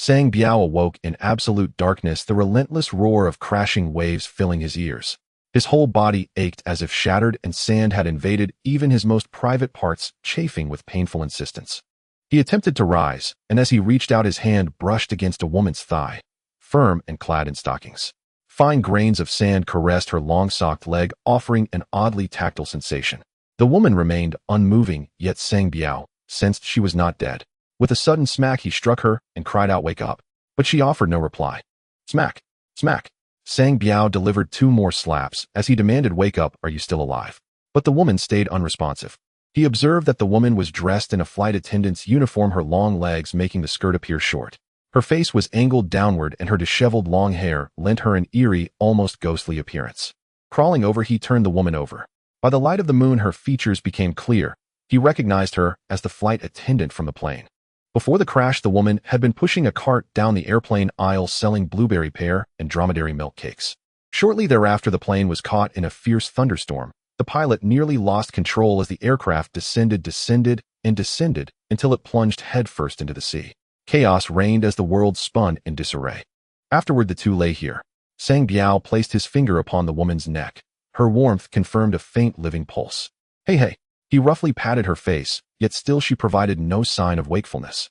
Sang Biao awoke in absolute darkness, the relentless roar of crashing waves filling his ears. His whole body ached as if shattered and sand had invaded even his most private parts, chafing with painful insistence. He attempted to rise, and as he reached out his hand brushed against a woman's thigh, firm and clad in stockings. Fine grains of sand caressed her long-socked leg, offering an oddly tactile sensation. The woman remained unmoving, yet Sang Biao sensed she was not dead. With a sudden smack, he struck her and cried out, "Wake up!" But she offered no reply. Smack! Smack! Sang Biao delivered 2 more slaps as he demanded, "Wake up, are you still alive?" But the woman stayed unresponsive. He observed that the woman was dressed in a flight attendant's uniform, her long legs making the skirt appear short. Her face was angled downward and her disheveled long hair lent her an eerie, almost ghostly appearance. Crawling over, he turned the woman over. By the light of the moon, her features became clear. He recognized her as the flight attendant from the plane. Before the crash, the woman had been pushing a cart down the airplane aisle selling blueberry pear and dromedary milk cakes. Shortly thereafter, the plane was caught in a fierce thunderstorm. The pilot nearly lost control as the aircraft descended until it plunged headfirst into the sea. Chaos reigned as the world spun in disarray. Afterward, the two lay here. Sang Biao placed his finger upon the woman's neck. Her warmth confirmed a faint living pulse. Hey. He roughly patted her face, yet still she provided no sign of wakefulness.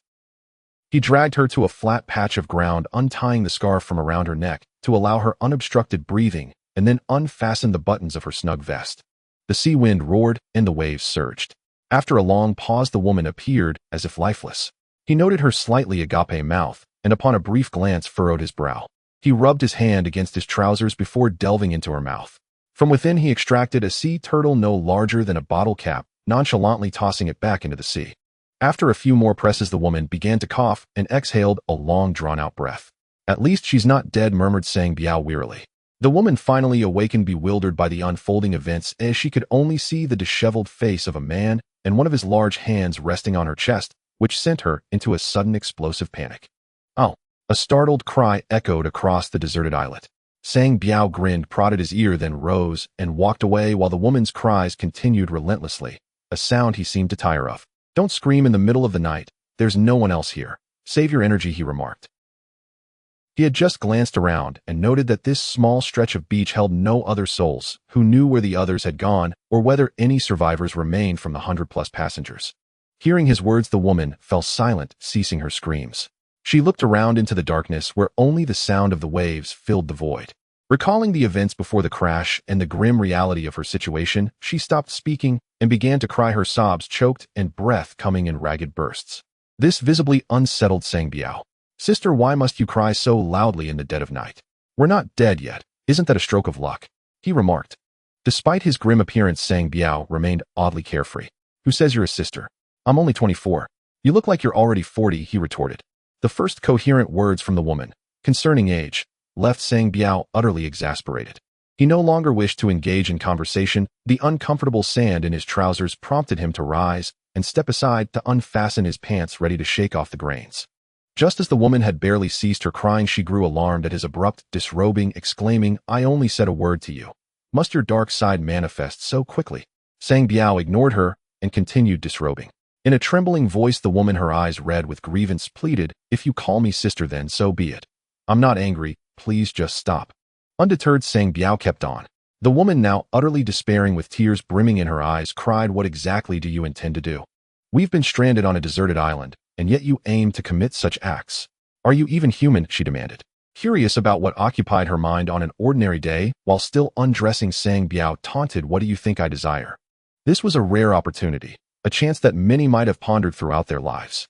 He dragged her to a flat patch of ground, untying the scarf from around her neck to allow her unobstructed breathing, and then unfastened the buttons of her snug vest. The sea wind roared and the waves surged. After a long pause, the woman appeared as if lifeless. He noted her slightly agape mouth, and upon a brief glance furrowed his brow. He rubbed his hand against his trousers before delving into her mouth. From within, he extracted a sea turtle no larger than a bottle cap, nonchalantly tossing it back into the sea. After a few more presses, the woman began to cough and exhaled a long, drawn-out breath. "At least she's not dead," murmured Sang Biao wearily. The woman finally awakened, bewildered by the unfolding events, as she could only see the disheveled face of a man and one of his large hands resting on her chest, which sent her into a sudden explosive panic. "Oh!" A startled cry echoed across the deserted islet. Sang Biao grinned, prodded his ear, then rose and walked away while the woman's cries continued relentlessly, a sound he seemed to tire of. "Don't scream in the middle of the night. There's no one else here. Save your energy," he remarked. He had just glanced around and noted that this small stretch of beach held no other souls. Who knew where the others had gone or whether any survivors remained from the 100+ passengers? Hearing his words, the woman fell silent, ceasing her screams. She looked around into the darkness where only the sound of the waves filled the void. Recalling the events before the crash and the grim reality of her situation, she stopped speaking and began to cry, her sobs choked and breath coming in ragged bursts. This visibly unsettled Sang Biao. "Sister, why must you cry so loudly in the dead of night? We're not dead yet. Isn't that a stroke of luck?" he remarked. Despite his grim appearance, Sang Biao remained oddly carefree. "Who says you're a sister? I'm only 24. You look like you're already 40, he retorted. The first coherent words from the woman, concerning age, left Sang Biao utterly exasperated. He no longer wished to engage in conversation. The uncomfortable sand in his trousers prompted him to rise and step aside to unfasten his pants, ready to shake off the grains. Just as the woman had barely ceased her crying, she grew alarmed at his abrupt disrobing, exclaiming, "I only said a word to you. Must your dark side manifest so quickly?" Sang Biao ignored her and continued disrobing. In a trembling voice, the woman, her eyes red with grievance, pleaded, "If you call me sister, then so be it. I'm not angry. Please just stop." Undeterred, Sang Biao kept on. The woman, now utterly despairing with tears brimming in her eyes, cried, "What exactly do you intend to do? We've been stranded on a deserted island, and yet you aim to commit such acts. Are you even human?" she demanded. Curious about what occupied her mind on an ordinary day, while still undressing, Sang Biao taunted, "What do you think I desire?" This was a rare opportunity, a chance that many might have pondered throughout their lives.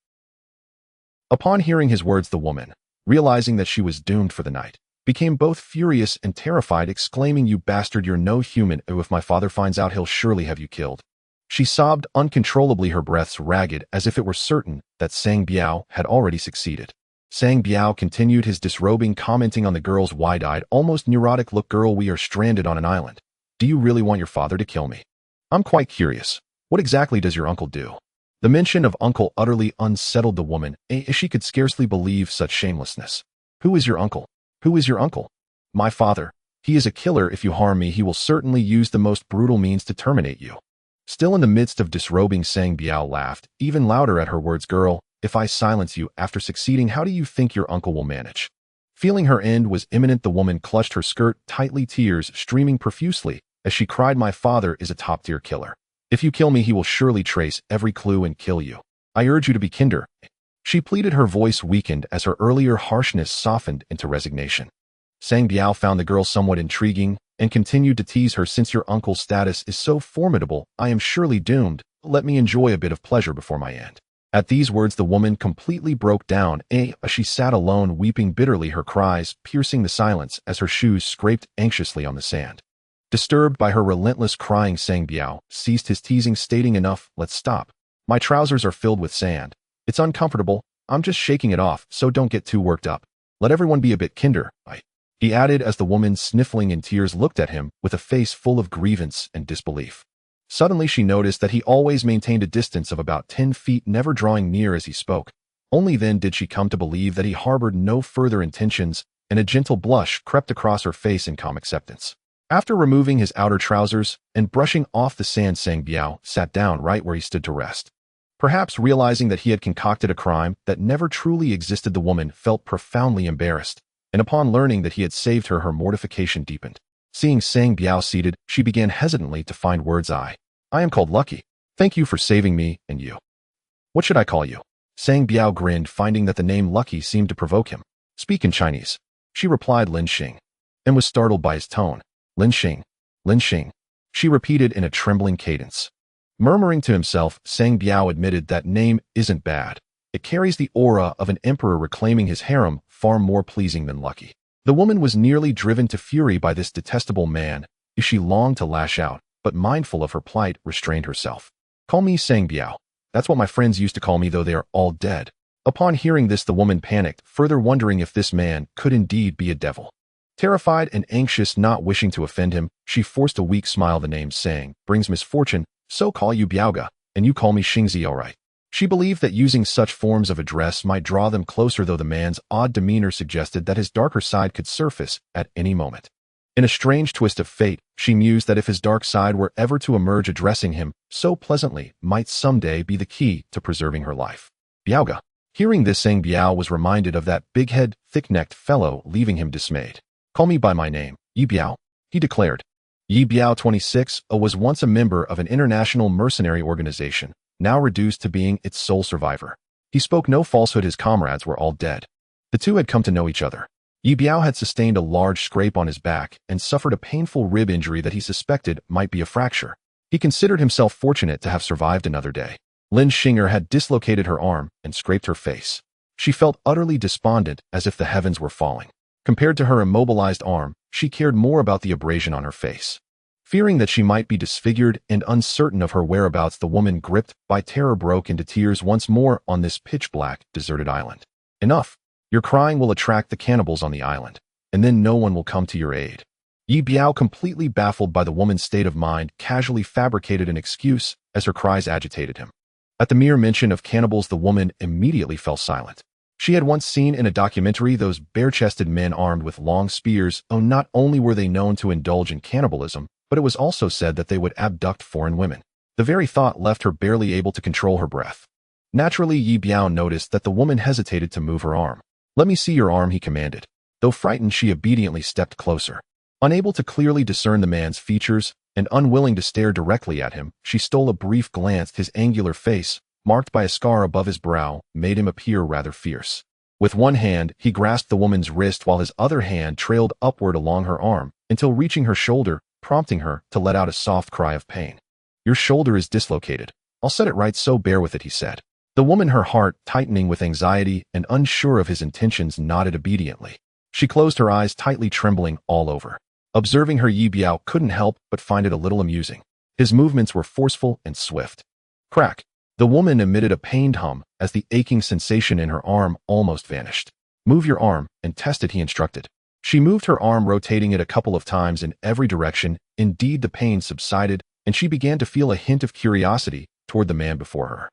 Upon hearing his words, the woman, realizing that she was doomed for the night, became both furious and terrified, exclaiming, "You bastard, you're no human. Oh, if my father finds out, he'll surely have you killed." She sobbed uncontrollably, her breaths ragged, as if it were certain that Sang Biao had already succeeded. Sang Biao continued his disrobing, commenting on the girl's wide-eyed, almost neurotic look. "Girl, we are stranded on an island. Do you really want your father to kill me? I'm quite curious. What exactly does your uncle do?" The mention of uncle utterly unsettled the woman, as she could scarcely believe such shamelessness. "Who is your uncle? Who is your uncle?" "My father. He is a killer. If you harm me, he will certainly use the most brutal means to terminate you." Still in the midst of disrobing, Sang Biao laughed, even louder at her words. "Girl, if I silence you after succeeding, how do you think your uncle will manage? Feeling her end was imminent, the woman clutched her skirt tightly, tears streaming profusely as she cried, my father is a top-tier killer. If you kill me, he will surely trace every clue and kill you. I urge you to be kinder. She pleaded, her voice weakened as her earlier harshness softened into resignation. Ye Biao found the girl somewhat intriguing and continued to tease her, since your uncle's status is so formidable, I am surely doomed. Let me enjoy a bit of pleasure before my end. At these words, the woman completely broke down. She sat alone, weeping bitterly, her cries piercing the silence as her shoes scraped anxiously on the sand. Disturbed by her relentless crying, Ye Biao ceased his teasing, stating, enough, let's stop. My trousers are filled with sand. It's uncomfortable. I'm just shaking it off, so don't get too worked up. Let everyone be a bit kinder, he added as the woman, sniffling in tears, looked at him with a face full of grievance and disbelief. Suddenly she noticed that he always maintained a distance of about 10 feet, never drawing near as he spoke. Only then did she come to believe that he harbored no further intentions, and a gentle blush crept across her face in calm acceptance. After removing his outer trousers and brushing off the sand, Ye Biao sat down right where he stood to rest. Perhaps realizing that he had concocted a crime that never truly existed, the woman felt profoundly embarrassed, and upon learning that he had saved her, her mortification deepened. Seeing Ye Biao seated, she began hesitantly to find words. I am called Lucky. Thank you for saving me, and you? What should I call you? Ye Biao grinned, finding that the name Lucky seemed to provoke him. Speak in Chinese. She replied, Lin Xing, and was startled by his tone. Lin Xing, Lin Xing, she repeated in a trembling cadence. Murmuring to himself, Ye Biao admitted that name isn't bad. It carries the aura of an emperor reclaiming his harem, far more pleasing than Lucky. The woman was nearly driven to fury by this detestable man. She longed to lash out, but mindful of her plight, restrained herself. Call me Ye Biao. That's what my friends used to call me, though they are all dead. Upon hearing this, the woman panicked, further wondering if this man could indeed be a devil. Terrified and anxious, not wishing to offend him, she forced a weak smile. The name Sang brings misfortune, so call you Biaoga, and you call me Xingzi, all right. She believed that using such forms of address might draw them closer, though the man's odd demeanor suggested that his darker side could surface at any moment. In a strange twist of fate, she mused that if his dark side were ever to emerge, addressing him so pleasantly might someday be the key to preserving her life. Biaoga. Hearing this, Ye Biao was reminded of that big-head, thick-necked fellow, leaving him dismayed. Call me by my name, Ye Biao, he declared. Ye Biao, 26, was once a member of an international mercenary organization, now reduced to being its sole survivor. He spoke no falsehood, his comrades were all dead. The two had come to know each other. Ye Biao had sustained a large scrape on his back and suffered a painful rib injury that he suspected might be a fracture. He considered himself fortunate to have survived another day. Lin Xinger had dislocated her arm and scraped her face. She felt utterly despondent, as if the heavens were falling. Compared to her immobilized arm, she cared more about the abrasion on her face. Fearing that she might be disfigured and uncertain of her whereabouts, the woman, gripped by terror, broke into tears once more on this pitch-black, deserted island. Enough! Your crying will attract the cannibals on the island, and then no one will come to your aid. Ye Biao, completely baffled by the woman's state of mind, casually fabricated an excuse as her cries agitated him. At the mere mention of cannibals, the woman immediately fell silent. She had once seen in a documentary those bare-chested men armed with long spears. Not only were they known to indulge in cannibalism, but it was also said that they would abduct foreign women. The very thought left her barely able to control her breath. Naturally, Ye Biao noticed that the woman hesitated to move her arm. Let me see your arm, he commanded. Though frightened, she obediently stepped closer. Unable to clearly discern the man's features and unwilling to stare directly at him, she stole a brief glance. His angular face, marked by a scar above his brow, made him appear rather fierce. With one hand, he grasped the woman's wrist while his other hand trailed upward along her arm until reaching her shoulder, prompting her to let out a soft cry of pain. Your shoulder is dislocated. I'll set it right, so bear with it, he said. The woman, her heart tightening with anxiety and unsure of his intentions, nodded obediently. She closed her eyes tightly, trembling all over. Observing her, Ye Biao couldn't help but find it a little amusing. His movements were forceful and swift. Crack! The woman emitted a pained hum as the aching sensation in her arm almost vanished. Move your arm and test it, he instructed. She moved her arm, rotating it a couple of times in every direction. Indeed, the pain subsided, and she began to feel a hint of curiosity toward the man before her.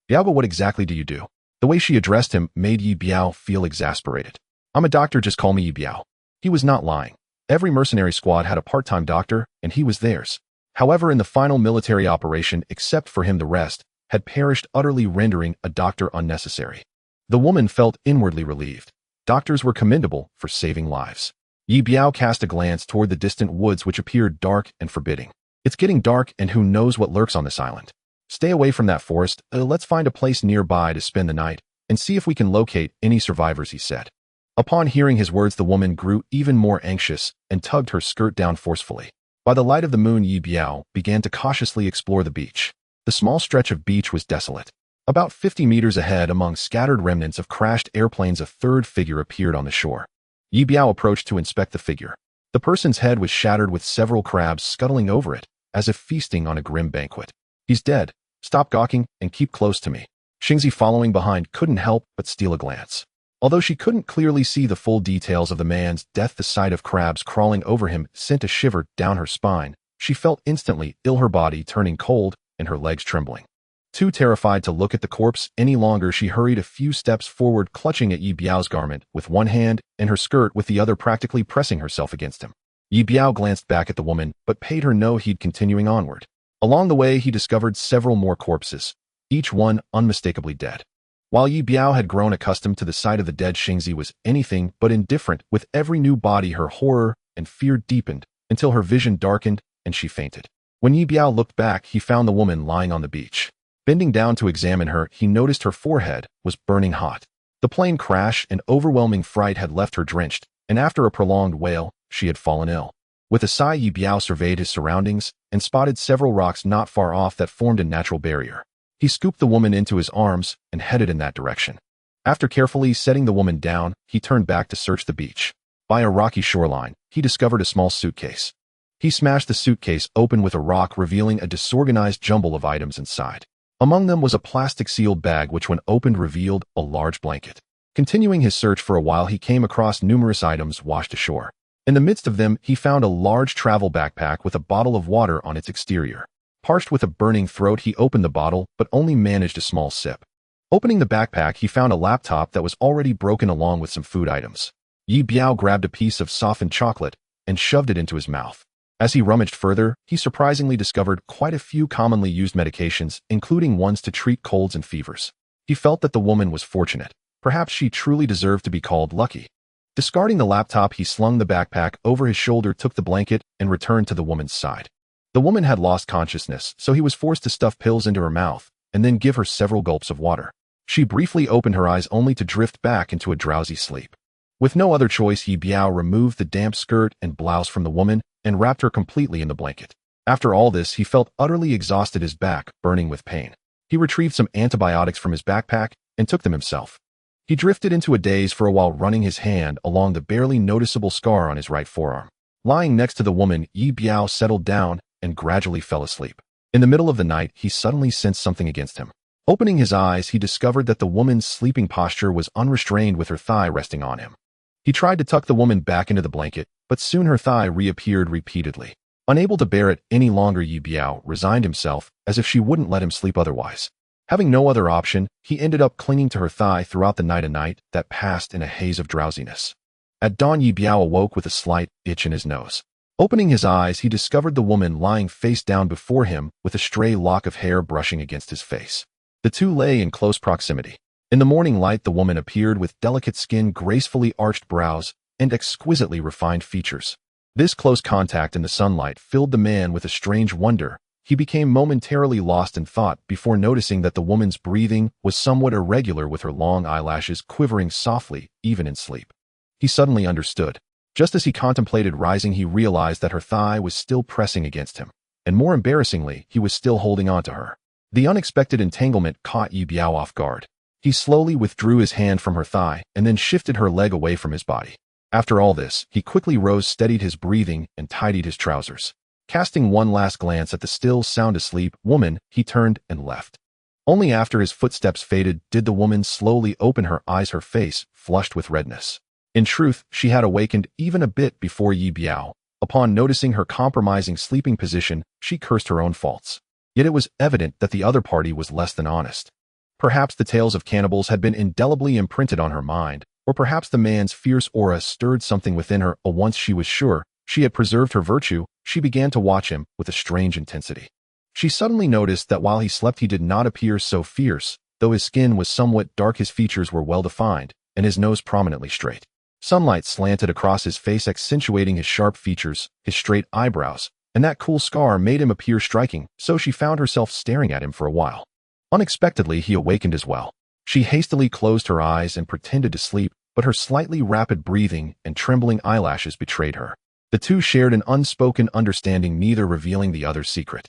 Biao, what exactly do you do? The way she addressed him made Ye Biao feel exasperated. I'm a doctor, just call me Ye Biao. He was not lying. Every mercenary squad had a part-time doctor, and he was theirs. However, in the final military operation, except for him, the rest had perished, utterly rendering a doctor unnecessary. The woman felt inwardly relieved. Doctors were commendable for saving lives. Ye Biao cast a glance toward the distant woods, which appeared dark and forbidding. It's getting dark, and who knows what lurks on this island. Stay away from that forest. Let's find a place nearby to spend the night and see if we can locate any survivors, he said. Upon hearing his words, the woman grew even more anxious and tugged her skirt down forcefully. By the light of the moon, Ye Biao began to cautiously explore the beach. The small stretch of beach was desolate. About 50 meters ahead, among scattered remnants of crashed airplanes, a third figure appeared on the shore. Ye Biao approached to inspect the figure. The person's head was shattered, with several crabs scuttling over it, as if feasting on a grim banquet. He's dead. Stop gawking and keep close to me. Xingzi, following behind, couldn't help but steal a glance. Although she couldn't clearly see the full details of the man's death, the sight of crabs crawling over him sent a shiver down her spine. She felt instantly ill, her body turning cold and her legs trembling. Too terrified to look at the corpse any longer, she hurried a few steps forward, clutching at Ye Biao's garment with one hand and her skirt with the other, practically pressing herself against him. Ye Biao glanced back at the woman, but paid her no heed, continuing onward. Along the way, he discovered several more corpses, each one unmistakably dead. While Ye Biao had grown accustomed to the sight of the dead, Xingzi was anything but indifferent. With every new body, her horror and fear deepened until her vision darkened and she fainted. When Ye Biao looked back, he found the woman lying on the beach. Bending down to examine her, he noticed her forehead was burning hot. The plane crash and overwhelming fright had left her drenched, and after a prolonged wail, she had fallen ill. With a sigh, Ye Biao surveyed his surroundings and spotted several rocks not far off that formed a natural barrier. He scooped the woman into his arms and headed in that direction. After carefully setting the woman down, he turned back to search the beach. By a rocky shoreline, he discovered a small suitcase. He smashed the suitcase open with a rock, revealing a disorganized jumble of items inside. Among them was a plastic sealed bag, which when opened revealed a large blanket. Continuing his search for a while, he came across numerous items washed ashore. In the midst of them, he found a large travel backpack with a bottle of water on its exterior. Parched with a burning throat, he opened the bottle, but only managed a small sip. Opening the backpack, he found a laptop that was already broken, along with some food items. Ye Biao grabbed a piece of softened chocolate and shoved it into his mouth. As he rummaged further, he surprisingly discovered quite a few commonly used medications, including ones to treat colds and fevers. He felt that the woman was fortunate. Perhaps she truly deserved to be called lucky. Discarding the laptop, he slung the backpack over his shoulder, took the blanket, and returned to the woman's side. The woman had lost consciousness, so he was forced to stuff pills into her mouth and then give her several gulps of water. She briefly opened her eyes, only to drift back into a drowsy sleep. With no other choice, Ye Biao removed the damp skirt and blouse from the woman and wrapped her completely in the blanket. After all this, he felt utterly exhausted, his back burning with pain. He retrieved some antibiotics from his backpack and took them himself. He drifted into a daze for a while, running his hand along the barely noticeable scar on his right forearm. Lying next to the woman, Ye Biao settled down and gradually fell asleep. In the middle of the night, he suddenly sensed something against him. Opening his eyes, he discovered that the woman's sleeping posture was unrestrained, with her thigh resting on him. He tried to tuck the woman back into the blanket, but soon her thigh reappeared repeatedly. Unable to bear it any longer, Ye Biao resigned himself, as if she wouldn't let him sleep otherwise. Having no other option, he ended up clinging to her thigh throughout the night, a night that passed in a haze of drowsiness. At dawn, Ye Biao awoke with a slight itch in his nose. Opening his eyes, he discovered the woman lying face down before him, with a stray lock of hair brushing against his face. The two lay in close proximity. In the morning light, the woman appeared with delicate skin, gracefully arched brows, and exquisitely refined features. This close contact in the sunlight filled the man with a strange wonder. He became momentarily lost in thought before noticing that the woman's breathing was somewhat irregular, with her long eyelashes quivering softly, even in sleep. He suddenly understood. Just as he contemplated rising, he realized that her thigh was still pressing against him, and more embarrassingly, he was still holding on to her. The unexpected entanglement caught Ye Biao off guard. He slowly withdrew his hand from her thigh and then shifted her leg away from his body. After all this, he quickly rose, steadied his breathing, and tidied his trousers. Casting one last glance at the still sound asleep woman, he turned and left. Only after his footsteps faded did the woman slowly open her eyes, her face flushed with redness. In truth, she had awakened even a bit before Ye Biao. Upon noticing her compromising sleeping position, she cursed her own faults. Yet it was evident that the other party was less than honest. Perhaps the tales of cannibals had been indelibly imprinted on her mind, or perhaps the man's fierce aura stirred something within her. Once she was sure she had preserved her virtue, she began to watch him with a strange intensity. She suddenly noticed that while he slept he did not appear so fierce, though his skin was somewhat dark, his features were well defined, and his nose prominently straight. Sunlight slanted across his face, accentuating his sharp features, his straight eyebrows, and that cool scar made him appear striking, so she found herself staring at him for a while. Unexpectedly, he awakened as well. She hastily closed her eyes and pretended to sleep, but her slightly rapid breathing and trembling eyelashes betrayed her. The two shared an unspoken understanding, neither revealing the other's secret.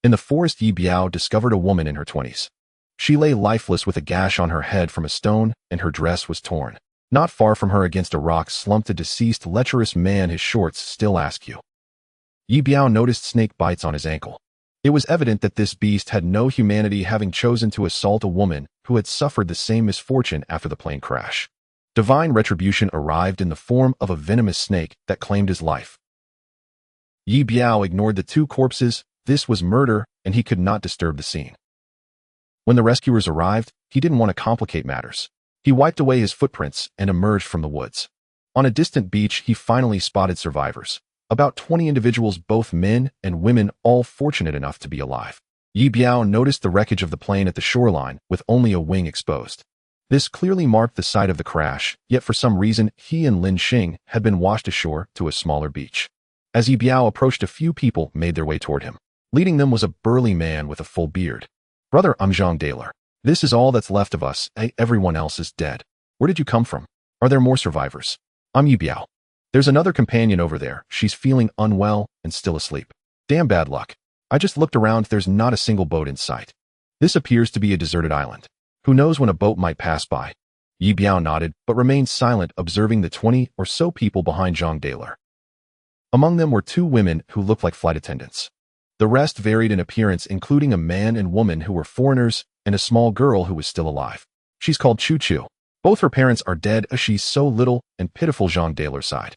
In the forest, Ye Biao discovered a woman in her 20s. She lay lifeless with a gash on her head from a stone, and her dress was torn. Not far from her against a rock slumped a deceased lecherous man, his shorts still askew. Ye Biao noticed snake bites on his ankle. It was evident that this beast had no humanity, having chosen to assault a woman who had suffered the same misfortune after the plane crash. Divine retribution arrived in the form of a venomous snake that claimed his life. Ye Biao ignored the two corpses. This was murder, and he could not disturb the scene. When the rescuers arrived, he didn't want to complicate matters. He wiped away his footprints and emerged from the woods. On a distant beach, he finally spotted survivors. About 20 individuals, both men and women, all fortunate enough to be alive. Ye Biao noticed the wreckage of the plane at the shoreline, with only a wing exposed. This clearly marked the site of the crash, yet for some reason, he and Lin Xing had been washed ashore to a smaller beach. As Ye Biao approached, a few people made their way toward him. Leading them was a burly man with a full beard. "Brother, I'm Zhang Daler. This is all that's left of us. Everyone else is dead. Where did you come from? Are there more survivors?" "I'm Ye Biao. There's another companion over there. She's feeling unwell and still asleep." "Damn bad luck. I just looked around. There's not a single boat in sight. This appears to be a deserted island. Who knows when a boat might pass by?" Ye Biao nodded, but remained silent, observing the 20 or so people behind Zhang Daler. Among them were two women who looked like flight attendants. The rest varied in appearance, including a man and woman who were foreigners and a small girl who was still alive. "She's called Chu Chu. Both her parents are dead. She's so little and pitiful," Zhang Daler sighed.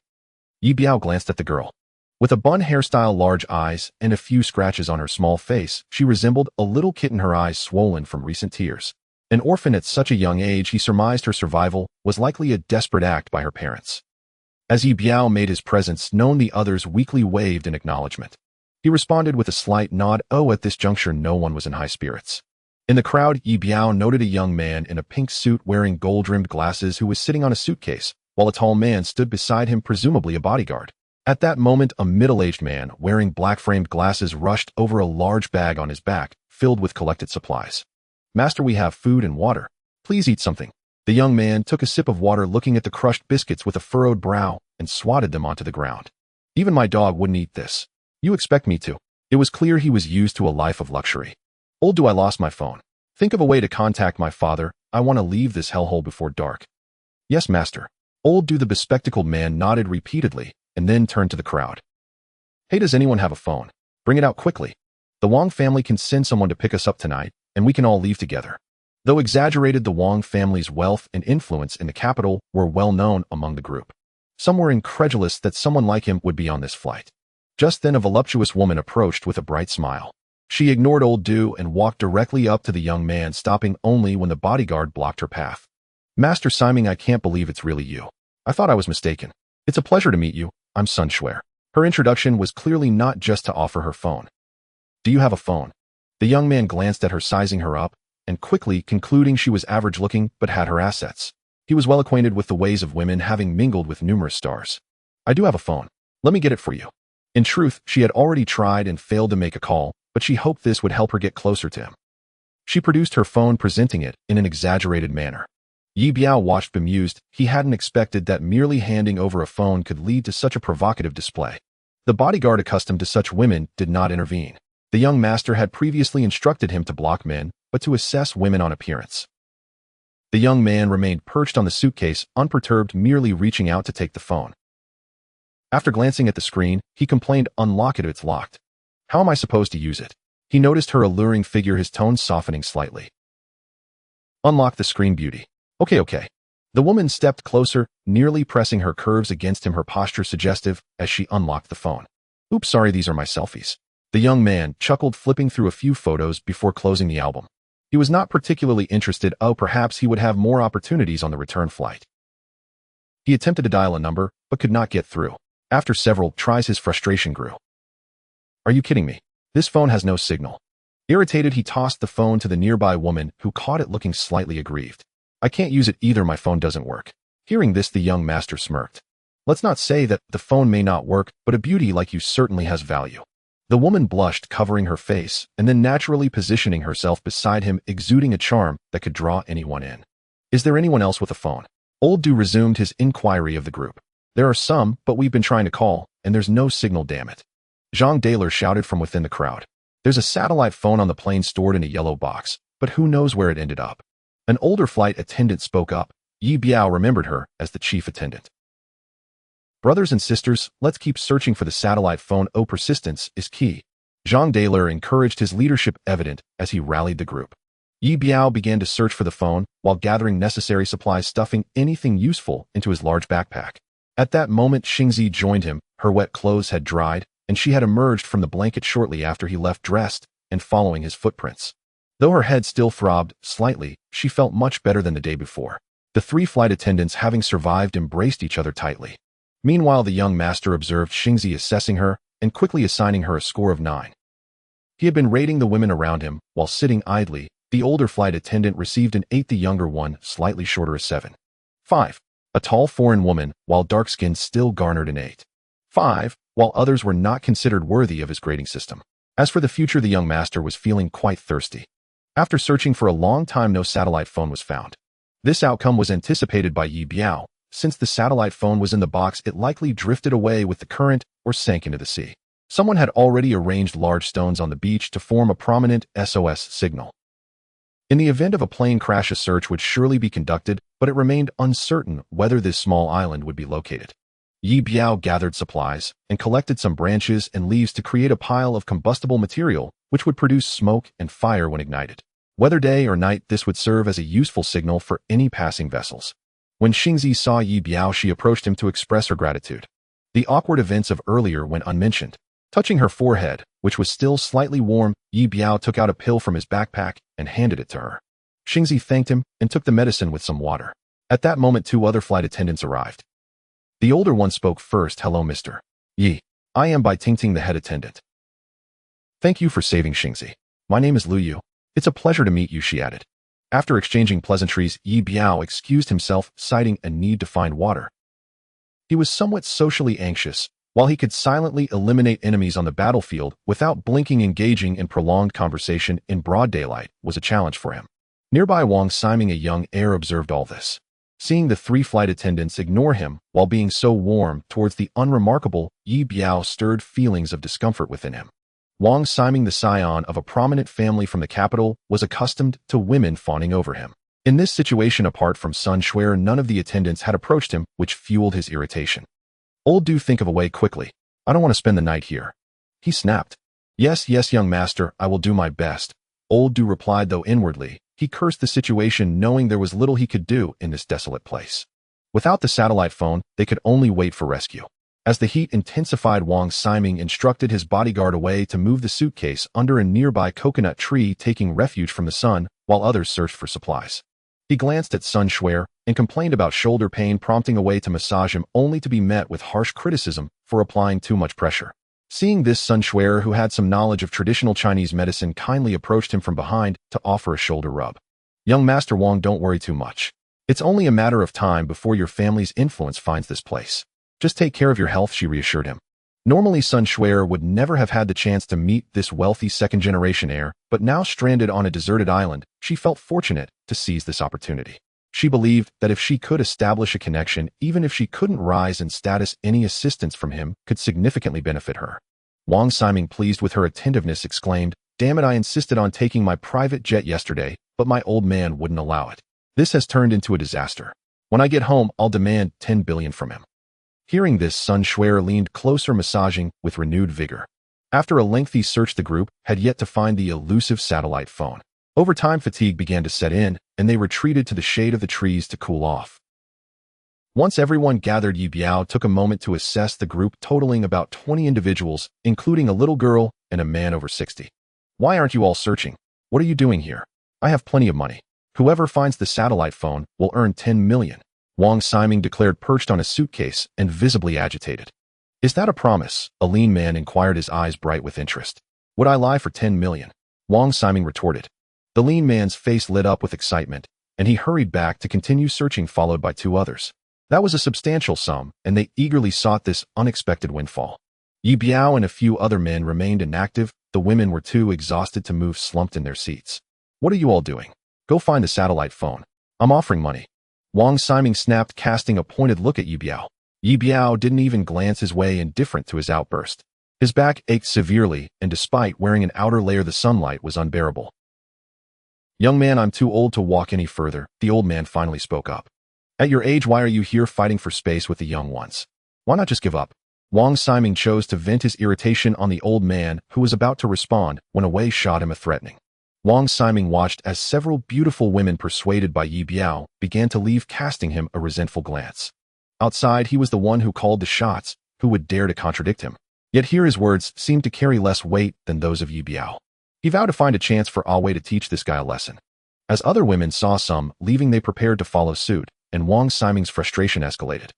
Ye Biao glanced at the girl. With a bun hairstyle, large eyes, and a few scratches on her small face, she resembled a little kitten, her eyes swollen from recent tears. An orphan at such a young age, he surmised her survival was likely a desperate act by her parents. As Ye Biao made his presence known, the others weakly waved in acknowledgement. He responded with a slight nod. At this juncture, no one was in high spirits. In the crowd, Ye Biao noted a young man in a pink suit wearing gold-rimmed glasses who was sitting on a suitcase, while a tall man stood beside him, presumably a bodyguard. At that moment, a middle-aged man wearing black-framed glasses rushed over a large bag on his back, filled with collected supplies. "Master, we have food and water. Please eat something." The young man took a sip of water, looking at the crushed biscuits with a furrowed brow, and swatted them onto the ground. "Even my dog wouldn't eat this. You expect me to?" It was clear he was used to a life of luxury. "Old, do I lost my phone. Think of a way to contact my father. I want to leave this hellhole before dark." "Yes, master." Old Do, the bespectacled man, nodded repeatedly, and then turned to the crowd. "Hey, does anyone have a phone? Bring it out quickly. The Wang family can send someone to pick us up tonight, and we can all leave together." Though exaggerated, the Wang family's wealth and influence in the capital were well known among the group. Some were incredulous that someone like him would be on this flight. Just then, a voluptuous woman approached with a bright smile. She ignored Old Do and walked directly up to the young man, stopping only when the bodyguard blocked her path. "Master Simon, I can't believe it's really you. I thought I was mistaken. It's a pleasure to meet you. I'm Sun Shuer." Her introduction was clearly not just to offer her phone. "Do you have a phone?" The young man glanced at her, sizing her up, and quickly concluding she was average-looking but had her assets. He was well acquainted with the ways of women, having mingled with numerous stars. "I do have a phone. Let me get it for you." In truth, she had already tried and failed to make a call, but she hoped this would help her get closer to him. She produced her phone, presenting it in an exaggerated manner. Ye Biao watched bemused. He hadn't expected that merely handing over a phone could lead to such a provocative display. The bodyguard, accustomed to such women, did not intervene. The young master had previously instructed him to block men, but to assess women on appearance. The young man remained perched on the suitcase, unperturbed, merely reaching out to take the phone. After glancing at the screen, he complained, "Unlock it, it's locked." "How am I supposed to use it?" He noticed her alluring figure, his tone softening slightly. "Unlock the screen, beauty." Okay. The woman stepped closer, nearly pressing her curves against him, her posture suggestive, as she unlocked the phone. "Oops, sorry, these are my selfies." The young man chuckled, flipping through a few photos before closing the album. He was not particularly interested. Perhaps he would have more opportunities on the return flight. He attempted to dial a number, but could not get through. After several tries, his frustration grew. "Are you kidding me? This phone has no signal. Irritated, he tossed the phone to the nearby woman, who caught it looking slightly aggrieved. I can't use it either, my phone doesn't work. Hearing this, the young master smirked. Let's not say that the phone may not work, but a beauty like you certainly has value. The woman blushed, covering her face, and then naturally positioning herself beside him, exuding a charm that could draw anyone in. Is there anyone else with a phone? Old Du resumed his inquiry of the group. There are some, but we've been trying to call, and there's no signal, damn it. Zhang Daler shouted from within the crowd. There's a satellite phone on the plane stored in a yellow box, but who knows where it ended up. An older flight attendant spoke up. Ye Biao remembered her as the chief attendant. Brothers and sisters, let's keep searching for the satellite phone. Persistence is key. Zhang Daler encouraged his leadership evident as he rallied the group. Ye Biao began to search for the phone while gathering necessary supplies, stuffing anything useful into his large backpack. At that moment, Xingzi joined him. Her wet clothes had dried, and she had emerged from the blanket shortly after he left, dressed and following his footprints. Though her head still throbbed slightly, she felt much better than the day before. The three flight attendants, having survived, embraced each other tightly. Meanwhile, the young master observed Xingzi assessing her and quickly assigning her a score of 9. He had been rating the women around him while sitting idly. The older flight attendant received an 8, the younger one, slightly shorter, a 7. 5. A tall foreign woman, while dark-skinned, still garnered an 8. 5, while others were not considered worthy of his grading system. As for the future, the young master was feeling quite thirsty. After searching for a long time, no satellite phone was found. This outcome was anticipated by Ye Biao. Since the satellite phone was in the box, it likely drifted away with the current or sank into the sea. Someone had already arranged large stones on the beach to form a prominent SOS signal. In the event of a plane crash, a search would surely be conducted, but it remained uncertain whether this small island would be located. Ye Biao gathered supplies and collected some branches and leaves to create a pile of combustible material which would produce smoke and fire when ignited. Whether day or night, this would serve as a useful signal for any passing vessels. When Xingzi saw Ye Biao, she approached him to express her gratitude. The awkward events of earlier went unmentioned. Touching her forehead, which was still slightly warm, Ye Biao took out a pill from his backpack and handed it to her. Xingzi thanked him and took the medicine with some water. At that moment, 2 other flight attendants arrived. The older one spoke first. Hello, Mr. Yi. I am Bai Tingting, the head attendant. Thank you for saving Xingzi. My name is Lu Yu. It's a pleasure to meet you, she added. After exchanging pleasantries, Ye Biao excused himself, citing a need to find water. He was somewhat socially anxious. While he could silently eliminate enemies on the battlefield without blinking, engaging in prolonged conversation in broad daylight was a challenge for him. Nearby, Wang Siming, a young heir, observed all this. Seeing the 3 flight attendants ignore him while being so warm towards the unremarkable, Ye Biao stirred feelings of discomfort within him. Wang Siming, the scion of a prominent family from the capital, was accustomed to women fawning over him. In this situation, apart from Sun Shuer, none of the attendants had approached him, which fueled his irritation. Old Du, think of a way quickly. I don't want to spend the night here. He snapped. Yes, young master, I will do my best. Old Du replied, though inwardly, he cursed the situation, knowing there was little he could do in this desolate place. Without the satellite phone, they could only wait for rescue. As the heat intensified, Wang Siming instructed his bodyguard away to move the suitcase under a nearby coconut tree, taking refuge from the sun, while others searched for supplies. He glanced at Sun Shuer and complained about shoulder pain, prompting a way to massage him, only to be met with harsh criticism for applying too much pressure. Seeing this, Sun Shuer, who had some knowledge of traditional Chinese medicine, kindly approached him from behind to offer a shoulder rub. Young Master Wang, don't worry too much. It's only a matter of time before your family's influence finds this place. Just take care of your health, she reassured him. Normally, Sun Shuer would never have had the chance to meet this wealthy second-generation heir, but now stranded on a deserted island, she felt fortunate to seize this opportunity. She believed that if she could establish a connection, even if she couldn't rise in status, any assistance from him could significantly benefit her. Wang Siming, pleased with her attentiveness, exclaimed, Damn it, I insisted on taking my private jet yesterday, but my old man wouldn't allow it. This has turned into a disaster. When I get home, I'll demand 10 billion from him. Hearing this, Sun Shuer leaned closer, massaging with renewed vigor. After a lengthy search, the group had yet to find the elusive satellite phone. Over time, fatigue began to set in, and they retreated to the shade of the trees to cool off. Once everyone gathered, Ye Biao took a moment to assess the group, totaling about 20 individuals, including a little girl and a man over 60. Why aren't you all searching? What are you doing here? I have plenty of money. Whoever finds the satellite phone will earn 10 million. Wang Siming declared, perched on a suitcase and visibly agitated. Is that a promise? A lean man inquired, his eyes bright with interest. Would I lie for 10 million? Wang Siming retorted. The lean man's face lit up with excitement, and he hurried back to continue searching, followed by two others. That was a substantial sum, and they eagerly sought this unexpected windfall. Ye Biao and a few other men remained inactive. The women were too exhausted to move, slumped in their seats. What are you all doing? Go find the satellite phone. I'm offering money. Wang Siming snapped, casting a pointed look at Ye Biao. Ye Biao didn't even glance his way, indifferent to his outburst. His back ached severely, and despite wearing an outer layer, the sunlight was unbearable. Young man, I'm too old to walk any further, the old man finally spoke up. At your age, why are you here fighting for space with the young ones? Why not just give up? Wang Siming chose to vent his irritation on the old man, who was about to respond when away shot him a threatening. Wang Siming watched as several beautiful women, persuaded by Ye Biao, began to leave, casting him a resentful glance. Outside, he was the one who called the shots. Who would dare to contradict him? Yet here his words seemed to carry less weight than those of Ye Biao. He vowed to find a chance for Awei to teach this guy a lesson. As other women saw some leaving, they prepared to follow suit, and Wang Siming's frustration escalated.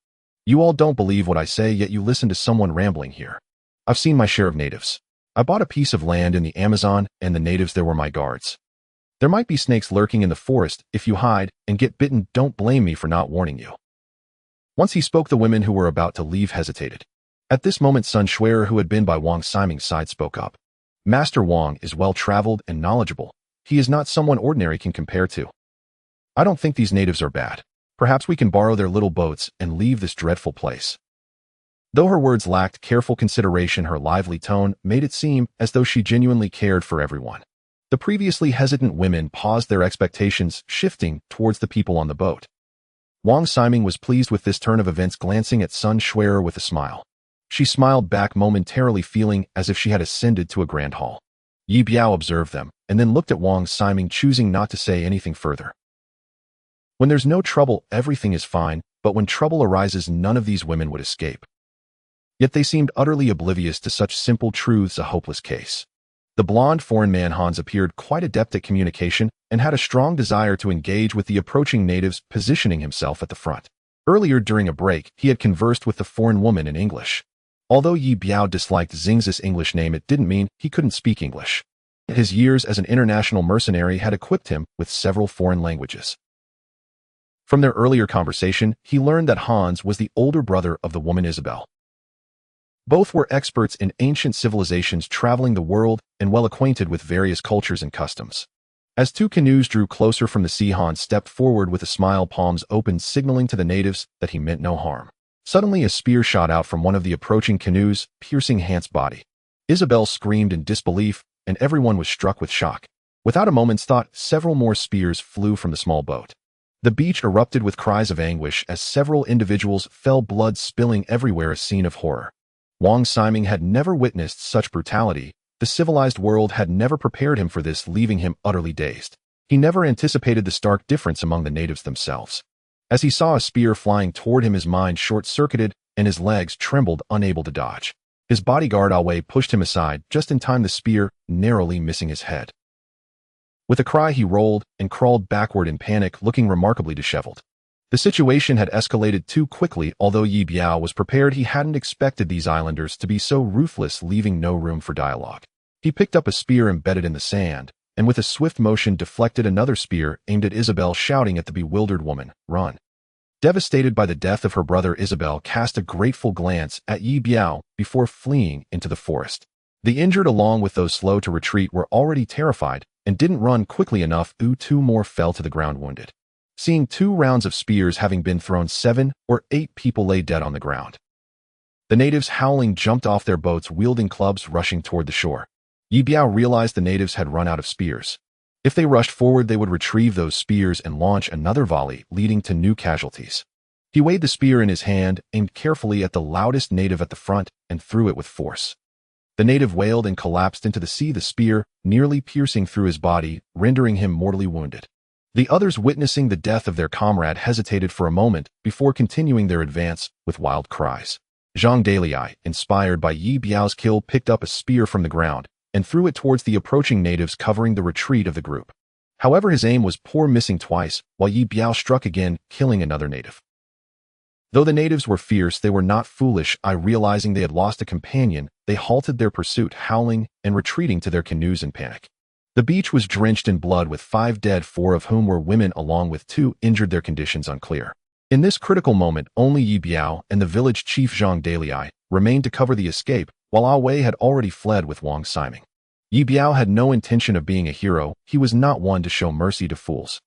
You all don't believe what I say, yet you listen to someone rambling here. I've seen my share of natives. I bought a piece of land in the Amazon, and the natives there were my guards. There might be snakes lurking in the forest. If you hide and get bitten, don't blame me for not warning you. Once he spoke, the women who were about to leave hesitated. At this moment, Sun Shuer, who had been by Wang Siming's side, spoke up. Master Wang is well-traveled and knowledgeable. He is not someone ordinary can compare to. I don't think these natives are bad. Perhaps we can borrow their little boats and leave this dreadful place. Though her words lacked careful consideration, her lively tone made it seem as though she genuinely cared for everyone. The previously hesitant women paused, their expectations shifting towards the people on the boat. Wang Siming was pleased with this turn of events, glancing at Sun Shuer with a smile. She smiled back, momentarily feeling as if she had ascended to a grand hall. Ye Biao observed them, and then looked at Wang Siming, choosing not to say anything further. When there's no trouble, everything is fine, but when trouble arises, none of these women would escape. Yet they seemed utterly oblivious to such simple truths, a hopeless case. The blonde foreign man Hans appeared quite adept at communication and had a strong desire to engage with the approaching natives, positioning himself at the front. Earlier during a break, he had conversed with the foreign woman in English. Although Ye Biao disliked Xing's English name, it didn't mean he couldn't speak English. His years as an international mercenary had equipped him with several foreign languages. From their earlier conversation, he learned that Hans was the older brother of the woman Isabel. Both were experts in ancient civilizations, traveling the world and well acquainted with various cultures and customs. As two canoes drew closer from the sea, Hans stepped forward with a smile, palms open, signaling to the natives that he meant no harm. Suddenly, a spear shot out from one of the approaching canoes, piercing Hans' body. Isabel screamed in disbelief, and everyone was struck with shock. Without a moment's thought, several more spears flew from the small boat. The beach erupted with cries of anguish as several individuals fell, blood spilling everywhere, a scene of horror. Wang Siming had never witnessed such brutality. The civilized world had never prepared him for this, leaving him utterly dazed. He never anticipated the stark difference among the natives themselves. As he saw a spear flying toward him, his mind short-circuited and his legs trembled, unable to dodge. His bodyguard Awei pushed him aside just in time, the spear narrowly missing his head. With a cry, he rolled and crawled backward in panic, looking remarkably disheveled. The situation had escalated too quickly. Although Ye Biao was prepared, he hadn't expected these islanders to be so ruthless, leaving no room for dialogue. He picked up a spear embedded in the sand, and with a swift motion deflected another spear aimed at Isabel, shouting at the bewildered woman, "Run!" Devastated by the death of her brother, Isabel cast a grateful glance at Ye Biao before fleeing into the forest. The injured, along with those slow to retreat, were already terrified and didn't run quickly enough. Two more fell to the ground wounded. Seeing 2 rounds of spears having been thrown, 7 or 8 people lay dead on the ground. The natives, howling, jumped off their boats, wielding clubs, rushing toward the shore. Ye Biao realized the natives had run out of spears. If they rushed forward, they would retrieve those spears and launch another volley, leading to new casualties. He weighed the spear in his hand, aimed carefully at the loudest native at the front, and threw it with force. The native wailed and collapsed into the sea, the spear nearly piercing through his body, rendering him mortally wounded. The others, witnessing the death of their comrade, hesitated for a moment before continuing their advance with wild cries. Zhang Dalai, inspired by Ye Biao's kill, picked up a spear from the ground and threw it towards the approaching natives, covering the retreat of the group. However, his aim was poor, missing twice, while Ye Biao struck again, killing another native. Though the natives were fierce, they were not foolish. Realizing they had lost a companion, they halted their pursuit, howling and retreating to their canoes in panic. The beach was drenched in blood with 5 dead, 4 of whom were women along with 2 injured, their conditions unclear. In this critical moment, only Ye Biao and the village chief Zhang Dalai remained to cover the escape, while Ah Wei had already fled with Wang Siming. Ye Biao had no intention of being a hero. He was not one to show mercy to fools.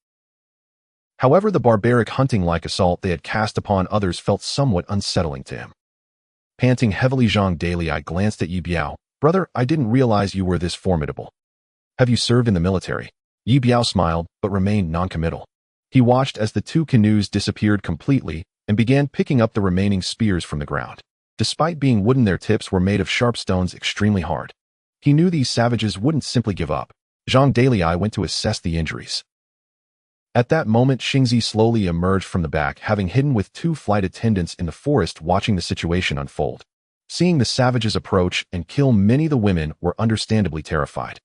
However, the barbaric hunting-like assault they had cast upon others felt somewhat unsettling to him. Panting heavily, Zhang Dalai glanced at Ye Biao. "Brother, I didn't realize you were this formidable. Have you served in the military?" Ye Biao smiled, but remained noncommittal. He watched as the 2 canoes disappeared completely and began picking up the remaining spears from the ground. Despite being wooden, their tips were made of sharp stones, extremely hard. He knew these savages wouldn't simply give up. Zhang Dalai went to assess the injuries. At that moment, Xingzi slowly emerged from the back, having hidden with 2 flight attendants in the forest, watching the situation unfold. Seeing the savages approach and kill many, the women were understandably terrified.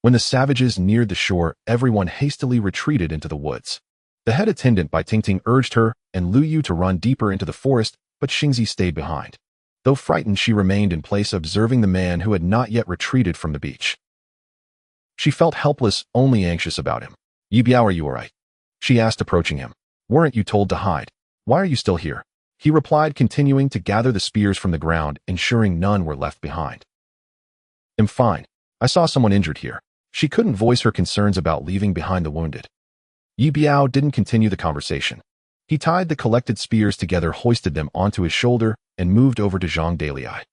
When the savages neared the shore, everyone hastily retreated into the woods. The head attendant by Tingting urged her and Lu Yu to run deeper into the forest, but Xingzi stayed behind. Though frightened, she remained in place, observing the man who had not yet retreated from the beach. She felt helpless, only anxious about him. "Ye Biao, are you alright?" she asked, approaching him. "Weren't you told to hide? Why are you still here?" He replied, continuing to gather the spears from the ground, ensuring none were left behind. "I'm fine. I saw someone injured here." She couldn't voice her concerns about leaving behind the wounded. Ye Biao didn't continue the conversation. He tied the collected spears together, hoisted them onto his shoulder, and moved over to Zhang Dalai.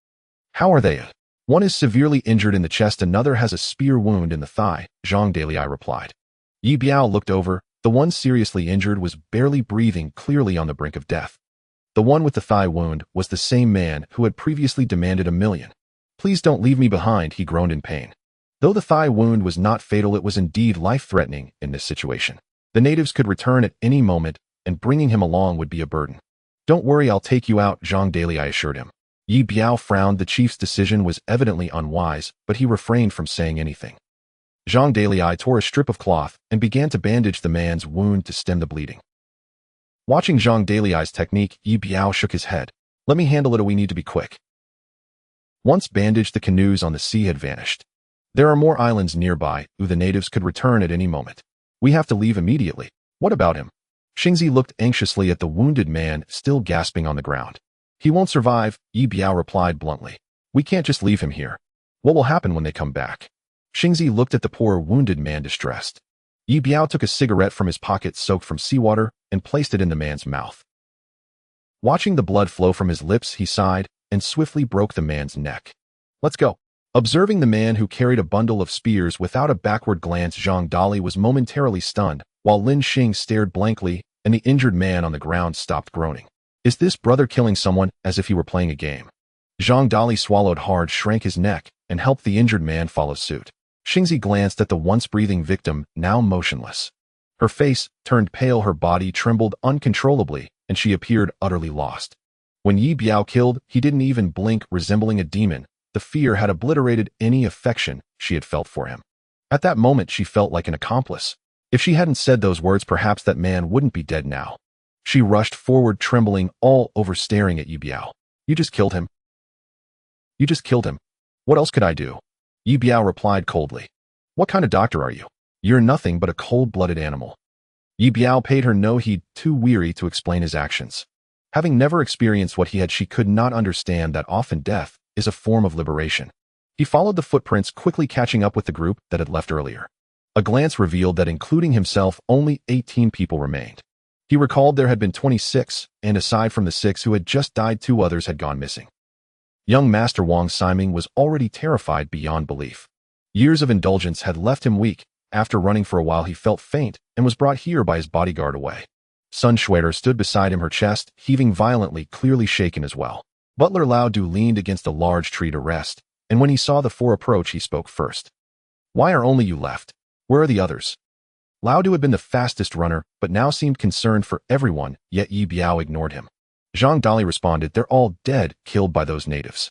"How are they?" "One is severely injured in the chest, another has a spear wound in the thigh," Zhang Dalai replied. Ye Biao looked over. The one seriously injured was barely breathing, clearly on the brink of death. The one with the thigh wound was the same man who had previously demanded 1,000,000. "Please don't leave me behind," he groaned in pain. Though the thigh wound was not fatal, it was indeed life-threatening in this situation. The natives could return at any moment, and bringing him along would be a burden. "Don't worry, I'll take you out," Zhang Dalai assured him. Ye Biao frowned. The chief's decision was evidently unwise, but he refrained from saying anything. Zhang Dalai tore a strip of cloth and began to bandage the man's wound to stem the bleeding. Watching Zhang Dalai's technique, Ye Biao shook his head. "Let me handle it, we need to be quick." Once bandaged, the canoes on the sea had vanished. "There are more islands nearby, the natives could return at any moment. We have to leave immediately." "What about him?" Xingzi looked anxiously at the wounded man, still gasping on the ground. "He won't survive," Ye Biao replied bluntly. "We can't just leave him here. What will happen when they come back?" Xingzi looked at the poor wounded man, distressed. Ye Biao took a cigarette from his pocket soaked from seawater and placed it in the man's mouth. Watching the blood flow from his lips, he sighed and swiftly broke the man's neck. "Let's go." Observing the man who carried a bundle of spears without a backward glance, Zhang Dalai was momentarily stunned, while Lin Xing stared blankly and the injured man on the ground stopped groaning. Is this brother killing someone as if he were playing a game? Zhang Dalai swallowed hard, shrank his neck, and helped the injured man follow suit. Xingzi glanced at the once breathing victim, now motionless. Her face turned pale, her body trembled uncontrollably, and she appeared utterly lost. When Ye Biao killed, he didn't even blink, resembling a demon. The fear had obliterated any affection she had felt for him. At that moment, she felt like an accomplice. If she hadn't said those words, perhaps that man wouldn't be dead now. She rushed forward, trembling all over, staring at Ye Biao. "You just killed him." "You just killed him. What else could I do?" Ye Biao replied coldly. "What kind of doctor are you? You're nothing but a cold-blooded animal." Ye Biao paid her no heed, too weary to explain his actions. Having never experienced what he had, she could not understand that often death is a form of liberation. He followed the footprints, quickly catching up with the group that had left earlier. A glance revealed that including himself, only 18 people remained. He recalled there had been 26, and aside from the 6 who had just died, 2 others had gone missing. Young Master Wang Siming was already terrified beyond belief. Years of indulgence had left him weak. After running for a while, he felt faint and was brought here by his bodyguard away. Sun Shuider stood beside him, her chest heaving violently, clearly shaken as well. Butler Lao Du leaned against a large tree to rest, and when he saw the 4 approach, he spoke first. "Why are only you left? Where are the others?" Lao Du had been the fastest runner, but now seemed concerned for everyone, yet Ye Biao ignored him. Zhang Dalai responded, "They're all dead, killed by those natives."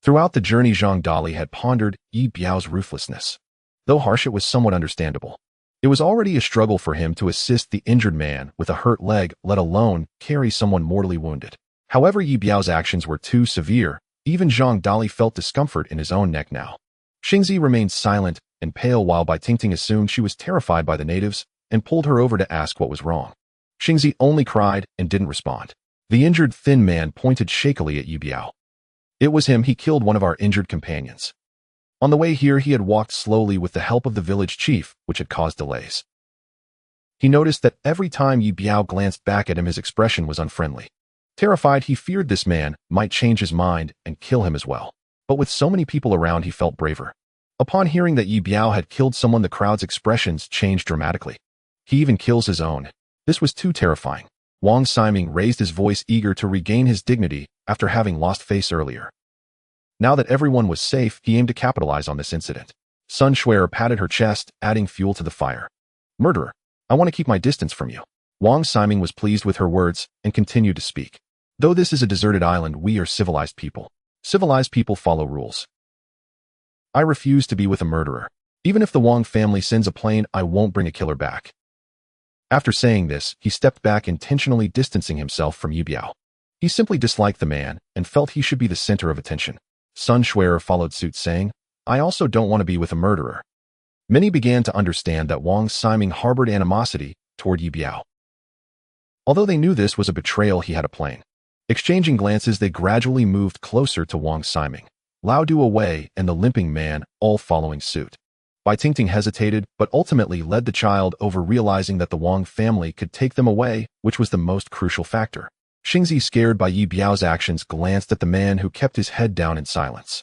Throughout the journey, Zhang Dalai had pondered Ye Biao's ruthlessness. Though harsh, it was somewhat understandable. It was already a struggle for him to assist the injured man with a hurt leg, let alone carry someone mortally wounded. However, Ye Biao's actions were too severe. Even Zhang Dalai felt discomfort in his own neck now. Xingzi remained silent, and pale while Bai Tingting assumed she was terrified by the natives and pulled her over to ask what was wrong. Xingzi only cried and didn't respond. The injured thin man pointed shakily at Ye Biao. It was him. He killed one of our injured companions. On the way here, he had walked slowly with the help of the village chief, which had caused delays. He noticed that every time Ye Biao glanced back at him, his expression was unfriendly. Terrified, he feared this man might change his mind and kill him as well. But with so many people around, he felt braver. Upon hearing that Ye Biao had killed someone, the crowd's expressions changed dramatically. He even kills his own. This was too terrifying. Wang Siming raised his voice, eager to regain his dignity after having lost face earlier. Now that everyone was safe, he aimed to capitalize on this incident. Sun Shuer patted her chest, adding fuel to the fire. Murderer, I want to keep my distance from you. Wang Siming was pleased with her words and continued to speak. Though this is a deserted island, we are civilized people. Civilized people follow rules. I refuse to be with a murderer. Even if the Wang family sends a plane, I won't bring a killer back. After saying this, he stepped back, intentionally distancing himself from Ye Biao. He simply disliked the man and felt he should be the center of attention. Sun Shuer followed suit, saying, I also don't want to be with a murderer. Many began to understand that Wang Siming harbored animosity toward Ye Biao. Although they knew this was a betrayal, he had a plan. Exchanging glances, they gradually moved closer to Wang Siming. Lao Du Wei and the limping man all following suit. Bai Tingting hesitated, but ultimately led the child over, realizing that the Wang family could take them away, which was the most crucial factor. Xingzi, scared by Ye Biao's actions, glanced at the man who kept his head down in silence.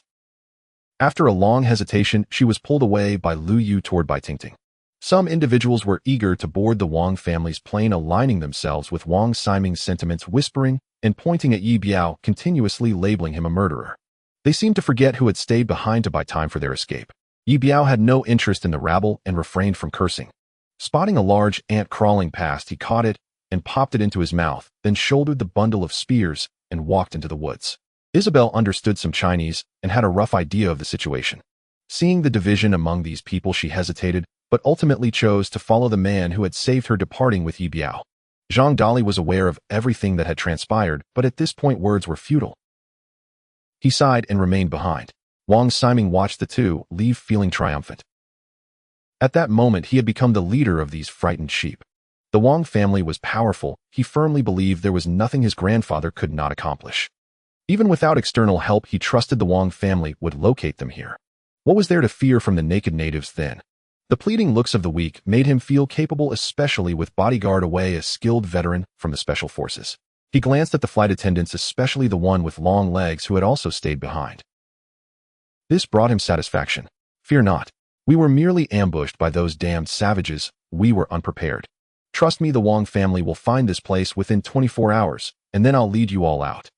After a long hesitation, she was pulled away by Lu Yu toward Bai Tingting. Some individuals were eager to board the Wang family's plane, aligning themselves with Wang Siming's sentiments, whispering and pointing at Ye Biao, continuously labeling him a murderer. They seemed to forget who had stayed behind to buy time for their escape. Ye Biao had no interest in the rabble and refrained from cursing. Spotting a large ant crawling past, he caught it and popped it into his mouth, then shouldered the bundle of spears and walked into the woods. Isabel understood some Chinese and had a rough idea of the situation. Seeing the division among these people, she hesitated, but ultimately chose to follow the man who had saved her, departing with Ye Biao. Zhang Dali was aware of everything that had transpired, but at this point words were futile. He sighed and remained behind. Wang Siming watched the two leave, feeling triumphant. At that moment, he had become the leader of these frightened sheep. The Wang family was powerful. He firmly believed there was nothing his grandfather could not accomplish. Even without external help, he trusted the Wang family would locate them here. What was there to fear from the naked natives then? The pleading looks of the weak made him feel capable, especially with bodyguard Wei, a skilled veteran from the special forces. He glanced at the flight attendants, especially the one with long legs who had also stayed behind. This brought him satisfaction. Fear not. We were merely ambushed by those damned savages. We were unprepared. Trust me, the Wang family will find this place within 24 hours, and then I'll lead you all out.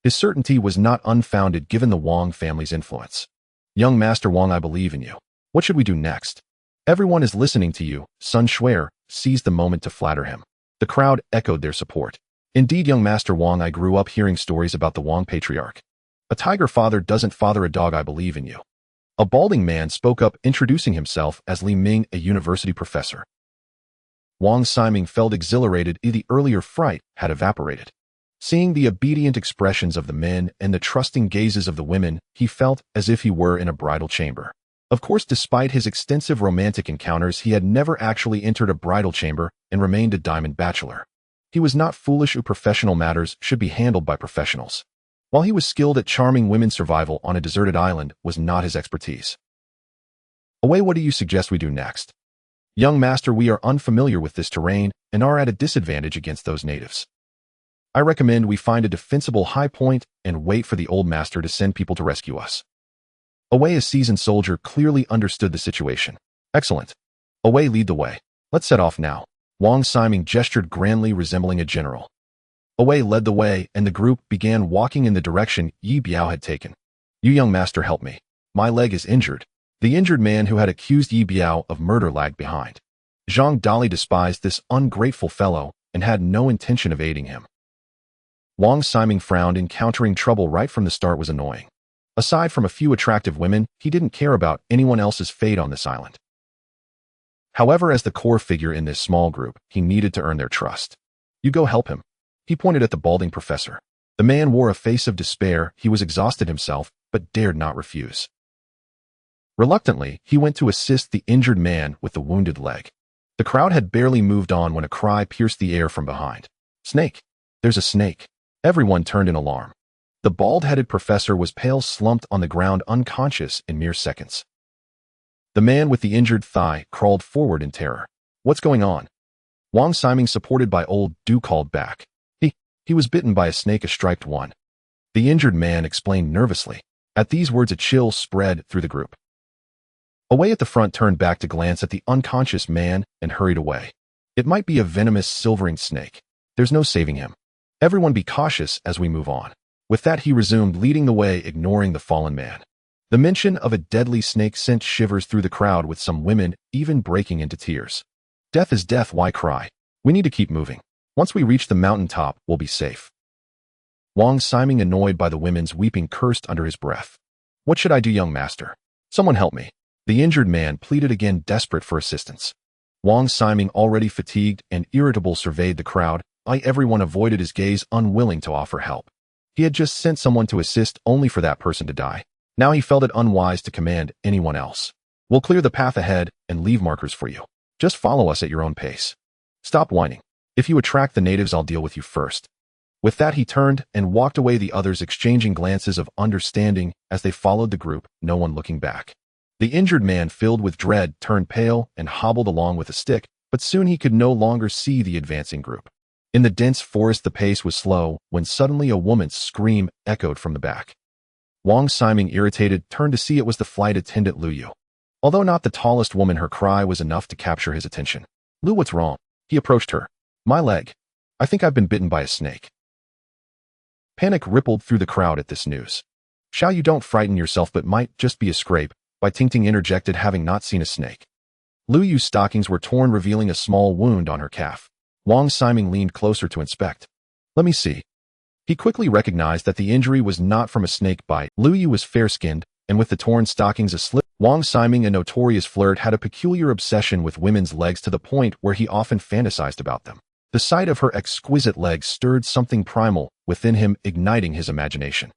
His certainty was not unfounded given the Wang family's influence. Young Master Wang, I believe in you. What should we do next? Everyone is listening to you. Sun Shuer seized the moment to flatter him. The crowd echoed their support. Indeed, young Master Wang, I grew up hearing stories about the Wang patriarch. A tiger father doesn't father a dog. I believe in you. A balding man spoke up, introducing himself as Li Ming, a university professor. Wang Siming felt exhilarated. The earlier fright had evaporated. Seeing the obedient expressions of the men and the trusting gazes of the women, he felt as if he were in a bridal chamber. Of course, despite his extensive romantic encounters, he had never actually entered a bridal chamber and remained a diamond bachelor. He was not foolish. Professional matters should be handled by professionals. While he was skilled at charming women, survival on a deserted island was not his expertise. Away, what do you suggest we do next? Young master, we are unfamiliar with this terrain and are at a disadvantage against those natives. I recommend we find a defensible high point and wait for the old master to send people to rescue us. Away, a seasoned soldier, clearly understood the situation. Excellent. Away, lead the way. Let's set off now. Wang Siming gestured grandly, resembling a general. Away led the way, and the group began walking in the direction Ye Biao had taken. You, young master, help me. My leg is injured. The injured man who had accused Ye Biao of murder lagged behind. Zhang Dali despised this ungrateful fellow and had no intention of aiding him. Wang Siming frowned. Encountering trouble right from the start was annoying. Aside from a few attractive women, he didn't care about anyone else's fate on this island. However, as the core figure in this small group, he needed to earn their trust. You go help him. He pointed at the balding professor. The man wore a face of despair. He was exhausted himself, but dared not refuse. Reluctantly, he went to assist the injured man with the wounded leg. The crowd had barely moved on when a cry pierced the air from behind. Snake! There's a snake! Everyone turned in alarm. The bald-headed professor was pale, slumped on the ground, unconscious in mere seconds. The man with the injured thigh crawled forward in terror. What's going on? Wang Siming, supported by old Du, called back. He was bitten by a snake, a striped one. The injured man explained nervously. At these words, a chill spread through the group. Away at the front turned back to glance at the unconscious man and hurried away. It might be a venomous silvering snake. There's no saving him. Everyone be cautious as we move on. With that, he resumed, leading the way, ignoring the fallen man. The mention of a deadly snake sent shivers through the crowd, with some women even breaking into tears. Death is death, why cry? We need to keep moving. Once we reach the mountain top, we'll be safe. Wang Siming, annoyed by the women's weeping, cursed under his breath. What should I do, young master? Someone help me. The injured man pleaded again, desperate for assistance. Wang Siming, already fatigued and irritable, surveyed the crowd. Everyone avoided his gaze, unwilling to offer help. He had just sent someone to assist, only for that person to die. Now he felt it unwise to command anyone else. We'll clear the path ahead and leave markers for you. Just follow us at your own pace. Stop whining. If you attract the natives, I'll deal with you first. With that, he turned and walked away, the others exchanging glances of understanding as they followed the group, no one looking back. The injured man, filled with dread, turned pale and hobbled along with a stick, but soon he could no longer see the advancing group. In the dense forest, the pace was slow when suddenly a woman's scream echoed from the back. Wang Siming, irritated, turned to see it was the flight attendant Lu Yu. Although not the tallest woman, her cry was enough to capture his attention. Lu, what's wrong? He approached her. My leg. I think I've been bitten by a snake. Panic rippled through the crowd at this news. Xiao, you don't frighten yourself, but might just be a scrape, Bai Tingting interjected, having not seen a snake. Lu Yu's stockings were torn, revealing a small wound on her calf. Wang Siming leaned closer to inspect. Let me see. He quickly recognized that the injury was not from a snake bite. Lu Yu was fair-skinned, and with the torn stockings a slip. Wang Siming, a notorious flirt, had a peculiar obsession with women's legs, to the point where he often fantasized about them. The sight of her exquisite legs stirred something primal within him, igniting his imagination.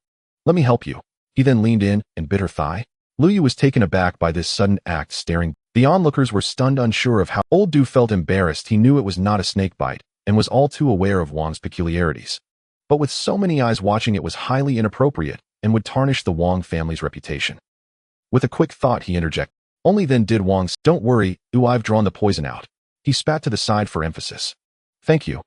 Let me help you. He then leaned in and bit her thigh. Lu Yu was taken aback by this sudden act, staring. The onlookers were stunned, unsure of how. Old Du felt embarrassed. He knew it was not a snake bite and was all too aware of Wang's peculiarities. But with so many eyes watching, it was highly inappropriate and would tarnish the Wang family's reputation. With a quick thought, he interjected. Only then did Wang say, Don't worry, I've drawn the poison out. He spat to the side for emphasis. Thank you.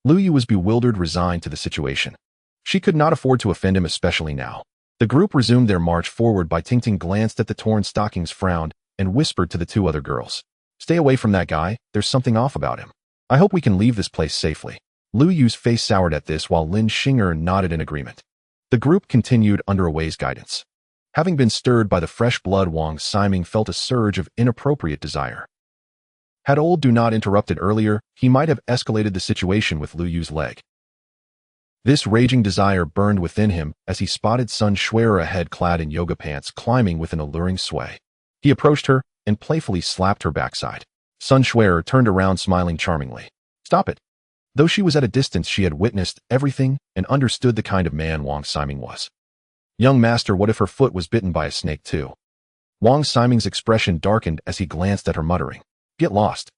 Lu Yu was bewildered, resigned to the situation. She could not afford to offend him, especially now. The group resumed their march forward. Bai Tingting glanced at the torn stockings, frowned, and whispered to the two other girls. Stay away from that guy, there's something off about him. I hope we can leave this place safely. Lu Yu's face soured at this, while Lin Xing'er nodded in agreement. The group continued under Away's guidance. Having been stirred by the fresh blood, Wang Siming felt a surge of inappropriate desire. Had old Du not interrupted earlier, he might have escalated the situation with Lu Yu's leg. This raging desire burned within him as he spotted Sun Xuer ahead, clad in yoga pants, climbing with an alluring sway. He approached her and playfully slapped her backside. Sun Xuer turned around, smiling charmingly. Stop it. Though she was at a distance, she had witnessed everything and understood the kind of man Wang Siming was. Young master, what if her foot was bitten by a snake too? Wang Siming's expression darkened as he glanced at her, muttering, Get lost.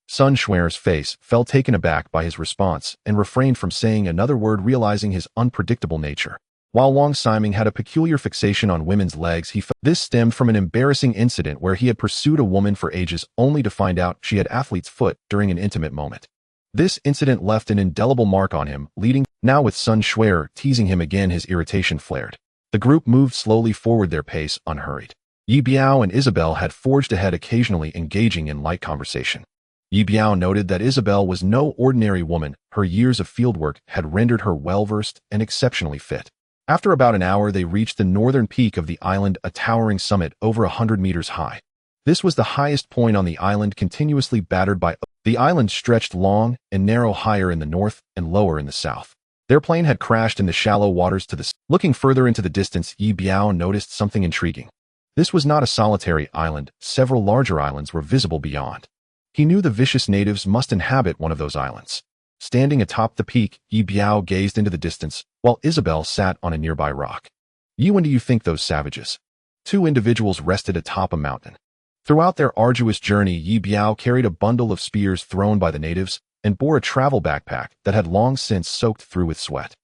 Sun Xuer's face fell, taken aback by his response, and refrained from saying another word, realizing his unpredictable nature. While Wang Siming had a peculiar fixation on women's legs, he felt this stemmed from an embarrassing incident where he had pursued a woman for ages only to find out she had athlete's foot during an intimate moment. This incident left an indelible mark on him, leading. Now with Sun Xuer teasing him again, his irritation flared. The group moved slowly forward, their pace unhurried. Ye Biao and Isabel had forged ahead, occasionally engaging in light conversation. Ye Biao noted that Isabel was no ordinary woman. Her years of fieldwork had rendered her well-versed and exceptionally fit. After about an hour, they reached the northern peak of the island, a towering summit over 100 meters high. This was the highest point on the island, continuously battered by. The island stretched long and narrow, higher in the north and lower in the south. Their plane had crashed in the shallow waters to the south. Looking further into the distance, Ye Biao noticed something intriguing. This was not a solitary island. Several larger islands were visible beyond. He knew the vicious natives must inhabit one of those islands. Standing atop the peak, Ye Biao gazed into the distance, while Isabel sat on a nearby rock. When do you think those savages? Two individuals rested atop a mountain. Throughout their arduous journey, Ye Biao carried a bundle of spears thrown by the natives and bore a travel backpack that had long since soaked through with sweat.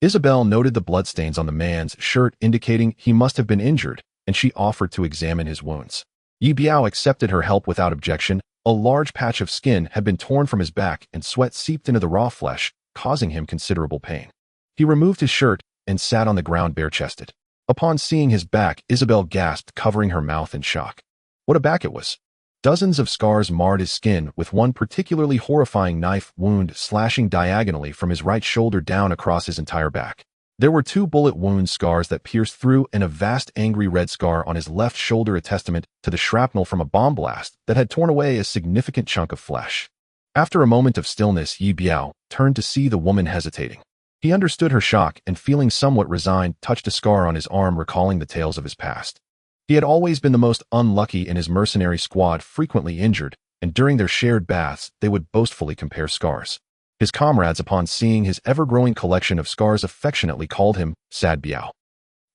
Isabel noted the bloodstains on the man's shirt indicating he must have been injured, and she offered to examine his wounds. Ye Biao accepted her help without objection. A large patch of skin had been torn from his back and sweat seeped into the raw flesh, causing him considerable pain. He removed his shirt and sat on the ground bare-chested. Upon seeing his back, Isabel gasped, covering her mouth in shock. What a back it was! Dozens of scars marred his skin, with one particularly horrifying knife wound slashing diagonally from his right shoulder down across his entire back. There were 2 bullet wound scars that pierced through and a vast angry red scar on his left shoulder, a testament to the shrapnel from a bomb blast that had torn away a significant chunk of flesh. After a moment of stillness, Ye Biao turned to see the woman hesitating. He understood her shock and, feeling somewhat resigned, touched a scar on his arm, recalling the tales of his past. He had always been the most unlucky in his mercenary squad, frequently injured, and during their shared baths, they would boastfully compare scars. His comrades, upon seeing his ever-growing collection of scars, affectionately called him Sad Biao.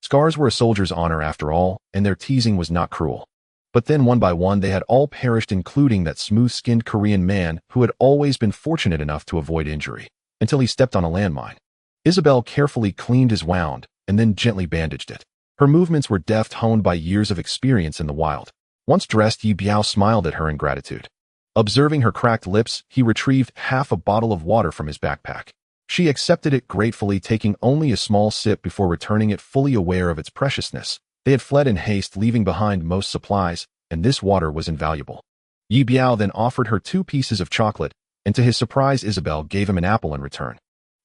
Scars were a soldier's honor after all, and their teasing was not cruel. But then one by one they had all perished, including that smooth-skinned Korean man who had always been fortunate enough to avoid injury, until he stepped on a landmine. Isabel carefully cleaned his wound, and then gently bandaged it. Her movements were deft, honed by years of experience in the wild. Once dressed, Ye Biao smiled at her in gratitude. Observing her cracked lips, he retrieved half a bottle of water from his backpack. She accepted it gratefully, taking only a small sip before returning it, fully aware of its preciousness. They had fled in haste, leaving behind most supplies, and this water was invaluable. Ye Biao then offered her 2 pieces of chocolate, and to his surprise, Isabel gave him an apple in return.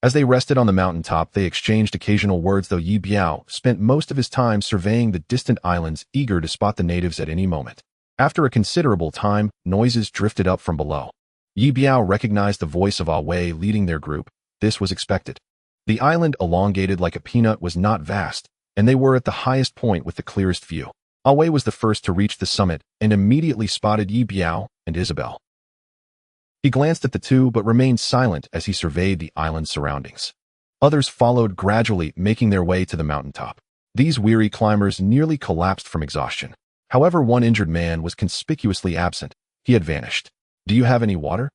As they rested on the mountaintop, they exchanged occasional words, though Ye Biao spent most of his time surveying the distant islands, eager to spot the natives at any moment. After a considerable time, noises drifted up from below. Ye Biao recognized the voice of Wei leading their group. This was expected. The island, elongated like a peanut, was not vast, and they were at the highest point with the clearest view. Wei was the first to reach the summit and immediately spotted Ye Biao and Isabel. He glanced at the two but remained silent as he surveyed the island's surroundings. Others followed, gradually making their way to the mountaintop. These weary climbers nearly collapsed from exhaustion. However, one injured man was conspicuously absent. He had vanished. Do you have any water?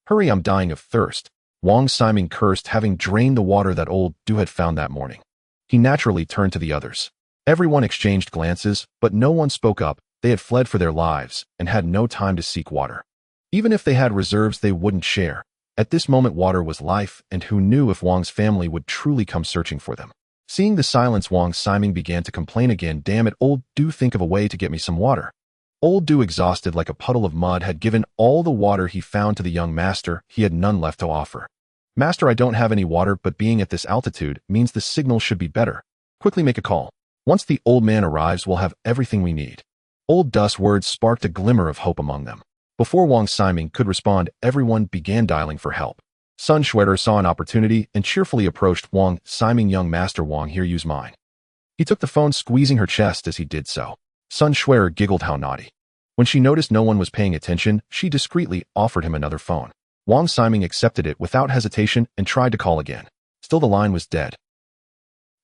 Hurry, I'm dying of thirst. Wang Siming cursed, having drained the water that old Du had found that morning. He naturally turned to the others. Everyone exchanged glances, but no one spoke up. They had fled for their lives and had no time to seek water. Even if they had reserves, they wouldn't share. At this moment, water was life, and who knew if Wang's family would truly come searching for them. Seeing the silence, Wang Siming began to complain again. Damn it, old Du, think of a way to get me some water. Old Du, exhausted like a puddle of mud, had given all the water he found to the young master. He had none left to offer. Master, I don't have any water, but being at this altitude means the signal should be better. Quickly make a call. Once the old man arrives, we'll have everything we need. Old Du's words sparked a glimmer of hope among them. Before Wang Siming could respond, everyone began dialing for help. Sun Schwetter saw an opportunity and cheerfully approached Wang Siming. Young master Wang, here, use mine. He took the phone, squeezing her chest as he did so. Sun Schwetter giggled, how naughty. When she noticed no one was paying attention, she discreetly offered him another phone. Wang Siming accepted it without hesitation and tried to call again. Still the line was dead.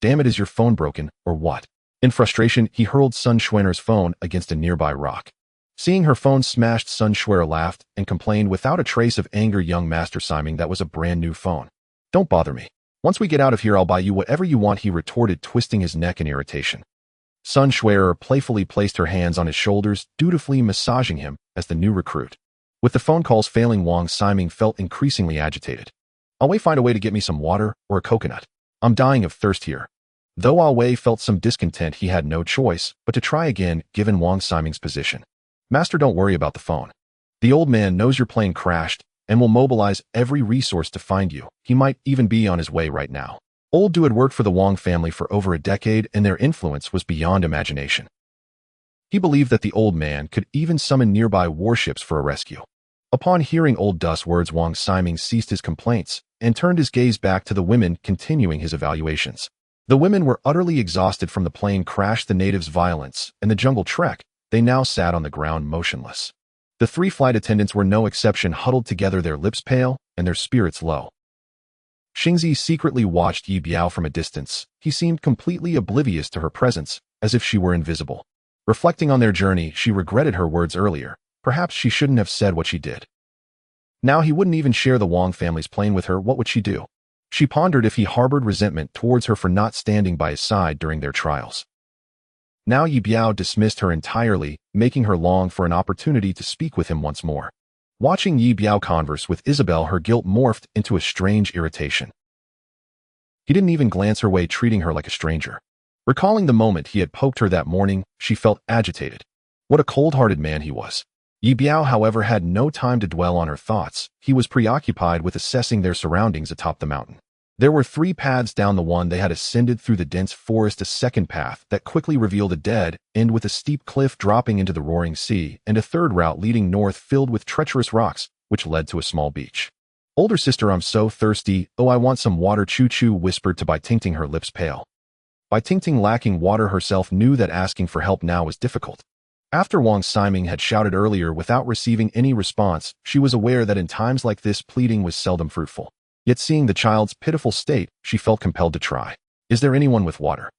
Damn it, is your phone broken, or what? In frustration, he hurled Sun Schwetter's phone against a nearby rock. Seeing her phone smashed, Sun Schwetter laughed and complained without a trace of anger. Young Master Siming, that was a brand new phone. Don't bother me. Once we get out of here, I'll buy you whatever you want, he retorted, twisting his neck in irritation. Sun Schwetter playfully placed her hands on his shoulders, dutifully massaging him as the new recruit. With the phone calls failing, Wang Siming felt increasingly agitated. I'll find a way to get me some water or a coconut. I'm dying of thirst here. Though Wei felt some discontent, he had no choice but to try again, given Wang Siming's position. Master, don't worry about the phone. The old man knows your plane crashed and will mobilize every resource to find you. He might even be on his way right now. Old Du had worked for the Wang family for over a decade, and their influence was beyond imagination. He believed that the old man could even summon nearby warships for a rescue. Upon hearing Old Du's words, Wang Siming ceased his complaints and turned his gaze back to the women, continuing his evaluations. The women were utterly exhausted from the plane crash, the natives' violence, and the jungle trek. They now sat on the ground motionless. The 3 flight attendants were no exception, huddled together, their lips pale and their spirits low. Xingzi secretly watched Ye Biao from a distance. He seemed completely oblivious to her presence, as if she were invisible. Reflecting on their journey, she regretted her words earlier. Perhaps she shouldn't have said what she did. Now he wouldn't even share the Wang family's plane with her. What would she do? She pondered if he harbored resentment towards her for not standing by his side during their trials. Now Ye Biao dismissed her entirely, making her long for an opportunity to speak with him once more. Watching Ye Biao converse with Isabel, her guilt morphed into a strange irritation. He didn't even glance her way, treating her like a stranger. Recalling the moment he had poked her that morning, she felt agitated. What a cold-hearted man he was. Ye Biao, however, had no time to dwell on her thoughts. He was preoccupied with assessing their surroundings atop the mountain. There were 3 paths down the one they had ascended through the dense forest, a second path that quickly revealed a dead end with a steep cliff dropping into the roaring sea, and a third route leading north filled with treacherous rocks, which led to a small beach. Older sister, I'm so thirsty. Oh, I want some water, Choo Choo whispered to Bai Tingting, her lips pale. Bai Tingting, lacking water herself, knew that asking for help now was difficult. After Wang Siming had shouted earlier without receiving any response, she was aware that in times like this pleading was seldom fruitful. Yet seeing the child's pitiful state, she felt compelled to try. Is there anyone with water?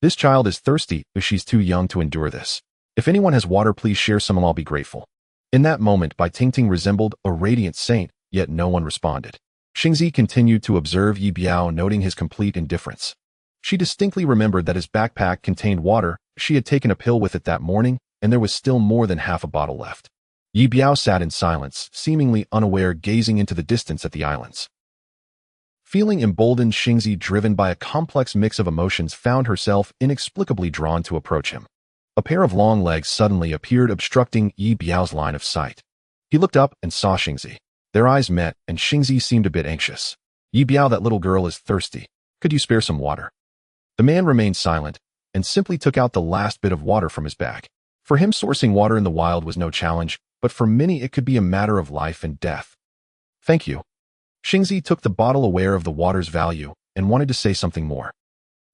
This child is thirsty, but she's too young to endure this. If anyone has water, please share some, I'll be grateful. In that moment, Bai Tingting resembled a radiant saint, yet no one responded. Xingzi continued to observe Ye Biao, noting his complete indifference. She distinctly remembered that his backpack contained water. She had taken a pill with it that morning, and there was still more than half a bottle left. Ye Biao sat in silence, seemingly unaware, gazing into the distance at the islands. Feeling emboldened, Xingzi, driven by a complex mix of emotions, found herself inexplicably drawn to approach him. A pair of long legs suddenly appeared, obstructing Ye Biao's line of sight. He looked up and saw Xingzi. Their eyes met, and Xingzi seemed a bit anxious. Ye Biao, that little girl is thirsty. Could you spare some water? The man remained silent, and simply took out the last bit of water from his bag. For him, sourcing water in the wild was no challenge, but for many it could be a matter of life and death. Thank you. Xingzi took the bottle, aware of the water's value, and wanted to say something more.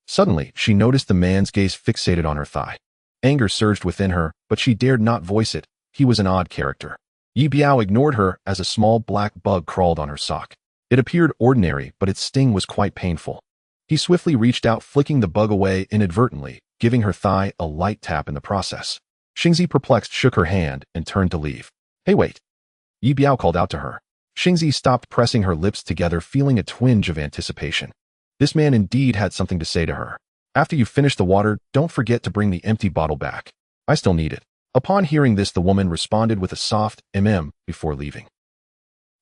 Suddenly, she noticed the man's gaze fixated on her thigh. Anger surged within her, but she dared not voice it. He was an odd character. Ye Biao ignored her as a small black bug crawled on her sock. It appeared ordinary, but its sting was quite painful. He swiftly reached out, flicking the bug away inadvertently, giving her thigh a light tap in the process. Xingzi, perplexed, shook her hand and turned to leave. Hey, wait! Ye Biao called out to her. Xingzi stopped, pressing her lips together, feeling a twinge of anticipation. This man indeed had something to say to her. After you finish the water, don't forget to bring the empty bottle back. I still need it. Upon hearing this, the woman responded with a soft before leaving.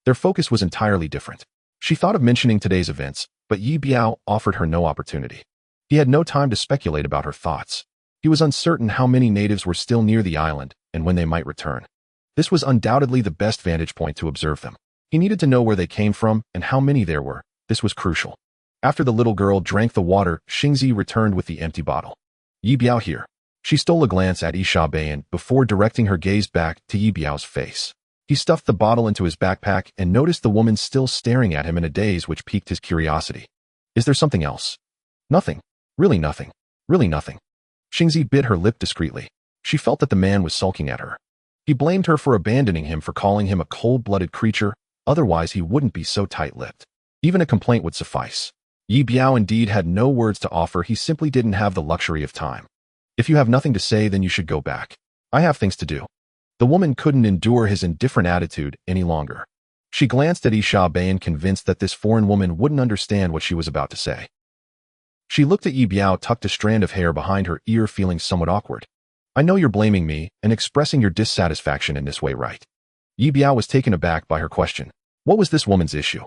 Their focus was entirely different. She thought of mentioning today's events, but Ye Biao offered her no opportunity. He had no time to speculate about her thoughts. He was uncertain how many natives were still near the island and when they might return. This was undoubtedly the best vantage point to observe them. He needed to know where they came from and how many there were. This was crucial. After the little girl drank the water, Xingzi returned with the empty bottle. Ye Biao, here. She stole a glance at Ye Biao before directing her gaze back to Ye Biao's face. He stuffed the bottle into his backpack and noticed the woman still staring at him in a daze, which piqued his curiosity. Is there something else? Nothing. Really nothing. Really nothing. Xingzi bit her lip discreetly. She felt that the man was sulking at her. He blamed her for abandoning him, for calling him a cold-blooded creature, otherwise he wouldn't be so tight-lipped. Even a complaint would suffice. Ye Biao indeed had no words to offer. He simply didn't have the luxury of time. If you have nothing to say, then you should go back. I have things to do. The woman couldn't endure his indifferent attitude any longer. She glanced at Ye Biao, convinced that this foreign woman wouldn't understand what she was about to say. She looked at Ye Biao, tucked a strand of hair behind her ear, feeling somewhat awkward. I know you're blaming me and expressing your dissatisfaction in this way, right? Ye Biao was taken aback by her question. What was this woman's issue?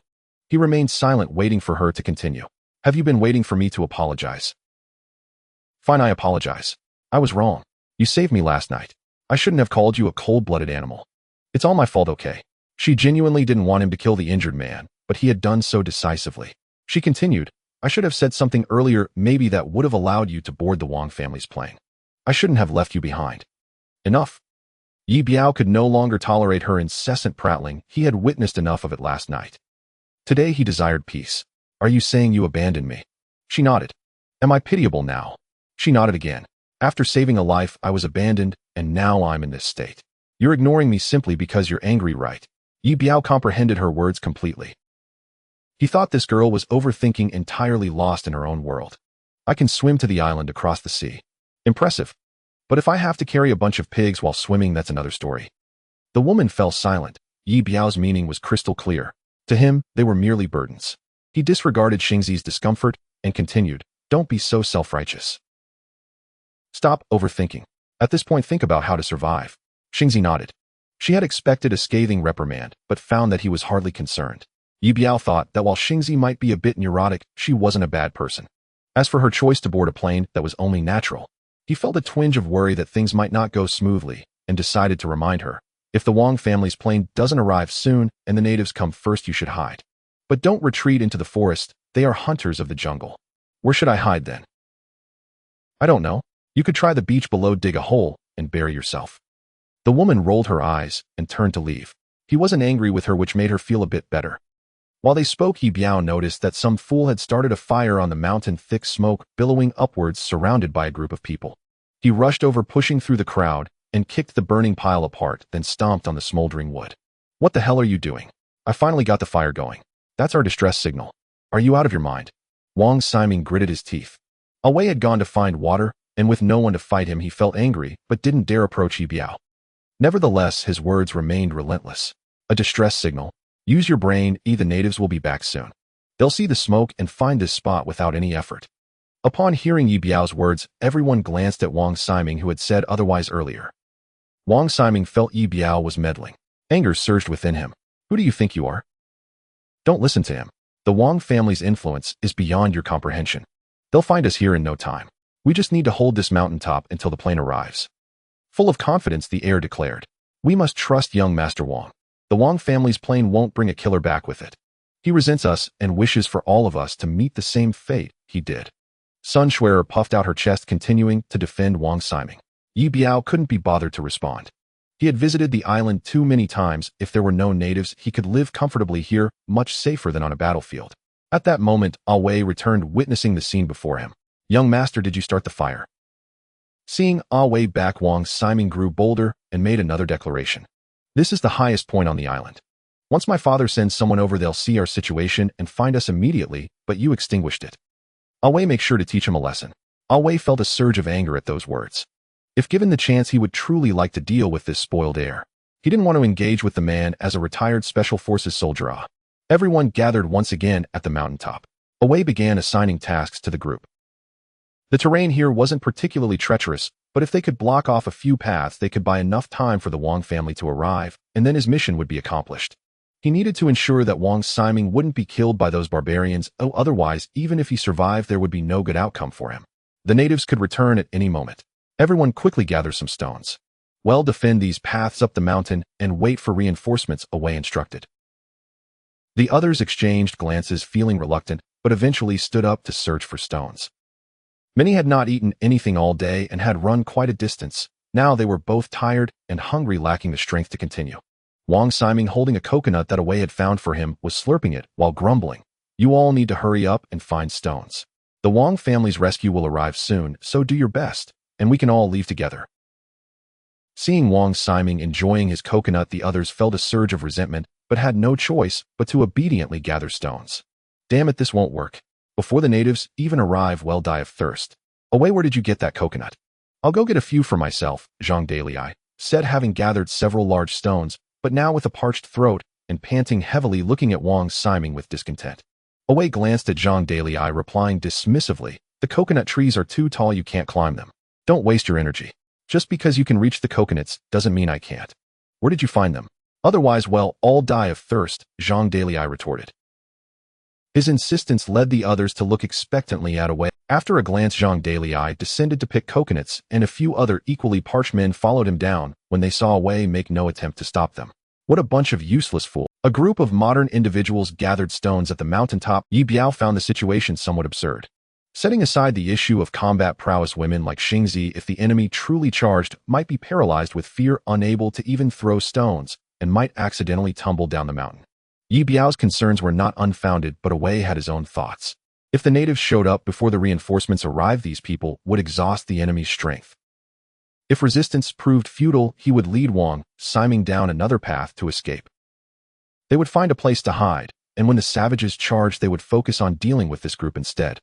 He remained silent, waiting for her to continue. Have you been waiting for me to apologize? Fine, I apologize. I was wrong. You saved me last night. I shouldn't have called you a cold-blooded animal. It's all my fault, okay? She genuinely didn't want him to kill the injured man, but he had done so decisively. She continued, I should have said something earlier, maybe that would have allowed you to board the Wang family's plane. I shouldn't have left you behind. Enough. Ye Biao could no longer tolerate her incessant prattling. He had witnessed enough of it last night. Today he desired peace. Are you saying you abandoned me? She nodded. Am I pitiable now? She nodded again. After saving a life, I was abandoned, and now I'm in this state. You're ignoring me simply because you're angry, right? Ye Biao comprehended her words completely. He thought this girl was overthinking, entirely lost in her own world. I can swim to the island across the sea. Impressive. But if I have to carry a bunch of pigs while swimming, that's another story. The woman fell silent. Ye Biao's meaning was crystal clear. To him, they were merely burdens. He disregarded Xingzi's discomfort and continued, "Don't be so self-righteous. Stop overthinking. At this point, think about how to survive." Xingzi nodded. She had expected a scathing reprimand, but found that he was hardly concerned. Ye Biao thought that while Xingzi might be a bit neurotic, she wasn't a bad person. As for her choice to board a plane, that was only natural. He felt a twinge of worry that things might not go smoothly, and decided to remind her, "If the Wang family's plane doesn't arrive soon and the natives come first, you should hide. But don't retreat into the forest. They are hunters of the jungle." "Where should I hide then?" "I don't know. You could try the beach below, dig a hole, and bury yourself." The woman rolled her eyes and turned to leave. He wasn't angry with her, which made her feel a bit better. While they spoke, Ye Biao noticed that some fool had started a fire on the mountain, thick smoke billowing upwards, surrounded by a group of people. He rushed over, pushing through the crowd, and kicked the burning pile apart, then stomped on the smoldering wood. "What the hell are you doing? I finally got the fire going. That's our distress signal. Are you out of your mind?" Wang Siming gritted his teeth. Wei had gone to find water, and with no one to fight him, he felt angry, but didn't dare approach Ye Biao. Nevertheless, his words remained relentless. "A distress signal. Use your brain, the natives will be back soon. They'll see the smoke and find this spot without any effort." Upon hearing Ye Biao's words, everyone glanced at Wang Siming, who had said otherwise earlier. Wang Siming felt Ye Biao was meddling. Anger surged within him. "Who do you think you are? Don't listen to him. The Wang family's influence is beyond your comprehension. They'll find us here in no time. We just need to hold this mountaintop until the plane arrives." Full of confidence, the heir declared, "We must trust young Master Wang. The Wang family's plane won't bring a killer back with it. He resents us and wishes for all of us to meet the same fate he did." Sun Shuier puffed out her chest, continuing to defend Wang Siming. Ye Biao couldn't be bothered to respond. He had visited the island too many times. If there were no natives, he could live comfortably here, much safer than on a battlefield. At that moment, Wei returned, witnessing the scene before him. "Young master, did you start the fire?" Seeing Wei back, Wang Siming grew bolder and made another declaration. "This is the highest point on the island. Once my father sends someone over, they'll see our situation and find us immediately, but you extinguished it. Wei, make sure to teach him a lesson." Wei felt a surge of anger at those words. If given the chance, he would truly like to deal with this spoiled heir. He didn't want to engage with the man as a retired Special Forces soldier. Everyone gathered once again at the mountaintop. Wei began assigning tasks to the group. The terrain here wasn't particularly treacherous, but if they could block off a few paths, they could buy enough time for the Wang family to arrive, and then his mission would be accomplished. He needed to ensure that Wang Siming wouldn't be killed by those barbarians, otherwise, even if he survived, there would be no good outcome for him. The natives could return at any moment. Everyone quickly gather some stones. "Well, defend these paths up the mountain and wait for reinforcements," Wei instructed. The others exchanged glances, feeling reluctant, but eventually stood up to search for stones. Many had not eaten anything all day and had run quite a distance. Now they were both tired and hungry, lacking the strength to continue. Wang Siming, holding a coconut that Wei had found for him, was slurping it while grumbling, "You all need to hurry up and find stones. The Wang family's rescue will arrive soon, so do your best, and we can all leave together." Seeing Wang Siming enjoying his coconut, the others felt a surge of resentment, but had no choice but to obediently gather stones. "Damn it, this won't work. Before the natives even arrive, we'll die of thirst. Wei, where did you get that coconut?" "I'll go get a few for myself," Zhang Dalai said, having gathered several large stones, but now with a parched throat and panting heavily, looking at Wang Siming with discontent. Wei glanced at Zhang Dalai, replying dismissively, "The coconut trees are too tall, you can't climb them. Don't waste your energy. Just because you can reach the coconuts doesn't mean I can't. Where did you find them? Otherwise, well, all die of thirst," Zhang Dalai retorted. His insistence led the others to look expectantly at Wei. After a glance, Zhang Dalai descended to pick coconuts, and a few other equally parched men followed him down when they saw Wei make no attempt to stop them. What a bunch of useless fools. A group of modern individuals gathered stones at the mountaintop. Ye Biao found the situation somewhat absurd. Setting aside the issue of combat prowess, women like Xingzi, if the enemy truly charged, might be paralyzed with fear, unable to even throw stones, and might accidentally tumble down the mountain. Ye Biao's concerns were not unfounded, but Wei had his own thoughts. If the natives showed up before the reinforcements arrived, these people would exhaust the enemy's strength. If resistance proved futile, he would lead Wang Siming down another path to escape. They would find a place to hide, and when the savages charged, they would focus on dealing with this group instead.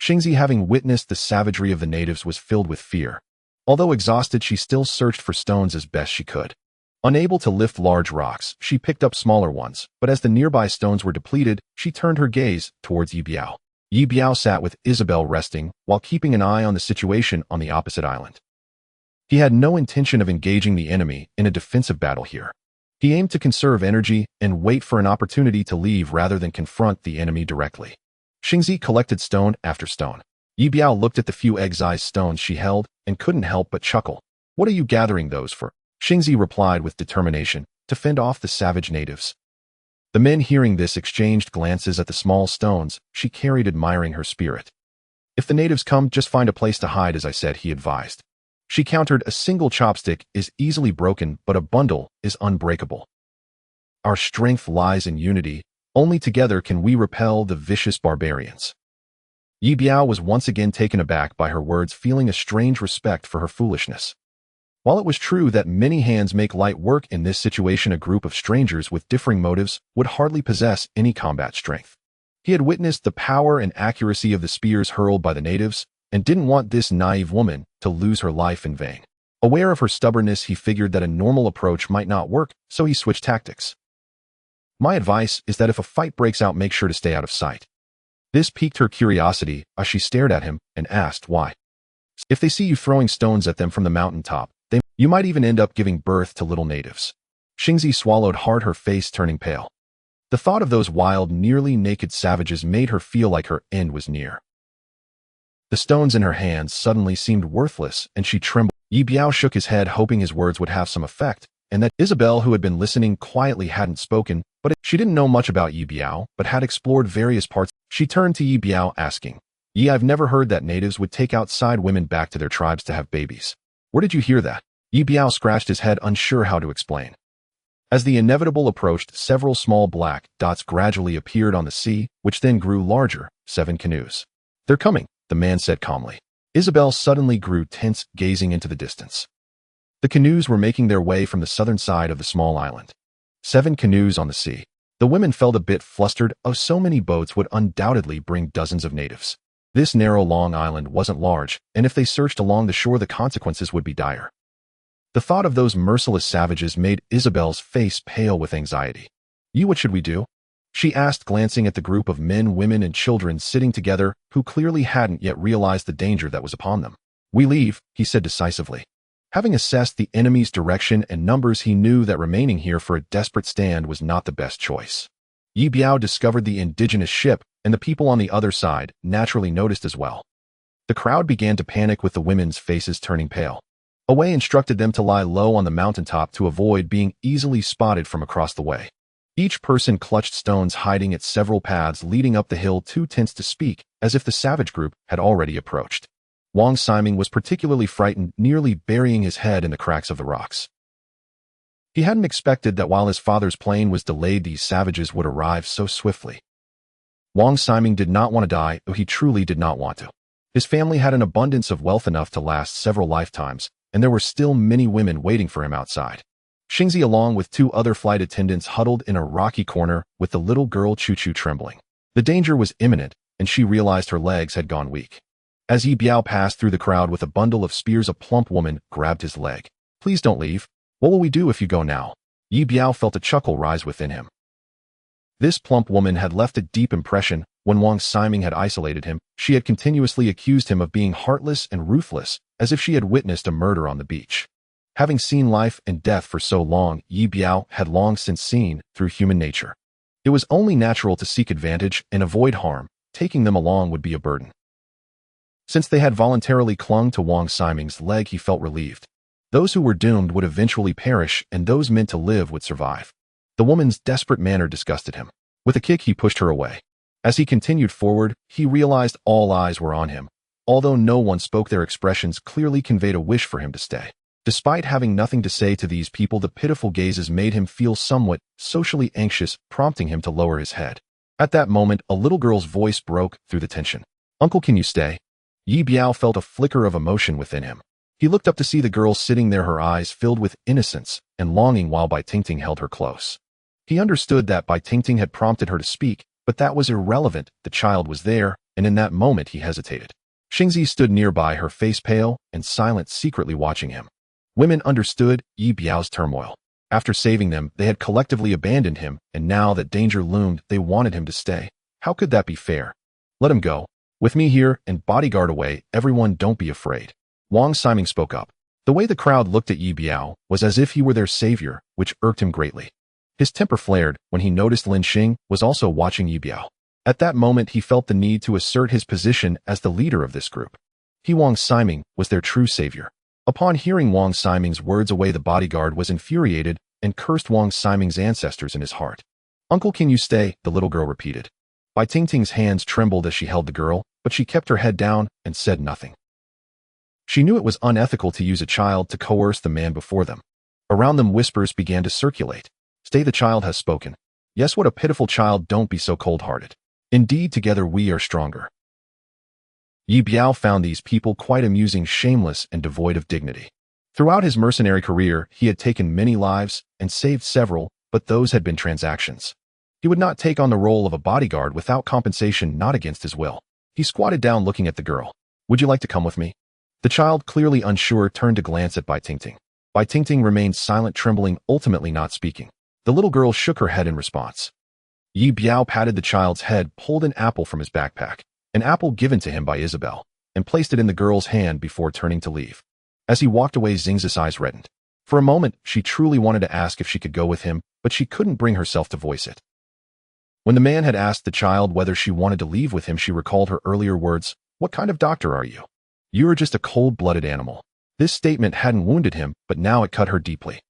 Xingzi, having witnessed the savagery of the natives, was filled with fear. Although exhausted, she still searched for stones as best she could. Unable to lift large rocks, she picked up smaller ones, but as the nearby stones were depleted, she turned her gaze towards Ye Biao. Ye Biao sat with Isabel resting, while keeping an eye on the situation on the opposite island. He had no intention of engaging the enemy in a defensive battle here. He aimed to conserve energy and wait for an opportunity to leave rather than confront the enemy directly. Xingzi collected stone after stone. Ye Biao looked at the few egg-sized stones she held and couldn't help but chuckle. "What are you gathering those for?" Xingzi replied with determination, "To fend off the savage natives." The men, hearing this, exchanged glances at the small stones she carried, admiring her spirit. "If the natives come, just find a place to hide, as I said," he advised. She countered, "A single chopstick is easily broken, but a bundle is unbreakable. Our strength lies in unity. Only together can we repel the vicious barbarians." Ye Biao was once again taken aback by her words, feeling a strange respect for her foolishness. While it was true that many hands make light work in this situation, a group of strangers with differing motives would hardly possess any combat strength. He had witnessed the power and accuracy of the spears hurled by the natives, and didn't want this naive woman to lose her life in vain. Aware of her stubbornness, he figured that a normal approach might not work, so he switched tactics. "My advice is that if a fight breaks out, make sure to stay out of sight." This piqued her curiosity as she stared at him and asked why. "If they see you throwing stones at them from the mountaintop, you might even end up giving birth to little natives." Xingzi swallowed hard, her face turning pale. The thought of those wild, nearly naked savages made her feel like her end was near. The stones in her hands suddenly seemed worthless, and she trembled. Ye Biao shook his head, hoping his words would have some effect, and that Isabel, who had been listening quietly, hadn't spoken, but she didn't know much about Ye Biao, but had explored various parts. She turned to Ye Biao, asking, "Ye, I've never heard that natives would take outside women back to their tribes to have babies. Where did you hear that?" Ye Biao scratched his head, unsure how to explain. As the inevitable approached, several small black dots gradually appeared on the sea, which then grew larger. 7 canoes. "They're coming," the man said calmly. Isabel suddenly grew tense, gazing into the distance. The canoes were making their way from the southern side of the small island. 7 canoes on the sea. The women felt a bit flustered. Oh, so many boats would undoubtedly bring dozens of natives. This narrow, long island wasn't large, and if they searched along the shore, the consequences would be dire. The thought of those merciless savages made Isabel's face pale with anxiety. "You, what should we do?" she asked, glancing at the group of men, women, and children sitting together, who clearly hadn't yet realized the danger that was upon them. "We leave," he said decisively. Having assessed the enemy's direction and numbers, he knew that remaining here for a desperate stand was not the best choice. Ye Biao discovered the indigenous ship, and the people on the other side naturally noticed as well. The crowd began to panic, with the women's faces turning pale. Away instructed them to lie low on the mountaintop to avoid being easily spotted from across the way. Each person clutched stones, hiding at several paths leading up the hill, too tense to speak, as if the savage group had already approached. Wang Siming was particularly frightened, nearly burying his head in the cracks of the rocks. He hadn't expected that while his father's plane was delayed, these savages would arrive so swiftly. Wang Siming did not want to die, though he truly did not want to. His family had an abundance of wealth, enough to last several lifetimes, and there were still many women waiting for him outside. Xingzi, along with 2 other flight attendants, huddled in a rocky corner, with the little girl Choo-Choo trembling. The danger was imminent, and she realized her legs had gone weak. As Ye Biao passed through the crowd with a bundle of spears, a plump woman grabbed his leg. "Please don't leave. What will we do if you go now?" Ye Biao felt a chuckle rise within him. This plump woman had left a deep impression. When Wang Siming had isolated him, she had continuously accused him of being heartless and ruthless, as if she had witnessed a murder on the beach. Having seen life and death for so long, Ye Biao had long since seen through human nature. It was only natural to seek advantage and avoid harm. Taking them along would be a burden. Since they had voluntarily clung to Wang Siming's leg, he felt relieved. Those who were doomed would eventually perish, and those meant to live would survive. The woman's desperate manner disgusted him. With a kick, he pushed her away. As he continued forward, he realized all eyes were on him. Although no one spoke, their expressions clearly conveyed a wish for him to stay. Despite having nothing to say to these people, the pitiful gazes made him feel somewhat socially anxious, prompting him to lower his head. At that moment, a little girl's voice broke through the tension. "Uncle, can you stay?" Ye Biao felt a flicker of emotion within him. He looked up to see the girl sitting there, her eyes filled with innocence and longing, while Bai Tingting held her close. He understood that Bai Tingting had prompted her to speak, but that was irrelevant. The child was there, and in that moment he hesitated. Xingzi stood nearby, her face pale and silent, secretly watching him. Women understood Ye Biao's turmoil. After saving them, they had collectively abandoned him, and now that danger loomed, they wanted him to stay. How could that be fair? Let him go. With me here and bodyguard away, everyone don't be afraid. Wang Ximing spoke up. The way the crowd looked at Ye Biao was as if he were their savior, which irked him greatly. His temper flared when he noticed Lin Xing was also watching Ye Biao. At that moment he felt the need to assert his position as the leader of this group. Wang Ximing was their true savior. Upon hearing Wang Ximing's words away, the bodyguard was infuriated and cursed Wang Ximing's ancestors in his heart. Uncle, can you stay? The little girl repeated. Bai Tingting's hands trembled as she held the girl, but she kept her head down and said nothing. She knew it was unethical to use a child to coerce the man before them. Around them whispers began to circulate. Stay, the child has spoken. Yes, what a pitiful child, don't be so cold-hearted. Indeed, together we are stronger. Ye Biao found these people quite amusing, shameless, and devoid of dignity. Throughout his mercenary career, he had taken many lives and saved several, but those had been transactions. He would not take on the role of a bodyguard without compensation, not against his will. He squatted down looking at the girl. Would you like to come with me? The child, clearly unsure, turned to glance at Bai Tingting. Bai Tingting remained silent, trembling, ultimately not speaking. The little girl shook her head in response. Ye Biao patted the child's head, pulled an apple from his backpack, an apple given to him by Isabel, and placed it in the girl's hand before turning to leave. As he walked away, Xingzi's eyes reddened. For a moment, she truly wanted to ask if she could go with him, but she couldn't bring herself to voice it. When the man had asked the child whether she wanted to leave with him, she recalled her earlier words, "What kind of doctor are you? You are just a cold-blooded animal." This statement hadn't wounded him, but now it cut her deeply.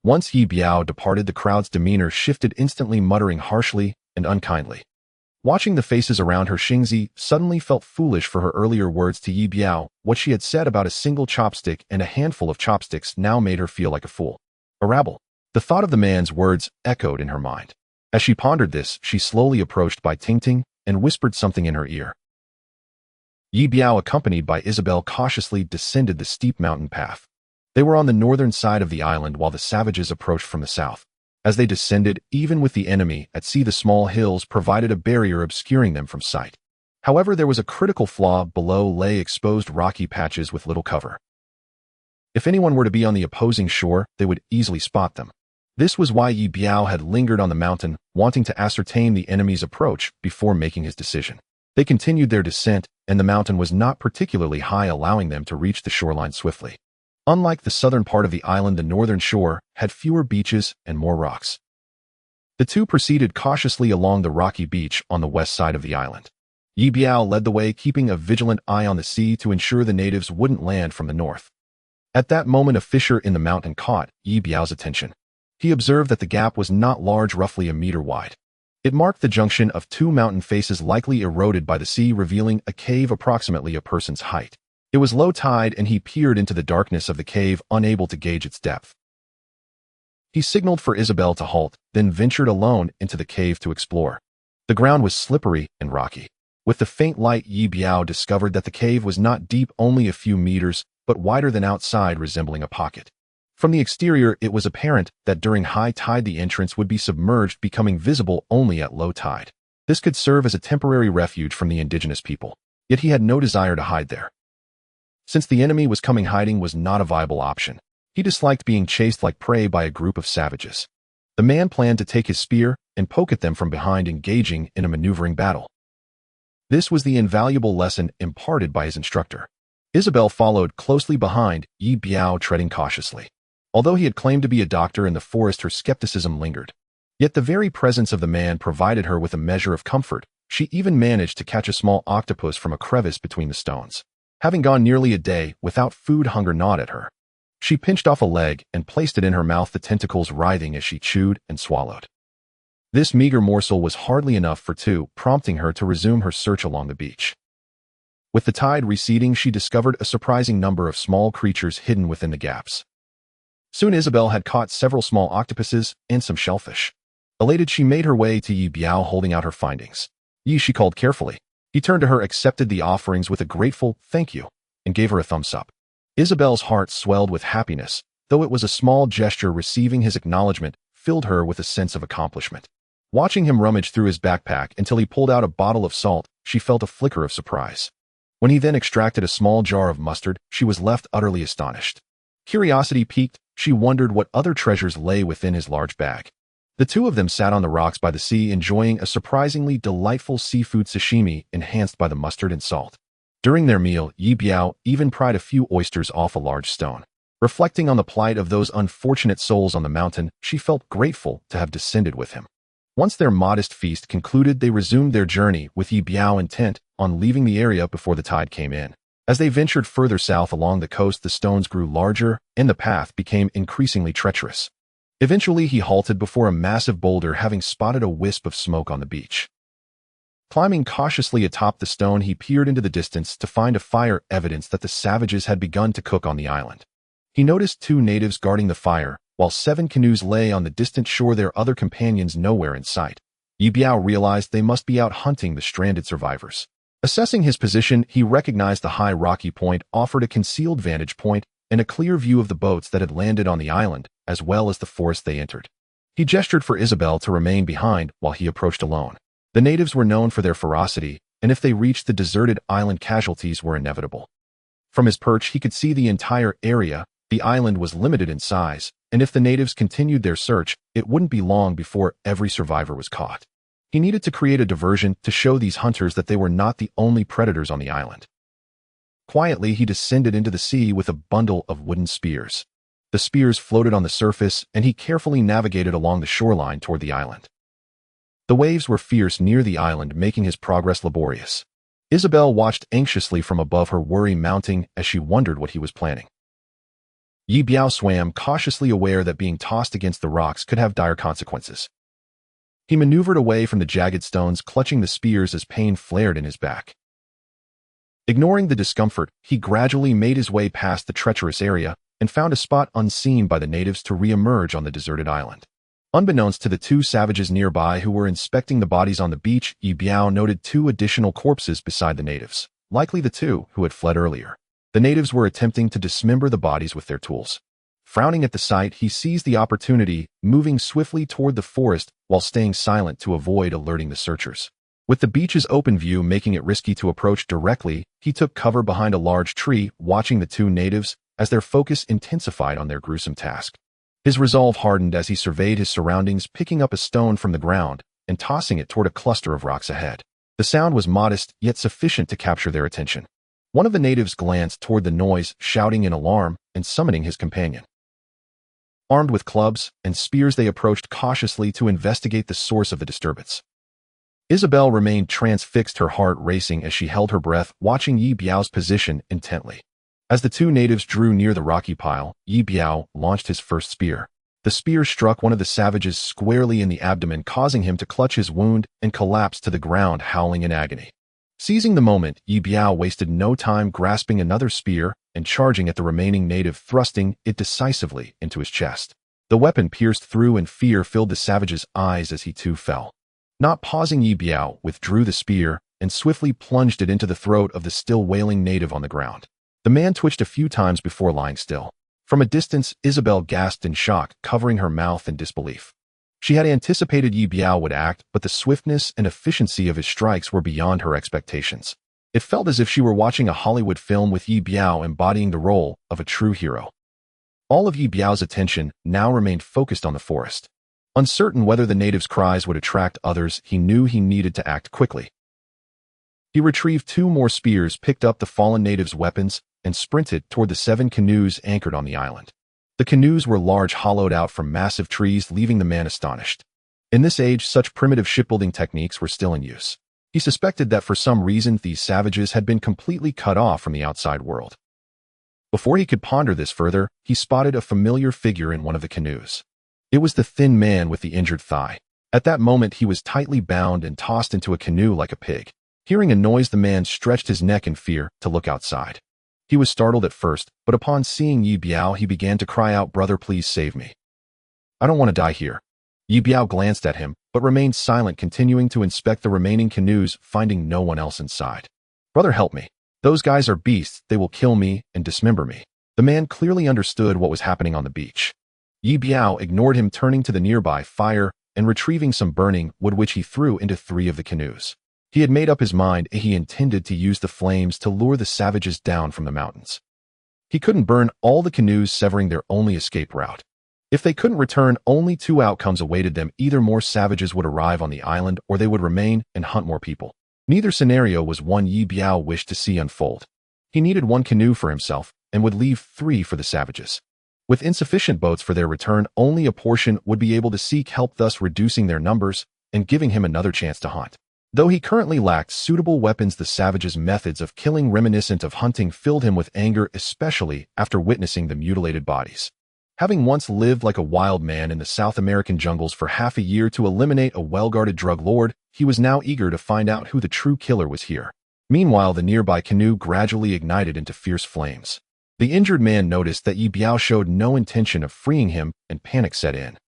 Once Ye Biao departed, the crowd's demeanor shifted instantly, muttering harshly and unkindly. Watching the faces around her, Xingzi suddenly felt foolish for her earlier words to Ye Biao. What she had said about a single chopstick and a handful of chopsticks now made her feel like a fool. A rabble. The thought of the man's words echoed in her mind. As she pondered this, she slowly approached Bai Tingting and whispered something in her ear. Ye Biao, accompanied by Isabel, cautiously descended the steep mountain path. They were on the northern side of the island while the savages approached from the south. As they descended, even with the enemy at sea, the small hills provided a barrier obscuring them from sight. However, there was a critical flaw. Below lay exposed rocky patches with little cover. If anyone were to be on the opposing shore, they would easily spot them. This was why Ye Biao had lingered on the mountain, wanting to ascertain the enemy's approach before making his decision. They continued their descent, and the mountain was not particularly high, allowing them to reach the shoreline swiftly. Unlike the southern part of the island, the northern shore had fewer beaches and more rocks. The two proceeded cautiously along the rocky beach on the west side of the island. Ye Biao led the way, keeping a vigilant eye on the sea to ensure the natives wouldn't land from the north. At that moment, a fissure in the mountain caught Ye Biao's attention. He observed that the gap was not large, roughly a meter wide. It marked the junction of two mountain faces likely eroded by the sea, revealing a cave approximately a person's height. It was low tide, and he peered into the darkness of the cave, unable to gauge its depth. He signaled for Isabel to halt, then ventured alone into the cave to explore. The ground was slippery and rocky. With the faint light, Ye Biao discovered that the cave was not deep, only a few meters, but wider than outside, resembling a pocket. From the exterior, it was apparent that during high tide the entrance would be submerged, becoming visible only at low tide. This could serve as a temporary refuge from the indigenous people. Yet he had no desire to hide there. Since the enemy was coming, hiding was not a viable option. He disliked being chased like prey by a group of savages. The man planned to take his spear and poke at them from behind, engaging in a maneuvering battle. This was the invaluable lesson imparted by his instructor. Isabel followed closely behind, Ye Biao treading cautiously. Although he had claimed to be a doctor in the forest, her skepticism lingered. Yet the very presence of the man provided her with a measure of comfort. She even managed to catch a small octopus from a crevice between the stones. Having gone nearly a day without food, hunger gnawed at her. She pinched off a leg and placed it in her mouth, the tentacles writhing as she chewed and swallowed. This meager morsel was hardly enough for two, prompting her to resume her search along the beach. With the tide receding, she discovered a surprising number of small creatures hidden within the gaps. Soon Isabel had caught several small octopuses and some shellfish. Elated, she made her way to Ye Biao, holding out her findings. "Ye," she called carefully. He turned to her, accepted the offerings with a grateful "thank you," and gave her a thumbs up. Isabel's heart swelled with happiness, though it was a small gesture. Receiving his acknowledgement filled her with a sense of accomplishment. Watching him rummage through his backpack until he pulled out a bottle of salt, she felt a flicker of surprise. When he then extracted a small jar of mustard, she was left utterly astonished. Curiosity piqued, she wondered what other treasures lay within his large bag. The two of them sat on the rocks by the sea enjoying a surprisingly delightful seafood sashimi enhanced by the mustard and salt. During their meal, Ye Biao even pried a few oysters off a large stone. Reflecting on the plight of those unfortunate souls on the mountain, she felt grateful to have descended with him. Once their modest feast concluded, they resumed their journey with Ye Biao intent on leaving the area before the tide came in. As they ventured further south along the coast, the stones grew larger and the path became increasingly treacherous. Eventually, he halted before a massive boulder, having spotted a wisp of smoke on the beach. Climbing cautiously atop the stone, he peered into the distance to find a fire, evidence that the savages had begun to cook on the island. He noticed 2 natives guarding the fire, while 7 canoes lay on the distant shore, their other companions nowhere in sight. Ye Biao realized they must be out hunting the stranded survivors. Assessing his position, he recognized the high rocky point offered a concealed vantage point and a clear view of the boats that had landed on the island, as well as the forest they entered. He gestured for Isabel to remain behind while he approached alone. The natives were known for their ferocity, and if they reached the deserted island, casualties were inevitable. From his perch, he could see the entire area. The island was limited in size, and if the natives continued their search, it wouldn't be long before every survivor was caught. He needed to create a diversion to show these hunters that they were not the only predators on the island. Quietly, he descended into the sea with a bundle of wooden spears. The spears floated on the surface, and he carefully navigated along the shoreline toward the island. The waves were fierce near the island, making his progress laborious. Isabel watched anxiously from above, her worry mounting as she wondered what he was planning. Ye Biao swam, cautiously aware that being tossed against the rocks could have dire consequences. He maneuvered away from the jagged stones, clutching the spears as pain flared in his back. Ignoring the discomfort, he gradually made his way past the treacherous area and found a spot unseen by the natives to re-emerge on the deserted island. Unbeknownst to the 2 savages nearby who were inspecting the bodies on the beach, Ye Biao noted 2 additional corpses beside the natives, likely the 2 who had fled earlier. The natives were attempting to dismember the bodies with their tools. Frowning at the sight, he seized the opportunity, moving swiftly toward the forest while staying silent to avoid alerting the searchers. With the beach's open view making it risky to approach directly, he took cover behind a large tree, watching the 2 natives as their focus intensified on their gruesome task. His resolve hardened as he surveyed his surroundings, picking up a stone from the ground and tossing it toward a cluster of rocks ahead. The sound was modest, yet sufficient to capture their attention. One of the natives glanced toward the noise, shouting in alarm and summoning his companion. Armed with clubs and spears, they approached cautiously to investigate the source of the disturbance. Isabel remained transfixed, her heart racing as she held her breath, watching Ye Biao's position intently. As the 2 natives drew near the rocky pile, Ye Biao launched his first spear. The spear struck one of the savages squarely in the abdomen, causing him to clutch his wound and collapse to the ground, howling in agony. Seizing the moment, Ye Biao wasted no time, grasping another spear and charging at the remaining native, thrusting it decisively into his chest. The weapon pierced through, and fear filled the savage's eyes as he too fell. Not pausing, Ye Biao withdrew the spear and swiftly plunged it into the throat of the still wailing native on the ground. The man twitched a few times before lying still. From a distance, Isabel gasped in shock, covering her mouth in disbelief. She had anticipated Ye Biao would act, but the swiftness and efficiency of his strikes were beyond her expectations. It felt as if she were watching a Hollywood film, with Ye Biao embodying the role of a true hero. All of Ye Biao's attention now remained focused on the forest. Uncertain whether the natives' cries would attract others, he knew he needed to act quickly. He retrieved 2 more spears, picked up the fallen natives' weapons, and sprinted toward the 7 canoes anchored on the island. The canoes were large, hollowed out from massive trees, leaving the man astonished. In this age, such primitive shipbuilding techniques were still in use. He suspected that for some reason these savages had been completely cut off from the outside world. Before he could ponder this further, he spotted a familiar figure in one of the canoes. It was the thin man with the injured thigh. At that moment, he was tightly bound and tossed into a canoe like a pig. Hearing a noise, the man stretched his neck in fear to look outside. He was startled at first, but upon seeing Ye Biao, he began to cry out, "Brother, please save me. I don't want to die here." Ye Biao glanced at him, but remained silent, continuing to inspect the remaining canoes, finding no one else inside. "Brother, help me. Those guys are beasts. They will kill me and dismember me." The man clearly understood what was happening on the beach. Ye Biao ignored him, turning to the nearby fire and retrieving some burning wood which he threw into 3 of the canoes. He had made up his mind he intended to use the flames to lure the savages down from the mountains. He couldn't burn all the canoes, severing their only escape route. If they couldn't return, only 2 outcomes awaited them: either more savages would arrive on the island, or they would remain and hunt more people. Neither scenario was one Ye Biao wished to see unfold. He needed 1 canoe for himself, and would leave 3 for the savages. With insufficient boats for their return, only a portion would be able to seek help, thus reducing their numbers and giving him another chance to hunt. Though he currently lacked suitable weapons, the savages' methods of killing, reminiscent of hunting, filled him with anger, especially after witnessing the mutilated bodies. Having once lived like a wild man in the South American jungles for half a year to eliminate a well-guarded drug lord, he was now eager to find out who the true killer was here. Meanwhile, the nearby canoe gradually ignited into fierce flames. The injured man noticed that Ye Biao showed no intention of freeing him, and panic set in.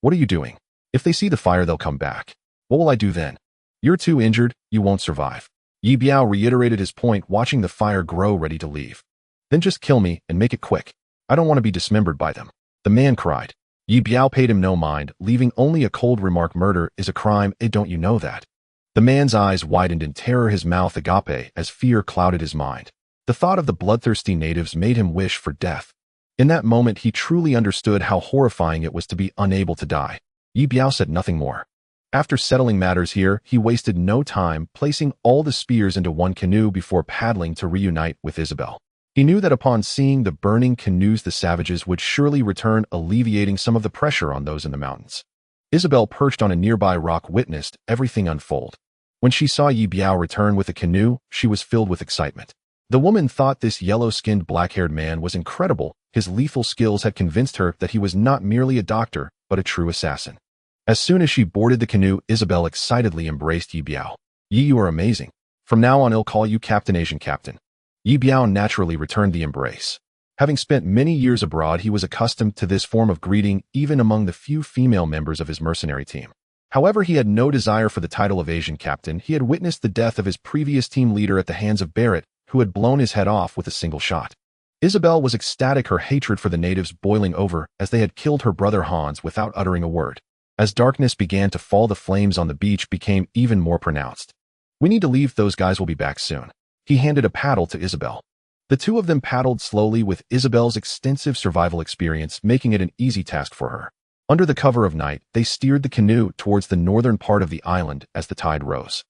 "What are you doing? If they see the fire, they'll come back. What will I do then? You're too injured, you won't survive." Ye Biao reiterated his point, watching the fire grow, ready to leave. "Then just kill me, and make it quick. I don't want to be dismembered by them," the man cried. Ye Biao paid him no mind, leaving only a cold remark: "Murder is a crime, don't you know that?" The man's eyes widened in terror, his mouth agape, as fear clouded his mind. The thought of the bloodthirsty natives made him wish for death. In that moment, he truly understood how horrifying it was to be unable to die. Ye Biao said nothing more. After settling matters here, he wasted no time, placing all the spears into 1 canoe before paddling to reunite with Isabel. He knew that upon seeing the burning canoes, the savages would surely return, alleviating some of the pressure on those in the mountains. Isabel, perched on a nearby rock, witnessed everything unfold. When she saw Ye Biao return with a canoe, she was filled with excitement. The woman thought this yellow-skinned, black-haired man was incredible. His lethal skills had convinced her that he was not merely a doctor, but a true assassin. As soon as she boarded the canoe, Isabel excitedly embraced Ye Biao. "Ye, you are amazing. From now on, I'll call you Captain Asian Captain." Ye Biao naturally returned the embrace. Having spent many years abroad, he was accustomed to this form of greeting, even among the few female members of his mercenary team. However, he had no desire for the title of Asian Captain. He had witnessed the death of his previous team leader at the hands of Barrett, who had blown his head off with a single shot. Isabel was ecstatic, her hatred for the natives boiling over, as they had killed her brother Hans without uttering a word. As darkness began to fall, the flames on the beach became even more pronounced. "We need to leave, those guys will be back soon." He handed a paddle to Isabel. The 2 of them paddled slowly, with Isabel's extensive survival experience making it an easy task for her. Under the cover of night, they steered the canoe towards the northern part of the island as the tide rose.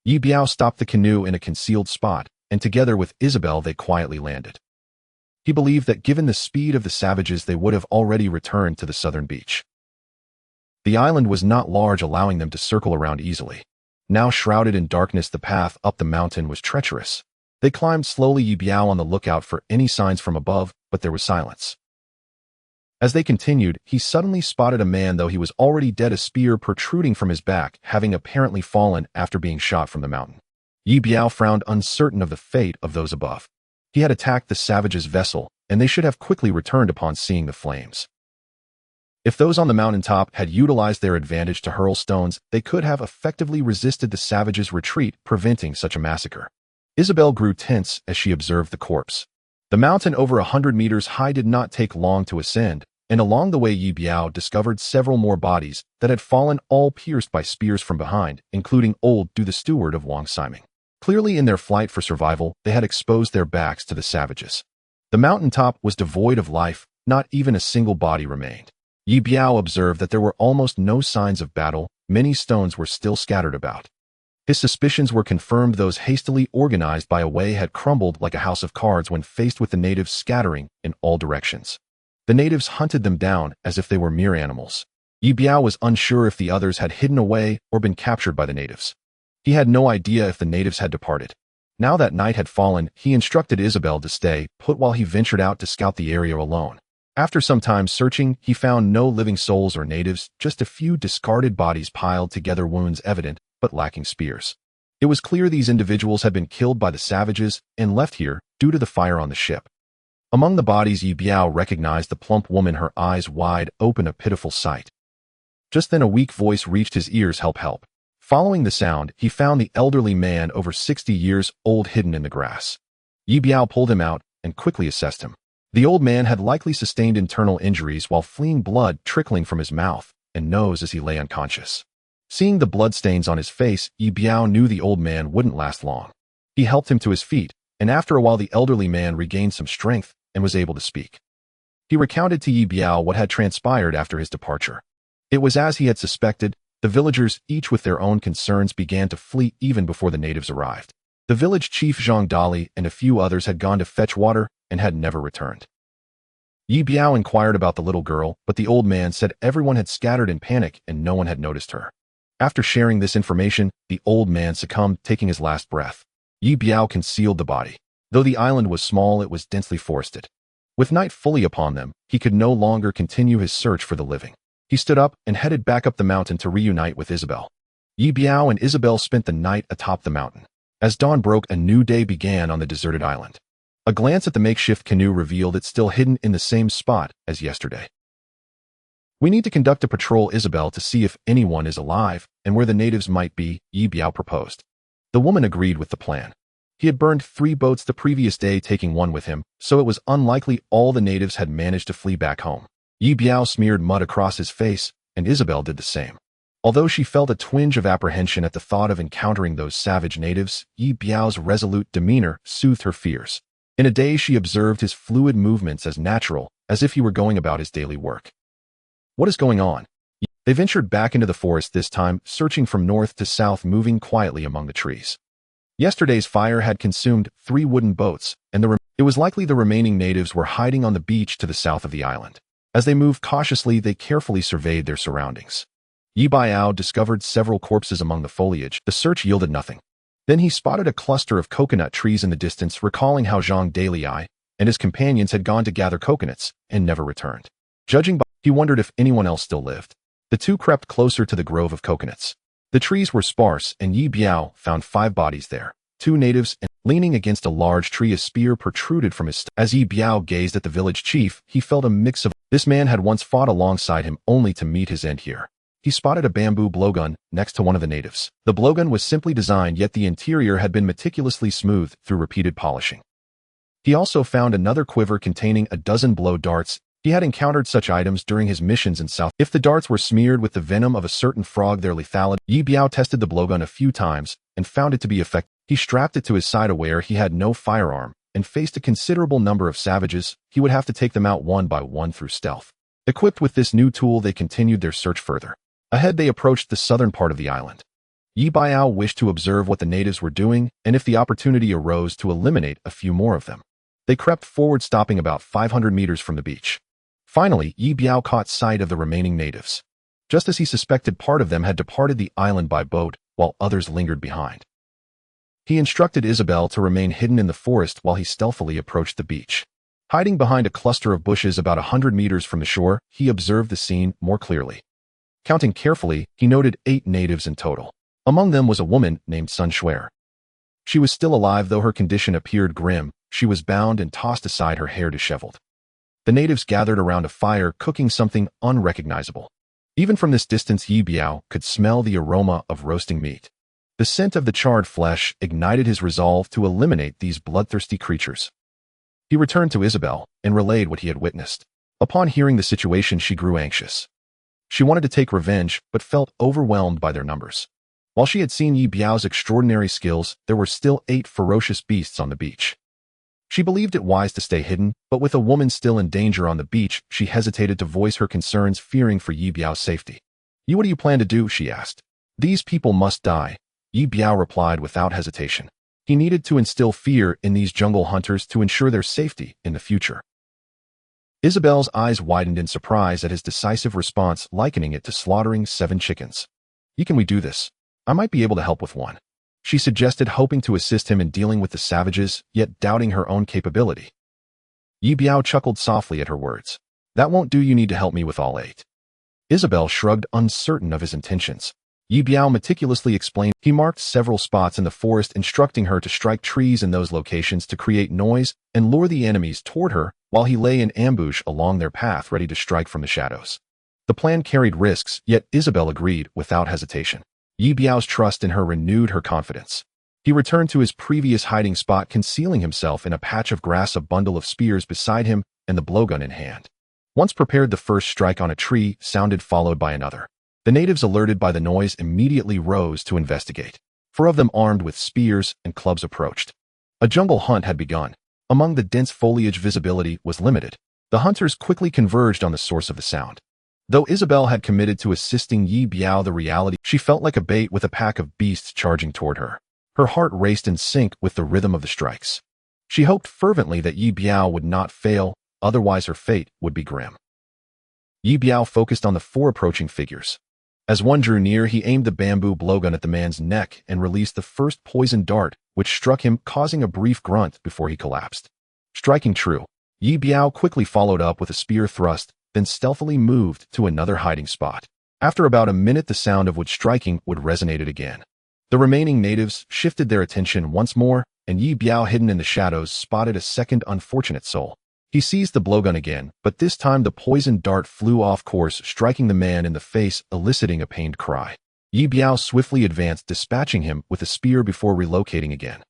Ye Biao stopped the canoe in a concealed spot, and together with Isabel they quietly landed. He believed that given the speed of the savages, they would have already returned to the southern beach. The island was not large, allowing them to circle around easily. Now shrouded in darkness, the path up the mountain was treacherous. They climbed slowly, Ye Biao on the lookout for any signs from above, but there was silence. As they continued, he suddenly spotted a man, though he was already dead, a spear protruding from his back, having apparently fallen after being shot from the mountain. Ye Biao frowned, uncertain of the fate of those above. He had attacked the savages' vessel, and they should have quickly returned upon seeing the flames. If those on the mountaintop had utilized their advantage to hurl stones, they could have effectively resisted the savages' retreat, preventing such a massacre. Isabel grew tense as she observed the corpse. The mountain, over 100 meters high, did not take long to ascend, and along the way Ye Biao discovered several more bodies that had fallen, all pierced by spears from behind, including old Du, the steward of Wang Siming. Clearly, in their flight for survival, they had exposed their backs to the savages. The mountaintop was devoid of life, not even a single body remained. Ye Biao observed that there were almost no signs of battle. Many stones were still scattered about. His suspicions were confirmed. Those hastily organized by a way had crumbled like a house of cards when faced with the natives scattering in all directions. The natives hunted them down as if they were mere animals. Ye Biao was unsure if the others had hidden away or been captured by the natives. He had no idea if the natives had departed. Now that night had fallen, he instructed Isabel to stay put while he ventured out to scout the area alone. After some time searching, he found no living souls or natives, just a few discarded bodies piled together, wounds evident, but lacking spears. It was clear these individuals had been killed by the savages and left here due to the fire on the ship. Among the bodies, Ye Biao recognized the plump woman, her eyes wide open, a pitiful sight. Just then a weak voice reached his ears, "Help, help." Following the sound, he found the elderly man, over 60 years old, hidden in the grass. Ye Biao pulled him out and quickly assessed him. The old man had likely sustained internal injuries while fleeing, blood trickling from his mouth and nose as he lay unconscious. Seeing the bloodstains on his face, Ye Biao knew the old man wouldn't last long. He helped him to his feet, and after a while the elderly man regained some strength and was able to speak. He recounted to Ye Biao what had transpired after his departure. It was as he had suspected. The villagers, each with their own concerns, began to flee even before the natives arrived. The village chief Zhang Dali and a few others had gone to fetch water and had never returned. Ye Biao inquired about the little girl, but the old man said everyone had scattered in panic and no one had noticed her. After sharing this information, the old man succumbed, taking his last breath. Ye Biao concealed the body. Though the island was small, it was densely forested. With night fully upon them, he could no longer continue his search for the living. He stood up and headed back up the mountain to reunite with Isabel. Ye Biao and Isabel spent the night atop the mountain. As dawn broke, a new day began on the deserted island. A glance at the makeshift canoe revealed it still hidden in the same spot as yesterday. "We need to conduct a patrol, Isabel, to see if anyone is alive and where the natives might be," Ye Biao proposed. The woman agreed with the plan. He had burned 3 boats the previous day, taking one with him, so it was unlikely all the natives had managed to flee back home. Ye Biao smeared mud across his face, and Isabel did the same. Although she felt a twinge of apprehension at the thought of encountering those savage natives, Ye Biao's resolute demeanor soothed her fears. In a day, she observed his fluid movements as natural, as if he were going about his daily work. "What is going on?" They ventured back into the forest this time, searching from north to south, moving quietly among the trees. Yesterday's fire had consumed 3 wooden boats, and it was likely the remaining natives were hiding on the beach to the south of the island. As they moved cautiously, they carefully surveyed their surroundings. Ye Biao discovered several corpses among the foliage. The search yielded nothing. Then he spotted a cluster of coconut trees in the distance, recalling how Zhang Dali and his companions had gone to gather coconuts and never returned. Judging by, he wondered if anyone else still lived. The two crept closer to the grove of coconuts. The trees were sparse, and Ye Biao found 5 bodies there. 2 natives, and leaning against a large tree, a spear protruded from his stomach. As Ye Biao gazed at the village chief, he felt a mix of, this man had once fought alongside him only to meet his end here. He spotted a bamboo blowgun next to one of the natives. The blowgun was simply designed, yet the interior had been meticulously smoothed through repeated polishing. He also found another quiver containing a dozen blow darts. He had encountered such items during his missions in South. If the darts were smeared with the venom of a certain frog, their lethality. Ye Biao tested the blowgun a few times and found it to be effective. He strapped it to his side, aware he had no firearm and faced a considerable number of savages. He would have to take them out one by one through stealth. Equipped with this new tool, they continued their search further. Ahead, they approached the southern part of the island. Ye Biao wished to observe what the natives were doing, and if the opportunity arose, to eliminate a few more of them. They crept forward, stopping about 500 meters from the beach. Finally, Ye Biao caught sight of the remaining natives. Just as he suspected, part of them had departed the island by boat, while others lingered behind. He instructed Isabel to remain hidden in the forest while he stealthily approached the beach. Hiding behind a cluster of bushes about 100 meters from the shore, he observed the scene more clearly. Counting carefully, he noted 8 natives in total. Among them was a woman named Sun Shuer. She was still alive, though her condition appeared grim. She was bound and tossed aside, her hair disheveled. The natives gathered around a fire, cooking something unrecognizable. Even from this distance, Ye Biao could smell the aroma of roasting meat. The scent of the charred flesh ignited his resolve to eliminate these bloodthirsty creatures. He returned to Isabel and relayed what he had witnessed. Upon hearing the situation, she grew anxious. She wanted to take revenge, but felt overwhelmed by their numbers. While she had seen Ye Biao's extraordinary skills, there were still 8 ferocious beasts on the beach. She believed it wise to stay hidden, but with a woman still in danger on the beach, she hesitated to voice her concerns, fearing for Ye Biao's safety. "What do you plan to do?" she asked. "These people must die," Ye Biao replied without hesitation. He needed to instill fear in these jungle hunters to ensure their safety in the future. Isabel's eyes widened in surprise at his decisive response, likening it to slaughtering 7 chickens. "Can we do this? I might be able to help with one," she suggested, hoping to assist him in dealing with the savages, yet doubting her own capability. Ye Biao chuckled softly at her words. "That won't do, you need to help me with all 8. Isabel shrugged, uncertain of his intentions. Ye Biao meticulously explained. He marked several spots in the forest, instructing her to strike trees in those locations to create noise and lure the enemies toward her, while he lay in ambush along their path, ready to strike from the shadows. The plan carried risks, yet Isabel agreed without hesitation. Ye Biao's trust in her renewed her confidence. He returned to his previous hiding spot, concealing himself in a patch of grass, a bundle of spears beside him and the blowgun in hand. Once prepared, the first strike on a tree sounded, followed by another. The natives, alerted by the noise, immediately rose to investigate. 4 of them armed with spears and clubs approached. A jungle hunt had begun. Among the dense foliage, visibility was limited. The hunters quickly converged on the source of the sound. Though Isabel had committed to assisting Ye Biao, the reality she felt like a bait with a pack of beasts charging toward her. Her heart raced in sync with the rhythm of the strikes. She hoped fervently that Ye Biao would not fail, otherwise her fate would be grim. Ye Biao focused on the 4 approaching figures. As one drew near, he aimed the bamboo blowgun at the man's neck and released the first poison dart, which struck him, causing a brief grunt before he collapsed. Striking true, Ye Biao quickly followed up with a spear thrust, then stealthily moved to another hiding spot. After about a minute, the sound of wood striking would resonated again. The remaining natives shifted their attention once more, and Ye Biao, hidden in the shadows, spotted a second unfortunate soul. He seized the blowgun again, but this time the poisoned dart flew off course, striking the man in the face, eliciting a pained cry. Ye Biao swiftly advanced, dispatching him with a spear before relocating again.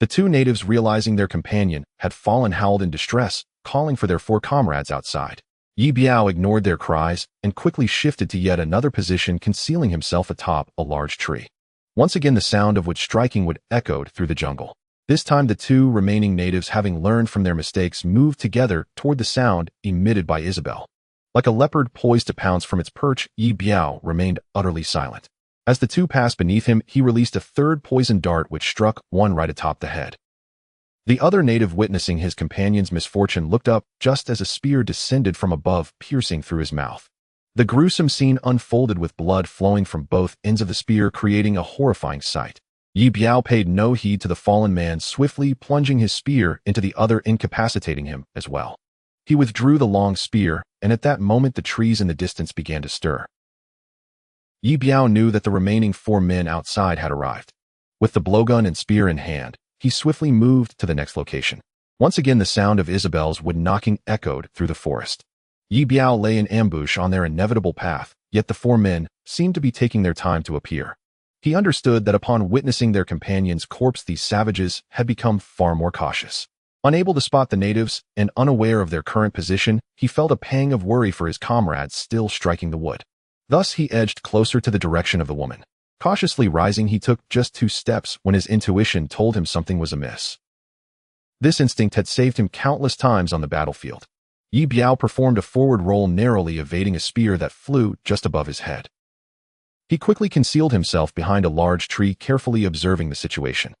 The 2 natives, realizing their companion had fallen, howled in distress, calling for their 4 comrades outside. Ye Biao ignored their cries and quickly shifted to yet another position, concealing himself atop a large tree. Once again, the sound of wood striking would echoed through the jungle. This time, the 2 remaining natives, having learned from their mistakes, moved together toward the sound emitted by Isabel. Like a leopard poised to pounce from its perch, Ye Biao remained utterly silent. As the 2 passed beneath him, he released a third poison dart, which struck one right atop the head. The other native, witnessing his companion's misfortune, looked up just as a spear descended from above, piercing through his mouth. The gruesome scene unfolded, with blood flowing from both ends of the spear, creating a horrifying sight. Ye Biao paid no heed to the fallen man, swiftly plunging his spear into the other, incapacitating him as well. He withdrew the long spear, and at that moment the trees in the distance began to stir. Ye Biao knew that the remaining 4 men outside had arrived. With the blowgun and spear in hand, he swiftly moved to the next location. Once again, the sound of Isabel's wood knocking echoed through the forest. Ye Biao lay in ambush on their inevitable path, yet the 4 men seemed to be taking their time to appear. He understood that upon witnessing their companion's corpse, these savages had become far more cautious. Unable to spot the natives and unaware of their current position, he felt a pang of worry for his comrades still striking the wood. Thus he edged closer to the direction of the woman. Cautiously rising, he took just 2 steps when his intuition told him something was amiss. This instinct had saved him countless times on the battlefield. Ye Biao performed a forward roll, narrowly evading a spear that flew just above his head. He quickly concealed himself behind a large tree, carefully observing the situation.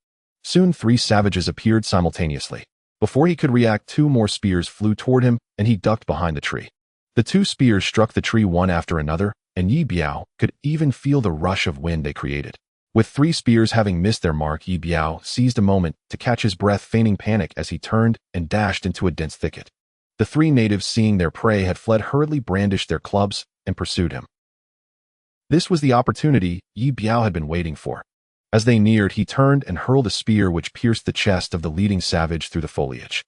Soon 3 savages appeared simultaneously. Before he could react, 2 more spears flew toward him, and he ducked behind the tree. The 2 spears struck the tree one after another, and Ye Biao could even feel the rush of wind they created. With 3 spears having missed their mark, Ye Biao seized a moment to catch his breath, feigning panic as he turned and dashed into a dense thicket. The 3 natives, seeing their prey had fled, hurriedly brandished their clubs and pursued him. This was the opportunity Ye Biao had been waiting for. As they neared, he turned and hurled a spear which pierced the chest of the leading savage through the foliage.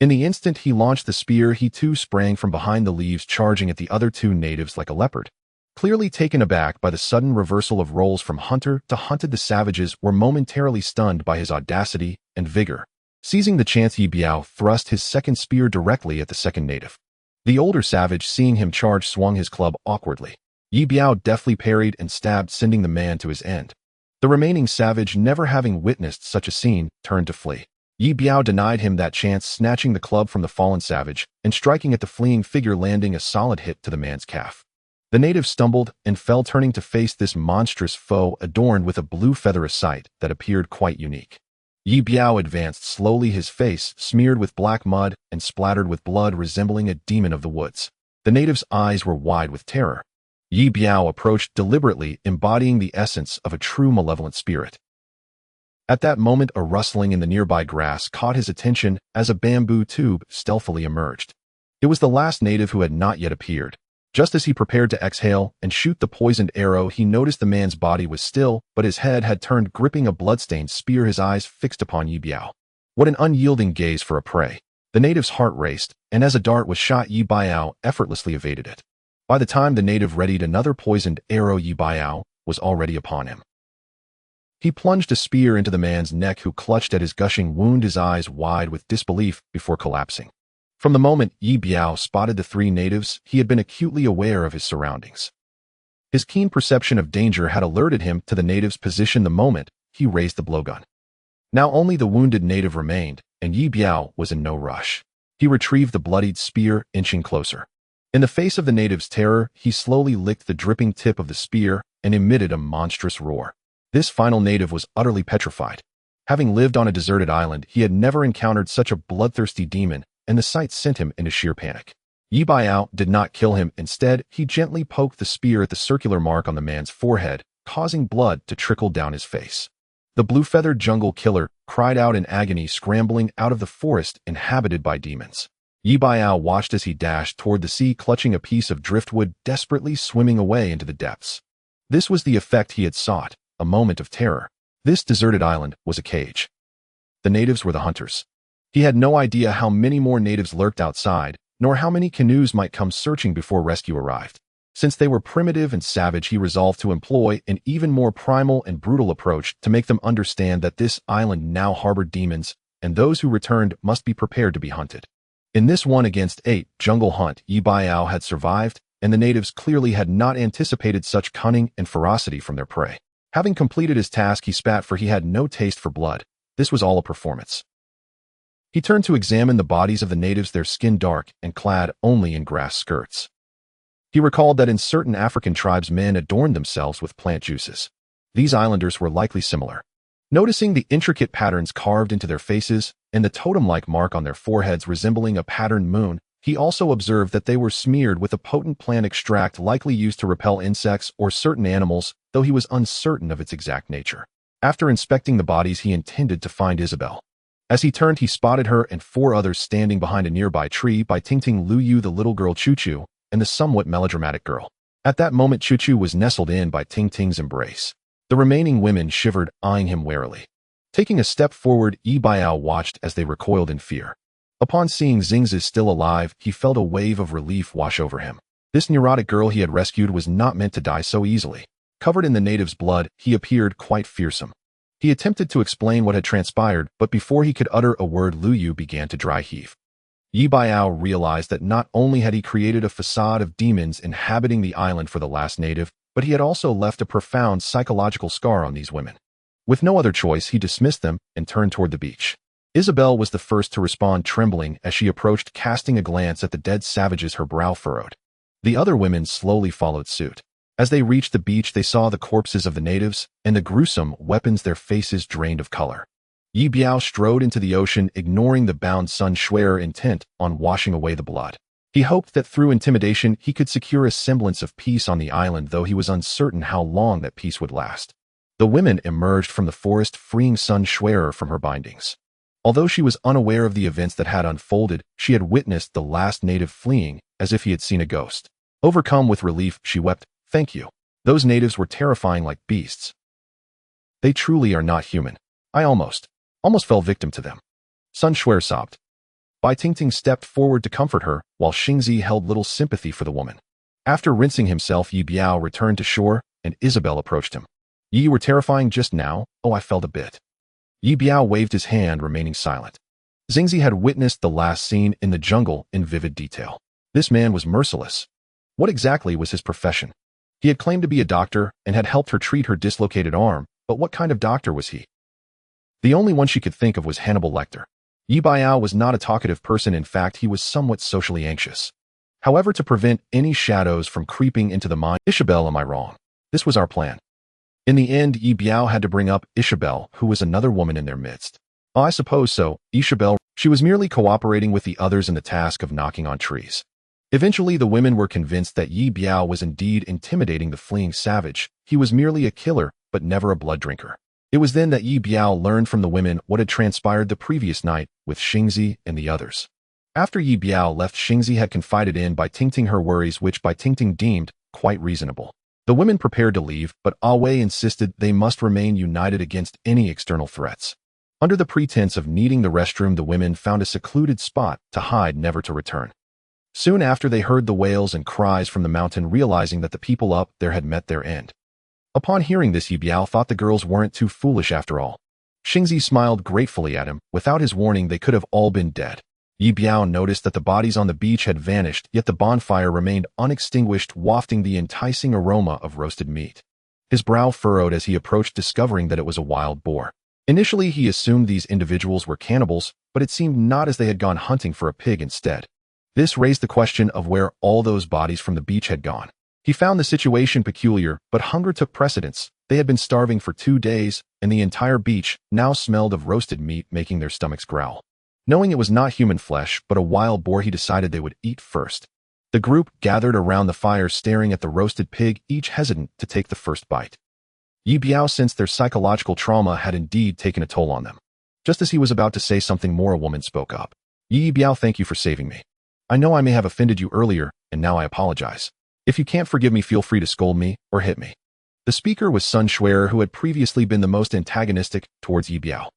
In the instant he launched the spear, he too sprang from behind the leaves, charging at the other 2 natives like a leopard. Clearly taken aback by the sudden reversal of roles from hunter to hunted, the savages were momentarily stunned by his audacity and vigor. Seizing the chance, Ye Biao thrust his second spear directly at the second native. The older savage, seeing him charge, swung his club awkwardly. Ye Biao deftly parried and stabbed, sending the man to his end. The remaining savage, never having witnessed such a scene, turned to flee. Ye Biao denied him that chance, snatching the club from the fallen savage and striking at the fleeing figure, landing a solid hit to the man's calf. The native stumbled and fell, turning to face this monstrous foe, adorned with a blue feather, a sight that appeared quite unique. Ye Biao advanced slowly, his face smeared with black mud and splattered with blood, resembling a demon of the woods. The native's eyes were wide with terror. Ye Biao approached deliberately, embodying the essence of a true malevolent spirit. At that moment, a rustling in the nearby grass caught his attention as a bamboo tube stealthily emerged. It was the last native who had not yet appeared. Just as he prepared to exhale and shoot the poisoned arrow, he noticed the man's body was still, but his head had turned, gripping a bloodstained spear, his eyes fixed upon Ye Biao. What an unyielding gaze for a prey! The native's heart raced, and as a dart was shot, Ye Biao effortlessly evaded it. By the time the native readied another poisoned arrow, Ye Biao was already upon him. He plunged a spear into the man's neck, who clutched at his gushing wound, his eyes wide with disbelief before collapsing. From the moment Ye Biao spotted the three natives, he had been acutely aware of his surroundings. His keen perception of danger had alerted him to the native's position the moment he raised the blowgun. Now only the wounded native remained, and Ye Biao was in no rush. He retrieved the bloodied spear, inching closer. In the face of the native's terror, he slowly licked the dripping tip of the spear and emitted a monstrous roar. This final native was utterly petrified. Having lived on a deserted island, he had never encountered such a bloodthirsty demon, and the sight sent him into sheer panic. Ye Biao did not kill him. Instead, he gently poked the spear at the circular mark on the man's forehead, causing blood to trickle down his face. The blue-feathered jungle killer cried out in agony, scrambling out of the forest inhabited by demons. Ye Biao watched as he dashed toward the sea, clutching a piece of driftwood, desperately swimming away into the depths. This was the effect he had sought, a moment of terror. This deserted island was a cage. The natives were the hunters. He had no idea how many more natives lurked outside, nor how many canoes might come searching before rescue arrived. Since they were primitive and savage, he resolved to employ an even more primal and brutal approach to make them understand that this island now harbored demons, and those who returned must be prepared to be hunted. In this 1-against-8 jungle hunt, Ye Biao had survived, and the natives clearly had not anticipated such cunning and ferocity from their prey. Having completed his task, he spat, for he had no taste for blood. This was all a performance. He turned to examine the bodies of the natives, their skin dark and clad only in grass skirts. He recalled that in certain African tribes men adorned themselves with plant juices. These islanders were likely similar. Noticing the intricate patterns carved into their faces and the totem-like mark on their foreheads resembling a patterned moon, he also observed that they were smeared with a potent plant extract likely used to repel insects or certain animals, though he was uncertain of its exact nature. After inspecting the bodies, he intended to find Isabel. As he turned, he spotted her and 4 others standing behind a nearby tree, by Tingting Lu Yu, the little girl Chu Chu, and the somewhat melodramatic girl. At that moment, Chu Chu was nestled in by Ting Ting's embrace. The remaining women shivered, eyeing him warily. Taking a step forward, Ye Biao watched as they recoiled in fear. Upon seeing Xingzi still alive, he felt a wave of relief wash over him. This neurotic girl he had rescued was not meant to die so easily. Covered in the native's blood, he appeared quite fearsome. He attempted to explain what had transpired, but before he could utter a word, Lu Yu began to dry heave. Ye Biao realized that not only had he created a facade of demons inhabiting the island for the last native, but he had also left a profound psychological scar on these women. With no other choice, he dismissed them and turned toward the beach. Isabel was the first to respond, trembling as she approached, casting a glance at the dead savages, her brow furrowed. The other women slowly followed suit. As they reached the beach, they saw the corpses of the natives and the gruesome weapons, their faces drained of color. Ye Biao strode into the ocean, ignoring the bound Sun Shuier, intent on washing away the blood. He hoped that through intimidation he could secure a semblance of peace on the island, though he was uncertain how long that peace would last. The women emerged from the forest, freeing Sun Shuier from her bindings. Although she was unaware of the events that had unfolded, she had witnessed the last native fleeing as if he had seen a ghost. Overcome with relief, she wept, "Thank you. Those natives were terrifying, like beasts. They truly are not human. I almost fell victim to them." Sun Shuier sobbed. Bai Tingting stepped forward to comfort her, while Xingzi held little sympathy for the woman. After rinsing himself, Ye Biao returned to shore, and Isabel approached him. "You were terrifying just now." "Oh, I felt a bit." Ye Biao waved his hand, remaining silent. Xingzi had witnessed the last scene in the jungle in vivid detail. This man was merciless. What exactly was his profession? He had claimed to be a doctor and had helped her treat her dislocated arm, but what kind of doctor was he? The only one she could think of was Hannibal Lecter. Ye Biao was not a talkative person. In fact, he was somewhat socially anxious. However, to prevent any shadows from creeping into the mind, "Isabel, am I wrong? This was our plan." In the end, Ye Biao had to bring up Isabel, who was another woman in their midst. "Oh, I suppose so, Isabel." She was merely cooperating with the others in the task of knocking on trees. Eventually, the women were convinced that Ye Biao was indeed intimidating the fleeing savage. He was merely a killer, but never a blood drinker. It was then that Ye Biao learned from the women what had transpired the previous night with Xingzi and the others. After Ye Biao left, Xingzi had confided in Bai Tingting her worries, which Bai Tingting deemed quite reasonable. The women prepared to leave, but Wei insisted they must remain united against any external threats. Under the pretense of needing the restroom, the women found a secluded spot to hide, never to return. Soon after, they heard the wails and cries from the mountain, realizing that the people up there had met their end. Upon hearing this, Ye Biao thought the girls weren't too foolish after all. Xingzi smiled gratefully at him. Without his warning, they could have all been dead. Ye Biao noticed that the bodies on the beach had vanished, yet the bonfire remained unextinguished, wafting the enticing aroma of roasted meat. His brow furrowed as he approached, discovering that it was a wild boar. Initially, he assumed these individuals were cannibals, but it seemed not, as they had gone hunting for a pig instead. This raised the question of where all those bodies from the beach had gone. He found the situation peculiar, but hunger took precedence. They had been starving for 2 days, and the entire beach now smelled of roasted meat, making their stomachs growl. Knowing it was not human flesh, but a wild boar, he decided they would eat first. The group gathered around the fire, staring at the roasted pig, each hesitant to take the first bite. Ye Biao sensed their psychological trauma had indeed taken a toll on them. Just as he was about to say something more, a woman spoke up. "Ye Biao, thank you for saving me. I know I may have offended you earlier, and now I apologize. If you can't forgive me, feel free to scold me or hit me." The speaker was Sun Shuer, who had previously been the most antagonistic towards Ye Biao.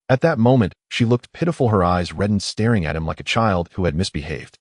At that moment, she looked pitiful, her eyes reddened, staring at him like a child who had misbehaved.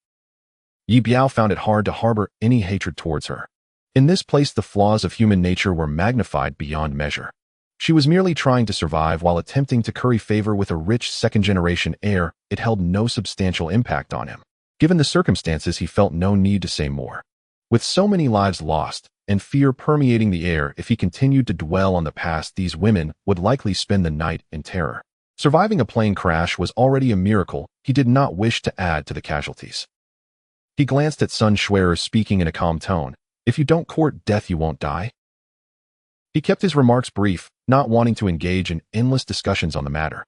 Ye Biao found it hard to harbor any hatred towards her. In this place, the flaws of human nature were magnified beyond measure. She was merely trying to survive while attempting to curry favor with a rich second-generation heir. It held no substantial impact on him. Given the circumstances, he felt no need to say more. With so many lives lost, and fear permeating the air, if he continued to dwell on the past, these women would likely spend the night in terror. Surviving a plane crash was already a miracle. He did not wish to add to the casualties. He glanced at Sun Shuer, speaking in a calm tone. "If you don't court death, you won't die." He kept his remarks brief, not wanting to engage in endless discussions on the matter.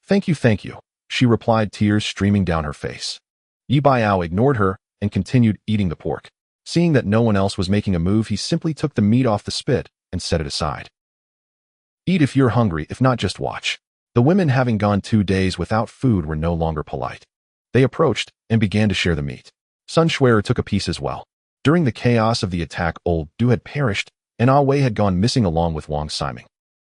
Thank you, she replied, tears streaming down her face. Ye Biao ignored her and continued eating the pork. Seeing that no one else was making a move, he simply took the meat off the spit and set it aside. "Eat if you're hungry, if not, just watch." The women, having gone 2 days without food, were no longer polite. They approached and began to share the meat. Sun Shuer took a piece as well. During the chaos of the attack, Old Du had perished, and Ah Wei had gone missing along with Wang Siming.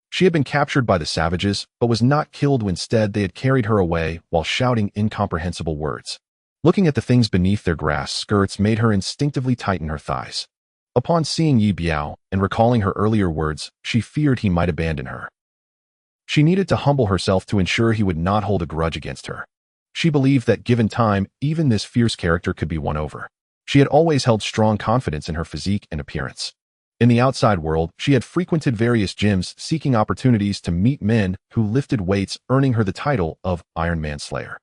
She had been captured by the savages, but was not killed. Instead, they had carried her away while shouting incomprehensible words. Looking at the things beneath their grass skirts made her instinctively tighten her thighs. Upon seeing Ye Biao and recalling her earlier words, she feared he might abandon her. She needed to humble herself to ensure he would not hold a grudge against her. She believed that given time, even this fierce character could be won over. She had always held strong confidence in her physique and appearance. In the outside world, she had frequented various gyms, seeking opportunities to meet men who lifted weights, earning her the title of Iron Man Slayer.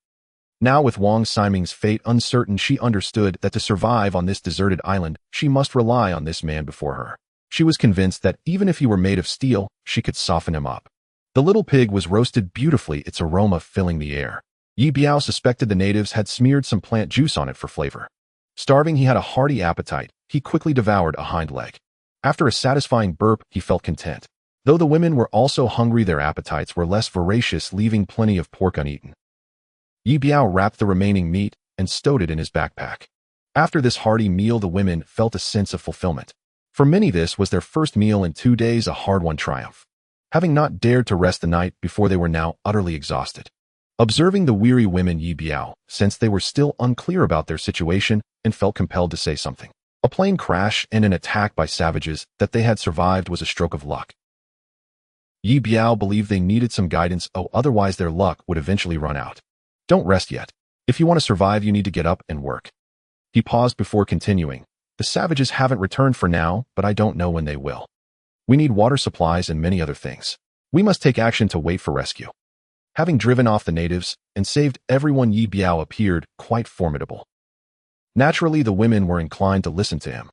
Now, with Wang Siming's fate uncertain, she understood that to survive on this deserted island, she must rely on this man before her. She was convinced that even if he were made of steel, she could soften him up. The little pig was roasted beautifully, its aroma filling the air. Ye Biao suspected the natives had smeared some plant juice on it for flavor. Starving, he had a hearty appetite. He quickly devoured a hind leg. After a satisfying burp, he felt content. Though the women were also hungry, their appetites were less voracious, leaving plenty of pork uneaten. Ye Biao wrapped the remaining meat and stowed it in his backpack. After this hearty meal, the women felt a sense of fulfillment. For many, this was their first meal in 2 days, a hard-won triumph. Having not dared to rest the night before, they were now utterly exhausted. Observing the weary women, Ye Biao sensed they were still unclear about their situation and felt compelled to say something. A plane crash and an attack by savages that they had survived was a stroke of luck. Ye Biao believed they needed some guidance, otherwise their luck would eventually run out. Don't rest yet. If you want to survive, you need to get up and work. He paused before continuing. The savages haven't returned for now, but I don't know when they will. We need water supplies and many other things. We must take action to wait for rescue. Having driven off the natives and saved everyone, Ye Biao appeared quite formidable. Naturally, the women were inclined to listen to him.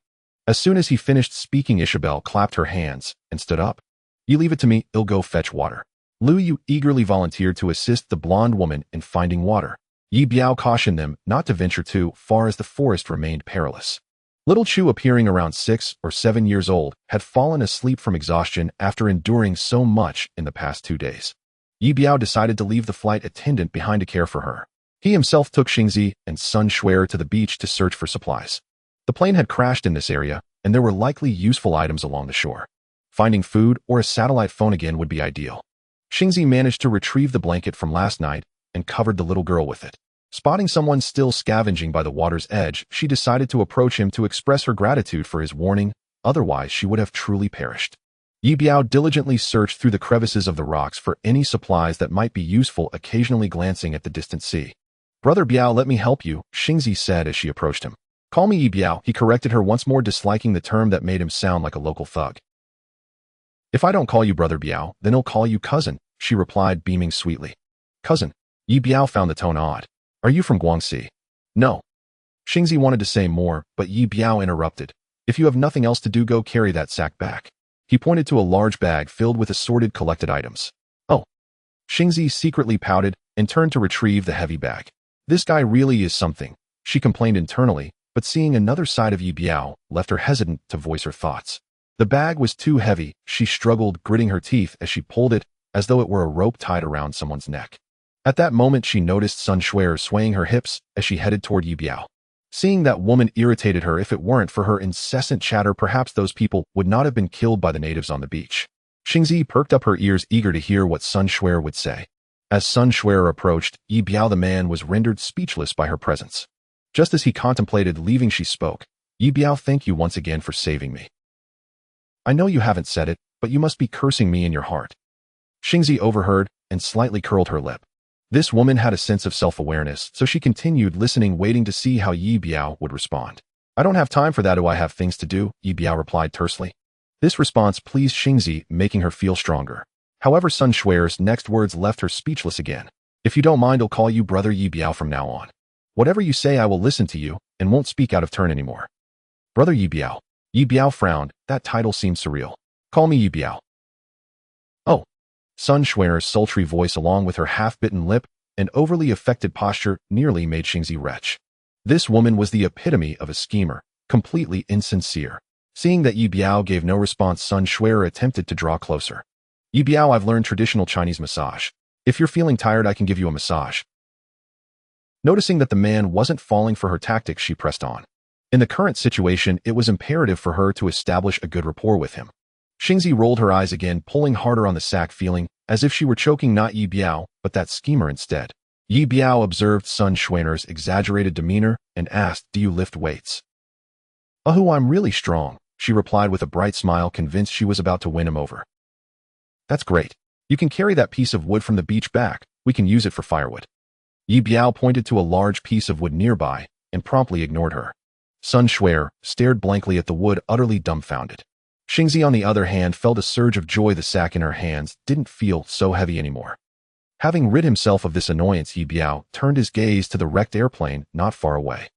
As soon as he finished speaking, Isabel clapped her hands and stood up. You leave it to me, I'll go fetch water. Lu Yu eagerly volunteered to assist the blonde woman in finding water. Ye Biao cautioned them not to venture too far as the forest remained perilous. Little Chu, appearing around 6 or 7 years old, had fallen asleep from exhaustion after enduring so much in the past 2 days. Ye Biao decided to leave the flight attendant behind to care for her. He himself took Xingzi and Sun Shuer to the beach to search for supplies. The plane had crashed in this area, and there were likely useful items along the shore. Finding food or a satellite phone again would be ideal. Xingzi managed to retrieve the blanket from last night and covered the little girl with it. Spotting someone still scavenging by the water's edge, she decided to approach him to express her gratitude for his warning, otherwise she would have truly perished. Ye Biao diligently searched through the crevices of the rocks for any supplies that might be useful, occasionally glancing at the distant sea. Brother Biao, let me help you, Xingzi said as she approached him. Call me Ye Biao, he corrected her, once more disliking the term that made him sound like a local thug. If I don't call you Brother Biao, then I'll call you cousin, she replied, beaming sweetly. Cousin? Ye Biao found the tone odd. Are you from Guangxi? No. Xingzi wanted to say more, but Ye Biao interrupted. If you have nothing else to do, go carry that sack back. He pointed to a large bag filled with assorted collected items. Oh. Xingzi secretly pouted and turned to retrieve the heavy bag. This guy really is something, she complained internally, but seeing another side of Ye Biao left her hesitant to voice her thoughts. The bag was too heavy, she struggled, gritting her teeth as she pulled it, as though it were a rope tied around someone's neck. At that moment she noticed Sun Shuer swaying her hips as she headed toward Ye Biao. Seeing that woman irritated her. If it weren't for her incessant chatter, perhaps those people would not have been killed by the natives on the beach. Xingzi perked up her ears, eager to hear what Sun Shuer would say. As Sun Shuer approached, Ye Biao, the man was rendered speechless by her presence. Just as he contemplated leaving, she spoke. Ye Biao, thank you once again for saving me. I know you haven't said it, but you must be cursing me in your heart. Xingzi overheard and slightly curled her lip. This woman had a sense of self-awareness, so she continued listening, waiting to see how Ye Biao would respond. I don't have time for that. I have things to do, Ye Biao replied tersely. This response pleased Xingzi, making her feel stronger. However, Sun Shuer's next words left her speechless again. If you don't mind, I'll call you Brother Ye Biao from now on. Whatever you say, I will listen to you and won't speak out of turn anymore. Brother Ye Biao. Ye Biao frowned. That title seemed surreal. Call me Ye Biao. Oh. Sun Shuer's sultry voice, along with her half-bitten lip and overly affected posture, nearly made Xingzi retch. This woman was the epitome of a schemer, completely insincere. Seeing that Ye Biao gave no response, Sun Shuer attempted to draw closer. Ye Biao, I've learned traditional Chinese massage. If you're feeling tired, I can give you a massage. Noticing that the man wasn't falling for her tactics, she pressed on. In the current situation, it was imperative for her to establish a good rapport with him. Xingzi rolled her eyes again, pulling harder on the sack, feeling as if she were choking not Ye Biao, but that schemer instead. Ye Biao observed Sun Shuer's exaggerated demeanor and asked, do you lift weights? Oh, I'm really strong, she replied with a bright smile, convinced she was about to win him over. That's great. You can carry that piece of wood from the beach back. We can use it for firewood. Ye Biao pointed to a large piece of wood nearby and promptly ignored her. Sun Shuer stared blankly at the wood, utterly dumbfounded. Xingzi, on the other hand, felt a surge of joy. The sack in her hands didn't feel so heavy anymore. Having rid himself of this annoyance, Ye Biao turned his gaze to the wrecked airplane not far away.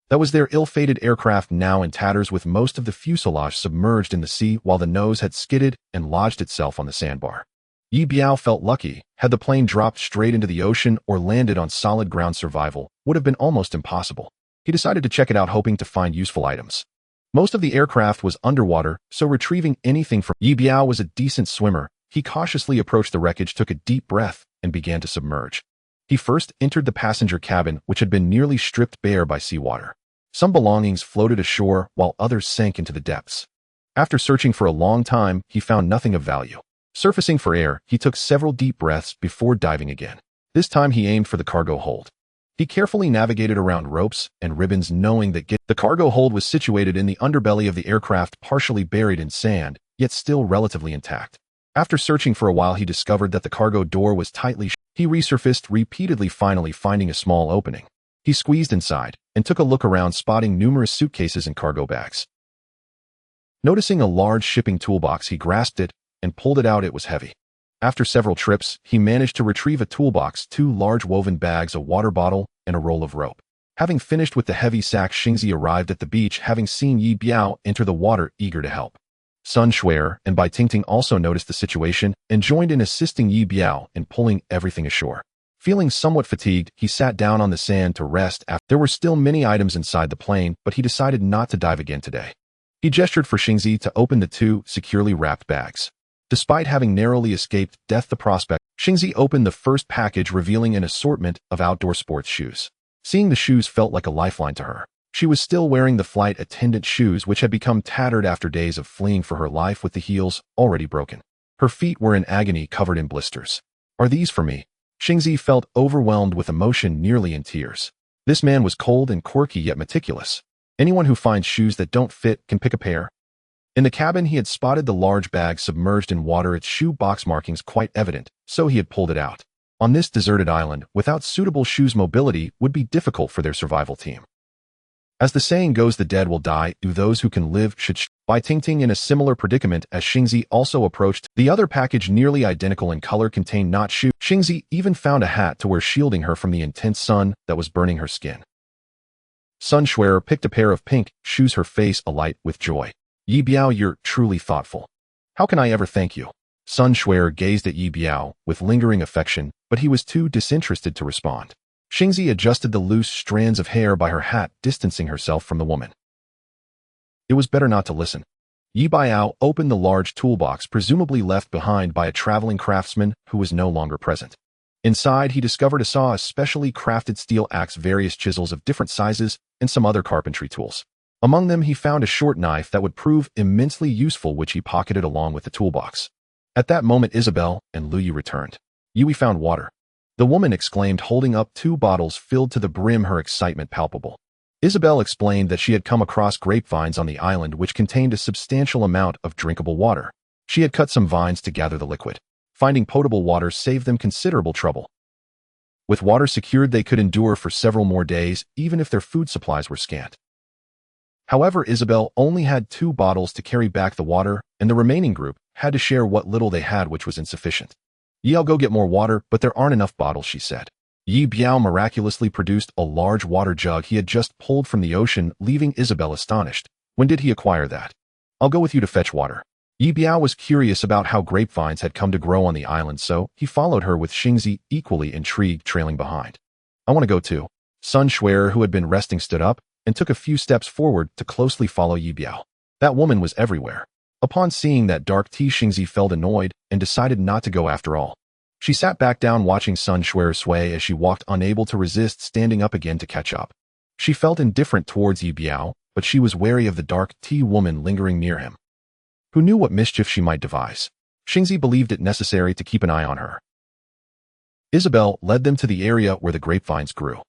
That was their ill-fated aircraft, now in tatters, with most of the fuselage submerged in the sea, while the nose had skidded and lodged itself on the sandbar. Ye Biao felt lucky. Had the plane dropped straight into the ocean or landed on solid ground, survival would have been almost impossible. He decided to check it out, hoping to find useful items. Most of the aircraft was underwater, so retrieving anything from Ye Biao was a decent swimmer. He cautiously approached the wreckage, took a deep breath, and began to submerge. He first entered the passenger cabin, which had been nearly stripped bare by seawater. Some belongings floated ashore, while others sank into the depths. After searching for a long time, he found nothing of value. Surfacing for air, he took several deep breaths before diving again. This time he aimed for the cargo hold. He carefully navigated around ropes and ribbons, knowing that the cargo hold was situated in the underbelly of the aircraft, partially buried in sand, yet still relatively intact. After searching for a while, he discovered that the cargo door was tightly shut. He resurfaced repeatedly, finally finding a small opening. He squeezed inside and took a look around, spotting numerous suitcases and cargo bags. Noticing a large shipping toolbox, he grasped it and pulled it out. It was heavy. After several trips, he managed to retrieve a toolbox, 2 large woven bags, a water bottle, and a roll of rope. Having finished with the heavy sack, Xingzi arrived at the beach, having seen Ye Biao enter the water, eager to help. Sun Shuer and Bai Tingting also noticed the situation and joined in, assisting Ye Biao in pulling everything ashore. Feeling somewhat fatigued, he sat down on the sand to rest. There were still many items inside the plane, but he decided not to dive again today. He gestured for Xingzi to open the 2 securely wrapped bags. Despite having narrowly escaped death, the prospect, Xingzi opened the first package, revealing an assortment of outdoor sports shoes. Seeing the shoes felt like a lifeline to her. She was still wearing the flight attendant shoes, which had become tattered after days of fleeing for her life, with the heels already broken. Her feet were in agony, covered in blisters. Are these for me? Xingzi felt overwhelmed with emotion, nearly in tears. This man was cold and quirky, yet meticulous. Anyone who finds shoes that don't fit can pick a pair. In the cabin, he had spotted the large bag submerged in water, its shoe box markings quite evident, so he had pulled it out. On this deserted island, without suitable shoes, mobility would be difficult for their survival team. As the saying goes, the dead will die, those who can live should. By Tingting, in a similar predicament as Xingzi, also approached. The other package, nearly identical in color, contained not shoes. Xingzi even found a hat to wear, shielding her from the intense sun that was burning her skin. Sun Shuer picked a pair of pink shoes, her face alight with joy. Ye Biao, you're truly thoughtful. How can I ever thank you? Sun Shuer gazed at Ye Biao with lingering affection, but he was too disinterested to respond. Xingzi adjusted the loose strands of hair by her hat, distancing herself from the woman. It was better not to listen. Ye Biao opened the large toolbox, presumably left behind by a traveling craftsman who was no longer present. Inside, he discovered a saw, a specially crafted steel axe, various chisels of different sizes, and some other carpentry tools. Among them, he found a short knife that would prove immensely useful, which he pocketed along with the toolbox. At that moment, Isabel and Luyi returned. We found water. The woman exclaimed, holding up 2 bottles filled to the brim, her excitement palpable. Isabel explained that she had come across grapevines on the island which contained a substantial amount of drinkable water. She had cut some vines to gather the liquid. Finding potable water saved them considerable trouble. With water secured, they could endure for several more days, even if their food supplies were scant. However, Isabel only had 2 bottles to carry back the water, and the remaining group had to share what little they had, which was insufficient. I'll go get more water, but there aren't enough bottles, she said. Ye Biao miraculously produced a large water jug he had just pulled from the ocean, leaving Isabel astonished. When did he acquire that? I'll go with you to fetch water. Ye Biao was curious about how grapevines had come to grow on the island, so he followed her, with Xingzi equally intrigued trailing behind. I want to go too. Sun Shuer, who had been resting, stood up and took a few steps forward to closely follow Ye Biao. That woman was everywhere. Upon seeing that dark tea, Xingzi felt annoyed and decided not to go after all. She sat back down, watching Sun Shuer sway as she walked, unable to resist standing up again to catch up. She felt indifferent towards Ye Biao, but she was wary of the dark tea woman lingering near him. Who knew what mischief she might devise? Xingzi believed it necessary to keep an eye on her. Isabel led them to the area where the grapevines grew.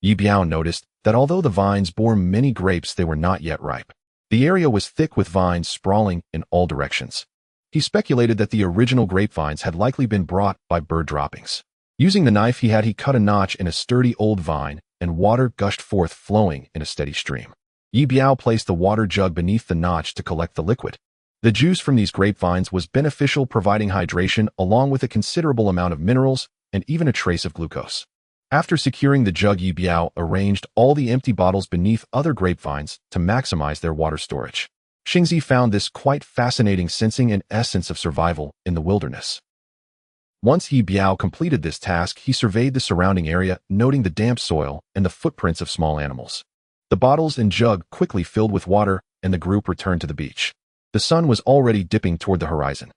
Ye Biao noticed that although the vines bore many grapes, they were not yet ripe. The area was thick with vines sprawling in all directions. He speculated that the original grapevines had likely been brought by bird droppings. Using the knife he cut a notch in a sturdy old vine, and water gushed forth, flowing in a steady stream. Ye Biao placed the water jug beneath the notch to collect the liquid. The juice from these grapevines was beneficial, providing hydration along with a considerable amount of minerals and even a trace of glucose. After securing the jug, Ye Biao arranged all the empty bottles beneath other grapevines to maximize their water storage. Xingzi found this quite fascinating, sensing an essence of survival in the wilderness. Once Ye Biao completed this task, he surveyed the surrounding area, noting the damp soil and the footprints of small animals. The bottles and jug quickly filled with water, and the group returned to the beach. The sun was already dipping toward the horizon.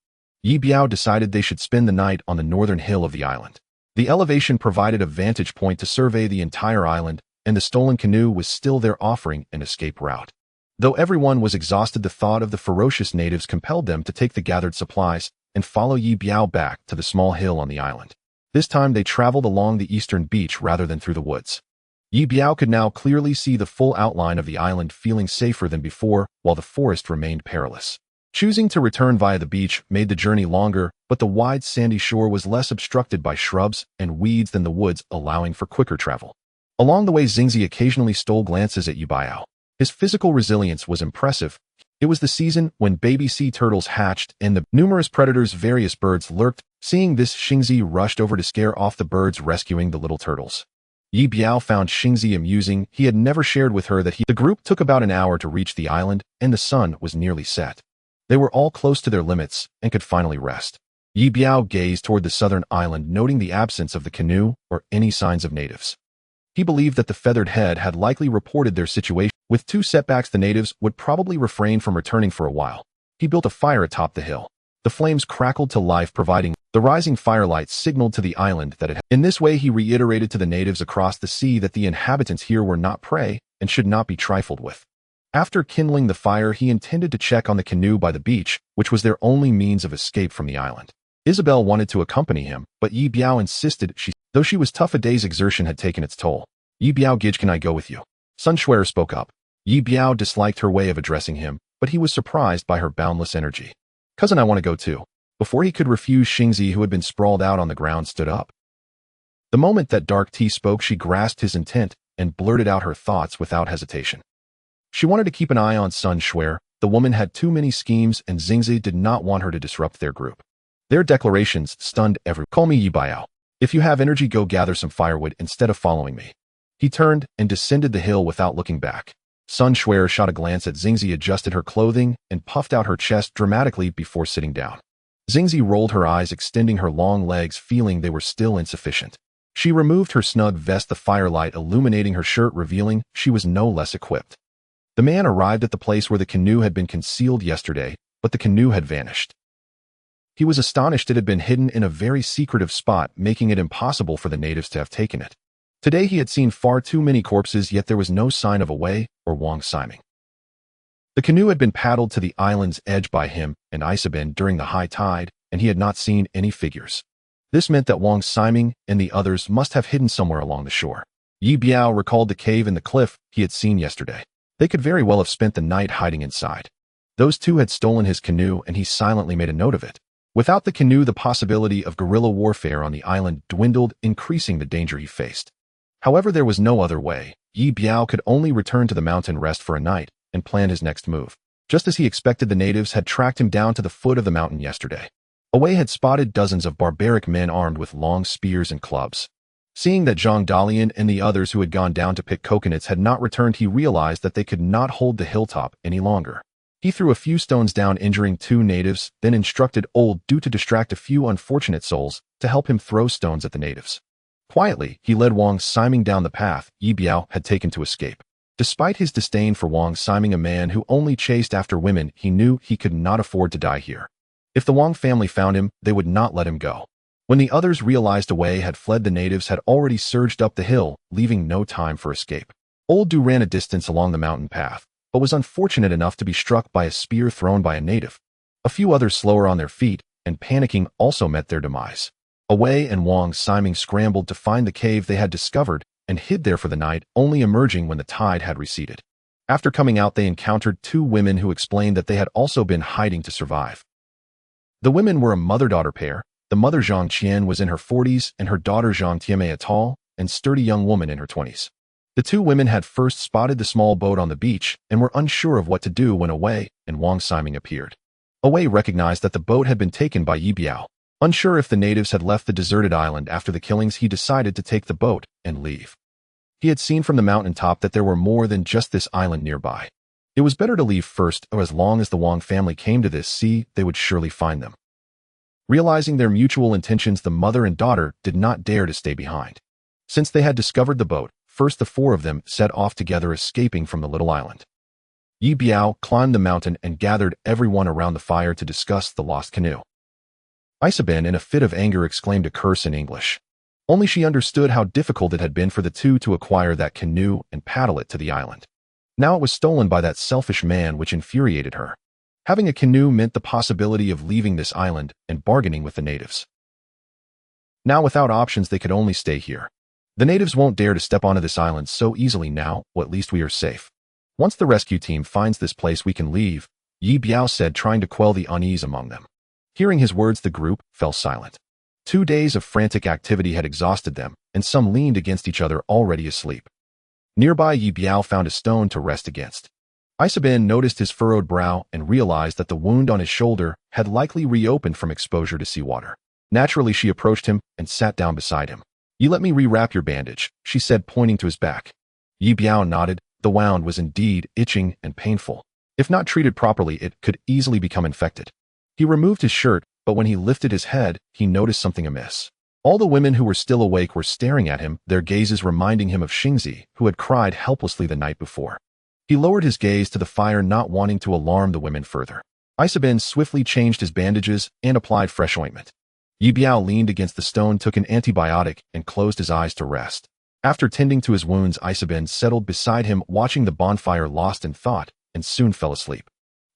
Ye Biao decided they should spend the night on the northern hill of the island. The elevation provided a vantage point to survey the entire island, and the stolen canoe was still there, offering an escape route. Though everyone was exhausted, the thought of the ferocious natives compelled them to take the gathered supplies and follow Ye Biao back to the small hill on the island. This time they traveled along the eastern beach rather than through the woods. Ye Biao could now clearly see the full outline of the island, feeling safer than before, while the forest remained perilous. Choosing to return via the beach made the journey longer, but the wide sandy shore was less obstructed by shrubs and weeds than the woods, allowing for quicker travel. Along the way, Xingzi occasionally stole glances at Ye Biao. His physical resilience was impressive. It was the season when baby sea turtles hatched and the numerous predators, various birds, lurked. Seeing this, Xingzi rushed over to scare off the birds, rescuing the little turtles. Ye Biao found Xingzi amusing. He had never shared with her that the group took about an hour to reach the island, and the sun was nearly set. They were all close to their limits and could finally rest. Ye Biao gazed toward the southern island, noting the absence of the canoe or any signs of natives. He believed that the feathered head had likely reported their situation. With 2 setbacks, the natives would probably refrain from returning for a while. He built a fire atop the hill. The flames crackled to life, providing the rising firelight signaled to the island that it had. In this way, he reiterated to the natives across the sea that the inhabitants here were not prey and should not be trifled with. After kindling the fire, he intended to check on the canoe by the beach, which was their only means of escape from the island. Isabel wanted to accompany him, but Ye Biao insisted. Though she was tough, a day's exertion had taken its toll. Ye Biao, Gij, can I go with you? Sun Shuer spoke up. Ye Biao disliked her way of addressing him, but he was surprised by her boundless energy. "Cousin, I want to go too." Before he could refuse, Xingzi, who had been sprawled out on the ground, stood up. The moment that Dark Tea spoke, she grasped his intent and blurted out her thoughts without hesitation. She wanted to keep an eye on Sun Shuer. The woman had too many schemes, and Xingzi did not want her to disrupt their group. Their declarations stunned everyone. "Call me Ye Biao. If you have energy, go gather some firewood instead of following me." He turned and descended the hill without looking back. Sun Shuer shot a glance at Xingzi, adjusted her clothing, and puffed out her chest dramatically before sitting down. Xingzi rolled her eyes, extending her long legs, feeling they were still insufficient. She removed her snug vest, the firelight illuminating her shirt, revealing she was no less equipped. The man arrived at the place where the canoe had been concealed yesterday, but the canoe had vanished. He was astonished it had been hidden in a very secretive spot, making it impossible for the natives to have taken it. Today he had seen far too many corpses, yet there was no sign of Wei or Wang Siming. The canoe had been paddled to the island's edge by him and Isabin during the high tide, and he had not seen any figures. This meant that Wang Siming and the others must have hidden somewhere along the shore. Ye Biao recalled the cave in the cliff he had seen yesterday. They could very well have spent the night hiding inside. Those two had stolen his canoe, and he silently made a note of it. Without the canoe, the possibility of guerrilla warfare on the island dwindled, increasing the danger he faced. However, there was no other way. Ye Biao could only return to the mountain, rest for a night, and plan his next move. Just as he expected, the natives had tracked him down to the foot of the mountain yesterday. Wei had spotted dozens of barbaric men armed with long spears and clubs. Seeing that Zhang Dalian and the others who had gone down to pick coconuts had not returned, he realized that they could not hold the hilltop any longer. He threw a few stones down, injuring two natives, then instructed Old Du to distract a few unfortunate souls to help him throw stones at the natives. Quietly, he led Wang Siming down the path Ye Biao had taken to escape. Despite his disdain for Wang Siming, a man who only chased after women, he knew he could not afford to die here. If the Wang family found him, they would not let him go. When the others realized Wei had fled, the natives had already surged up the hill, leaving no time for escape. Old Du ran a distance along the mountain path, but was unfortunate enough to be struck by a spear thrown by a native. A few others, slower on their feet and panicking, also met their demise. Wei and Wang Siming scrambled to find the cave they had discovered and hid there for the night, only emerging when the tide had receded. After coming out, they encountered two women who explained that they had also been hiding to survive. The women were a mother-daughter pair. The mother, Zhang Qian, was in her 40s, and her daughter, Zhang Tianmei, a tall and sturdy young woman in her 20s. The two women had first spotted the small boat on the beach and were unsure of what to do when Wei and Wang Siming appeared. Wei recognized that the boat had been taken by Ye Biao. Unsure if the natives had left the deserted island after the killings, he decided to take the boat and leave. He had seen from the mountaintop that there were more than just this island nearby. It was better to leave first, or as long as the Wang family came to this sea, they would surely find them. Realizing their mutual intentions, the mother and daughter did not dare to stay behind. Since they had discovered the boat, first the four of them set off together, escaping from the little island. Ye Biao climbed the mountain and gathered everyone around the fire to discuss the lost canoe. Isabin, in a fit of anger, exclaimed a curse in English. Only she understood how difficult it had been for the two to acquire that canoe and paddle it to the island. Now it was stolen by that selfish man, which infuriated her. Having a canoe meant the possibility of leaving this island and bargaining with the natives. Now, without options, they could only stay here. The natives won't dare to step onto this island so easily now, or at least we are safe. Once the rescue team finds this place, we can leave, Ye Biao said, trying to quell the unease among them. Hearing his words, the group fell silent. 2 days of frantic activity had exhausted them, and some leaned against each other, already asleep. Nearby, Ye Biao found a stone to rest against. Isabin noticed his furrowed brow and realized that the wound on his shoulder had likely reopened from exposure to seawater. Naturally, she approached him and sat down beside him. "You let me rewrap your bandage," she said, pointing to his back. Ye Biao nodded. The wound was indeed itching and painful. If not treated properly, it could easily become infected. He removed his shirt, but when he lifted his head, he noticed something amiss. All the women who were still awake were staring at him, their gazes reminding him of Xingzi, who had cried helplessly the night before. He lowered his gaze to the fire, not wanting to alarm the women further. Isabin swiftly changed his bandages and applied fresh ointment. Ye Biao leaned against the stone, took an antibiotic, and closed his eyes to rest. After tending to his wounds, Isabin settled beside him, watching the bonfire, lost in thought, and soon fell asleep.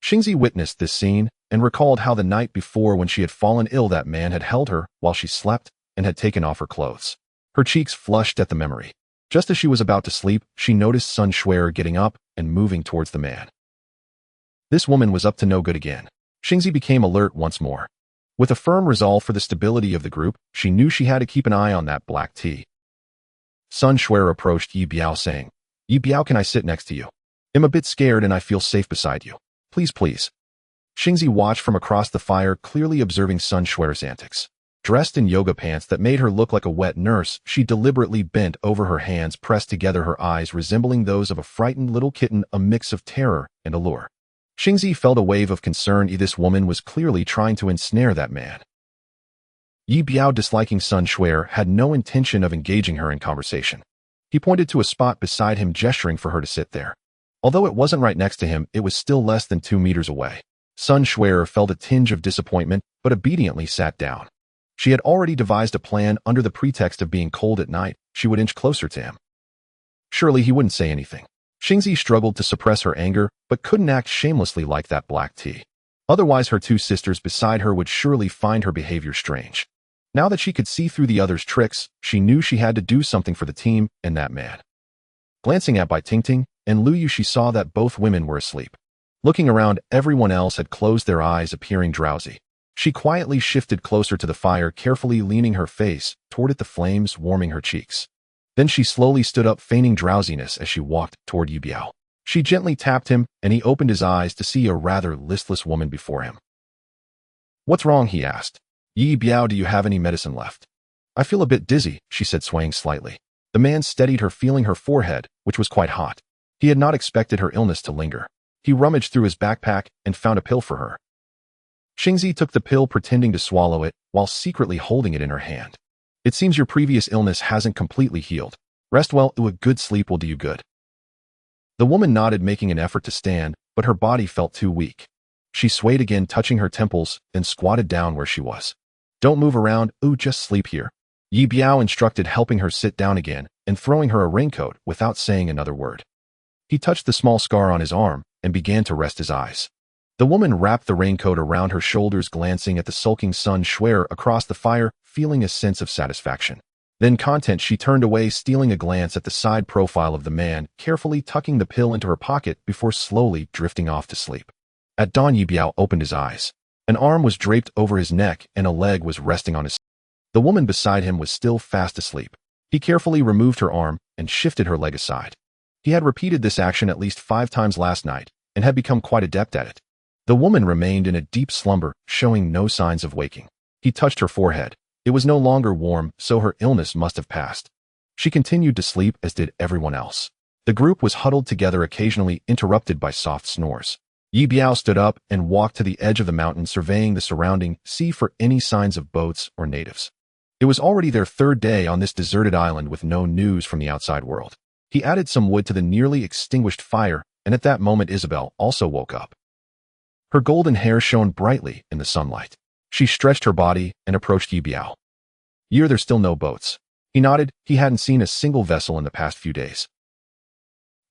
Xingzi witnessed this scene and recalled how the night before, when she had fallen ill, that man had held her while she slept and had taken off her clothes. Her cheeks flushed at the memory. Just as she was about to sleep, she noticed Sun Shuer getting up and moving towards the man. This woman was up to no good again. Xingzi became alert once more. With a firm resolve for the stability of the group, she knew she had to keep an eye on that black tea. Sun Shuer approached Ye Biao saying, "Ye Biao, can I sit next to you? I'm a bit scared and I feel safe beside you. Please, please." Xingzi watched from across the fire, clearly observing Sun Shuer's antics. Dressed in yoga pants that made her look like a wet nurse, she deliberately bent over, her hands pressed together, her eyes resembling those of a frightened little kitten, a mix of terror and allure. Xingzi felt a wave of concern. This woman was clearly trying to ensnare that man. Ye Biao, disliking Sun Shuer, had no intention of engaging her in conversation. He pointed to a spot beside him, gesturing for her to sit there. Although it wasn't right next to him, it was still less than 2 meters away. Sun Shuer felt a tinge of disappointment, but obediently sat down. She had already devised a plan. Under the pretext of being cold at night, she would inch closer to him. Surely he wouldn't say anything. Xingzi struggled to suppress her anger, but couldn't act shamelessly like that black tea. Otherwise, her 2 sisters beside her would surely find her behavior strange. Now that she could see through the others' tricks, she knew she had to do something for the team and that man. Glancing at Bai Tingting and Lu Yu, she saw that both women were asleep. Looking around, everyone else had closed their eyes, appearing drowsy. She quietly shifted closer to the fire, carefully leaning her face toward it, the flames warming her cheeks. Then she slowly stood up, feigning drowsiness as she walked toward Ye Biao. She gently tapped him, and he opened his eyes to see a rather listless woman before him. "What's wrong?" he asked. "Ye Biao, do you have any medicine left?" "I feel a bit dizzy," she said, swaying slightly. The man steadied her, feeling her forehead, which was quite hot. He had not expected her illness to linger. He rummaged through his backpack and found a pill for her. Xingzi took the pill, pretending to swallow it, while secretly holding it in her hand. "It seems your previous illness hasn't completely healed. Rest well, a good sleep will do you good." The woman nodded, making an effort to stand, but her body felt too weak. She swayed again, touching her temples, then squatted down where she was. "Don't move around, just sleep here," Ye Biao instructed, helping her sit down again and throwing her a raincoat without saying another word. He touched the small scar on his arm and began to rest his eyes. The woman wrapped the raincoat around her shoulders, glancing at the sulking Sun Shuer across the fire, feeling a sense of satisfaction. Then content, she turned away, stealing a glance at the side profile of the man, carefully tucking the pill into her pocket before slowly drifting off to sleep. At dawn, Ye Biao opened his eyes. An arm was draped over his neck and a leg was resting on his. The woman beside him was still fast asleep. He carefully removed her arm and shifted her leg aside. He had repeated this action at least 5 times last night and had become quite adept at it. The woman remained in a deep slumber, showing no signs of waking. He touched her forehead. It was no longer warm, so her illness must have passed. She continued to sleep, as did everyone else. The group was huddled together, occasionally interrupted by soft snores. Ye Biao stood up and walked to the edge of the mountain, surveying the surrounding sea for any signs of boats or natives. It was already their 3rd day on this deserted island with no news from the outside world. He added some wood to the nearly extinguished fire, and at that moment Isabel also woke up. Her golden hair shone brightly in the sunlight. She stretched her body and approached Ye Biao. "There's still no boats." He nodded. He hadn't seen a single vessel in the past few days.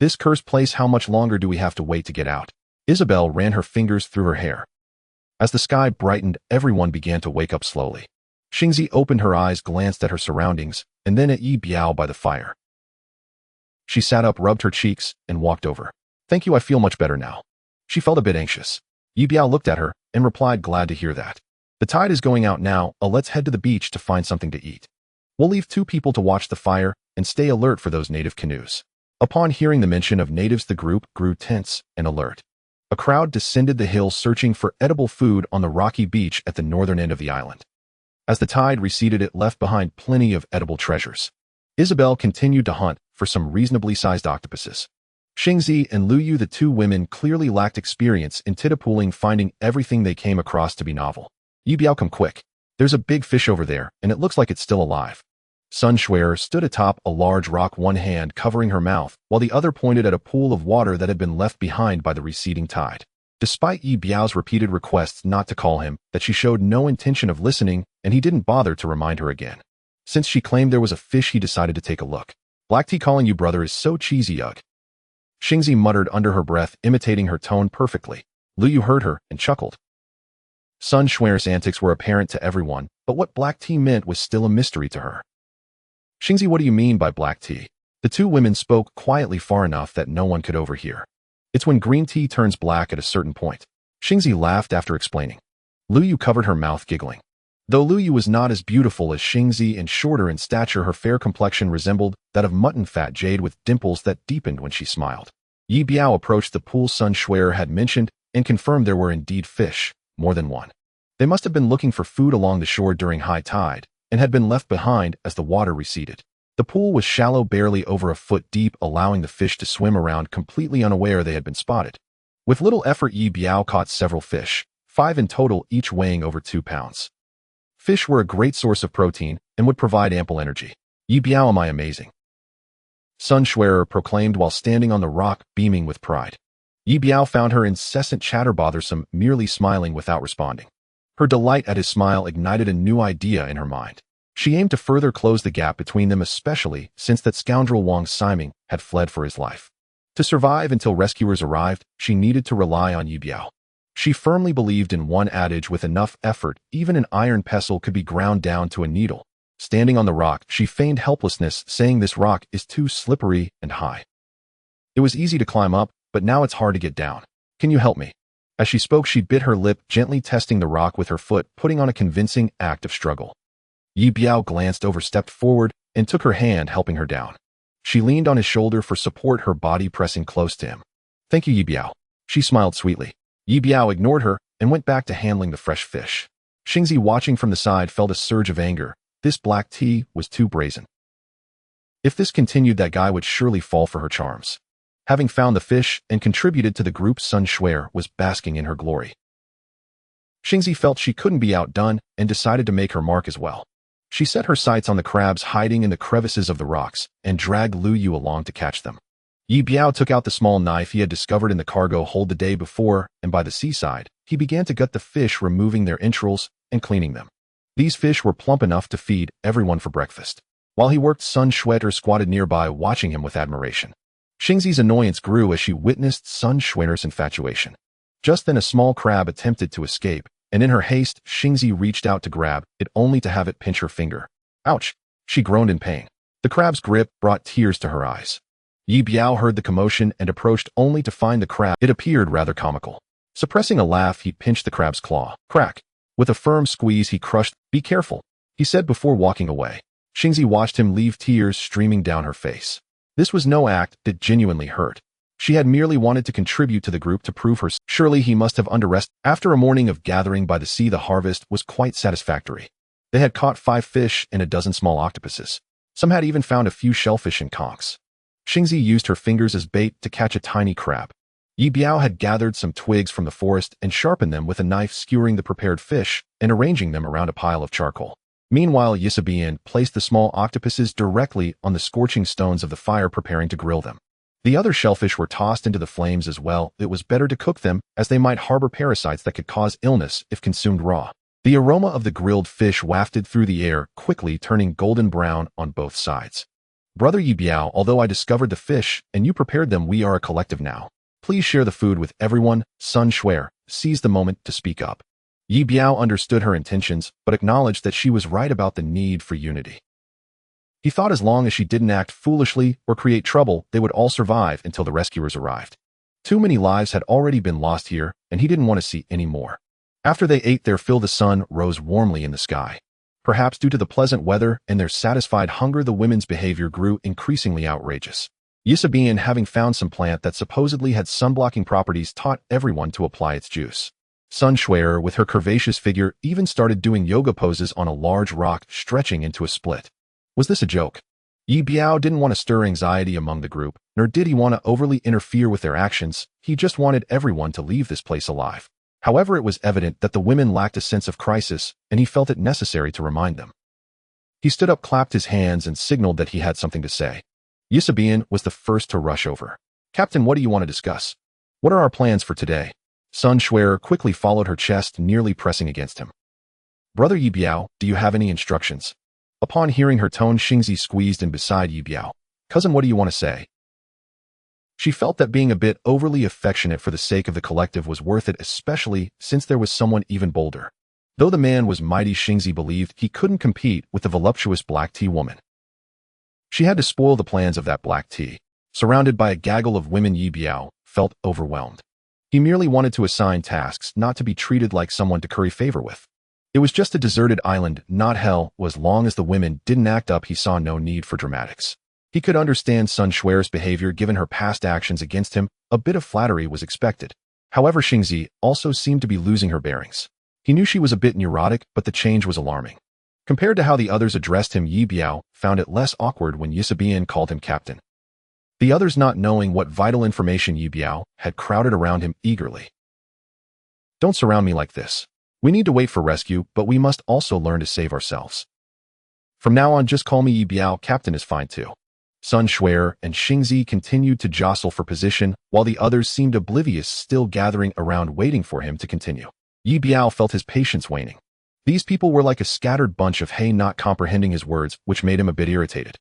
"This cursed place, how much longer do we have to wait to get out?" Isabel ran her fingers through her hair. As the sky brightened, everyone began to wake up slowly. Xingzi opened her eyes, glanced at her surroundings, and then at Ye Biao by the fire. She sat up, rubbed her cheeks, and walked over. "Thank you, I feel much better now." She felt a bit anxious. Ye Biao looked at her and replied, "Glad to hear that. The tide is going out now, let's head to the beach to find something to eat. We'll leave 2 people to watch the fire and stay alert for those native canoes." Upon hearing the mention of natives, the group grew tense and alert. A crowd descended the hill, searching for edible food on the rocky beach at the northern end of the island. As the tide receded, it left behind plenty of edible treasures. Isabel continued to hunt for some reasonably sized octopuses. Xingzi and Lu Yu, the 2 women, clearly lacked experience in titapooling, finding everything they came across to be novel. "Ye Biao, come quick. There's a big fish over there, and it looks like it's still alive." Sun Shuer stood atop a large rock, one hand covering her mouth, while the other pointed at a pool of water that had been left behind by the receding tide. Despite Ye Biao's repeated requests not to call him, that she showed no intention of listening, and he didn't bother to remind her again. Since she claimed there was a fish, he decided to take a look. "Black tea calling you brother is so cheesy, ugh." Xingzi muttered under her breath, imitating her tone perfectly. Lu Yu heard her and chuckled. Sun Shuer's antics were apparent to everyone, but what black tea meant was still a mystery to her. "Xingzi, what do you mean by black tea?" The 2 women spoke quietly, far enough that no one could overhear. It's when green tea turns black at a certain point. Xingzi laughed after explaining. Lu Yu covered her mouth, giggling. Though Lu Yu was not as beautiful as Xingzi and shorter in stature, her fair complexion resembled that of mutton-fat jade with dimples that deepened when she smiled. Ye Biao approached the pool Sun Shuer had mentioned and confirmed there were indeed fish, more than one. They must have been looking for food along the shore during high tide and had been left behind as the water receded. The pool was shallow, barely over a foot deep, allowing the fish to swim around completely unaware they had been spotted. With little effort, Ye Biao caught several fish, 5 in total, each weighing over 2 pounds. Fish were a great source of protein and would provide ample energy. Ye Biao, am I amazing? Sun Shuer proclaimed while standing on the rock, beaming with pride. Ye Biao found her incessant chatter bothersome, merely smiling without responding. Her delight at his smile ignited a new idea in her mind. She aimed to further close the gap between them, especially since that scoundrel Wang Siming had fled for his life. To survive until rescuers arrived, she needed to rely on Ye Biao. She firmly believed in one adage: with enough effort, even an iron pestle could be ground down to a needle. Standing on the rock, she feigned helplessness, saying, "This rock is too slippery and high. It was easy to climb up, but now it's hard to get down. Can you help me?" As she spoke, she bit her lip, gently testing the rock with her foot, putting on a convincing act of struggle. Ye Biao glanced over, stepped forward, and took her hand, helping her down. She leaned on his shoulder for support, her body pressing close to him. "Thank you, Ye Biao." She smiled sweetly. Ye Biao ignored her and went back to handling the fresh fish. Xingzi, watching from the side, felt a surge of anger. This black tea was too brazen. If this continued, that guy would surely fall for her charms. Having found the fish and contributed to the group, Sun Shuer was basking in her glory. Xingzi felt she couldn't be outdone and decided to make her mark as well. She set her sights on the crabs hiding in the crevices of the rocks and dragged Lu Yu along to catch them. Ye Biao took out the small knife he had discovered in the cargo hold the day before, and by the seaside, he began to gut the fish, removing their entrails and cleaning them. These fish were plump enough to feed everyone for breakfast. While he worked, Sun Shuer squatted nearby, watching him with admiration. Xingzi's annoyance grew as she witnessed Sun Shuer's infatuation. Just then a small crab attempted to escape, and in her haste, Xingzi reached out to grab it, only to have it pinch her finger. "Ouch!" She groaned in pain. The crab's grip brought tears to her eyes. Ye Biao heard the commotion and approached, only to find the crab. It appeared rather comical. Suppressing a laugh, he pinched the crab's claw. Crack! With a firm squeeze, he crushed. "Be careful," he said before walking away. Xingzi watched him leave, tears streaming down her face. This was no act that genuinely hurt. She had merely wanted to contribute to the group, to prove her. Surely he must have underestimated. After a morning of gathering by the sea, the harvest was quite satisfactory. They had caught 5 fish and a dozen small octopuses. Some had even found a few shellfish and conchs. Xingzi used her fingers as bait to catch a tiny crab. Ye Biao had gathered some twigs from the forest and sharpened them with a knife, skewering the prepared fish and arranging them around a pile of charcoal. Meanwhile, Ye Biao placed the small octopuses directly on the scorching stones of the fire, preparing to grill them. The other shellfish were tossed into the flames as well. It was better to cook them, as they might harbor parasites that could cause illness if consumed raw. The aroma of the grilled fish wafted through the air, quickly turning golden brown on both sides. "Brother Ye Biao, although I discovered the fish and you prepared them, we are a collective now. Please share the food with everyone." Sun Shuer seized the moment to speak up. Ye Biao understood her intentions, but acknowledged that she was right about the need for unity. He thought as long as she didn't act foolishly or create trouble, they would all survive until the rescuers arrived. Too many lives had already been lost here, and he didn't want to see any more. After they ate their fill, the sun rose warmly in the sky. Perhaps due to the pleasant weather and their satisfied hunger, the women's behavior grew increasingly outrageous. Ye Biao, having found some plant that supposedly had sunblocking properties, taught everyone to apply its juice. Sun Shuer, with her curvaceous figure, even started doing yoga poses on a large rock, stretching into a split. Was this a joke? Ye Biao didn't want to stir anxiety among the group, nor did he want to overly interfere with their actions. He just wanted everyone to leave this place alive. However, it was evident that the women lacked a sense of crisis, and he felt it necessary to remind them. He stood up, clapped his hands, and signaled that he had something to say. Ye Biao was the first to rush over. "Captain, what do you want to discuss? What are our plans for today?" Sun Shuer quickly followed her, chest nearly pressing against him. "Brother Ye Biao, do you have any instructions?" Upon hearing her tone, Xingzi squeezed in beside Ye Biao. "Cousin, what do you want to say?" She felt that being a bit overly affectionate for the sake of the collective was worth it, especially since there was someone even bolder. Though the man was mighty, Xingzi believed he couldn't compete with the voluptuous black tea woman. She had to spoil the plans of that black tea. Surrounded by a gaggle of women, Ye Biao felt overwhelmed. He merely wanted to assign tasks, not to be treated like someone to curry favor with. It was just a deserted island, not hell. As long as the women didn't act up, he saw no need for dramatics. He could understand Sun Shui's behavior given her past actions against him. A bit of flattery was expected. However, Xingzi also seemed to be losing her bearings. He knew she was a bit neurotic, but the change was alarming. Compared to how the others addressed him, Ye Biao found it less awkward when Ye Biao called him captain. The others, not knowing what vital information Ye Biao had, crowded around him eagerly. "Don't surround me like this. We need to wait for rescue, but we must also learn to save ourselves. From now on, just call me Ye Biao. Captain is fine too." Sun Shui and Xingzi continued to jostle for position, while the others seemed oblivious, still gathering around waiting for him to continue. Ye Biao felt his patience waning. These people were like a scattered bunch of hay, not comprehending his words, which made him a bit irritated.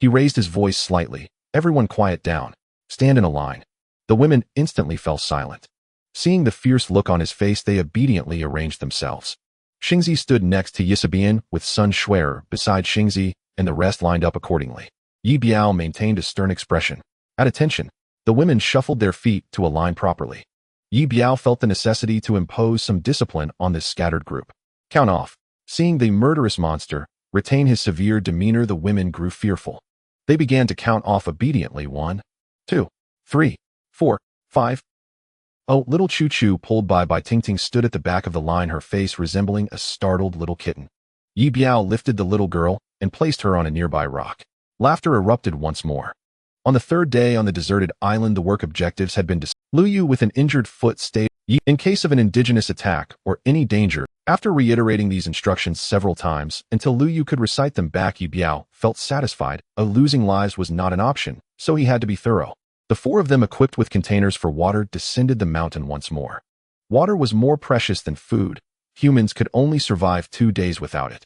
He raised his voice slightly. "Everyone quiet down. Stand in a line." The women instantly fell silent. Seeing the fierce look on his face, they obediently arranged themselves. Xingzi stood next to Ye Biao with Sun Shui beside Xingzi, and the rest lined up accordingly. Ye Biao maintained a stern expression. At attention, the women shuffled their feet to align properly. Ye Biao felt the necessity to impose some discipline on this scattered group. "Count off." Seeing the murderous monster retain his severe demeanor, the women grew fearful. They began to count off obediently. 1, 2, 3, 4, 5. Oh, little Choo Choo, pulled by Tingting, stood at the back of the line, her face resembling a startled little kitten. Ye Biao lifted the little girl and placed her on a nearby rock. Laughter erupted once more. On the third day on the deserted island, the work objectives had been decided. Lu Yu with an injured foot stayed in case of an indigenous attack or any danger. After reiterating these instructions several times until Lu Yu could recite them back, Ye Biao felt satisfied. Losing lives was not an option, so he had to be thorough. The 4 of them, equipped with containers for water, descended the mountain once more. Water was more precious than food. Humans could only survive 2 days without it.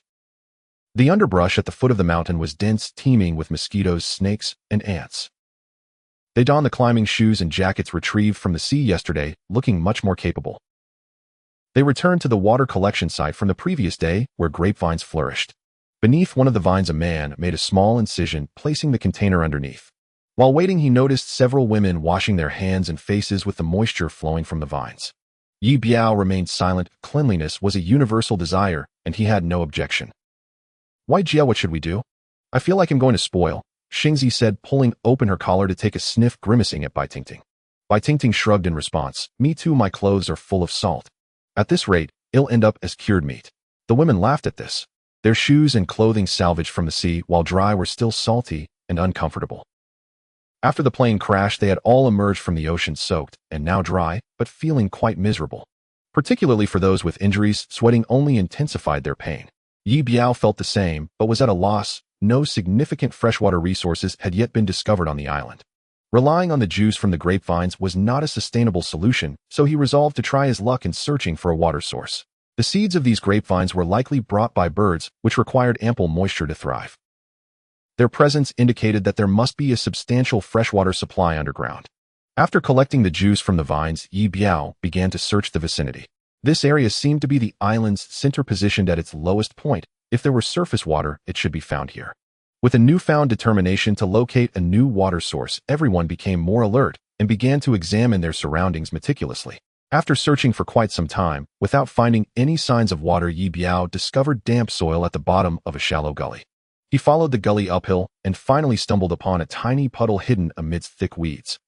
The underbrush at the foot of the mountain was dense, teeming with mosquitoes, snakes, and ants. They donned the climbing shoes and jackets retrieved from the sea yesterday, looking much more capable. They returned to the water collection site from the previous day, where grapevines flourished. Beneath one of the vines, a man made a small incision, placing the container underneath. While waiting, he noticed several women washing their hands and faces with the moisture flowing from the vines. Ye Biao remained silent. Cleanliness was a universal desire, and he had no objection. "Why, Jia, what should we do? I feel like I'm going to spoil," Xingzi said, pulling open her collar to take a sniff, grimacing at Bai Tingting. Bai Tingting shrugged in response. "Me too, my clothes are full of salt. At this rate, it'll end up as cured meat." The women laughed at this. Their shoes and clothing salvaged from the sea, while dry, were still salty and uncomfortable. After the plane crash, they had all emerged from the ocean soaked and now dry, but feeling quite miserable. Particularly for those with injuries, sweating only intensified their pain. Ye Biao felt the same, but was at a loss. No significant freshwater resources had yet been discovered on the island. Relying on the juice from the grapevines was not a sustainable solution, so he resolved to try his luck in searching for a water source. The seeds of these grapevines were likely brought by birds, which required ample moisture to thrive. Their presence indicated that there must be a substantial freshwater supply underground. After collecting the juice from the vines, Ye Biao began to search the vicinity. This area seemed to be the island's center, positioned at its lowest point. If there were surface water, it should be found here. With a newfound determination to locate a new water source, everyone became more alert and began to examine their surroundings meticulously. After searching for quite some time, without finding any signs of water, Ye Biao discovered damp soil at the bottom of a shallow gully. He followed the gully uphill and finally stumbled upon a tiny puddle hidden amidst thick weeds.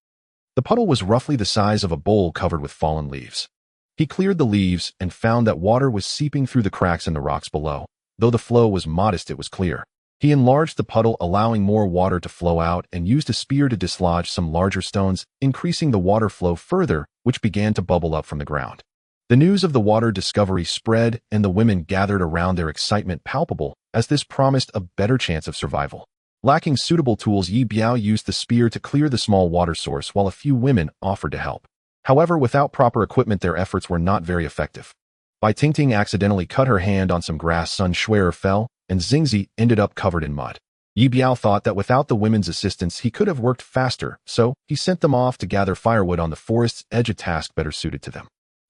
The puddle was roughly the size of a bowl covered with fallen leaves. He cleared the leaves and found that water was seeping through the cracks in the rocks below. Though the flow was modest, it was clear. He enlarged the puddle, allowing more water to flow out, and used a spear to dislodge some larger stones, increasing the water flow further, which began to bubble up from the ground. The news of the water discovery spread, and the women gathered around, their excitement palpable, as this promised a better chance of survival. Lacking suitable tools, Ye Biao used the spear to clear the small water source, while a few women offered to help. However, without proper equipment, their efforts were not very effective. Bai Tingting accidentally cut her hand on some grass, Sun Shui fell, and Xingzi ended up covered in mud. Ye Biao thought that without the women's assistance he could have worked faster, so he sent them off to gather firewood on the forest's edge, a task better suited to them.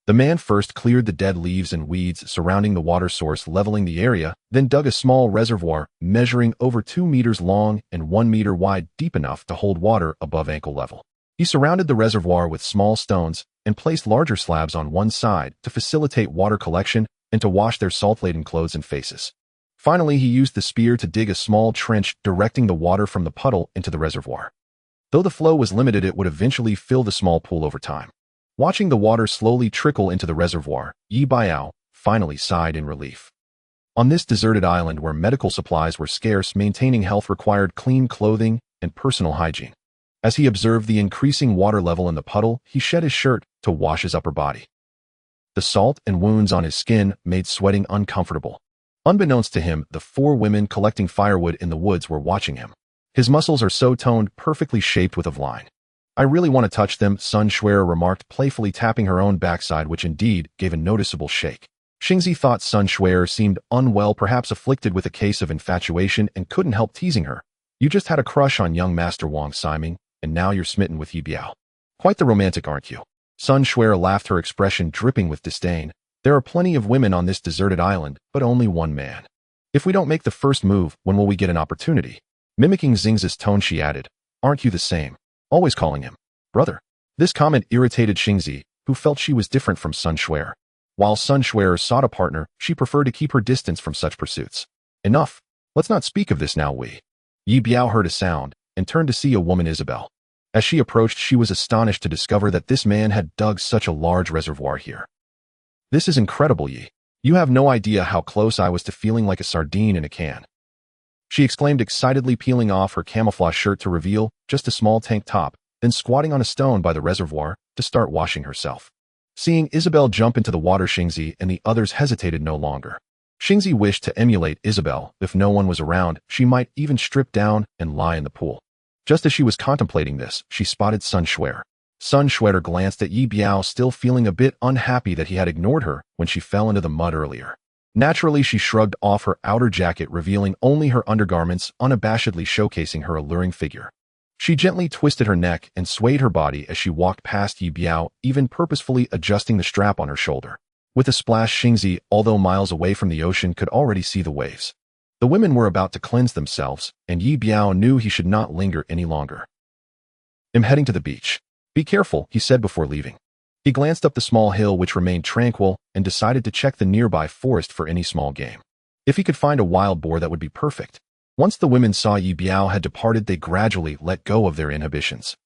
The man first cleared the dead leaves and weeds surrounding the water source, leveling the area, then dug a small reservoir measuring over 2 meters long and 1 meter wide, deep enough to hold water above ankle level. He surrounded the reservoir with small stones and placed larger slabs on one side to facilitate water collection and to wash their salt-laden clothes and faces. Finally, he used the spear to dig a small trench, directing the water from the puddle into the reservoir. Though the flow was limited, it would eventually fill the small pool over time. Watching the water slowly trickle into the reservoir, Ye Biao finally sighed in relief. On this deserted island where medical supplies were scarce, maintaining health required clean clothing and personal hygiene. As he observed the increasing water level in the puddle, he shed his shirt to wash his upper body. The salt and wounds on his skin made sweating uncomfortable. Unbeknownst to him, the 4 women collecting firewood in the woods were watching him. His muscles are so toned, perfectly shaped with a line. I really want to touch them, Sun Shuer remarked, playfully tapping her own backside, which indeed gave a noticeable shake. Xingzi thought Sun Shuer seemed unwell, perhaps afflicted with a case of infatuation, and couldn't help teasing her. You just had a crush on young Master Wang Siming, and now you're smitten with Ye Biao. Quite the romantic, aren't you? Sun Shuer laughed, her expression dripping with disdain. There are plenty of women on this deserted island, but only one man. If we don't make the first move, when will we get an opportunity? Mimicking Xingzi's tone, she added, aren't you the same? Always calling him brother. This comment irritated Xingzi, who felt she was different from Sun Shuer. While Sun Shuer sought a partner, she preferred to keep her distance from such pursuits. Enough. Let's not speak of this now. Ye Biao heard a sound and turned to see a woman, Isabel. As she approached, she was astonished to discover that this man had dug such a large reservoir here. This is incredible, Ye. You have no idea how close I was to feeling like a sardine in a can. She exclaimed excitedly, peeling off her camouflage shirt to reveal just a small tank top, then squatting on a stone by the reservoir to start washing herself. Seeing Isabel jump into the water, Xingzi and the others hesitated no longer. Xingzi wished to emulate Isabel. If no one was around, she might even strip down and lie in the pool. Just as she was contemplating this, she spotted Sun Shuer. Sun Shuer glanced at Ye Biao, still feeling a bit unhappy that he had ignored her when she fell into the mud earlier. Naturally, she shrugged off her outer jacket, revealing only her undergarments, unabashedly showcasing her alluring figure. She gently twisted her neck and swayed her body as she walked past Ye Biao, even purposefully adjusting the strap on her shoulder. With a splash, Xingzi, although miles away from the ocean, could already see the waves. The women were about to cleanse themselves, and Ye Biao knew he should not linger any longer. I'm heading to the beach. Be careful, he said before leaving. He glanced up the small hill, which remained tranquil, and decided to check the nearby forest for any small game. If he could find a wild boar, that would be perfect. Once the women saw Ye Biao had departed, they gradually let go of their inhibitions.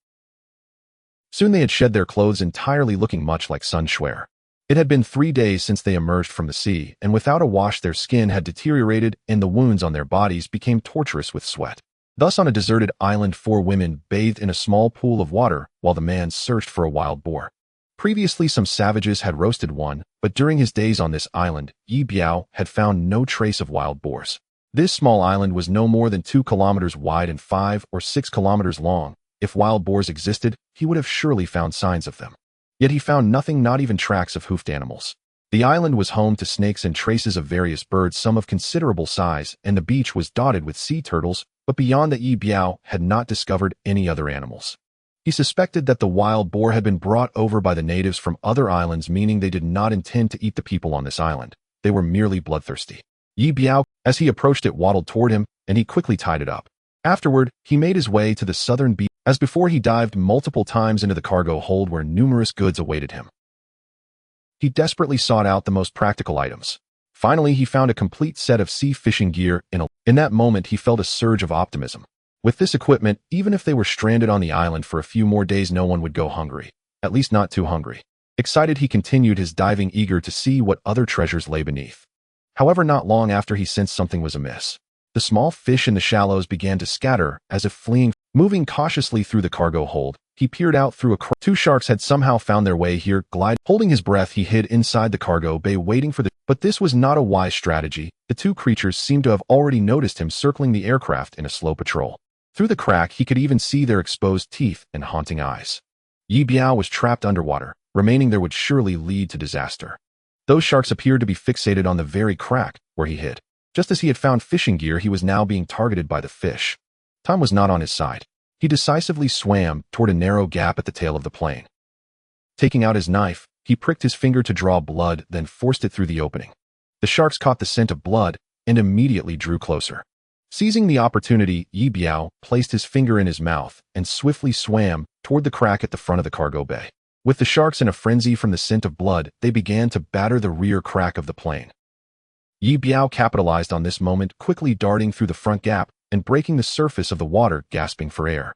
Soon they had shed their clothes entirely, looking much like Sun Shuer. It had been 3 days since they emerged from the sea, and without a wash their skin had deteriorated and the wounds on their bodies became torturous with sweat. Thus, on a deserted island, 4 women bathed in a small pool of water while the man searched for a wild boar. Previously, some savages had roasted one, but during his days on this island, Ye Biao had found no trace of wild boars. This small island was no more than 2 kilometers wide and 5 or 6 kilometers long. If wild boars existed, he would have surely found signs of them. Yet he found nothing, not even tracks of hoofed animals. The island was home to snakes and traces of various birds, some of considerable size, and the beach was dotted with sea turtles, but beyond that, Ye Biao had not discovered any other animals. He suspected that the wild boar had been brought over by the natives from other islands, meaning they did not intend to eat the people on this island. They were merely bloodthirsty. Ye Biao, as he approached it, waddled toward him, and he quickly tied it up. Afterward, he made his way to the southern beach. As before, he dived multiple times into the cargo hold where numerous goods awaited him. He desperately sought out the most practical items. Finally, he found a complete set of sea fishing gear. In that moment, he felt a surge of optimism. With this equipment, even if they were stranded on the island for a few more days, no one would go hungry. At least not too hungry. Excited, he continued his diving, eager to see what other treasures lay beneath. However, not long after, he sensed something was amiss. The small fish in the shallows began to scatter, as if fleeing. Moving cautiously through the cargo hold, he peered out through a crack. 2 sharks had somehow found their way here. Holding his breath, he hid inside the cargo bay, waiting for the... But this was not a wise strategy. The 2 creatures seemed to have already noticed him circling the aircraft in a slow patrol. Through the crack, he could even see their exposed teeth and haunting eyes. Ye Biao was trapped underwater. Remaining there would surely lead to disaster. Those sharks appeared to be fixated on the very crack where he hid. Just as he had found fishing gear, he was now being targeted by the fish. Time was not on his side. He decisively swam toward a narrow gap at the tail of the plane. Taking out his knife, he pricked his finger to draw blood, then forced it through the opening. The sharks caught the scent of blood and immediately drew closer. Seizing the opportunity, Ye Biao placed his finger in his mouth and swiftly swam toward the crack at the front of the cargo bay. With the sharks in a frenzy from the scent of blood, they began to batter the rear crack of the plane. Ye Biao capitalized on this moment, quickly darting through the front gap and breaking the surface of the water, gasping for air.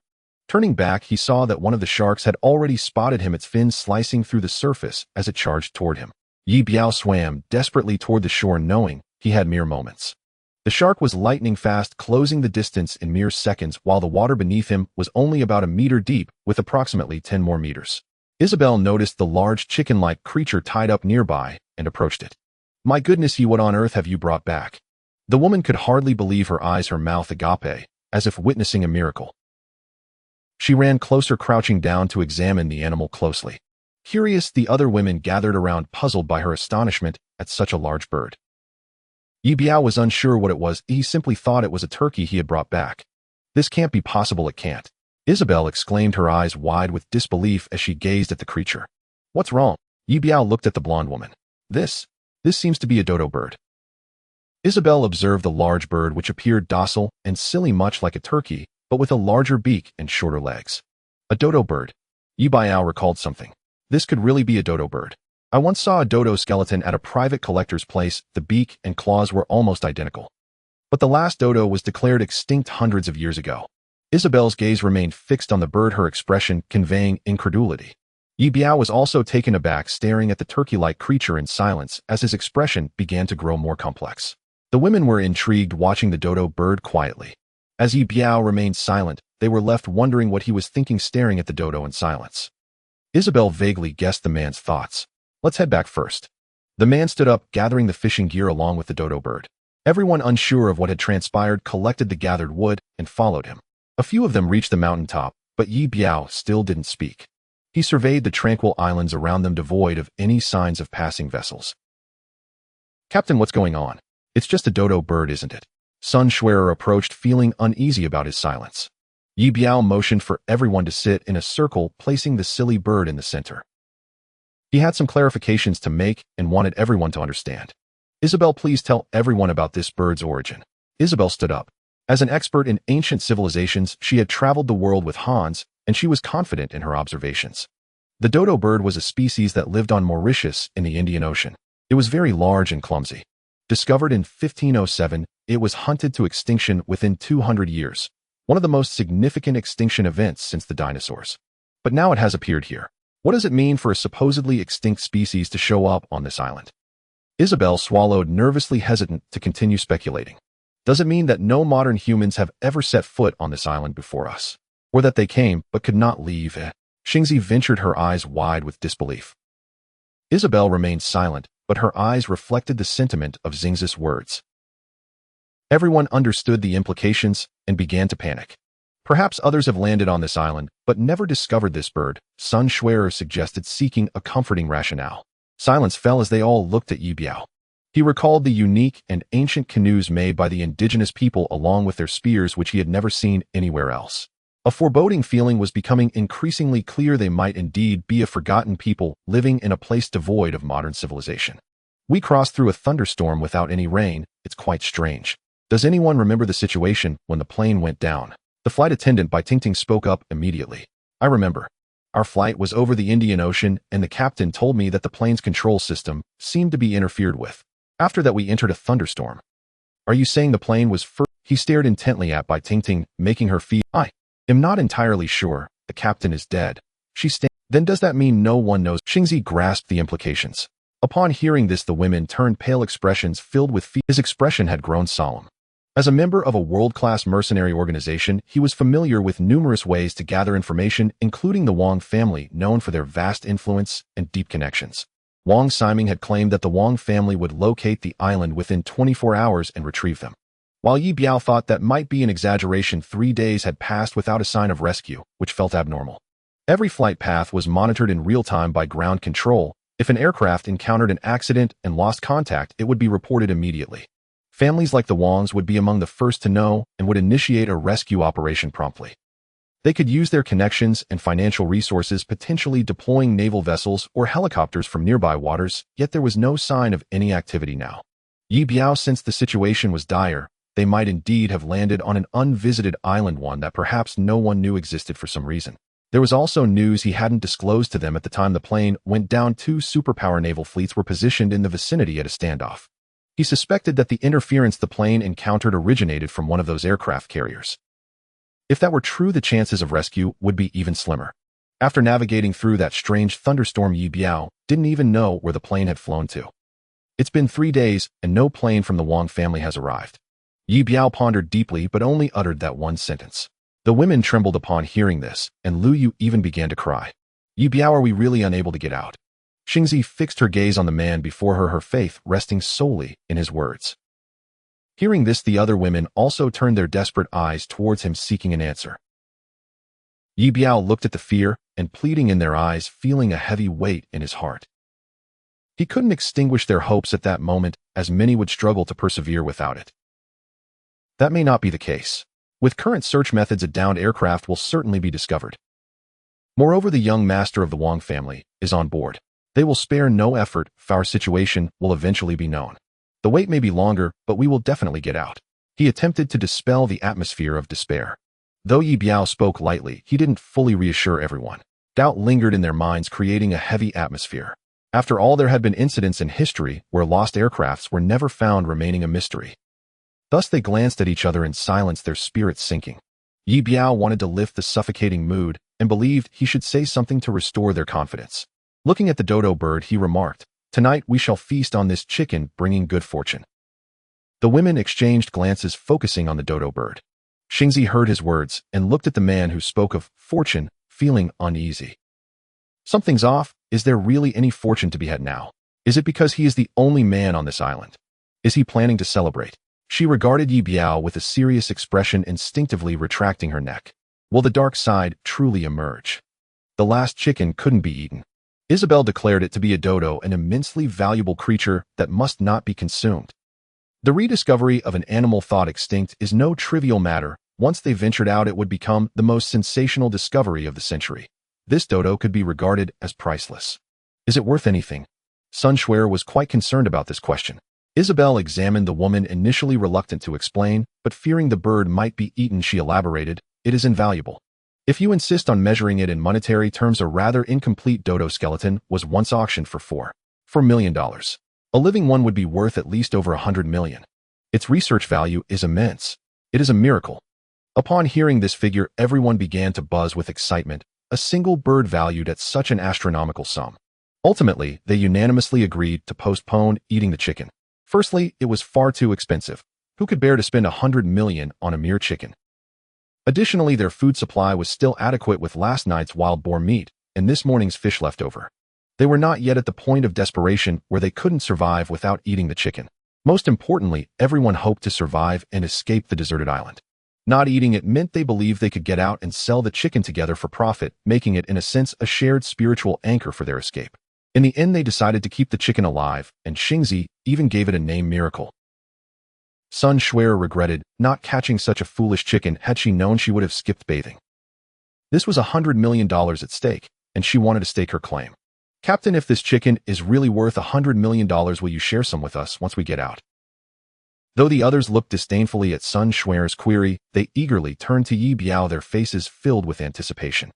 Turning back, he saw that one of the sharks had already spotted him, its fins slicing through the surface as it charged toward him. Ye Biao swam desperately toward the shore, knowing he had mere moments. The shark was lightning fast, closing the distance in mere seconds, while the water beneath him was only about a meter deep, with approximately 10 more meters. Isabel noticed the large chicken-like creature tied up nearby and approached it. "My goodness, what on earth have you brought back?" The woman could hardly believe her eyes, her mouth agape, as if witnessing a miracle. She ran closer, crouching down to examine the animal closely. Curious, the other women gathered around, puzzled by her astonishment at such a large bird. Ye Biao was unsure what it was. He simply thought it was a turkey he had brought back. "This can't be possible, it can't." Isabel exclaimed, her eyes wide with disbelief as she gazed at the creature. "What's wrong?" Ye Biao looked at the blonde woman. This seems to be a dodo bird." Isabel observed the large bird, which appeared docile and silly, much like a turkey, but with a larger beak and shorter legs. A dodo bird. Ye Biao recalled something. This could really be a dodo bird. I once saw a dodo skeleton at a private collector's place. The beak and claws were almost identical. But the last dodo was declared extinct hundreds of years ago. Isabel's gaze remained fixed on the bird, her expression conveying incredulity. Ye Biao was also taken aback, staring at the turkey-like creature in silence as his expression began to grow more complex. The women were intrigued, watching the dodo bird quietly. As Ye Biao remained silent, they were left wondering what he was thinking, staring at the dodo in silence. Isabel vaguely guessed the man's thoughts. "Let's head back first." The man stood up, gathering the fishing gear along with the dodo bird. Everyone, unsure of what had transpired, collected the gathered wood and followed him. A few of them reached the mountaintop, but Ye Biao still didn't speak. He surveyed the tranquil islands around them, devoid of any signs of passing vessels. "Captain, what's going on? It's just a dodo bird, isn't it?" Sun Schwerer approached, feeling uneasy about his silence. Ye Biao motioned for everyone to sit in a circle, placing the silly bird in the center. He had some clarifications to make and wanted everyone to understand. "Isabel, please tell everyone about this bird's origin." Isabel stood up. As an expert in ancient civilizations, she had traveled the world with Hans, and she was confident in her observations. The dodo bird was a species that lived on Mauritius in the Indian Ocean. It was very large and clumsy. Discovered in 1507, it was hunted to extinction within 200 years, one of the most significant extinction events since the dinosaurs. But now it has appeared here. What does it mean for a supposedly extinct species to show up on this island? Isabel swallowed, nervously hesitant to continue speculating. Does it mean that no modern humans have ever set foot on this island before us? Or that they came but could not leave? Xingzi ventured, her eyes wide with disbelief. Isabel remained silent, but her eyes reflected the sentiment of Xingzi's words. Everyone understood the implications and began to panic. "Perhaps others have landed on this island, but never discovered this bird," Sun Schwerer suggested, seeking a comforting rationale. Silence fell as they all looked at Ye Biao. He recalled the unique and ancient canoes made by the indigenous people along with their spears, which he had never seen anywhere else. A foreboding feeling was becoming increasingly clear. They might indeed be a forgotten people living in a place devoid of modern civilization. "We crossed through a thunderstorm without any rain. It's quite strange. Does anyone remember the situation when the plane went down?" The flight attendant by Ting Ting spoke up immediately. "I remember. Our flight was over the Indian Ocean, and the captain told me that the plane's control system seemed to be interfered with. After that, we entered a thunderstorm." "Are you saying the plane was first?" He stared intently at Bai Ting Ting, making her feel, "I am not entirely sure. The captain is dead." Then does that mean no one knows?" Xingzi grasped the implications. Upon hearing this, the women turned pale, expressions filled with fear. His expression had grown solemn. As a member of a world-class mercenary organization, he was familiar with numerous ways to gather information, including the Wang family, known for their vast influence and deep connections. Wang Siming had claimed that the Wang family would locate the island within 24 hours and retrieve them. While Ye Biao thought that might be an exaggeration, 3 days had passed without a sign of rescue, which felt abnormal. Every flight path was monitored in real time by ground control. If an aircraft encountered an accident and lost contact, it would be reported immediately. Families like the Wangs would be among the first to know and would initiate a rescue operation promptly. They could use their connections and financial resources, potentially deploying naval vessels or helicopters from nearby waters, yet there was no sign of any activity now. Ye Biao sensed the situation was dire. They might indeed have landed on an unvisited island, one that perhaps no one knew existed for some reason. There was also news he hadn't disclosed to them at the time the plane went down. 2 superpower naval fleets were positioned in the vicinity at a standoff. He suspected that the interference the plane encountered originated from one of those aircraft carriers. If that were true, the chances of rescue would be even slimmer. After navigating through that strange thunderstorm, Ye Biao didn't even know where the plane had flown to. It's been 3 days, and no plane from the Wang family has arrived. Ye Biao pondered deeply but only uttered that one sentence. The women trembled upon hearing this, and Lu Yu even began to cry. Ye Biao, are we really unable to get out? Xingzi fixed her gaze on the man before her, her faith resting solely in his words. Hearing this, the other women also turned their desperate eyes towards him, seeking an answer. Ye Biao looked at the fear and pleading in their eyes, feeling a heavy weight in his heart. He couldn't extinguish their hopes at that moment, as many would struggle to persevere without it. That may not be the case. With current search methods, a downed aircraft will certainly be discovered. Moreover, the young master of the Wang family is on board. They will spare no effort. Our situation will eventually be known. The wait may be longer, but we will definitely get out. He attempted to dispel the atmosphere of despair. Though Ye Biao spoke lightly, he didn't fully reassure everyone. Doubt lingered in their minds, creating a heavy atmosphere. After all, there had been incidents in history where lost aircrafts were never found, remaining a mystery. Thus they glanced at each other in silence, their spirits sinking. Ye Biao wanted to lift the suffocating mood and believed he should say something to restore their confidence. Looking at the dodo bird, he remarked, "Tonight we shall feast on this chicken, bringing good fortune." The women exchanged glances, focusing on the dodo bird. Xingzi heard his words and looked at the man who spoke of fortune, feeling uneasy. Something's off. Is there really any fortune to be had now? Is it because he is the only man on this island? Is he planning to celebrate? She regarded Ye Biao with a serious expression, instinctively retracting her neck. Will the dark side truly emerge? The last chicken couldn't be eaten. Isabel declared it to be a dodo, an immensely valuable creature that must not be consumed. The rediscovery of an animal thought extinct is no trivial matter. Once they ventured out, it would become the most sensational discovery of the century. This dodo could be regarded as priceless. Is it worth anything? Sun Shuer was quite concerned about this question. Isabel examined the woman, initially reluctant to explain, but fearing the bird might be eaten, she elaborated, "It is invaluable. If you insist on measuring it in monetary terms, a rather incomplete dodo skeleton was once auctioned for $4 million. A living one would be worth at least over 100 million. Its research value is immense. It is a miracle." Upon hearing this figure, everyone began to buzz with excitement. A single bird valued at such an astronomical sum. Ultimately, they unanimously agreed to postpone eating the chicken. Firstly, it was far too expensive. Who could bear to spend 100 million on a mere chicken? Additionally, their food supply was still adequate with last night's wild boar meat and this morning's fish left over. They were not yet at the point of desperation where they couldn't survive without eating the chicken. Most importantly, everyone hoped to survive and escape the deserted island. Not eating it meant they believed they could get out and sell the chicken together for profit, making it in a sense a shared spiritual anchor for their escape. In the end, they decided to keep the chicken alive, and Xingzi even gave it a name, Miracle. Sun Shuer regretted not catching such a foolish chicken. Had she known, she would have skipped bathing. This was $100 million at stake, and she wanted to stake her claim. "Captain, if this chicken is really worth $100 million, will you share some with us once we get out?" Though the others looked disdainfully at Sun Shuer's query, they eagerly turned to Ye Biao, their faces filled with anticipation.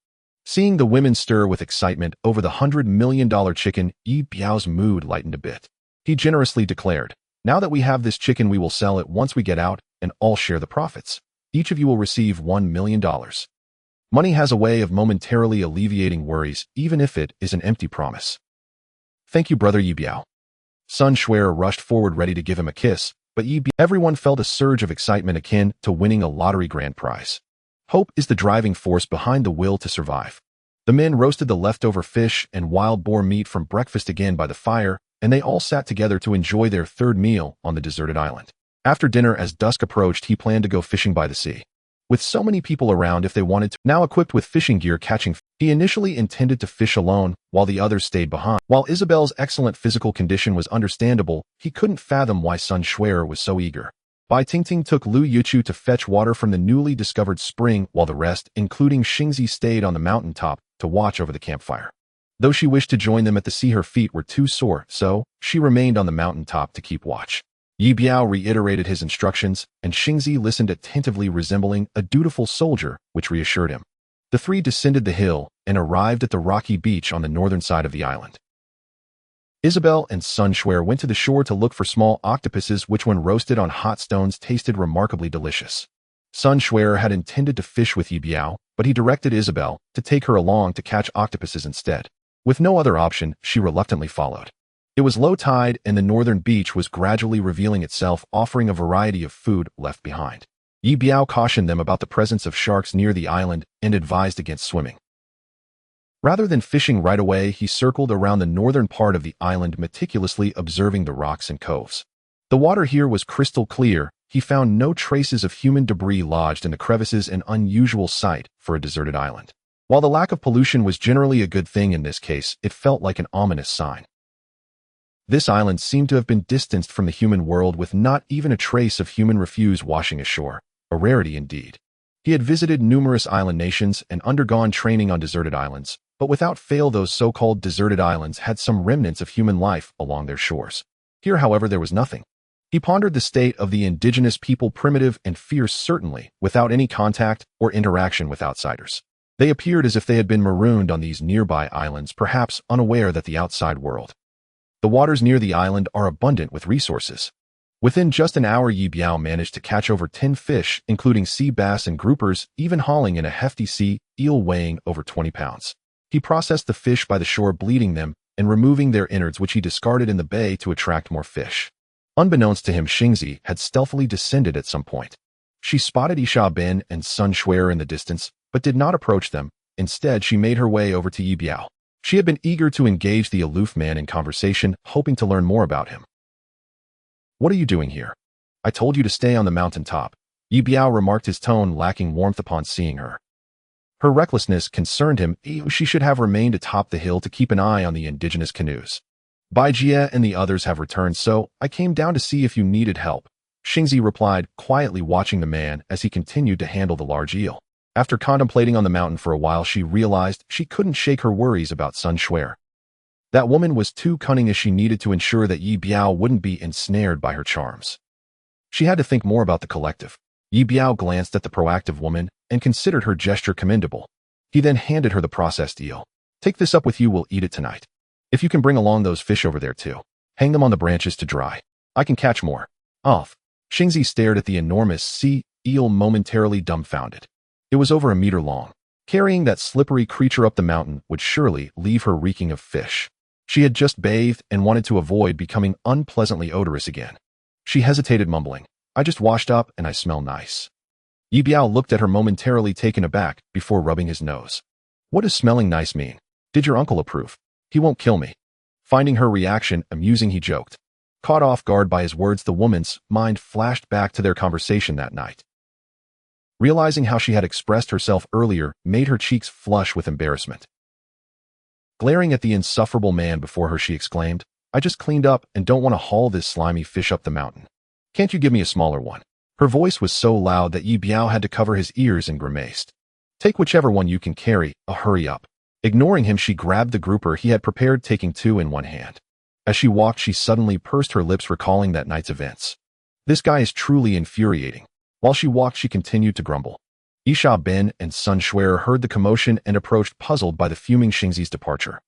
Seeing the women stir with excitement over the $100 million chicken, Ye Biao's mood lightened a bit. He generously declared, "Now that we have this chicken, we will sell it once we get out and all share the profits. Each of you will receive $1 million. Money has a way of momentarily alleviating worries, even if it is an empty promise." "Thank you, brother Ye Biao." Sun Shuer rushed forward, ready to give him a kiss, but everyone felt a surge of excitement akin to winning a lottery grand prize. Hope is the driving force behind the will to survive. The men roasted the leftover fish and wild boar meat from breakfast again by the fire, and they all sat together to enjoy their third meal on the deserted island. After dinner, as dusk approached, he planned to go fishing by the sea. With so many people around, if they wanted to, now equipped with fishing gear, he initially intended to fish alone, while the others stayed behind. While Isabel's excellent physical condition was understandable, he couldn't fathom why Sun Shuer was so eager. Bai Tingting took Lu Yuchu to fetch water from the newly discovered spring, while the rest, including Xingzi, stayed on the mountaintop to watch over the campfire. Though she wished to join them at the sea, her feet were too sore, so she remained on the mountaintop to keep watch. Ye Biao reiterated his instructions, and Xingzi listened attentively, resembling a dutiful soldier, which reassured him. The three descended the hill and arrived at the rocky beach on the northern side of the island. Isabel and Sun Shuer went to the shore to look for small octopuses which when roasted on hot stones tasted remarkably delicious. Sun Shuer had intended to fish with Ye Biao, but he directed Isabel to take her along to catch octopuses instead. With no other option, she reluctantly followed. It was low tide and the northern beach was gradually revealing itself, offering a variety of food left behind. Ye Biao cautioned them about the presence of sharks near the island and advised against swimming. Rather than fishing right away, he circled around the northern part of the island, meticulously observing the rocks and coves. The water here was crystal clear. He found no traces of human debris lodged in the crevices, an unusual sight for a deserted island. While the lack of pollution was generally a good thing in this case, it felt like an ominous sign. This island seemed to have been distanced from the human world with not even a trace of human refuse washing ashore, a rarity indeed. He had visited numerous island nations and undergone training on deserted islands, but without fail those so-called deserted islands had some remnants of human life along their shores. Here, however, there was nothing. He pondered the state of the indigenous people, primitive and fierce certainly, without any contact or interaction with outsiders. They appeared as if they had been marooned on these nearby islands, perhaps unaware that the outside world. The waters near the island are abundant with resources. Within just an hour, Ye Biao managed to catch over 10 fish, including sea bass and groupers, even hauling in a hefty sea eel weighing over 20 pounds. He processed the fish by the shore, bleeding them and removing their innards, which he discarded in the bay to attract more fish. Unbeknownst to him, Xingzi had stealthily descended at some point. She spotted Isha and Sun Shuer in the distance, but did not approach them. Instead, she made her way over to Ye Biao. She had been eager to engage the aloof man in conversation, hoping to learn more about him. "What are you doing here? I told you to stay on the mountain top," Ye Biao remarked, his tone lacking warmth upon seeing her. Her recklessness concerned him. She should have remained atop the hill to keep an eye on the indigenous canoes. "Bai Jie and the others have returned, so I came down to see if you needed help," Xingzi replied, quietly watching the man as he continued to handle the large eel. After contemplating on the mountain for a while, she realized she couldn't shake her worries about Sun Shuer. That woman was too cunning, as she needed to ensure that Ye Biao wouldn't be ensnared by her charms. She had to think more about the collective. Ye Biao glanced at the proactive woman and considered her gesture commendable. He then handed her the processed eel. "Take this up with you, we'll eat it tonight. If you can bring along those fish over there too. Hang them on the branches to dry. I can catch more." Off. Xingzi stared at the enormous sea eel, momentarily dumbfounded. It was over a meter long. Carrying that slippery creature up the mountain would surely leave her reeking of fish. She had just bathed and wanted to avoid becoming unpleasantly odorous again. She hesitated, mumbling, "I just washed up and I smell nice." Ye Biao looked at her, momentarily taken aback, before rubbing his nose. "What does smelling nice mean? Did your uncle approve? He won't kill me." Finding her reaction amusing, he joked. Caught off guard by his words, the woman's mind flashed back to their conversation that night. Realizing how she had expressed herself earlier made her cheeks flush with embarrassment. Glaring at the insufferable man before her, she exclaimed, "I just cleaned up and don't want to haul this slimy fish up the mountain. Can't you give me a smaller one?" Her voice was so loud that Ye Biao had to cover his ears and grimaced. "Take whichever one you can carry, hurry up." Ignoring him, she grabbed the grouper he had prepared, taking two in one hand. As she walked, she suddenly pursed her lips, recalling that night's events. "This guy is truly infuriating." While she walked, she continued to grumble. Isha and Sun Shuer heard the commotion and approached, puzzled by the fuming Xingzi's departure.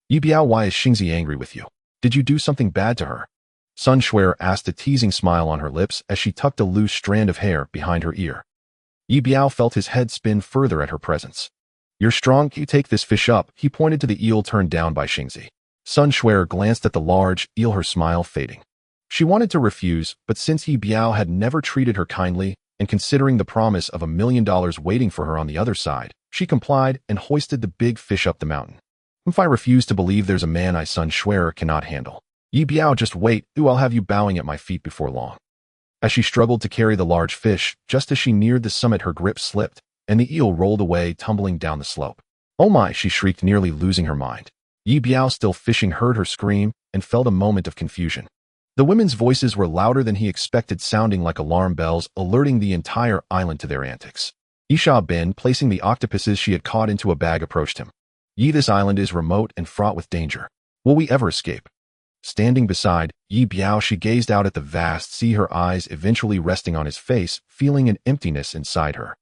"Ye Biao, why is Xingzi angry with you? Did you do something bad to her?" Sun Shuer asked, a teasing smile on her lips as she tucked a loose strand of hair behind her ear. Ye Biao felt his head spin further at her presence. "You're strong, you take this fish up." He pointed to the eel turned down by Xingzi. Sun Shuer glanced at the large eel, her smile fading. She wanted to refuse, but since Ye Biao had never treated her kindly, and considering the promise of $1 million waiting for her on the other side, she complied and hoisted the big fish up the mountain. "If I refuse to believe there's a man I, Sun Shuer, cannot handle. Ye Biao, just wait, I'll have you bowing at my feet before long." As she struggled to carry the large fish, just as she neared the summit, her grip slipped, and the eel rolled away, tumbling down the slope. "Oh my!" she shrieked, nearly losing her mind. Ye Biao, still fishing, heard her scream and felt a moment of confusion. The women's voices were louder than he expected, sounding like alarm bells, alerting the entire island to their antics. Isha, placing the octopuses she had caught into a bag, approached him. "Ye, this island is remote and fraught with danger. Will we ever escape?" Standing beside Ye Biao, she gazed out at the vast sea, her eyes eventually resting on his face, feeling an emptiness inside her.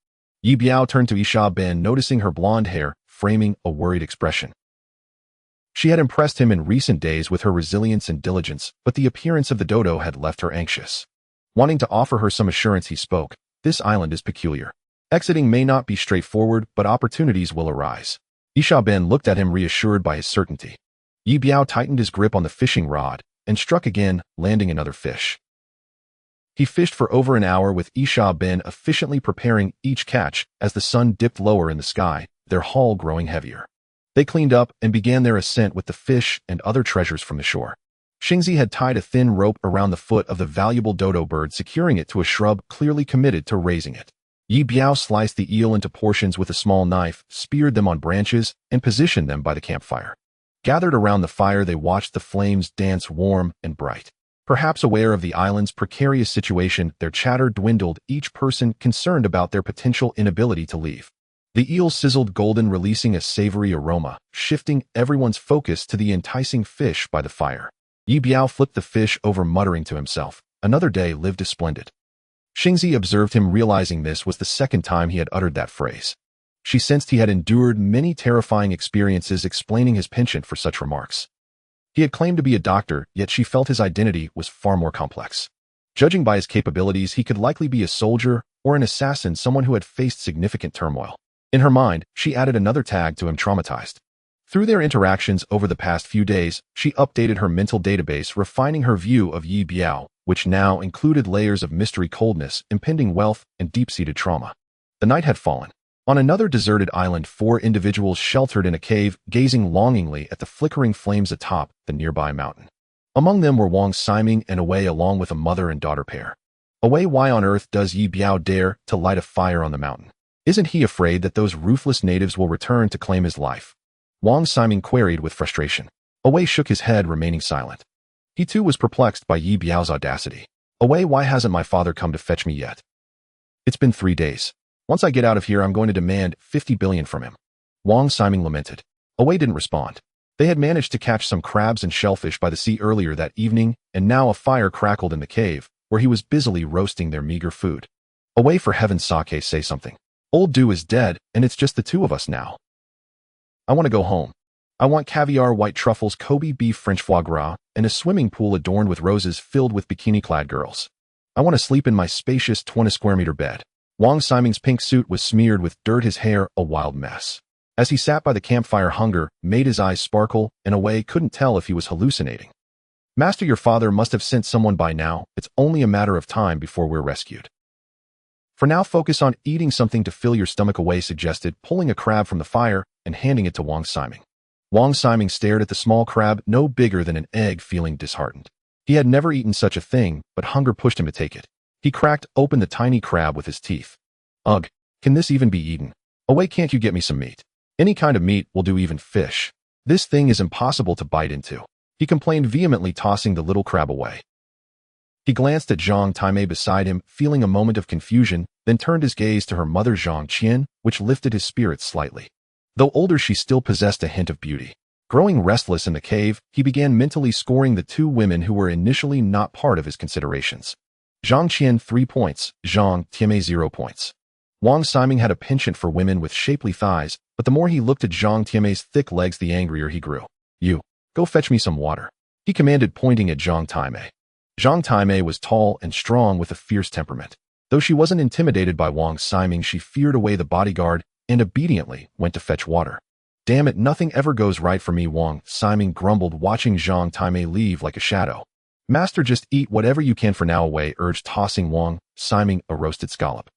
Ye Biao turned to Isha Ben, noticing her blonde hair, framing a worried expression. She had impressed him in recent days with her resilience and diligence, but the appearance of the dodo had left her anxious. Wanting to offer her some assurance, he spoke, "This island is peculiar. Exiting may not be straightforward, but opportunities will arise." Isha Ben looked at him, reassured by his certainty. Ye Biao tightened his grip on the fishing rod and struck again, landing another fish. He fished for over an hour with Isha Ben efficiently preparing each catch as the sun dipped lower in the sky, their haul growing heavier. They cleaned up and began their ascent with the fish and other treasures from the shore. Xingzi had tied a thin rope around the foot of the valuable dodo bird, securing it to a shrub, clearly committed to raising it. Ye Biao sliced the eel into portions with a small knife, speared them on branches, and positioned them by the campfire. Gathered around the fire, they watched the flames dance warm and bright. Perhaps aware of the island's precarious situation, their chatter dwindled, each person concerned about their potential inability to leave. The eel sizzled golden, releasing a savory aroma, shifting everyone's focus to the enticing fish by the fire. Ye Biao flipped the fish over, muttering to himself, "Another day lived as splendid." Xingzi observed him, realizing this was the second time he had uttered that phrase. She sensed he had endured many terrifying experiences, explaining his penchant for such remarks. He had claimed to be a doctor, yet she felt his identity was far more complex. Judging by his capabilities, he could likely be a soldier or an assassin, someone who had faced significant turmoil. In her mind, she added another tag to him: traumatized. Through their interactions over the past few days, she updated her mental database, refining her view of Ye Biao, which now included layers of mystery, coldness, impending wealth, and deep-seated trauma. The night had fallen. On another deserted island, 4 individuals sheltered in a cave, gazing longingly at the flickering flames atop the nearby mountain. Among them were Wang Siming and Awei, along with a mother and daughter pair. Awei: "Why on earth does Ye Biao dare to light a fire on the mountain? Isn't he afraid that those ruthless natives will return to claim his life?" Wang Siming queried with frustration. Awei shook his head, remaining silent. He too was perplexed by Ye Biao's audacity. "Awei, why hasn't my father come to fetch me yet? It's been 3 days. Once I get out of here, I'm going to demand 50 billion from him." Wang Siming lamented. Awei didn't respond. They had managed to catch some crabs and shellfish by the sea earlier that evening, and now a fire crackled in the cave, where he was busily roasting their meager food. "Awei, for heaven's sake, say something. Old Du is dead, and it's just the 2 of us now. I want to go home. I want caviar, white truffles, Kobe beef, French foie gras, and a swimming pool adorned with roses filled with bikini-clad girls. I want to sleep in my spacious 20-square-meter bed." Wang Siming's pink suit was smeared with dirt, his hair a wild mess. As he sat by the campfire, hunger made his eyes sparkle, and Awei couldn't tell if he was hallucinating. "Master, your father must have sent someone by now. It's only a matter of time before we're rescued. For now, focus on eating something to fill your stomach," Awei suggested, pulling a crab from the fire and handing it to Wang Siming. Wang Siming stared at the small crab, no bigger than an egg, feeling disheartened. He had never eaten such a thing, but hunger pushed him to take it. He cracked open the tiny crab with his teeth. "Ugh, can this even be eaten? Awei, can't you get me some meat? Any kind of meat will do, even fish. This thing is impossible to bite into," he complained vehemently, tossing the little crab away. He glanced at Zhang Taimei beside him, feeling a moment of confusion, then turned his gaze to her mother Zhang Qian, which lifted his spirits slightly. Though older, she still possessed a hint of beauty. Growing restless in the cave, he began mentally scoring the 2 women who were initially not part of his considerations. Zhang Qian 3 points, Zhang Taimei 0 points. Wang Siming had a penchant for women with shapely thighs, but the more he looked at Zhang Taimei's thick legs, the angrier he grew. "You, go fetch me some water," he commanded, pointing at Zhang Taimei. Zhang Taimei was tall and strong with a fierce temperament. Though she wasn't intimidated by Wang Siming, she feared away the bodyguard and obediently went to fetch water. "Damn it, nothing ever goes right for me," Wang Siming grumbled, watching Zhang Taimei leave like a shadow. "Master, just eat whatever you can for now," Awei urged, tossing Wang Siming a roasted scallop.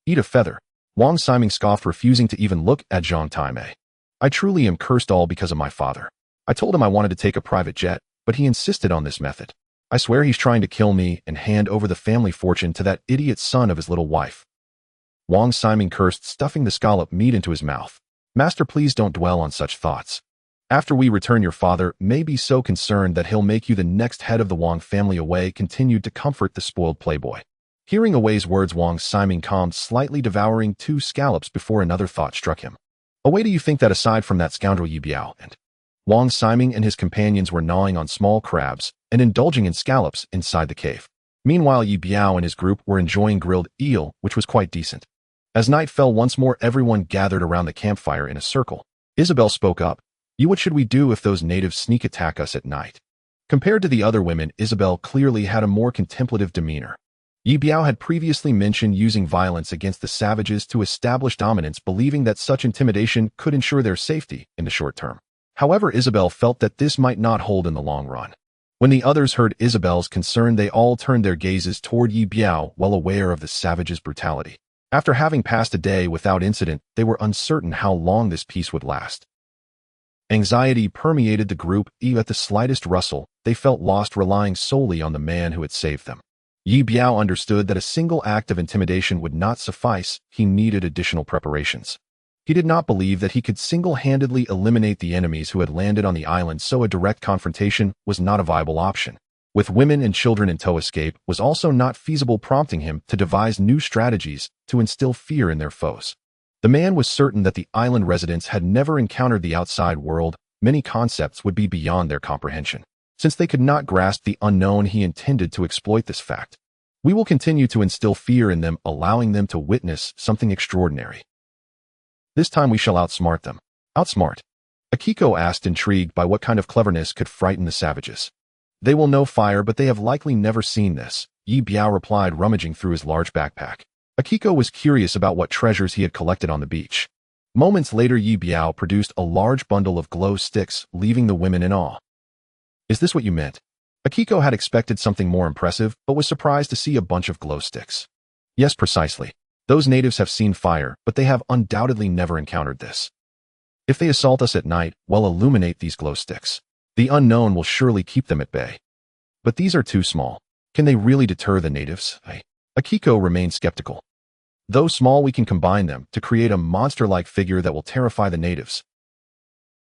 "Eat a feather," Wang Siming scoffed, refusing to even look at Zhang Taimei. "I truly am cursed, all because of my father. I told him I wanted to take a private jet, but he insisted on this method. I swear he's trying to kill me and hand over the family fortune to that idiot son of his little wife." Wang Siming cursed, stuffing the scallop meat into his mouth. "Master, please don't dwell on such thoughts. After we return, your father may be so concerned that he'll make you the next head of the Wang family." Awei continued to comfort the spoiled playboy. Hearing Awei's words, Wang Siming calmed slightly, devouring 2 scallops before another thought struck him. "Awei, do you think that aside from that scoundrel Ye Biao and—" Wang Siming and his companions were gnawing on small crabs and indulging in scallops inside the cave. Meanwhile, Ye Biao and his group were enjoying grilled eel, which was quite decent. As night fell once more, everyone gathered around the campfire in a circle. Isabel spoke up. What should we do if those natives sneak attack us at night? Compared to the other women, Isabel clearly had a more contemplative demeanor. Ye Biao had previously mentioned using violence against the savages to establish dominance, believing that such intimidation could ensure their safety in the short term. However, Isabel felt that this might not hold in the long run. When the others heard Isabel's concern, they all turned their gazes toward Ye Biao, well aware of the savages' brutality. After having passed a day without incident, they were uncertain how long this peace would last. Anxiety permeated the group. Even at the slightest rustle, they felt lost, relying solely on the man who had saved them. Ye Biao understood that a single act of intimidation would not suffice. He needed additional preparations. He did not believe that he could single-handedly eliminate the enemies who had landed on the island, so a direct confrontation was not a viable option. With women and children in tow, escape was also not feasible, prompting him to devise new strategies to instill fear in their foes. The man was certain that the island residents had never encountered the outside world. Many concepts would be beyond their comprehension. Since they could not grasp the unknown, he intended to exploit this fact. We will continue to instill fear in them, allowing them to witness something extraordinary. This time we shall outsmart them. Outsmart? Akiko asked, intrigued by what kind of cleverness could frighten the savages. They will know fire, but they have likely never seen this, Ye Biao replied, rummaging through his large backpack. Akiko was curious about what treasures he had collected on the beach. Moments later, Ye Biao produced a large bundle of glow sticks, leaving the women in awe. Is this what you meant? Akiko had expected something more impressive, but was surprised to see a bunch of glow sticks. Yes, precisely. Those natives have seen fire, but they have undoubtedly never encountered this. If they assault us at night, well, illuminate these glow sticks. The unknown will surely keep them at bay. But these are too small. Can they really deter the natives? Akiko remained skeptical. Though small, we can combine them to create a monster-like figure that will terrify the natives.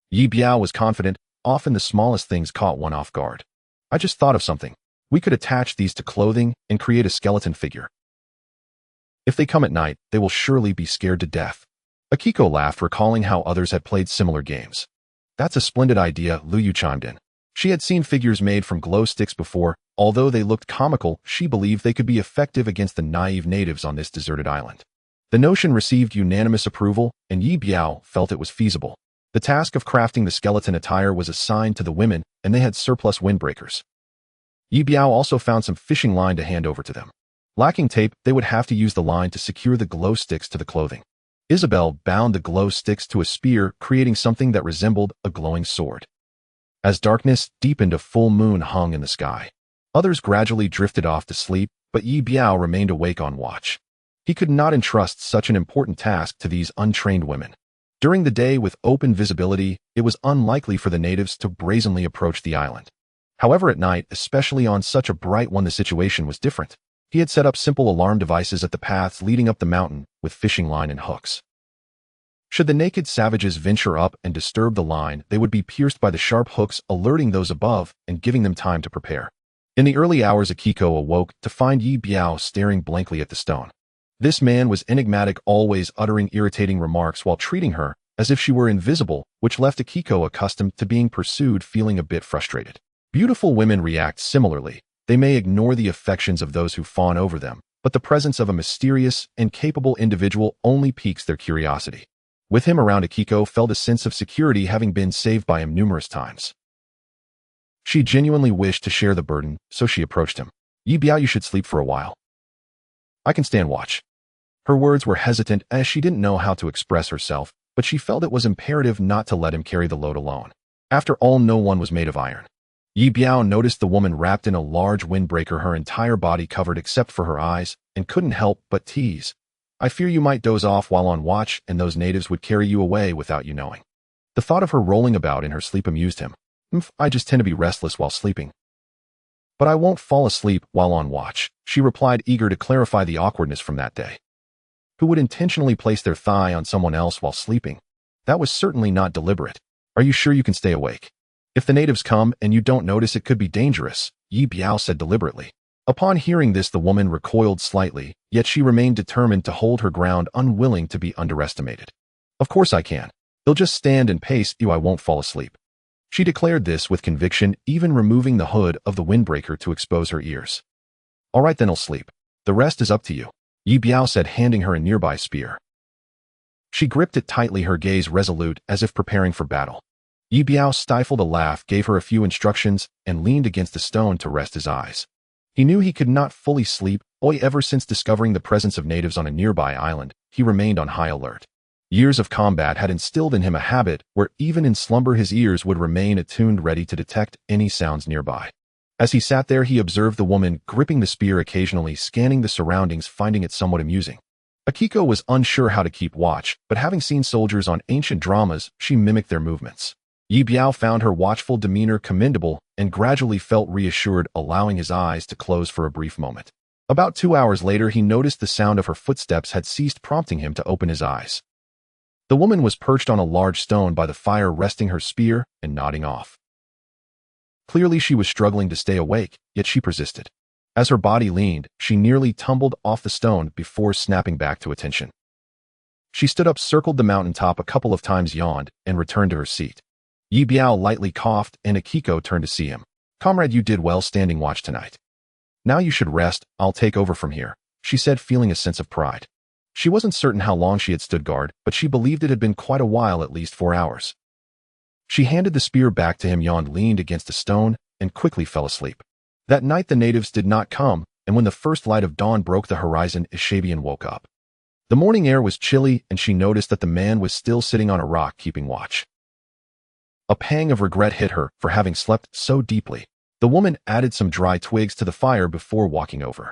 Ye Biao was confident. Often the smallest things caught one off guard. I just thought of something. We could attach these to clothing and create a skeleton figure. If they come at night, they will surely be scared to death. Akiko laughed, recalling how others had played similar games. That's a splendid idea, Lu Yu chimed in. She had seen figures made from glow sticks before. Although they looked comical, she believed they could be effective against the naive natives on this deserted island. The notion received unanimous approval, and Ye Biao felt it was feasible. The task of crafting the skeleton attire was assigned to the women, and they had surplus windbreakers. Ye Biao also found some fishing line to hand over to them. Lacking tape, they would have to use the line to secure the glow sticks to the clothing. Isabel bound the glow sticks to a spear, creating something that resembled a glowing sword. As darkness deepened, a full moon hung in the sky. Others gradually drifted off to sleep, but Ye Biao remained awake on watch. He could not entrust such an important task to these untrained women. During the day, with open visibility, it was unlikely for the natives to brazenly approach the island. However, at night, especially on such a bright one, the situation was different. He had set up simple alarm devices at the paths leading up the mountain, with fishing line and hooks. Should the naked savages venture up and disturb the line, they would be pierced by the sharp hooks, alerting those above and giving them time to prepare. In the early hours, Akiko awoke to find Ye Biao staring blankly at the stone. This man was enigmatic, always uttering irritating remarks while treating her as if she were invisible, which left Akiko, accustomed to being pursued, feeling a bit frustrated. Beautiful women react similarly. They may ignore the affections of those who fawn over them, but the presence of a mysterious and capable individual only piques their curiosity. With him around, Akiko felt a sense of security, having been saved by him numerous times. She genuinely wished to share the burden, so she approached him. Ye Biao, you should sleep for a while. I can stand watch. Her words were hesitant, as she didn't know how to express herself, but she felt it was imperative not to let him carry the load alone. After all, no one was made of iron. Ye Biao noticed the woman wrapped in a large windbreaker, her entire body covered except for her eyes, and couldn't help but tease. I fear you might doze off while on watch, and those natives would carry you away without you knowing. The thought of her rolling about in her sleep amused him. I just tend to be restless while sleeping. But I won't fall asleep while on watch, she replied, eager to clarify the awkwardness from that day. Who would intentionally place their thigh on someone else while sleeping? That was certainly not deliberate. Are you sure you can stay awake? If the natives come and you don't notice, it could be dangerous, Ye Biao said deliberately. Upon hearing this, the woman recoiled slightly, yet she remained determined to hold her ground, unwilling to be underestimated. Of course I can. They'll just stand and pace you. I won't fall asleep. She declared this with conviction, even removing the hood of the windbreaker to expose her ears. All right, then I'll sleep. The rest is up to you. Ye Biao said, handing her a nearby spear. She gripped it tightly, her gaze resolute as if preparing for battle. Ye Biao stifled a laugh, gave her a few instructions, and leaned against the stone to rest his eyes. He knew he could not fully sleep, ever since discovering the presence of natives on a nearby island. He remained on high alert. Years of combat had instilled in him a habit where even in slumber his ears would remain attuned, ready to detect any sounds nearby. As he sat there, he observed the woman gripping the spear, occasionally scanning the surroundings, finding it somewhat amusing. Akiko was unsure how to keep watch, but having seen soldiers on ancient dramas, she mimicked their movements. Ye Biao found her watchful demeanor commendable and gradually felt reassured, allowing his eyes to close for a brief moment. About 2 hours later, he noticed the sound of her footsteps had ceased, prompting him to open his eyes. The woman was perched on a large stone by the fire, resting her spear and nodding off. Clearly she was struggling to stay awake, yet she persisted. As her body leaned, she nearly tumbled off the stone before snapping back to attention. She stood up, circled the mountaintop a couple of times, yawned, and returned to her seat. Ye Biao lightly coughed, and Akiko turned to see him. "Comrade, you did well standing watch tonight. Now you should rest, I'll take over from here," she said, feeling a sense of pride. She wasn't certain how long she had stood guard, but she believed it had been quite a while, at least 4 hours. She handed the spear back to him, yawned, leaned against a stone, and quickly fell asleep. That night the natives did not come, and when the first light of dawn broke the horizon, Ishabian woke up. The morning air was chilly, and she noticed that the man was still sitting on a rock keeping watch. A pang of regret hit her for having slept so deeply. The woman added some dry twigs to the fire before walking over.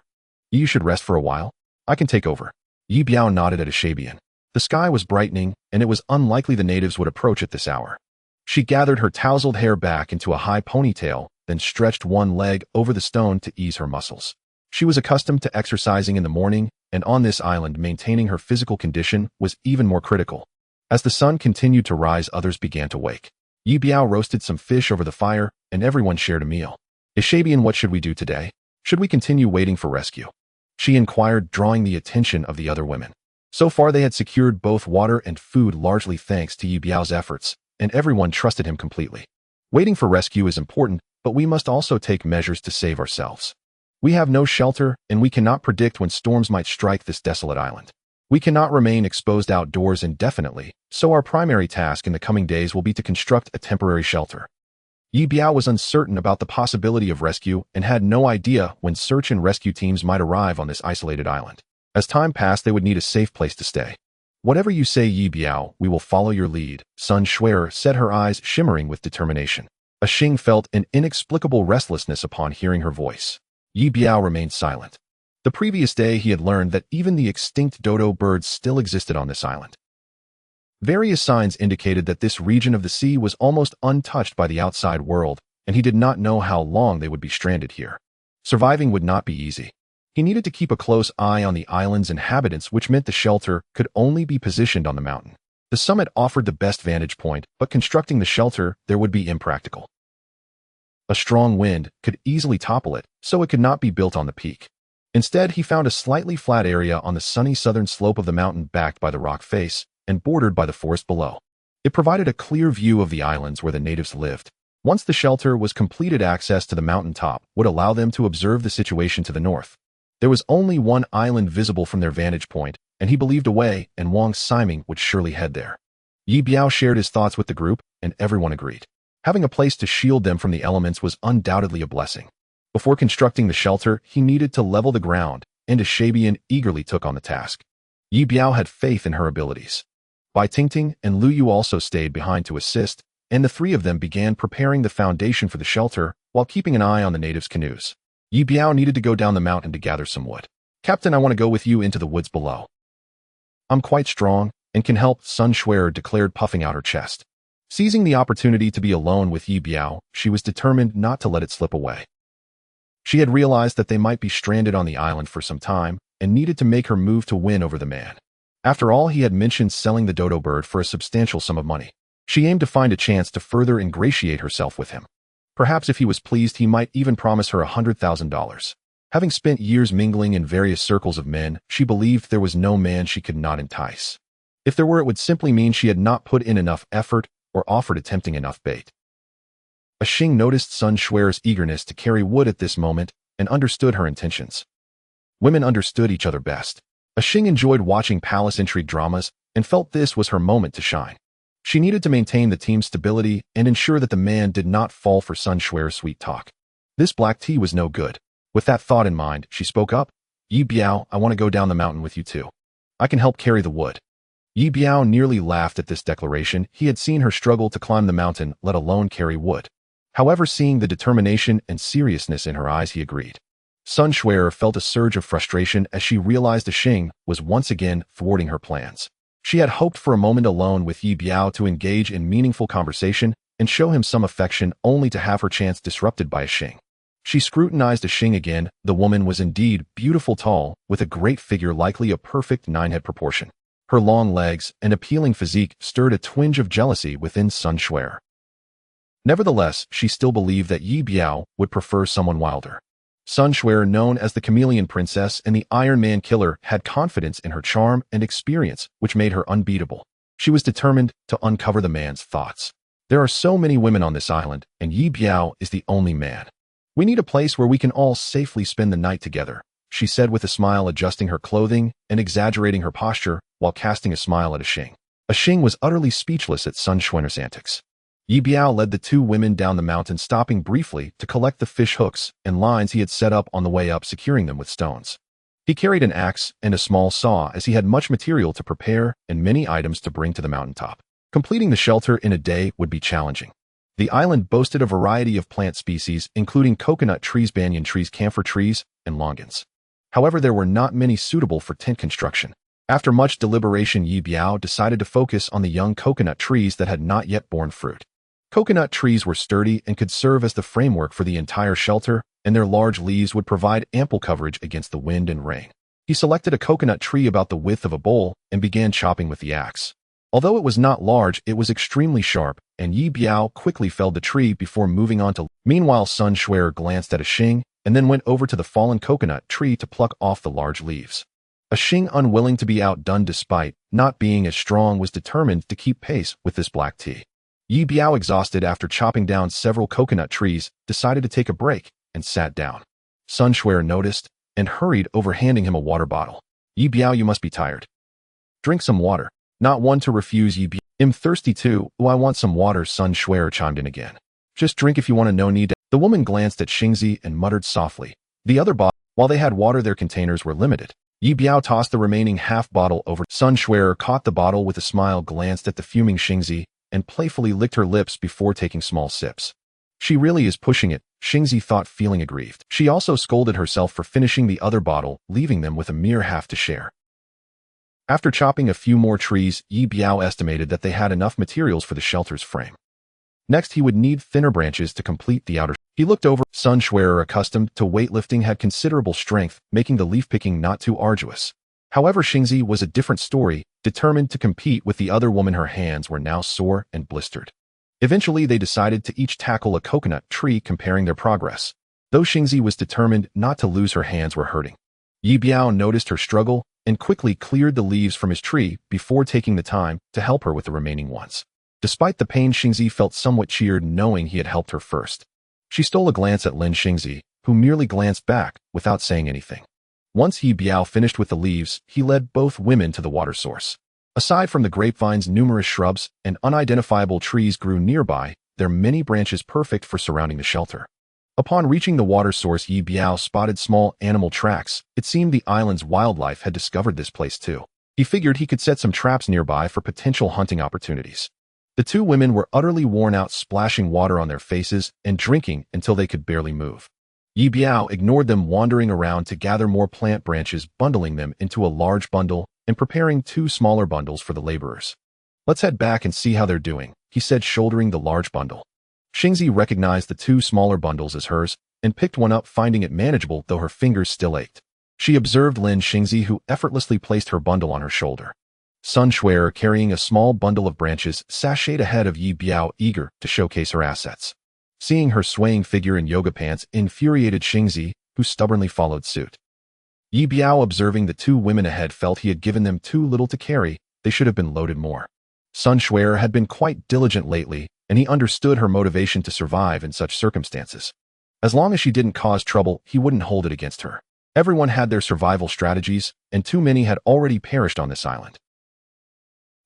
"You should rest for a while. I can take over." Ye Biao nodded at Ishabian. The sky was brightening, and it was unlikely the natives would approach at this hour. She gathered her tousled hair back into a high ponytail, then stretched one leg over the stone to ease her muscles. She was accustomed to exercising in the morning, and on this island maintaining her physical condition was even more critical. As the sun continued to rise, others began to wake. Ye Biao roasted some fish over the fire, and everyone shared a meal. "Ishabian, what should we do today? Should we continue waiting for rescue?" she inquired, drawing the attention of the other women. So far they had secured both water and food, largely thanks to Ye Biao's efforts, and everyone trusted him completely. "Waiting for rescue is important, but we must also take measures to save ourselves. We have no shelter, and we cannot predict when storms might strike this desolate island. We cannot remain exposed outdoors indefinitely, so our primary task in the coming days will be to construct a temporary shelter." Ye Biao was uncertain about the possibility of rescue and had no idea when search and rescue teams might arrive on this isolated island. As time passed, they would need a safe place to stay. "Whatever you say, Ye Biao, we will follow your lead," Sun Shuer said, her eyes shimmering with determination. Xing felt an inexplicable restlessness upon hearing her voice. Ye Biao remained silent. The previous day he had learned that even the extinct dodo birds still existed on this island. Various signs indicated that this region of the sea was almost untouched by the outside world, and he did not know how long they would be stranded here. Surviving would not be easy. He needed to keep a close eye on the island's inhabitants, which meant the shelter could only be positioned on the mountain. The summit offered the best vantage point, but constructing the shelter there would be impractical. A strong wind could easily topple it, so it could not be built on the peak. Instead, he found a slightly flat area on the sunny southern slope of the mountain, backed by the rock face and bordered by the forest below. It provided a clear view of the islands where the natives lived. Once the shelter was completed, access to the mountain top would allow them to observe the situation to the north. There was only one island visible from their vantage point, and he believed Wei and Wang Siming would surely head there. Ye Biao shared his thoughts with the group, and everyone agreed. Having a place to shield them from the elements was undoubtedly a blessing. Before constructing the shelter, he needed to level the ground, and Ishabian eagerly took on the task. Ye Biao had faith in her abilities. Bai Tingting and Lu Yu also stayed behind to assist, and the three of them began preparing the foundation for the shelter while keeping an eye on the natives' canoes. Ye Biao needed to go down the mountain to gather some wood. "Captain, I want to go with you into the woods below. I'm quite strong and can help," Sun Shuer declared, puffing out her chest. Seizing the opportunity to be alone with Ye Biao, she was determined not to let it slip away. She had realized that they might be stranded on the island for some time and needed to make her move to win over the man. After all, he had mentioned selling the dodo bird for a substantial sum of money. She aimed to find a chance to further ingratiate herself with him. Perhaps if he was pleased, he might even promise her $100,000. Having spent years mingling in various circles of men, she believed there was no man she could not entice. If there were, it would simply mean she had not put in enough effort or offered a tempting enough bait. Xing noticed Sun Shuer's eagerness to carry wood at this moment and understood her intentions. Women understood each other best. A Xing enjoyed watching palace intrigue dramas and felt this was her moment to shine. She needed to maintain the team's stability and ensure that the man did not fall for Sun Shui's sweet talk. This black tea was no good. With that thought in mind, she spoke up. Ye Biao, I want to go down the mountain with you too. I can help carry the wood. Ye Biao nearly laughed at this declaration. He had seen her struggle to climb the mountain, let alone carry wood. However, seeing the determination and seriousness in her eyes, he agreed. Sun Shui felt a surge of frustration as she realized the Xing was once again thwarting her plans. She had hoped for a moment alone with Ye Biao to engage in meaningful conversation and show him some affection, only to have her chance disrupted by a Xing. She scrutinized a Xing again. The woman was indeed beautiful, tall, with a great figure, likely a perfect 9-head proportion. Her long legs and appealing physique stirred a twinge of jealousy within Sun Shui. Nevertheless, she still believed that Ye Biao would prefer someone wilder. Sun Shui, known as the Chameleon Princess and the Iron Man Killer, had confidence in her charm and experience, which made her unbeatable. She was determined to uncover the man's thoughts. There are so many women on this island, and Ye Biao is the only man. We need a place where we can all safely spend the night together, she said with a smile, adjusting her clothing and exaggerating her posture while casting a smile at a Xing. A Xing was utterly speechless at Sun Shui's antics. Ye Biao led the two women down the mountain, stopping briefly to collect the fish hooks and lines he had set up on the way up, securing them with stones. He carried an axe and a small saw, as he had much material to prepare and many items to bring to the mountaintop. Completing the shelter in a day would be challenging. The island boasted a variety of plant species, including coconut trees, banyan trees, camphor trees, and longans. However, there were not many suitable for tent construction. After much deliberation, Ye Biao decided to focus on the young coconut trees that had not yet borne fruit. Coconut trees were sturdy and could serve as the framework for the entire shelter, and their large leaves would provide ample coverage against the wind and rain. He selected a coconut tree about the width of a bowl and began chopping with the axe. Although it was not large, it was extremely sharp, and Ye Biao quickly felled the tree before moving on to. Meanwhile, Sun Shui glanced at a Xing and then went over to the fallen coconut tree to pluck off the large leaves. A Xing, unwilling to be outdone despite not being as strong, was determined to keep pace with this black tea. Ye Biao, exhausted after chopping down several coconut trees, decided to take a break and sat down. Sun Shui noticed and hurried over, handing him a water bottle. Ye Biao, you must be tired. Drink some water. Not one to refuse. Ye Biao, I'm thirsty too. Oh, I want some water. Sun Shui chimed in again. Just drink if you want to, no need to. The woman glanced at Xingzi and muttered softly. The other bottle. While they had water, their containers were limited. Ye Biao tossed the remaining half bottle over. Sun Shui caught the bottle with a smile, glanced at the fuming Xingzi, and playfully licked her lips before taking small sips. She really is pushing it, Xingzi thought, feeling aggrieved. She also scolded herself for finishing the other bottle, leaving them with a mere half to share. After chopping a few more trees, Ye Biao estimated that they had enough materials for the shelter's frame. Next, he would need thinner branches to complete the outer. He looked over. Sun Shui, accustomed to weightlifting, had considerable strength, making the leaf picking not too arduous. However, Xingzi was a different story, determined to compete with the other woman. Her hands were now sore and blistered. Eventually, they decided to each tackle a coconut tree, comparing their progress. Though Xingzi was determined not to lose, her hands were hurting. Ye Biao noticed her struggle and quickly cleared the leaves from his tree before taking the time to help her with the remaining ones. Despite the pain, Xingzi felt somewhat cheered knowing he had helped her first. She stole a glance at Lin Xingzi, who merely glanced back without saying anything. Once Ye Biao finished with the leaves, he led both women to the water source. Aside from the grapevines, numerous shrubs and unidentifiable trees grew nearby, their many branches perfect for surrounding the shelter. Upon reaching the water source, Ye Biao spotted small animal tracks. It seemed the island's wildlife had discovered this place too. He figured he could set some traps nearby for potential hunting opportunities. The two women were utterly worn out, splashing water on their faces and drinking until they could barely move. Ye Biao ignored them, wandering around to gather more plant branches, bundling them into a large bundle and preparing 2 smaller bundles for the laborers. Let's head back and see how they're doing, he said, shouldering the large bundle. Xingzi recognized the 2 smaller bundles as hers and picked one up, finding it manageable though her fingers still ached. She observed Lin Xingzi, who effortlessly placed her bundle on her shoulder. Sun Shui, carrying a small bundle of branches, sashayed ahead of Ye Biao, eager to showcase her assets. Seeing her swaying figure in yoga pants infuriated Xingzi, who stubbornly followed suit. Ye Biao, observing the 2 women ahead, felt he had given them too little to carry. They should have been loaded more. Sun Shui had been quite diligent lately, and he understood her motivation to survive in such circumstances. As long as she didn't cause trouble, he wouldn't hold it against her. Everyone had their survival strategies, and too many had already perished on this island.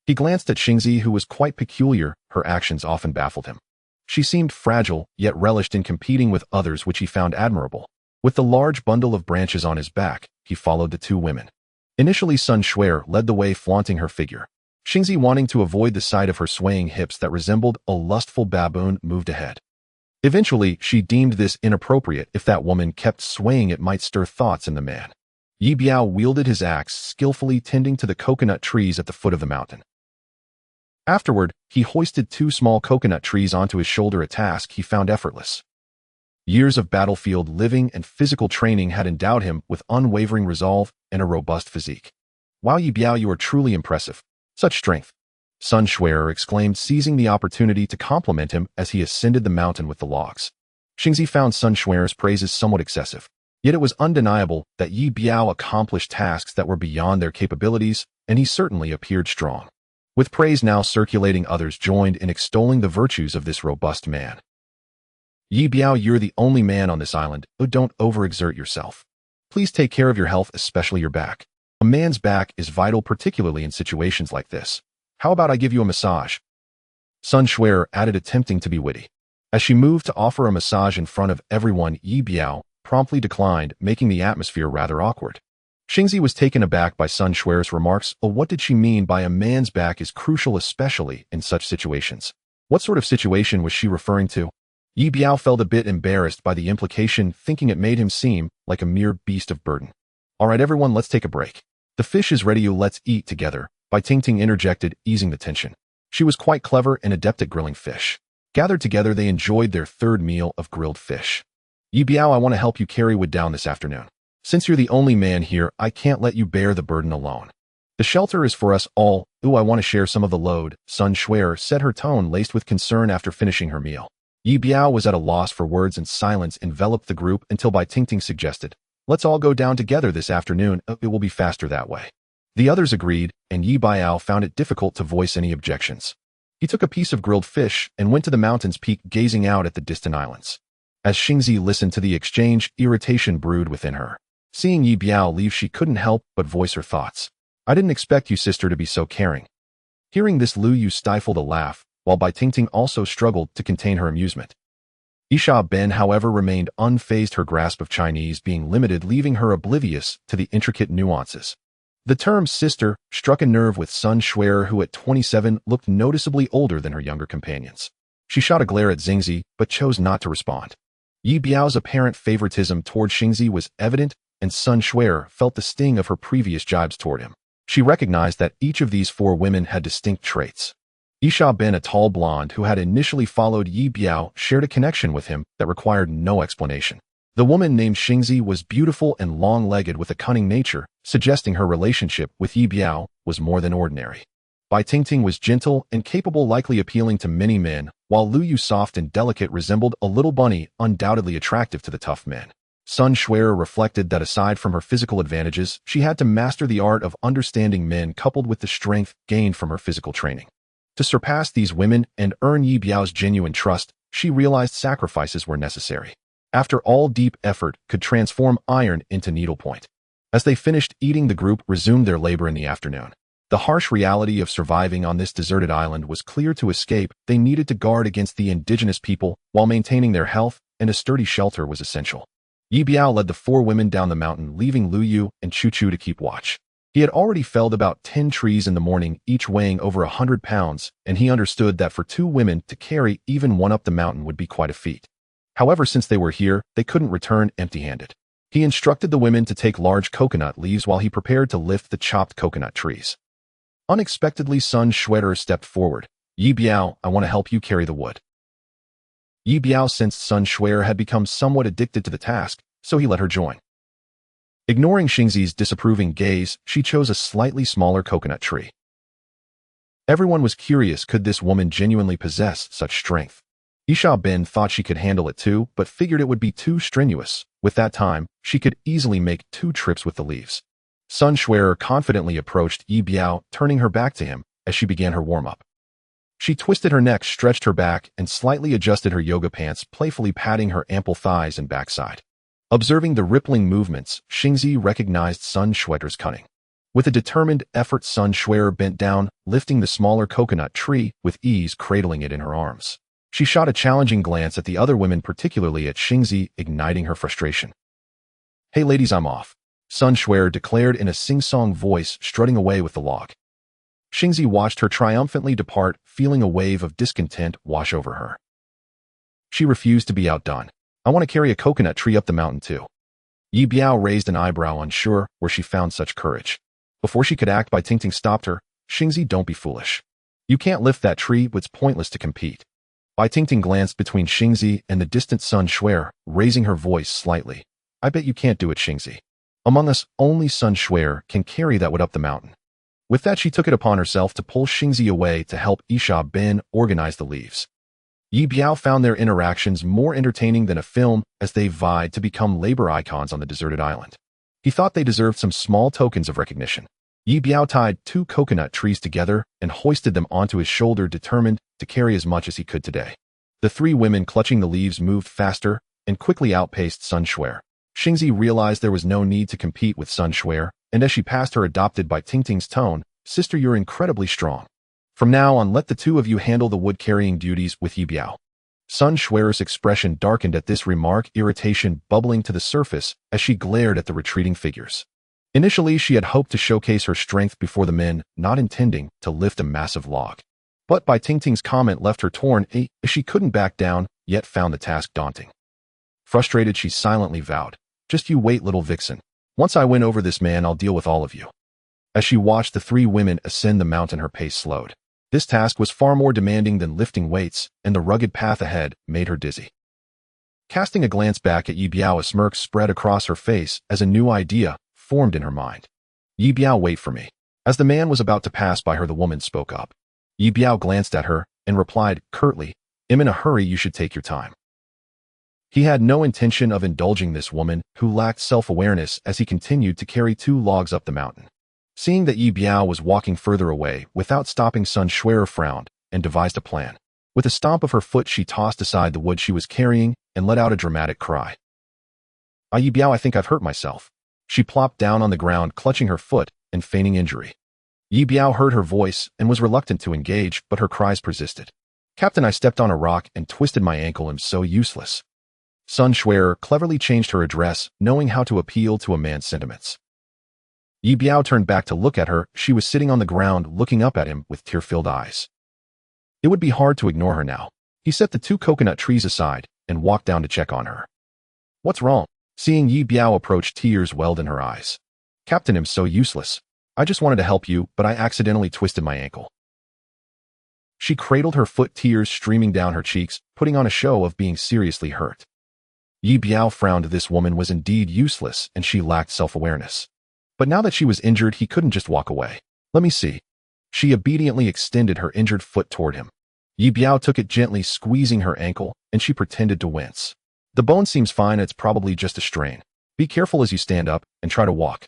He glanced at Xingzi, who was quite peculiar. Her actions often baffled him. She seemed fragile, yet relished in competing with others, which he found admirable. With the large bundle of branches on his back, he followed the two women. Initially, Sun Shuer led the way, flaunting her figure. Xingzi, wanting to avoid the sight of her swaying hips that resembled a lustful baboon, moved ahead. Eventually, she deemed this inappropriate. If that woman kept swaying, it might stir thoughts in the man. Ye Biao wielded his axe, skillfully tending to the coconut trees at the foot of the mountain. Afterward, he hoisted 2 small coconut trees onto his shoulder, a task he found effortless. Years of battlefield living and physical training had endowed him with unwavering resolve and a robust physique. "Wow, Ye Biao, you are truly impressive. Such strength," Sun Shuer exclaimed, seizing the opportunity to compliment him as he ascended the mountain with the logs. Xingzi found Sun Shuer's praises somewhat excessive, yet it was undeniable that Ye Biao accomplished tasks that were beyond their capabilities, and he certainly appeared strong. With praise now circulating, others joined in extolling the virtues of this robust man. "Ye Biao, you're the only man on this island. Oh, don't overexert yourself. Please take care of your health, especially your back. A man's back is vital, particularly in situations like this. How about I give you a massage?" Sun Shuer added, attempting to be witty. As she moved to offer a massage in front of everyone, Ye Biao promptly declined, making the atmosphere rather awkward. Xingzi was taken aback by Sun Shuer's remarks. Oh, what did she mean by a man's back is crucial, especially in such situations? What sort of situation was she referring to? Ye Biao felt a bit embarrassed by the implication, thinking it made him seem like a mere beast of burden. "All right, everyone, let's take a break. The fish is ready, let's eat together," Bai Tingting interjected, easing the tension. She was quite clever and adept at grilling fish. Gathered together, they enjoyed their 3rd meal of grilled fish. "Ye Biao, I want to help you carry wood down this afternoon. Since you're the only man here, I can't let you bear the burden alone. The shelter is for us all. Ooh, I want to share some of the load," Sun Shuer said, her tone laced with concern after finishing her meal. Ye Biao was at a loss for words, and silence enveloped the group until Bai Tingting suggested, "Let's all go down together this afternoon. It will be faster that way." The others agreed, and Ye Biao found it difficult to voice any objections. He took a piece of grilled fish and went to the mountain's peak, gazing out at the distant islands. As Xingzi listened to the exchange, irritation brewed within her. Seeing Ye Biao leave, she couldn't help but voice her thoughts. "I didn't expect you, sister, to be so caring." Hearing this, Lu Yu stifled a laugh, while Bai Tingting also struggled to contain her amusement. Isha Ben, however, remained unfazed, her grasp of Chinese being limited, leaving her oblivious to the intricate nuances. The term sister struck a nerve with Sun Shuer, who at 27 looked noticeably older than her younger companions. She shot a glare at Xingzi, but chose not to respond. Ye Biao's apparent favoritism toward Xingzi was evident, and Sun Shuer felt the sting of her previous jibes toward him. She recognized that each of these 4 women had distinct traits. Isha Ben, a tall blonde who had initially followed Ye Biao, shared a connection with him that required no explanation. The woman named Xingzi was beautiful and long-legged with a cunning nature, suggesting her relationship with Ye Biao was more than ordinary. Bai Tingting was gentle and capable, likely appealing to many men, while Lu Yu, soft and delicate, resembled a little bunny, undoubtedly attractive to the tough men. Sun Shuer reflected that aside from her physical advantages, she had to master the art of understanding men, coupled with the strength gained from her physical training. To surpass these women and earn Ye Biao's genuine trust, she realized sacrifices were necessary. After all, deep effort could transform iron into needlepoint. As they finished eating, the group resumed their labor in the afternoon. The harsh reality of surviving on this deserted island was clear. To escape, they needed to guard against the indigenous people while maintaining their health, and a sturdy shelter was essential. Ye Biao led the 4 women down the mountain, leaving Lu Yu and Chu Chu to keep watch. He had already felled about 10 trees in the morning, each weighing over 100 pounds, and he understood that for 2 women to carry even one up the mountain would be quite a feat. However, since they were here, they couldn't return empty-handed. He instructed the women to take large coconut leaves while he prepared to lift the chopped coconut trees. Unexpectedly, Sun Shuer stepped forward. "Ye Biao, I want to help you carry the wood." Ye Biao sensed Sun Shuer had become somewhat addicted to the task, so he let her join. Ignoring Xingzi's disapproving gaze, she chose a slightly smaller coconut tree. Everyone was curious, could this woman genuinely possess such strength? Isha Ben thought she could handle it too, but figured it would be too strenuous. With that time, she could easily make 2 trips with the leaves. Sun Shuer confidently approached Ye Biao, turning her back to him as she began her warm-up. She twisted her neck, stretched her back, and slightly adjusted her yoga pants, playfully patting her ample thighs and backside. Observing the rippling movements, Xingzi recognized Sun Shue's cunning. With a determined effort, Sun Shui bent down, lifting the smaller coconut tree with ease, cradling it in her arms. She shot a challenging glance at the other women, particularly at Xingzi, igniting her frustration. "Hey ladies, I'm off," Sun Shui declared in a sing-song voice, strutting away with the log. Xingzi watched her triumphantly depart, feeling a wave of discontent wash over her. She refused to be outdone. "I want to carry a coconut tree up the mountain too." Ye Biao raised an eyebrow, unsure where she found such courage. Before she could act, Bai Tingting stopped her. "Xingzi, don't be foolish. You can't lift that tree, but it's pointless to compete." Bai Tingting glanced between Xingzi and the distant Sun Shui, raising her voice slightly. "I bet you can't do it, Xingzi. Among us, only Sun Shui can carry that wood up the mountain." With that, she took it upon herself to pull Xingzi away to help Isha Bin organize the leaves. Ye Biao found their interactions more entertaining than a film as they vied to become labor icons on the deserted island. He thought they deserved some small tokens of recognition. Ye Biao tied 2 coconut trees together and hoisted them onto his shoulder, determined to carry as much as he could today. The 3 women clutching the leaves moved faster and quickly outpaced Sun Shui. Xingzi realized there was no need to compete with Sun Shui, and as she passed her, adopted by Tingting's tone, "Sister, you're incredibly strong. From now on, let the 2 of you handle the wood-carrying duties with Ye Biao." Sun Shui's expression darkened at this remark, irritation bubbling to the surface as she glared at the retreating figures. Initially, she had hoped to showcase her strength before the men, not intending to lift a massive log. But Bai Tingting's comment left her torn, as she couldn't back down, yet found the task daunting. Frustrated, she silently vowed, "Just you wait, little vixen. Once I win over this man, I'll deal with all of you." As she watched the 3 women ascend the mountain, her pace slowed. This task was far more demanding than lifting weights, and the rugged path ahead made her dizzy. Casting a glance back at Ye Biao, a smirk spread across her face as a new idea formed in her mind. "Ye Biao, wait for me." As the man was about to pass by her, the woman spoke up. Ye Biao glanced at her and replied curtly, "I'm in a hurry, you should take your time." He had no intention of indulging this woman, who lacked self-awareness, as he continued to carry 2 logs up the mountain. Seeing that Ye Biao was walking further away without stopping, Sun Shui frowned and devised a plan. With a stomp of her foot, she tossed aside the wood she was carrying and let out a dramatic cry. Ye Biao, I think I've hurt myself." She plopped down on the ground, clutching her foot and feigning injury. Ye Biao heard her voice and was reluctant to engage, but her cries persisted. "Captain, I stepped on a rock and twisted my ankle. I'm so useless." Sun Shui cleverly changed her address, knowing how to appeal to a man's sentiments. Ye Biao turned back to look at her. She was sitting on the ground, looking up at him with tear-filled eyes. It would be hard to ignore her now. He set the 2 coconut trees aside and walked down to check on her. "What's wrong?" Seeing Ye Biao approach, tears welled in her eyes. "Captain, I'm so useless. I just wanted to help you, but I accidentally twisted my ankle." She cradled her foot, tears streaming down her cheeks, putting on a show of being seriously hurt. Ye Biao frowned. This woman was indeed useless, and she lacked self-awareness. But now that she was injured, he couldn't just walk away. "Let me see." She obediently extended her injured foot toward him. Ye Biao took it, gently squeezing her ankle, and she pretended to wince. "The bone seems fine, it's probably just a strain. Be careful as you stand up and try to walk."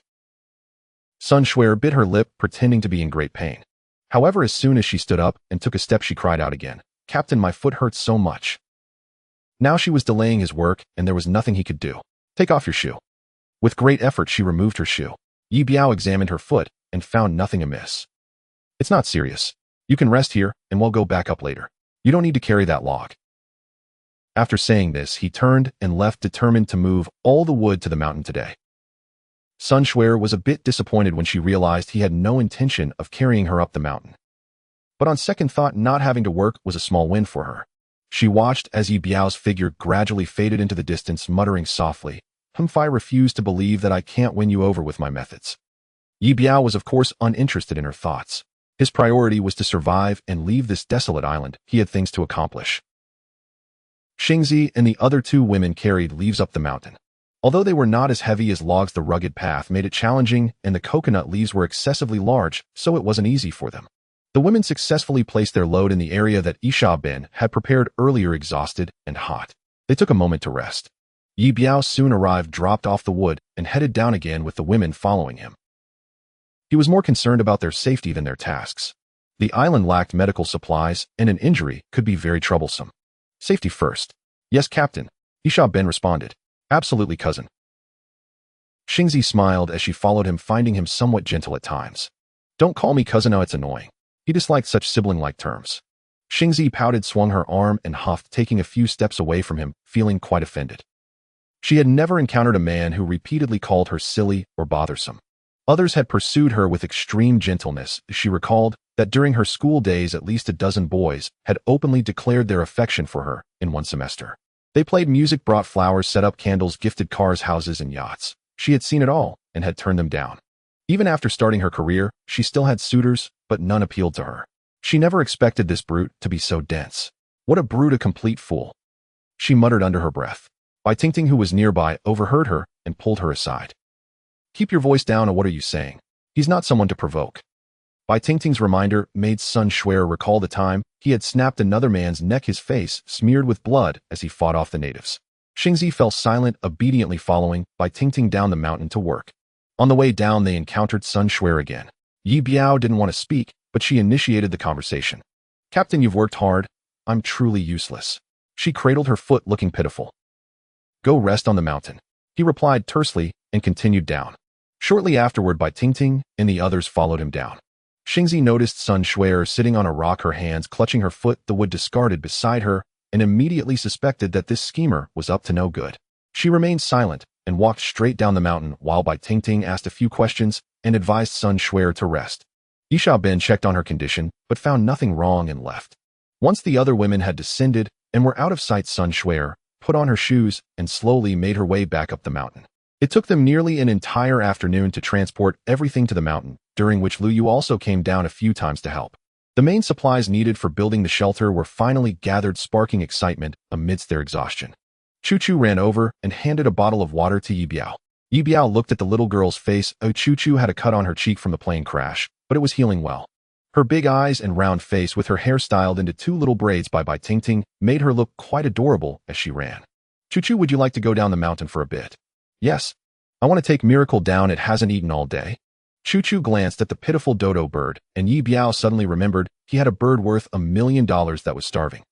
Sun Shui bit her lip, pretending to be in great pain. However, as soon as she stood up and took a step, she cried out again, "Captain, my foot hurts so much." Now she was delaying his work, and there was nothing he could do. "Take off your shoe." With great effort, she removed her shoe. Ye Biao examined her foot and found nothing amiss. "It's not serious. You can rest here, and we'll go back up later. You don't need to carry that log." After saying this, he turned and left, determined to move all the wood to the mountain today. Sun Shui was a bit disappointed when she realized he had no intention of carrying her up the mountain. But on second thought, not having to work was a small win for her. She watched as Ye Biao's figure gradually faded into the distance, muttering softly, "I refuse to believe that I can't win you over with my methods." Ye Biao was of course uninterested in her thoughts. His priority was to survive and leave this desolate island. He had things to accomplish. Xingzi and the other 2 women carried leaves up the mountain. Although they were not as heavy as logs, the rugged path made it challenging, and the coconut leaves were excessively large, so it wasn't easy for them. The women successfully placed their load in the area that Isha Bin had prepared earlier, exhausted and hot. They took a moment to rest. Ye Biao soon arrived, dropped off the wood, and headed down again with the women following him. He was more concerned about their safety than their tasks. The island lacked medical supplies, and an injury could be very troublesome. "Safety first." "Yes, Captain," Isha Bin responded. Absolutely, cousin. Xingzi smiled as she followed him, finding him somewhat gentle at times. Don't call me cousin, oh, it's annoying. He disliked such sibling-like terms. Xingzi pouted, swung her arm, and huffed, taking a few steps away from him, feeling quite offended. She had never encountered a man who repeatedly called her silly or bothersome. Others had pursued her with extreme gentleness. She recalled that during her school days at least a dozen boys had openly declared their affection for her in one semester. They played music, brought flowers, set up candles, gifted cars, houses, and yachts. She had seen it all and had turned them down. Even after starting her career, she still had suitors, but none appealed to her. She never expected this brute to be so dense. What a brute, a complete fool. She muttered under her breath. Bai Tingting, who was nearby, overheard her and pulled her aside. Keep your voice down, or what are you saying? He's not someone to provoke. Bai Tingting's reminder made Sun Shuer recall the time he had snapped another man's neck, his face smeared with blood as he fought off the natives. Xingzi fell silent, obediently following Bai Tingting down the mountain to work. On the way down, they encountered Sun Shuer again. Ye Biao didn't want to speak, but she initiated the conversation. Captain, you've worked hard. I'm truly useless. She cradled her foot, looking pitiful. Go rest on the mountain. He replied tersely and continued down. Shortly afterward, Bai Tingting and the others followed him down. Xingzi noticed Sun Shuer sitting on a rock, her hands clutching her foot, the wood discarded beside her, and immediately suspected that this schemer was up to no good. She remained silent and walked straight down the mountain while Bai Tingting asked a few questions and advised Sun Shuer to rest. Ye Biao checked on her condition, but found nothing wrong and left. Once the other women had descended and were out of sight, Sun Shuer put on her shoes and slowly made her way back up the mountain. It took them nearly an entire afternoon to transport everything to the mountain, during which Lu Yu also came down a few times to help. The main supplies needed for building the shelter were finally gathered, sparking excitement amidst their exhaustion. Chu Chu ran over and handed a bottle of water to Ye Biao. Ye Biao looked at the little girl's face. Chu Chu had a cut on her cheek from the plane crash, but it was healing well. Her big eyes and round face, with her hair styled into two little braids by Bai Tingting, made her look quite adorable as she ran. Chu Chu, would you like to go down the mountain for a bit? Yes. I want to take Miracle down, it hasn't eaten all day. Chu Chu glanced at the pitiful dodo bird, and Ye Biao suddenly remembered he had a bird worth $1 million that was starving.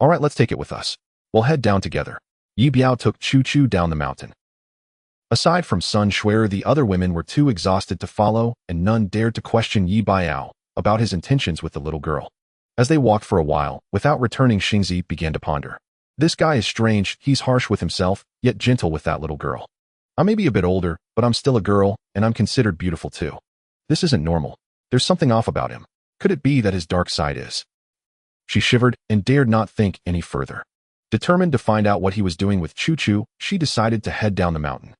All right, let's take it with us. We'll head down together. Ye Biao took Chu Chu down the mountain. Aside from Sun Shuer, the other women were too exhausted to follow, and none dared to question Ye Biao about his intentions with the little girl. As they walked for a while, without returning, Xingzi began to ponder. This guy is strange. He's harsh with himself, yet gentle with that little girl. I may be a bit older, but I'm still a girl, and I'm considered beautiful too. This isn't normal. There's something off about him. Could it be that his dark side is? She shivered and dared not think any further. Determined to find out what he was doing with Chu Chu, she decided to head down the mountain.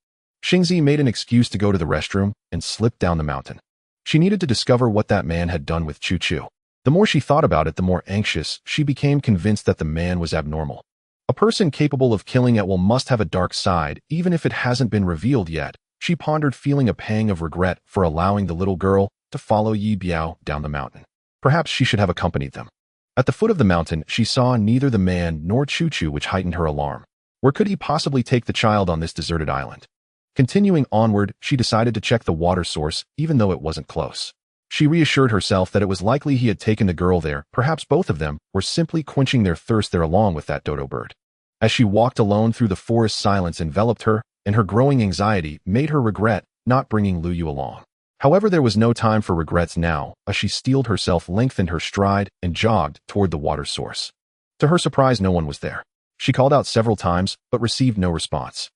Xingzi made an excuse to go to the restroom and slipped down the mountain. She needed to discover what that man had done with Chu Chu. The more she thought about it, the more anxious she became, convinced that the man was abnormal. A person capable of killing at will must have a dark side, even if it hasn't been revealed yet. She pondered, feeling a pang of regret for allowing the little girl to follow Ye Biao down the mountain. Perhaps she should have accompanied them. At the foot of the mountain, she saw neither the man nor Chu Chu, which heightened her alarm. Where could he possibly take the child on this deserted island? Continuing onward, she decided to check the water source, even though it wasn't close. She reassured herself that it was likely he had taken the girl there. Perhaps both of them were simply quenching their thirst there along with that dodo bird. As she walked alone through the forest, silence enveloped her, and her growing anxiety made her regret not bringing Lu Yu along. However, there was no time for regrets now, as she steeled herself, lengthened her stride, and jogged toward the water source. To her surprise, no one was there. She called out several times, but received no response.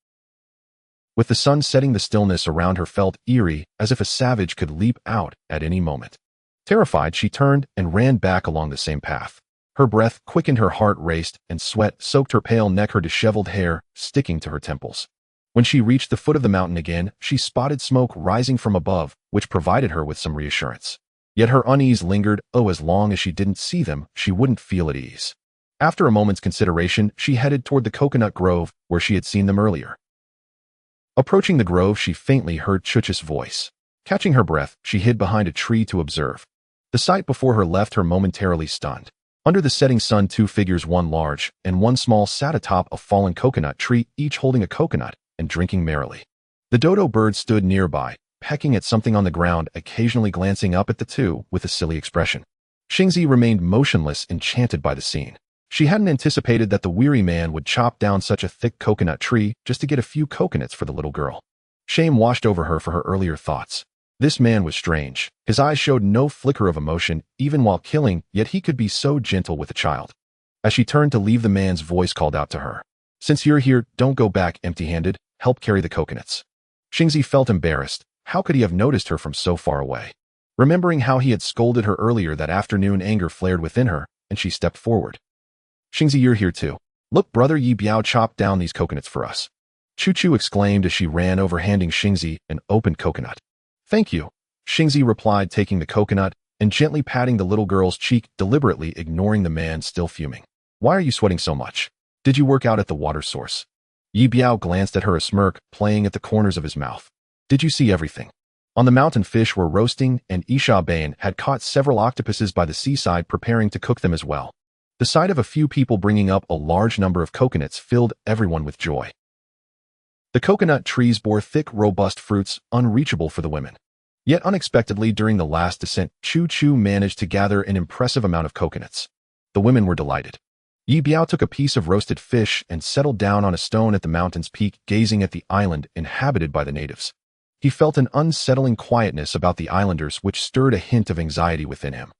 With the sun setting, the stillness around her felt eerie, as if a savage could leap out at any moment. Terrified, she turned and ran back along the same path. Her breath quickened, her heart raced, and sweat soaked her pale neck, her disheveled hair sticking to her temples. When she reached the foot of the mountain again, she spotted smoke rising from above, which provided her with some reassurance. Yet her unease lingered. As long as she didn't see them, she wouldn't feel at ease. After a moment's consideration, she headed toward the coconut grove where she had seen them earlier. Approaching the grove, she faintly heard Chuch's voice. Catching her breath, she hid behind a tree to observe. The sight before her left her momentarily stunned. Under the setting sun, two figures, one large and one small, sat atop a fallen coconut tree, each holding a coconut and drinking merrily. The dodo bird stood nearby, pecking at something on the ground, occasionally glancing up at the two with a silly expression. Xingzi remained motionless, enchanted by the scene. She hadn't anticipated that the weary man would chop down such a thick coconut tree just to get a few coconuts for the little girl. Shame washed over her for her earlier thoughts. This man was strange. His eyes showed no flicker of emotion, even while killing, yet he could be so gentle with a child. As she turned to leave, the man's voice called out to her. Since you're here, don't go back empty-handed. Help carry the coconuts. Xingzi felt embarrassed. How could he have noticed her from so far away? Remembering how he had scolded her earlier that afternoon, anger flared within her, and she stepped forward. Xingzi, you're here too. Look, brother, Ye Biao chopped down these coconuts for us. Chu exclaimed as she ran over, handing Xingzi an opened coconut. Thank you, Xingzi replied, taking the coconut and gently patting the little girl's cheek, deliberately ignoring the man still fuming. Why are you sweating so much? Did you work out at the water source? Ye Biao glanced at her, a smirk playing at the corners of his mouth. Did you see everything? On the mountain, fish were roasting, and Ye Biao had caught several octopuses by the seaside, preparing to cook them as well. The sight of a few people bringing up a large number of coconuts filled everyone with joy. The coconut trees bore thick, robust fruits, unreachable for the women. Yet unexpectedly, during the last descent, Chu managed to gather an impressive amount of coconuts. The women were delighted. Ye Biao took a piece of roasted fish and settled down on a stone at the mountain's peak, gazing at the island inhabited by the natives. He felt an unsettling quietness about the islanders which stirred a hint of anxiety within him.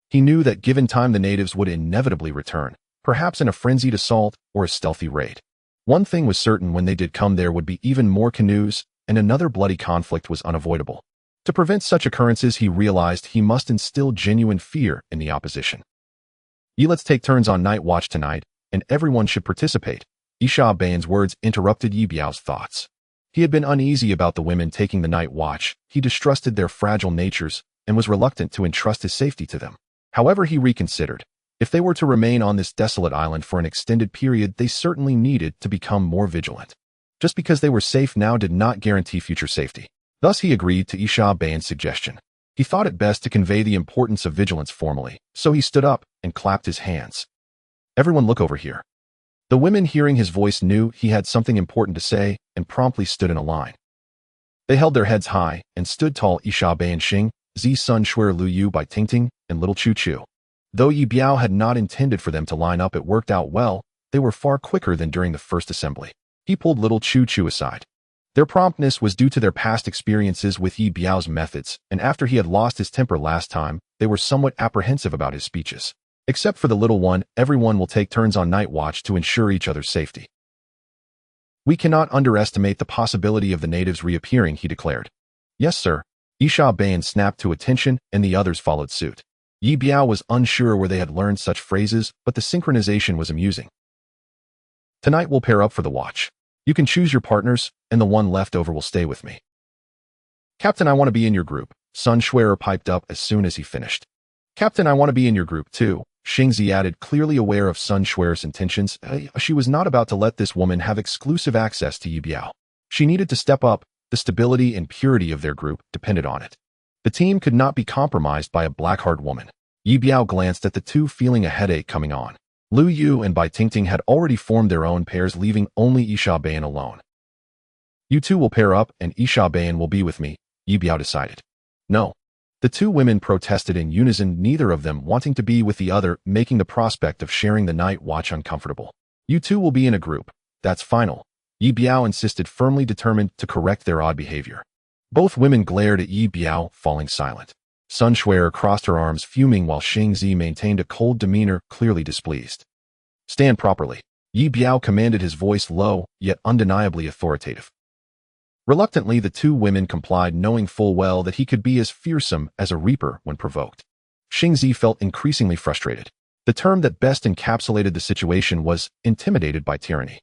He knew that given time the natives would inevitably return, perhaps in a frenzied assault or a stealthy raid. One thing was certain: when they did come, there would be even more canoes, and another bloody conflict was unavoidable. To prevent such occurrences, he realized he must instill genuine fear in the opposition. Let's take turns on night watch tonight, and everyone should participate. Ye Biao's words interrupted Ye Biao's thoughts. He had been uneasy about the women taking the night watch. He distrusted their fragile natures and was reluctant to entrust his safety to them. However, he reconsidered. If they were to remain on this desolate island for an extended period, they certainly needed to become more vigilant. Just because they were safe now did not guarantee future safety. Thus, he agreed to Ye Biao's suggestion. He thought it best to convey the importance of vigilance formally, so he stood up and clapped his hands. Everyone, look over here. The women, hearing his voice, knew he had something important to say and promptly stood in a line. They held their heads high and stood tall: Ye Biao and Xing, Zi Sun Shuer, Lu Yu, Bai Tingting, and little Chu. Though Ye Biao had not intended for them to line up, it worked out well. They were far quicker than during the first assembly. He pulled little Chu aside. Their promptness was due to their past experiences with Ye Biao's methods, and after he had lost his temper last time, they were somewhat apprehensive about his speeches. Except for the little one, everyone will take turns on night watch to ensure each other's safety. We cannot underestimate the possibility of the natives reappearing, he declared. Yes, sir. Ye Biao snapped to attention, and the others followed suit. Ye Biao was unsure where they had learned such phrases, but the synchronization was amusing. Tonight we'll pair up for the watch. You can choose your partners, and the one left over will stay with me. Captain, I want to be in your group, Sun Shuer piped up as soon as he finished. Captain, I want to be in your group too, Xingzi added, clearly aware of Sun Shuer's intentions. She was not about to let this woman have exclusive access to Ye Biao. She needed to step up. The stability and purity of their group depended on it. The team could not be compromised by a black-hearted woman. Ye Biao glanced at the two, feeling a headache coming on. Lu Yu and Bai Tingting had already formed their own pairs, leaving only Ye Biao alone. You two will pair up, and Ye Biao will be with me, Ye Biao decided. No. The two women protested in unison, neither of them wanting to be with the other, making the prospect of sharing the night watch uncomfortable. You two will be in a group. That's final. Ye Biao insisted, firmly determined to correct their odd behavior. Both women glared at Ye Biao, falling silent. Sun Shuer crossed her arms, fuming, while Xingzi maintained a cold demeanor, clearly displeased. Stand properly. Ye Biao commanded, his voice low, yet undeniably authoritative. Reluctantly, the two women complied, knowing full well that he could be as fearsome as a reaper when provoked. Xingzi felt increasingly frustrated. The term that best encapsulated the situation was intimidated by tyranny.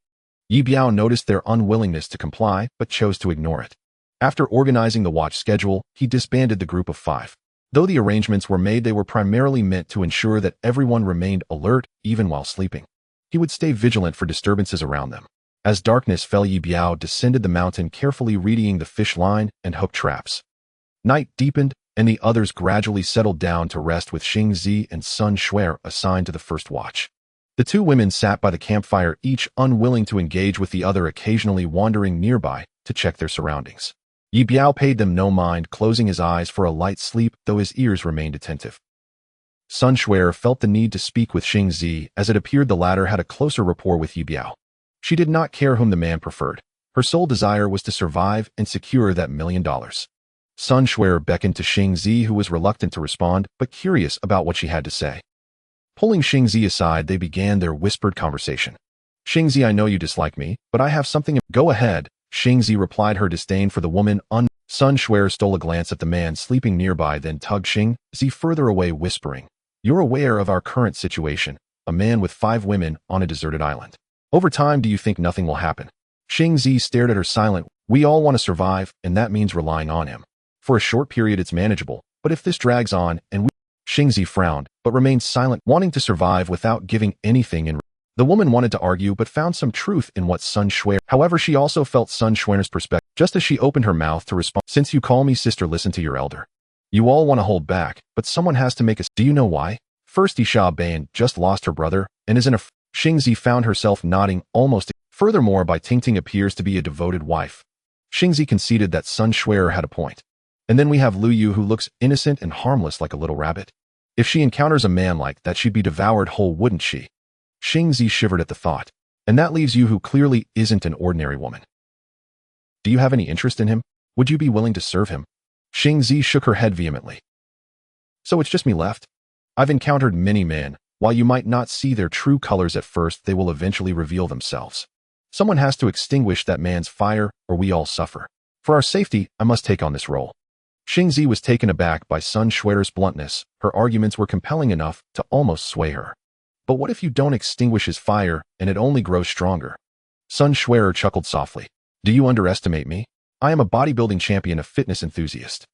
Ye Biao noticed their unwillingness to comply, but chose to ignore it. After organizing the watch schedule, he disbanded the group of 5. Though the arrangements were made, they were primarily meant to ensure that everyone remained alert, even while sleeping. He would stay vigilant for disturbances around them. As darkness fell, Ye Biao descended the mountain, carefully readying the fish line and hook traps. Night deepened, and the others gradually settled down to rest, with Xingzi and Sun Shuer assigned to the first watch. The two women sat by the campfire, each unwilling to engage with the other, occasionally wandering nearby to check their surroundings. Ye Biao paid them no mind, closing his eyes for a light sleep, though his ears remained attentive. Sun Shuer felt the need to speak with Xing Zi, as it appeared the latter had a closer rapport with Ye Biao. She did not care whom the man preferred. Her sole desire was to survive and secure that $1 million. Sun Shuer beckoned to Xing Zi, who was reluctant to respond, but curious about what she had to say. Pulling Xing Zi aside, they began their whispered conversation. Xing Zi, I know you dislike me, but I have something. Go ahead, Xing Zi replied, her disdain for the woman Sun Shuer stole a glance at the man sleeping nearby, then tugged Xing Zi further away, whispering, "You're aware of our current situation, a man with 5 women on a deserted island. Over time, do you think nothing will happen?" Xing Zi stared at her silent. "We all want to survive, and that means relying on him. For a short period it's manageable, but if this drags on and we—" Xing Zi frowned, but remained silent, wanting to survive without giving anything in. The woman wanted to argue, but found some truth in what Sun Shuer. However, she also felt Sun Shuer's perspective. Just as she opened her mouth to respond, "Since you call me sister, listen to your elder. You all want to hold back, but someone has to make a. Do you know why? First, Isha Bayan just lost her brother and is in a. Xing Zi found herself nodding almost. Furthermore, Bai Tingting appears to be a devoted wife. Xing Zi conceded that Sun Shuer had a point. And then we have Lu Yu, who looks innocent and harmless like a little rabbit. If she encounters a man like that, she'd be devoured whole, wouldn't she?" Xing Zi shivered at the thought. "And that leaves you, who clearly isn't an ordinary woman. Do you have any interest in him? Would you be willing to serve him?" Xing Zi shook her head vehemently. "So it's just me left? I've encountered many men. While you might not see their true colors at first, they will eventually reveal themselves. Someone has to extinguish that man's fire, or we all suffer. For our safety, I must take on this role." Xing Zi was taken aback by Sun Shuer's bluntness. Her arguments were compelling enough to almost sway her. "But what if you don't extinguish his fire, and it only grows stronger?" Sun Shuer chuckled softly. "Do you underestimate me? I am a bodybuilding champion, a fitness enthusiast."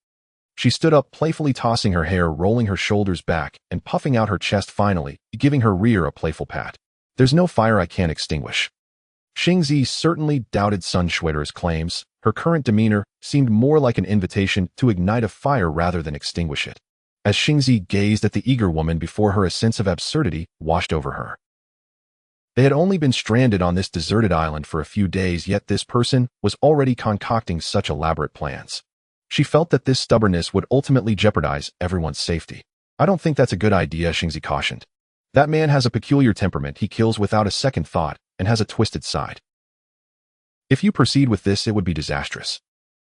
She stood up, playfully tossing her hair, rolling her shoulders back, and puffing out her chest, finally, giving her rear a playful pat. "There's no fire I can't extinguish." Xing Zi certainly doubted Sun Shuer's claims. Her current demeanor seemed more like an invitation to ignite a fire rather than extinguish it. As Xing Zi gazed at the eager woman before her, a sense of absurdity washed over her. They had only been stranded on this deserted island for a few days, yet this person was already concocting such elaborate plans. She felt that this stubbornness would ultimately jeopardize everyone's safety. "I don't think that's a good idea," Xing Zi cautioned. "That man has a peculiar temperament. He kills without a second thought and has a twisted side. If you proceed with this, it would be disastrous."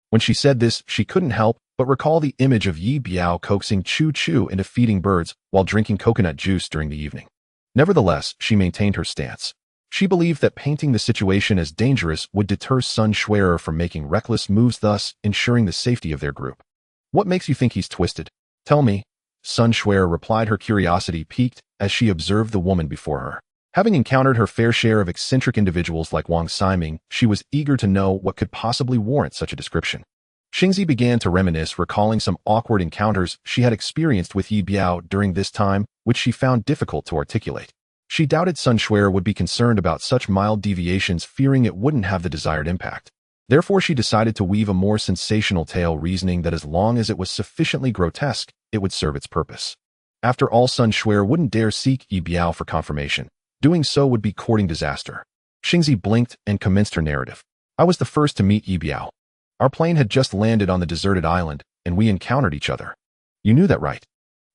When she said this, she couldn't help but recall the image of Ye Biao coaxing Choo Choo into feeding birds while drinking coconut juice during the evening. Nevertheless, she maintained her stance. She believed that painting the situation as dangerous would deter Sun Shuer from making reckless moves, thus ensuring the safety of their group. "What makes you think he's twisted? Tell me," Sun Shuer replied, her curiosity piqued as she observed the woman before her. Having encountered her fair share of eccentric individuals like Wang Siming, she was eager to know what could possibly warrant such a description. Xing Zi began to reminisce, recalling some awkward encounters she had experienced with Ye Biao during this time, which she found difficult to articulate. She doubted Sun Shuer would be concerned about such mild deviations, fearing it wouldn't have the desired impact. Therefore, she decided to weave a more sensational tale, reasoning that as long as it was sufficiently grotesque, it would serve its purpose. After all, Sun Shuer wouldn't dare seek Ye Biao for confirmation. Doing so would be courting disaster. Xing Zi blinked and commenced her narrative. "I was the first to meet Ye Biao. Our plane had just landed on the deserted island, and we encountered each other. You knew that, right?"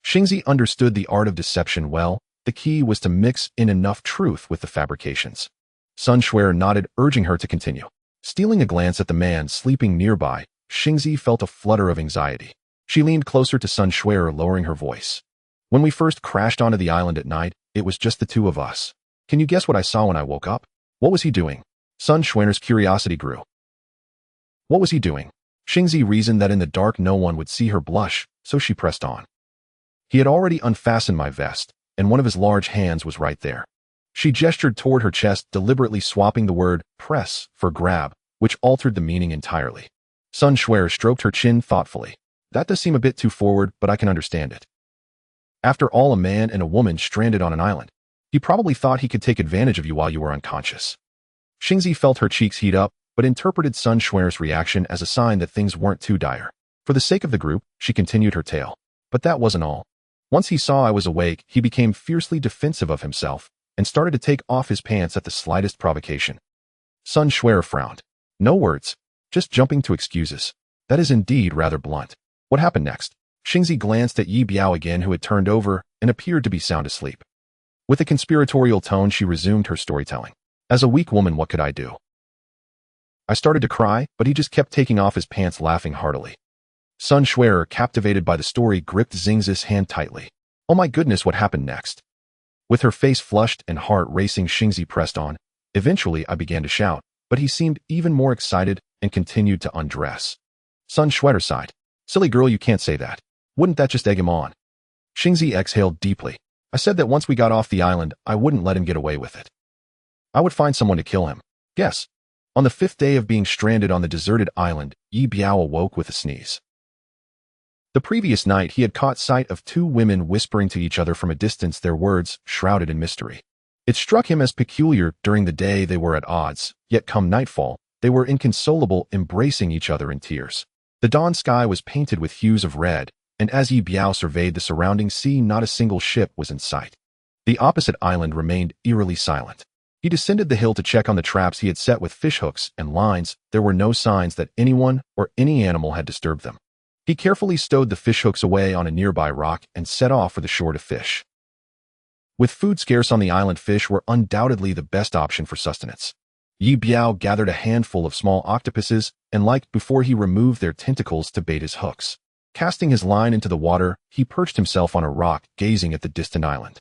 Xing Zi understood the art of deception well. The key was to mix in enough truth with the fabrications. Sun Shuer nodded, urging her to continue. Stealing a glance at the man sleeping nearby, Xing Zi felt a flutter of anxiety. She leaned closer to Sun Shuer, lowering her voice. "When we first crashed onto the island at night, it was just the two of us. Can you guess what I saw when I woke up? What was he doing?" Sun Shuer's curiosity grew. "What was he doing?" Xing Zi reasoned that in the dark no one would see her blush, so she pressed on. "He had already unfastened my vest, and one of his large hands was right there." She gestured toward her chest, deliberately swapping the word press for grab, which altered the meaning entirely. Sun Shuer stroked her chin thoughtfully. "That does seem a bit too forward, but I can understand it. After all, a man and a woman stranded on an island. He probably thought he could take advantage of you while you were unconscious." Xing Zi felt her cheeks heat up, but interpreted Sun Shuer's reaction as a sign that things weren't too dire. For the sake of the group, she continued her tale. "But that wasn't all. Once he saw I was awake, he became fiercely defensive of himself and started to take off his pants at the slightest provocation." Sun Shuer frowned. "No words, just jumping to excuses. That is indeed rather blunt. What happened next?" Xingzi glanced at Ye Biao again, who had turned over and appeared to be sound asleep. With a conspiratorial tone, she resumed her storytelling. As a weak woman, what could I do? I started to cry, but he just kept taking off his pants, laughing heartily. Sun Xuer, captivated by the story, gripped Xingzi's hand tightly. Oh my goodness, what happened next? With her face flushed and heart racing, Xingzi pressed on. Eventually, I began to shout, but he seemed even more excited and continued to undress. Sun Xuer sighed. Silly girl, you can't say that. Wouldn't that just egg him on? Xingzi exhaled deeply. I said that once we got off the island, I wouldn't let him get away with it. I would find someone to kill him. Guess. On the 5th day of being stranded on the deserted island, Ye Biao awoke with a sneeze. The previous night, he had caught sight of 2 women whispering to each other from a distance, their words shrouded in mystery. It struck him as peculiar. During the day they were at odds, yet come nightfall, they were inconsolable, embracing each other in tears. The dawn sky was painted with hues of red, and as Ye Biao surveyed the surrounding sea, not a single ship was in sight. The opposite island remained eerily silent. He descended the hill to check on the traps he had set with fishhooks and lines. There were no signs that anyone or any animal had disturbed them. He carefully stowed the fishhooks away on a nearby rock and set off for the shore to fish. With food scarce on the island, fish were undoubtedly the best option for sustenance. Ye Biao gathered a handful of small octopuses and liked before he removed their tentacles to bait his hooks. Casting his line into the water, he perched himself on a rock, gazing at the distant island.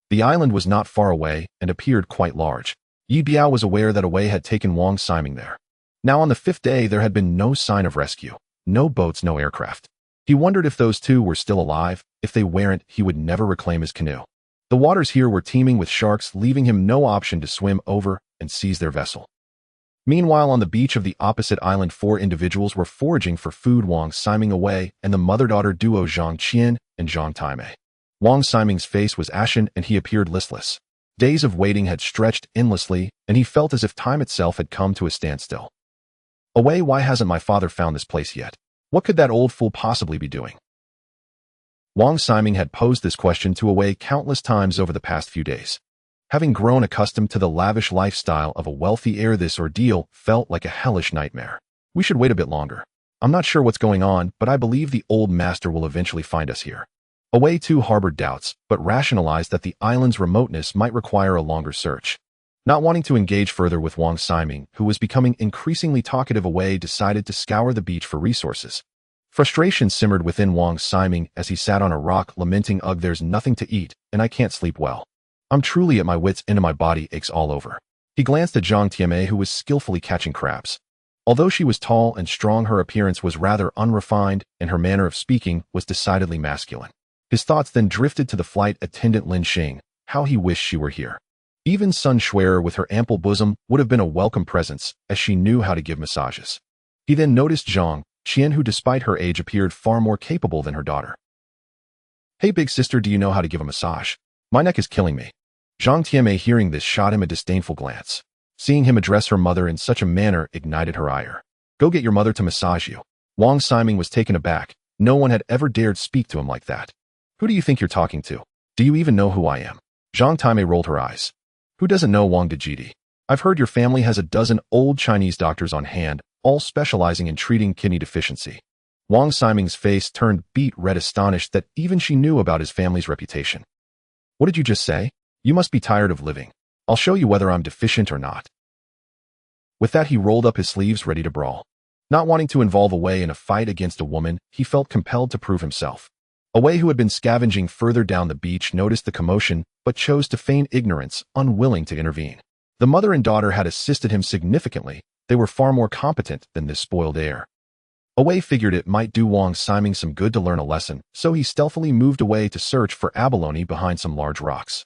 The island was not far away and appeared quite large. Ye Biao was aware that a wave had taken Wang Siming there. Now on the 5th day, there had been no sign of rescue. No boats, no aircraft. He wondered if those 2 were still alive. If they weren't, he would never reclaim his canoe. The waters here were teeming with sharks, leaving him no option to swim over and seize their vessel. Meanwhile, on the beach of the opposite island, 4 individuals were foraging for food: Wang Siming away and the mother-daughter duo Zhang Qian and Zhang Taimei. Wang Siming's face was ashen and he appeared listless. Days of waiting had stretched endlessly, and he felt as if time itself had come to a standstill. Away, why hasn't my father found this place yet? What could that old fool possibly be doing? Wang Siming had posed this question to Away countless times over the past few days. Having grown accustomed to the lavish lifestyle of a wealthy heir, this ordeal felt like a hellish nightmare. We should wait a bit longer. I'm not sure what's going on, but I believe the old master will eventually find us here. Away too harbored doubts, but rationalized that the island's remoteness might require a longer search. Not wanting to engage further with Wang Siming, who was becoming increasingly talkative, Away decided to scour the beach for resources. Frustration simmered within Wang Siming as he sat on a rock, lamenting, "Ugh, there's nothing to eat, and I can't sleep well. I'm truly at my wits' end and my body aches all over." He glanced at Zhang Tianmei, who was skillfully catching crabs. Although she was tall and strong, her appearance was rather unrefined, and her manner of speaking was decidedly masculine. His thoughts then drifted to the flight attendant Lin Xing. How he wished she were here. Even Sun Xuer, with her ample bosom, would have been a welcome presence, as she knew how to give massages. He then noticed Zhang Qian, who despite her age appeared far more capable than her daughter. "Hey big sister, do you know how to give a massage? My neck is killing me." Zhang Tianmei, hearing this, shot him a disdainful glance. Seeing him address her mother in such a manner ignited her ire. "Go get your mother to massage you." Wang Siming was taken aback. No one had ever dared speak to him like that. "Who do you think you're talking to? Do you even know who I am?" Zhang Taimei rolled her eyes. "Who doesn't know Wang Dejidi? I've heard your family has a dozen old Chinese doctors on hand, all specializing in treating kidney deficiency." Wang Siming's face turned beet red, astonished that even she knew about his family's reputation. "What did you just say? You must be tired of living. I'll show you whether I'm deficient or not." With that, he rolled up his sleeves, ready to brawl. Not wanting to involve Away in a fight against a woman, he felt compelled to prove himself. Away, who had been scavenging further down the beach, noticed the commotion, but chose to feign ignorance, unwilling to intervene. The mother and daughter had assisted him significantly. They were far more competent than this spoiled heir. Away figured it might do Wang Siming some good to learn a lesson, so he stealthily moved away to search for abalone behind some large rocks.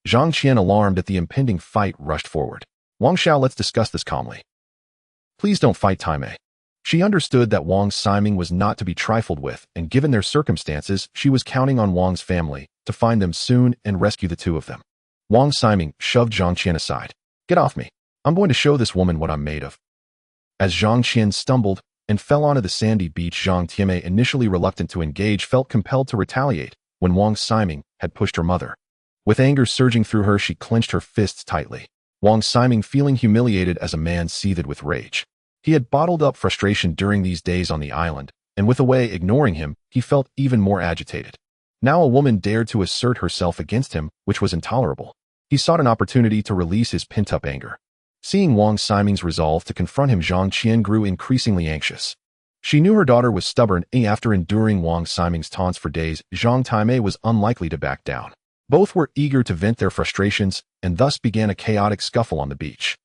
Zhang Qian, alarmed at the impending fight, rushed forward. "Wang Xiao, let's discuss this calmly. Please don't fight, Taimei." She understood that Wang Siming was not to be trifled with, and given their circumstances, she was counting on Wang's family to find them soon and rescue the 2 of them. Wang Siming shoved Zhang Qian aside. "Get off me. I'm going to show this woman what I'm made of." As Zhang Qian stumbled and fell onto the sandy beach, Zhang Tianmei, initially reluctant to engage, felt compelled to retaliate when Wang Siming had pushed her mother. With anger surging through her, she clenched her fists tightly. Wang Siming, feeling humiliated as a man, seethed with rage. He had bottled up frustration during these days on the island, and with Wei ignoring him, he felt even more agitated. Now a woman dared to assert herself against him, which was intolerable. He sought an opportunity to release his pent-up anger. Seeing Wang Ximing's resolve to confront him, Zhang Qian grew increasingly anxious. She knew her daughter was stubborn, and after enduring Wang Ximing's taunts for days, Zhang Taimei was unlikely to back down. Both were eager to vent their frustrations, and thus began a chaotic scuffle on the beach.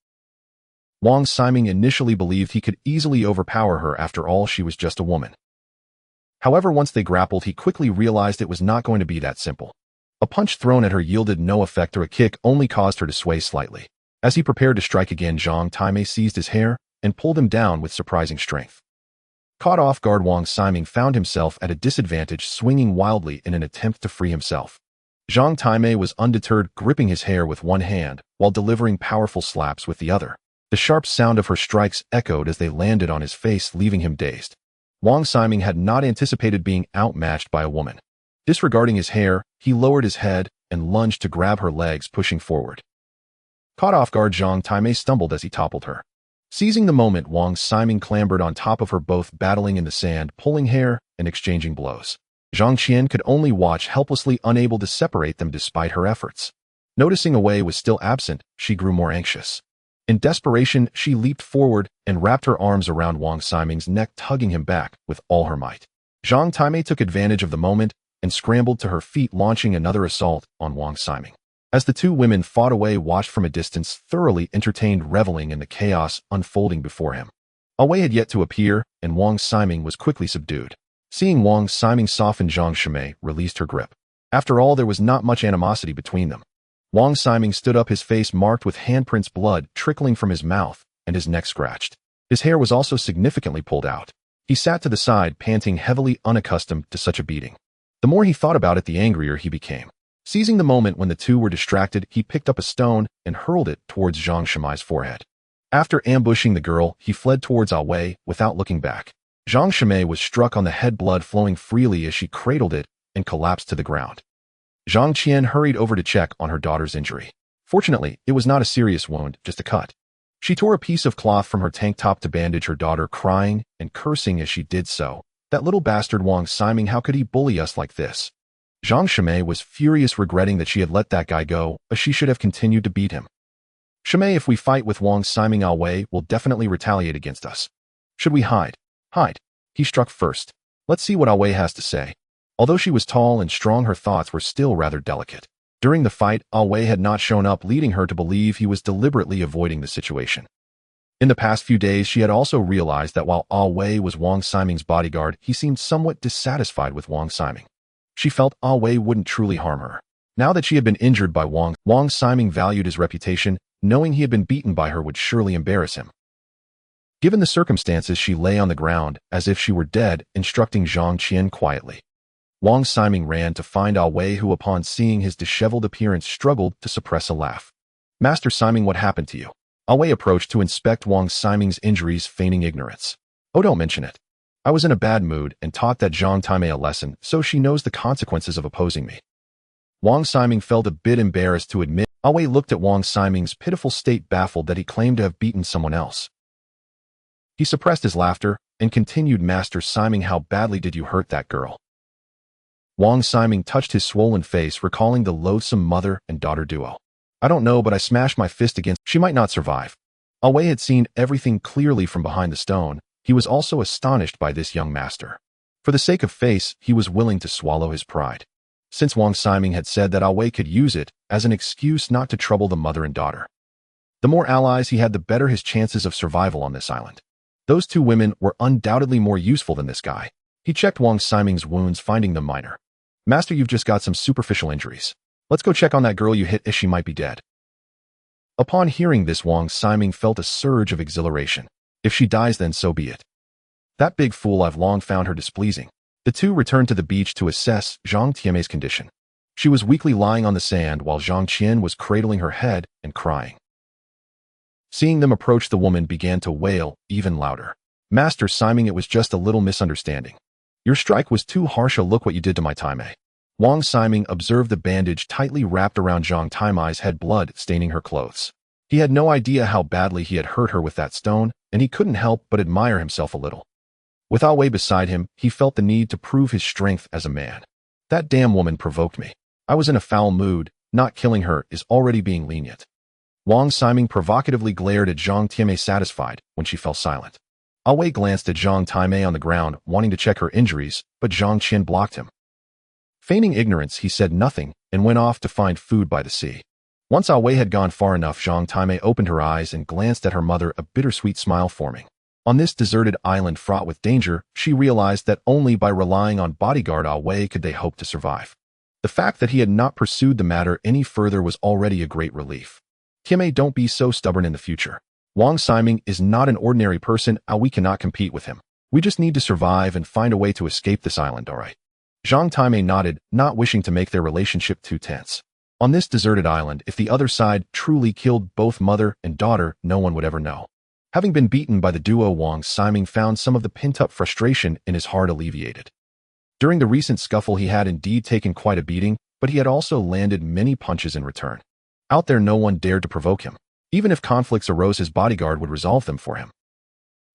Wang Ximing initially believed he could easily overpower her. After all, she was just a woman. However, once they grappled, he quickly realized it was not going to be that simple. A punch thrown at her yielded no effect, or a kick only caused her to sway slightly. As he prepared to strike again, Zhang Taimei seized his hair and pulled him down with surprising strength. Caught off guard, Wang Ximing found himself at a disadvantage, swinging wildly in an attempt to free himself. Zhang Taimei was undeterred, gripping his hair with one hand while delivering powerful slaps with the other. The sharp sound of her strikes echoed as they landed on his face, leaving him dazed. Wang Ximing had not anticipated being outmatched by a woman. Disregarding his hair, he lowered his head and lunged to grab her legs, pushing forward. Caught off guard, Zhang Taimei stumbled as he toppled her. Seizing the moment, Wang Ximing clambered on top of her, both battling in the sand, pulling hair and exchanging blows. Zhang Qian could only watch, helplessly unable to separate them despite her efforts. Noticing Wei was still absent, she grew more anxious. In desperation, she leaped forward and wrapped her arms around Wang Ximing's neck, tugging him back with all her might. Zhang Taimei took advantage of the moment and scrambled to her feet, launching another assault on Wang Ximing. As the two women fought, Wei watched from a distance, thoroughly entertained, reveling in the chaos unfolding before him. Wei had yet to appear, and Wang Ximing was quickly subdued. Seeing Wang Ximing soften, Zhang Shimei released her grip. After all, there was not much animosity between them. Wang Ximing stood up, his face marked with handprints, blood trickling from his mouth, and his neck scratched. His hair was also significantly pulled out. He sat to the side, panting heavily, unaccustomed to such a beating. The more he thought about it, the angrier he became. Seizing the moment when the two were distracted, he picked up a stone and hurled it towards Zhang Shimei's forehead. After ambushing the girl, he fled towards Wei without looking back. Zhang Shimei was struck on the head, blood flowing freely as she cradled it and collapsed to the ground. Zhang Qian hurried over to check on her daughter's injury. Fortunately, it was not a serious wound, just a cut. She tore a piece of cloth from her tank top to bandage her daughter, crying and cursing as she did so. That little bastard Wang Ximing, how could he bully us like this? Zhang Shimei was furious, regretting that she had let that guy go, as she should have continued to beat him. Shimei, if we fight with Wang Ximing, Wei will definitely retaliate against us. Should we hide? Hide. He struck first. Let's see what Wei has to say. Although she was tall and strong, her thoughts were still rather delicate. During the fight, Wei had not shown up, leading her to believe he was deliberately avoiding the situation. In the past few days, she had also realized that while Wei was Wang Ximing's bodyguard, he seemed somewhat dissatisfied with Wang Ximing. She felt Wei wouldn't truly harm her. Now that she had been injured by Wang Ximing valued his reputation. Knowing he had been beaten by her would surely embarrass him. Given the circumstances, she lay on the ground as if she were dead, instructing Zhang Qian quietly. Wang Ximing ran to find Wei, who upon seeing his disheveled appearance struggled to suppress a laugh. Master Ximing, what happened to you? Wei approached to inspect Wang Ximing's injuries, feigning ignorance. Oh, don't mention it. I was in a bad mood and taught that Zhang Taimei a lesson, so she knows the consequences of opposing me. Wang Ximing felt a bit embarrassed to admit. Wei looked at Wang Ximing's pitiful state, baffled that he claimed to have beaten someone else. He suppressed his laughter and continued, Master Ximing, how badly did you hurt that girl? Wang Ximing touched his swollen face, recalling the loathsome mother and daughter duo. I don't know, but I smashed my fist against. She might not survive. Wei had seen everything clearly from behind the stone. He was also astonished by this young master. For the sake of face, he was willing to swallow his pride. Since Wang Ximing had said that Wei could use it as an excuse not to trouble the mother and daughter. The more allies he had, the better his chances of survival on this island. Those two women were undoubtedly more useful than this guy. He checked Wang Ximing's wounds, finding them minor. Master, you've just got some superficial injuries. Let's go check on that girl you hit, as she might be dead. Upon hearing this, Wang Ximing felt a surge of exhilaration. If she dies, then so be it. That big fool, I've long found her displeasing. The two returned to the beach to assess Zhang Tianmei's condition. She was weakly lying on the sand while Zhang Qian was cradling her head and crying. Seeing them approach, the woman began to wail even louder. Master Ximing, it was just a little misunderstanding. Your strike was too harsh. Look what you did to my Taimei. Wang Ximing observed the bandage tightly wrapped around Zhang Taimei's head, blood staining her clothes. He had no idea how badly he had hurt her with that stone, and he couldn't help but admire himself a little. With Wei beside him, he felt the need to prove his strength as a man. That damn woman provoked me. I was in a foul mood. Not killing her is already being lenient. Wang Ximing provocatively glared at Zhang Tianmei, satisfied when she fell silent. Wei glanced at Zhang Tianmei on the ground, wanting to check her injuries, but Zhang Qin blocked him. Feigning ignorance, he said nothing and went off to find food by the sea. Once Wei had gone far enough, Zhang Tianmei opened her eyes and glanced at her mother, a bittersweet smile forming. On this deserted island fraught with danger, she realized that only by relying on bodyguard Wei could they hope to survive. The fact that he had not pursued the matter any further was already a great relief. Tianmei, don't be so stubborn in the future. Wang Ximing is not an ordinary person. We cannot compete with him. We just need to survive and find a way to escape this island, alright? Zhang Tianmei nodded, not wishing to make their relationship too tense. On this deserted island, if the other side truly killed both mother and daughter, no one would ever know. Having been beaten by the duo, Wang Ximing found some of the pent-up frustration in his heart alleviated. During the recent scuffle, he had indeed taken quite a beating, but he had also landed many punches in return. Out there, no one dared to provoke him. Even if conflicts arose, his bodyguard would resolve them for him.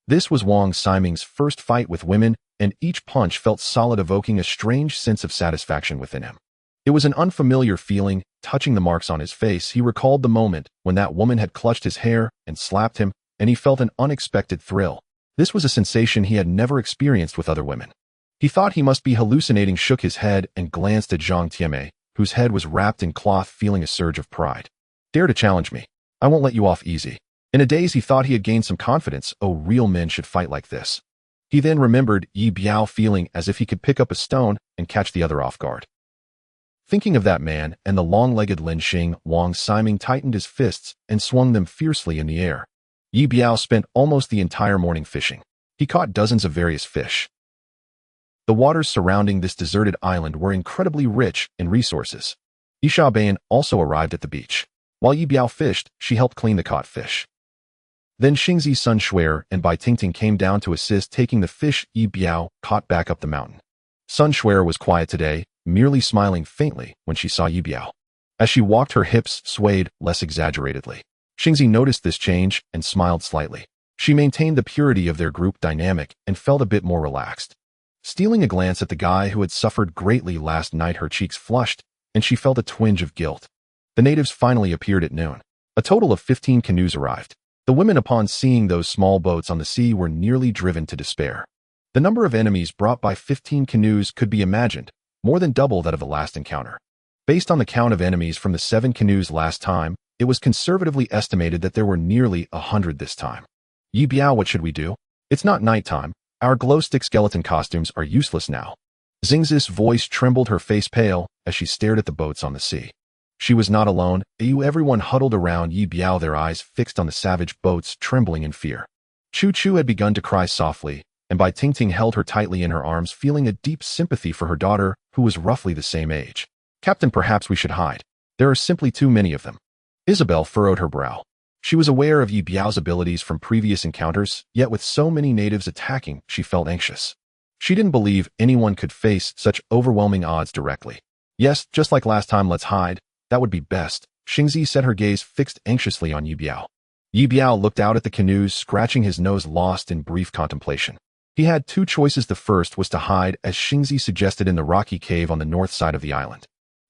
This was Wang Ximing's first fight with women, and each punch felt solid, evoking a strange sense of satisfaction within him. It was an unfamiliar feeling. Touching the marks on his face, he recalled the moment when that woman had clutched his hair and slapped him, and he felt an unexpected thrill. This was a sensation he had never experienced with other women. He thought he must be hallucinating, shook his head, and glanced at Zhang Tianmei, whose head was wrapped in cloth, feeling a surge of pride. Dare to challenge me. I won't let you off easy. In a daze, he thought he had gained some confidence. Oh, real men should fight like this. He then remembered Ye Biao, feeling as if he could pick up a stone and catch the other off guard. Thinking of that man and the long-legged Lin Xing, Wang Ximing tightened his fists and swung them fiercely in the air. Ye Biao spent almost the entire morning fishing. He caught dozens of various fish. The waters surrounding this deserted island were incredibly rich in resources. Ye Xiaobian also arrived at the beach. While Ye Biao fished, she helped clean the caught fish. Then Xingzi's Sun Shuer and Bai Tingting came down to assist, taking the fish Ye Biao caught back up the mountain. Sun Shuer was quiet today, merely smiling faintly when she saw Ye Biao. As she walked, her hips swayed less exaggeratedly. Xingzi noticed this change and smiled slightly. She maintained the purity of their group dynamic and felt a bit more relaxed. Stealing a glance at the guy who had suffered greatly last night, her cheeks flushed, and she felt a twinge of guilt. The natives finally appeared at noon. A total of 15 canoes arrived. The women, upon seeing those small boats on the sea, were nearly driven to despair. The number of enemies brought by 15 canoes could be imagined, more than double that of the last encounter. Based on the count of enemies from the 7 canoes last time, it was conservatively estimated that there were nearly 100 this time. Ye Biao, what should we do? It's not nighttime. Our glow-stick skeleton costumes are useless now. Xingzi's voice trembled, her face pale, as she stared at the boats on the sea. She was not alone. Everyone huddled around Ye Biao, their eyes fixed on the savage boats, trembling in fear. Chu Chu had begun to cry softly, and Bai Tingting held her tightly in her arms, feeling a deep sympathy for her daughter, who was roughly the same age. Captain, perhaps we should hide. There are simply too many of them. Isabel furrowed her brow. She was aware of Ye Biao's abilities from previous encounters, yet with so many natives attacking, she felt anxious. She didn't believe anyone could face such overwhelming odds directly. Yes, just like last time, let's hide. That would be best. Xingzi said, her gaze fixed anxiously on Ye Biao. Ye Biao looked out at the canoes, scratching his nose, lost in brief contemplation. He had 2 choices. The first was to hide, as Xingzi suggested, in the rocky cave on the north side of the island.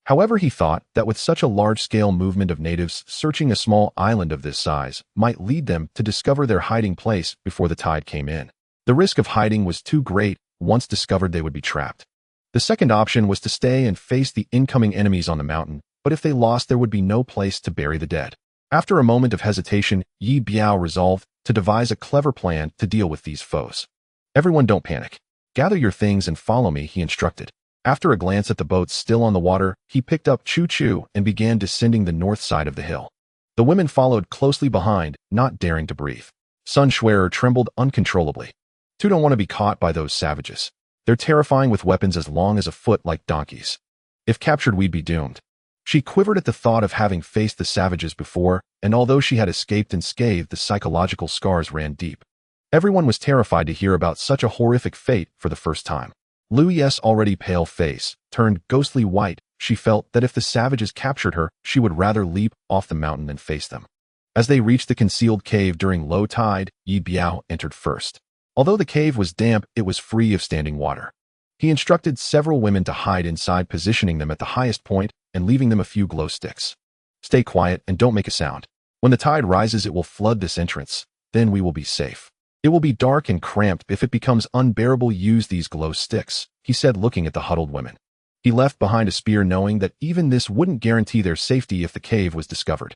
However, he thought that with such a large-scale movement of natives, searching a small island of this size might lead them to discover their hiding place before the tide came in. The risk of hiding was too great. Once discovered, they would be trapped. The second option was to stay and face the incoming enemies on the mountain, but if they lost, there would be no place to bury the dead. After a moment of hesitation, Ye Biao resolved to devise a clever plan to deal with these foes. Everyone, don't panic. Gather your things and follow me, he instructed. After a glance at the boats still on the water, he picked up Chu Chu and began descending the north side of the hill. The women followed closely behind, not daring to breathe. Sun Shuer trembled uncontrollably. "Tu don't want to be caught by those savages. They're terrifying, with weapons as long as a foot, like donkeys. If captured, we'd be doomed." She quivered at the thought of having faced the savages before, and although she had escaped unscathed, the psychological scars ran deep. Everyone was terrified to hear about such a horrific fate for the first time. Lu Ye's already pale face turned ghostly white. She felt that if the savages captured her, she would rather leap off the mountain than face them. As they reached the concealed cave during low tide, Ye Biao entered first. Although the cave was damp, it was free of standing water. He instructed several women to hide inside, positioning them at the highest point and leaving them a few glow sticks. Stay quiet and don't make a sound. When the tide rises, it will flood this entrance. Then we will be safe. It will be dark and cramped. If it becomes unbearable, use these glow sticks, he said, looking at the huddled women. He left behind a spear, knowing that even this wouldn't guarantee their safety if the cave was discovered.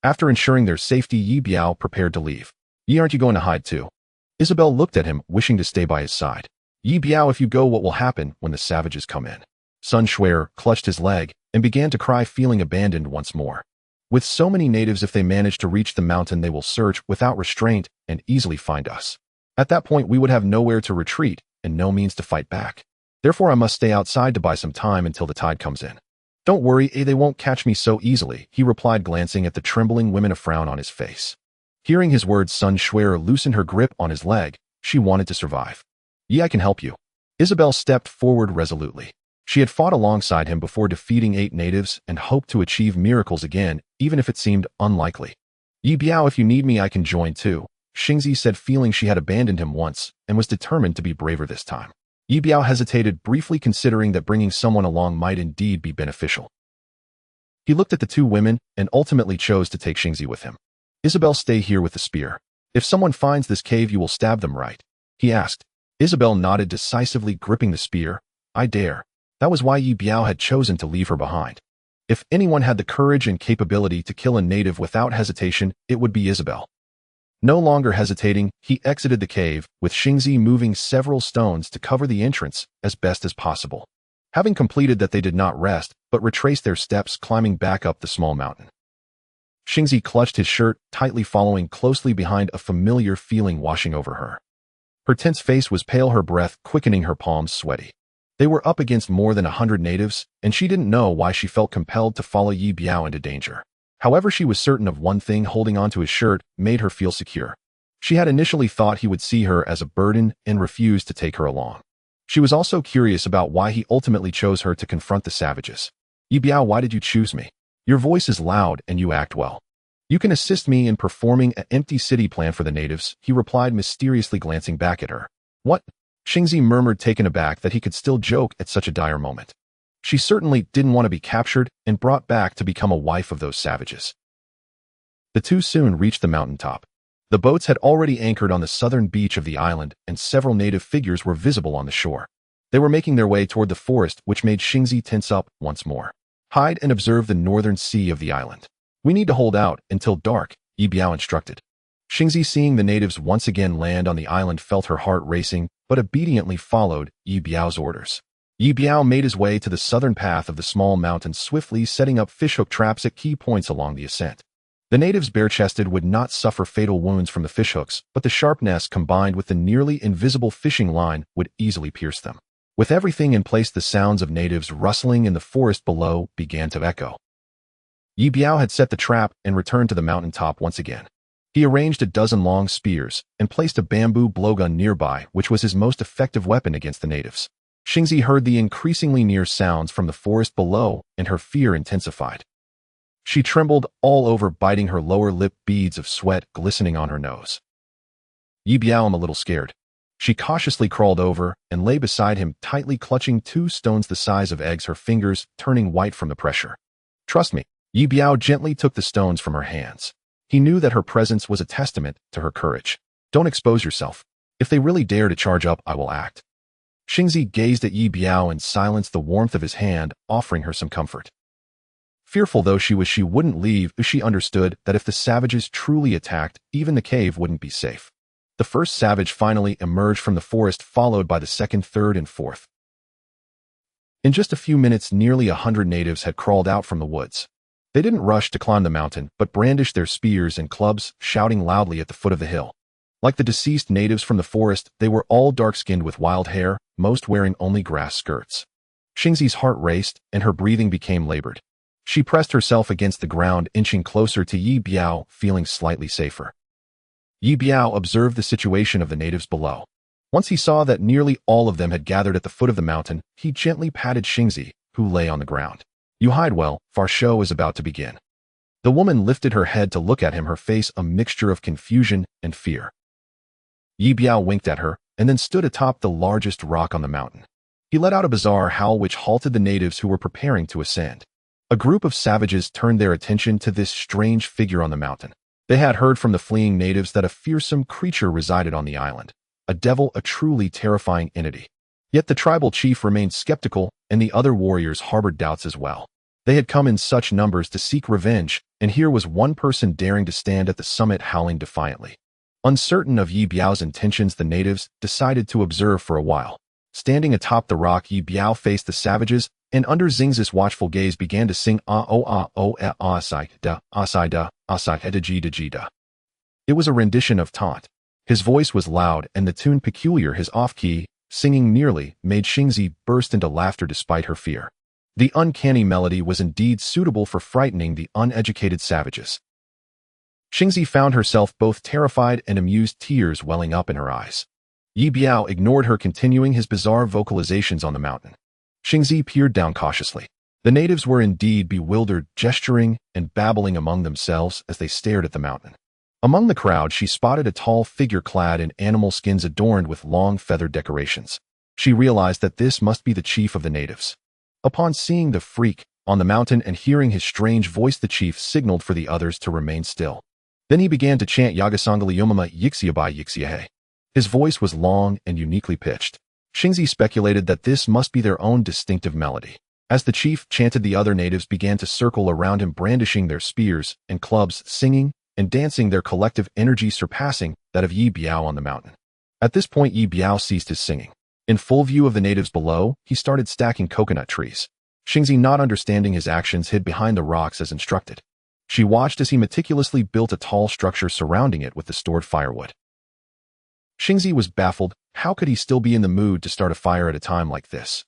After ensuring their safety, Ye Biao prepared to leave. Ye, aren't you going to hide too? Isabel looked at him, wishing to stay by his side. Ye Biao, if you go, what will happen when the savages come in? Sun Shuer clutched his leg and began to cry, feeling abandoned once more. With so many natives, if they manage to reach the mountain, they will search without restraint and easily find us. At that point, we would have nowhere to retreat and no means to fight back. Therefore, I must stay outside to buy some time until the tide comes in. Don't worry, they won't catch me so easily, he replied, glancing at the trembling women, a frown on his face. Hearing his words, Sun Shuer loosened her grip on his leg. She wanted to survive. Ye, I can help you. Isabel stepped forward resolutely. She had fought alongside him before, defeating 8 natives, and hoped to achieve miracles again, even if it seemed unlikely. Ye Biao, if you need me, I can join too, Xingzi said, feeling she had abandoned him once and was determined to be braver this time. Ye Biao hesitated, briefly considering that bringing someone along might indeed be beneficial. He looked at the 2 women and ultimately chose to take Xingzi with him. Isabel, stay here with the spear. If someone finds this cave, you will stab them, right? He asked. Isabel nodded decisively, gripping the spear. I dare. That was why Ye Biao had chosen to leave her behind. If anyone had the courage and capability to kill a native without hesitation, it would be Isabel. No longer hesitating, he exited the cave, with Xingzi moving several stones to cover the entrance as best as possible. Having completed that, they did not rest, but retraced their steps, climbing back up the small mountain. Xingzi clutched his shirt tightly, following closely behind, a familiar feeling washing over her. Her tense face was pale, her breath quickening, her palms sweaty. They were up against more than 100 natives, and she didn't know why she felt compelled to follow Ye Biao into danger. However, she was certain of one thing: holding onto his shirt made her feel secure. She had initially thought he would see her as a burden and refused to take her along. She was also curious about why he ultimately chose her to confront the savages. Ye Biao, why did you choose me? Your voice is loud and you act well. You can assist me in performing an empty city plan for the natives, he replied, mysteriously glancing back at her. What? Xingzi murmured, taken aback that he could still joke at such a dire moment. She certainly didn't want to be captured and brought back to become a wife of those savages. The 2 soon reached the mountaintop. The boats had already anchored on the southern beach of the island, and several native figures were visible on the shore. They were making their way toward the forest, which made Xingzi tense up once more. Hide and observe the northern sea of the island. We need to hold out until dark, Ye Biao instructed. Xingzi, seeing the natives once again land on the island, felt her heart racing, but obediently followed Ye Biao's orders. Ye Biao made his way to the southern path of the small mountain, swiftly setting up fishhook traps at key points along the ascent. The natives, bare-chested, would not suffer fatal wounds from the fishhooks, but the sharpness combined with the nearly invisible fishing line would easily pierce them. With everything in place, the sounds of natives rustling in the forest below began to echo. Ye Biao had set the trap and returned to the mountaintop once again. He arranged a dozen long spears and placed a bamboo blowgun nearby, which was his most effective weapon against the natives. Xingzi heard the increasingly near sounds from the forest below, and her fear intensified. She trembled all over, biting her lower lip, beads of sweat glistening on her nose. Ye Biao, I'm a little scared. She cautiously crawled over and lay beside him, tightly clutching 2 stones the size of eggs, her fingers turning white from the pressure. Trust me. Ye Biao gently took the stones from her hands. He knew that her presence was a testament to her courage. Don't expose yourself. If they really dare to charge up, I will act. Xingzi gazed at Ye Biao and silenced the warmth of his hand, offering her some comfort. Fearful though she was, she wouldn't leave. She understood that if the savages truly attacked, even the cave wouldn't be safe. The first savage finally emerged from the forest, followed by the second, third, and fourth. In just a few minutes, nearly 100 natives had crawled out from the woods. They didn't rush to climb the mountain, but brandished their spears and clubs, shouting loudly at the foot of the hill. Like the deceased natives from the forest, they were all dark-skinned with wild hair, most wearing only grass skirts. Xingzi's heart raced, and her breathing became labored. She pressed herself against the ground, inching closer to Ye Biao, feeling slightly safer. Ye Biao observed the situation of the natives below. Once he saw that nearly all of them had gathered at the foot of the mountain, he gently patted Xingzi, who lay on the ground. You hide well, our show is about to begin. The woman lifted her head to look at him, her face a mixture of confusion and fear. Ye Biao winked at her, and then stood atop the largest rock on the mountain. He let out a bizarre howl which halted the natives who were preparing to ascend. A group of savages turned their attention to this strange figure on the mountain. They had heard from the fleeing natives that a fearsome creature resided on the island, a devil, a truly terrifying entity. Yet the tribal chief remained skeptical, and the other warriors harbored doubts as well. They had come in such numbers to seek revenge, and here was one person daring to stand at the summit howling defiantly. Uncertain of Ye Biao's intentions, the natives decided to observe for a while. Standing atop the rock, Ye Biao faced the savages, and under Xing's watchful gaze began to sing asai da asai da asai da ji da ji da. It was a rendition of taunt. His voice was loud, and the tune peculiar, his off-key, singing nearly, made Xingzi burst into laughter despite her fear. The uncanny melody was indeed suitable for frightening the uneducated savages. Xingzi found herself both terrified and amused, tears welling up in her eyes. Ye Biao ignored her, continuing his bizarre vocalizations on the mountain. Xingzi peered down cautiously. The natives were indeed bewildered, gesturing and babbling among themselves as they stared at the mountain. Among the crowd, she spotted a tall figure clad in animal skins adorned with long feathered decorations. She realized that this must be the chief of the natives. Upon seeing the freak on the mountain and hearing his strange voice, the chief signaled for the others to remain still. Then he began to chant Yagasangali Yomama Yixiabai Yixiahe. His voice was long and uniquely pitched. Xingzi speculated that this must be their own distinctive melody. As the chief chanted, the other natives began to circle around him, brandishing their spears and clubs, singing and dancing, their collective energy surpassing that of Ye Biao on the mountain. At this point, Ye Biao ceased his singing. In full view of the natives below, he started stacking coconut trees. Xingzi, not understanding his actions, hid behind the rocks as instructed. She watched as he meticulously built a tall structure surrounding it with the stored firewood. Xingzi was baffled. How could he still be in the mood to start a fire at a time like this?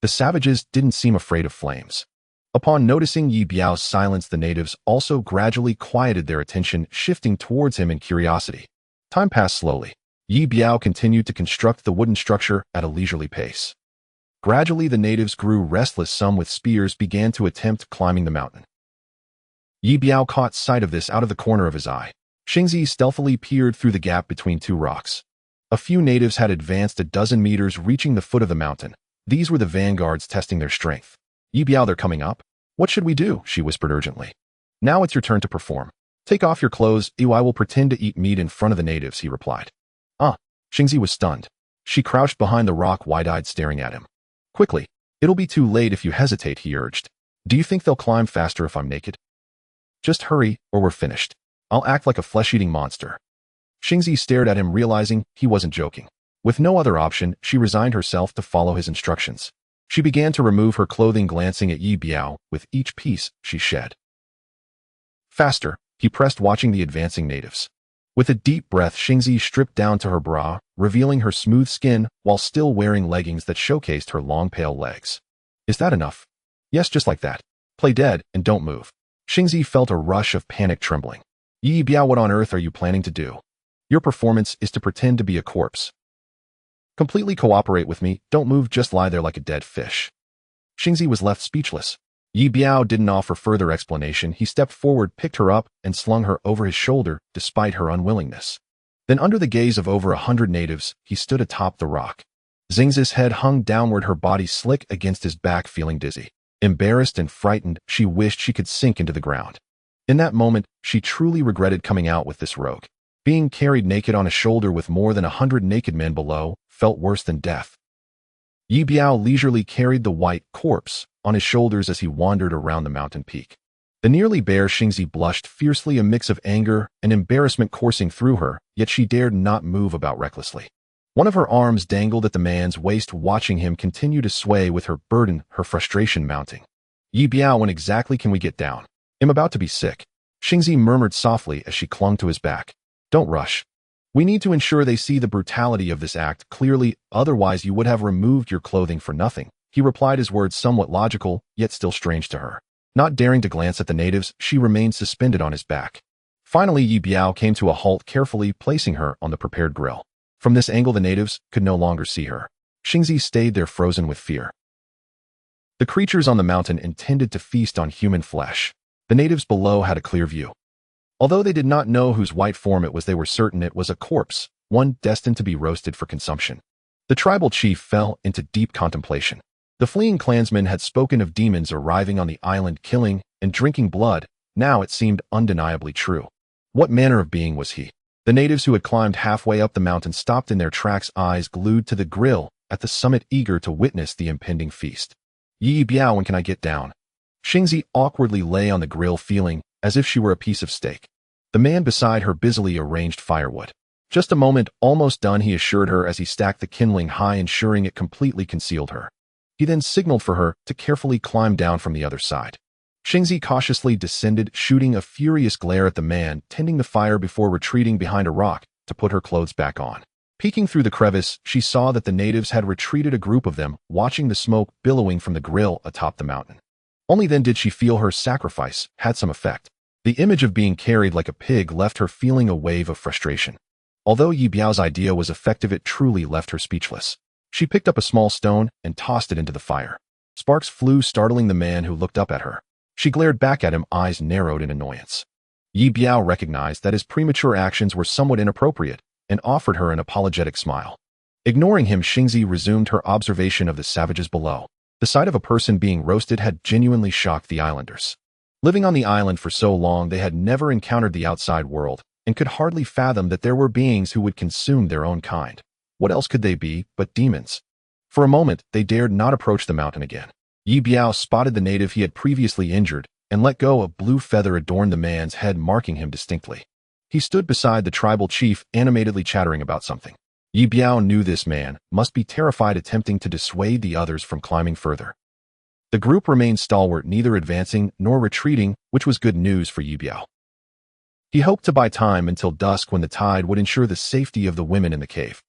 The savages didn't seem afraid of flames. Upon noticing Ye Biao's silence, the natives also gradually quieted their attention, shifting towards him in curiosity. Time passed slowly. Ye Biao continued to construct the wooden structure at a leisurely pace. Gradually, the natives grew restless. Some with spears began to attempt climbing the mountain. Ye Biao caught sight of this out of the corner of his eye. Xingzi stealthily peered through the gap between two rocks. A few natives had advanced a dozen meters, reaching the foot of the mountain. These were the vanguards testing their strength. Ye Biao, they're coming up. What should we do? She whispered urgently. Now it's your turn to perform. Take off your clothes. I will pretend to eat meat in front of the natives, he replied. Xingzi was stunned. She crouched behind the rock, wide-eyed, staring at him. Quickly. It'll be too late if you hesitate, he urged. Do you think they'll climb faster if I'm naked? Just hurry, or we're finished. I'll act like a flesh-eating monster. Xingzi stared at him, realizing he wasn't joking. With no other option, she resigned herself to follow his instructions. She began to remove her clothing, glancing at Ye Biao. With each piece she shed. Faster, he pressed, watching the advancing natives. With a deep breath, Xingzi stripped down to her bra, revealing her smooth skin while still wearing leggings that showcased her long, pale legs. Is that enough? Yes, just like that. Play dead and don't move. Xingzi felt a rush of panic, trembling. Ye Biao, what on earth are you planning to do? Your performance is to pretend to be a corpse. Completely cooperate with me, don't move, just lie there like a dead fish. Xingzi was left speechless. Ye Biao didn't offer further explanation. He stepped forward, picked her up, and slung her over his shoulder, despite her unwillingness. Then, under the gaze of over 100 natives, he stood atop the rock. Xing's head hung downward, her body slick against his back, feeling dizzy. Embarrassed and frightened, she wished she could sink into the ground. In that moment, she truly regretted coming out with this rogue. Being carried naked on a shoulder with more than 100 naked men below felt worse than death. Ye Biao leisurely carried the white corpse on his shoulders as he wandered around the mountain peak. The nearly bare Xingzi blushed fiercely, a mix of anger and embarrassment coursing through her, yet she dared not move about recklessly. One of her arms dangled at the man's waist, watching him continue to sway with her burden, her frustration mounting. Ye Biao, when exactly can we get down? I'm about to be sick. Xingzi murmured softly as she clung to his back. Don't rush. We need to ensure they see the brutality of this act clearly, otherwise you would have removed your clothing for nothing. He replied, his words somewhat logical, yet still strange to her. Not daring to glance at the natives, she remained suspended on his back. Finally, Ye Biao came to a halt, carefully placing her on the prepared grill. From this angle, the natives could no longer see her. Xingzi stayed there, frozen with fear. The creatures on the mountain intended to feast on human flesh. The natives below had a clear view. Although they did not know whose white form it was, they were certain it was a corpse, one destined to be roasted for consumption. The tribal chief fell into deep contemplation. The fleeing clansmen had spoken of demons arriving on the island killing and drinking blood. Now it seemed undeniably true. What manner of being was he? The natives who had climbed halfway up the mountain stopped in their tracks, eyes glued to the grill at the summit, eager to witness the impending feast. Ye Biao, when can I get down? Xingzi awkwardly lay on the grill, feeling as if she were a piece of steak. The man beside her busily arranged firewood. Just a moment, almost done, he assured her as he stacked the kindling high, ensuring it completely concealed her. He then signaled for her to carefully climb down from the other side. Xingzi cautiously descended, shooting a furious glare at the man tending the fire before retreating behind a rock to put her clothes back on. Peeking through the crevice, she saw that the natives had retreated, a group of them, watching the smoke billowing from the grill atop the mountain. Only then did she feel her sacrifice had some effect. The image of being carried like a pig left her feeling a wave of frustration. Although Ye Biao's idea was effective, it truly left her speechless. She picked up a small stone and tossed it into the fire. Sparks flew, startling the man who looked up at her. She glared back at him, eyes narrowed in annoyance. Ye Biao recognized that his premature actions were somewhat inappropriate and offered her an apologetic smile. Ignoring him, Xingzi resumed her observation of the savages below. The sight of a person being roasted had genuinely shocked the islanders. Living on the island for so long, they had never encountered the outside world and could hardly fathom that there were beings who would consume their own kind. What else could they be but demons? For a moment, they dared not approach the mountain again. Ye Biao spotted the native he had previously injured and let go. A blue feather adorned the man's head, marking him distinctly. He stood beside the tribal chief, animatedly chattering about something. Ye Biao knew this man must be terrified, attempting to dissuade the others from climbing further. The group remained stalwart, neither advancing nor retreating, which was good news for Ye Biao. He hoped to buy time until dusk, when the tide would ensure the safety of the women in the cave.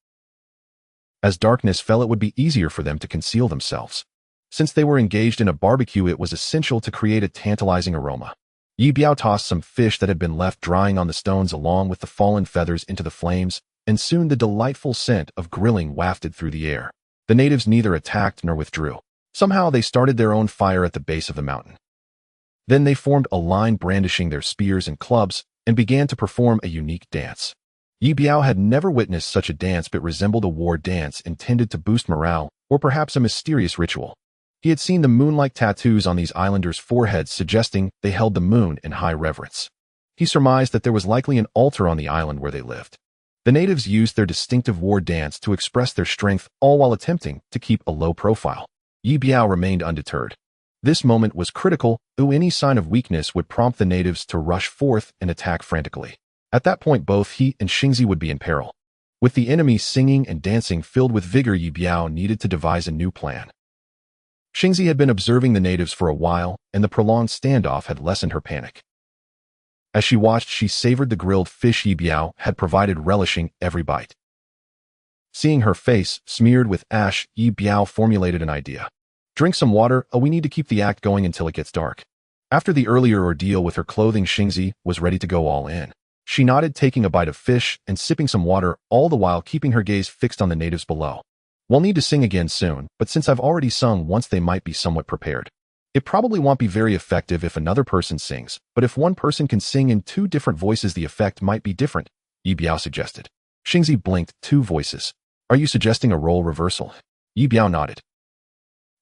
As darkness fell, it would be easier for them to conceal themselves. Since they were engaged in a barbecue, it was essential to create a tantalizing aroma. Ye Biao tossed some fish that had been left drying on the stones along with the fallen feathers into the flames, and soon the delightful scent of grilling wafted through the air. The natives neither attacked nor withdrew. Somehow they started their own fire at the base of the mountain. Then they formed a line, brandishing their spears and clubs, and began to perform a unique dance. Ye Biao had never witnessed such a dance, but resembled a war dance intended to boost morale, or perhaps a mysterious ritual. He had seen the moon-like tattoos on these islanders' foreheads, suggesting they held the moon in high reverence. He surmised that there was likely an altar on the island where they lived. The natives used their distinctive war dance to express their strength, all while attempting to keep a low profile. Ye Biao remained undeterred. This moment was critical, though any sign of weakness would prompt the natives to rush forth and attack frantically. At that point, both he and Xingzi would be in peril. With the enemy singing and dancing filled with vigor, Ye Biao needed to devise a new plan. Xingzi had been observing the natives for a while, and the prolonged standoff had lessened her panic. As she watched, she savored the grilled fish Ye Biao had provided, relishing every bite. Seeing her face smeared with ash, Ye Biao formulated an idea. Drink some water. We need to keep the act going until it gets dark. After the earlier ordeal with her clothing, Xingzi was ready to go all in. She nodded, taking a bite of fish and sipping some water, all the while keeping her gaze fixed on the natives below. We'll need to sing again soon, but since I've already sung once, they might be somewhat prepared. It probably won't be very effective if another person sings, but if one person can sing in two different voices, the effect might be different, Ye Biao suggested. Xingzi blinked. 2 voices. Are you suggesting a role reversal? Ye Biao nodded.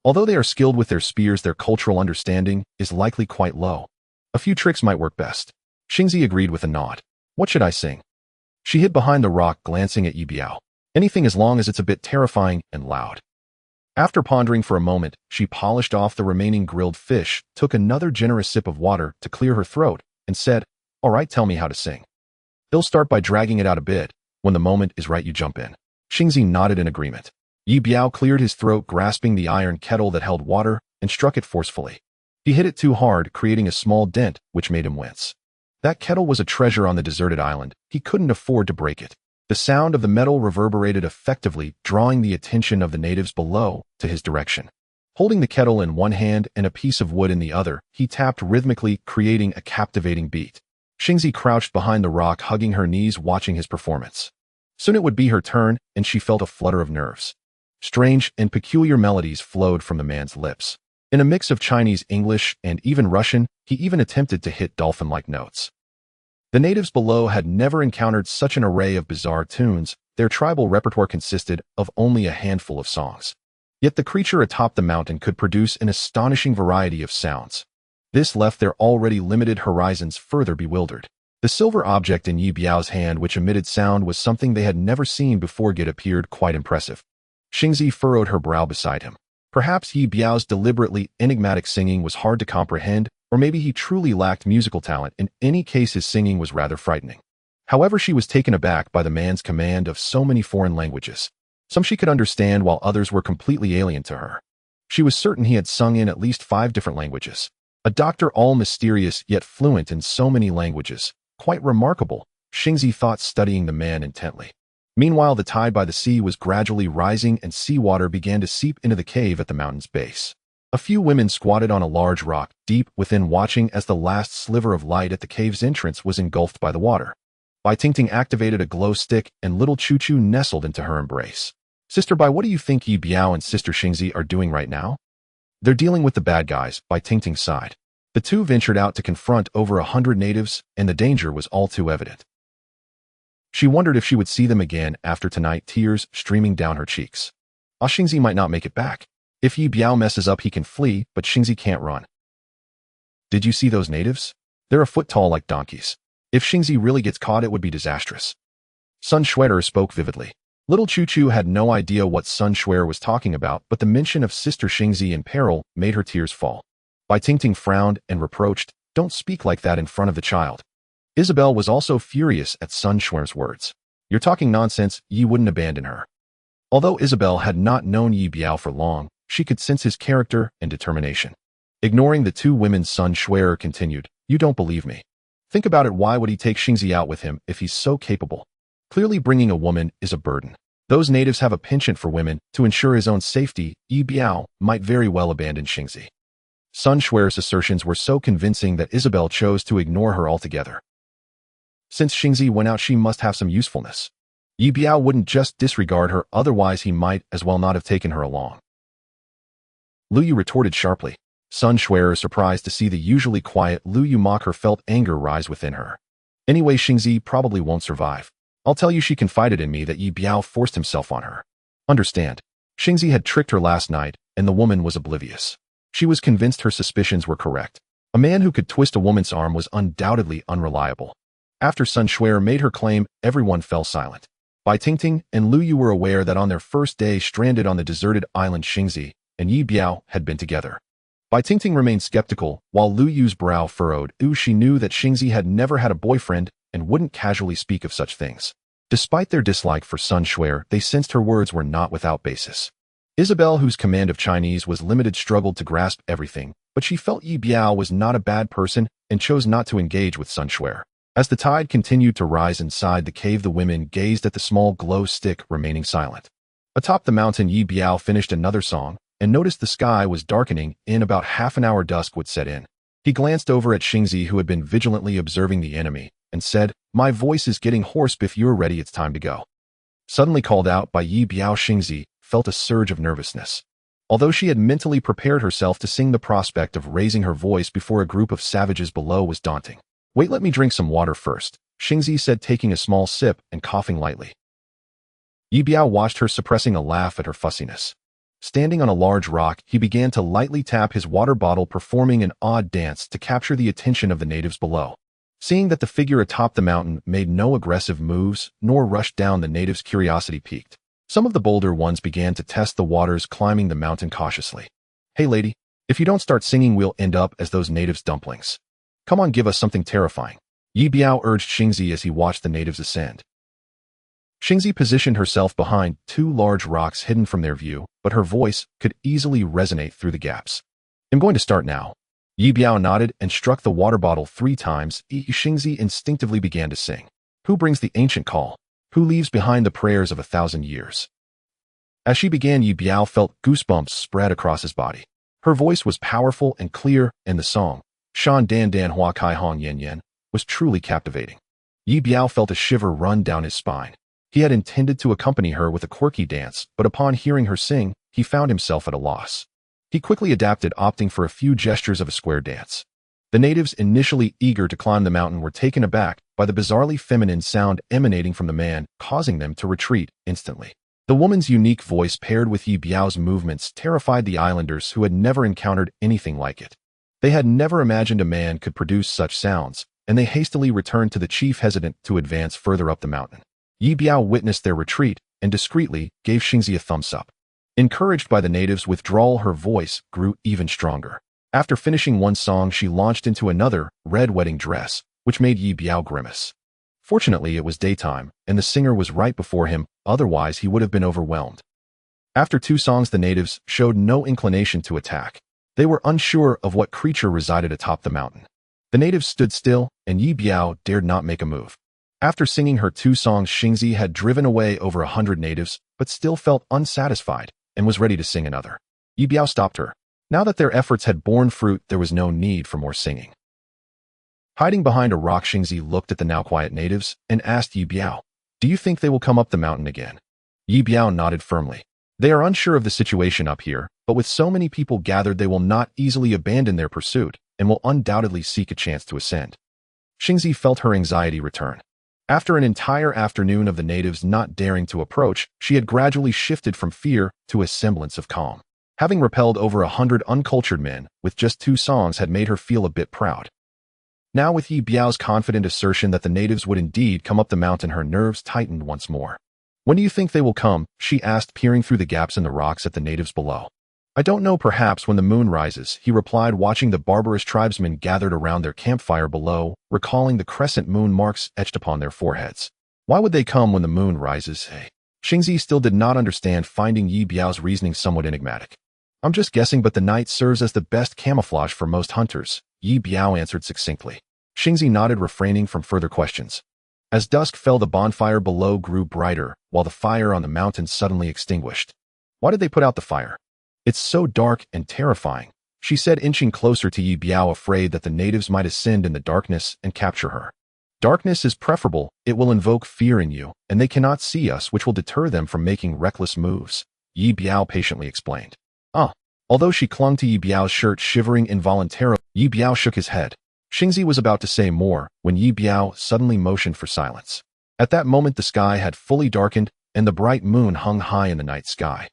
Although they are skilled with their spears, their cultural understanding is likely quite low. A few tricks might work best. Xingzi agreed with a nod. What should I sing? She hid behind the rock, glancing at Ye Biao. Anything, as long as it's a bit terrifying and loud. After pondering for a moment, she polished off the remaining grilled fish, took another generous sip of water to clear her throat, and said, "All right, tell me how to sing." "They'll start by dragging it out a bit. When the moment is right, you jump in." Xingzi nodded in agreement. Ye Biao cleared his throat, grasping the iron kettle that held water, and struck it forcefully. He hit it too hard, creating a small dent, which made him wince. That kettle was a treasure on the deserted island. He couldn't afford to break it. The sound of the metal reverberated effectively, drawing the attention of the natives below to his direction. Holding the kettle in one hand and a piece of wood in the other, he tapped rhythmically, creating a captivating beat. Xingzi crouched behind the rock, hugging her knees, watching his performance. Soon it would be her turn, and she felt a flutter of nerves. Strange and peculiar melodies flowed from the man's lips. In a mix of Chinese, English, and even Russian, he even attempted to hit dolphin-like notes. The natives below had never encountered such an array of bizarre tunes, Their tribal repertoire consisted of only a handful of songs. Yet the creature atop the mountain could produce an astonishing variety of sounds. This left their already limited horizons further bewildered. The silver object in Ye Biao's hand which emitted sound was something they had never seen before, yet appeared quite impressive. Xingzi furrowed her brow beside him. Perhaps Ye Biao's deliberately enigmatic singing was hard to comprehend, or maybe he truly lacked musical talent. In any case, his singing was rather frightening. However, she was taken aback by the man's command of so many foreign languages. Some she could understand while others were completely alien to her. She was certain he had sung in at least 5 different languages. A doctor all mysterious yet fluent in so many languages. Quite remarkable, Xingzi thought, studying the man intently. Meanwhile, the tide by the sea was gradually rising and seawater began to seep into the cave at the mountain's base. A few women squatted on a large rock, deep within, watching as the last sliver of light at the cave's entrance was engulfed by the water. Bai Tingting activated a glow stick and little Chu Chu nestled into her embrace. Sister Bai, what do you think Ye Biao and Sister Xingzi are doing right now? They're dealing with the bad guys, Bai Tingting sighed. The two ventured out to confront over 100 natives, and the danger was all too evident. She wondered if she would see them again after tonight, tears streaming down her cheeks. Xingzi might not make it back. If Ye Biao messes up, he can flee, but Xingzi can't run. Did you see those natives? They're a foot tall like donkeys. If Xingzi really gets caught, it would be disastrous. Sun Shuer spoke vividly. Little Chu Chu had no idea what Sun Shuer was talking about, but the mention of Sister Xingzi in peril made her tears fall. Bai Tingting frowned and reproached, "Don't speak like that in front of the child." Isabel was also furious at Sun Shuer's words. "You're talking nonsense, you wouldn't abandon her." Although Isabel had not known Ye Biao for long, she could sense his character and determination. Ignoring the two women, Sun Shuer continued, "You don't believe me. Think about it, why would he take Xingzi out with him if he's so capable? Clearly bringing a woman is a burden. Those natives have a penchant for women. To ensure his own safety, Ye Biao might very well abandon Xingzi." Sun Shuer's assertions were so convincing that Isabel chose to ignore her altogether. Since Xingzi went out, she must have some usefulness. Ye Biao wouldn't just disregard her, otherwise he might as well not have taken her along. Lu Yu retorted sharply. Sun Shuer, surprised to see the usually quiet Lu Yu mock her, felt anger rise within her. Anyway, Xingzi probably won't survive. I'll tell you, she confided in me that Ye Biao forced himself on her. Understand? Xingzi had tricked her last night, and the woman was oblivious. She was convinced her suspicions were correct. A man who could twist a woman's arm was undoubtedly unreliable. After Sun Shuer made her claim, everyone fell silent. Bai Tingting and Lu Yu were aware that on their first day stranded on the deserted island, Xingzi and Ye Biao had been together. Bai Tingting remained skeptical, while Lu Yu's brow furrowed. She knew that Xingzi had never had a boyfriend and wouldn't casually speak of such things. Despite their dislike for Sun Shuer, they sensed her words were not without basis. Isabel, whose command of Chinese was limited, struggled to grasp everything, but she felt Ye Biao was not a bad person and chose not to engage with Sun Shuer. As the tide continued to rise inside the cave, the women gazed at the small glow stick, remaining silent. Atop the mountain, Ye Biao finished another song and noticed the sky was darkening. In about half an hour, dusk would set in. He glanced over at Xingzi, who had been vigilantly observing the enemy, and said, "My voice is getting hoarse. If you're ready, it's time to go." Suddenly called out by Ye Biao, Xingzi felt a surge of nervousness. Although she had mentally prepared herself to sing, the prospect of raising her voice before a group of savages below was daunting. "Wait, let me drink some water first," Xingzi said, taking a small sip and coughing lightly. Ye Biao watched her, suppressing a laugh at her fussiness. Standing on a large rock, he began to lightly tap his water bottle, performing an odd dance to capture the attention of the natives below. Seeing that the figure atop the mountain made no aggressive moves nor rushed down, the natives' curiosity piqued. Some of the bolder ones began to test the waters, climbing the mountain cautiously. "Hey lady, if you don't start singing, we'll end up as those natives' dumplings. Come on, give us something terrifying," Ye Biao urged Xingzi as he watched the natives ascend. Xingzi positioned herself behind 2 large rocks hidden from their view, but her voice could easily resonate through the gaps. "I'm going to start now." Ye Biao nodded and struck the water bottle 3 times. Xingzi instinctively began to sing. "Who brings the ancient call? Who leaves behind the prayers of 1,000 years?" As she began, Ye Biao felt goosebumps spread across his body. Her voice was powerful and clear, and the song, "Shan Dan Dan Hua Kai Hong Yen Yen," was truly captivating. Ye Biao felt a shiver run down his spine. He had intended to accompany her with a quirky dance, but upon hearing her sing, he found himself at a loss. He quickly adapted, opting for a few gestures of a square dance. The natives, initially eager to climb the mountain, were taken aback by the bizarrely feminine sound emanating from the man, causing them to retreat instantly. The woman's unique voice paired with Ye Biao's movements terrified the islanders, who had never encountered anything like it. They had never imagined a man could produce such sounds, and they hastily returned to the chief, hesitant to advance further up the mountain. Ye Biao witnessed their retreat and discreetly gave Xingzi a thumbs up. Encouraged by the natives' withdrawal, her voice grew even stronger. After finishing one song, she launched into another, Red Wedding Dress, which made Ye Biao grimace. Fortunately, it was daytime, and the singer was right before him, otherwise he would have been overwhelmed. After 2 songs, the natives showed no inclination to attack. They were unsure of what creature resided atop the mountain. The natives stood still, and Ye Biao dared not make a move. After singing her 2 songs, Xingzi had driven away over 100 natives, but still felt unsatisfied and was ready to sing another. Ye Biao stopped her. Now that their efforts had borne fruit, there was no need for more singing. Hiding behind a rock, Xingzi looked at the now quiet natives and asked Ye Biao, "Do you think they will come up the mountain again?" Ye Biao nodded firmly. "They are unsure of the situation up here, but with so many people gathered, they will not easily abandon their pursuit and will undoubtedly seek a chance to ascend." Xingzi felt her anxiety return. After an entire afternoon of the natives not daring to approach, she had gradually shifted from fear to a semblance of calm. Having repelled over 100 uncultured men with just 2 songs had made her feel a bit proud. Now, with Ye Biao's confident assertion that the natives would indeed come up the mountain, her nerves tightened once more. "When do you think they will come?" she asked, peering through the gaps in the rocks at the natives below. "I don't know, perhaps when the moon rises," he replied, watching the barbarous tribesmen gathered around their campfire below, recalling the crescent moon marks etched upon their foreheads. Why would they come when the moon rises? Xingzi still did not understand, finding Ye Biao's reasoning somewhat enigmatic. "I'm just guessing, but the night serves as the best camouflage for most hunters," Ye Biao answered succinctly. Xingzi nodded, refraining from further questions. As dusk fell, the bonfire below grew brighter, while the fire on the mountain suddenly extinguished. "Why did they put out the fire? It's so dark and terrifying," she said, inching closer to Ye Biao, afraid that the natives might ascend in the darkness and capture her. "Darkness is preferable. It will invoke fear in you, and they cannot see us, which will deter them from making reckless moves," Ye Biao patiently explained. Although she clung to Ye Biao's shirt, shivering involuntarily, Ye Biao shook his head. Xingzi was about to say more when Ye Biao suddenly motioned for silence. At that moment, the sky had fully darkened, and the bright moon hung high in the night sky.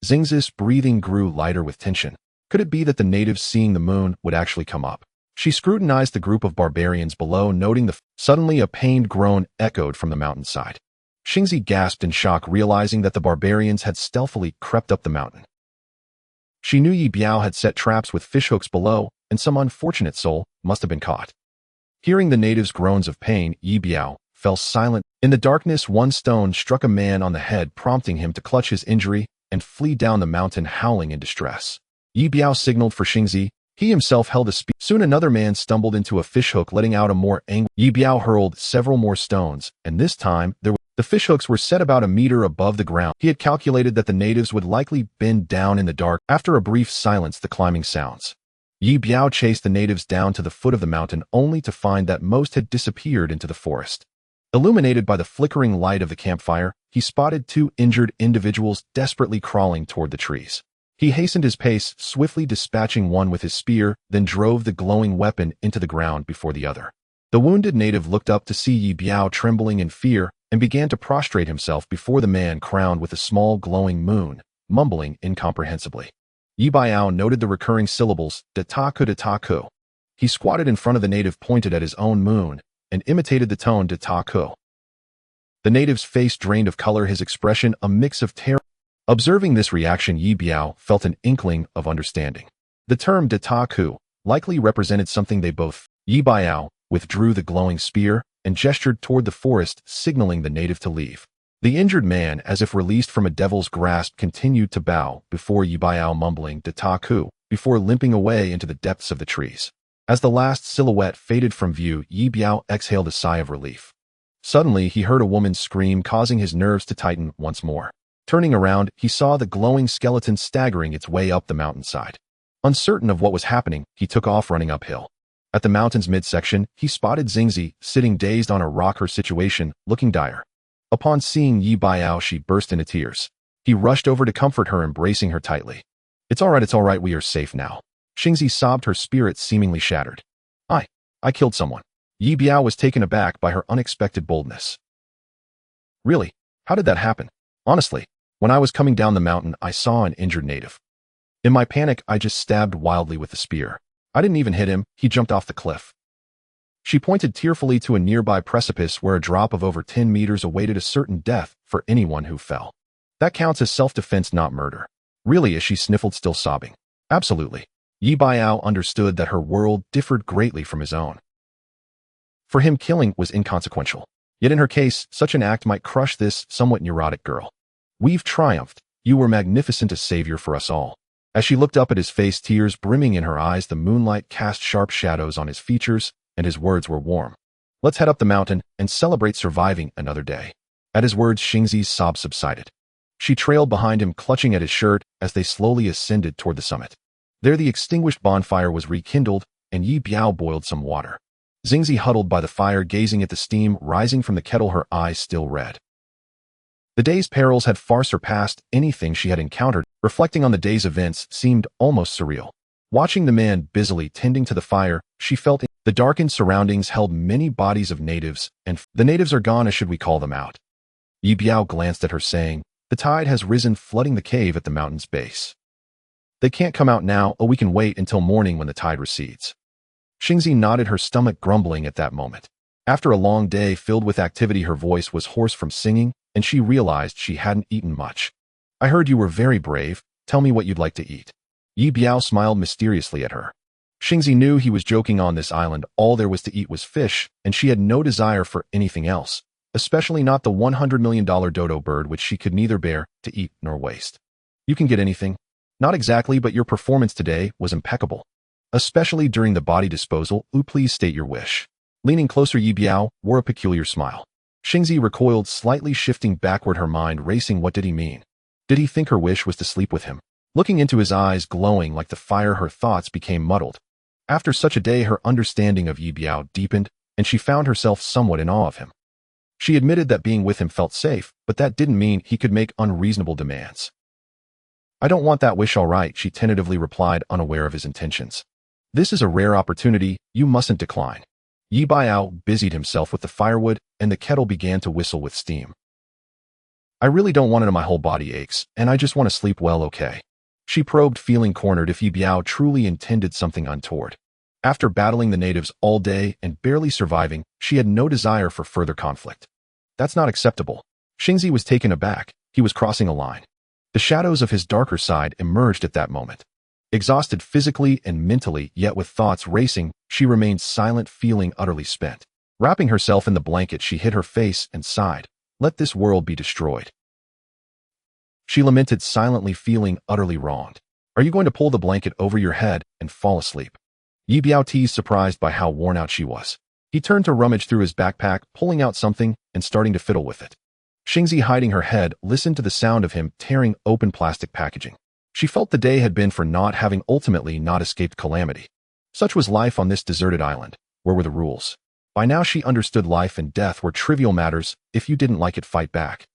Xingzi's breathing grew lighter with tension. Could it be that the natives, seeing the moon, would actually come up? She scrutinized the group of barbarians below, noting the suddenly a pained groan echoed from the mountainside. Xingzi gasped in shock, realizing that the barbarians had stealthily crept up the mountain. She knew Ye Biao had set traps with fishhooks below, and some unfortunate soul must have been caught. Hearing the natives' groans of pain, Ye Biao fell silent. In the darkness, one stone struck a man on the head, prompting him to clutch his injury and flee down the mountain, howling in distress. Ye Biao signaled for Xingzi. He himself held a spear. Soon another man stumbled into a fishhook, letting out a more angry. Ye Biao hurled several more stones, and this time the fishhooks were set about a meter above the ground. He had calculated that the natives would likely bend down in the dark. After a brief silence, the climbing sounds. Ye Biao chased the natives down to the foot of the mountain, only to find that most had disappeared into the forest. Illuminated by the flickering light of the campfire, he spotted 2 injured individuals desperately crawling toward the trees. He hastened his pace, swiftly dispatching one with his spear, then drove the glowing weapon into the ground before the other. The wounded native looked up to see Ye Biao trembling in fear and began to prostrate himself before the man crowned with a small glowing moon, mumbling incomprehensibly. Ye Biao noted the recurring syllables, "Dataku Dataku." He squatted in front of the native, pointed at his own moon, and imitated the tone Dataku. The native's face drained of color, his expression a mix of terror. Observing this reaction, Ye Biao felt an inkling of understanding. The term Dataku likely represented something they both. Ye Biao withdrew the glowing spear and gestured toward the forest, signaling the native to leave. The injured man, as if released from a devil's grasp, continued to bow before Ye Biao, mumbling Dataku, before limping away into the depths of the trees. As the last silhouette faded from view, Ye Biao exhaled a sigh of relief. Suddenly, he heard a woman scream, causing his nerves to tighten once more. Turning around, he saw the glowing skeleton staggering its way up the mountainside. Uncertain of what was happening, he took off, running uphill. At the mountain's midsection, he spotted Xingzi, sitting dazed on a rock, her situation looking dire. Upon seeing Ye Biao, she burst into tears. He rushed over to comfort her, embracing her tightly. It's all right, we are safe now," Xingzi sobbed, her spirit seemingly shattered. I killed someone. Ye Biao was taken aback by her unexpected boldness. Really? How did that happen? Honestly, when I was coming down the mountain, I saw an injured native. In my panic, I just stabbed wildly with the spear. I didn't even hit him, he jumped off the cliff. She pointed tearfully to a nearby precipice where a drop of over 10 meters awaited a certain death for anyone who fell. That counts as self-defense, not murder. Really, as she sniffled, still sobbing. Absolutely. Ye Biao understood that her world differed greatly from his own. For him, killing was inconsequential. Yet in her case, such an act might crush this somewhat neurotic girl. We've triumphed. You were magnificent, a savior for us all. As she looked up at his face, tears brimming in her eyes, the moonlight cast sharp shadows on his features, and his words were warm. Let's head up the mountain and celebrate surviving another day. At his words, Xingzi's sobs subsided. She trailed behind him, clutching at his shirt as they slowly ascended toward the summit. There the extinguished bonfire was rekindled, and Ye Biao boiled some water. Xingzi huddled by the fire, gazing at the steam rising from the kettle, her eyes still red. The day's perils had far surpassed anything she had encountered. Reflecting on the day's events seemed almost surreal. Watching the man busily tending to the fire, she felt the darkened surroundings held many bodies of natives, and the natives are gone, as should we call them out. Ye Biao glanced at her, saying, the tide has risen, flooding the cave at the mountain's base. They can't come out now, or we can wait until morning when the tide recedes. Xingzi nodded, her stomach grumbling at that moment. After a long day filled with activity, her voice was hoarse from singing, and she realized she hadn't eaten much. I heard you were very brave. Tell me what you'd like to eat. Ye Biao smiled mysteriously at her. Xingzi knew he was joking. On this island, all there was to eat was fish, and she had no desire for anything else, especially not the $100 million dodo bird, which she could neither bear to eat nor waste. You can get anything. Not exactly, but your performance today was impeccable. Especially during the body disposal. Please state your wish. Leaning closer, Ye Biao wore a peculiar smile. Xingzi recoiled slightly, shifting backward, her mind racing. What did he mean? Did he think her wish was to sleep with him? Looking into his eyes glowing like the fire, her thoughts became muddled. After such a day, her understanding of Ye Biao deepened, and she found herself somewhat in awe of him. She admitted that being with him felt safe, but that didn't mean he could make unreasonable demands. I don't want that wish, all right, she tentatively replied, unaware of his intentions. This is a rare opportunity, you mustn't decline. Ye Biao busied himself with the firewood, and the kettle began to whistle with steam. I really don't want it, my whole body aches, and I just want to sleep well, okay? She probed, feeling cornered if Ye Biao truly intended something untoward. After battling the natives all day and barely surviving, she had no desire for further conflict. That's not acceptable. Xingzi was taken aback. He was crossing a line. The shadows of his darker side emerged at that moment. Exhausted physically and mentally, yet with thoughts racing, she remained silent, feeling utterly spent. Wrapping herself in the blanket, she hid her face and sighed. Let this world be destroyed. She lamented silently, feeling utterly wronged. Are you going to pull the blanket over your head and fall asleep? Ye Biao teased, surprised by how worn out she was. He turned to rummage through his backpack, pulling out something and starting to fiddle with it. Xingzi, hiding her head, listened to the sound of him tearing open plastic packaging. She felt the day had been for naught, having ultimately not escaped calamity. Such was life on this deserted island. Where were the rules? By now she understood life and death were trivial matters. If you didn't like it, fight back.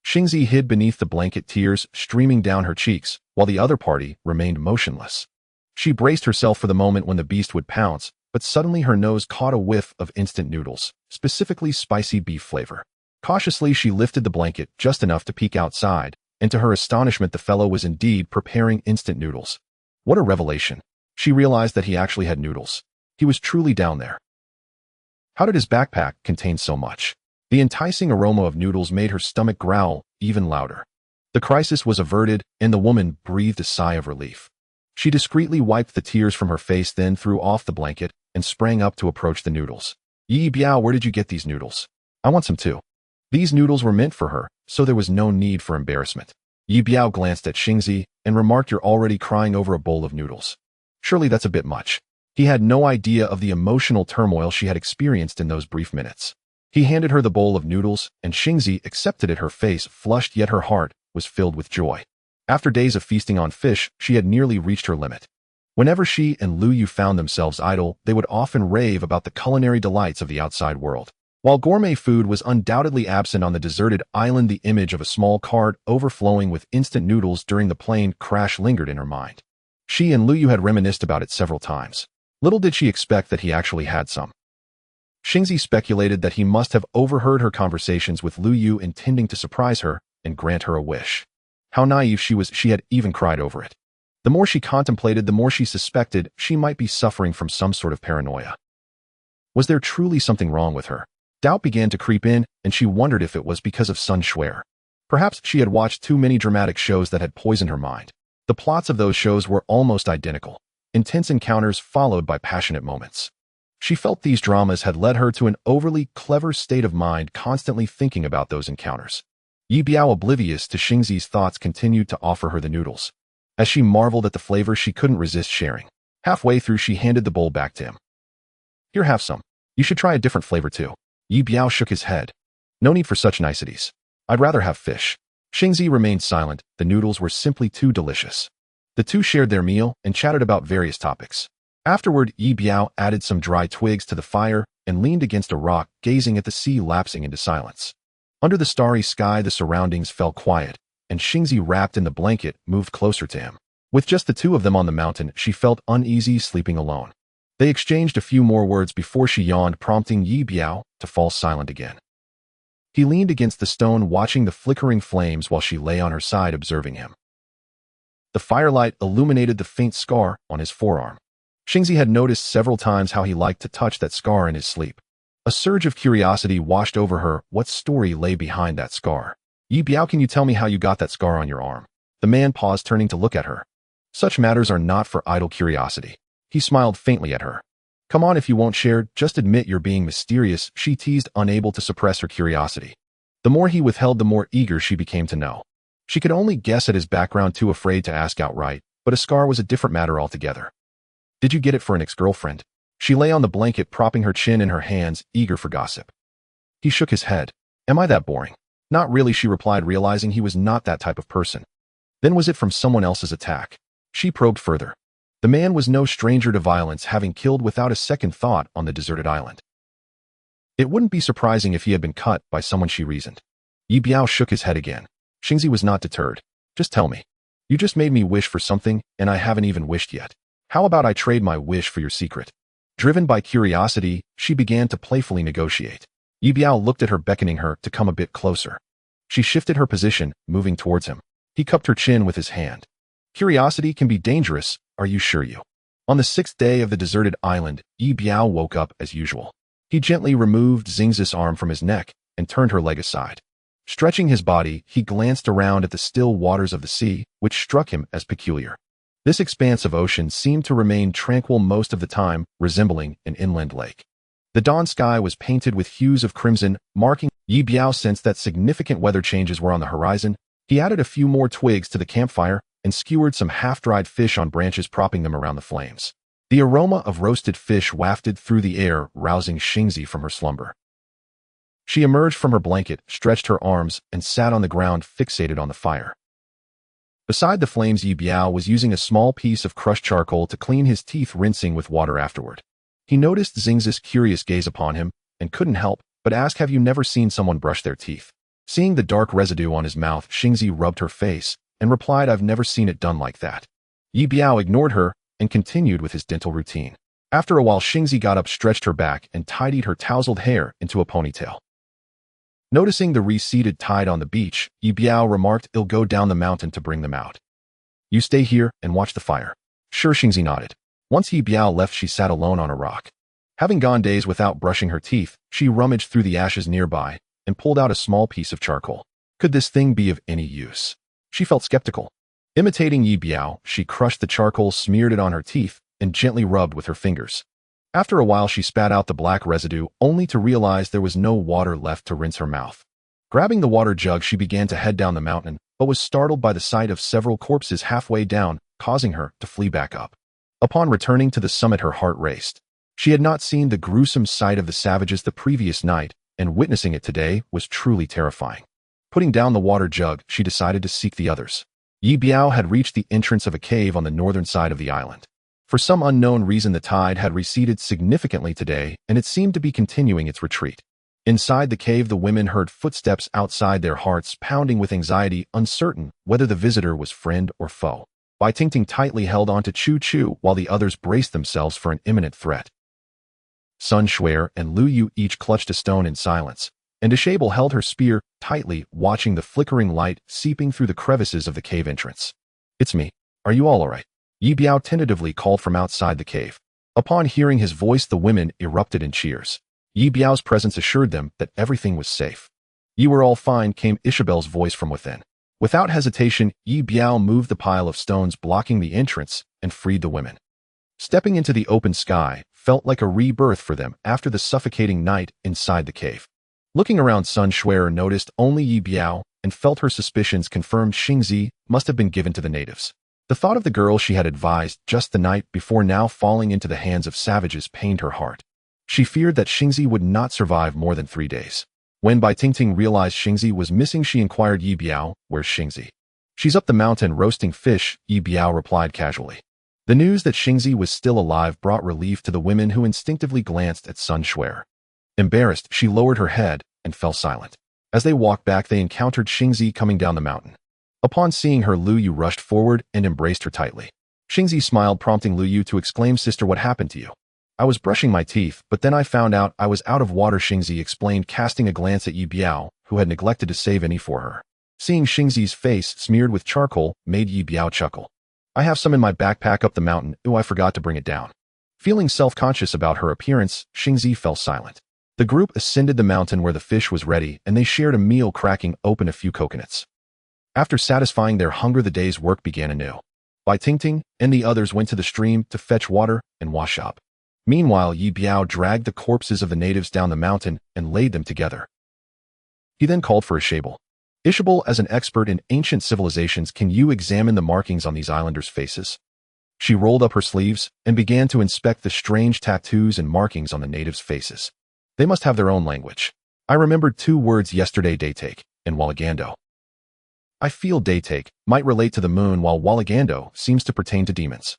Xingzi hid beneath the blanket, tears streaming down her cheeks, while the other party remained motionless. She braced herself for the moment when the beast would pounce, but suddenly her nose caught a whiff of instant noodles, specifically spicy beef flavor. Cautiously, she lifted the blanket just enough to peek outside, and to her astonishment, the fellow was indeed preparing instant noodles. What a revelation! She realized that he actually had noodles. He was truly down there. How did his backpack contain so much? The enticing aroma of noodles made her stomach growl even louder. The crisis was averted, and the woman breathed a sigh of relief. She discreetly wiped the tears from her face, then threw off the blanket and sprang up to approach the noodles. Ye Biao, where did you get these noodles? I want some too. These noodles were meant for her, so there was no need for embarrassment. Ye Biao glanced at Xingzi and remarked, you're already crying over a bowl of noodles. Surely that's a bit much. He had no idea of the emotional turmoil she had experienced in those brief minutes. He handed her the bowl of noodles, and Xingzi accepted it, her face flushed, yet her heart was filled with joy. After days of feasting on fish, she had nearly reached her limit. Whenever she and Lu Yu found themselves idle, they would often rave about the culinary delights of the outside world. While gourmet food was undoubtedly absent on the deserted island, the image of a small cart overflowing with instant noodles during the plane crash lingered in her mind. She and Liu had reminisced about it several times. Little did she expect that he actually had some. Xingzi speculated that he must have overheard her conversations with Liu, intending to surprise her and grant her a wish. How naive she was, she had even cried over it. The more she contemplated, the more she suspected she might be suffering from some sort of paranoia. Was there truly something wrong with her? Doubt began to creep in, and she wondered if it was because of Sun Shuer. Perhaps she had watched too many dramatic shows that had poisoned her mind. The plots of those shows were almost identical. Intense encounters followed by passionate moments. She felt these dramas had led her to an overly clever state of mind, constantly thinking about those encounters. Ye Biao, oblivious to Xingzi's thoughts, continued to offer her the noodles. As she marveled at the flavor, she couldn't resist sharing. Halfway through, she handed the bowl back to him. Here, have some. You should try a different flavor too. Ye Biao shook his head. No need for such niceties. I'd rather have fish. Xingzi remained silent. The noodles were simply too delicious. The two shared their meal and chatted about various topics. Afterward, Ye Biao added some dry twigs to the fire and leaned against a rock, gazing at the sea lapsing into silence. Under the starry sky, the surroundings fell quiet, and Xingzi, wrapped in the blanket, moved closer to him. With just the two of them on the mountain, she felt uneasy sleeping alone. They exchanged a few more words before she yawned, prompting Ye Biao to fall silent again. He leaned against the stone, watching the flickering flames while she lay on her side, observing him. The firelight illuminated the faint scar on his forearm. Xingzi had noticed several times how he liked to touch that scar in his sleep. A surge of curiosity washed over her. What story lay behind that scar? Ye Biao, can you tell me how you got that scar on your arm? The man paused, turning to look at her. Such matters are not for idle curiosity. He smiled faintly at her. Come on, if you won't share, just admit you're being mysterious, she teased, unable to suppress her curiosity. The more he withheld, the more eager she became to know. She could only guess at his background, too afraid to ask outright, but a scar was a different matter altogether. Did you get it for an ex-girlfriend? She lay on the blanket, propping her chin in her hands, eager for gossip. He shook his head. Am I that boring? Not really, she replied, realizing he was not that type of person. Then was it from someone else's attack? She probed further. The man was no stranger to violence, having killed without a second thought on the deserted island. It wouldn't be surprising if he had been cut by someone, she reasoned. Ye Biao shook his head again. Xingzi was not deterred. Just tell me. You just made me wish for something, and I haven't even wished yet. How about I trade my wish for your secret? Driven by curiosity, she began to playfully negotiate. Ye Biao looked at her, beckoning her to come a bit closer. She shifted her position, moving towards him. He cupped her chin with his hand. Curiosity can be dangerous, are you sure you? On the 6th day of the deserted island, Ye Biao woke up as usual. He gently removed Xingzi's arm from his neck and turned her leg aside. Stretching his body, he glanced around at the still waters of the sea, which struck him as peculiar. This expanse of ocean seemed to remain tranquil most of the time, resembling an inland lake. The dawn sky was painted with hues of crimson, marking. Ye Biao sensed that significant weather changes were on the horizon. He added a few more twigs to the campfire and skewered some half-dried fish on branches, propping them around the flames. The aroma of roasted fish wafted through the air, rousing Xingzi from her slumber. She emerged from her blanket, stretched her arms, and sat on the ground, fixated on the fire. Beside the flames, Ye Biao was using a small piece of crushed charcoal to clean his teeth, rinsing with water afterward. He noticed Xingzi's curious gaze upon him and couldn't help but ask, have you never seen someone brush their teeth? Seeing the dark residue on his mouth, Xingzi rubbed her face and replied, I've never seen it done like that. Ye Biao ignored her and continued with his dental routine. After a while, Xingzi got up, stretched her back, and tidied her tousled hair into a ponytail. Noticing the receded tide on the beach, Ye Biao remarked, I'll go down the mountain to bring them out. You stay here and watch the fire. Sure, Xingzi nodded. Once Ye Biao left, she sat alone on a rock. Having gone days without brushing her teeth, she rummaged through the ashes nearby and pulled out a small piece of charcoal. Could this thing be of any use? She felt skeptical. Imitating Ye Biao, she crushed the charcoal, smeared it on her teeth, and gently rubbed with her fingers. After a while, she spat out the black residue, only to realize there was no water left to rinse her mouth. Grabbing the water jug, she began to head down the mountain, but was startled by the sight of several corpses halfway down, causing her to flee back up. Upon returning to the summit, her heart raced. She had not seen the gruesome sight of the savages the previous night, and witnessing it today was truly terrifying. Putting down the water jug, she decided to seek the others. Ye Biao had reached the entrance of a cave on the northern side of the island. For some unknown reason, the tide had receded significantly today, and it seemed to be continuing its retreat. Inside the cave, the women heard footsteps outside, their hearts pounding with anxiety, uncertain whether the visitor was friend or foe. Bai Tingting tightly held on to Chu Chu while the others braced themselves for an imminent threat. Sun Shuer and Lu Yu each clutched a stone in silence, and Dishable held her spear tightly, watching the flickering light seeping through the crevices of the cave entrance. "It's me. Are you all right?" Ye Biao tentatively called from outside the cave. Upon hearing his voice, the women erupted in cheers. Ye Biao's presence assured them that everything was safe. "You were all fine," came Isabel's voice from within. Without hesitation, Ye Biao moved the pile of stones blocking the entrance and freed the women. Stepping into the open sky felt like a rebirth for them after the suffocating night inside the cave. Looking around, Sun Shuer noticed only Ye Biao and felt her suspicions confirmed Xingzi must have been given to the natives. The thought of the girl she had advised just the night before now falling into the hands of savages pained her heart. She feared that Xingzi would not survive more than 3 days. When Bai Tingting realized Xingzi was missing, she inquired Ye Biao, "Where's Xingzi?" "She's up the mountain roasting fish," Ye Biao replied casually. The news that Xingzi was still alive brought relief to the women, who instinctively glanced at Sun Shuer. Embarrassed, she lowered her head and fell silent. As they walked back, they encountered Xingzi coming down the mountain. Upon seeing her, Lu Yu rushed forward and embraced her tightly. Xingzi smiled, prompting Lu Yu to exclaim, "Sister, what happened to you?" "I was brushing my teeth, but then I found out I was out of water," Xingzi explained, casting a glance at Ye Biao, who had neglected to save any for her. Seeing Xingzi's face smeared with charcoal made Ye Biao chuckle. "I have some in my backpack up the mountain. Ooh, I forgot to bring it down." Feeling self-conscious about her appearance, Xingzi fell silent. The group ascended the mountain where the fish was ready, and they shared a meal, cracking open a few coconuts. After satisfying their hunger, the day's work began anew. Bai Tingting and the others went to the stream to fetch water and wash up. Meanwhile, Ye Biao dragged the corpses of the natives down the mountain and laid them together. He then called for Isabel. "Isabel, as an expert in ancient civilizations, can you examine the markings on these islanders' faces?" She rolled up her sleeves and began to inspect the strange tattoos and markings on the natives' faces. They must have their own language. I remembered 2 words yesterday, Daytake and Walagando. I feel Daytake might relate to the moon, while Walagando seems to pertain to demons.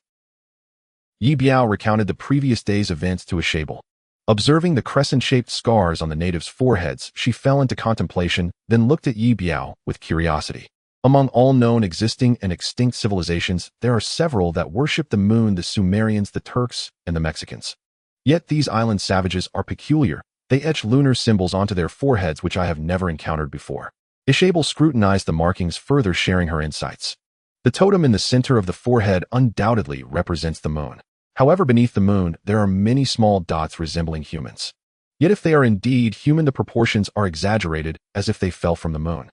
Ye Biao recounted the previous day's events to Isabel. Observing the crescent-shaped scars on the natives' foreheads, she fell into contemplation, then looked at Ye Biao with curiosity. Among all known existing and extinct civilizations, there are several that worship the moon: the Sumerians, the Turks, and the Mexicans. Yet these island savages are peculiar. They etch lunar symbols onto their foreheads, which I have never encountered before. Isabel scrutinized the markings further, sharing her insights. The totem in the center of the forehead undoubtedly represents the moon. However, beneath the moon, there are many small dots resembling humans. Yet if they are indeed human, the proportions are exaggerated, as if they fell from the moon.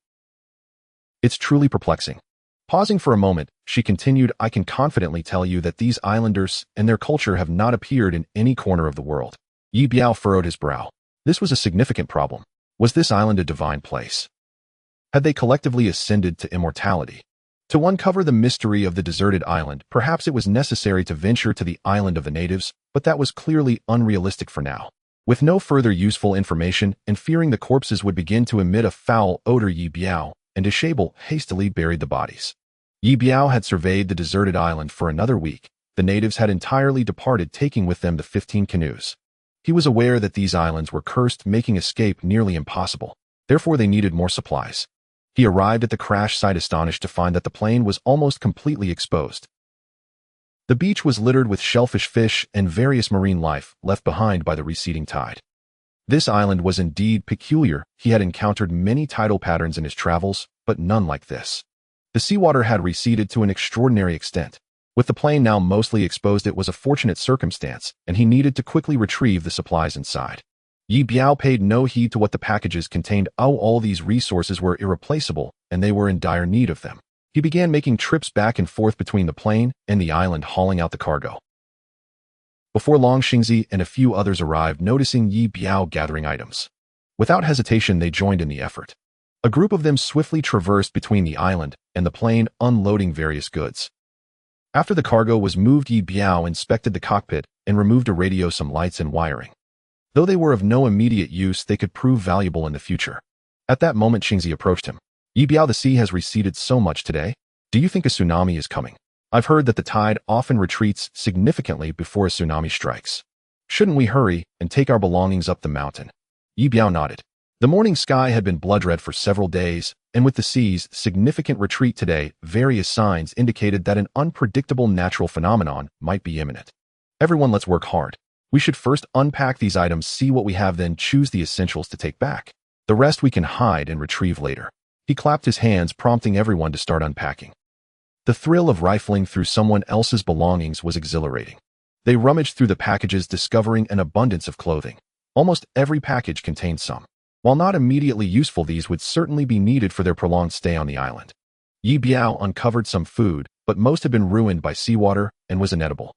It's truly perplexing. Pausing for a moment, she continued, "I can confidently tell you that these islanders and their culture have not appeared in any corner of the world." Ye Biao furrowed his brow. This was a significant problem. Was this island a divine place? Had they collectively ascended to immortality? To uncover the mystery of the deserted island, perhaps it was necessary to venture to the island of the natives, but that was clearly unrealistic for now. With no further useful information, and fearing the corpses would begin to emit a foul odor, Ye Biao and Isabel hastily buried the bodies. Ye Biao had surveyed the deserted island for another week. The natives had entirely departed, taking with them the 15 canoes. He was aware that these islands were cursed, making escape nearly impossible. Therefore, they needed more supplies. He arrived at the crash site astonished to find that the plane was almost completely exposed. The beach was littered with shellfish, fish, and various marine life left behind by the receding tide. This island was indeed peculiar. He had encountered many tidal patterns in his travels, but none like this. The seawater had receded to an extraordinary extent. With the plane now mostly exposed, it was a fortunate circumstance, and he needed to quickly retrieve the supplies inside. Ye Biao paid no heed to what the packages contained. All these resources were irreplaceable, and they were in dire need of them. He began making trips back and forth between the plane and the island, hauling out the cargo. Before long, Xingzi and a few others arrived, noticing Ye Biao gathering items. Without hesitation, they joined in the effort. A group of them swiftly traversed between the island and the plane, unloading various goods. After the cargo was moved, Ye Biao inspected the cockpit and removed a radio, some lights, and wiring. Though they were of no immediate use, they could prove valuable in the future. At that moment, Xingzi approached him. "Ye Biao, the sea has receded so much today. Do you think a tsunami is coming? I've heard that the tide often retreats significantly before a tsunami strikes. Shouldn't we hurry and take our belongings up the mountain?" Ye Biao nodded. The morning sky had been blood red for several days, and with the sea's significant retreat today, various signs indicated that an unpredictable natural phenomenon might be imminent. Everyone, let's work hard. We should first unpack these items, see what we have, then choose the essentials to take back. The rest we can hide and retrieve later. He clapped his hands, prompting everyone to start unpacking. The thrill of rifling through someone else's belongings was exhilarating. They rummaged through the packages, discovering an abundance of clothing. Almost every package contained some. While not immediately useful, these would certainly be needed for their prolonged stay on the island. Ye Biao uncovered some food, but most had been ruined by seawater and was inedible.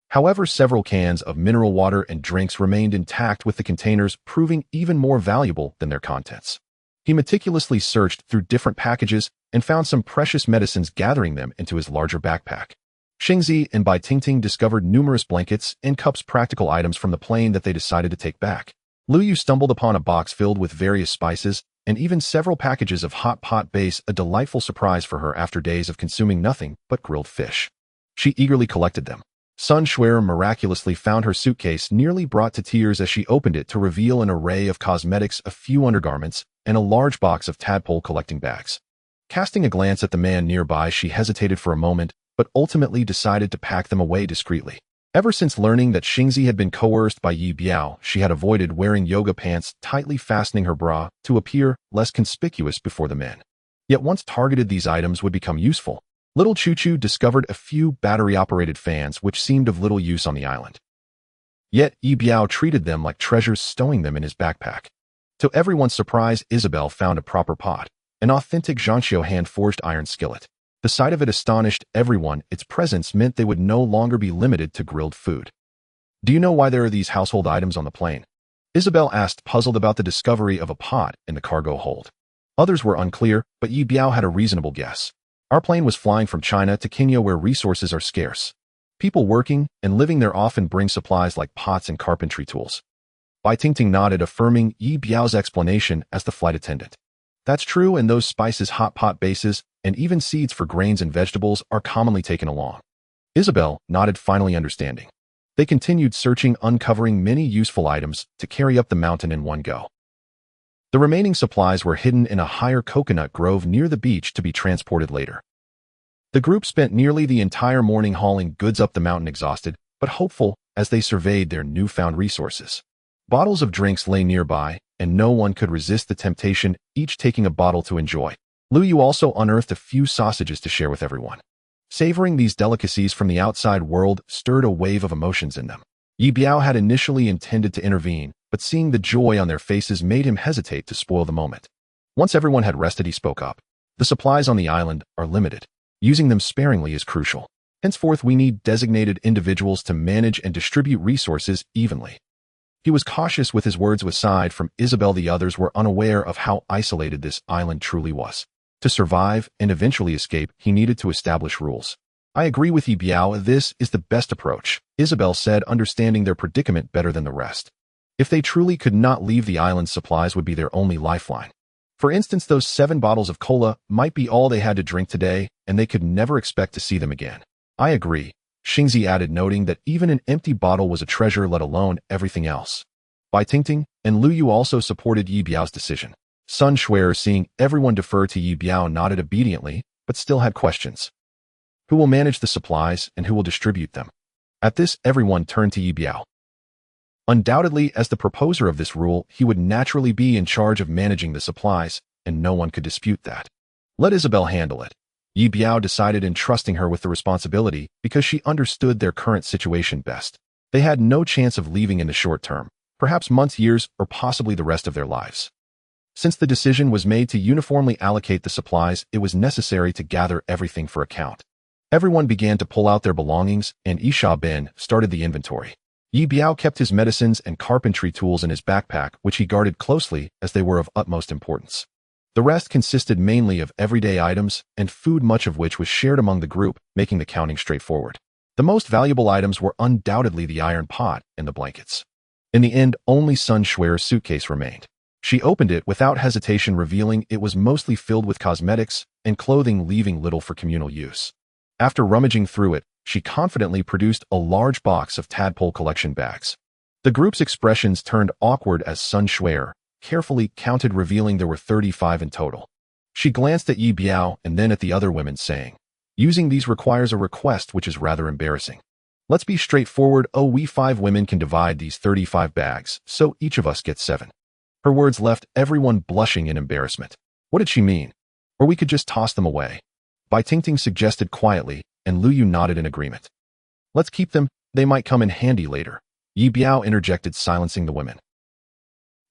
However, several cans of mineral water and drinks remained intact, with the containers proving even more valuable than their contents. He meticulously searched through different packages and found some precious medicines, gathering them into his larger backpack. Xingzi and Bai Tingting discovered numerous blankets and cups, practical items from the plane that they decided to take back. Lu Yu stumbled upon a box filled with various spices and even several packages of hot pot base, a delightful surprise for her after days of consuming nothing but grilled fish. She eagerly collected them. Sun Shuer miraculously found her suitcase, nearly brought to tears as she opened it to reveal an array of cosmetics, a few undergarments, and a large box of tadpole collecting bags. Casting a glance at the man nearby, she hesitated for a moment, but ultimately decided to pack them away discreetly. Ever since learning that Xingzi had been coerced by Ye Biao, she had avoided wearing yoga pants, tightly fastening her bra to appear less conspicuous before the men. Yet once targeted, these items would become useful. Little Choo Choo discovered a few battery-operated fans which seemed of little use on the island. Yet Ye Biao treated them like treasures, stowing them in his backpack. To everyone's surprise, Isabel found a proper pot, an authentic Zhanxiu hand-forged iron skillet. The sight of it astonished everyone. Its presence meant they would no longer be limited to grilled food. Do you know why there are these household items on the plane? Isabel asked, puzzled about the discovery of a pot in the cargo hold. Others were unclear, but Ye Biao had a reasonable guess. Our plane was flying from China to Kenya, where resources are scarce. People working and living there often bring supplies like pots and carpentry tools. Bai Tingting nodded, affirming Ye Biao's explanation as the flight attendant. That's true, and those spices, hot pot bases, and even seeds for grains and vegetables are commonly taken along. Isabel nodded, finally understanding. They continued searching, uncovering many useful items to carry up the mountain in one go. The remaining supplies were hidden in a higher coconut grove near the beach to be transported later. The group spent nearly the entire morning hauling goods up the mountain, exhausted but hopeful as they surveyed their newfound resources. Bottles of drinks lay nearby, and no one could resist the temptation, each taking a bottle to enjoy. Lu Yu also unearthed a few sausages to share with everyone. Savoring these delicacies from the outside world stirred a wave of emotions in them. Ye Biao had initially intended to intervene, but seeing the joy on their faces made him hesitate to spoil the moment. Once everyone had rested, he spoke up. The supplies on the island are limited. Using them sparingly is crucial. Henceforth, we need designated individuals to manage and distribute resources evenly. He was cautious with his words. Aside from Isabel, the others were unaware of how isolated this island truly was. To survive and eventually escape, he needed to establish rules. I agree with Ye Biao, this is the best approach, Isabel said, understanding their predicament better than the rest. If they truly could not leave the island, supplies would be their only lifeline. For instance, those 7 bottles of cola might be all they had to drink today, and they could never expect to see them again. I agree, Xingzi added, noting that even an empty bottle was a treasure, let alone everything else. Bai Tingting and Lu Yu also supported Ye Biao's decision. Sun Shuer, seeing everyone defer to Ye Biao, nodded obediently, but still had questions. Who will manage the supplies and who will distribute them? At this, everyone turned to Ye Biao. Undoubtedly, as the proposer of this rule, he would naturally be in charge of managing the supplies, and no one could dispute that. Let Isabel handle it. Ye Biao decided, entrusting her with the responsibility because she understood their current situation best. They had no chance of leaving in the short term, perhaps months, years, or possibly the rest of their lives. Since the decision was made to uniformly allocate the supplies, it was necessary to gather everything for account. Everyone began to pull out their belongings, and Isha Ben started the inventory. Ye Biao kept his medicines and carpentry tools in his backpack, which he guarded closely as they were of utmost importance. The rest consisted mainly of everyday items and food, much of which was shared among the group, making the counting straightforward. The most valuable items were undoubtedly the iron pot and the blankets. In the end, only Sun Shuer's suitcase remained. She opened it without hesitation, revealing it was mostly filled with cosmetics and clothing, leaving little for communal use. After rummaging through it, she confidently produced a large box of tadpole collection bags. The group's expressions turned awkward as Sun Shuer carefully counted, revealing there were 35 in total. She glanced at Ye Biao and then at the other women, saying, "Using these requires a request which is rather embarrassing. Let's be straightforward. Oh, we 5 women can divide these 35 bags, so each of us gets 7. Her words left everyone blushing in embarrassment. What did she mean? Or we could just toss them away. Bai Tingting suggested quietly, and Lu Yu nodded in agreement. Let's keep them, they might come in handy later. Ye Biao interjected, silencing the women.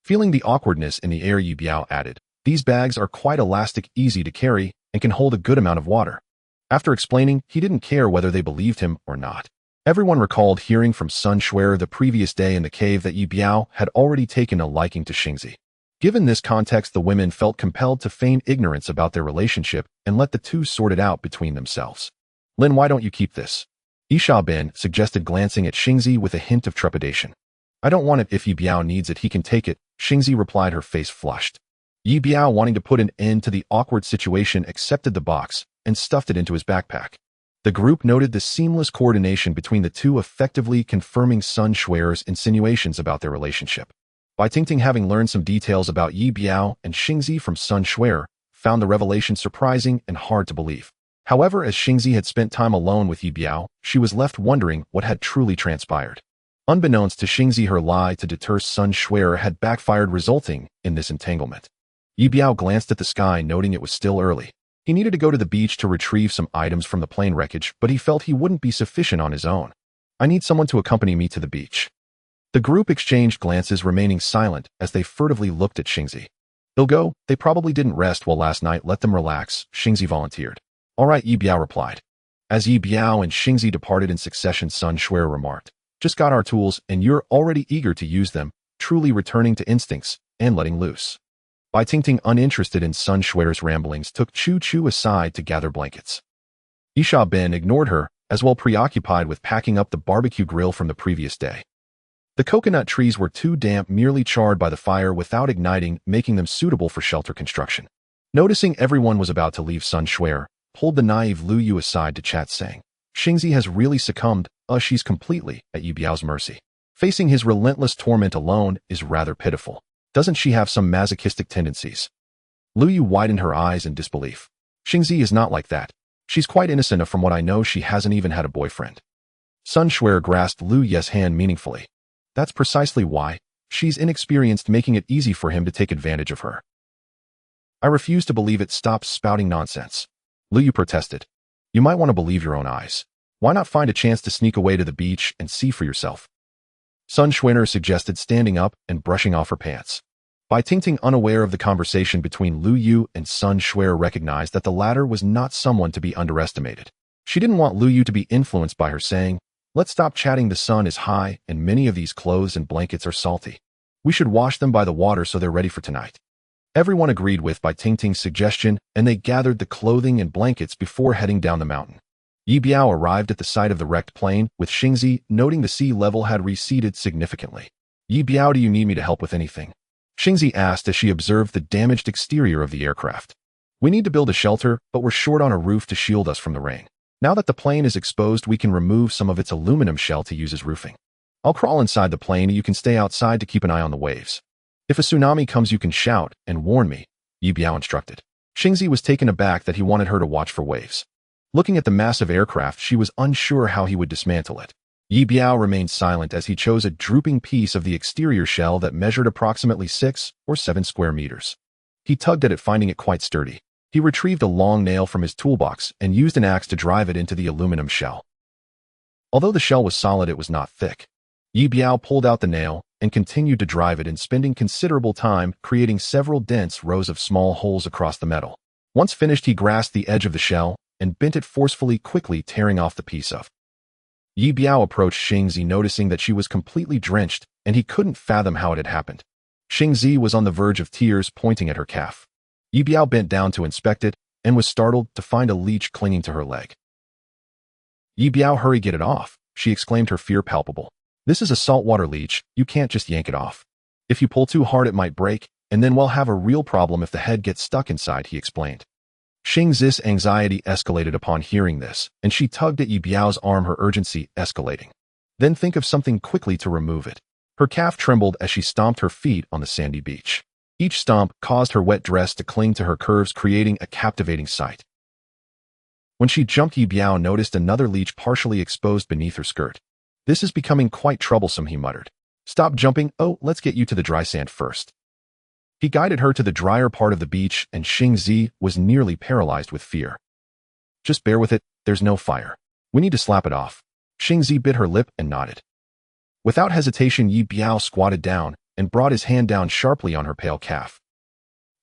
Feeling the awkwardness in the air, Ye Biao added, these bags are quite elastic, easy to carry, and can hold a good amount of water. After explaining, he didn't care whether they believed him or not. Everyone recalled hearing from Sun Shuer the previous day in the cave that Ye Biao had already taken a liking to Xingzi. Given this context, the women felt compelled to feign ignorance about their relationship and let the two sort it out between themselves. Lin, why don't you keep this? Isha Bin suggested, glancing at Xingzi with a hint of trepidation. I don't want it. If Ye Biao needs it, he can take it, Xingzi replied, her face flushed. Ye Biao, wanting to put an end to the awkward situation, accepted the box and stuffed it into his backpack. The group noted the seamless coordination between the two, effectively confirming Sun Shuer's insinuations about their relationship. Bai Tingting, having learned some details about Ye Biao and Xingzi from Sun Shuer, found the revelation surprising and hard to believe. However, as Xingzi had spent time alone with Ye Biao, she was left wondering what had truly transpired. Unbeknownst to Xingzi, her lie to deter Sun Shuer had backfired, resulting in this entanglement. Ye Biao glanced at the sky, noting it was still early. He needed to go to the beach to retrieve some items from the plane wreckage, but he felt he wouldn't be sufficient on his own. I need someone to accompany me to the beach. The group exchanged glances, remaining silent as they furtively looked at Xingzi. They'll go. They probably didn't rest well last night. Let them relax, Xingzi volunteered. All right, Ye Biao replied. As Ye Biao and Xingzi departed in succession, Sun Shuer remarked, just got our tools and you're already eager to use them, truly returning to instincts and letting loose. Bai Tingting, uninterested in Sun Shuer's ramblings, took Chu Chu aside to gather blankets. Isha Bin ignored her, as well preoccupied with packing up the barbecue grill from the previous day. The coconut trees were too damp, merely charred by the fire without igniting, making them suitable for shelter construction. Noticing everyone was about to leave, Sun Shuer pulled the naive Lu Yu aside to chat, saying, Xingzi has really succumbed. She's completely at Ye Biao's mercy. Facing his relentless torment alone is rather pitiful. Doesn't she have some masochistic tendencies? Lu Yu widened her eyes in disbelief. Xingzi is not like that. She's quite innocent. From what I know, she hasn't even had a boyfriend. Sun Shuer grasped Lu Yu's hand meaningfully. That's precisely why. She's inexperienced, making it easy for him to take advantage of her. I refuse to believe it. Stop spouting nonsense. Lu Yu protested. You might want to believe your own eyes. Why not find a chance to sneak away to the beach and see for yourself? Sun Shuer suggested, standing up and brushing off her pants. Bai Tingting, unaware of the conversation between Lu Yu and Sun Shuer, recognized that the latter was not someone to be underestimated. She didn't want Lu Yu to be influenced by her, saying, let's stop chatting. The sun is high and many of these clothes and blankets are salty. We should wash them by the water so they're ready for tonight. Everyone agreed with Bai Tingting's suggestion, and they gathered the clothing and blankets before heading down the mountain. Ye Biao arrived at the site of the wrecked plane, with Xingzi noting the sea level had receded significantly. Ye Biao, do you need me to help with anything? Xingzi asked as she observed the damaged exterior of the aircraft. We need to build a shelter, but we're short on a roof to shield us from the rain. Now that the plane is exposed, we can remove some of its aluminum shell to use as roofing. I'll crawl inside the plane and you can stay outside to keep an eye on the waves. If a tsunami comes, you can shout and warn me, Ye Biao instructed. Xingzi was taken aback that he wanted her to watch for waves. Looking at the massive aircraft, she was unsure how he would dismantle it. Ye Biao remained silent as he chose a drooping piece of the exterior shell that measured approximately 6 or 7 square meters. He tugged at it, finding it quite sturdy. He retrieved a long nail from his toolbox and used an axe to drive it into the aluminum shell. Although the shell was solid, it was not thick. Ye Biao pulled out the nail and continued to drive it, and spending considerable time creating several dense rows of small holes across the metal. Once finished, he grasped the edge of the shell and bent it forcefully, quickly tearing off the piece of. Ye Biao approached Xingzi, noticing that she was completely drenched, and he couldn't fathom how it had happened. Xingzi was on the verge of tears, pointing at her calf. Ye Biao bent down to inspect it and was startled to find a leech clinging to her leg. Ye Biao, hurry, get it off, she exclaimed, her fear palpable. This is a saltwater leech, you can't just yank it off. If you pull too hard, it might break, and then we'll have a real problem if the head gets stuck inside, he explained. Xingzi's anxiety escalated upon hearing this, and she tugged at Ye Biao's arm, her urgency escalating. Then think of something quickly to remove it. Her calf trembled as she stomped her feet on the sandy beach. Each stomp caused her wet dress to cling to her curves, creating a captivating sight. When she jumped, Ye Biao noticed another leech partially exposed beneath her skirt. "This is becoming quite troublesome," he muttered. "Stop jumping. Oh, let's get you to the dry sand first." He guided her to the drier part of the beach, and Xingzi was nearly paralyzed with fear. "Just bear with it, there's no fire. We need to slap it off." Xingzi bit her lip and nodded. Without hesitation, Ye Biao squatted down and brought his hand down sharply on her pale calf.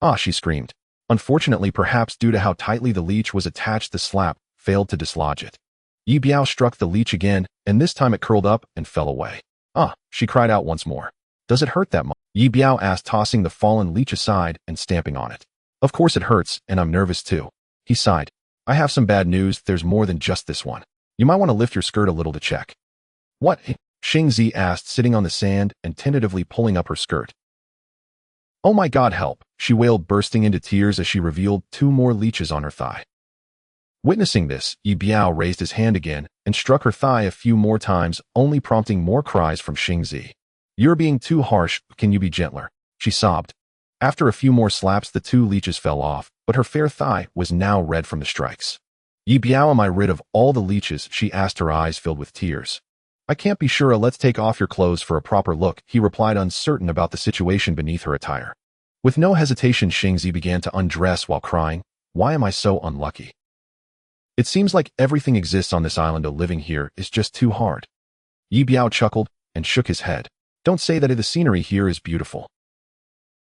"Ah," she screamed. Unfortunately, perhaps due to how tightly the leech was attached, the slap failed to dislodge it. Ye Biao struck the leech again, and this time it curled up and fell away. "Ah," she cried out once more. "Does it hurt that much?" Ye Biao asked, tossing the fallen leech aside and stamping on it. "Of course it hurts, and I'm nervous too." He sighed. "I have some bad news. There's more than just this one. You might want to lift your skirt a little to check." "What?" Xingzi asked, sitting on the sand and tentatively pulling up her skirt. "Oh my God, help!" she wailed, bursting into tears as she revealed 2 more leeches on her thigh. Witnessing this, Ye Biao raised his hand again and struck her thigh a few more times, only prompting more cries from Xingzi. "You're being too harsh. Can you be gentler?" she sobbed. After a few more slaps, the 2 leeches fell off, but her fair thigh was now red from the strikes. "Ye Biao, am I rid of all the leeches?" she asked, her eyes filled with tears. "I can't be sure. Let's take off your clothes for a proper look," he replied, uncertain about the situation beneath her attire. With no hesitation, Xingzi began to undress while crying, "Why am I so unlucky? It seems like everything exists on this island. Living here is just too hard." Ye Biao chuckled and shook his head. "Don't say that. The scenery here is beautiful.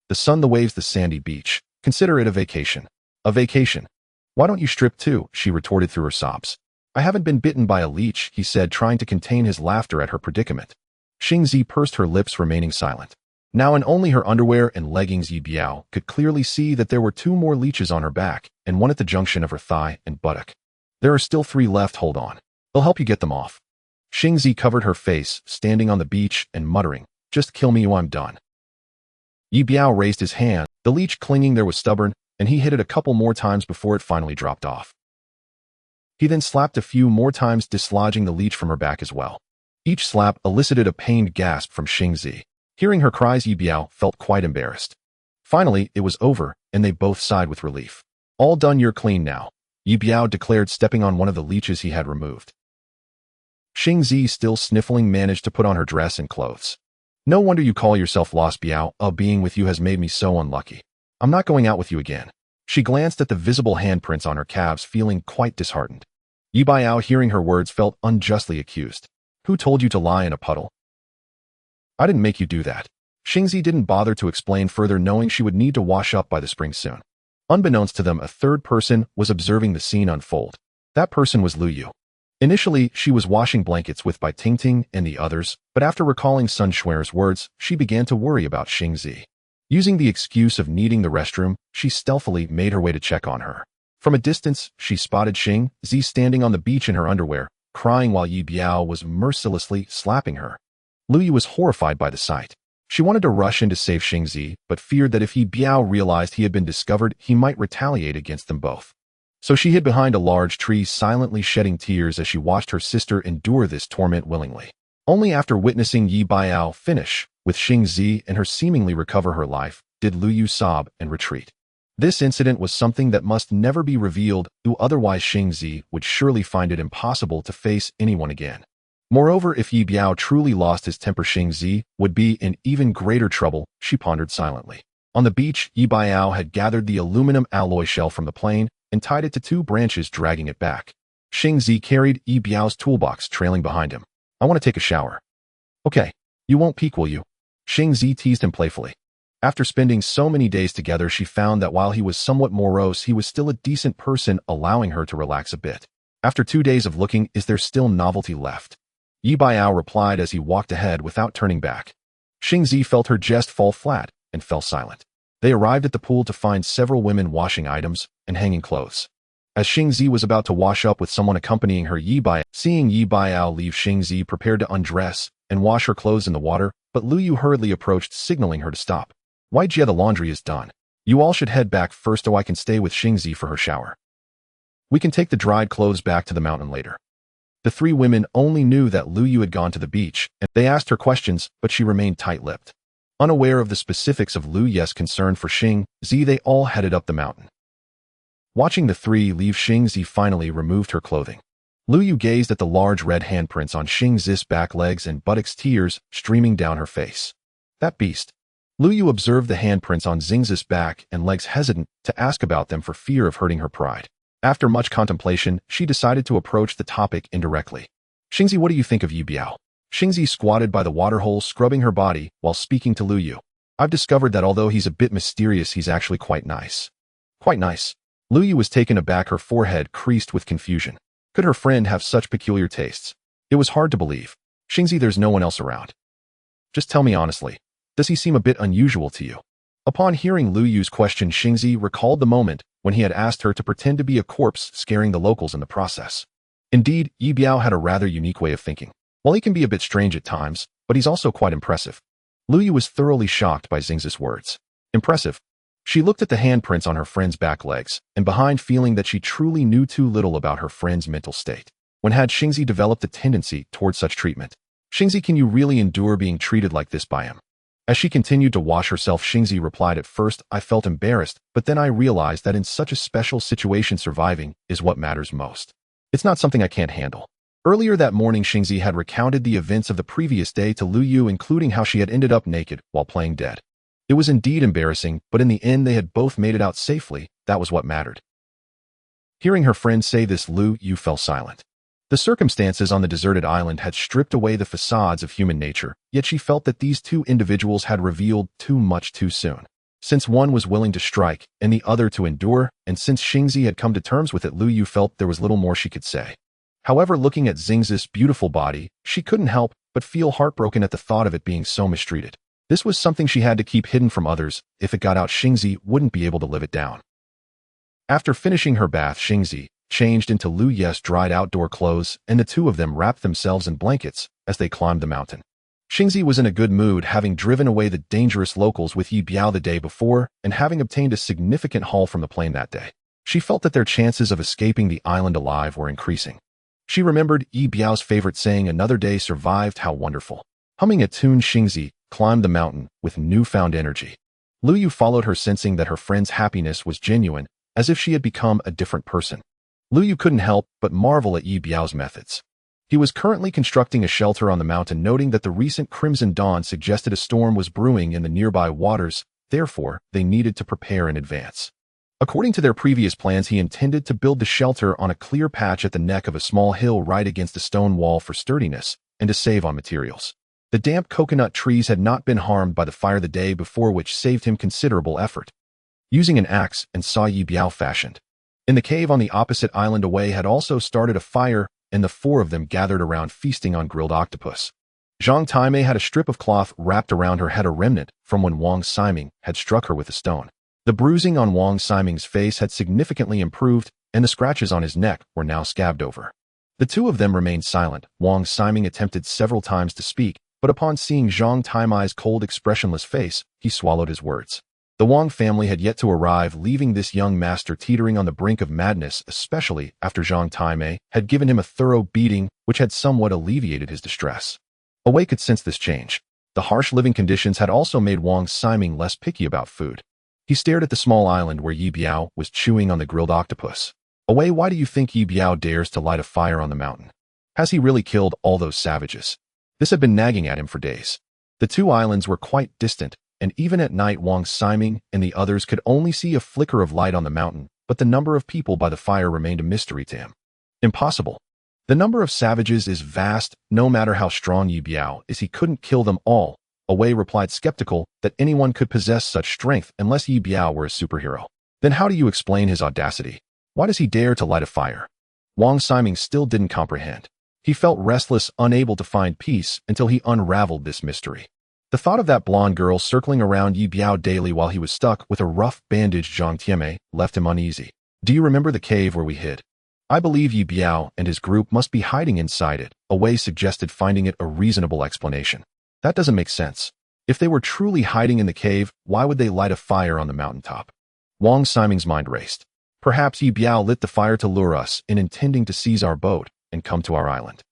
The sun, the waves, the sandy beach. Consider it a vacation." "A vacation? Why don't you strip too?" she retorted through her sobs. "I haven't been bitten by a leech," he said, trying to contain his laughter at her predicament. Xingzi pursed her lips, remaining silent. Now in only her underwear and leggings, Ye Biao could clearly see that there were 2 more leeches on her back and 1 at the junction of her thigh and buttock. "There are still 3 left. Hold on. I'll help you get them off." Xingzi covered her face, standing on the beach and muttering, "Just kill me or I'm done." Ye Biao raised his hand. The leech clinging there was stubborn, and he hit it a couple more times before it finally dropped off. He then slapped a few more times, dislodging the leech from her back as well. Each slap elicited a pained gasp from Xingzi. Hearing her cries, Ye Biao felt quite embarrassed. Finally, it was over, and they both sighed with relief. "All done. You're clean now," Ye Biao declared, stepping on one of the leeches he had removed. Xingzi, still sniffling, managed to put on her dress and clothes. "No wonder you call yourself lost, Biao. Being with you has made me so unlucky. I'm not going out with you again." She glanced at the visible handprints on her calves, feeling quite disheartened. Ye Biao, hearing her words, felt unjustly accused. "Who told you to lie in a puddle? I didn't make you do that." Xingzi didn't bother to explain further, knowing she would need to wash up by the spring soon. Unbeknownst to them, a third person was observing the scene unfold. That person was Lu Yu. Initially, she was washing blankets with Bai Tingting and the others, but after recalling Sun Xuer's words, she began to worry about Xingzi. Using the excuse of needing the restroom, she stealthily made her way to check on her. From a distance, she spotted Xingzi standing on the beach in her underwear, crying while Ye Biao was mercilessly slapping her. Lu Yu was horrified by the sight. She wanted to rush in to save Xingzi, but feared that if Ye Biao realized he had been discovered, he might retaliate against them both. So she hid behind a large tree, silently shedding tears as she watched her sister endure this torment willingly. Only after witnessing Ye Biao finish with Xingzi and her seemingly recover her life did Lu Yu sob and retreat. This incident was something that must never be revealed, otherwise Xingzi would surely find it impossible to face anyone again. Moreover, if Ye Biao truly lost his temper, Xingzi would be in even greater trouble, she pondered silently. On the beach, Ye Biao had gathered the aluminum alloy shell from the plane and tied it to 2 branches, dragging it back. Xingzi carried Ye Biao's toolbox, trailing behind him. "I want to take a shower." "Okay. You won't peek, will you?" Xingzi teased him playfully. After spending so many days together, she found that while he was somewhat morose, he was still a decent person, allowing her to relax a bit. "After 2 days of looking, is there still novelty left?" Ye Biao replied as he walked ahead without turning back. Xingzi felt her jest fall flat and fell silent. They arrived at the pool to find several women washing items and hanging clothes. As Xingzi was about to wash up with someone accompanying her, seeing Ye Biao leave, Xingzi prepared to undress and wash her clothes in the water, but Lu Yu hurriedly approached, signaling her to stop. "Why, Jia, the laundry is done. You all should head back first, so I can stay with Xingzi for her shower. We can take the dried clothes back to the mountain later." The 3 women only knew that Lu Yu had gone to the beach, and they asked her questions, but she remained tight-lipped. Unaware of the specifics of Lu Ye's concern for Xing Zi, they all headed up the mountain. Watching the three leave, Xing Zi finally removed her clothing. Lu Yu gazed at the large red handprints on Xing Zi's back legs and buttocks, tears streaming down her face. That beast. Lu Yu observed the handprints on Xing Zi's back and legs, hesitant to ask about them for fear of hurting her pride. After much contemplation, she decided to approach the topic indirectly. Xing Zi, what do you think of Ye Biao? Xing Zi squatted by the waterhole, scrubbing her body while speaking to Lu Yu. I've discovered that although he's a bit mysterious, he's actually quite nice. Quite nice. Lu Yu was taken aback, her forehead creased with confusion. Could her friend have such peculiar tastes? It was hard to believe. Xing Zi, there's no one else around. Just tell me honestly, does he seem a bit unusual to you? Upon hearing Lu Yu's question, Xing Zi recalled the moment when he had asked her to pretend to be a corpse, scaring the locals in the process. Indeed, Ye Biao had a rather unique way of thinking. While he can be a bit strange at times, but he's also quite impressive. Lu Yu was thoroughly shocked by Xing Zi's words. Impressive? She looked at the handprints on her friend's back legs, and behind, feeling that she truly knew too little about her friend's mental state. When had Xing Zi developed a tendency toward such treatment? Xing Zi, can you really endure being treated like this by him? As she continued to wash herself, Xing Zi replied, at first I felt embarrassed, but then I realized that in such a special situation, surviving is what matters most. It's not something I can't handle. Earlier that morning, Xing Zi had recounted the events of the previous day to Lu Yu, including how she had ended up naked while playing dead. It was indeed embarrassing, but in the end they had both made it out safely. That was what mattered. Hearing her friend say this, Lu Yu fell silent. The circumstances on the deserted island had stripped away the facades of human nature, yet she felt that these two individuals had revealed too much too soon. Since one was willing to strike and the other to endure, and since Xing Zi had come to terms with it, Lu Yu felt there was little more she could say. However, looking at Xing Zi's beautiful body, she couldn't help but feel heartbroken at the thought of it being so mistreated. This was something she had to keep hidden from others. If it got out, Xing Zi wouldn't be able to live it down. After finishing her bath, Xing Zi changed into Lu Ye's dried outdoor clothes, and the two of them wrapped themselves in blankets as they climbed the mountain. Xing Zi was in a good mood, having driven away the dangerous locals with Ye Biao the day before and having obtained a significant haul from the plane that day. She felt that their chances of escaping the island alive were increasing. She remembered Ye Biao's favorite saying, another day survived, how wonderful. Humming a tune, Xing Zi climbed the mountain with newfound energy. Lu Yu followed her, sensing that her friend's happiness was genuine, as if she had become a different person. Lu Yu couldn't help but marvel at Ye Biao's methods. He was currently constructing a shelter on the mountain, noting that the recent crimson dawn suggested a storm was brewing in the nearby waters, therefore they needed to prepare in advance. According to their previous plans, he intended to build the shelter on a clear patch at the neck of a small hill right against a stone wall for sturdiness and to save on materials. The damp coconut trees had not been harmed by the fire the day before, which saved him considerable effort. Using an axe and saw, Ye Biao fashioned. In the cave on the opposite island away had also started a fire, and the four of them gathered around, feasting on grilled octopus. Zhang Taimei had a strip of cloth wrapped around her head, a remnant from when Wang Ximing had struck her with a stone. The bruising on Wang Ximing's face had significantly improved, and the scratches on his neck were now scabbed over. The two of them remained silent. Wang Ximing attempted several times to speak, but upon seeing Zhang Taimei's cold, expressionless face, he swallowed his words. The Wang family had yet to arrive, leaving this young master teetering on the brink of madness, especially after Zhang Taimei had given him a thorough beating, which had somewhat alleviated his distress. Wei could sense this change. The harsh living conditions had also made Wang Ximing less picky about food. He stared at the small island where Ye Biao was chewing on the grilled octopus. Wei, why do you think Ye Biao dares to light a fire on the mountain? Has he really killed all those savages? This had been nagging at him for days. The two islands were quite distant, and even at night Wang Ximing and the others could only see a flicker of light on the mountain, but the number of people by the fire remained a mystery to him. Impossible. The number of savages is vast. No matter how strong Ye Biao is, he couldn't kill them all. Wei replied, skeptical that anyone could possess such strength unless Ye Biao were a superhero. Then how do you explain his audacity? Why does he dare to light a fire? Wang Ximing still didn't comprehend. He felt restless, unable to find peace until he unraveled this mystery. The thought of that blonde girl circling around Ye Biao daily while he was stuck with a rough bandaged Zhang Tianmei left him uneasy. Do you remember the cave where we hid? I believe Ye Biao and his group must be hiding inside it. Wei suggested, finding it a reasonable explanation. That doesn't make sense. If they were truly hiding in the cave, why would they light a fire on the mountaintop? Wang Ximing's mind raced. Perhaps Ye Biao lit the fire to lure us in, intending to seize our boat and come to our island.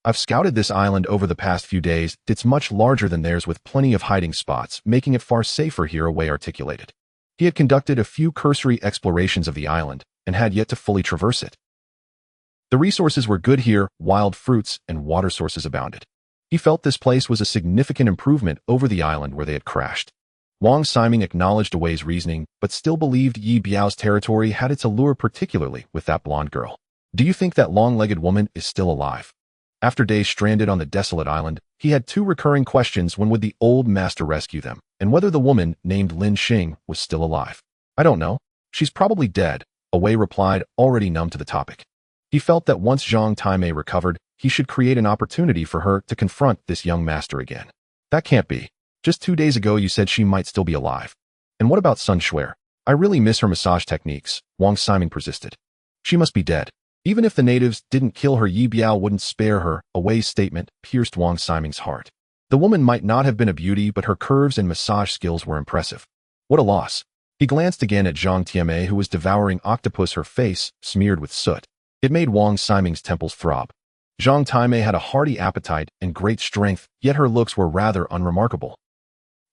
I've scouted this island over the past few days. It's much larger than theirs with plenty of hiding spots, making it far safer here, Wei articulated. He had conducted a few cursory explorations of the island and had yet to fully traverse it. The resources were good here, wild fruits and water sources abounded. He felt this place was a significant improvement over the island where they had crashed. Wang Ximing acknowledged Wei's reasoning, but still believed Ye Biao's territory had its allure, particularly with that blonde girl. Do you think that long-legged woman is still alive? After days stranded on the desolate island, he had two recurring questions: when would the old master rescue them, and whether the woman named Lin Xing was still alive. I don't know. She's probably dead, Wei replied, already numb to the topic. He felt that once Zhang Taimei recovered, he should create an opportunity for her to confront this young master again. That can't be. Just 2 days ago you said she might still be alive. And what about Sun Shuer? I really miss her massage techniques, Wang Ximing persisted. She must be dead. Even if the natives didn't kill her, Ye Biao wouldn't spare her. Wei's statement pierced Wang Ximing's heart. The woman might not have been a beauty, but her curves and massage skills were impressive. What a loss. He glanced again at Zhang Tianmei, who was devouring octopus, her face smeared with soot. It made Wang Ximing's temples throb. Zhang Taimei had a hearty appetite and great strength, yet her looks were rather unremarkable.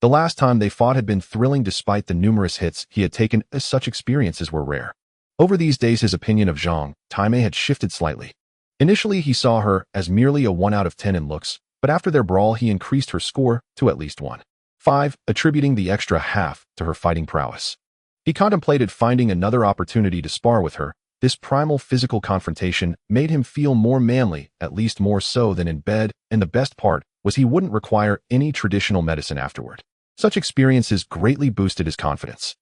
The last time they fought had been thrilling despite the numerous hits he had taken, as such experiences were rare. Over these days his opinion of Zhang Taimei had shifted slightly. Initially he saw her as merely a 1 out of 10 in looks, but after their brawl he increased her score to at least 1.5, attributing the extra half to her fighting prowess. He contemplated finding another opportunity to spar with her. This primal physical confrontation made him feel more manly, at least more so than in bed, and the best part was he wouldn't require any traditional medicine afterward. Such experiences greatly boosted his confidence.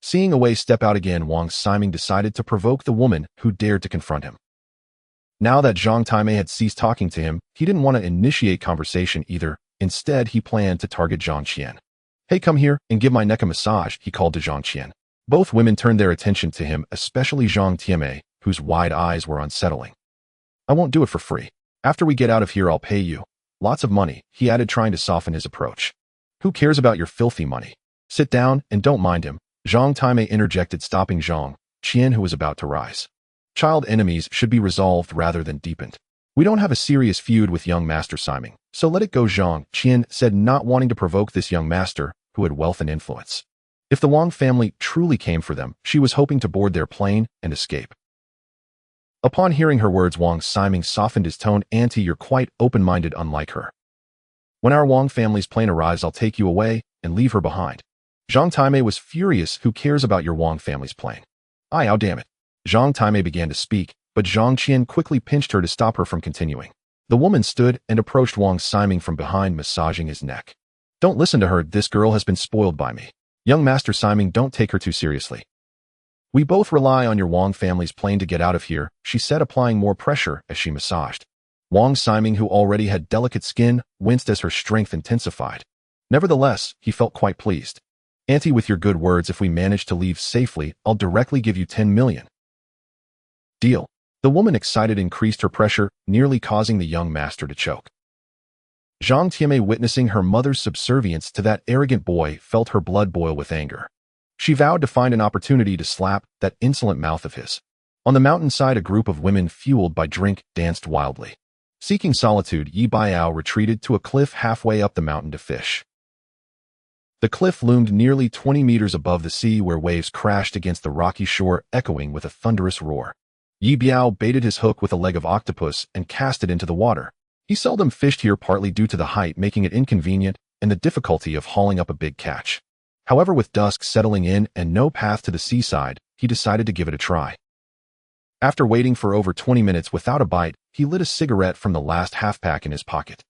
Seeing Wei step out again, Wang Ximing decided to provoke the woman who dared to confront him. Now that Zhang Taimei had ceased talking to him, he didn't want to initiate conversation either. Instead, he planned to target Zhang Qian. Hey, come here and give my neck a massage, he called to Zhang Qian. Both women turned their attention to him, especially Zhang Tianmei, whose wide eyes were unsettling. I won't do it for free. After we get out of here, I'll pay you. Lots of money, he added, trying to soften his approach. Who cares about your filthy money? Sit down and don't mind him, Zhang Taimei interjected, stopping Zhang Qian, who was about to rise. Child enemies should be resolved rather than deepened. We don't have a serious feud with young Master Ximing, so let it go, Zhang Qian said, not wanting to provoke this young master, who had wealth and influence. If the Wang family truly came for them, she was hoping to board their plane and escape. Upon hearing her words, Wang Ximing softened his tone. Auntie, you're quite open-minded, unlike her. When our Wang family's plane arrives, I'll take you away and leave her behind. Zhang Taimei was furious. Who cares about your Wang family's plane? Oh, damn it. Zhang Taimei began to speak, but Zhang Qian quickly pinched her to stop her from continuing. The woman stood and approached Wang Ximing from behind, massaging his neck. Don't listen to her. This girl has been spoiled by me. Young Master Ximing, don't take her too seriously. We both rely on your Wang family's plane to get out of here, she said, applying more pressure as she massaged. Wang Ximing, who already had delicate skin, winced as her strength intensified. Nevertheless, he felt quite pleased. Auntie, with your good words, if we manage to leave safely, I'll directly give you 10 million. Deal. The woman, excited, increased her pressure, nearly causing the young master to choke. Zhang Tianmei, witnessing her mother's subservience to that arrogant boy, felt her blood boil with anger. She vowed to find an opportunity to slap that insolent mouth of his. On the mountainside, a group of women, fueled by drink, danced wildly. Seeking solitude, Ye Biao retreated to a cliff halfway up the mountain to fish. The cliff loomed nearly 20 meters above the sea, where waves crashed against the rocky shore, echoing with a thunderous roar. Ye Biao baited his hook with a leg of octopus and cast it into the water. He seldom fished here, partly due to the height making it inconvenient and the difficulty of hauling up a big catch. However, with dusk settling in and no path to the seaside, he decided to give it a try. After waiting for over 20 minutes without a bite, he lit a cigarette from the last half-pack in his pocket.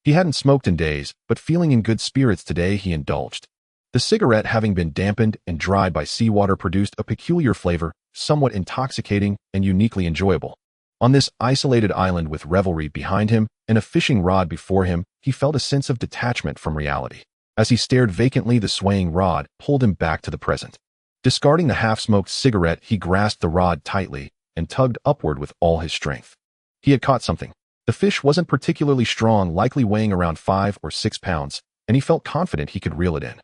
He hadn't smoked in days, but feeling in good spirits today, he indulged. The cigarette, having been dampened and dried by seawater, produced a peculiar flavor, somewhat intoxicating and uniquely enjoyable. On this isolated island, with revelry behind him and a fishing rod before him, he felt a sense of detachment from reality. As he stared vacantly, the swaying rod pulled him back to the present. Discarding the half-smoked cigarette, he grasped the rod tightly and tugged upward with all his strength. He had caught something. The fish wasn't particularly strong, likely weighing around 5 or 6 pounds, and he felt confident he could reel it in.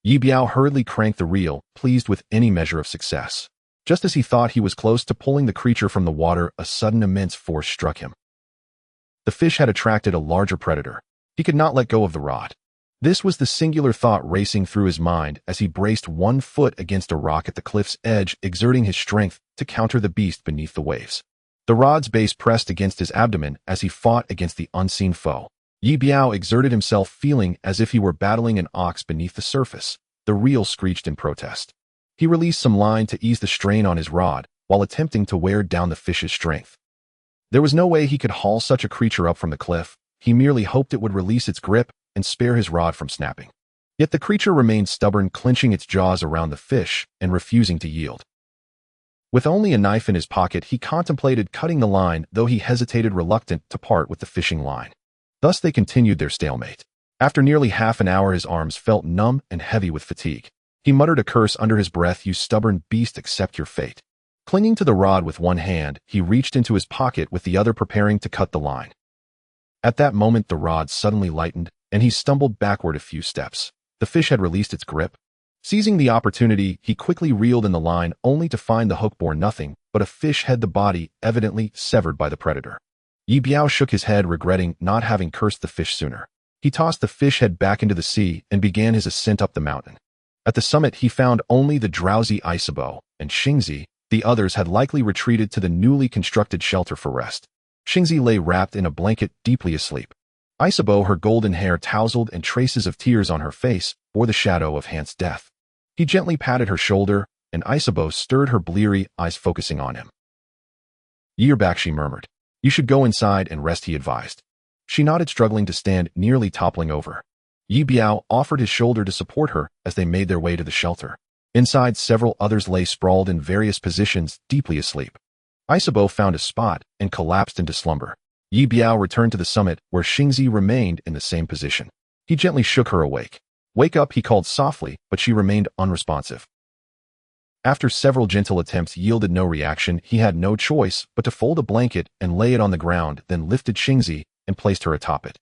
Ye Biao hurriedly cranked the reel, pleased with any measure of success. Just as he thought he was close to pulling the creature from the water, a sudden immense force struck him. The fish had attracted a larger predator. He could not let go of the rod. This was the singular thought racing through his mind as he braced one foot against a rock at the cliff's edge, exerting his strength to counter the beast beneath the waves. The rod's base pressed against his abdomen as he fought against the unseen foe. Ye Biao exerted himself, feeling as if he were battling an ox beneath the surface. The reel screeched in protest. He released some line to ease the strain on his rod, while attempting to wear down the fish's strength. There was no way he could haul such a creature up from the cliff. He merely hoped it would release its grip and spare his rod from snapping. Yet the creature remained stubborn, clenching its jaws around the fish and refusing to yield. With only a knife in his pocket, he contemplated cutting the line, though he hesitated, reluctant to part with the fishing line. Thus they continued their stalemate. After nearly half an hour, his arms felt numb and heavy with fatigue. He muttered a curse under his breath. "You stubborn beast, accept your fate." Clinging to the rod with one hand, he reached into his pocket with the other, preparing to cut the line. At that moment, the rod suddenly lightened, and he stumbled backward a few steps. The fish had released its grip. Seizing the opportunity, he quickly reeled in the line, only to find the hook bore nothing but a fish head, the body evidently severed by the predator. Ye Biao shook his head, regretting not having cursed the fish sooner. He tossed the fish head back into the sea and began his ascent up the mountain. At the summit, he found only the drowsy Ye and Xingzi. The others had likely retreated to the newly constructed shelter for rest. Xingzi lay wrapped in a blanket, deeply asleep. Ye Biao, her golden hair tousled and traces of tears on her face, bore the shadow of Han's death. He gently patted her shoulder, and Ye Biao stirred her bleary eyes, focusing on him. "You're back," she murmured. "You should go inside and rest," he advised. She nodded, struggling to stand, nearly toppling over. Ye Biao offered his shoulder to support her as they made their way to the shelter. Inside, several others lay sprawled in various positions, deeply asleep. Ye Biao found a spot and collapsed into slumber. Ye Biao returned to the summit, where Xingzi remained in the same position. He gently shook her awake. "Wake up," he called softly, but she remained unresponsive. After several gentle attempts yielded no reaction, he had no choice but to fold a blanket and lay it on the ground, then lifted Xingzi and placed her atop it.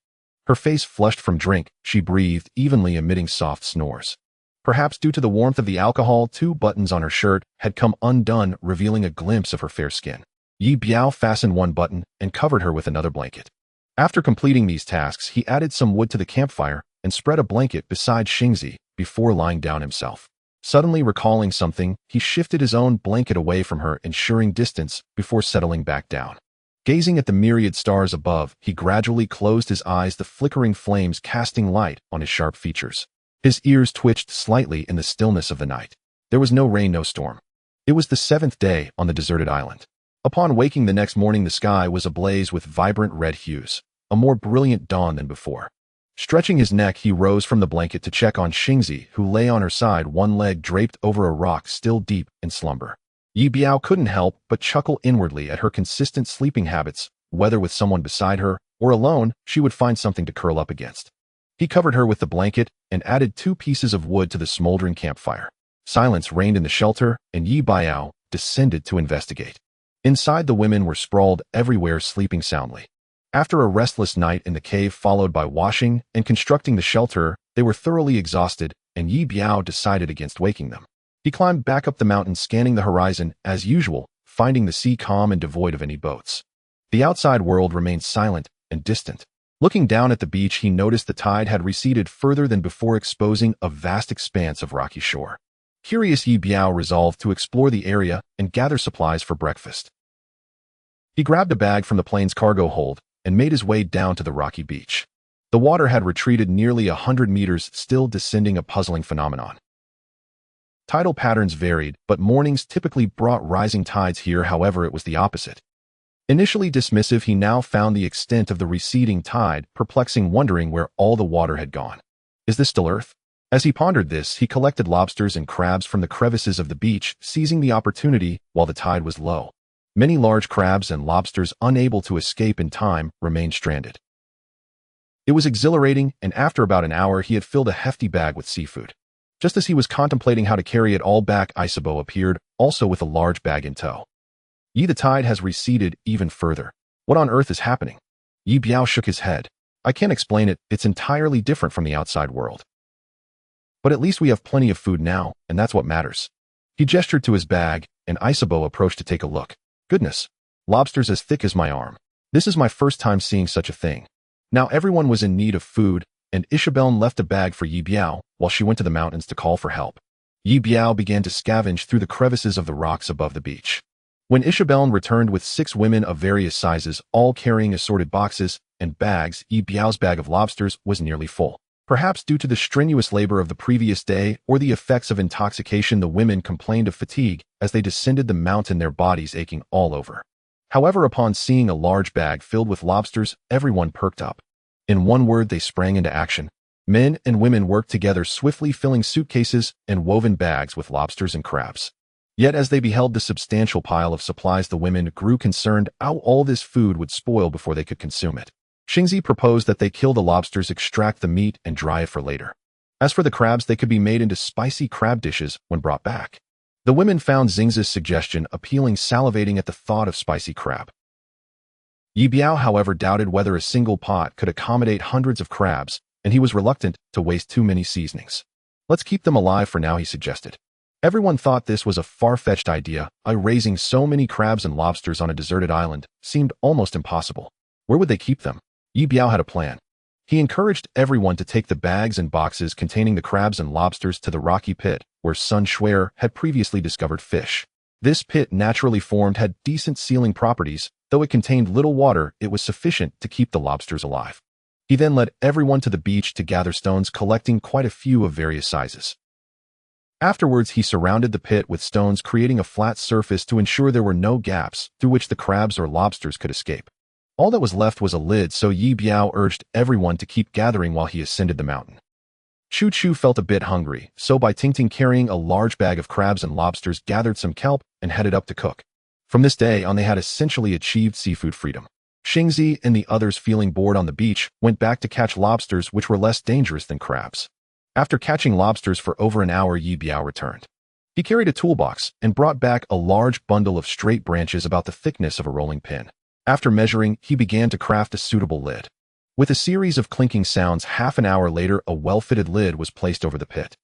Her face flushed from drink, she breathed evenly, emitting soft snores. Perhaps due to the warmth of the alcohol, 2 buttons on her shirt had come undone, revealing a glimpse of her fair skin. Ye Biao fastened one button and covered her with another blanket. After completing these tasks, he added some wood to the campfire and spread a blanket beside Xingzi before lying down himself. Suddenly recalling something, he shifted his own blanket away from her, ensuring distance before settling back down. Gazing at the myriad stars above, he gradually closed his eyes, the flickering flames casting light on his sharp features. His ears twitched slightly in the stillness of the night. There was no rain, no storm. It was the 7th day on the deserted island. Upon waking the next morning, the sky was ablaze with vibrant red hues, a more brilliant dawn than before. Stretching his neck, he rose from the blanket to check on Xingzi, who lay on her side, one leg draped over a rock, still deep in slumber. Ye Biao couldn't help but chuckle inwardly at her consistent sleeping habits. Whether with someone beside her or alone, she would find something to curl up against. He covered her with the blanket and added 2 pieces of wood to the smoldering campfire. Silence reigned in the shelter, and Ye Biao descended to investigate. Inside, the women were sprawled everywhere, sleeping soundly. After a restless night in the cave, followed by washing and constructing the shelter, they were thoroughly exhausted, and Ye Biao decided against waking them. He climbed back up the mountain, scanning the horizon as usual, finding the sea calm and devoid of any boats. The outside world remained silent and distant. Looking down at the beach, he noticed the tide had receded further than before, exposing a vast expanse of rocky shore. Curious, Ye Biao resolved to explore the area and gather supplies for breakfast. He grabbed a bag from the plane's cargo hold and made his way down to the rocky beach. The water had retreated nearly 100 meters, still descending, a puzzling phenomenon. Tidal patterns varied, but mornings typically brought rising tides here. However, it was the opposite. Initially dismissive, he now found the extent of the receding tide perplexing, wondering where all the water had gone. Is this still Earth? As he pondered this, he collected lobsters and crabs from the crevices of the beach, seizing the opportunity while the tide was low. Many large crabs and lobsters, unable to escape in time, remained stranded. It was exhilarating, and after about an hour, he had filled a hefty bag with seafood. Just as he was contemplating how to carry it all back, Ye Biao appeared, also with a large bag in tow. The tide has receded even further. What on earth is happening? Ye Biao shook his head. I can't explain it, it's entirely different from the outside world. But at least we have plenty of food now, and that's what matters. He gestured to his bag, and Ye Biao approached to take a look. Goodness, lobsters as thick as my arm. This is my first time seeing such a thing. Now everyone was in need of food, and Isabelle left a bag for Ye Biao while she went to the mountains to call for help. Ye Biao began to scavenge through the crevices of the rocks above the beach. When Isabelle returned with 6 women of various sizes, all carrying assorted boxes and bags, Ye Biao's bag of lobsters was nearly full. Perhaps due to the strenuous labor of the previous day or the effects of intoxication, the women complained of fatigue as they descended the mountain, their bodies aching all over. However, upon seeing a large bag filled with lobsters, everyone perked up. In one word, they sprang into action. Men and women worked together, swiftly filling suitcases and woven bags with lobsters and crabs. Yet as they beheld the substantial pile of supplies, the women grew concerned how all this food would spoil before they could consume it. Xingzi proposed that they kill the lobsters, extract the meat, and dry it for later. As for the crabs, they could be made into spicy crab dishes when brought back. The women found Xingzi's suggestion appealing, salivating at the thought of spicy crab. Ye Biao, however, doubted whether a single pot could accommodate hundreds of crabs, and he was reluctant to waste too many seasonings. Let's keep them alive for now, he suggested. Everyone thought this was a far-fetched idea. Raising so many crabs and lobsters on a deserted island seemed almost impossible. Where would they keep them? Ye Biao had a plan. He encouraged everyone to take the bags and boxes containing the crabs and lobsters to the rocky pit where Sun Shuer had previously discovered fish. This pit, naturally formed, had decent sealing properties. Though it contained little water, it was sufficient to keep the lobsters alive. He then led everyone to the beach to gather stones, collecting quite a few of various sizes. Afterwards, he surrounded the pit with stones, creating a flat surface to ensure there were no gaps through which the crabs or lobsters could escape. All that was left was a lid, so Ye Biao urged everyone to keep gathering while he ascended the mountain. Chu Chu felt a bit hungry, so Bai Tingting, carrying a large bag of crabs and lobsters, gathered some kelp and headed up to cook. From this day on, they had essentially achieved seafood freedom. Xingzi and the others, feeling bored on the beach, went back to catch lobsters, which were less dangerous than crabs. After catching lobsters for over an hour, Ye Biao returned. He carried a toolbox and brought back a large bundle of straight branches about the thickness of a rolling pin. After measuring, he began to craft a suitable lid. With a series of clinking sounds, half an hour later, a well-fitted lid was placed over the pit.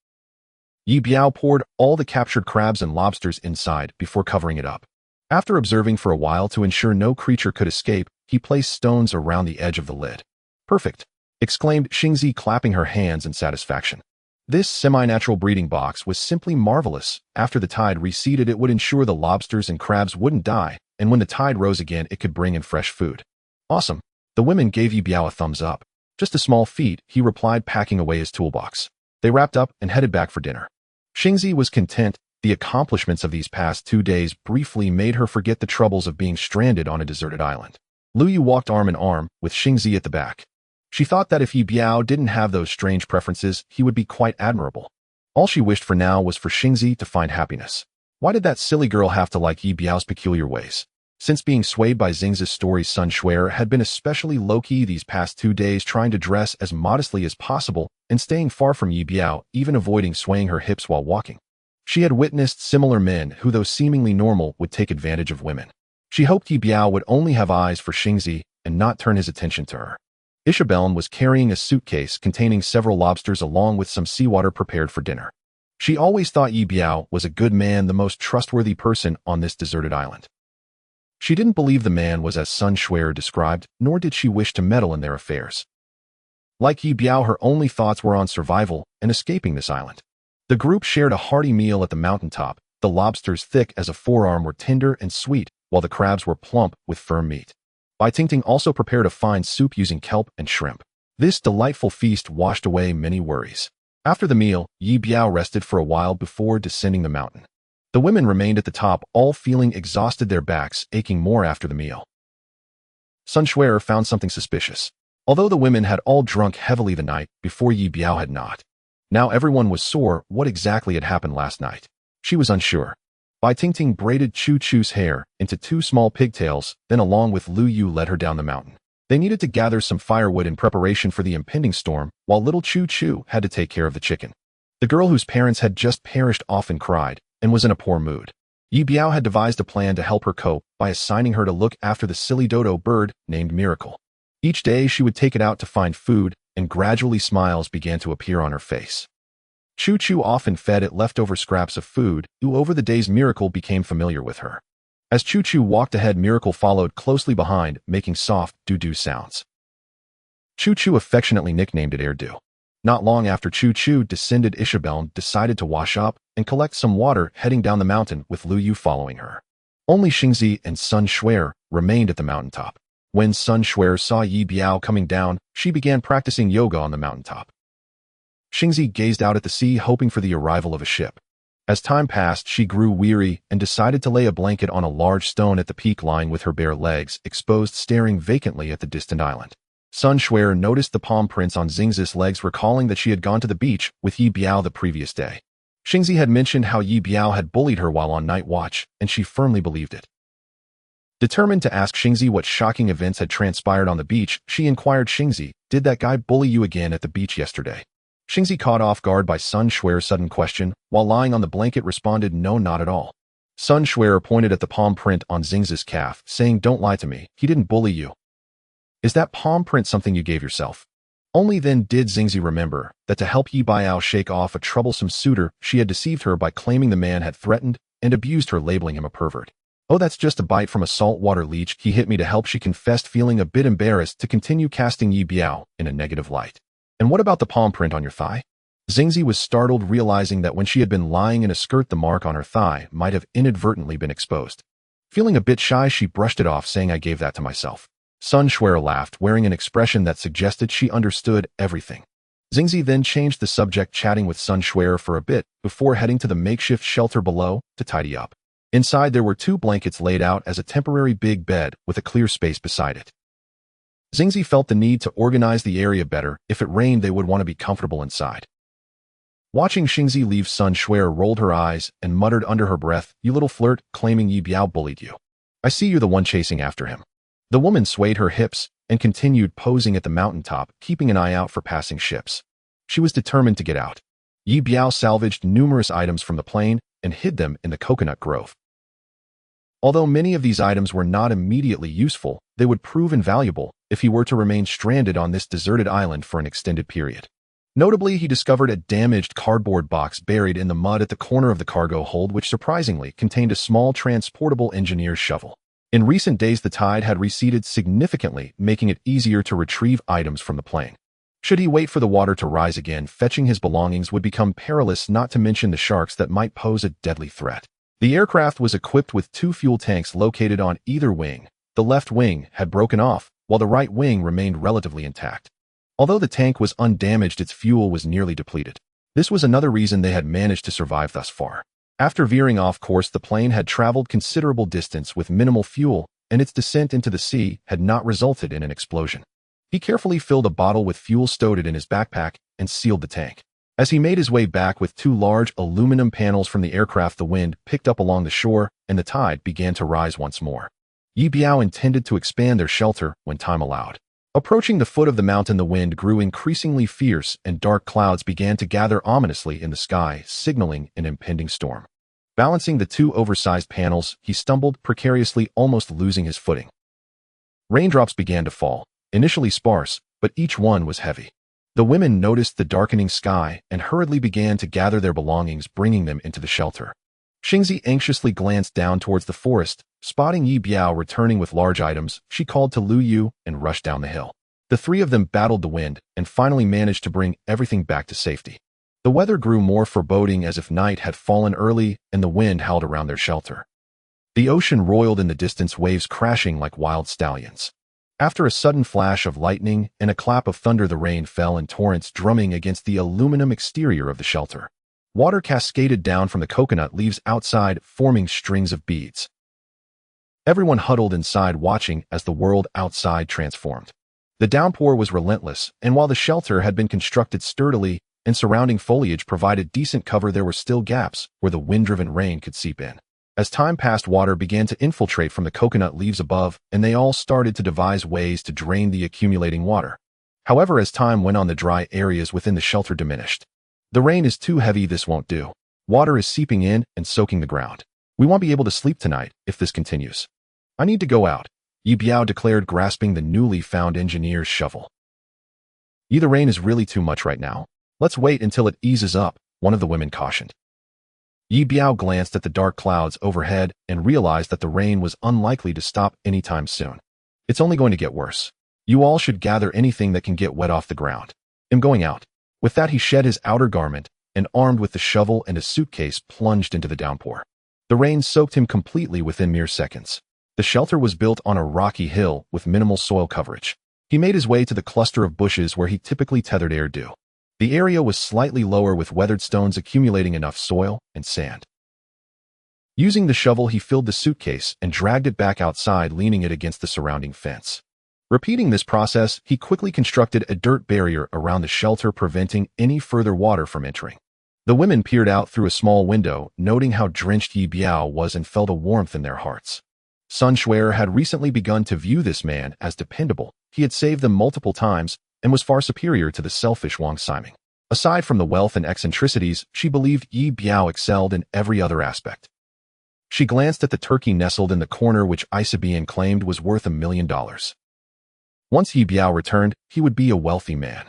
Ye Biao poured all the captured crabs and lobsters inside before covering it up. After observing for a while to ensure no creature could escape, he placed stones around the edge of the lid. "Perfect," exclaimed Xingzi, clapping her hands in satisfaction. This semi-natural breeding box was simply marvelous. After the tide receded, it would ensure the lobsters and crabs wouldn't die, and when the tide rose again, it could bring in fresh food. Awesome. The women gave Ye Biao a thumbs up. Just a small feat, he replied, packing away his toolbox. They wrapped up and headed back for dinner. Xingzi was content. The accomplishments of these past 2 days briefly made her forget the troubles of being stranded on a deserted island. Lu Yu walked arm in arm with Xingzi at the back. She thought that if Ye Biao didn't have those strange preferences, he would be quite admirable. All she wished for now was for Xingzi to find happiness. Why did that silly girl have to like Ye Biao's peculiar ways? Since being swayed by Xingzi's stories, Sun Shuer had been especially low-key these past 2 days, trying to dress as modestly as possible and staying far from Ye Biao, even avoiding swaying her hips while walking. She had witnessed similar men who, though seemingly normal, would take advantage of women. She hoped Ye Biao would only have eyes for Xingzi and not turn his attention to her. Isabelle was carrying a suitcase containing several lobsters along with some seawater prepared for dinner. She always thought Ye Biao was a good man, the most trustworthy person on this deserted island. She didn't believe the man was as Sun Shuer described, nor did she wish to meddle in their affairs. Like Ye Biao, her only thoughts were on survival and escaping this island. The group shared a hearty meal at the mountaintop. The lobsters, thick as a forearm, were tender and sweet, while the crabs were plump with firm meat. Bai Tingting also prepared a fine soup using kelp and shrimp. This delightful feast washed away many worries. After the meal, Ye Biao rested for a while before descending the mountain. The women remained at the top, all feeling exhausted, their backs aching more after the meal. Sun Shuer found something suspicious. Although the women had all drunk heavily the night before, Ye Biao had not. Now everyone was sore. What exactly had happened last night? She was unsure. Bai Tingting braided Chu Chu's hair into 2 small pigtails, then along with Lu Yu led her down the mountain. They needed to gather some firewood in preparation for the impending storm, while little Chu Chu had to take care of the chicken. The girl whose parents had just perished often cried and was in a poor mood. Ye Biao had devised a plan to help her cope by assigning her to look after the silly dodo bird named Miracle. Each day she would take it out to find food, and gradually smiles began to appear on her face. Chu Chu often fed it leftover scraps of food, who over the days Miracle became familiar with her. As Choo Choo walked ahead, Miracle followed closely behind, making soft doo-doo sounds. Choo Choo affectionately nicknamed it Air Dew. Not long after Choo Choo descended, Isabelle decided to wash up and collect some water, heading down the mountain with Lu Yu following her. Only Xingzi and Sun Shuer remained at the mountaintop. When Sun Shuer saw Ye Biao coming down, she began practicing yoga on the mountaintop. Xingzi gazed out at the sea, hoping for the arrival of a ship. As time passed, she grew weary and decided to lay a blanket on a large stone at the peak, lying with her bare legs exposed, staring vacantly at the distant island. Sun Shuer noticed the palm prints on Xingzi's legs, recalling that she had gone to the beach with Ye Biao the previous day. Xingzi had mentioned how Ye Biao had bullied her while on night watch, and she firmly believed it. Determined to ask Xingzi what shocking events had transpired on the beach, she inquired, "Xingzi, did that guy bully you again at the beach yesterday?" Xingzi, caught off guard by Sun Shuer's sudden question, while lying on the blanket, responded, "No, not at all." Sun Shuer pointed at the palm print on Xingzi's calf, saying, "Don't lie to me, he didn't bully you. Is that palm print something you gave yourself?" Only then did Xingzi remember that to help Ye Biao shake off a troublesome suitor, she had deceived her by claiming the man had threatened and abused her, labeling him a pervert. "Oh, that's just a bite from a saltwater leech. He hit me to help," she confessed, feeling a bit embarrassed to continue casting Ye Biao in a negative light. "And what about the palm print on your thigh?" Xingzi was startled, realizing that when she had been lying in a skirt, the mark on her thigh might have inadvertently been exposed. Feeling a bit shy, she brushed it off, saying, "I gave that to myself." Sun Shuer laughed, wearing an expression that suggested she understood everything. Xingzi then changed the subject, chatting with Sun Shuer for a bit before heading to the makeshift shelter below to tidy up. Inside, there were 2 blankets laid out as a temporary big bed with a clear space beside it. Xingzi felt the need to organize the area better. If it rained, they would want to be comfortable inside. Watching Xingzi leave, Sun Shuer rolled her eyes and muttered under her breath, "You little flirt, claiming Ye Biao bullied you. I see you're the one chasing after him." The woman swayed her hips and continued posing at the mountaintop, keeping an eye out for passing ships. She was determined to get out. Ye Biao salvaged numerous items from the plane and hid them in the coconut grove. Although many of these items were not immediately useful, they would prove invaluable if he were to remain stranded on this deserted island for an extended period. Notably, he discovered a damaged cardboard box buried in the mud at the corner of the cargo hold, which surprisingly contained a small transportable engineer's shovel. In recent days, the tide had receded significantly, making it easier to retrieve items from the plane. Should he wait for the water to rise again, fetching his belongings would become perilous, not to mention the sharks that might pose a deadly threat. The aircraft was equipped with 2 fuel tanks located on either wing. The left wing had broken off, while the right wing remained relatively intact. Although the tank was undamaged, its fuel was nearly depleted. This was another reason they had managed to survive thus far. After veering off course, the plane had traveled considerable distance with minimal fuel, and its descent into the sea had not resulted in an explosion. He carefully filled a bottle with fuel, stowed it in his backpack, and sealed the tank. As he made his way back with 2 large aluminum panels from the aircraft, the wind picked up along the shore, and the tide began to rise once more. Ye Biao intended to expand their shelter when time allowed. Approaching the foot of the mountain, the wind grew increasingly fierce, and dark clouds began to gather ominously in the sky, signaling an impending storm. Balancing the 2 oversized panels, he stumbled precariously, almost losing his footing. Raindrops began to fall, initially sparse, but each one was heavy. The women noticed the darkening sky and hurriedly began to gather their belongings, bringing them into the shelter. Xingzi anxiously glanced down towards the forest. Spotting Ye Biao returning with large items, she called to Lu Yu and rushed down the hill. The 3 of them battled the wind and finally managed to bring everything back to safety. The weather grew more foreboding, as if night had fallen early and the wind howled around their shelter. The ocean roiled in the distance, waves crashing like wild stallions. After a sudden flash of lightning and a clap of thunder, the rain fell in torrents, drumming against the aluminum exterior of the shelter. Water cascaded down from the coconut leaves outside, forming strings of beads. Everyone huddled inside, watching as the world outside transformed. The downpour was relentless, and while the shelter had been constructed sturdily and surrounding foliage provided decent cover, there were still gaps where the wind-driven rain could seep in. As time passed, water began to infiltrate from the coconut leaves above, and they all started to devise ways to drain the accumulating water. However, as time went on, the dry areas within the shelter diminished. "The rain is too heavy, this won't do. Water is seeping in and soaking the ground. We won't be able to sleep tonight if this continues. I need to go out," Ye Biao declared, grasping the newly found engineer's shovel. "The rain is really too much right now. Let's wait until it eases up," one of the women cautioned. Ye Biao glanced at the dark clouds overhead and realized that the rain was unlikely to stop anytime soon. It's only going to get worse. You all should gather anything that can get wet off the ground. I'm going out. With that, he shed his outer garment and, armed with the shovel and a suitcase, plunged into the downpour. The rain soaked him completely within mere seconds. The shelter was built on a rocky hill with minimal soil coverage. He made his way to the cluster of bushes where he typically tethered Erdu. The area was slightly lower with weathered stones accumulating enough soil and sand. Using the shovel, he filled the suitcase and dragged it back outside, leaning it against the surrounding fence. Repeating this process, he quickly constructed a dirt barrier around the shelter, preventing any further water from entering. The women peered out through a small window, noting how drenched Ye Biao was, and felt a warmth in their hearts. Sun Shuer had recently begun to view this man as dependable. He had saved them multiple times and was far superior to the selfish Wang Siming. Aside from the wealth and eccentricities, she believed Ye Biao excelled in every other aspect. She glanced at the turkey nestled in the corner, which Isabian claimed was worth $1 million. Once Ye Biao returned, he would be a wealthy man.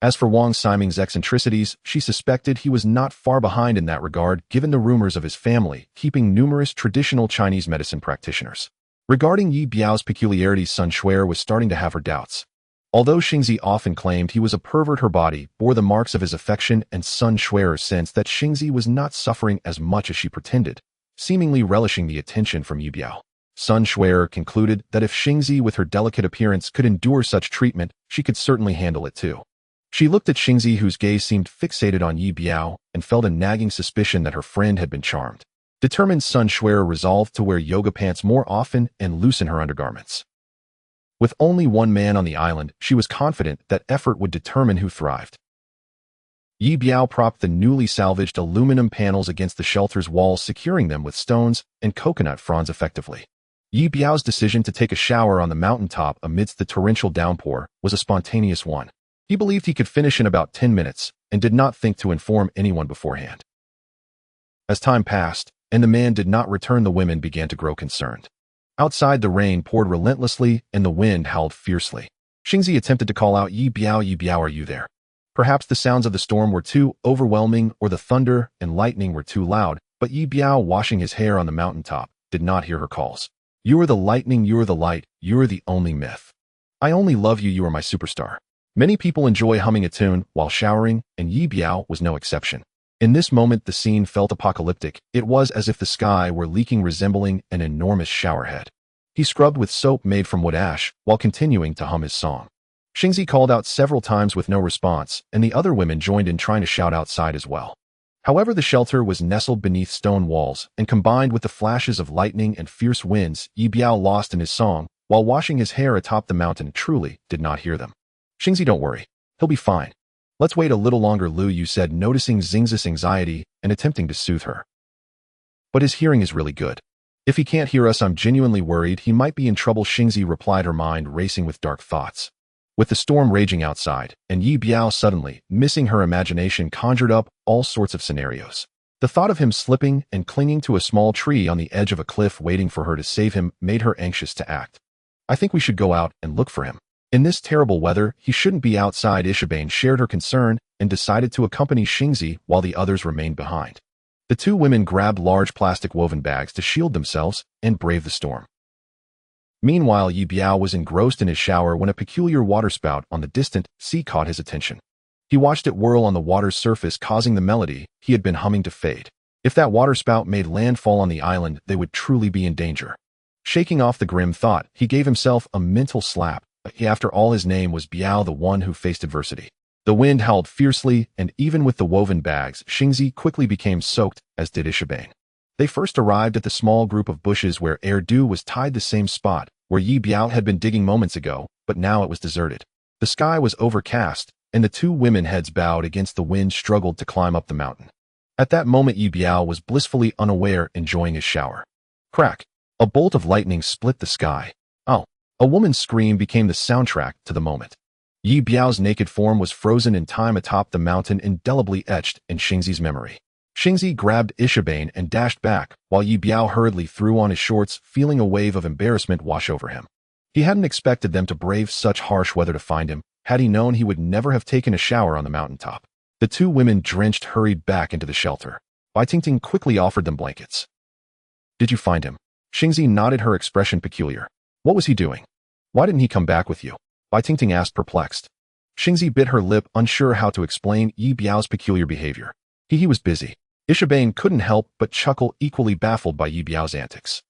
As for Wang Siming's eccentricities, she suspected he was not far behind in that regard, given the rumors of his family keeping numerous traditional Chinese medicine practitioners. Regarding Ye Biao's peculiarities, Sun Shuer was starting to have her doubts. Although Xingzi often claimed he was a pervert, her body bore the marks of his affection, and Sun Shuer sensed that Xingzi was not suffering as much as she pretended, seemingly relishing the attention from Ye Biao. Sun Shuer concluded that if Xingzi, with her delicate appearance, could endure such treatment, she could certainly handle it too. She looked at Xingzi, whose gaze seemed fixated on Ye Biao, and felt a nagging suspicion that her friend had been charmed. Determined, Sun Shuer resolved to wear yoga pants more often and loosen her undergarments. With only one man on the island, she was confident that effort would determine who thrived. Ye Biao propped the newly salvaged aluminum panels against the shelter's walls, securing them with stones and coconut fronds effectively. Ye Biao's decision to take a shower on the mountaintop amidst the torrential downpour was a spontaneous one. He believed he could finish in about 10 minutes and did not think to inform anyone beforehand. As time passed and the man did not return, the women began to grow concerned. Outside, the rain poured relentlessly and the wind howled fiercely. Xingzi attempted to call out, Ye Biao, are you there? Perhaps the sounds of the storm were too overwhelming, or the thunder and lightning were too loud, but Ye Biao, washing his hair on the mountaintop, did not hear her calls. You are the lightning, you are the light, you are the only myth. I only love you, you are my superstar. Many people enjoy humming a tune while showering, and Ye Biao was no exception. In this moment, the scene felt apocalyptic. It was as if the sky were leaking, resembling an enormous showerhead. He scrubbed with soap made from wood ash while continuing to hum his song. Xingzi called out several times with no response, and the other women joined in trying to shout outside as well. However, the shelter was nestled beneath stone walls, and combined with the flashes of lightning and fierce winds, Ye Biao, lost in his song while washing his hair atop the mountain, truly did not hear them. Xingzi, don't worry. He'll be fine. Let's wait a little longer, Lu Yu said, noticing Xingzi's anxiety and attempting to soothe her. But his hearing is really good. If he can't hear us, I'm genuinely worried he might be in trouble, Xingzi replied, her mind racing with dark thoughts. With the storm raging outside, and Ye Biao suddenly missing, her imagination conjured up all sorts of scenarios. The thought of him slipping and clinging to a small tree on the edge of a cliff waiting for her to save him made her anxious to act. I think we should go out and look for him. In this terrible weather, he shouldn't be outside. Ishabane shared her concern and decided to accompany Xingzi while the others remained behind. The two women grabbed large plastic woven bags to shield themselves and brave the storm. Meanwhile, Ye Biao was engrossed in his shower when a peculiar waterspout on the distant sea caught his attention. He watched it whirl on the water's surface, causing the melody he had been humming to fade. If that waterspout made landfall on the island, they would truly be in danger. Shaking off the grim thought, he gave himself a mental slap. After all, his name was Biao, the one who faced adversity. The wind howled fiercely, and even with the woven bags, Xingzi quickly became soaked, as did Ishabane. They first arrived at the small group of bushes where Erdu was tied, the same spot where Ye Biao had been digging moments ago, but now it was deserted. The sky was overcast, and the two women, heads bowed against the wind, struggled to climb up the mountain. At that moment, Ye Biao was blissfully unaware, enjoying his shower. Crack! A bolt of lightning split the sky. Oh! A woman's scream became the soundtrack to the moment. Ye Biao's naked form was frozen in time atop the mountain, indelibly etched in Xingzi's memory. Xingzi grabbed Ishabane and dashed back, while Ye Biao hurriedly threw on his shorts, feeling a wave of embarrassment wash over him. He hadn't expected them to brave such harsh weather to find him. Had he known, he would never have taken a shower on the mountaintop. The two women, drenched, hurried back into the shelter. Bai Tingting quickly offered them blankets. Did you find him? Xingzi nodded, her expression peculiar. What was he doing? Why didn't he come back with you? Bai Tingting asked, perplexed. Xingzi bit her lip, unsure how to explain Ye Biao's peculiar behavior. He was busy. Ishabane couldn't help but chuckle, equally baffled by Ye Biao's antics.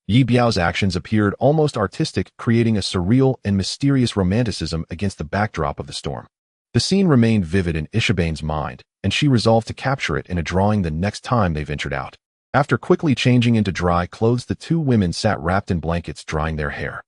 Ye Biao's actions appeared almost artistic, creating a surreal and mysterious romanticism against the backdrop of the storm. The scene remained vivid in Ishabane's mind, and she resolved to capture it in a drawing the next time they ventured out. After quickly changing into dry clothes, the two women sat wrapped in blankets drying their hair.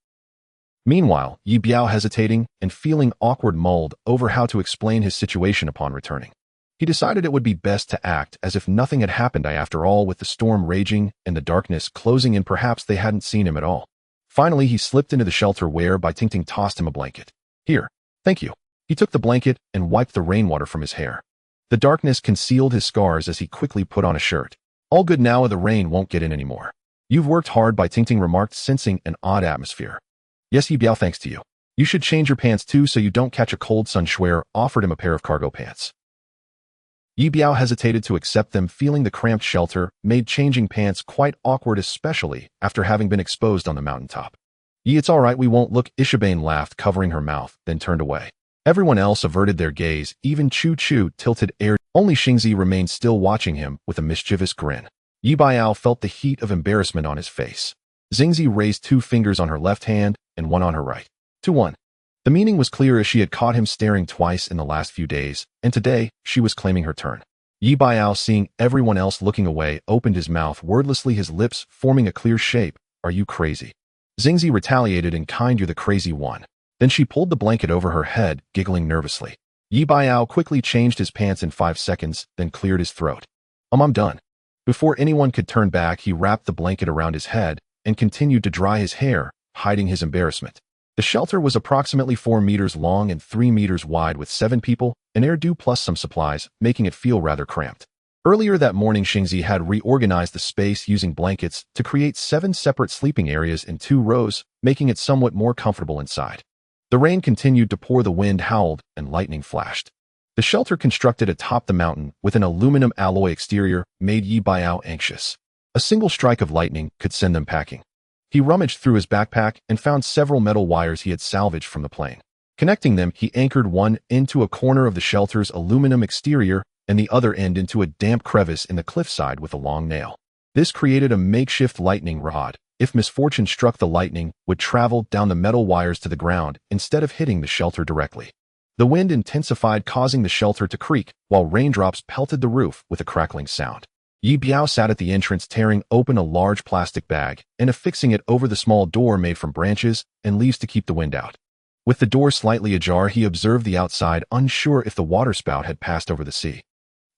Meanwhile, Ye Biao, hesitating and feeling awkward, mulled over how to explain his situation upon returning. He decided it would be best to act as if nothing had happened. After all, with the storm raging and the darkness closing in, perhaps they hadn't seen him at all. Finally, he slipped into the shelter where Bai Tingting tossed him a blanket. Here, thank you. He took the blanket and wiped the rainwater from his hair. The darkness concealed his scars as he quickly put on a shirt. All good now, the rain won't get in anymore. You've worked hard, Bai Tingting remarked, sensing an odd atmosphere. Yes, Ye Biao, thanks to you. You should change your pants too so you don't catch a cold. Sun Shuer offered him a pair of cargo pants. Ye Biao hesitated to accept them, feeling the cramped shelter made changing pants quite awkward, especially after having been exposed on the mountaintop. It's all right, we won't look, Ishabane laughed, covering her mouth, then turned away. Everyone else averted their gaze, even Chu Chu tilted air. Only Xingzi remained still, watching him with a mischievous grin. Ye Biao felt the heat of embarrassment on his face. Xingzi raised 2 fingers on her left hand and one on her right. 2-1. The meaning was clear, as she had caught him staring twice in the last few days, and today she was claiming her turn. Ye Biao, seeing everyone else looking away, opened his mouth wordlessly, his lips forming a clear shape. Are you crazy? Xingzi retaliated in kind, you're the crazy one. Then she pulled the blanket over her head, giggling nervously. Ye Biao quickly changed his pants in 5 seconds, then cleared his throat. I'm done. Before anyone could turn back, he wrapped the blanket around his head and continued to dry his hair, hiding his embarrassment. The shelter was approximately 4 meters long and 3 meters wide, with 7 people, an air-due plus some supplies, making it feel rather cramped. Earlier that morning, Xingzi had reorganized the space using blankets to create 7 separate sleeping areas in 2 rows, making it somewhat more comfortable inside. The rain continued to pour, the wind howled, and lightning flashed. The shelter, constructed atop the mountain with an aluminum alloy exterior, made Ye Biao anxious. A single strike of lightning could send them packing. He rummaged through his backpack and found several metal wires he had salvaged from the plane. Connecting them, he anchored one into a corner of the shelter's aluminum exterior and the other end into a damp crevice in the cliffside with a long nail. This created a makeshift lightning rod. If misfortune struck, the lightning would travel down the metal wires to the ground instead of hitting the shelter directly. The wind intensified, causing the shelter to creak, while raindrops pelted the roof with a crackling sound. Ye Biao sat at the entrance, tearing open a large plastic bag and affixing it over the small door made from branches and leaves to keep the wind out. With the door slightly ajar, he observed the outside, unsure if the waterspout had passed over the sea.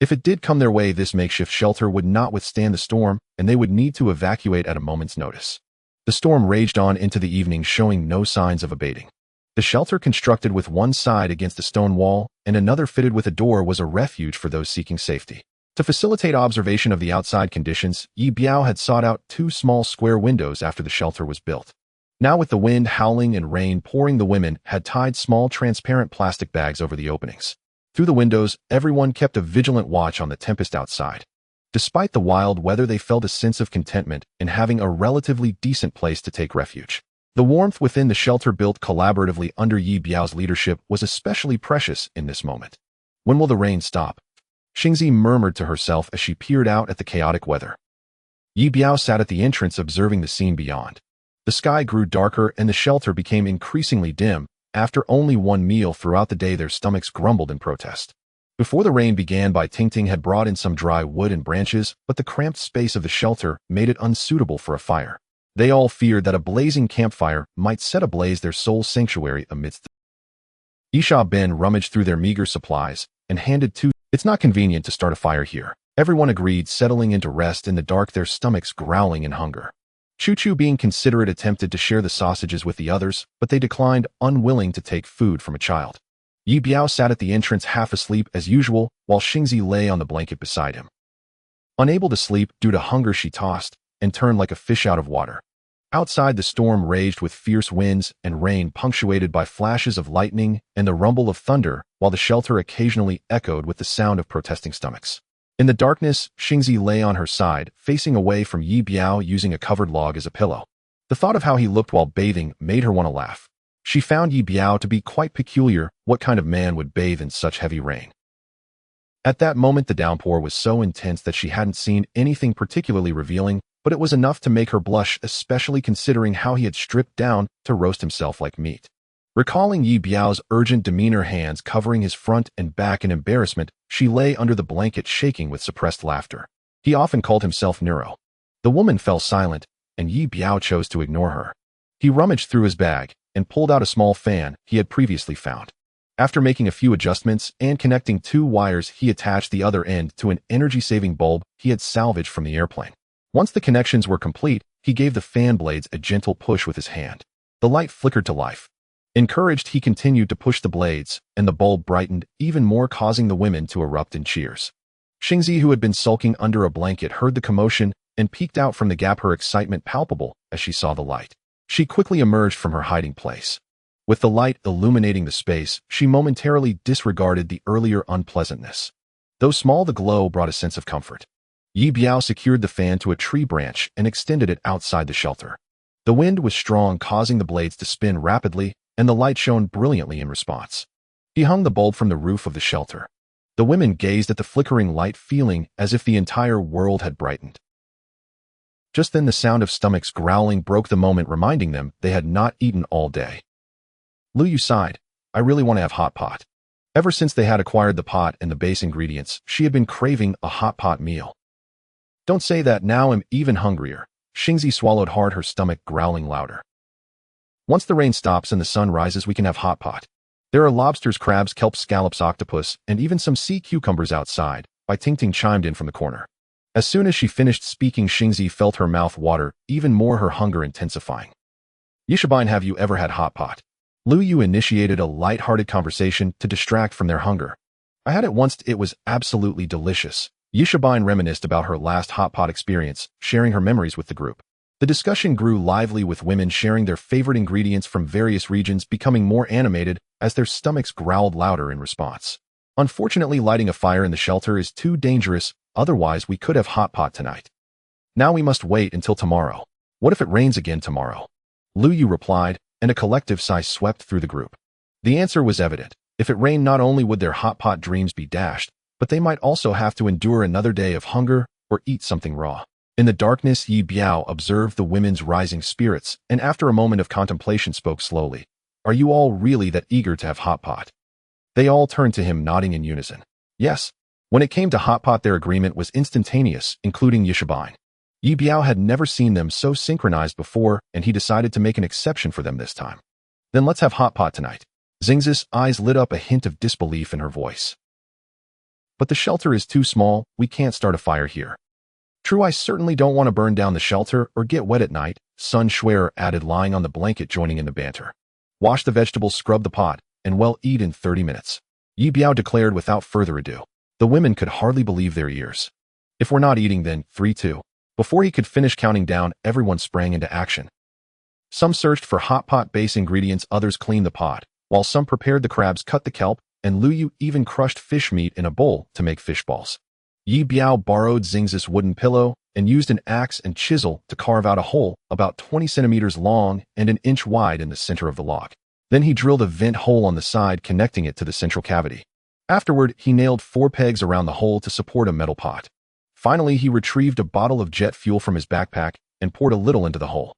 If it did come their way, this makeshift shelter would not withstand the storm, and they would need to evacuate at a moment's notice. The storm raged on into the evening, showing no signs of abating. The shelter, constructed with one side against a stone wall and another fitted with a door, was a refuge for those seeking safety. To facilitate observation of the outside conditions, Ye Biao had sought out 2 small square windows after the shelter was built. Now, with the wind howling and rain pouring, the women had tied small transparent plastic bags over the openings. Through the windows, everyone kept a vigilant watch on the tempest outside. Despite the wild weather, they felt a sense of contentment in having a relatively decent place to take refuge. The warmth within the shelter, built collaboratively under Ye Biao's leadership, was especially precious in this moment. When will the rain stop? Xingzi murmured to herself as she peered out at the chaotic weather. Ye Biao sat at the entrance, observing the scene beyond. The sky grew darker and the shelter became increasingly dim. After only one meal throughout the day, their stomachs grumbled in protest. Before the rain began, Bai Tingting had brought in some dry wood and branches, but the cramped space of the shelter made it unsuitable for a fire. They all feared that a blazing campfire might set ablaze their sole sanctuary amidst the... Ishabane rummaged through their meager supplies and handed 2. It's not convenient to start a fire here. Everyone agreed, settling into rest in the dark, their stomachs growling in hunger. Chu Chu, being considerate, attempted to share the sausages with the others, but they declined, unwilling to take food from a child. Ye Biao sat at the entrance, half asleep as usual, while Xingzi lay on the blanket beside him. Unable to sleep due to hunger, she tossed and turned like a fish out of water. Outside, the storm raged with fierce winds and rain, punctuated by flashes of lightning and the rumble of thunder, while the shelter occasionally echoed with the sound of protesting stomachs. In the darkness, Xingzi lay on her side, facing away from Ye Biao using a covered log as a pillow. The thought of how he looked while bathing made her want to laugh. She found Ye Biao to be quite peculiar. What kind of man would bathe in such heavy rain? At that moment, the downpour was so intense that she hadn't seen anything particularly revealing, but it was enough to make her blush, especially considering how he had stripped down to roast himself like meat. Recalling Ye Biao's urgent demeanor, hands covering his front and back in embarrassment, she lay under the blanket shaking with suppressed laughter. He often called himself Neuro. The woman fell silent, and Ye Biao chose to ignore her. He rummaged through his bag and pulled out a small fan he had previously found. After making a few adjustments and connecting 2 wires, he attached the other end to an energy-saving bulb he had salvaged from the airplane. Once the connections were complete, he gave the fan blades a gentle push with his hand. The light flickered to life. Encouraged, he continued to push the blades, and the bulb brightened even more, causing the women to erupt in cheers. Xingzi, who had been sulking under a blanket, heard the commotion and peeked out from the gap, her excitement palpable as she saw the light. She quickly emerged from her hiding place. With the light illuminating the space, she momentarily disregarded the earlier unpleasantness. Though small, the glow brought a sense of comfort. Ye Biao secured the fan to a tree branch and extended it outside the shelter. The wind was strong, causing the blades to spin rapidly, and the light shone brilliantly in response. He hung the bulb from the roof of the shelter. The women gazed at the flickering light, feeling as if the entire world had brightened. Just then, the sound of stomachs growling broke the moment, reminding them they had not eaten all day. Lu Yu sighed. I really want to have hot pot. Ever since they had acquired the pot and the base ingredients, she had been craving a hot pot meal. Don't say that, now I'm even hungrier. Xingzi swallowed hard, her stomach growling louder. Once the rain stops and the sun rises, we can have hot pot. There are lobsters, crabs, kelp, scallops, octopus, and even some sea cucumbers outside, Bai Tingting chimed in from the corner. As soon as she finished speaking, Xingzi felt her mouth water, even more, her hunger intensifying. Yishabine, have you ever had hot pot? Lu Yu initiated a light-hearted conversation to distract from their hunger. I had it once, it was absolutely delicious. Yishabine reminisced about her last hot pot experience, sharing her memories with the group. The discussion grew lively, with women sharing their favorite ingredients from various regions, becoming more animated as their stomachs growled louder in response. Unfortunately, lighting a fire in the shelter is too dangerous, otherwise we could have hot pot tonight. Now we must wait until tomorrow. What if it rains again tomorrow? Lu Yu replied, and a collective sigh swept through the group. The answer was evident. If it rained, not only would their hot pot dreams be dashed, but they might also have to endure another day of hunger or eat something raw. In the darkness, Ye Biao observed the women's rising spirits, and after a moment of contemplation spoke slowly. Are you all really that eager to have hot pot? They all turned to him, nodding in unison. Yes. When it came to hot pot, their agreement was instantaneous, including Yishabine. Ye Biao had never seen them so synchronized before, and he decided to make an exception for them this time. Then let's have hot pot tonight. Xingzi's eyes lit up, a hint of disbelief in her voice. But the shelter is too small, we can't start a fire here. True, I certainly don't want to burn down the shelter or get wet at night, Sun Shuer added, lying on the blanket, joining in the banter. Wash the vegetables, scrub the pot, and we'll eat in 30 minutes. Ye Biao declared without further ado. The women could hardly believe their ears. If we're not eating, then 3-2. Before he could finish counting down, everyone sprang into action. Some searched for hot pot base ingredients, others cleaned the pot, while some prepared the crabs, cut the kelp, and Lu Yu even crushed fish meat in a bowl to make fish balls. Ye Biao borrowed Xingzi's wooden pillow and used an axe and chisel to carve out a hole about 20 centimeters long and an inch wide in the center of the log. Then he drilled a vent hole on the side, connecting it to the central cavity. Afterward, he nailed 4 pegs around the hole to support a metal pot. Finally, he retrieved a bottle of jet fuel from his backpack and poured a little into the hole.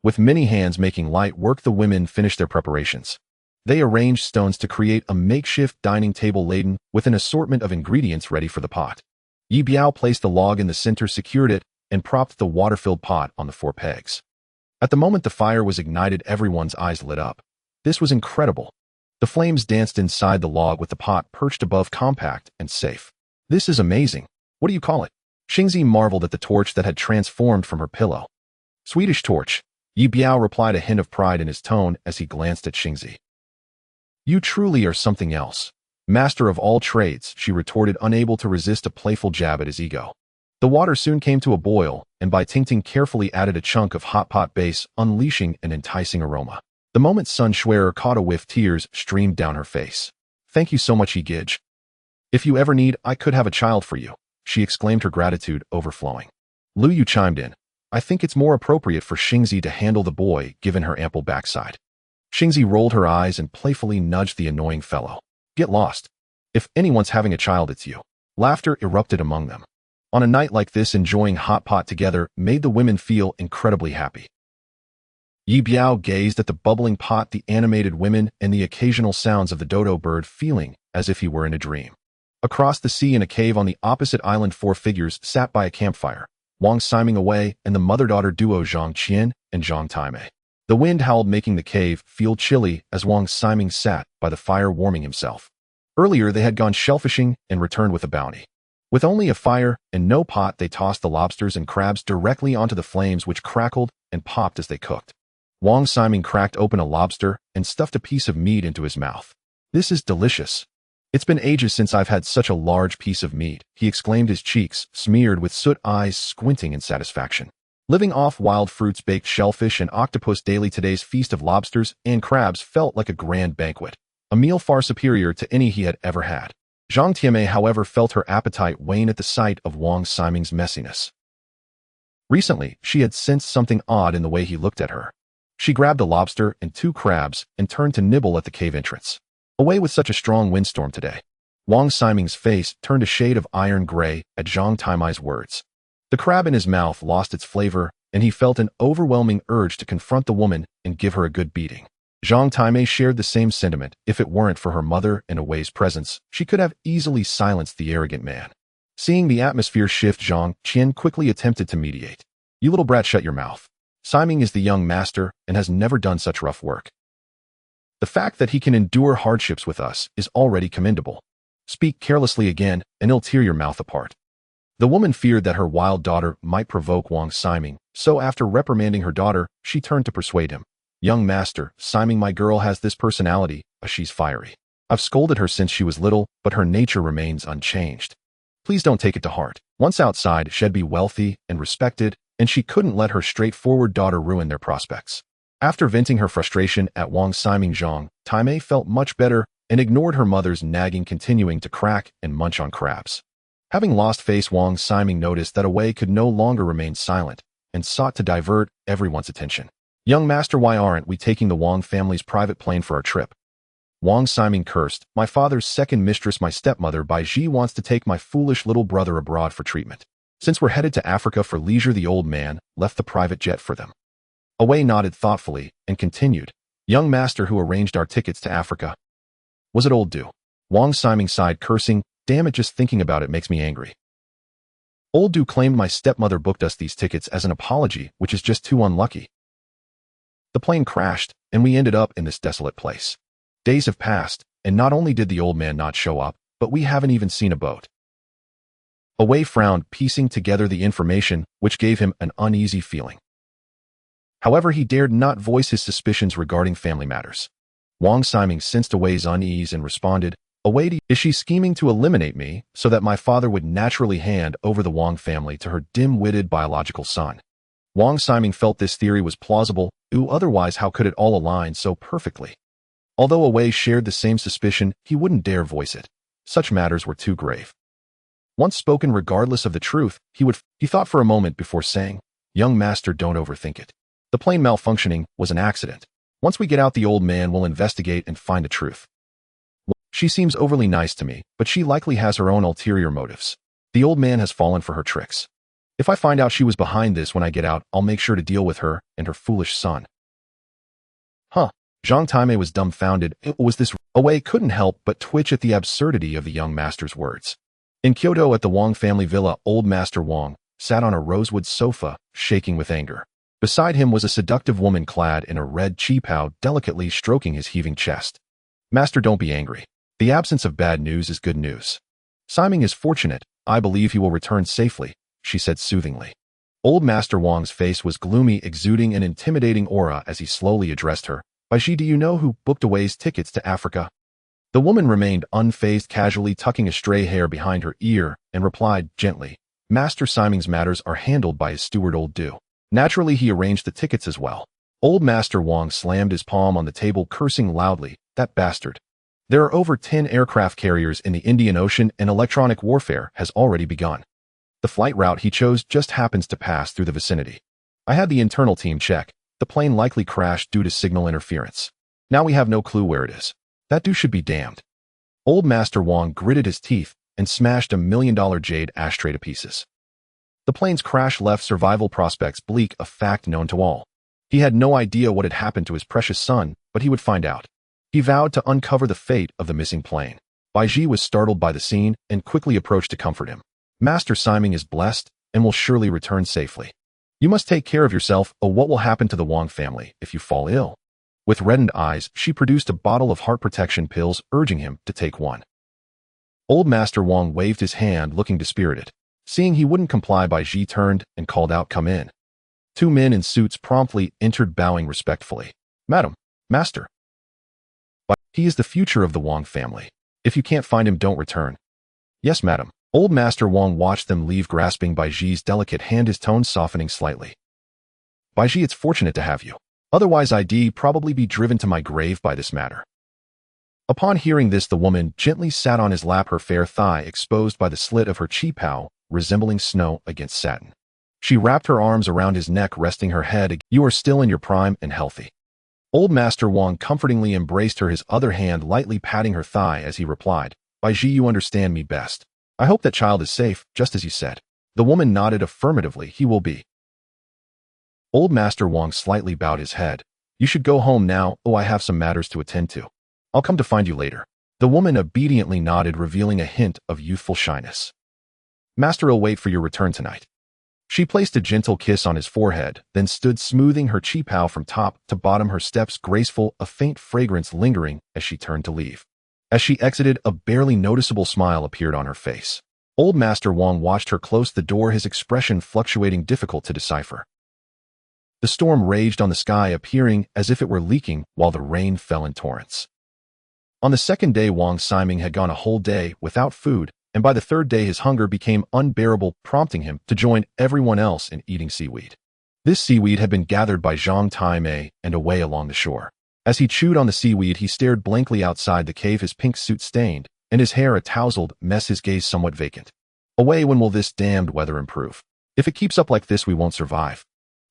With many hands making light work, the women finished their preparations. They arranged stones to create a makeshift dining table laden with an assortment of ingredients ready for the pot. Ye Biao placed the log in the center, secured it, and propped the water-filled pot on the 4 pegs. At the moment the fire was ignited, everyone's eyes lit up. This was incredible. The flames danced inside the log with the pot perched above, compact and safe. This is amazing. What do you call it? Xingzi marveled at the torch that had transformed from her pillow. Swedish torch. Ye Biao replied, a hint of pride in his tone as he glanced at Xingzi. You truly are something else. Master of all trades, she retorted, unable to resist a playful jab at his ego. The water soon came to a boil, and Bai Tingting carefully added a chunk of hot pot base, unleashing an enticing aroma. The moment Sun Shuer caught a whiff, tears streamed down her face. Thank you so much, Ye Gij. If you ever need, I could have a child for you, she exclaimed, her gratitude overflowing. Lu Yu chimed in. I think it's more appropriate for Xingzi to handle the boy, given her ample backside. Xingzi rolled her eyes and playfully nudged the annoying fellow. Get lost. If anyone's having a child, it's you. Laughter erupted among them. On a night like this, enjoying hot pot together made the women feel incredibly happy. Ye Biao gazed at the bubbling pot, the animated women, and the occasional sounds of the dodo bird, feeling as if he were in a dream. Across the sea, in a cave on the opposite island, 4 figures sat by a campfire, Wang Siming away and the mother-daughter duo Zhang Qian and Zhang Taimei. The wind howled, making the cave feel chilly as Wang Siming sat by the fire warming himself. Earlier they had gone shellfishing and returned with a bounty. With only a fire and no pot, they tossed the lobsters and crabs directly onto the flames, which crackled and popped as they cooked. Wang Siming cracked open a lobster and stuffed a piece of meat into his mouth. This is delicious. It's been ages since I've had such a large piece of meat, he exclaimed, his cheeks smeared with soot, eyes squinting in satisfaction. Living off wild fruits, baked shellfish, and octopus daily, today's feast of lobsters and crabs felt like a grand banquet, a meal far superior to any he had ever had. Zhang Tianmei, however, felt her appetite wane at the sight of Wang Siming's messiness. Recently, she had sensed something odd in the way he looked at her. She grabbed a lobster and 2 crabs and turned to nibble at the cave entrance. Away with such a strong windstorm today. Wang Siming's face turned a shade of iron gray at Zhang Taimei's words. The crab in his mouth lost its flavor, and he felt an overwhelming urge to confront the woman and give her a good beating. Zhang Taimei shared the same sentiment. If it weren't for her mother and Awei's presence, she could have easily silenced the arrogant man. Seeing the atmosphere shift, Zhang Qian quickly attempted to mediate. You little brat, shut your mouth. Siming is the young master and has never done such rough work. The fact that he can endure hardships with us is already commendable. Speak carelessly again, and he'll tear your mouth apart. The woman feared that her wild daughter might provoke Wang Siming, so after reprimanding her daughter, she turned to persuade him. Young master, Siming, my girl has this personality, she's fiery. I've scolded her since she was little, but her nature remains unchanged. Please don't take it to heart. Once outside, she'd be wealthy and respected, and she couldn't let her straightforward daughter ruin their prospects. After venting her frustration at Wang Siming, Zhang Taimei felt much better and ignored her mother's nagging, continuing to crack and munch on crabs. Having lost face, Wang Siming noticed that Awei could no longer remain silent and sought to divert everyone's attention. Young master, why aren't we taking the Wang family's private plane for our trip? Wang Siming cursed. My father's second mistress, my stepmother Bai Ji, wants to take my foolish little brother abroad for treatment. Since we're headed to Africa for leisure, the old man left the private jet for them. Awei nodded thoughtfully and continued. Young master, who arranged our tickets to Africa? Was it old Du? Wang Siming sighed, cursing. Damn it, just thinking about it makes me angry. Old Du claimed my stepmother booked us these tickets as an apology, which is just too unlucky. The plane crashed, and we ended up in this desolate place. Days have passed, and not only did the old man not show up, but we haven't even seen a boat. Awei frowned, piecing together the information, which gave him an uneasy feeling. However, he dared not voice his suspicions regarding family matters. Wang Siming sensed Awei's unease and responded, Awei, is she scheming to eliminate me so that my father would naturally hand over the Wang family to her dim-witted biological son? Wang Siming felt this theory was plausible, otherwise how could it all align so perfectly? Although Awei shared the same suspicion, he wouldn't dare voice it. Such matters were too grave. Once spoken regardless of the truth, he thought for a moment before saying, Young master, don't overthink it. The plane malfunctioning was an accident. Once we get out, the old man will investigate and find the truth. She seems overly nice to me, but she likely has her own ulterior motives. The old man has fallen for her tricks. If I find out she was behind this when I get out, I'll make sure to deal with her and her foolish son. Huh. Zhang Taimei was dumbfounded. Was this? Awei couldn't help but twitch at the absurdity of the young master's words. In Kyoto at the Wang family villa, old Master Wang sat on a rosewood sofa, shaking with anger. Beside him was a seductive woman clad in a red qipao, delicately stroking his heaving chest. Master, don't be angry. The absence of bad news is good news. Siming is fortunate. I believe he will return safely, she said soothingly. Old Master Wang's face was gloomy, exuding an intimidating aura as he slowly addressed her. Baishi, do you know who booked Awei's tickets to Africa? The woman remained unfazed, casually tucking a stray hair behind her ear, and replied gently, Master Siming's matters are handled by his steward Old Du. Naturally, he arranged the tickets as well. Old Master Wang slammed his palm on the table, cursing loudly. That bastard. There are over 10 aircraft carriers in the Indian Ocean and electronic warfare has already begun. The flight route he chose just happens to pass through the vicinity. I had the internal team check. The plane likely crashed due to signal interference. Now we have no clue where it is. That dude should be damned. Old Master Wong gritted his teeth and smashed $1 million jade ashtray to pieces. The plane's crash left survival prospects bleak, a fact known to all. He had no idea what had happened to his precious son, but he would find out. He vowed to uncover the fate of the missing plane. Bai Ji was startled by the scene and quickly approached to comfort him. Master Simon is blessed and will surely return safely. You must take care of yourself, or what will happen to the Wong family if you fall ill? With reddened eyes, she produced a bottle of heart protection pills, urging him to take one. Old Master Wong waved his hand, looking dispirited. Seeing he wouldn't comply, Bai Ji turned and called out, "Come in." Two men in suits promptly entered, bowing respectfully. "Madam, Master." "But he is the future of the Wong family. If you can't find him, don't return." "Yes, madam." Old Master Wong watched them leave, grasping Bai Ji's delicate hand, his tone softening slightly. "Bai Ji, it's fortunate to have you. Otherwise I'd probably be driven to my grave by this matter." Upon hearing this, the woman gently sat on his lap, her fair thigh exposed by the slit of her Ye Biao, resembling snow against satin. She wrapped her arms around his neck, resting her head. "You are still in your prime and healthy." Old Master Wong comfortingly embraced her, his other hand lightly patting her thigh as he replied, "Bai Ji, you understand me best. I hope that child is safe, just as you said." The woman nodded affirmatively. "He will be." Old Master Wong slightly bowed his head. "You should go home now. Oh, I have some matters to attend to. I'll come to find you later." The woman obediently nodded, revealing a hint of youthful shyness. "Master will wait for your return tonight." She placed a gentle kiss on his forehead, then stood smoothing her Ye Biao from top to bottom, her steps graceful, a faint fragrance lingering as she turned to leave. As she exited, a barely noticeable smile appeared on her face. Old Master Wong watched her close the door, his expression fluctuating, difficult to decipher. The storm raged on the sky, appearing as if it were leaking, while the rain fell in torrents. On the second day, Wong Simon had gone a whole day without food, and by the third day his hunger became unbearable, prompting him to join everyone else in eating seaweed. This seaweed had been gathered by Zhang Tai-mei and away along the shore. As he chewed on the seaweed, he stared blankly outside the cave, his pink suit stained, and his hair a tousled mess, his gaze somewhat vacant. "Away, when will this damned weather improve? If it keeps up like this, we won't survive."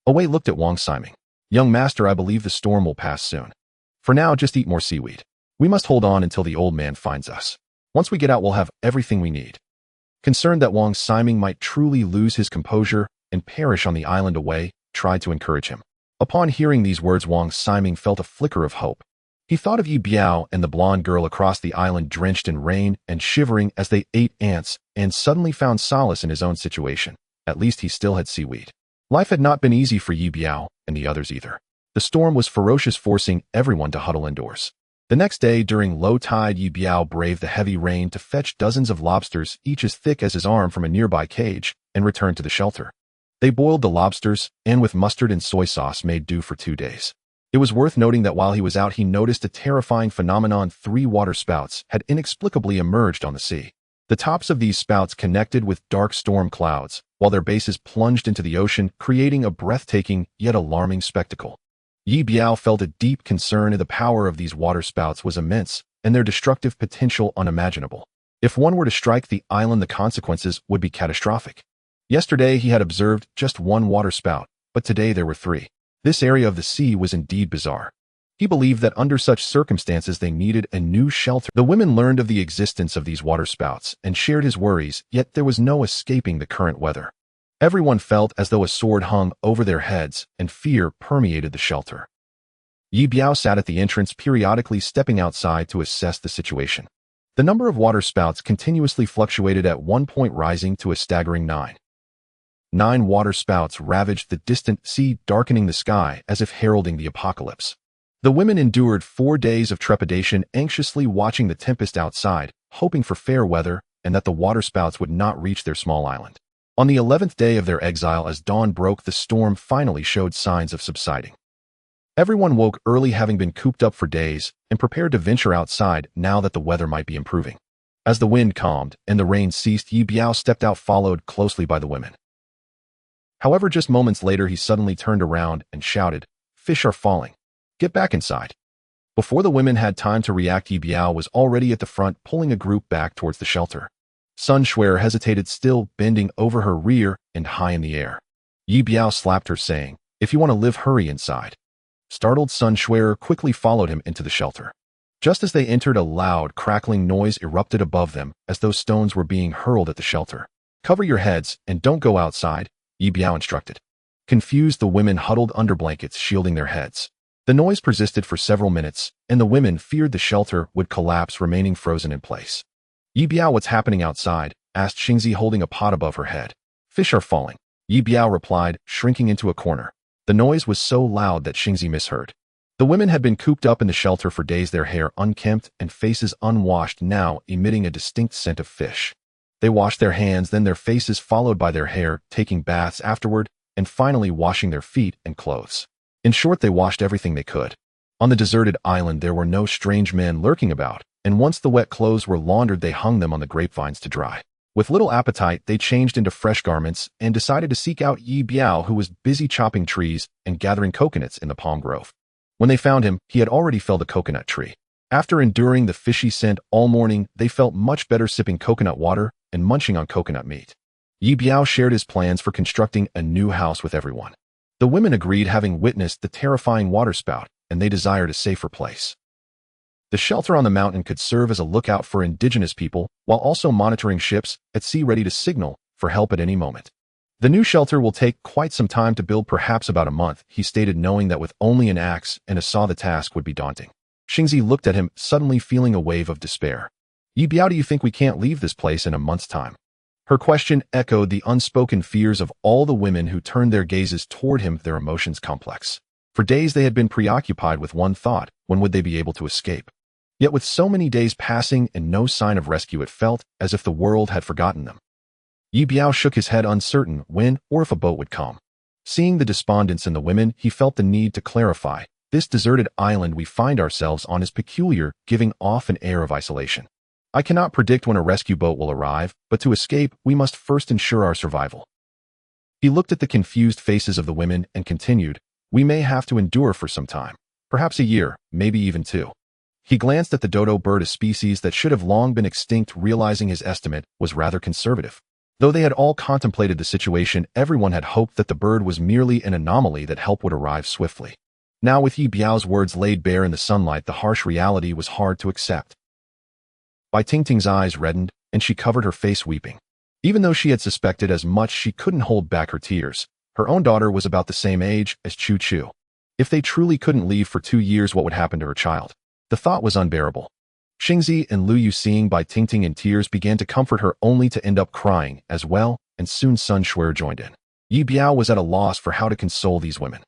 Away looked at Wong Simon. "Young master, I believe the storm will pass soon. For now, just eat more seaweed. We must hold on until the old man finds us. Once we get out, we'll have everything we need." Concerned that Wong Simon might truly lose his composure and perish on the island, Away tried to encourage him. Upon hearing these words, Wong Simon felt a flicker of hope. He thought of Ye Biao and the blonde girl across the island, drenched in rain and shivering as they ate ants, and suddenly found solace in his own situation. At least he still had seaweed. Life had not been easy for Ye Biao and the others either. The storm was ferocious, forcing everyone to huddle indoors. The next day, during low tide, Ye Biao braved the heavy rain to fetch dozens of lobsters, each as thick as his arm, from a nearby cage, and returned to the shelter. They boiled the lobsters, and with mustard and soy sauce made do for 2 days. It was worth noting that while he was out, he noticed a terrifying phenomenon. 3 water spouts had inexplicably emerged on the sea. The tops of these spouts connected with dark storm clouds, while their bases plunged into the ocean, creating a breathtaking yet alarming spectacle. Ye Biao felt a deep concern. The power of these water spouts was immense, and their destructive potential unimaginable. If one were to strike the island, the consequences would be catastrophic. Yesterday he had observed just 1 water spout, but today there were 3. This area of the sea was indeed bizarre. He believed that under such circumstances they needed a new shelter. The women learned of the existence of these water spouts and shared his worries, yet there was no escaping the current weather. Everyone felt as though a sword hung over their heads, and fear permeated the shelter. Ye Biao sat at the entrance, periodically stepping outside to assess the situation. The number of water spouts continuously fluctuated, at one point rising to a staggering 9. 9 water spouts ravaged the distant sea, darkening the sky as if heralding the apocalypse. The women endured 4 days of trepidation, anxiously watching the tempest outside, hoping for fair weather and that the water spouts would not reach their small island. On the 11th day of their exile, as dawn broke, the storm finally showed signs of subsiding. Everyone woke early, having been cooped up for days, and prepared to venture outside now that the weather might be improving. As the wind calmed and the rain ceased, Ye Biao stepped out, followed closely by the women. However, just moments later, he suddenly turned around and shouted, "Fish are falling. Get back inside." Before the women had time to react, Ye Biao was already at the front, pulling a group back towards the shelter. Sun Shuer hesitated, still bending over her rear and high in the air. Ye Biao slapped her, saying, "If you want to live, hurry inside." Startled, Sun Shuer quickly followed him into the shelter. Just as they entered, a loud, crackling noise erupted above them, as though stones were being hurled at the shelter. "Cover your heads and don't go outside," Ye Biao instructed. Confused, the women huddled under blankets, shielding their heads. The noise persisted for several minutes, and the women feared the shelter would collapse, remaining frozen in place. "Ye Biao, what's happening outside?" asked Xingzi, holding a pot above her head. "Fish are falling," Ye Biao replied, shrinking into a corner. The noise was so loud that Xingzi misheard. The women had been cooped up in the shelter for days, their hair unkempt and faces unwashed, now emitting a distinct scent of fish. They washed their hands, then their faces, followed by their hair, taking baths afterward, and finally washing their feet and clothes. In short, they washed everything they could. On the deserted island, there were no strange men lurking about, and once the wet clothes were laundered, they hung them on the grapevines to dry. With little appetite, they changed into fresh garments and decided to seek out Ye Biao, who was busy chopping trees and gathering coconuts in the palm grove. When they found him, he had already felled a coconut tree. After enduring the fishy scent all morning, they felt much better, sipping coconut water and munching on coconut meat. Ye Biao shared his plans for constructing a new house with everyone. The women agreed, having witnessed the terrifying waterspout, and they desired a safer place. The shelter on the mountain could serve as a lookout for indigenous people, while also monitoring ships at sea ready to signal for help at any moment. "The new shelter will take quite some time to build, perhaps about a month," he stated, knowing that with only an axe and a saw the task would be daunting. Xingzi looked at him, suddenly feeling a wave of despair. "Ye Biao, do you think we can't leave this place in a month's time?" Her question echoed the unspoken fears of all the women who turned their gazes toward him, their emotions complex. For days they had been preoccupied with one thought: when would they be able to escape? Yet with so many days passing and no sign of rescue, it felt as if the world had forgotten them. Ye Biao shook his head, uncertain when or if a boat would come. Seeing the despondence in the women, he felt the need to clarify. "This deserted island we find ourselves on is peculiar, giving off an air of isolation. I cannot predict when a rescue boat will arrive, but to escape, we must first ensure our survival." He looked at the confused faces of the women and continued, "We may have to endure for some time, perhaps a year, maybe even 2. He glanced at the dodo bird, a species that should have long been extinct, realizing his estimate was rather conservative. Though they had all contemplated the situation, everyone had hoped that the bird was merely an anomaly, that help would arrive swiftly. Now, with Ye Biao's words laid bare in the sunlight, the harsh reality was hard to accept. Bai Tingting's eyes reddened, and she covered her face, weeping. Even though she had suspected as much, she couldn't hold back her tears. Her own daughter was about the same age as Chu Chu. If they truly couldn't leave for 2 years, what would happen to her child? The thought was unbearable. Xingzi and Lu Yu, seeing Bai Tingting in tears, began to comfort her, only to end up crying as well, and soon Sun Shuer joined in. Ye Biao was at a loss for how to console these women.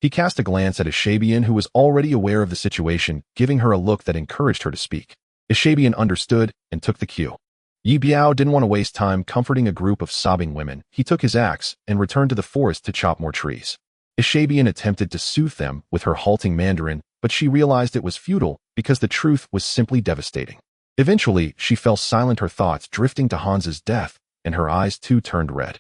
He cast a glance at Ishabian, who was already aware of the situation, giving her a look that encouraged her to speak. Ishabian understood and took the cue. Ye Biao didn't want to waste time comforting a group of sobbing women. He took his axe and returned to the forest to chop more trees. Ishabian attempted to soothe them with her halting Mandarin, but she realized it was futile because the truth was simply devastating. Eventually, she fell silent, her thoughts drifting to Hans's death, and her eyes too turned red.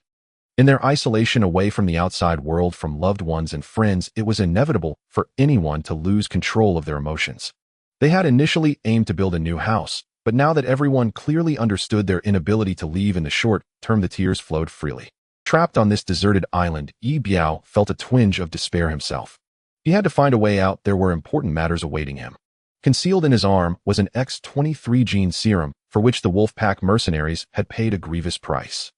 In their isolation away from the outside world, from loved ones and friends, it was inevitable for anyone to lose control of their emotions. They had initially aimed to build a new house, but now that everyone clearly understood their inability to leave in the short term, the tears flowed freely. Trapped on this deserted island, Ye Biao felt a twinge of despair himself. He had to find a way out. There were important matters awaiting him. Concealed in his arm was an X-23 gene serum, for which the Wolfpack mercenaries had paid a grievous price.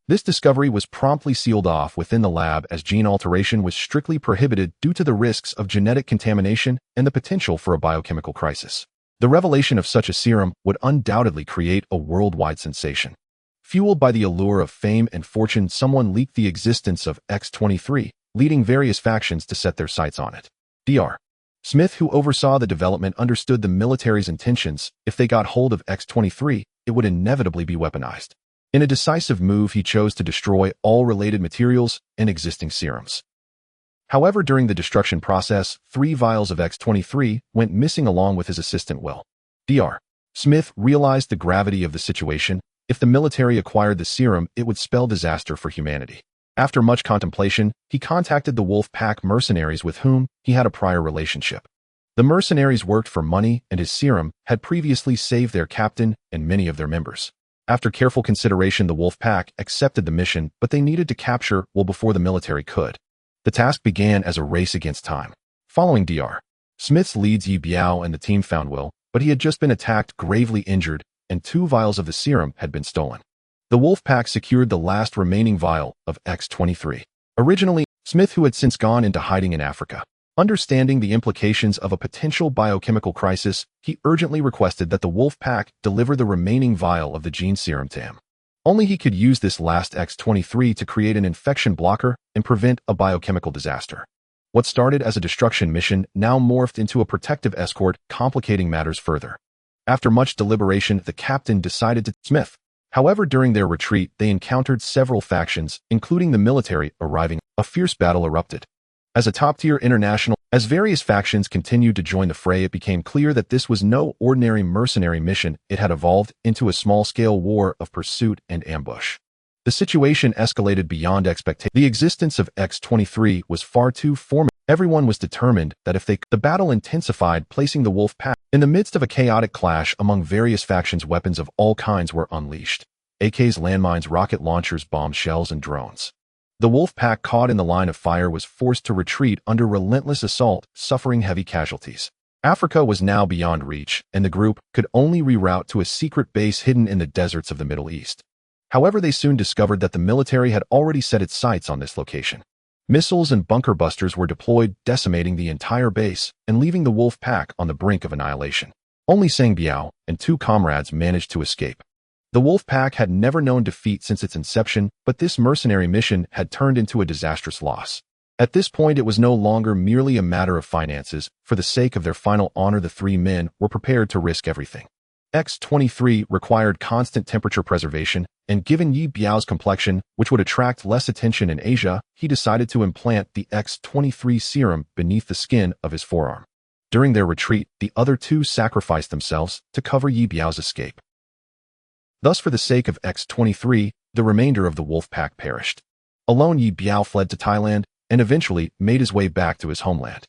This discovery was promptly sealed off within the lab, as gene alteration was strictly prohibited due to the risks of genetic contamination and the potential for a biochemical crisis. The revelation of such a serum would undoubtedly create a worldwide sensation. Fueled by the allure of fame and fortune, someone leaked the existence of X-23, leading various factions to set their sights on it. Dr. Smith, who oversaw the development, understood the military's intentions. If they got hold of X-23, it would inevitably be weaponized. In a decisive move, he chose to destroy all related materials and existing serums. However, during the destruction process, 3 vials of X-23 went missing along with his assistant Will. Dr. Smith realized the gravity of the situation. If the military acquired the serum, it would spell disaster for humanity. After much contemplation, he contacted the Wolfpack mercenaries, with whom he had a prior relationship. The mercenaries worked for money, and his serum had previously saved their captain and many of their members. After careful consideration, the wolf pack accepted the mission, but they needed to capture Will before the military could. The task began as a race against time. Following Dr. Smith's leads, Ye Biao and the team found Will, but he had just been attacked, gravely injured, and 2 vials of the serum had been stolen. The wolf pack secured the last remaining vial of X-23. Originally, Smith, who had since gone into hiding in Africa. Understanding the implications of a potential biochemical crisis, he urgently requested that the wolf pack deliver the remaining vial of the gene serum to him. Only he could use this last X-23 to create an infection blocker and prevent a biochemical disaster. What started as a destruction mission now morphed into a protective escort, complicating matters further. After much deliberation, the captain decided to Smith. However, during their retreat, they encountered several factions, including the military, arriving. A fierce battle erupted. As various factions continued to join the fray, it became clear that this was no ordinary mercenary mission. It had evolved into a small-scale war of pursuit and ambush. The situation escalated beyond expectation. The existence of X-23 was far too formidable. Everyone was determined that if they could. The battle intensified, placing the wolf pack in the midst of a chaotic clash among various factions. Weapons of all kinds were unleashed. AKs, landmines, rocket launchers, bombshells, and drones. The wolf pack, caught in the line of fire, was forced to retreat under relentless assault, suffering heavy casualties. Africa was now beyond reach, and the group could only reroute to a secret base hidden in the deserts of the Middle East. However, they soon discovered that the military had already set its sights on this location. Missiles and bunker busters were deployed, decimating the entire base and leaving the wolf pack on the brink of annihilation. Only Ye Biao and 2 comrades managed to escape. The wolf pack had never known defeat since its inception, but this mercenary mission had turned into a disastrous loss. At this point, it was no longer merely a matter of finances. For the sake of their final honor, the 3 men were prepared to risk everything. X-23 required constant temperature preservation, and given Ye Biao's complexion, which would attract less attention in Asia, he decided to implant the X-23 serum beneath the skin of his forearm. During their retreat, the other 2 sacrificed themselves to cover Ye Biao's escape. Thus, for the sake of X-23, the remainder of the wolf pack perished. Alone, Ye Biao fled to Thailand and eventually made his way back to his homeland.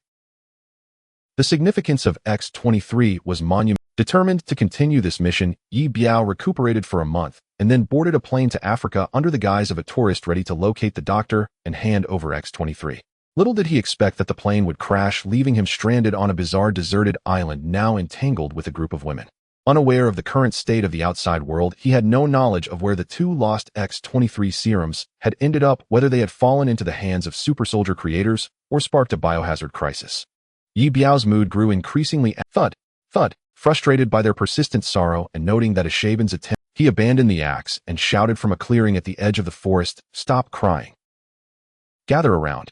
The significance of X-23 was monumental. Determined to continue this mission, Ye Biao recuperated for a month and then boarded a plane to Africa under the guise of a tourist, ready to locate the doctor and hand over X-23. Little did he expect that the plane would crash, leaving him stranded on a bizarre deserted island, now entangled with a group of women. Unaware of the current state of the outside world, he had no knowledge of where the 2 lost X-23 serums had ended up, whether they had fallen into the hands of super soldier creators or sparked a biohazard crisis. Ye Biao's mood grew increasingly thud. Frustrated by their persistent sorrow and noting that Ashaban's attempt, he abandoned the axe and shouted from a clearing at the edge of the forest, "Stop crying. Gather around."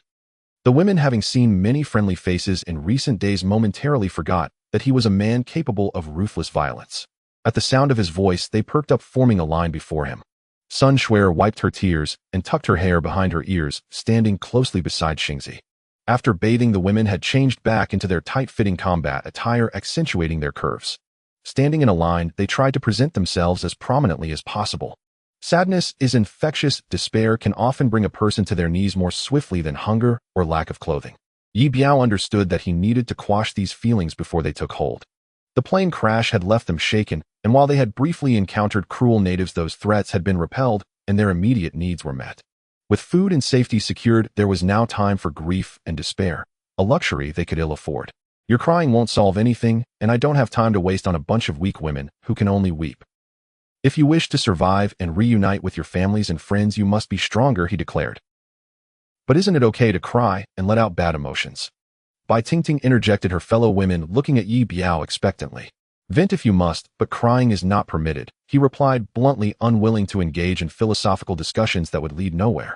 The women, having seen many friendly faces in recent days, momentarily forgot that he was a man capable of ruthless violence. At the sound of his voice, they perked up, forming a line before him. Sun Shuer wiped her tears and tucked her hair behind her ears, standing closely beside Xingzi. After bathing, the women had changed back into their tight-fitting combat attire, accentuating their curves. Standing in a line, they tried to present themselves as prominently as possible. Sadness is infectious. Despair can often bring a person to their knees more swiftly than hunger or lack of clothing. Ye Biao understood that he needed to quash these feelings before they took hold. The plane crash had left them shaken, and while they had briefly encountered cruel natives, those threats had been repelled and their immediate needs were met. With food and safety secured, there was now time for grief and despair, a luxury they could ill afford. Your crying won't solve anything, and I don't have time to waste on a bunch of weak women who can only weep. If you wish to survive and reunite with your families and friends, you must be stronger, he declared. But isn't it okay to cry and let out bad emotions? Bai Tingting interjected, her fellow women looking at Ye Biao expectantly. Vent if you must, but crying is not permitted, he replied bluntly, unwilling to engage in philosophical discussions that would lead nowhere.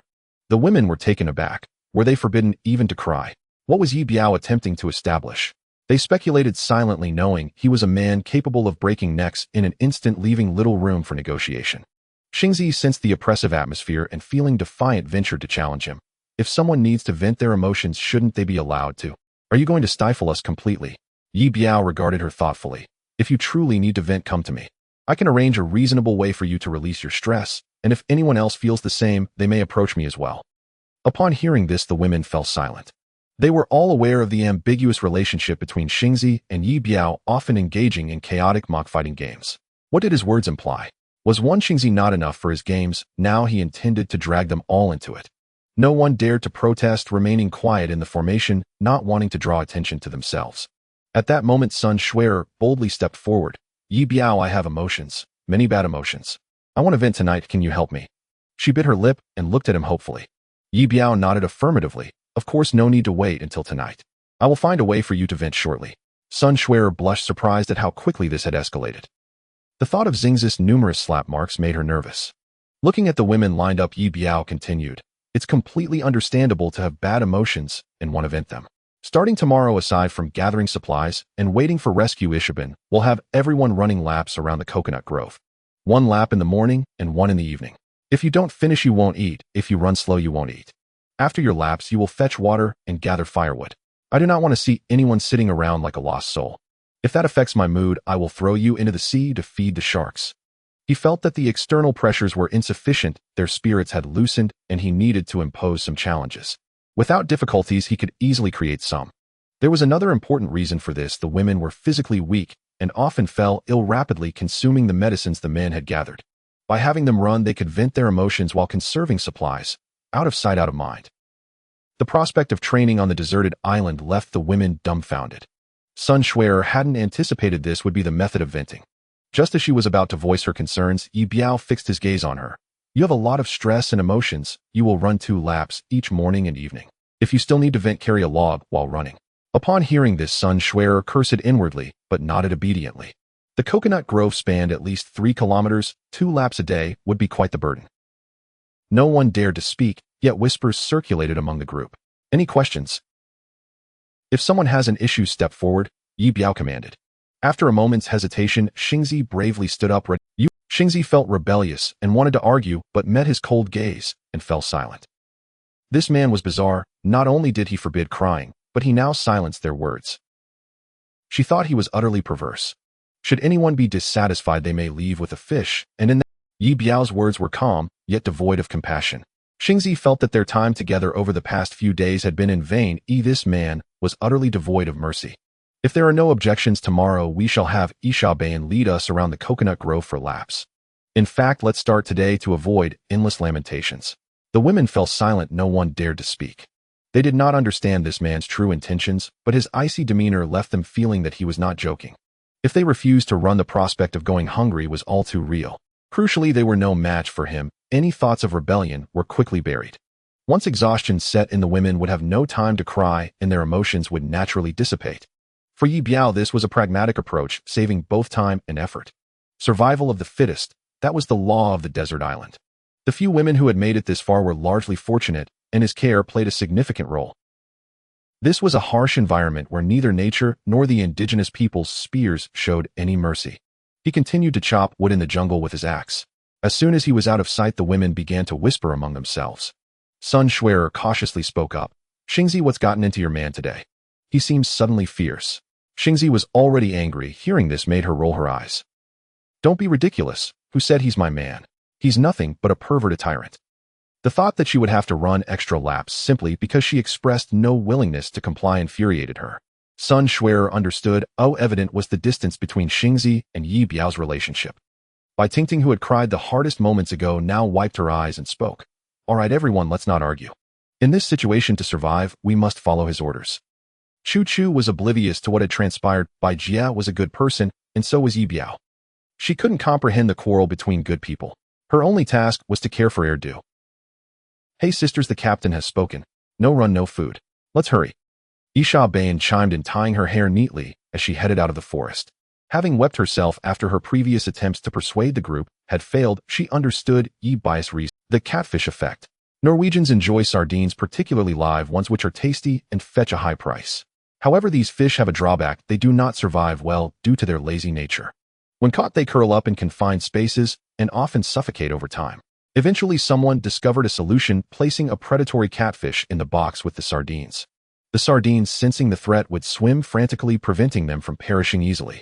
The women were taken aback. Were they forbidden even to cry? What was Ye Biao attempting to establish? They speculated silently, knowing he was a man capable of breaking necks in an instant, leaving little room for negotiation. Xingzi sensed the oppressive atmosphere and, feeling defiant, ventured to challenge him. If someone needs to vent their emotions, shouldn't they be allowed to? Are you going to stifle us completely? Ye Biao regarded her thoughtfully. If you truly need to vent, come to me. I can arrange a reasonable way for you to release your stress, and if anyone else feels the same, they may approach me as well. Upon hearing this, the women fell silent. They were all aware of the ambiguous relationship between Xingzi and Ye Biao, often engaging in chaotic mock-fighting games. What did his words imply? Was one Xingzi not enough for his games? Now he intended to drag them all into it. No one dared to protest, remaining quiet in the formation, not wanting to draw attention to themselves. At that moment, Sun Xuer boldly stepped forward. Ye Biao, I have emotions, many bad emotions. I want to vent tonight, can you help me? She bit her lip and looked at him hopefully. Ye Biao nodded affirmatively. Of course, no need to wait until tonight. I will find a way for you to vent shortly. Sun Xuer blushed, surprised at how quickly this had escalated. The thought of Xingzi's numerous slap marks made her nervous. Looking at the women lined up, Ye Biao continued, it's completely understandable to have bad emotions and want to vent them. Starting tomorrow, aside from gathering supplies and waiting for rescue Ishiban, we'll have everyone running laps around the coconut grove. 1 lap in the morning and 1 in the evening. If you don't finish, you won't eat. If you run slow, you won't eat. After your laps, you will fetch water and gather firewood. I do not want to see anyone sitting around like a lost soul. If that affects my mood, I will throw you into the sea to feed the sharks. He felt that the external pressures were insufficient, their spirits had loosened, and he needed to impose some challenges. Without difficulties, he could easily create some. There was another important reason for this. The women were physically weak and often fell ill, rapidly consuming the medicines the men had gathered. By having them run, they could vent their emotions while conserving supplies, out of sight, out of mind. The prospect of training on the deserted island left the women dumbfounded. Sun Xuer hadn't anticipated this would be the method of venting. Just as she was about to voice her concerns, Ye Biao fixed his gaze on her. You have a lot of stress and emotions. You will run 2 laps each morning and evening. If you still need to vent, carry a log while running. Upon hearing this, Sun Xuer cursed inwardly, but nodded obediently. The coconut grove spanned at least 3 kilometers. 2 laps a day would be quite the burden. No one dared to speak, yet whispers circulated among the group. Any questions? If someone has an issue, step forward, Ye Biao commanded. After a moment's hesitation, Xingzi bravely stood up. Xingzi felt rebellious and wanted to argue, but met his cold gaze and fell silent. This man was bizarre. Not only did he forbid crying, but he now silenced their words. She thought he was utterly perverse. Should anyone be dissatisfied, they may leave with a fish, and in that, Ye Biao's words were calm, yet devoid of compassion. Xingzi felt that their time together over the past few days had been in vain. This man was utterly devoid of mercy. If there are no objections, tomorrow we shall have Ishiban lead us around the coconut grove for laps. In fact, let's start today to avoid endless lamentations. The women fell silent. No one dared to speak. They did not understand this man's true intentions, but his icy demeanor left them feeling that he was not joking. If they refused to run, the prospect of going hungry was all too real. Crucially, they were no match for him. Any thoughts of rebellion were quickly buried. Once exhaustion set in, the women would have no time to cry, and their emotions would naturally dissipate. For Ye Biao, this was a pragmatic approach, saving both time and effort. Survival of the fittest, that was the law of the desert island. The few women who had made it this far were largely fortunate, and his care played a significant role. This was a harsh environment where neither nature nor the indigenous people's spears showed any mercy. He continued to chop wood in the jungle with his axe. As soon as he was out of sight, the women began to whisper among themselves. Sun Xuer cautiously spoke up. Xingzi, what's gotten into your man today? He seems suddenly fierce. Xingzi was already angry. Hearing this made her roll her eyes. Don't be ridiculous. Who said he's my man? He's nothing but a pervert, a tyrant. The thought that she would have to run extra laps simply because she expressed no willingness to comply infuriated her. Sun Xuer understood how evident was the distance between Xingzi and Ye Biao's relationship. Bai Tingting, who had cried the hardest moments ago, now wiped her eyes and spoke. All right, everyone, let's not argue. In this situation, to survive, we must follow his orders. Chu Chu was oblivious to what had transpired. Bai Jia was a good person, and so was Ye Biao. She couldn't comprehend the quarrel between good people. Her only task was to care for Erdu. Hey sisters, the captain has spoken. No run, no food. Let's hurry. Ishiban chimed in, tying her hair neatly as she headed out of the forest. Having wept herself after her previous attempts to persuade the group had failed, she understood Ye Biao's reason. The catfish effect. Norwegians enjoy sardines, particularly live ones, which are tasty and fetch a high price. However, these fish have a drawback: they do not survive well due to their lazy nature. When caught, they curl up in confined spaces and often suffocate over time. Eventually, someone discovered a solution: placing a predatory catfish in the box with the sardines. The sardines, sensing the threat, would swim frantically, preventing them from perishing easily.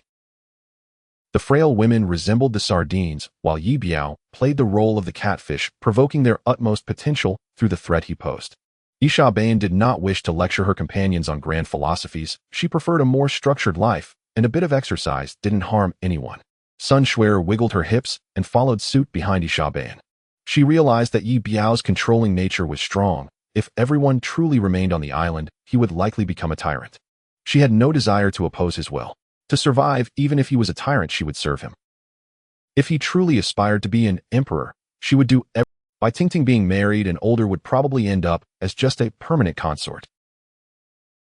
The frail women resembled the sardines, while Ye Biao played the role of the catfish, provoking their utmost potential through the threat he posed. Ye Biao did not wish to lecture her companions on grand philosophies. She preferred a more structured life, and a bit of exercise didn't harm anyone. Sun Shuer wiggled her hips and followed suit behind Ye Biao. She realized that Ye Biao's controlling nature was strong. If everyone truly remained on the island, he would likely become a tyrant. She had no desire to oppose his will. To survive, even if he was a tyrant, she would serve him. If he truly aspired to be an emperor, she would do everything. By Tingting being married and older would probably end up as just a permanent consort.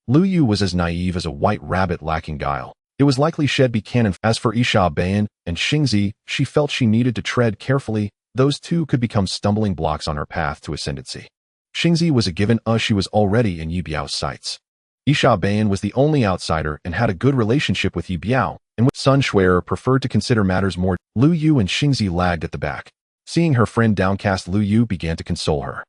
Lu Yu was as naive as a white rabbit lacking guile. It was likely she'd be canon. As for Ye Biao and Xingzi, she felt she needed to tread carefully. Those two could become stumbling blocks on her path to ascendancy. Xingzi was a given, she was already in Ye Biao's sights. Ye Biao was the only outsider and had a good relationship with Ye Biao, and with Sun Shuer preferred to consider matters more. Lu Yu and Xingzi lagged at the back. Seeing her friend downcast, Lu Yu began to console her.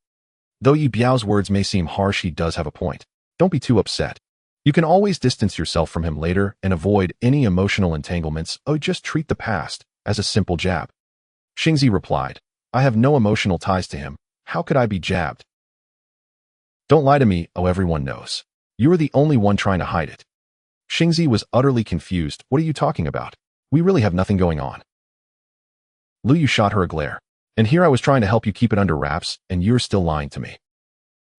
Though Ye Biao's words may seem harsh, he does have a point. Don't be too upset. You can always distance yourself from him later and avoid any emotional entanglements. Just treat the past as a simple jab. Xingzi replied, I have no emotional ties to him. How could I be jabbed? Don't lie to me, everyone knows. You are the only one trying to hide it. Xingzi was utterly confused. What are you talking about? We really have nothing going on. Lu Yu shot her a glare. And here I was trying to help you keep it under wraps, and you're still lying to me.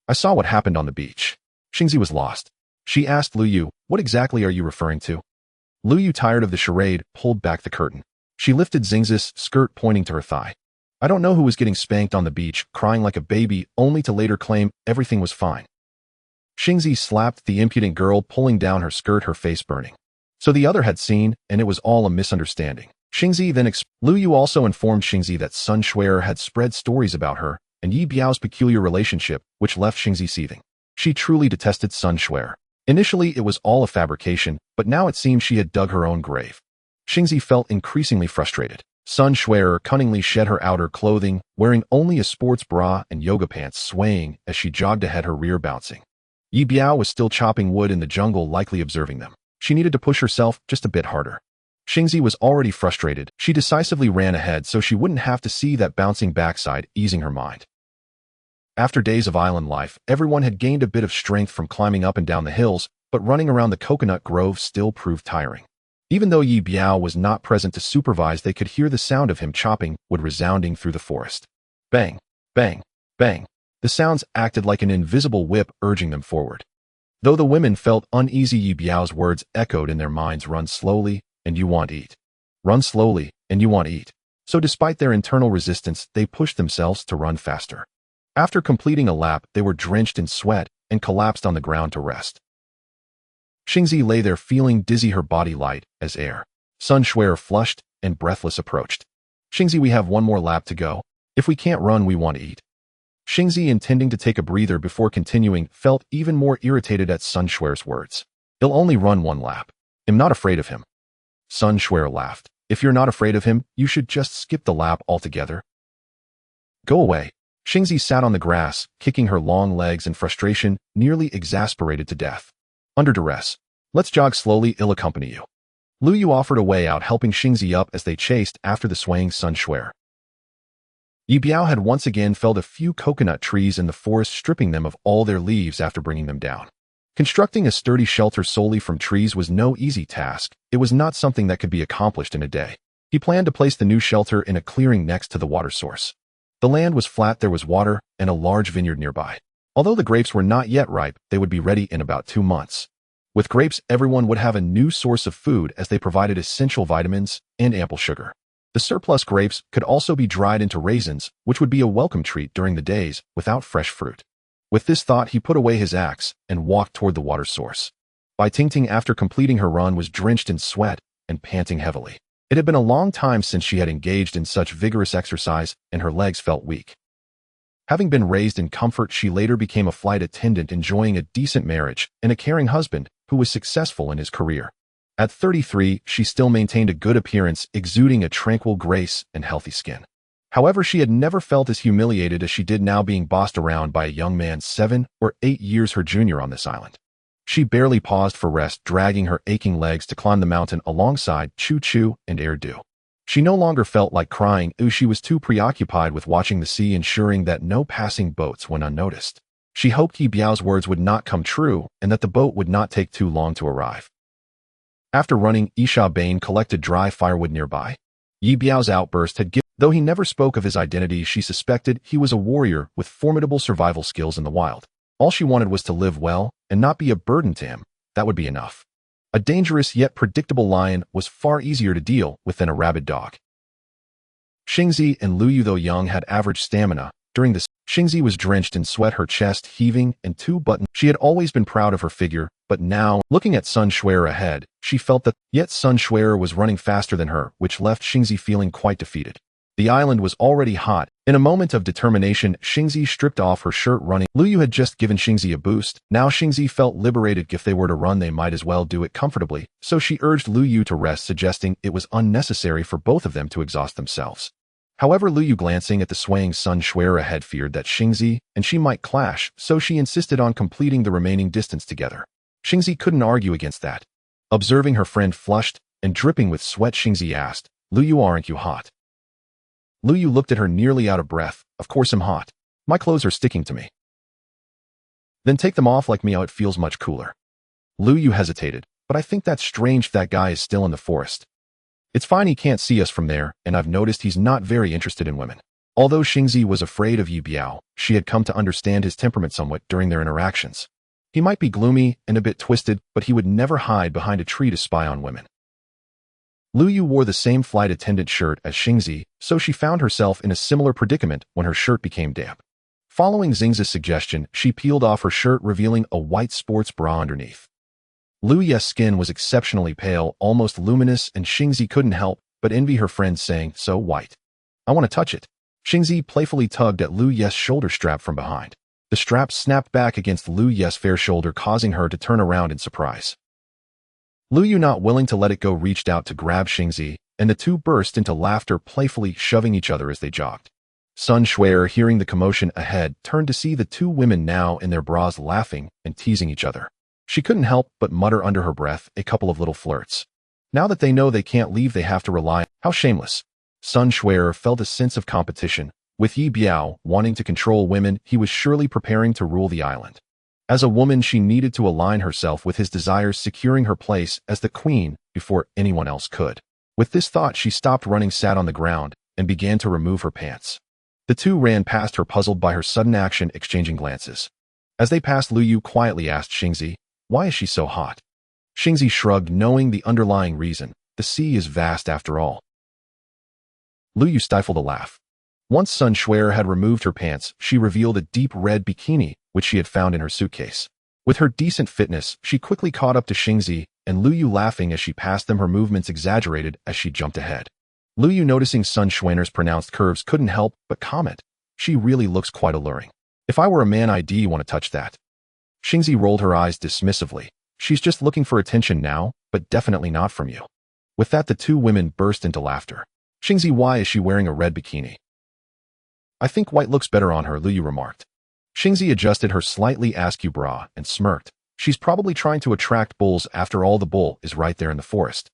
I saw what happened on the beach. Xingzi was lost. She asked Lu Yu, what exactly are you referring to? Lu Yu, tired of the charade, pulled back the curtain. She lifted Xingzi's skirt, pointing to her thigh. I don't know who was getting spanked on the beach, crying like a baby, only to later claim everything was fine. Xingzi slapped the impudent girl, pulling down her skirt, her face burning. So the other had seen, and it was all a misunderstanding. Xingzi then Lu Yu also informed Xingzi that Sun Shuer had spread stories about her and Ye Biao's peculiar relationship, which left Xingzi seething. She truly detested Sun Shuer. Initially, it was all a fabrication, but now it seemed she had dug her own grave. Xingzi felt increasingly frustrated. Sun Shuer cunningly shed her outer clothing, wearing only a sports bra and yoga pants, swaying as she jogged ahead, her rear bouncing. Ye Biao was still chopping wood in the jungle, likely observing them. She needed to push herself just a bit harder. Xingzi was already frustrated. She decisively ran ahead so she wouldn't have to see that bouncing backside, easing her mind. After days of island life, everyone had gained a bit of strength from climbing up and down the hills, but running around the coconut grove still proved tiring. Even though Ye Biao was not present to supervise, they could hear the sound of him chopping wood resounding through the forest. Bang, bang, bang. The sounds acted like an invisible whip, urging them forward. Though the women felt uneasy, Ye Biao's words echoed in their minds, run slowly, and you want eat. Run slowly, and you want eat. So despite their internal resistance, they pushed themselves to run faster. After completing a lap, they were drenched in sweat and collapsed on the ground to rest. Xingzi lay there feeling dizzy, her body light as air. Sun Shuer, flushed and breathless, approached. Xingzi, we have one more lap to go. If we can't run, we want to eat. Xingzi, intending to take a breather before continuing, felt even more irritated at Sun Shuer's words. He'll only run one lap. I'm not afraid of him. Sun Shuer laughed. If you're not afraid of him, you should just skip the lap altogether. Go away. Xingzi sat on the grass, kicking her long legs in frustration, nearly exasperated to death. Under duress. Let's jog slowly, I'll accompany you. Lu Yu offered a way out, helping Xingzi up as they chased after the swaying Sun Shuer. Ye Biao had once again felled a few coconut trees in the forest, stripping them of all their leaves after bringing them down. Constructing a sturdy shelter solely from trees was no easy task. It was not something that could be accomplished in a day. He planned to place the new shelter in a clearing next to the water source. The land was flat, there was water, and a large vineyard nearby. Although the grapes were not yet ripe, they would be ready in about 2 months. With grapes, everyone would have a new source of food as they provided essential vitamins and ample sugar. The surplus grapes could also be dried into raisins, which would be a welcome treat during the days without fresh fruit. With this thought, he put away his axe and walked toward the water source. Bai Tingting, after completing her run, was drenched in sweat and panting heavily. It had been a long time since she had engaged in such vigorous exercise, and her legs felt weak. Having been raised in comfort, she later became a flight attendant, enjoying a decent marriage and a caring husband who was successful in his career. At 33, she still maintained a good appearance, exuding a tranquil grace and healthy skin. However, she had never felt as humiliated as she did now, being bossed around by a young man 7 or 8 years her junior on this island. She barely paused for rest, dragging her aching legs to climb the mountain alongside Choo Choo and Erdu. She no longer felt like crying, she was too preoccupied with watching the sea, ensuring that no passing boats went unnoticed. She hoped Ye Biao's words would not come true and that the boat would not take too long to arrive. After running, Isha Bane collected dry firewood nearby. Ye Biao's outburst had given, though he never spoke of his identity, she suspected he was a warrior with formidable survival skills in the wild. All she wanted was to live well and not be a burden to him. That would be enough. A dangerous yet predictable lion was far easier to deal with than a rabid dog. Xingzi and Luyu, though young, had average stamina. During this, Xingzi was drenched in sweat, her chest heaving and two buttons. She had always been proud of her figure, but now, looking at Sun Shuer ahead, she felt that yet Sun Shuer was running faster than her, which left Xingzi feeling quite defeated. The island was already hot. In a moment of determination, Xingzi stripped off her shirt running. Luyu had just given Xingzi a boost. Now Xingzi felt liberated. If they were to run, they might as well do it comfortably. So she urged Luyu to rest, suggesting it was unnecessary for both of them to exhaust themselves. However, Luyu, glancing at the swaying Sun Shuer ahead, feared that Xingzi and she might clash, so she insisted on completing the remaining distance together. Xingzi couldn't argue against that. Observing her friend flushed and dripping with sweat, Xingzi asked, "Luyu, aren't you hot?" Luyu looked at her, nearly out of breath. "Of course I'm hot. My clothes are sticking to me." "Then take them off like me. It feels much cooler." Luyu hesitated, "But I think that's strange. That guy is still in the forest. It's fine, he can't see us from there, and I've noticed he's not very interested in women." Although Xingzi was afraid of Ye Biao, she had come to understand his temperament somewhat during their interactions. He might be gloomy and a bit twisted, but he would never hide behind a tree to spy on women. Luyu wore the same flight attendant shirt as Xingzi, so she found herself in a similar predicament when her shirt became damp. Following Xingzi's suggestion, she peeled off her shirt, revealing a white sports bra underneath. Luyu's skin was exceptionally pale, almost luminous, and Xingzi couldn't help but envy her friend, saying, "So white. I want to touch it." Xingzi playfully tugged at Luyu's shoulder strap from behind. The strap snapped back against Luyu's fair shoulder, causing her to turn around in surprise. Luyu, not willing to let it go, reached out to grab Xingzi, and the two burst into laughter, playfully shoving each other as they jogged. Sun Shuer, hearing the commotion ahead, turned to see the two women now in their bras laughing and teasing each other. She couldn't help but mutter under her breath a couple of little flirts. Now that they know they can't leave, they have to rely on— How shameless. Sun Shuer felt a sense of competition. With Ye Biao wanting to control women, he was surely preparing to rule the island. As a woman, she needed to align herself with his desires, securing her place as the queen before anyone else could. With this thought, she stopped running, sat on the ground, and began to remove her pants. The two ran past her, puzzled by her sudden action, exchanging glances. As they passed, Luyu quietly asked Xingzi, "Why is she so hot?" Xingzi shrugged, knowing the underlying reason. The sea is vast after all. Luyu stifled a laugh. Once Sun Shuer had removed her pants, she revealed a deep red bikini, which she had found in her suitcase. With her decent fitness, she quickly caught up to Xingzi, and Luyu, laughing as she passed them, her movements exaggerated as she jumped ahead. Luyu, noticing Sun Shuer's pronounced curves, couldn't help but comment, "She really looks quite alluring. If I were a man, I'd want to touch that." Xingzi rolled her eyes dismissively. "She's just looking for attention now, but definitely not from you." With that, the two women burst into laughter. "Xingzi, why is she wearing a red bikini?" "I think white looks better on her," Luyu remarked. Xingzi adjusted her slightly askew bra and smirked. "She's probably trying to attract bulls. After all, the bull is right there in the forest."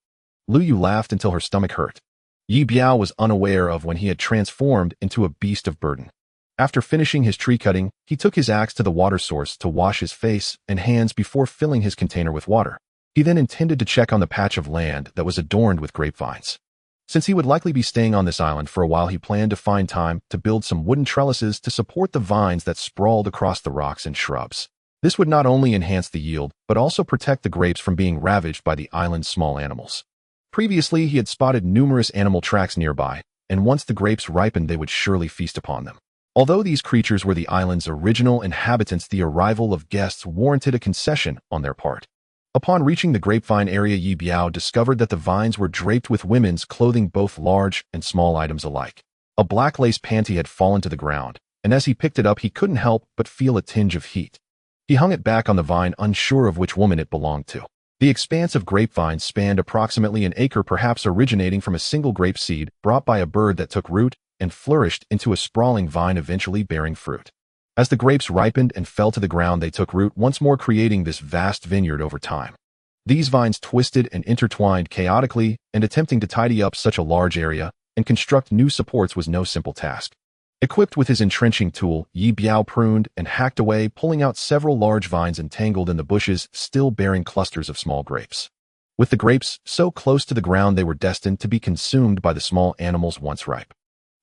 Luyu laughed until her stomach hurt. Ye Biao was unaware of when he had transformed into a beast of burden. After finishing his tree cutting, he took his axe to the water source to wash his face and hands before filling his container with water. He then intended to check on the patch of land that was adorned with grapevines. Since he would likely be staying on this island for a while, he planned to find time to build some wooden trellises to support the vines that sprawled across the rocks and shrubs. This would not only enhance the yield, but also protect the grapes from being ravaged by the island's small animals. Previously, he had spotted numerous animal tracks nearby, and once the grapes ripened, they would surely feast upon them. Although these creatures were the island's original inhabitants, the arrival of guests warranted a concession on their part. Upon reaching the grapevine area, Ye Biao discovered that the vines were draped with women's clothing, both large and small items alike. A black lace panty had fallen to the ground, and as he picked it up, he couldn't help but feel a tinge of heat. He hung it back on the vine, unsure of which woman it belonged to. The expanse of grapevine spanned approximately an acre, perhaps originating from a single grape seed brought by a bird that took root and flourished into a sprawling vine, eventually bearing fruit. As the grapes ripened and fell to the ground, they took root once more, creating this vast vineyard over time. These vines twisted and intertwined chaotically, and attempting to tidy up such a large area and construct new supports was no simple task. Equipped with his entrenching tool, Ye Biao pruned and hacked away, pulling out several large vines entangled in the bushes, still bearing clusters of small grapes. With the grapes so close to the ground they were destined to be consumed by the small animals once ripe.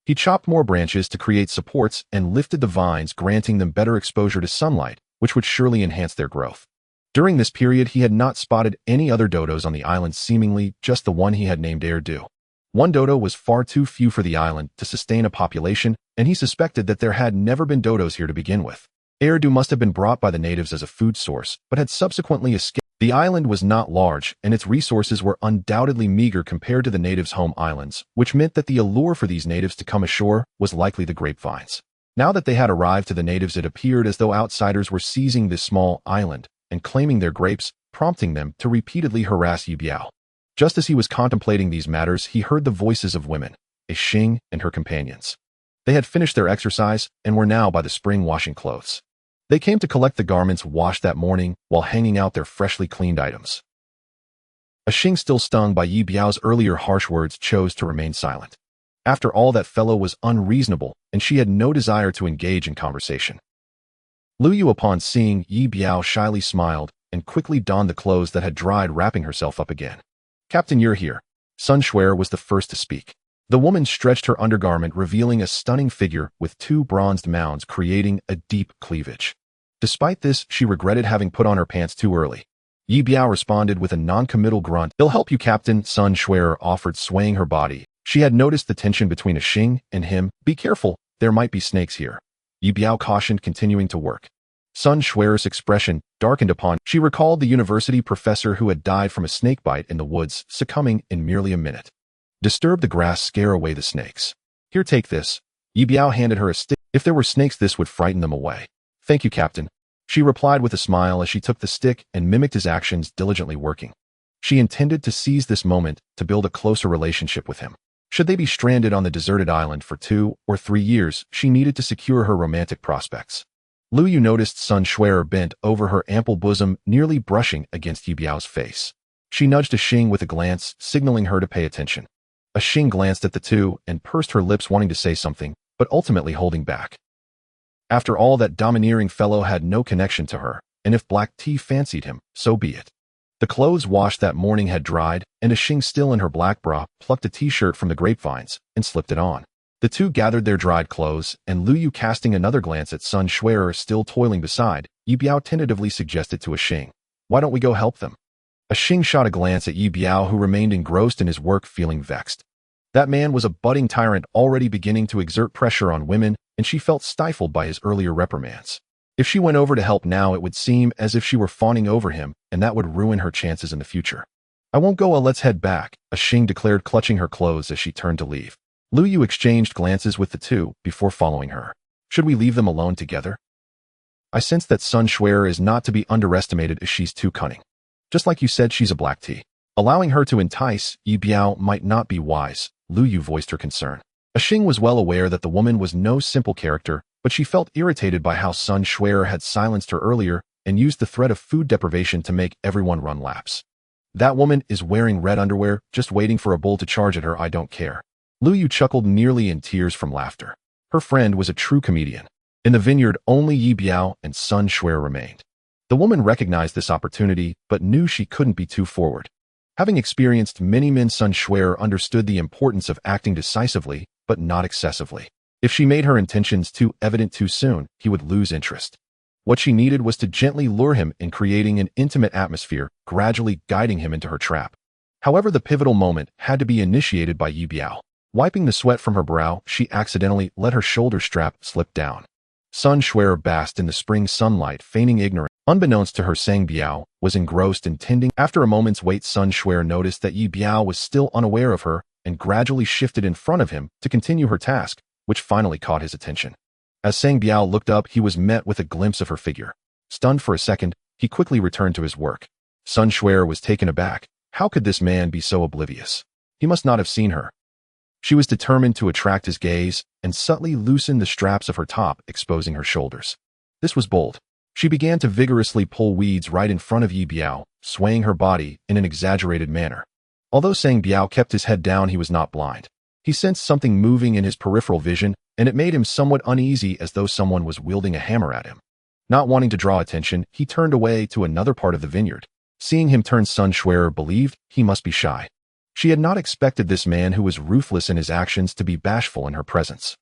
He chopped more branches to create supports and lifted the vines, granting them better exposure to sunlight, which would surely enhance their growth. During this period, he had not spotted any other dodos on the island, seemingly just the one he had named Erdu. One dodo was far too few for the island to sustain a population, and he suspected that there had never been dodos here to begin with. Erdu must have been brought by the natives as a food source, but had subsequently escaped. The island was not large, and its resources were undoubtedly meager compared to the natives' home islands, which meant that the allure for these natives to come ashore was likely the grapevines. Now that they had arrived to the natives, it appeared as though outsiders were seizing this small island and claiming their grapes, prompting them to repeatedly harass Ye Biao. Just as he was contemplating these matters, he heard the voices of women, a Xing and her companions. They had finished their exercise and were now by the spring washing clothes. They came to collect the garments washed that morning while hanging out their freshly cleaned items. A Xing, still stung by Ye Biao's earlier harsh words, chose to remain silent. After all, that fellow was unreasonable, and she had no desire to engage in conversation. Lu Yu, upon seeing Ye Biao, shyly smiled and quickly donned the clothes that had dried, wrapping herself up again. "Captain, you're here." Sun Shuer was the first to speak. The woman stretched her undergarment, revealing a stunning figure with two bronzed mounds, creating a deep cleavage. Despite this, she regretted having put on her pants too early. Ye Biao responded with a non-committal grunt. "He'll help you, Captain," Sun Shuer offered, swaying her body. She had noticed the tension between a Xing and him. "Be careful, there might be snakes here," Ye Biao cautioned, continuing to work. Sun Shuer's expression darkened upon. She recalled the university professor who had died from a snake bite in the woods, succumbing in merely a minute. "Disturb the grass, scare away the snakes. Here, take this." Ye Biao handed her a stick. "If there were snakes, this would frighten them away." "Thank you, Captain," she replied with a smile as she took the stick and mimicked his actions, diligently working. She intended to seize this moment to build a closer relationship with him. Should they be stranded on the deserted island for 2 or 3 years, she needed to secure her romantic prospects. Lu Yu noticed Sun Shuer bent over her ample bosom, nearly brushing against Ye Biao's face. She nudged a Xing with a glance, signaling her to pay attention. A Xing glanced at the two and pursed her lips, wanting to say something, but ultimately holding back. After all, that domineering fellow had no connection to her, and if black tea fancied him, so be it. The clothes washed that morning had dried, and a Xing, still in her black bra, plucked a t-shirt from the grapevines and slipped it on. The two gathered their dried clothes, and Lu Yu, casting another glance at Sun Shuer still toiling beside, Ye Biao tentatively suggested to a Xing, "Why don't we go help them?" A Xing shot a glance at Ye Biao, who remained engrossed in his work, feeling vexed. That man was a budding tyrant, already beginning to exert pressure on women, and she felt stifled by his earlier reprimands. If she went over to help now, it would seem as if she were fawning over him, and that would ruin her chances in the future. "I won't go, let's head back," a Xing declared, clutching her clothes as she turned to leave. Lu Yu exchanged glances with the two before following her. "Should we leave them alone together?" "I sense that Sun Shuer is not to be underestimated, as she's too cunning. Just like you said, she's a black tea. Allowing her to entice Ye Biao might not be wise," Lu Yu voiced her concern. A Xing was well aware that the woman was no simple character, but she felt irritated by how Sun Shuer had silenced her earlier and used the threat of food deprivation to make everyone run laps. "That woman is wearing red underwear, just waiting for a bull to charge at her. I don't care." Lu Yu chuckled, nearly in tears from laughter. Her friend was a true comedian. In the vineyard, only Ye Biao and Sun Shuer remained. The woman recognized this opportunity, but knew she couldn't be too forward. Having experienced many men, Sun Shuer understood the importance of acting decisively, but not excessively. If she made her intentions too evident too soon, he would lose interest. What she needed was to gently lure him in, creating an intimate atmosphere, gradually guiding him into her trap. However, the pivotal moment had to be initiated by Ye Biao. Wiping the sweat from her brow, she accidentally let her shoulder strap slip down. Sun Shuer basked in the spring sunlight, feigning ignorance. Unbeknownst to her, Sang Biao was engrossed in tending. After a moment's wait, Sun Shuer noticed that Ye Biao was still unaware of her and gradually shifted in front of him to continue her task, which finally caught his attention. As Sang Biao looked up, he was met with a glimpse of her figure. Stunned for a second, he quickly returned to his work. Sun Shuer was taken aback. How could this man be so oblivious? He must not have seen her. She was determined to attract his gaze and subtly loosened the straps of her top, exposing her shoulders. This was bold. She began to vigorously pull weeds right in front of Ye Biao, swaying her body in an exaggerated manner. Although Sang Biao kept his head down, he was not blind. He sensed something moving in his peripheral vision and it made him somewhat uneasy as though someone was wielding a hammer at him. Not wanting to draw attention, he turned away to another part of the vineyard. Seeing him turn, Sun Xuer believed he must be shy. She had not expected this man who was ruthless in his actions to be bashful in her presence.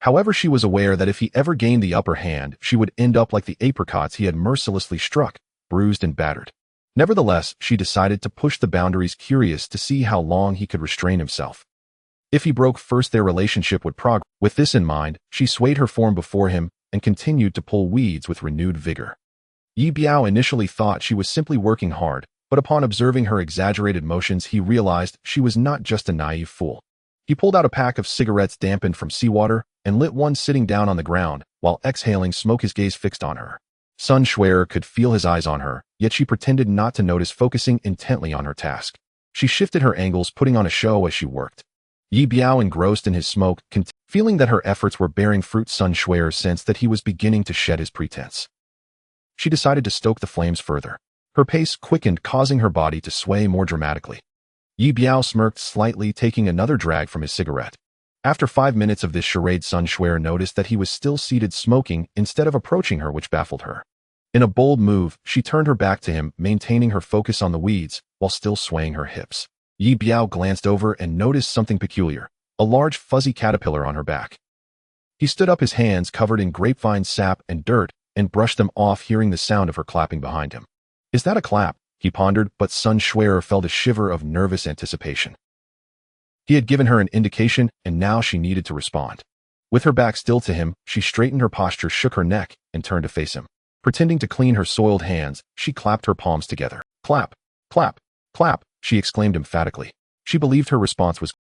However, she was aware that if he ever gained the upper hand, she would end up like the apricots he had mercilessly struck, bruised and battered. Nevertheless, she decided to push the boundaries, curious to see how long he could restrain himself. If he broke first, their relationship would progress. With this in mind, she swayed her form before him and continued to pull weeds with renewed vigor. Ye Biao initially thought she was simply working hard, but upon observing her exaggerated motions, he realized she was not just a naive fool. He pulled out a pack of cigarettes dampened from seawater and lit one, sitting down on the ground, while exhaling smoke, his gaze fixed on her. Sun Xuer could feel his eyes on her, yet she pretended not to notice, focusing intently on her task. She shifted her angles, putting on a show as she worked. Ye Biao, engrossed in his smoke, feeling that her efforts were bearing fruit, Sun Xuer sensed that he was beginning to shed his pretense. She decided to stoke the flames further. Her pace quickened, causing her body to sway more dramatically. Ye Biao smirked slightly, taking another drag from his cigarette. After 5 minutes of this charade, Sun Xuer noticed that he was still seated smoking instead of approaching her, which baffled her. In a bold move, she turned her back to him, maintaining her focus on the weeds while still swaying her hips. Ye Biao glanced over and noticed something peculiar, a large fuzzy caterpillar on her back. He stood up, his hands covered in grapevine sap and dirt, and brushed them off, hearing the sound of her clapping behind him. Is that a clap? He pondered, but Sun Xuer felt a shiver of nervous anticipation. He had given her an indication, and now she needed to respond. With her back still to him, she straightened her posture, shook her neck, and turned to face him. Pretending to clean her soiled hands, she clapped her palms together. Clap, clap, clap, she exclaimed emphatically. She believed her response was.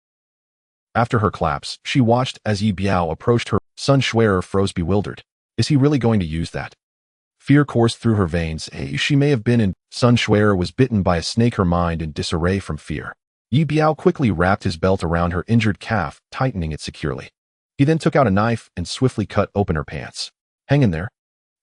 After her claps, she watched as Ye Biao approached her. Sun Xuer froze, bewildered. Is he really going to use that? Fear coursed through her veins. She may have been in. Sun Xuer was bitten by a snake, her mind in disarray from fear. Ye Biao quickly wrapped his belt around her injured calf, tightening it securely. He then took out a knife and swiftly cut open her pants. Hang in there.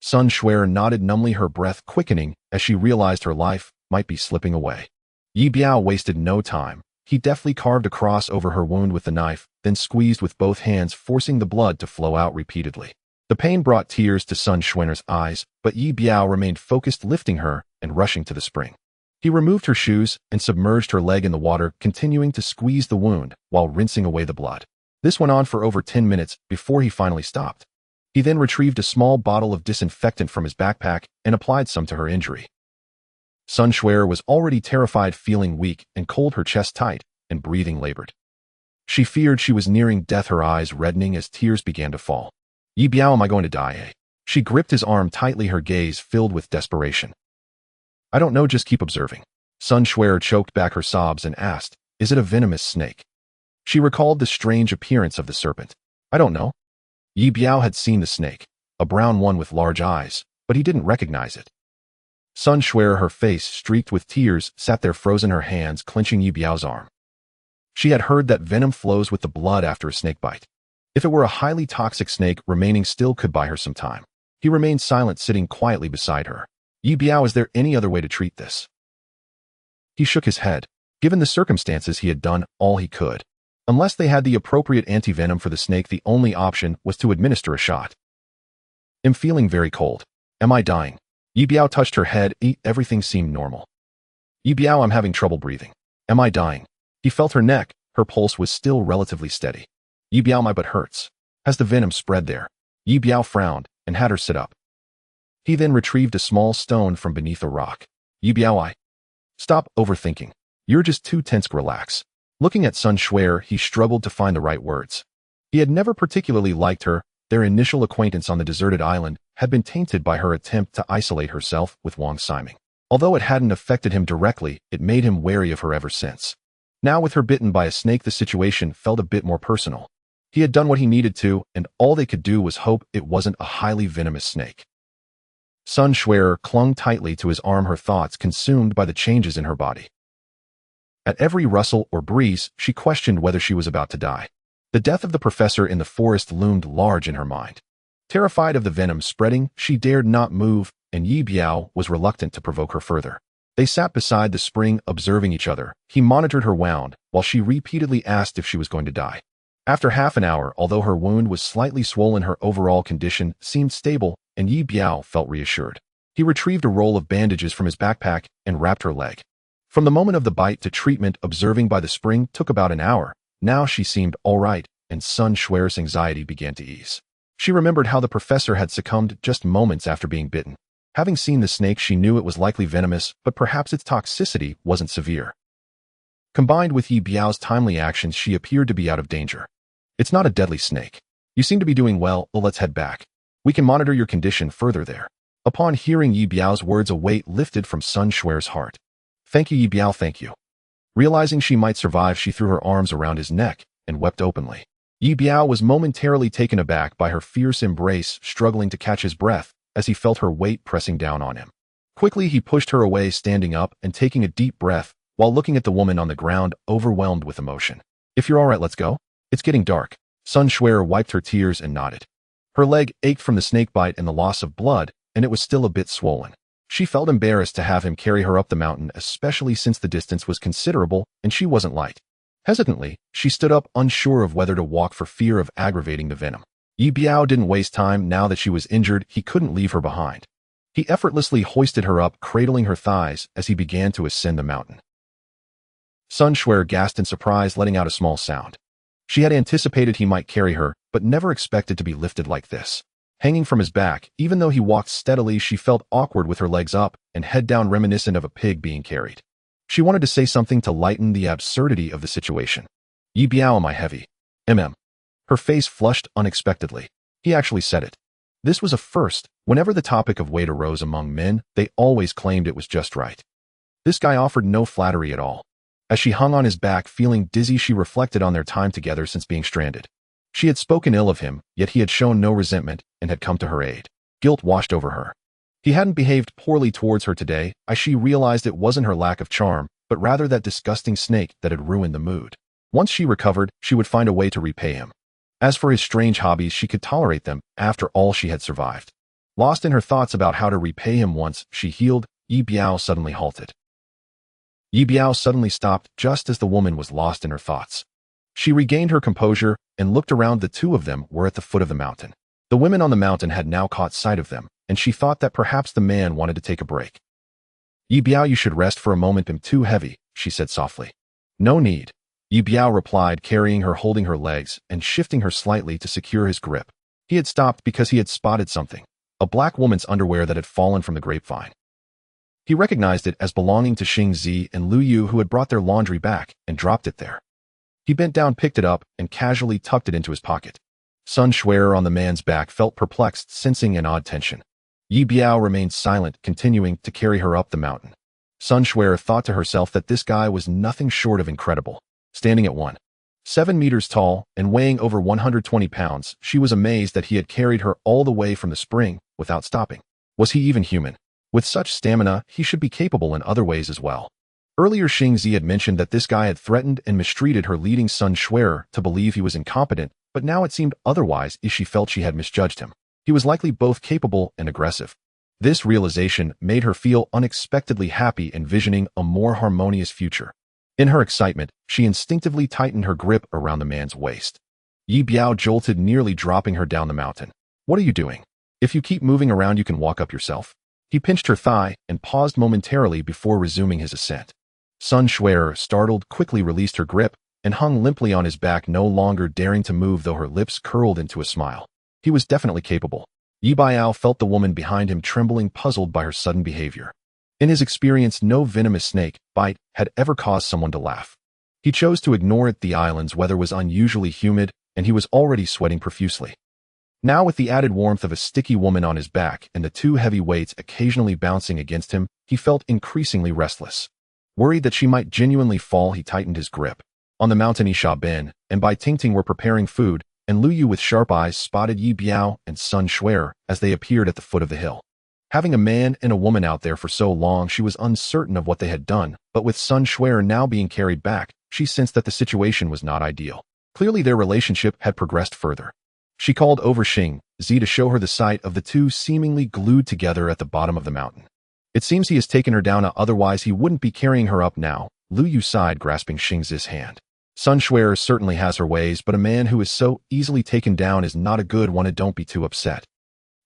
Sun Xuer nodded numbly, her breath quickening as she realized her life might be slipping away. Ye Biao wasted no time. He deftly carved a cross over her wound with the knife, then squeezed with both hands, forcing the blood to flow out repeatedly. The pain brought tears to Sun Xuer's eyes, but Ye Biao remained focused, lifting her and rushing to the spring. He removed her shoes and submerged her leg in the water, continuing to squeeze the wound while rinsing away the blood. This went on for over 10 minutes before he finally stopped. He then retrieved a small bottle of disinfectant from his backpack and applied some to her injury. Sun Xuer was already terrified, feeling weak and cold, her chest tight and breathing labored. She feared she was nearing death, her eyes reddening as tears began to fall. Ye Biao, am I going to die? She gripped his arm tightly, her gaze filled with desperation. I don't know, just keep observing. Sun Xuer choked back her sobs and asked, is it a venomous snake? She recalled the strange appearance of the serpent. I don't know. Ye Biao had seen the snake, a brown one with large eyes, but he didn't recognize it. Sun Xuer, her face streaked with tears, sat there frozen, her hands clenching Ye Biao's arm. She had heard that venom flows with the blood after a snake bite. If it were a highly toxic snake, remaining still could buy her some time. He remained silent, sitting quietly beside her. Ye Biao, is there any other way to treat this? He shook his head. Given the circumstances, he had done all he could. Unless they had the appropriate anti-venom for the snake, the only option was to administer a shot. I'm feeling very cold. Am I dying? Ye Biao touched her head. Everything seemed normal. Ye Biao, I'm having trouble breathing. Am I dying? He felt her neck. Her pulse was still relatively steady. Ye Biao, my butt hurts. Has the venom spread there? Ye Biao frowned and had her sit up. He then retrieved a small stone from beneath a rock. Ye Biao, stop overthinking. You're just too tense, relax. Looking at Sun Xuer, he struggled to find the right words. He had never particularly liked her. Their initial acquaintance on the deserted island had been tainted by her attempt to isolate herself with Wang Siming. Although it hadn't affected him directly, it made him wary of her ever since. Now, with her bitten by a snake, the situation felt a bit more personal. He had done what he needed to, and all they could do was hope it wasn't a highly venomous snake. Sun Xuer clung tightly to his arm, her thoughts consumed by the changes in her body. At every rustle or breeze, she questioned whether she was about to die. The death of the professor in the forest loomed large in her mind. Terrified of the venom spreading, she dared not move, and Ye Biao was reluctant to provoke her further. They sat beside the spring, observing each other. He monitored her wound, while she repeatedly asked if she was going to die. After half an hour, although her wound was slightly swollen, her overall condition seemed stable, and Ye Biao felt reassured. He retrieved a roll of bandages from his backpack and wrapped her leg. From the moment of the bite to treatment observing by the spring took about an hour. Now she seemed all right, and Sun Xuer's anxiety began to ease. She remembered how the professor had succumbed just moments after being bitten. Having seen the snake, she knew it was likely venomous, but perhaps its toxicity wasn't severe. Combined with Ye Biao's timely actions, she appeared to be out of danger. It's not a deadly snake. You seem to be doing well, let's head back. We can monitor your condition further there. Upon hearing Ye Biao's words, a weight lifted from Sun Xuer's heart. Thank you, Ye Biao, thank you. Realizing she might survive, she threw her arms around his neck and wept openly. Ye Biao was momentarily taken aback by her fierce embrace, struggling to catch his breath as he felt her weight pressing down on him. Quickly, he pushed her away, standing up and taking a deep breath while looking at the woman on the ground, overwhelmed with emotion. If you're all right, let's go. It's getting dark. Sun Xuer wiped her tears and nodded. Her leg ached from the snake bite and the loss of blood, and it was still a bit swollen. She felt embarrassed to have him carry her up the mountain, especially since the distance was considerable and she wasn't light. Hesitantly, she stood up, unsure of whether to walk for fear of aggravating the venom. Ye Biao didn't waste time. Now that she was injured, he couldn't leave her behind. He effortlessly hoisted her up, cradling her thighs as he began to ascend the mountain. Sun Xuer gasped in surprise, letting out a small sound. She had anticipated he might carry her, but never expected to be lifted like this. Hanging from his back, even though he walked steadily, she felt awkward with her legs up and head down, reminiscent of a pig being carried. She wanted to say something to lighten the absurdity of the situation. Ye Biao, am I heavy? Her face flushed unexpectedly. He actually said it. This was a first. Whenever the topic of weight arose among men, they always claimed it was just right. This guy offered no flattery at all. As she hung on his back, feeling dizzy, she reflected on their time together since being stranded. She had spoken ill of him, yet he had shown no resentment and had come to her aid. Guilt washed over her. He hadn't behaved poorly towards her today, as she realized it wasn't her lack of charm, but rather that disgusting snake that had ruined the mood. Once she recovered, she would find a way to repay him. As for his strange hobbies, she could tolerate them. After all, she had survived. Lost in her thoughts about how to repay him once she healed, Ye Biao suddenly halted. Ye Biao suddenly stopped just as the woman was lost in her thoughts. She regained her composure and looked around. The two of them were at the foot of the mountain. The women on the mountain had now caught sight of them, and she thought that perhaps the man wanted to take a break. Ye Biao, you should rest for a moment. I'm too heavy, she said softly. No need. Ye Biao replied, carrying her, holding her legs, and shifting her slightly to secure his grip. He had stopped because he had spotted something, a black woman's underwear that had fallen from the grapevine. He recognized it as belonging to Xing Zi and Lu Yu, who had brought their laundry back and dropped it there. He bent down, picked it up, and casually tucked it into his pocket. Sun Xuer on the man's back felt perplexed, sensing an odd tension. Ye Biao remained silent, continuing to carry her up the mountain. Sun Xuer thought to herself that this guy was nothing short of incredible. Standing at 1.7 meters tall and weighing over 120 pounds, she was amazed that he had carried her all the way from the spring without stopping. Was he even human? With such stamina, he should be capable in other ways as well. Earlier, Xing Zi had mentioned that this guy had threatened and mistreated her, leading Sun Xuer to believe he was incompetent, but now it seemed otherwise as she felt she had misjudged him. He was likely both capable and aggressive. This realization made her feel unexpectedly happy, envisioning a more harmonious future. In her excitement, she instinctively tightened her grip around the man's waist. Ye Biao jolted, nearly dropping her down the mountain. What are you doing? If you keep moving around, you can walk up yourself. He pinched her thigh and paused momentarily before resuming his ascent. Sun Xuer, startled, quickly released her grip and hung limply on his back, no longer daring to move, though her lips curled into a smile. He was definitely capable. Ye Biao felt the woman behind him trembling, puzzled by her sudden behavior. In his experience, no venomous snake bite had ever caused someone to laugh. He chose to ignore it. The island's weather was unusually humid, and he was already sweating profusely. Now, with the added warmth of a sticky woman on his back and the two heavy weights occasionally bouncing against him, he felt increasingly restless. Worried that she might genuinely fall, he tightened his grip. On the mountain, Isha Ben and Bai Tingting were preparing food, and Lu Yu with sharp eyes spotted Ye Biao and Sun Xuer as they appeared at the foot of the hill. Having a man and a woman out there for so long, she was uncertain of what they had done, but with Sun Xuer now being carried back, she sensed that the situation was not ideal. Clearly their relationship had progressed further. She called over Xing Zi to show her the sight of the two seemingly glued together at the bottom of the mountain. It seems he has taken her down, otherwise he wouldn't be carrying her up now. Lu Yu sighed, grasping Xing Zi's hand. Sun Shuer certainly has her ways, but a man who is so easily taken down is not a good one, and don't be too upset.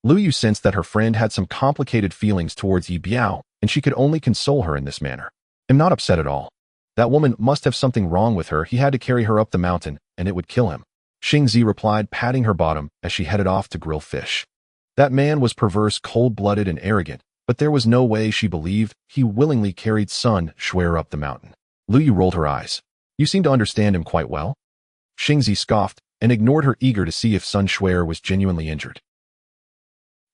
Lu Yu sensed that her friend had some complicated feelings towards Ye Biao, and she could only console her in this manner. I'm not upset at all. That woman must have something wrong with her. He had to carry her up the mountain, and it would kill him. Xingzi replied, patting her bottom as she headed off to grill fish. That man was perverse, cold-blooded, and arrogant, but there was no way she believed he willingly carried Sun Shuer up the mountain. Lu Yu rolled her eyes. You seem to understand him quite well. Xingzi scoffed and ignored her, eager to see if Sun Shuer was genuinely injured.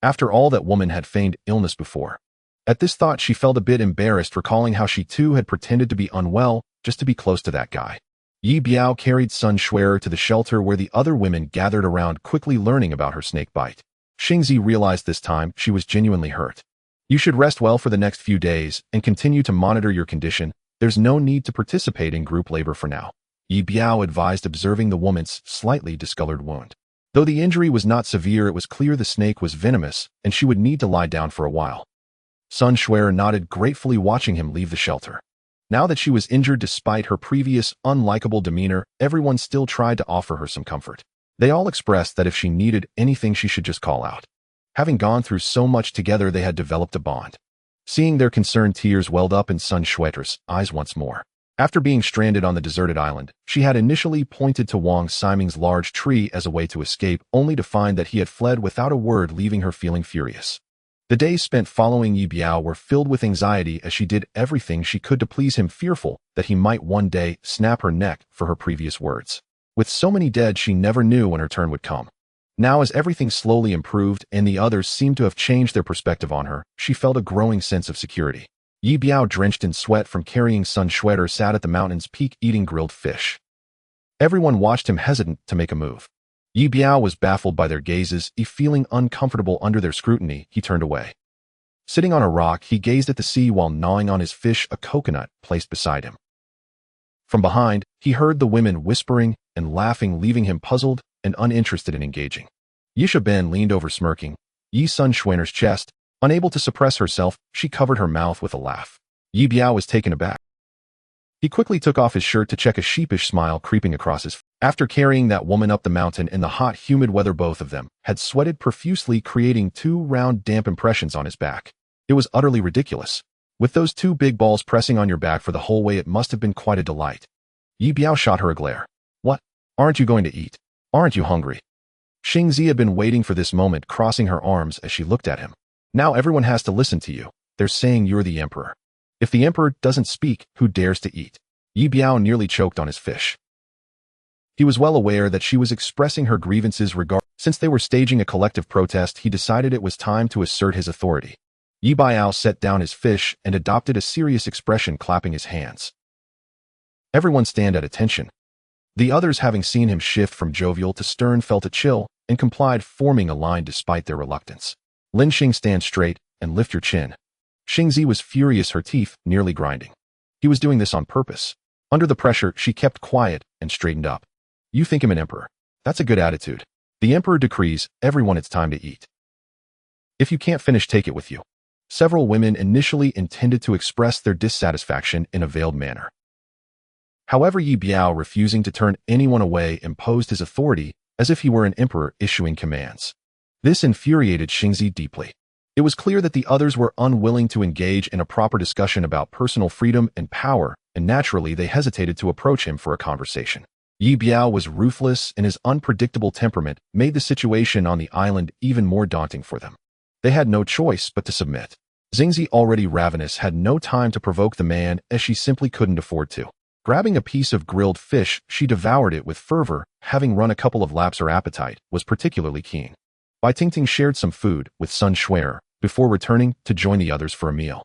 After all, that woman had feigned illness before. At this thought, she felt a bit embarrassed, recalling how she too had pretended to be unwell just to be close to that guy. Ye Biao carried Sun Shuer to the shelter where the other women gathered around, quickly learning about her snake bite. Xingzi realized this time she was genuinely hurt. You should rest well for the next few days and continue to monitor your condition. There's no need to participate in group labor for now, Ye Biao advised, observing the woman's slightly discolored wound. Though the injury was not severe, it was clear the snake was venomous, and she would need to lie down for a while. Sun Shuer nodded, gratefully watching him leave the shelter. Now that she was injured, despite her previous unlikable demeanor, everyone still tried to offer her some comfort. They all expressed that if she needed anything, she should just call out. Having gone through so much together, they had developed a bond. Seeing their concern, tears welled up in Sun Shuer's eyes once more. After being stranded on the deserted island, she had initially pointed to Wang Siming's large tree as a way to escape, only to find that he had fled without a word, leaving her feeling furious. The days spent following Ye Biao were filled with anxiety, as she did everything she could to please him, fearful that he might one day snap her neck for her previous words. With so many dead, she never knew when her turn would come. Now, as everything slowly improved and the others seemed to have changed their perspective on her, she felt a growing sense of security. Ye Biao, drenched in sweat from carrying Sun Shuer, sat at the mountain's peak eating grilled fish. Everyone watched him, hesitant to make a move. Ye Biao was baffled by their gazes. Feeling uncomfortable under their scrutiny, he turned away. Sitting on a rock, he gazed at the sea while gnawing on his fish, a coconut placed beside him. From behind, he heard the women whispering and laughing, leaving him puzzled and uninterested in engaging. Yisha Ben leaned over, smirking. Ye Sun Shuer's chest. Unable to suppress herself, she covered her mouth with a laugh. Ye Biao was taken aback. He quickly took off his shirt to check a sheepish smile creeping across his face. After carrying that woman up the mountain in the hot, humid weather, both of them had sweated profusely, creating two round, damp impressions on his back. It was utterly ridiculous. With those two big balls pressing on your back for the whole way, it must have been quite a delight. Ye Biao shot her a glare. What? Aren't you going to eat? Aren't you hungry? Xingzi had been waiting for this moment, crossing her arms as she looked at him. Now everyone has to listen to you. They're saying you're the emperor. If the emperor doesn't speak, who dares to eat? Ye Biao nearly choked on his fish. He was well aware that she was expressing her grievances regarding. Since they were staging a collective protest, he decided it was time to assert his authority. Ye Biao set down his fish and adopted a serious expression, clapping his hands. Everyone stand at attention. The others, having seen him shift from jovial to stern, felt a chill and complied, forming a line despite their reluctance. Lin Xing, stand straight and lift your chin. Xingzi was furious, her teeth nearly grinding. He was doing this on purpose. Under the pressure, she kept quiet and straightened up. You think him an emperor? That's a good attitude. The emperor decrees, everyone, it's time to eat. If you can't finish, take it with you. Several women initially intended to express their dissatisfaction in a veiled manner. However, Ye Biao, refusing to turn anyone away, imposed his authority as if he were an emperor issuing commands. This infuriated Xingzi deeply. It was clear that the others were unwilling to engage in a proper discussion about personal freedom and power, and naturally they hesitated to approach him for a conversation. Ye Biao was ruthless, and his unpredictable temperament made the situation on the island even more daunting for them. They had no choice but to submit. Xingzi, already ravenous, had no time to provoke the man, as she simply couldn't afford to. Grabbing a piece of grilled fish, she devoured it with fervor. Having run a couple of laps, her appetite was particularly keen. Bai Tingting shared some food with Sun Shuer before returning to join the others for a meal.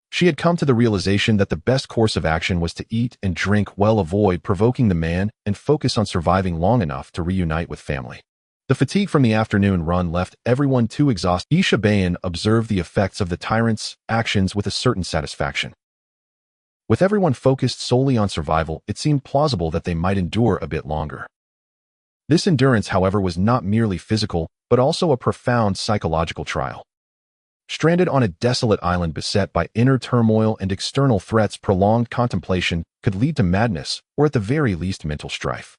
She had come to the realization that the best course of action was to eat and drink well, avoid provoking the man, and focus on surviving long enough to reunite with family. The fatigue from the afternoon run left everyone too exhausted. Ye Biao observed the effects of the tyrant's actions with a certain satisfaction. With everyone focused solely on survival, it seemed plausible that they might endure a bit longer. This endurance, however, was not merely physical, but also a profound psychological trial. Stranded on a desolate island beset by inner turmoil and external threats, prolonged contemplation could lead to madness or at the very least mental strife.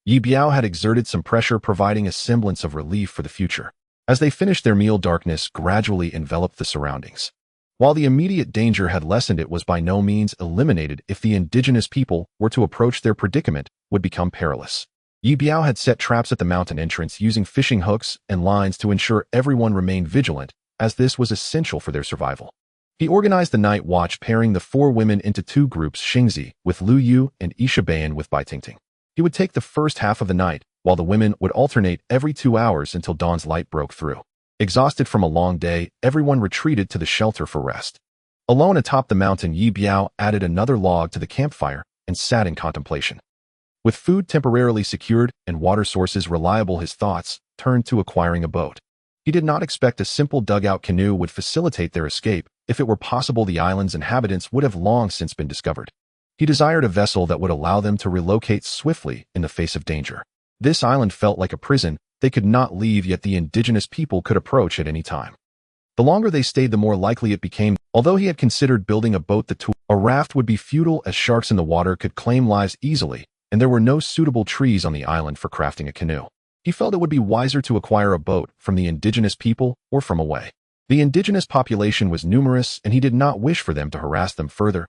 Ye Biao had exerted some pressure, providing a semblance of relief for the future. As they finished their meal, darkness gradually enveloped the surroundings. While the immediate danger had lessened, it was by no means eliminated if the indigenous people were to approach. Their predicament would become perilous. Ye Biao had set traps at the mountain entrance using fishing hooks and lines to ensure everyone remained vigilant, as this was essential for their survival. He organized the night watch, pairing the 4 women into 2 groups, Xingzi with Lu Yu and Isha Bayan with Bai Tingting. He would take the first half of the night, while the women would alternate every 2 hours until dawn's light broke through. Exhausted from a long day, everyone retreated to the shelter for rest. Alone atop the mountain, Ye Biao added another log to the campfire and sat in contemplation. With food temporarily secured and water sources reliable, his thoughts turned to acquiring a boat. He did not expect a simple dugout canoe would facilitate their escape. If it were possible, the island's inhabitants would have long since been discovered. He desired a vessel that would allow them to relocate swiftly in the face of danger. This island felt like a prison. They could not leave, yet the indigenous people could approach at any time. The longer they stayed, the more likely it became. Although he had considered building a boat, a raft would be futile, as sharks in the water could claim lives easily, and there were no suitable trees on the island for crafting a canoe. He felt it would be wiser to acquire a boat from the indigenous people or from away. The indigenous population was numerous, and he did not wish for them to harass them further.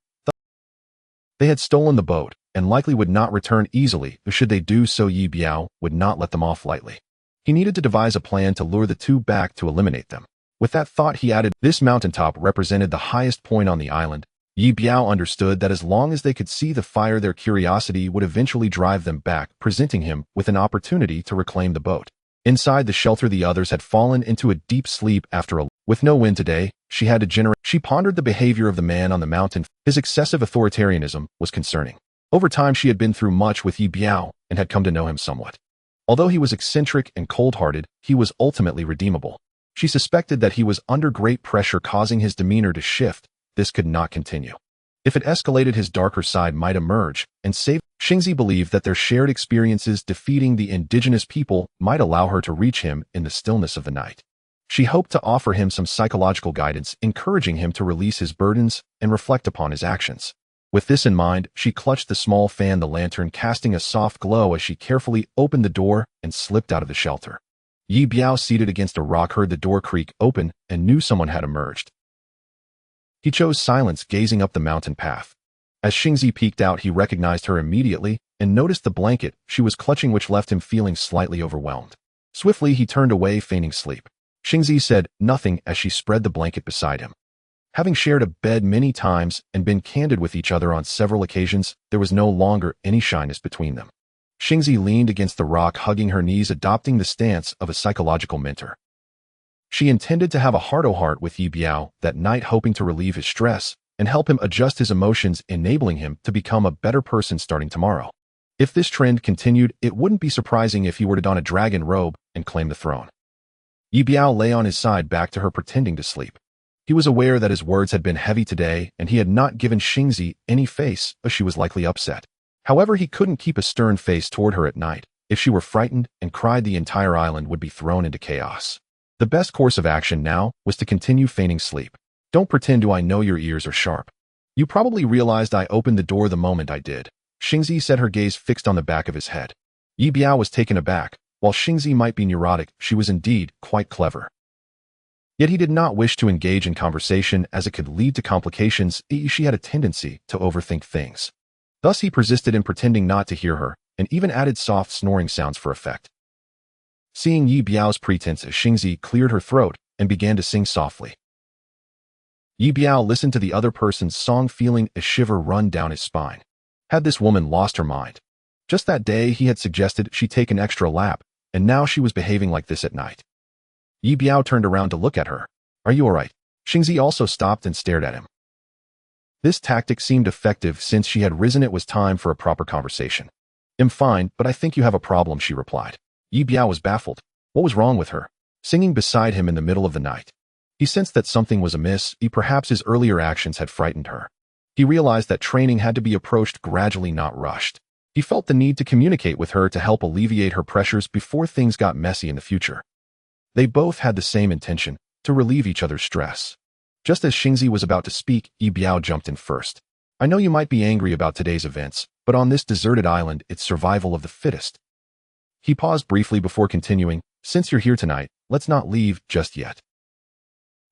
They had stolen the boat, and likely would not return easily. Should they do so, Ye Biao would not let them off lightly. He needed to devise a plan to lure the 2 back to eliminate them. With that thought, he added, this mountaintop represented the highest point on the island. Ye Biao understood that as long as they could see the fire, their curiosity would eventually drive them back, presenting him with an opportunity to reclaim the boat. Inside the shelter, the others had fallen into a deep sleep after with no wind today. She pondered the behavior of the man on the mountain. His excessive authoritarianism was concerning. Over time, she had been through much with Ye Biao and had come to know him somewhat. Although he was eccentric and cold-hearted, he was ultimately redeemable. She suspected that he was under great pressure, causing his demeanor to shift. This could not continue. If it escalated, his darker side might emerge and save. Xingzi believed that their shared experiences defeating the indigenous people might allow her to reach him in the stillness of the night. She hoped to offer him some psychological guidance, encouraging him to release his burdens and reflect upon his actions. With this in mind, she clutched the small fan, the lantern casting a soft glow as she carefully opened the door and slipped out of the shelter. Ye Biao, seated against a rock, heard the door creak open and knew someone had emerged. He chose silence, gazing up the mountain path. As Xingzi peeked out, he recognized her immediately and noticed the blanket she was clutching, which left him feeling slightly overwhelmed. Swiftly, he turned away, feigning sleep. Xingzi said nothing as she spread the blanket beside him. Having shared a bed many times and been candid with each other on several occasions, there was no longer any shyness between them. Xingzi leaned against the rock, hugging her knees, adopting the stance of a psychological mentor. She intended to have a heart-to-heart with Ye Biao that night, hoping to relieve his stress and help him adjust his emotions, enabling him to become a better person starting tomorrow. If this trend continued, it wouldn't be surprising if he were to don a dragon robe and claim the throne. Ye Biao lay on his side, back to her, pretending to sleep. He was aware that his words had been heavy today, and he had not given Xingzi any face, as she was likely upset. However, he couldn't keep a stern face toward her at night. If she were frightened and cried, the entire island would be thrown into chaos. The best course of action now was to continue feigning sleep. Don't pretend to. I know your ears are sharp. You probably realized I opened the door the moment I did. Xingzi said, her gaze fixed on the back of his head. Ye Biao was taken aback. While Xingzi might be neurotic, she was indeed quite clever. Yet he did not wish to engage in conversation, as it could lead to complications. She had a tendency to overthink things. Thus he persisted in pretending not to hear her, and even added soft snoring sounds for effect. Seeing Ye Biao's pretense, Xingzi cleared her throat and began to sing softly. Ye Biao listened to the other person's song, feeling a shiver run down his spine. Had this woman lost her mind? Just that day he had suggested she take an extra lap, and now she was behaving like this at night. Ye Biao turned around to look at her. Are you all right? Xingzi also stopped and stared at him. This tactic seemed effective since she had risen. It was time for a proper conversation. I'm fine, but I think you have a problem, she replied. Ye Biao was baffled. What was wrong with her? Singing beside him in the middle of the night. He sensed that something was amiss. Perhaps his earlier actions had frightened her. He realized that training had to be approached gradually, not rushed. He felt the need to communicate with her to help alleviate her pressures before things got messy in the future. They both had the same intention, to relieve each other's stress. Just as Xingzi was about to speak, Ye Biao jumped in first. I know you might be angry about today's events, but on this deserted island, it's survival of the fittest. He paused briefly before continuing, since you're here tonight, let's not leave just yet.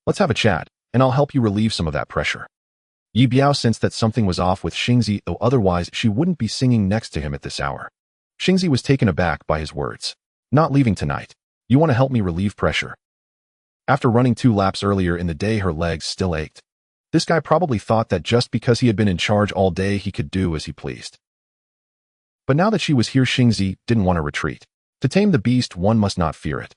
Let's have a chat, and I'll help you relieve some of that pressure. Ye Biao sensed that something was off with Xingzi, though otherwise she wouldn't be singing next to him at this hour. Xingzi was taken aback by his words. Not leaving tonight. You want to help me relieve pressure. After running 2 laps earlier in the day, her legs still ached. This guy probably thought that just because he had been in charge all day, he could do as he pleased. But now that she was here, Xingzi didn't want to retreat. To tame the beast, one must not fear it.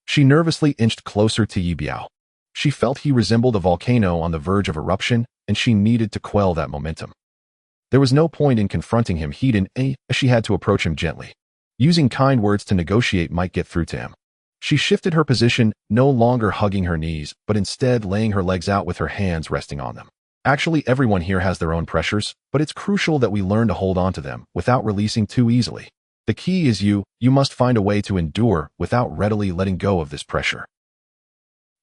She nervously inched closer to Ye Biao. She felt he resembled a volcano on the verge of eruption, and she needed to quell that momentum. There was no point in confronting him as she had to approach him gently. Using kind words to negotiate might get through to him. She shifted her position, no longer hugging her knees, but instead laying her legs out with her hands resting on them. Actually, everyone here has their own pressures, but it's crucial that we learn to hold on to them without releasing too easily. The key is you must find a way to endure without readily letting go of this pressure.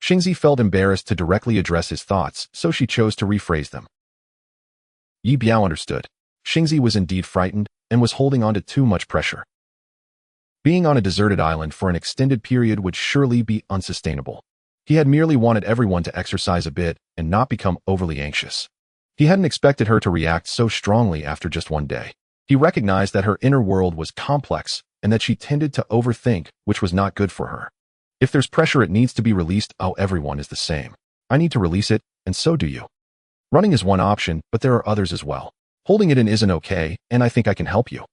Xingzi felt embarrassed to directly address his thoughts, so she chose to rephrase them. Ye Biao understood. Xingzi was indeed frightened and was holding on to too much pressure. Being on a deserted island for an extended period would surely be unsustainable. He had merely wanted everyone to exercise a bit and not become overly anxious. He hadn't expected her to react so strongly after just one day. He recognized that her inner world was complex and that she tended to overthink, which was not good for her. If there's pressure, it needs to be released. Oh, everyone is the same. I need to release it, and so do you. Running is one option, but there are others as well. Holding it in isn't okay, and I think I can help you.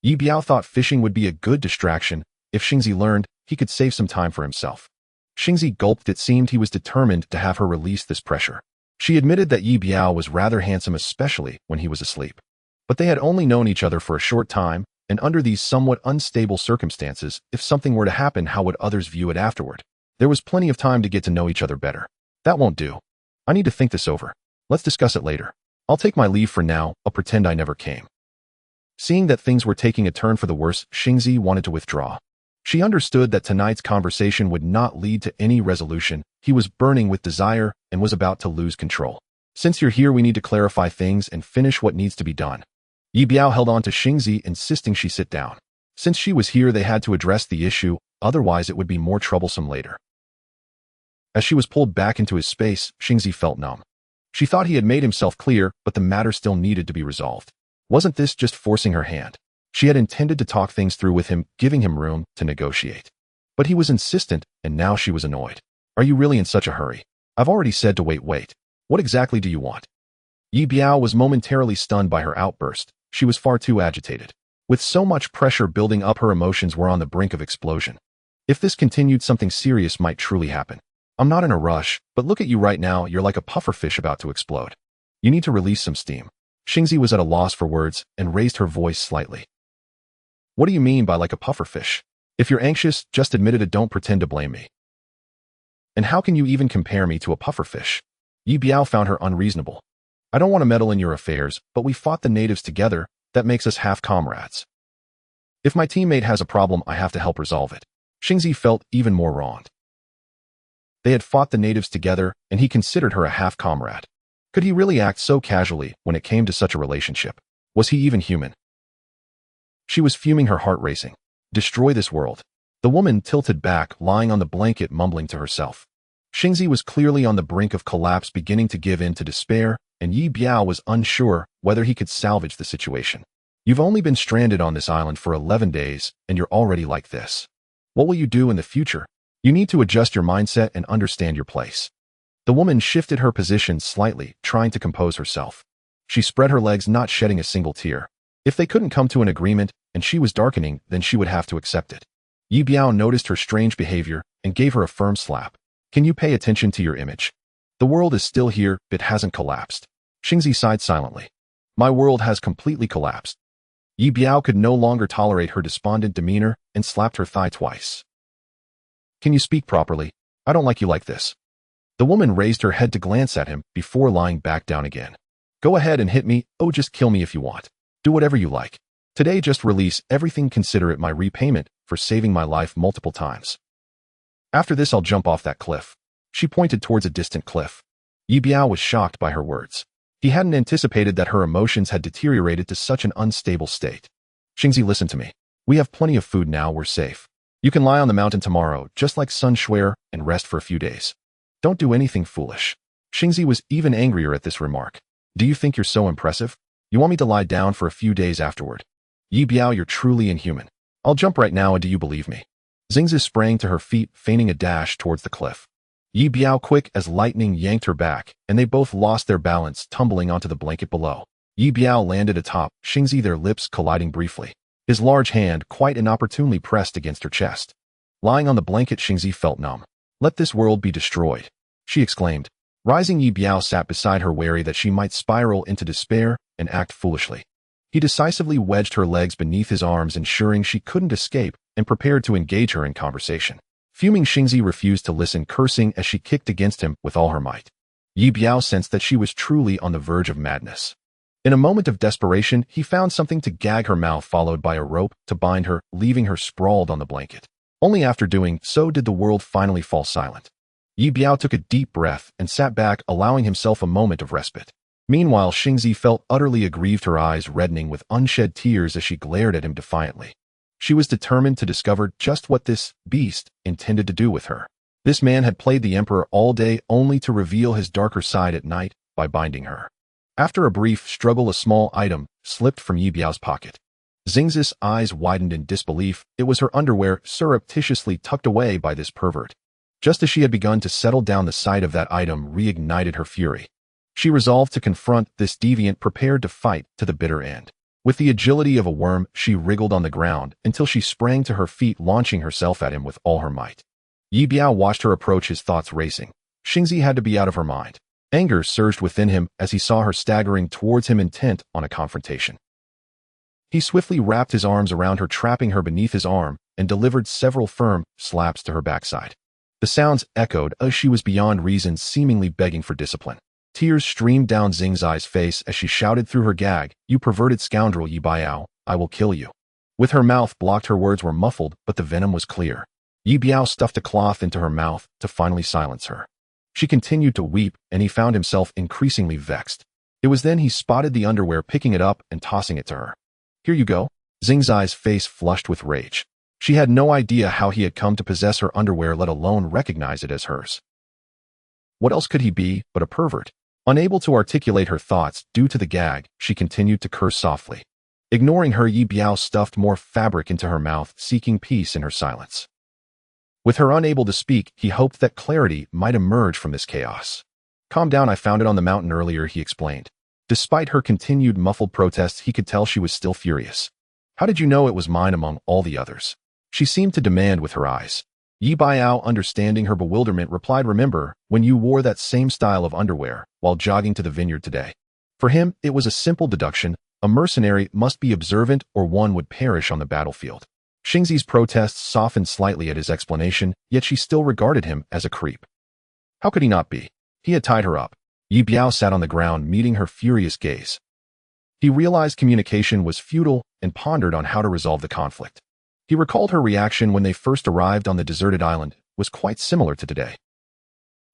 Ye Biao thought fishing would be a good distraction. If Xingzi learned, he could save some time for himself. Xingzi gulped. It seemed he was determined to have her release this pressure. She admitted that Ye Biao was rather handsome, especially when he was asleep. But they had only known each other for a short time, and under these somewhat unstable circumstances, if something were to happen, how would others view it afterward? There was plenty of time to get to know each other better. That won't do. I need to think this over. Let's discuss it later. I'll take my leave for now. I'll pretend I never came. Seeing that things were taking a turn for the worse, Xingzi wanted to withdraw. She understood that tonight's conversation would not lead to any resolution. He was burning with desire and was about to lose control. Since you're here, we need to clarify things and finish what needs to be done. Ye Biao held on to Xingzi, insisting she sit down. Since she was here, they had to address the issue, otherwise it would be more troublesome later. As she was pulled back into his space, Xingzi felt numb. She thought he had made himself clear, but the matter still needed to be resolved. Wasn't this just forcing her hand? She had intended to talk things through with him, giving him room to negotiate. But he was insistent, and now she was annoyed. Are you really in such a hurry? I've already said to wait. What exactly do you want? Ye Biao was momentarily stunned by her outburst. She was far too agitated. With so much pressure building up, her emotions were on the brink of explosion. If this continued, something serious might truly happen. I'm not in a rush, but look at you right now. You're like a pufferfish about to explode. You need to release some steam. Xingzi was at a loss for words and raised her voice slightly. What do you mean by like a pufferfish? If you're anxious, just admit it. Don't pretend to blame me. And how can you even compare me to a pufferfish? Ye Biao found her unreasonable. I don't want to meddle in your affairs, but we fought the natives together. That makes us half comrades. If my teammate has a problem, I have to help resolve it. Xingzi felt even more wronged. They had fought the natives together, and he considered her a half comrade. Could he really act so casually when it came to such a relationship? Was he even human? She was fuming, her heart racing. Destroy this world. The woman tilted back, lying on the blanket, mumbling to herself. Xingzi was clearly on the brink of collapse, beginning to give in to despair, and Ye Biao was unsure whether he could salvage the situation. You've only been stranded on this island for 11 days, and you're already like this. What will you do in the future? You need to adjust your mindset and understand your place. The woman shifted her position slightly, trying to compose herself. She spread her legs, not shedding a single tear. If they couldn't come to an agreement, and she was darkening, then she would have to accept it. Ye Biao noticed her strange behavior and gave her a firm slap. Can you pay attention to your image? The world is still here, it hasn't collapsed. Xingzi sighed silently. My world has completely collapsed. Ye Biao could no longer tolerate her despondent demeanor and slapped her thigh twice. Can you speak properly? I don't like you like this. The woman raised her head to glance at him before lying back down again. Go ahead and hit me. Oh, just kill me if you want. Do whatever you like. Today, just release everything. Consider it my repayment for saving my life multiple times. After this I'll jump off that cliff. She pointed towards a distant cliff. Ye Biao was shocked by her words. He hadn't anticipated that her emotions had deteriorated to such an unstable state. Xingzi, listen to me. We have plenty of food now, we're safe. You can lie on the mountain tomorrow, just like Sun Shuer, and rest for a few days. Don't do anything foolish. Xingzi was even angrier at this remark. Do you think you're so impressive? You want me to lie down for a few days afterward? Ye Biao, you're truly inhuman. I'll jump right now, and do you believe me? Xingzi sprang to her feet, feigning a dash towards the cliff. Ye Biao, quick as lightning, yanked her back, and they both lost their balance, tumbling onto the blanket below. Ye Biao landed atop Xingzi, their lips colliding briefly. His large hand quite inopportunely pressed against her chest. Lying on the blanket, Xingzi felt numb. Let this world be destroyed, she exclaimed. Rising, Ye Biao sat beside her, wary that she might spiral into despair and act foolishly. He decisively wedged her legs beneath his arms, ensuring she couldn't escape, and prepared to engage her in conversation. Fuming, Xingzi refused to listen, cursing as she kicked against him with all her might. Ye Biao sensed that she was truly on the verge of madness. In a moment of desperation, he found something to gag her mouth, followed by a rope to bind her, leaving her sprawled on the blanket. Only after doing so did the world finally fall silent. Ye Biao took a deep breath and sat back, allowing himself a moment of respite. Meanwhile, Xingzi felt utterly aggrieved, her eyes reddening with unshed tears as she glared at him defiantly. She was determined to discover just what this beast intended to do with her. This man had played the emperor all day, only to reveal his darker side at night by binding her. After a brief struggle, a small item slipped from Ye Biao's pocket. Xingzi's eyes widened in disbelief. It was her underwear, surreptitiously tucked away by this pervert. Just as she had begun to settle down, the sight of that item reignited her fury. She resolved to confront this deviant, prepared to fight to the bitter end. With the agility of a worm, she wriggled on the ground until she sprang to her feet, launching herself at him with all her might. Ye Biao watched her approach, his thoughts racing. Xingzi had to be out of her mind. Anger surged within him as he saw her staggering towards him, intent on a confrontation. He swiftly wrapped his arms around her, trapping her beneath his arm, and delivered several firm slaps to her backside. The sounds echoed as she was beyond reason, seemingly begging for discipline. Tears streamed down Xingzi's face as she shouted through her gag, "You perverted scoundrel, Ye Biao, I will kill you." With her mouth blocked, her words were muffled, but the venom was clear. Ye Biao stuffed a cloth into her mouth to finally silence her. She continued to weep, and he found himself increasingly vexed. It was then he spotted the underwear, picking it up and tossing it to her. "Here you go." Xingzi's face flushed with rage. She had no idea how he had come to possess her underwear, let alone recognize it as hers. What else could he be but a pervert? Unable to articulate her thoughts due to the gag, she continued to curse softly. Ignoring her, Ye Biao stuffed more fabric into her mouth, seeking peace in her silence. With her unable to speak, he hoped that clarity might emerge from this chaos. "Calm down, I found it on the mountain earlier," he explained. Despite her continued muffled protests, he could tell she was still furious. "How did you know it was mine among all the others?" she seemed to demand with her eyes. Ye Biao, understanding her bewilderment, replied, "Remember when you wore that same style of underwear while jogging to the vineyard today?" For him, it was a simple deduction. A mercenary must be observant or one would perish on the battlefield. Xingzi's protests softened slightly at his explanation, yet she still regarded him as a creep. How could he not be? He had tied her up. Ye Biao sat on the ground, meeting her furious gaze. He realized communication was futile and pondered on how to resolve the conflict. He recalled her reaction when they first arrived on the deserted island was quite similar to today.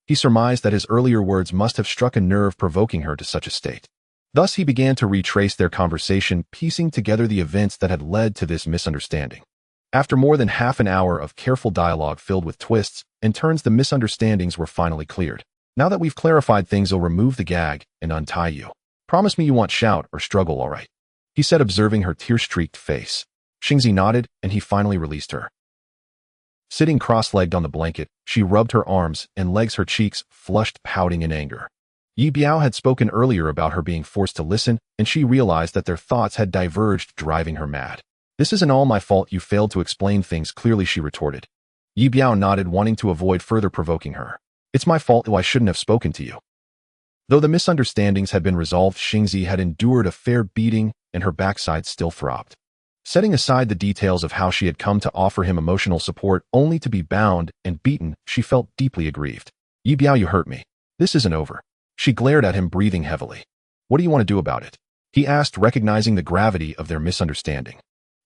He surmised that his earlier words must have struck a nerve, provoking her to such a state. Thus he began to retrace their conversation, piecing together the events that had led to this misunderstanding. After more than half an hour of careful dialogue filled with twists and turns, the misunderstandings were finally cleared. "Now that we've clarified things, I'll remove the gag and untie you. Promise me you won't shout or struggle, all right?" he said, observing her tear-streaked face. Xingzi nodded, and he finally released her. Sitting cross-legged on the blanket, she rubbed her arms and legs, her cheeks flushed, pouting in anger. Ye Biao had spoken earlier about her being forced to listen, and she realized that their thoughts had diverged, driving her mad. "This isn't all my fault, you failed to explain things clearly," she retorted. Ye Biao nodded, wanting to avoid further provoking her. "It's my fault, I shouldn't have spoken to you." Though the misunderstandings had been resolved, Xingzi had endured a fair beating, and her backside still throbbed. Setting aside the details of how she had come to offer him emotional support only to be bound and beaten, she felt deeply aggrieved. "Ye Biao, you hurt me. This isn't over." She glared at him, breathing heavily. "What do you want to do about it?" he asked, recognizing the gravity of their misunderstanding.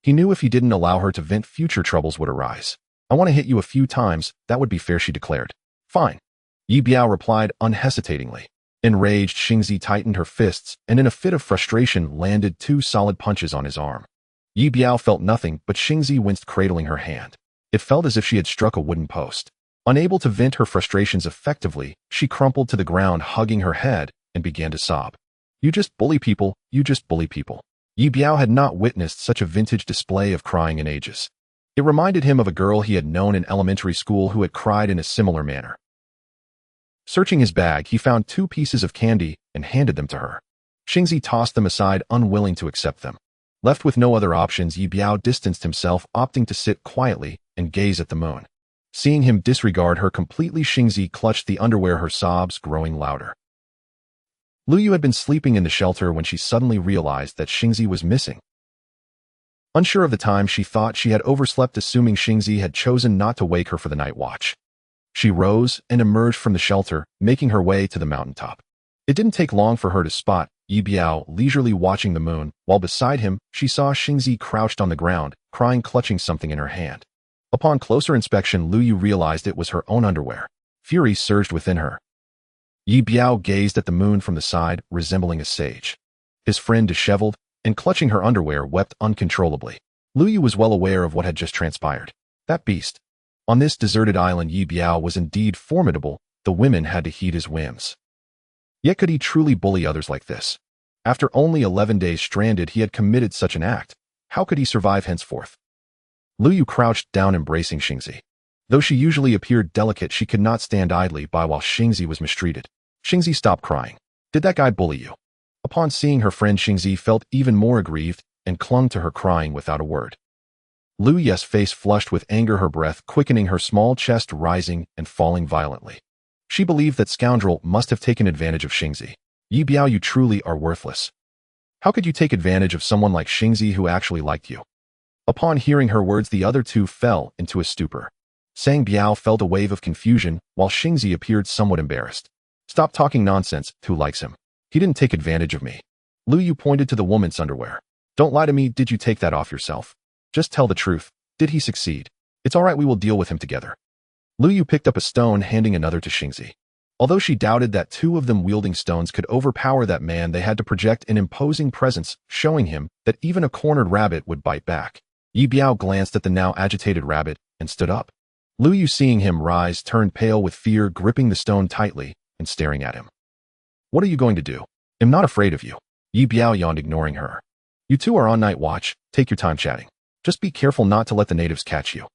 He knew if he didn't allow her to vent, future troubles would arise. I want to hit you a few times, that would be fair, she declared. Fine. Ye Biao replied unhesitatingly. Enraged, Xingzi tightened her fists and in a fit of frustration landed 2 solid punches on his arm. Ye Biao felt nothing, but Xingzi winced, cradling her hand. It felt as if she had struck a wooden post. Unable to vent her frustrations effectively, she crumpled to the ground, hugging her head, and began to sob. You just bully people, you just bully people. Ye Biao had not witnessed such a vintage display of crying in ages. It reminded him of a girl he had known in elementary school who had cried in a similar manner. Searching his bag, he found 2 pieces of candy and handed them to her. Xingzi tossed them aside, unwilling to accept them. Left with no other options, Ye Biao distanced himself, opting to sit quietly and gaze at the moon. Seeing him disregard her completely, Xingzi clutched the underwear, her sobs growing louder. Luyu had been sleeping in the shelter when she suddenly realized that Xingzi was missing. Unsure of the time, she thought she had overslept, assuming Xingzi had chosen not to wake her for the night watch. She rose and emerged from the shelter, making her way to the mountaintop. It didn't take long for her to spot Ye Biao leisurely watching the moon, while beside him, she saw Xingzi crouched on the ground, crying, clutching something in her hand. Upon closer inspection, Luyu realized it was her own underwear. Fury surged within her. Ye Biao gazed at the moon from the side, resembling a sage. His friend, disheveled and clutching her underwear, wept uncontrollably. Luyu was well aware of what had just transpired. That beast. On this deserted island, Ye Biao was indeed formidable. The women had to heed his whims. Yet could he truly bully others like this? After only 11 days stranded, he had committed such an act. How could he survive henceforth? Luyu crouched down, embracing Xingzi. Though she usually appeared delicate, she could not stand idly by while Xingzi was mistreated. Xingzi, stop crying. Did that guy bully you? Upon seeing her friend, Xingzi felt even more aggrieved and clung to her, crying without a word. Luyu's face flushed with anger, her breath quickening, her small chest rising and falling violently. She believed that scoundrel must have taken advantage of Xingzi. Ye Biao, you truly are worthless. How could you take advantage of someone like Xingzi who actually liked you? Upon hearing her words, the other 2 fell into a stupor. Sang Biao felt a wave of confusion, while Xingzi appeared somewhat embarrassed. Stop talking nonsense, who likes him? He didn't take advantage of me. Luyu pointed to the woman's underwear. Don't lie to me, did you take that off yourself? Just tell the truth. Did he succeed? It's all right, we will deal with him together. Luyu picked up a stone, handing another to Xingzi. Although she doubted that 2 of them wielding stones could overpower that man, they had to project an imposing presence, showing him that even a cornered rabbit would bite back. Ye Biao glanced at the now agitated rabbit and stood up. Luyu, seeing him rise, turned pale with fear, gripping the stone tightly and staring at him. What are you going to do? I'm not afraid of you. Ye Biao yawned, ignoring her. You 2 are on night watch, take your time chatting. Just be careful not to let the natives catch you.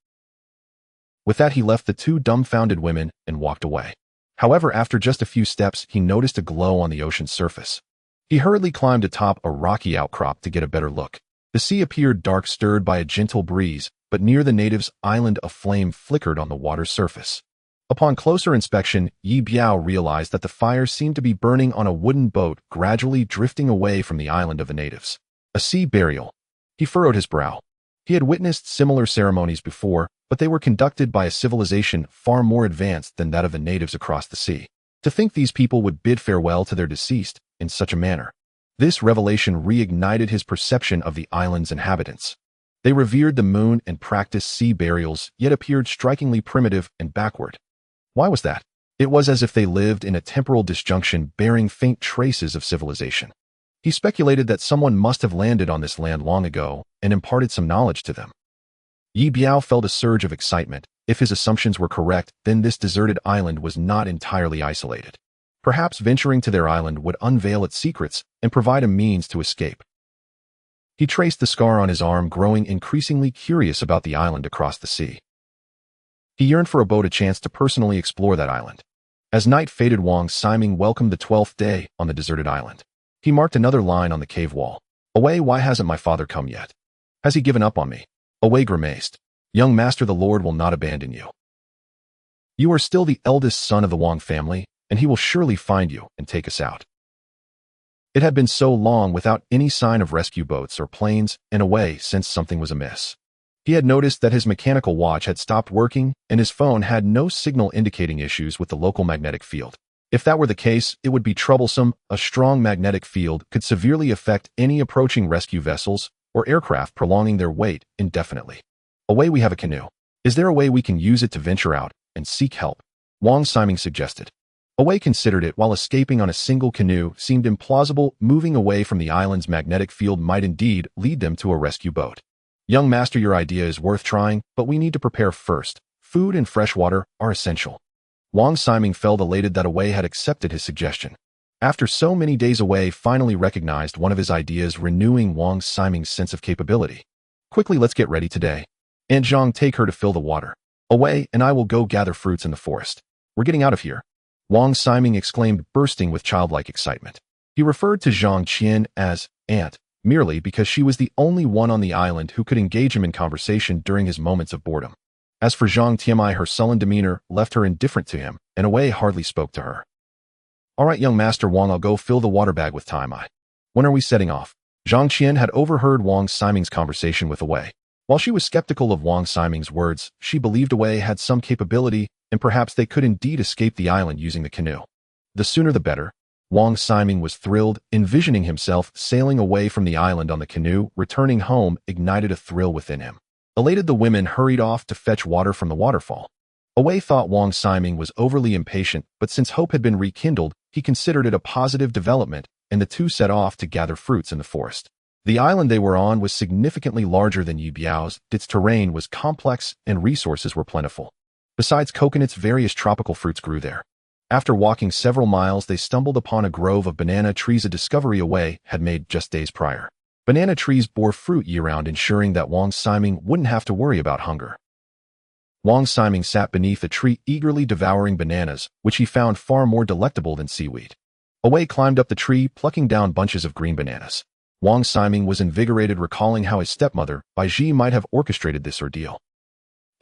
With that, he left the 2 dumbfounded women and walked away. However, after just a few steps, he noticed a glow on the ocean's surface. He hurriedly climbed atop a rocky outcrop to get a better look. The sea appeared dark, stirred by a gentle breeze, but near the natives' island a flame flickered on the water's surface. Upon closer inspection, Ye Biao realized that the fire seemed to be burning on a wooden boat, gradually drifting away from the island of the natives. A sea burial. He furrowed his brow. He had witnessed similar ceremonies before, but they were conducted by a civilization far more advanced than that of the natives across the sea. To think these people would bid farewell to their deceased in such a manner. This revelation reignited his perception of the island's inhabitants. They revered the moon and practiced sea burials, yet appeared strikingly primitive and backward. Why was that? It was as if they lived in a temporal disjunction, bearing faint traces of civilization. He speculated that someone must have landed on this land long ago and imparted some knowledge to them. Ye Biao felt a surge of excitement. If his assumptions were correct, then this deserted island was not entirely isolated. Perhaps venturing to their island would unveil its secrets and provide a means to escape. He traced the scar on his arm, growing increasingly curious about the island across the sea. He yearned for a boat, a chance to personally explore that island. As night faded, Wang Siming welcomed the 12th day on the deserted island. He marked another line on the cave wall. Away, why hasn't my father come yet? Has he given up on me? Away grimaced. Young master, the Lord will not abandon you. You are still the eldest son of the Wang family, and he will surely find you and take us out. It had been so long without any sign of rescue boats or planes, and Away sensed something was amiss. He had noticed that his mechanical watch had stopped working, and his phone had no signal indicating issues with the local magnetic field. If that were the case, it would be troublesome. A strong magnetic field could severely affect any approaching rescue vessels or aircraft, prolonging their wait indefinitely. Away, we have a canoe. Is there a way we can use it to venture out and seek help? Wang Siming suggested. Awei considered it. While escaping on a single canoe seemed implausible, moving away from the island's magnetic field might indeed lead them to a rescue boat. Young master, your idea is worth trying, but we need to prepare first. Food and fresh water are essential. Wang Siming felt elated that Awei had accepted his suggestion. After so many days, Awei finally recognized one of his ideas, renewing Wang Siming's sense of capability. Quickly, let's get ready today. Aunt Zhang, take her to fill the water. Awei and I will go gather fruits in the forest. We're getting out of here. Wang Siming exclaimed, bursting with childlike excitement. He referred to Zhang Qian as Aunt, merely because she was the only one on the island who could engage him in conversation during his moments of boredom. As for Zhang Tianmai, her sullen demeanor left her indifferent to him, and Awei hardly spoke to her. All right, young master Wang, I'll go fill the water bag with Tianmai. When are we setting off? Zhang Qian had overheard Wang Siming's conversation with Awei. While she was skeptical of Wang Siming's words, she believed Awei had some capability, and perhaps they could indeed escape the island using the canoe. The sooner the better. Wang Siming was thrilled, envisioning himself sailing away from the island on the canoe. Returning home ignited a thrill within him. Elated, the women hurried off to fetch water from the waterfall. Awei thought Wang Siming was overly impatient, but since hope had been rekindled, he considered it a positive development, and the two set off to gather fruits in the forest. The island they were on was significantly larger than Ye Biao's. Its terrain was complex and resources were plentiful. Besides coconuts, various tropical fruits grew there. After walking several miles, they stumbled upon a grove of banana trees, a discovery Awei had made just days prior. Banana trees bore fruit year-round, ensuring that Wang Siming wouldn't have to worry about hunger. Wang Siming sat beneath a tree, eagerly devouring bananas, which he found far more delectable than seaweed. Awei climbed up the tree, plucking down bunches of green bananas. Wang Siming was invigorated, recalling how his stepmother, Bai Ji, might have orchestrated this ordeal.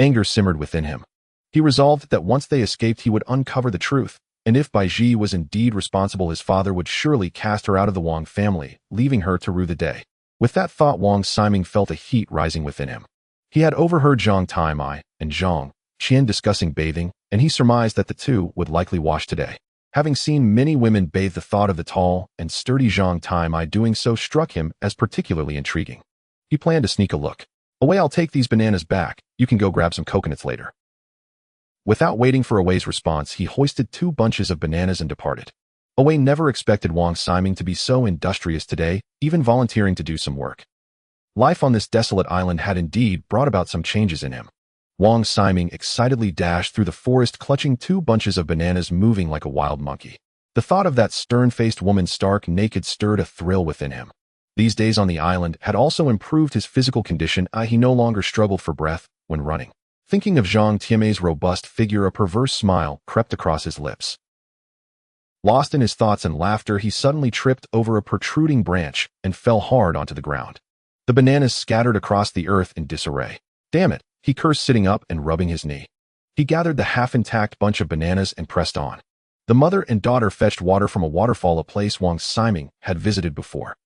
Anger simmered within him. He resolved that once they escaped, he would uncover the truth, and if Bai Ji was indeed responsible, his father would surely cast her out of the Wang family, leaving her to rue the day. With that thought, Wang Siming felt a heat rising within him. He had overheard Zhang Taimai and Zhang Qian discussing bathing, and he surmised that the two would likely wash today. Having seen many women bathe, the thought of the tall and sturdy Zhang Taimai doing so struck him as particularly intriguing. He planned to sneak a look. Awei, I'll take these bananas back. You can go grab some coconuts later. Without waiting for Awei's response, he hoisted 2 bunches of bananas and departed. Awei never expected Wang Siming to be so industrious today, even volunteering to do some work. Life on this desolate island had indeed brought about some changes in him. Wang Siming excitedly dashed through the forest, clutching 2 bunches of bananas, moving like a wild monkey. The thought of that stern-faced woman stark naked stirred a thrill within him. These days on the island had also improved his physical condition. He no longer struggled for breath when running. Thinking of Zhang Tianmai's robust figure, a perverse smile crept across his lips. Lost in his thoughts and laughter, he suddenly tripped over a protruding branch and fell hard onto the ground. The bananas scattered across the earth in disarray. Damn it, he cursed, sitting up and rubbing his knee. He gathered the half-intact bunch of bananas and pressed on. The mother and daughter fetched water from a waterfall, a place Wang Siming had visited before.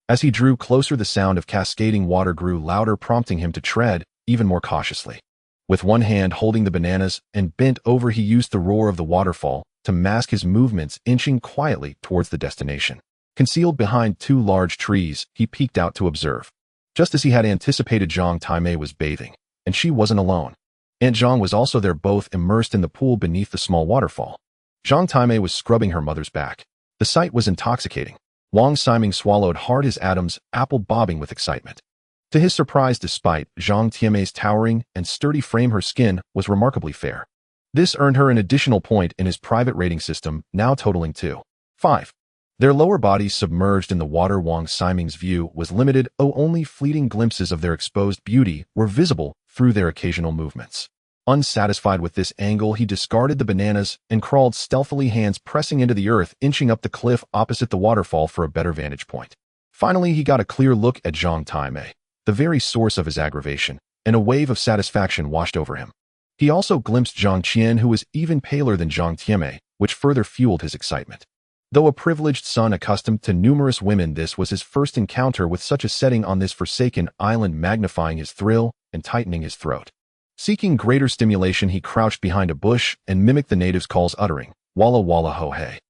As he drew closer, the sound of cascading water grew louder, prompting him to tread even more cautiously. With one hand holding the bananas and bent over, he used the roar of the waterfall to mask his movements, inching quietly towards the destination. Concealed behind 2 large trees, he peeked out to observe. Just as he had anticipated, Zhang Taimei was bathing, and she wasn't alone. Aunt Zhang was also there, both immersed in the pool beneath the small waterfall. Zhang Taimei was scrubbing her mother's back. The sight was intoxicating. Wang Siming swallowed hard, his atoms apple bobbing with excitement. To his surprise, despite Zhang Tianmai's towering and sturdy frame, her skin was remarkably fair. This earned her an additional point in his private rating system, now totaling 2.5. Their lower bodies submerged in the water. Wang Siming's view was limited, only fleeting glimpses of their exposed beauty were visible through their occasional movements. Unsatisfied with this angle, he discarded the bananas and crawled stealthily, hands pressing into the earth, inching up the cliff opposite the waterfall for a better vantage point. Finally, he got a clear look at Zhang Taimei, the very source of his aggravation, and a wave of satisfaction washed over him. He also glimpsed Zhang Qian, who was even paler than Zhang Tianmei, which further fueled his excitement. Though a privileged son accustomed to numerous women, this was his first encounter with such a setting on this forsaken island, magnifying his thrill and tightening his throat. Seeking greater stimulation, he crouched behind a bush and mimicked the natives' calls, uttering, "Walla walla ho hey."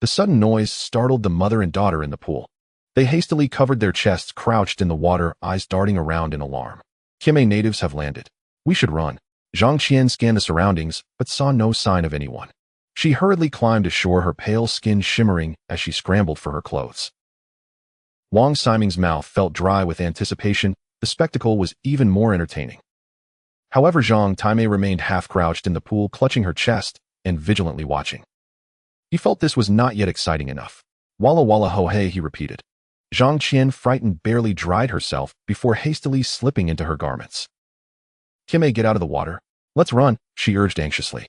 The sudden noise startled the mother and daughter in the pool. They hastily covered their chests, crouched in the water, eyes darting around in alarm. "Kimei, natives have landed." We should run. Zhang Qian scanned the surroundings, but saw no sign of anyone. She hurriedly climbed ashore, her pale skin shimmering as she scrambled for her clothes. Wang Ximing's mouth felt dry with anticipation. The spectacle was even more entertaining. However, Zhang Taimei remained half-crouched in the pool, clutching her chest and vigilantly watching. He felt this was not yet exciting enough. Walla walla ho hey, he repeated. Zhang Qian, frightened, barely dried herself before hastily slipping into her garments. Kimei, get out of the water. Let's run, she urged anxiously.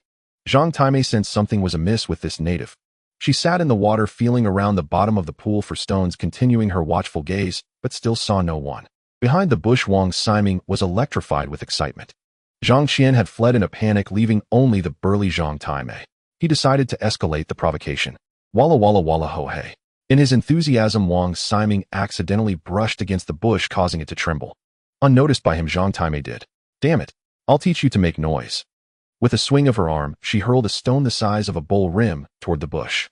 Zhang Taimei sensed something was amiss with this native. She sat in the water, feeling around the bottom of the pool for stones, continuing her watchful gaze, but still saw no one. Behind the bush, Wang Ximing was electrified with excitement. Zhang Qian had fled in a panic, leaving only the burly Zhang Taimei. He decided to escalate the provocation. Walla walla walla ho hey. In his enthusiasm, Wang Ximing accidentally brushed against the bush, causing it to tremble. Unnoticed by him, Zhang Taimei did. Damn it. I'll teach you to make noise. With a swing of her arm, she hurled a stone the size of a bowl rim toward the bush.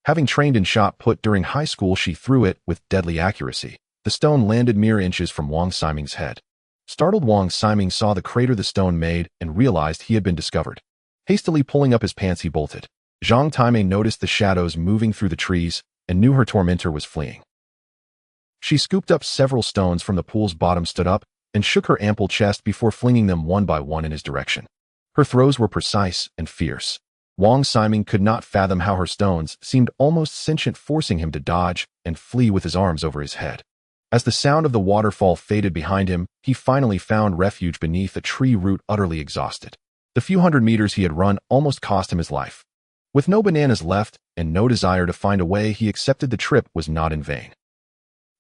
Having trained in shot put during high school, she threw it with deadly accuracy. The stone landed mere inches from Wang Ximing's head. Startled, Wang Ximing saw the crater the stone made and realized he had been discovered. Hastily pulling up his pants, he bolted. Zhang Taimei noticed the shadows moving through the trees and knew her tormentor was fleeing. She scooped up several stones from the pool's bottom, stood up, and shook her ample chest before flinging them one by one in his direction. Her throws were precise and fierce. Wang Ximing could not fathom how her stones seemed almost sentient, forcing him to dodge and flee with his arms over his head. As the sound of the waterfall faded behind him, he finally found refuge beneath a tree root, utterly exhausted. The few hundred meters he had run almost cost him his life. With no bananas left and no desire to find a way, he accepted the trip was not in vain.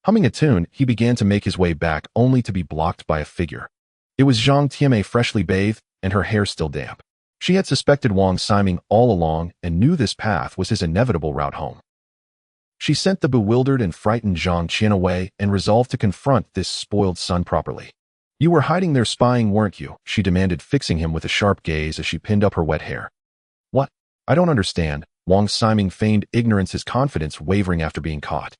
Humming a tune, he began to make his way back, only to be blocked by a figure. It was Zhang Tianmei, freshly bathed and her hair still damp. She had suspected Wang Ximing all along and knew this path was his inevitable route home. She sent the bewildered and frightened Zhang Qian away and resolved to confront this spoiled son properly. You were hiding there spying, weren't you? She demanded, fixing him with a sharp gaze as she pinned up her wet hair. What? I don't understand. Wang Ximing feigned ignorance, his confidence wavering after being caught.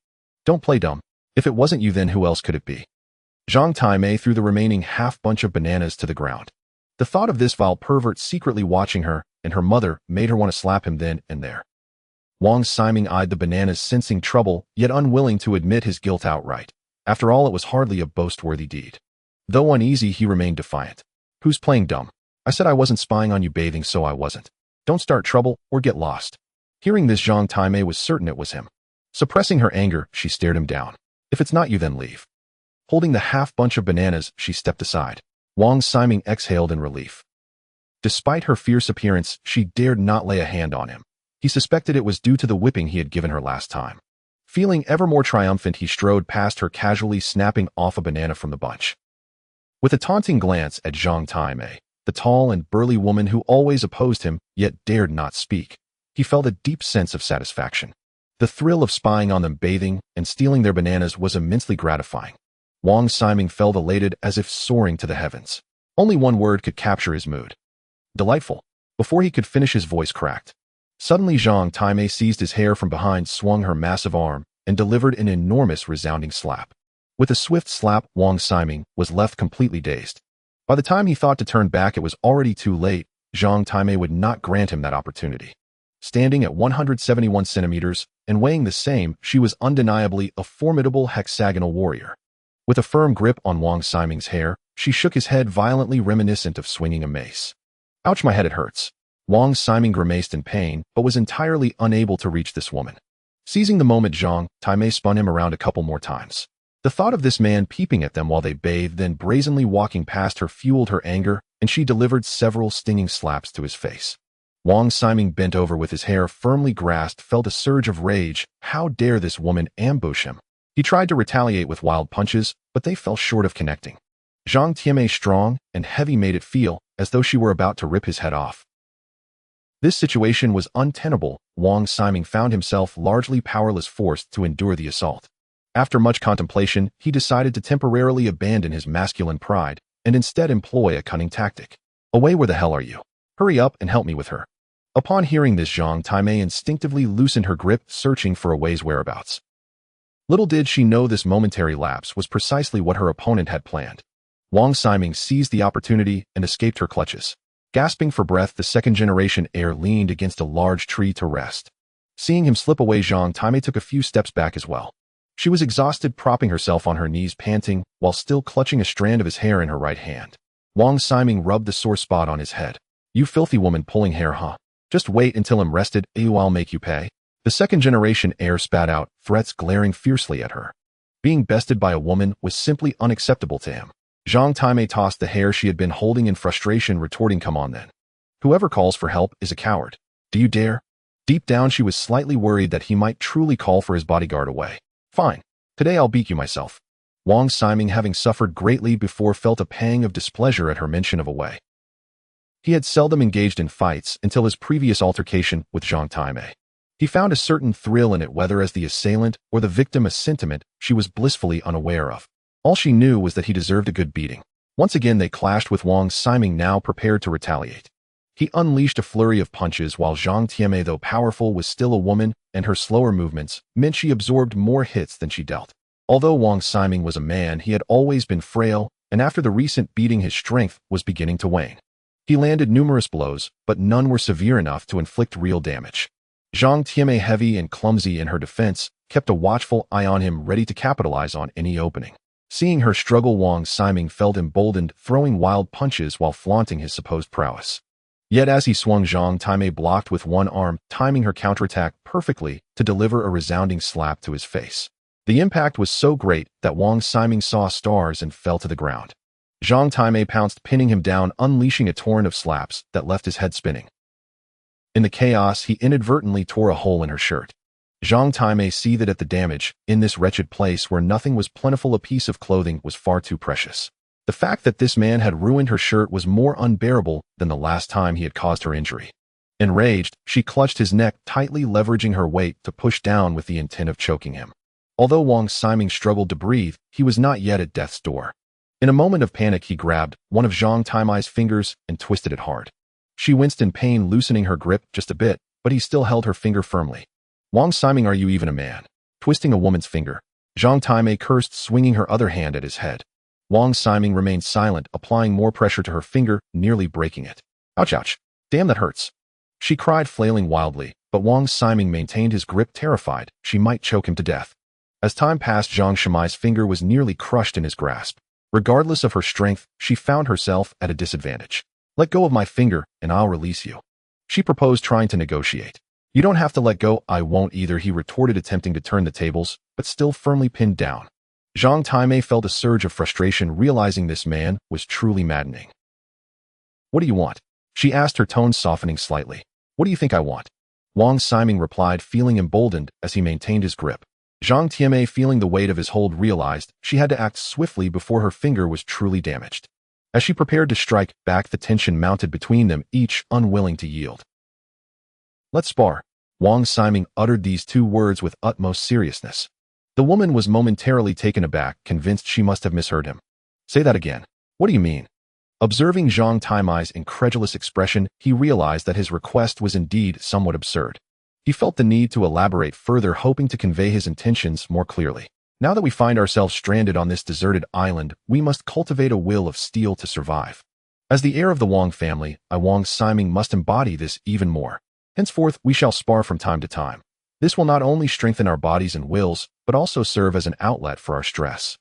Don't play dumb. If it wasn't you, then who else could it be? Zhang Taimei threw the remaining half-bunch of bananas to the ground. The thought of this vile pervert secretly watching her and her mother made her want to slap him then and there. Wang Ximing eyed the bananas, sensing trouble, yet unwilling to admit his guilt outright. After all, it was hardly a boast-worthy deed. Though uneasy, he remained defiant. Who's playing dumb? I said I wasn't spying on you bathing, so I wasn't. Don't start trouble or get lost. Hearing this, Zhang Taimei was certain it was him. Suppressing her anger, she stared him down. If it's not you, then leave. Holding the half-bunch of bananas, she stepped aside. Wang Ximing exhaled in relief. Despite her fierce appearance, she dared not lay a hand on him. He suspected it was due to the whipping he had given her last time. Feeling ever more triumphant, he strode past her, casually snapping off a banana from the bunch. With a taunting glance at Zhang Taimei, the tall and burly woman who always opposed him yet dared not speak, he felt a deep sense of satisfaction. The thrill of spying on them bathing and stealing their bananas was immensely gratifying. Wang Ximing felt elated, as if soaring to the heavens. Only one word could capture his mood. Delightful. Before he could finish, his voice cracked. Suddenly, Zhang Taimei seized his hair from behind, swung her massive arm, and delivered an enormous resounding slap. With a swift slap, Wang Ximing was left completely dazed. By the time he thought to turn back, it was already too late. Zhang Taimei would not grant him that opportunity. Standing at 171 centimeters and weighing the same, she was undeniably a formidable hexagonal warrior. With a firm grip on Wang Ximing's hair, she shook his head violently, reminiscent of swinging a mace. Ouch, my head, it hurts. Wang Ximing grimaced in pain, but was entirely unable to reach this woman. Seizing the moment, Zhang Taimei spun him around a couple more times. The thought of this man peeping at them while they bathed, then brazenly walking past her, fueled her anger, and she delivered several stinging slaps to his face. Wang Ximing, bent over with his hair firmly grasped, felt a surge of rage. How dare this woman ambush him? He tried to retaliate with wild punches, but they fell short of connecting. Zhang Tianmei, strong and heavy, made it feel as though she were about to rip his head off. This situation was untenable. Wang Ximing found himself largely powerless, forced to endure the assault. After much contemplation, he decided to temporarily abandon his masculine pride and instead employ a cunning tactic. Away, where the hell are you? Hurry up and help me with her. Upon hearing this, Zhang Taimei instinctively loosened her grip, searching for Away's whereabouts. Little did she know this momentary lapse was precisely what her opponent had planned. Wang Ximing seized the opportunity and escaped her clutches. Gasping for breath, the second-generation heir leaned against a large tree to rest. Seeing him slip away, Zhang Taimei took a few steps back as well. She was exhausted, propping herself on her knees, panting, while still clutching a strand of his hair in her right hand. Wang Ximing rubbed the sore spot on his head. "You filthy woman pulling hair, huh? Just wait until I'm rested, I'll make you pay." The second-generation heir spat out, threats glaring fiercely at her. Being bested by a woman was simply unacceptable to him. Zhang Taimei tossed the hair she had been holding in frustration, retorting, "Come on then. Whoever calls for help is a coward. Do you dare?" Deep down, she was slightly worried that he might truly call for his bodyguard away. "Fine. Today I'll beat you myself." Wang Ximing, having suffered greatly before, felt a pang of displeasure at her mention of a way. He had seldom engaged in fights until his previous altercation with Zhang Taimei. He found a certain thrill in it, whether as the assailant or the victim, a sentiment she was blissfully unaware of. All she knew was that he deserved a good beating. Once again they clashed, with Wang Ximing now prepared to retaliate. He unleashed a flurry of punches, while Zhang Tianmei, though powerful, was still a woman, and her slower movements meant she absorbed more hits than she dealt. Although Wang Ximing was a man, he had always been frail, and after the recent beating his strength was beginning to wane. He landed numerous blows, but none were severe enough to inflict real damage. Zhang Tianmei, heavy and clumsy in her defense, kept a watchful eye on him, ready to capitalize on any opening. Seeing her struggle, Wang Ximing felt emboldened, throwing wild punches while flaunting his supposed prowess. Yet as he swung, Zhang Taimei blocked with one arm, timing her counterattack perfectly to deliver a resounding slap to his face. The impact was so great that Wang Ximing saw stars and fell to the ground. Zhang Taimei pounced, pinning him down, unleashing a torrent of slaps that left his head spinning. In the chaos, he inadvertently tore a hole in her shirt. Zhang Taimei seethed at the damage. In this wretched place where nothing was plentiful, a piece of clothing was far too precious. The fact that this man had ruined her shirt was more unbearable than the last time he had caused her injury. Enraged, she clutched his neck tightly, leveraging her weight to push down with the intent of choking him. Although Wang Ximing struggled to breathe, he was not yet at death's door. In a moment of panic, he grabbed one of Zhang Taimei's fingers and twisted it hard. She winced in pain, loosening her grip just a bit, but he still held her finger firmly. "Wang Ximing, are you even a man? Twisting a woman's finger?" Zhang Taimei cursed, swinging her other hand at his head. Wang Ximing remained silent, applying more pressure to her finger, nearly breaking it. "Ouch, ouch. Damn, that hurts." She cried, flailing wildly, but Wang Ximing maintained his grip, terrified she might choke him to death. As time passed, Zhang Shimai's finger was nearly crushed in his grasp. Regardless of her strength, she found herself at a disadvantage. "Let go of my finger, and I'll release you," she proposed, trying to negotiate. "You don't have to let go." "I won't either," he retorted, attempting to turn the tables, but still firmly pinned down. Zhang Taimei felt a surge of frustration, realizing this man was truly maddening. "What do you want?" she asked, her tone softening slightly. "What do you think I want?" Wang Ximing replied, feeling emboldened as he maintained his grip. Zhang Tianmei, feeling the weight of his hold, realized she had to act swiftly before her finger was truly damaged. As she prepared to strike back, the tension mounted between them, each unwilling to yield. "Let's spar." Wang Ximing uttered these two words with utmost seriousness. The woman was momentarily taken aback, convinced she must have misheard him. "Say that again. What do you mean?" Observing Zhang Taimei's incredulous expression, he realized that his request was indeed somewhat absurd. He felt the need to elaborate further, hoping to convey his intentions more clearly. "Now that we find ourselves stranded on this deserted island, we must cultivate a will of steel to survive. As the heir of the Wang family, Wang Ximing must embody this even more. Henceforth, we shall spar from time to time. This will not only strengthen our bodies and wills, but also serve as an outlet for our stress."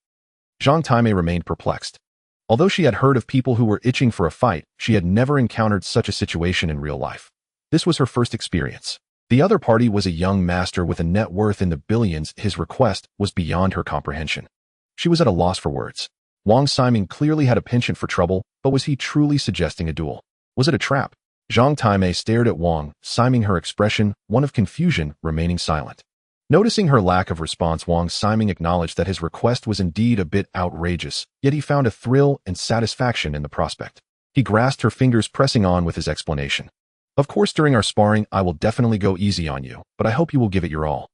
Zhang Taimei remained perplexed. Although she had heard of people who were itching for a fight, she had never encountered such a situation in real life. This was her first experience. The other party was a young master with a net worth in the billions. His request was beyond her comprehension. She was at a loss for words. Wang Ximing clearly had a penchant for trouble, but was he truly suggesting a duel? Was it a trap? Zhang Taimei stared at Wang Ximing, her expression one of confusion, remaining silent. Noticing her lack of response, Wang Ximing acknowledged that his request was indeed a bit outrageous, yet he found a thrill and satisfaction in the prospect. He grasped her fingers, pressing on with his explanation. "Of course, during our sparring, I will definitely go easy on you, but I hope you will give it your all."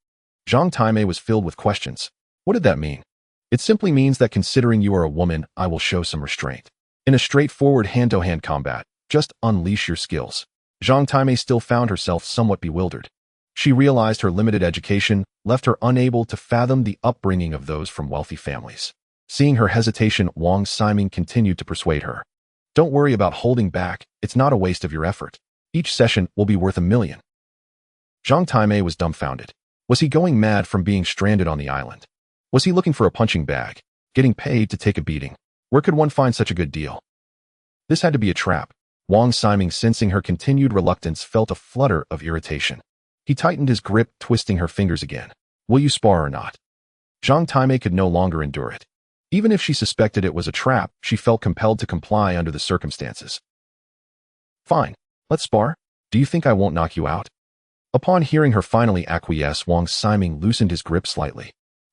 Zhang Taimei was filled with questions. What did that mean? "It simply means that considering you are a woman, I will show some restraint. In a straightforward hand-to-hand combat, just unleash your skills." Zhang Taimei still found herself somewhat bewildered. She realized her limited education left her unable to fathom the upbringing of those from wealthy families. Seeing her hesitation, Wang Siming continued to persuade her. Don't worry about holding back, it's not a waste of your effort. Each session will be worth $1 million. Zhang Taimei was dumbfounded. Was he going mad from being stranded on the island? Was he looking for a punching bag, getting paid to take a beating? Where could one find such a good deal? This had to be a trap. Wang Siming, sensing her continued reluctance, felt a flutter of irritation. He tightened his grip, twisting her fingers again. Will you spar or not? Zhang Taimei could no longer endure it. Even if she suspected it was a trap, she felt compelled to comply under the circumstances. Fine, let's spar. Do you think I won't knock you out? Upon hearing her finally acquiesce, Wang Siming loosened his grip slightly.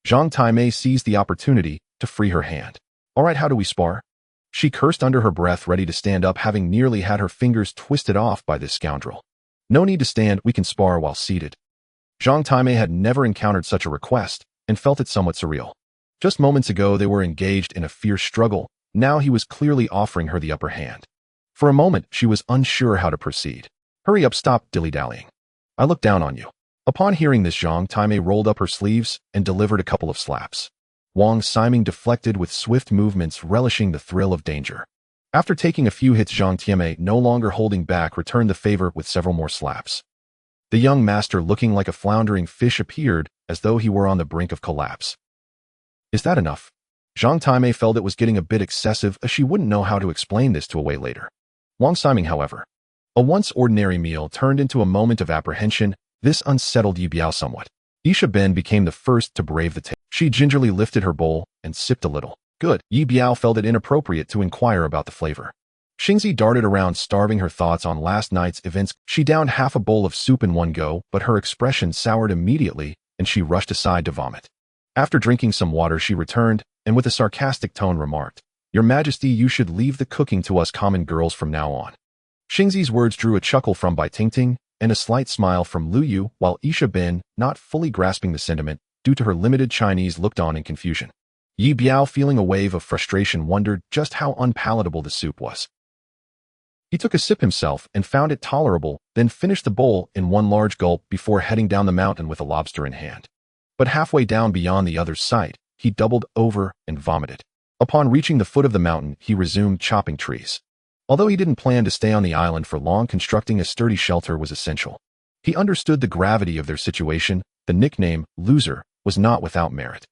Zhang Taimei seized the opportunity to free her hand. All right, how do we spar? She cursed under her breath, ready to stand up, having nearly had her fingers twisted off by this scoundrel. No need to stand, we can spar while seated. Zhang Taimei had never encountered such a request and felt it somewhat surreal. Just moments ago they were engaged in a fierce struggle, now he was clearly offering her the upper hand. For a moment she was unsure how to proceed. Hurry up, stop dilly-dallying. I look down on you. Upon hearing this, Zhang Taimei rolled up her sleeves and delivered a couple of slaps. Wang Siming deflected with swift movements, relishing the thrill of danger. After taking a few hits, Zhang Taimei, no longer holding back, returned the favor with several more slaps. The young master, looking like a floundering fish, appeared as though he were on the brink of collapse. Is that enough? Zhang Taimei felt it was getting a bit excessive, as she wouldn't know how to explain this to Wei later. Wang Siming, however, a once ordinary meal turned into a moment of apprehension. This unsettled Ye Biao somewhat. Isha Ben became the first to brave the table. She gingerly lifted her bowl and sipped a little. Good. Ye Biao felt it inappropriate to inquire about the flavor. Xingzi darted around, starving her thoughts on last night's events. She downed half a bowl of soup in one go, but her expression soured immediately, and she rushed aside to vomit. After drinking some water, she returned, and with a sarcastic tone remarked, Your Majesty, you should leave the cooking to us common girls from now on. Xingzi's words drew a chuckle from Bai Tingting and a slight smile from Lu Yu, while Isha Ben, not fully grasping the sentiment due to her limited Chinese, looked on in confusion. Ye Biao, feeling a wave of frustration, wondered just how unpalatable the soup was. He took a sip himself and found it tolerable, then finished the bowl in one large gulp before heading down the mountain with a lobster in hand. But halfway down, beyond the other's sight, he doubled over and vomited. Upon reaching the foot of the mountain, he resumed chopping trees. Although he didn't plan to stay on the island for long, constructing a sturdy shelter was essential. He understood the gravity of their situation. The nickname, Loser, was not without merit.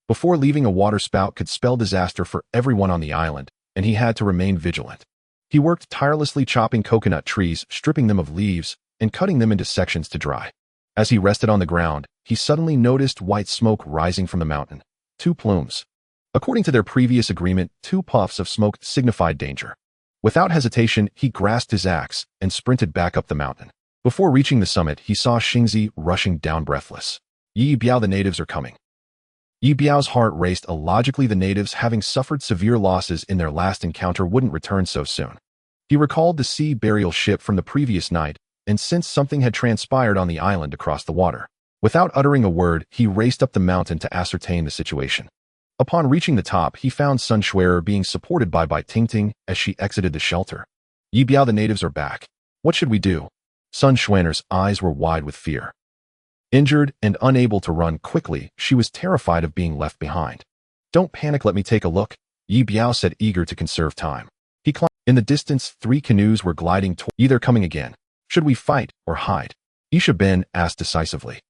Before leaving, a waterspout could spell disaster for everyone on the island, and he had to remain vigilant. He worked tirelessly, chopping coconut trees, stripping them of leaves, and cutting them into sections to dry. As he rested on the ground, he suddenly noticed white smoke rising from the mountain. 2 plumes. According to their previous agreement, 2 puffs of smoke signified danger. Without hesitation, he grasped his axe and sprinted back up the mountain. Before reaching the summit, he saw Xingzi rushing down breathless. Ye Biao, the natives are coming. Ye Biao's heart raced. Illogically, the natives, having suffered severe losses in their last encounter, wouldn't return so soon. He recalled the sea burial ship from the previous night, and since something had transpired on the island across the water. Without uttering a word, he raced up the mountain to ascertain the situation. Upon reaching the top, he found Sun Xuerer being supported by Bai Tingting as she exited the shelter. Ye Biao, the natives are back. What should we do? Sun Xuerer's eyes were wide with fear. Injured and unable to run quickly, she was terrified of being left behind. Don't panic, let me take a look, Ye Biao said, eager to conserve time. He climbed. In the distance, 3 canoes were gliding toward. Either coming again. Should we fight or hide? Isha Ben asked decisively.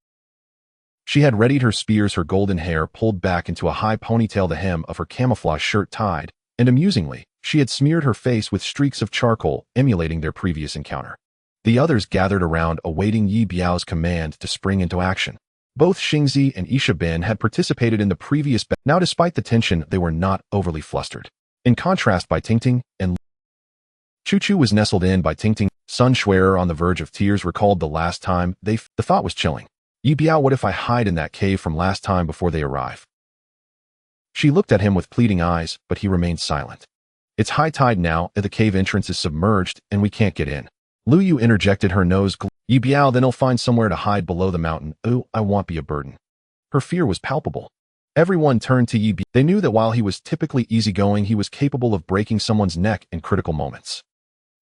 She had readied her spears, her golden hair pulled back into a high ponytail, the hem of her camouflage shirt tied, and amusingly, she had smeared her face with streaks of charcoal, emulating their previous encounter. The others gathered around, awaiting Ye Biao's command to spring into action. Both Xingzi and Isha Ben had participated in the previous battle. Now, despite the tension, they were not overly flustered. In contrast, Bai Tingting and Chu Chu was nestled in by Tingting. Sun Xuerer, on the verge of tears, recalled the last time the thought was chilling. Ye Biao, what if I hide in that cave from last time before they arrive? She looked at him with pleading eyes, but he remained silent. It's high tide now, the cave entrance is submerged, and we can't get in. Lu Yu interjected, her nose. Ye Biao, then he'll find somewhere to hide below the mountain. Ooh, I won't be a burden. Her fear was palpable. Everyone turned to Ye Biao. They knew that while he was typically easygoing, he was capable of breaking someone's neck in critical moments.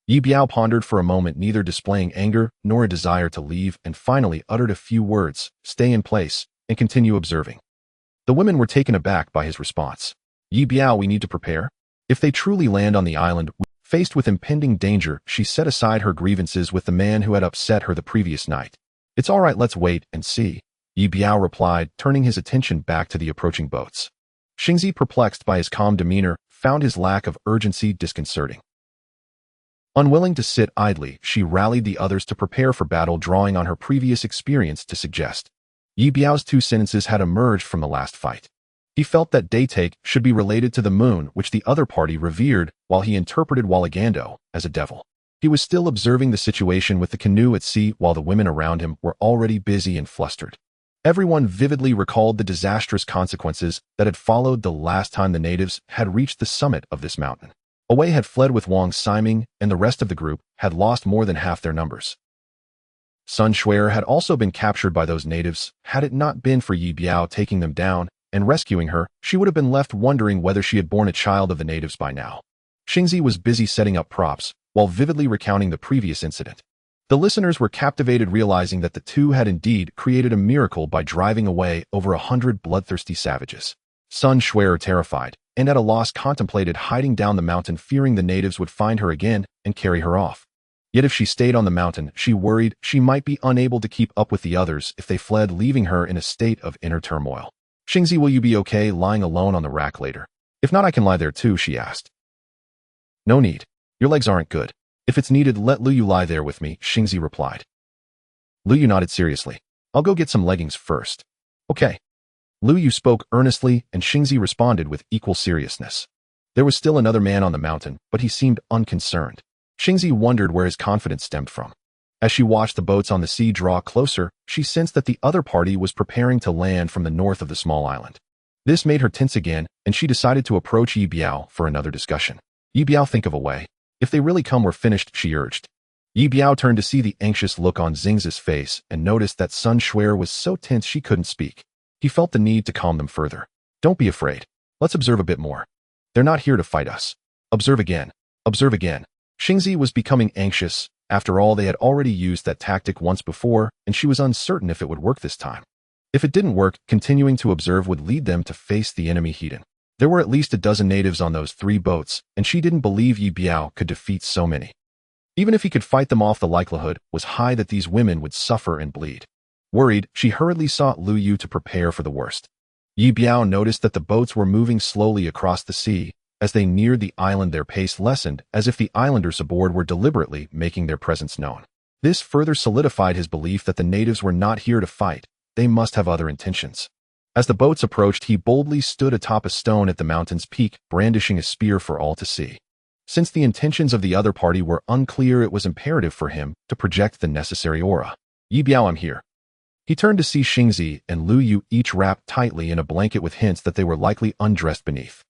Ye Biao pondered for a moment, neither displaying anger nor a desire to leave, and finally uttered a few words, stay in place, and continue observing. The women were taken aback by his response. Ye Biao, we need to prepare. If they truly land on the island, faced with impending danger, she set aside her grievances with the man who had upset her the previous night. It's all right, let's wait and see, Ye Biao replied, turning his attention back to the approaching boats. Xingzi, perplexed by his calm demeanor, found his lack of urgency disconcerting. Unwilling to sit idly, she rallied the others to prepare for battle, drawing on her previous experience to suggest. Ye Biao's 2 sentences had emerged from the last fight. He felt that daybreak should be related to the moon, which the other party revered, while he interpreted Waligando as a devil. He was still observing the situation with the canoe at sea while the women around him were already busy and flustered. Everyone vividly recalled the disastrous consequences that had followed the last time the natives had reached the summit of this mountain. Away had fled with Wang Ximing, and the rest of the group had lost more than half their numbers. Sun Shuer had also been captured by those natives. Had it not been for Ye Biao taking them down and rescuing her, she would have been left wondering whether she had borne a child of the natives by now. Xingzi was busy setting up props, while vividly recounting the previous incident. The listeners were captivated, realizing that the two had indeed created a miracle by driving away over 100 bloodthirsty savages. Sun Shuer, terrified and at a loss, contemplated hiding down the mountain, fearing the natives would find her again and carry her off. Yet if she stayed on the mountain, she worried she might be unable to keep up with the others if they fled, leaving her in a state of inner turmoil. Xingzi, will you be okay lying alone on the rack later? If not, I can lie there too, she asked. No need. Your legs aren't good. If it's needed, let Lu Yu lie there with me, Xingzi replied. Lu Yu nodded seriously. I'll go get some leggings first. Okay. Lu Yu spoke earnestly, and Xingzi responded with equal seriousness. There was still another man on the mountain, but he seemed unconcerned. Xingzi wondered where his confidence stemmed from. As she watched the boats on the sea draw closer, she sensed that the other party was preparing to land from the north of the small island. This made her tense again, and she decided to approach Ye Biao for another discussion. Ye Biao, think of a way. If they really come, we're finished, she urged. Ye Biao turned to see the anxious look on Xingzi's face and noticed that Sun Shuer was so tense she couldn't speak. He felt the need to calm them further. Don't be afraid. Let's observe a bit more. They're not here to fight us. Observe again. Observe again. Xingzi was becoming anxious. After all, they had already used that tactic once before, and she was uncertain if it would work this time. If it didn't work, continuing to observe would lead them to face the enemy head-on. There were at least a dozen natives on those 3 boats, and she didn't believe Ye Biao could defeat so many. Even if he could fight them off, the likelihood was high that these women would suffer and bleed. Worried, she hurriedly sought Lu Yu to prepare for the worst. Ye Biao noticed that the boats were moving slowly across the sea. As they neared the island, their pace lessened, as if the islanders aboard were deliberately making their presence known. This further solidified his belief that the natives were not here to fight. They must have other intentions. As the boats approached, he boldly stood atop a stone at the mountain's peak, brandishing a spear for all to see. Since the intentions of the other party were unclear, it was imperative for him to project the necessary aura. Ye Biao, I'm here. He turned to see Xingzi and Lu Yu, each wrapped tightly in a blanket with hints that they were likely undressed beneath.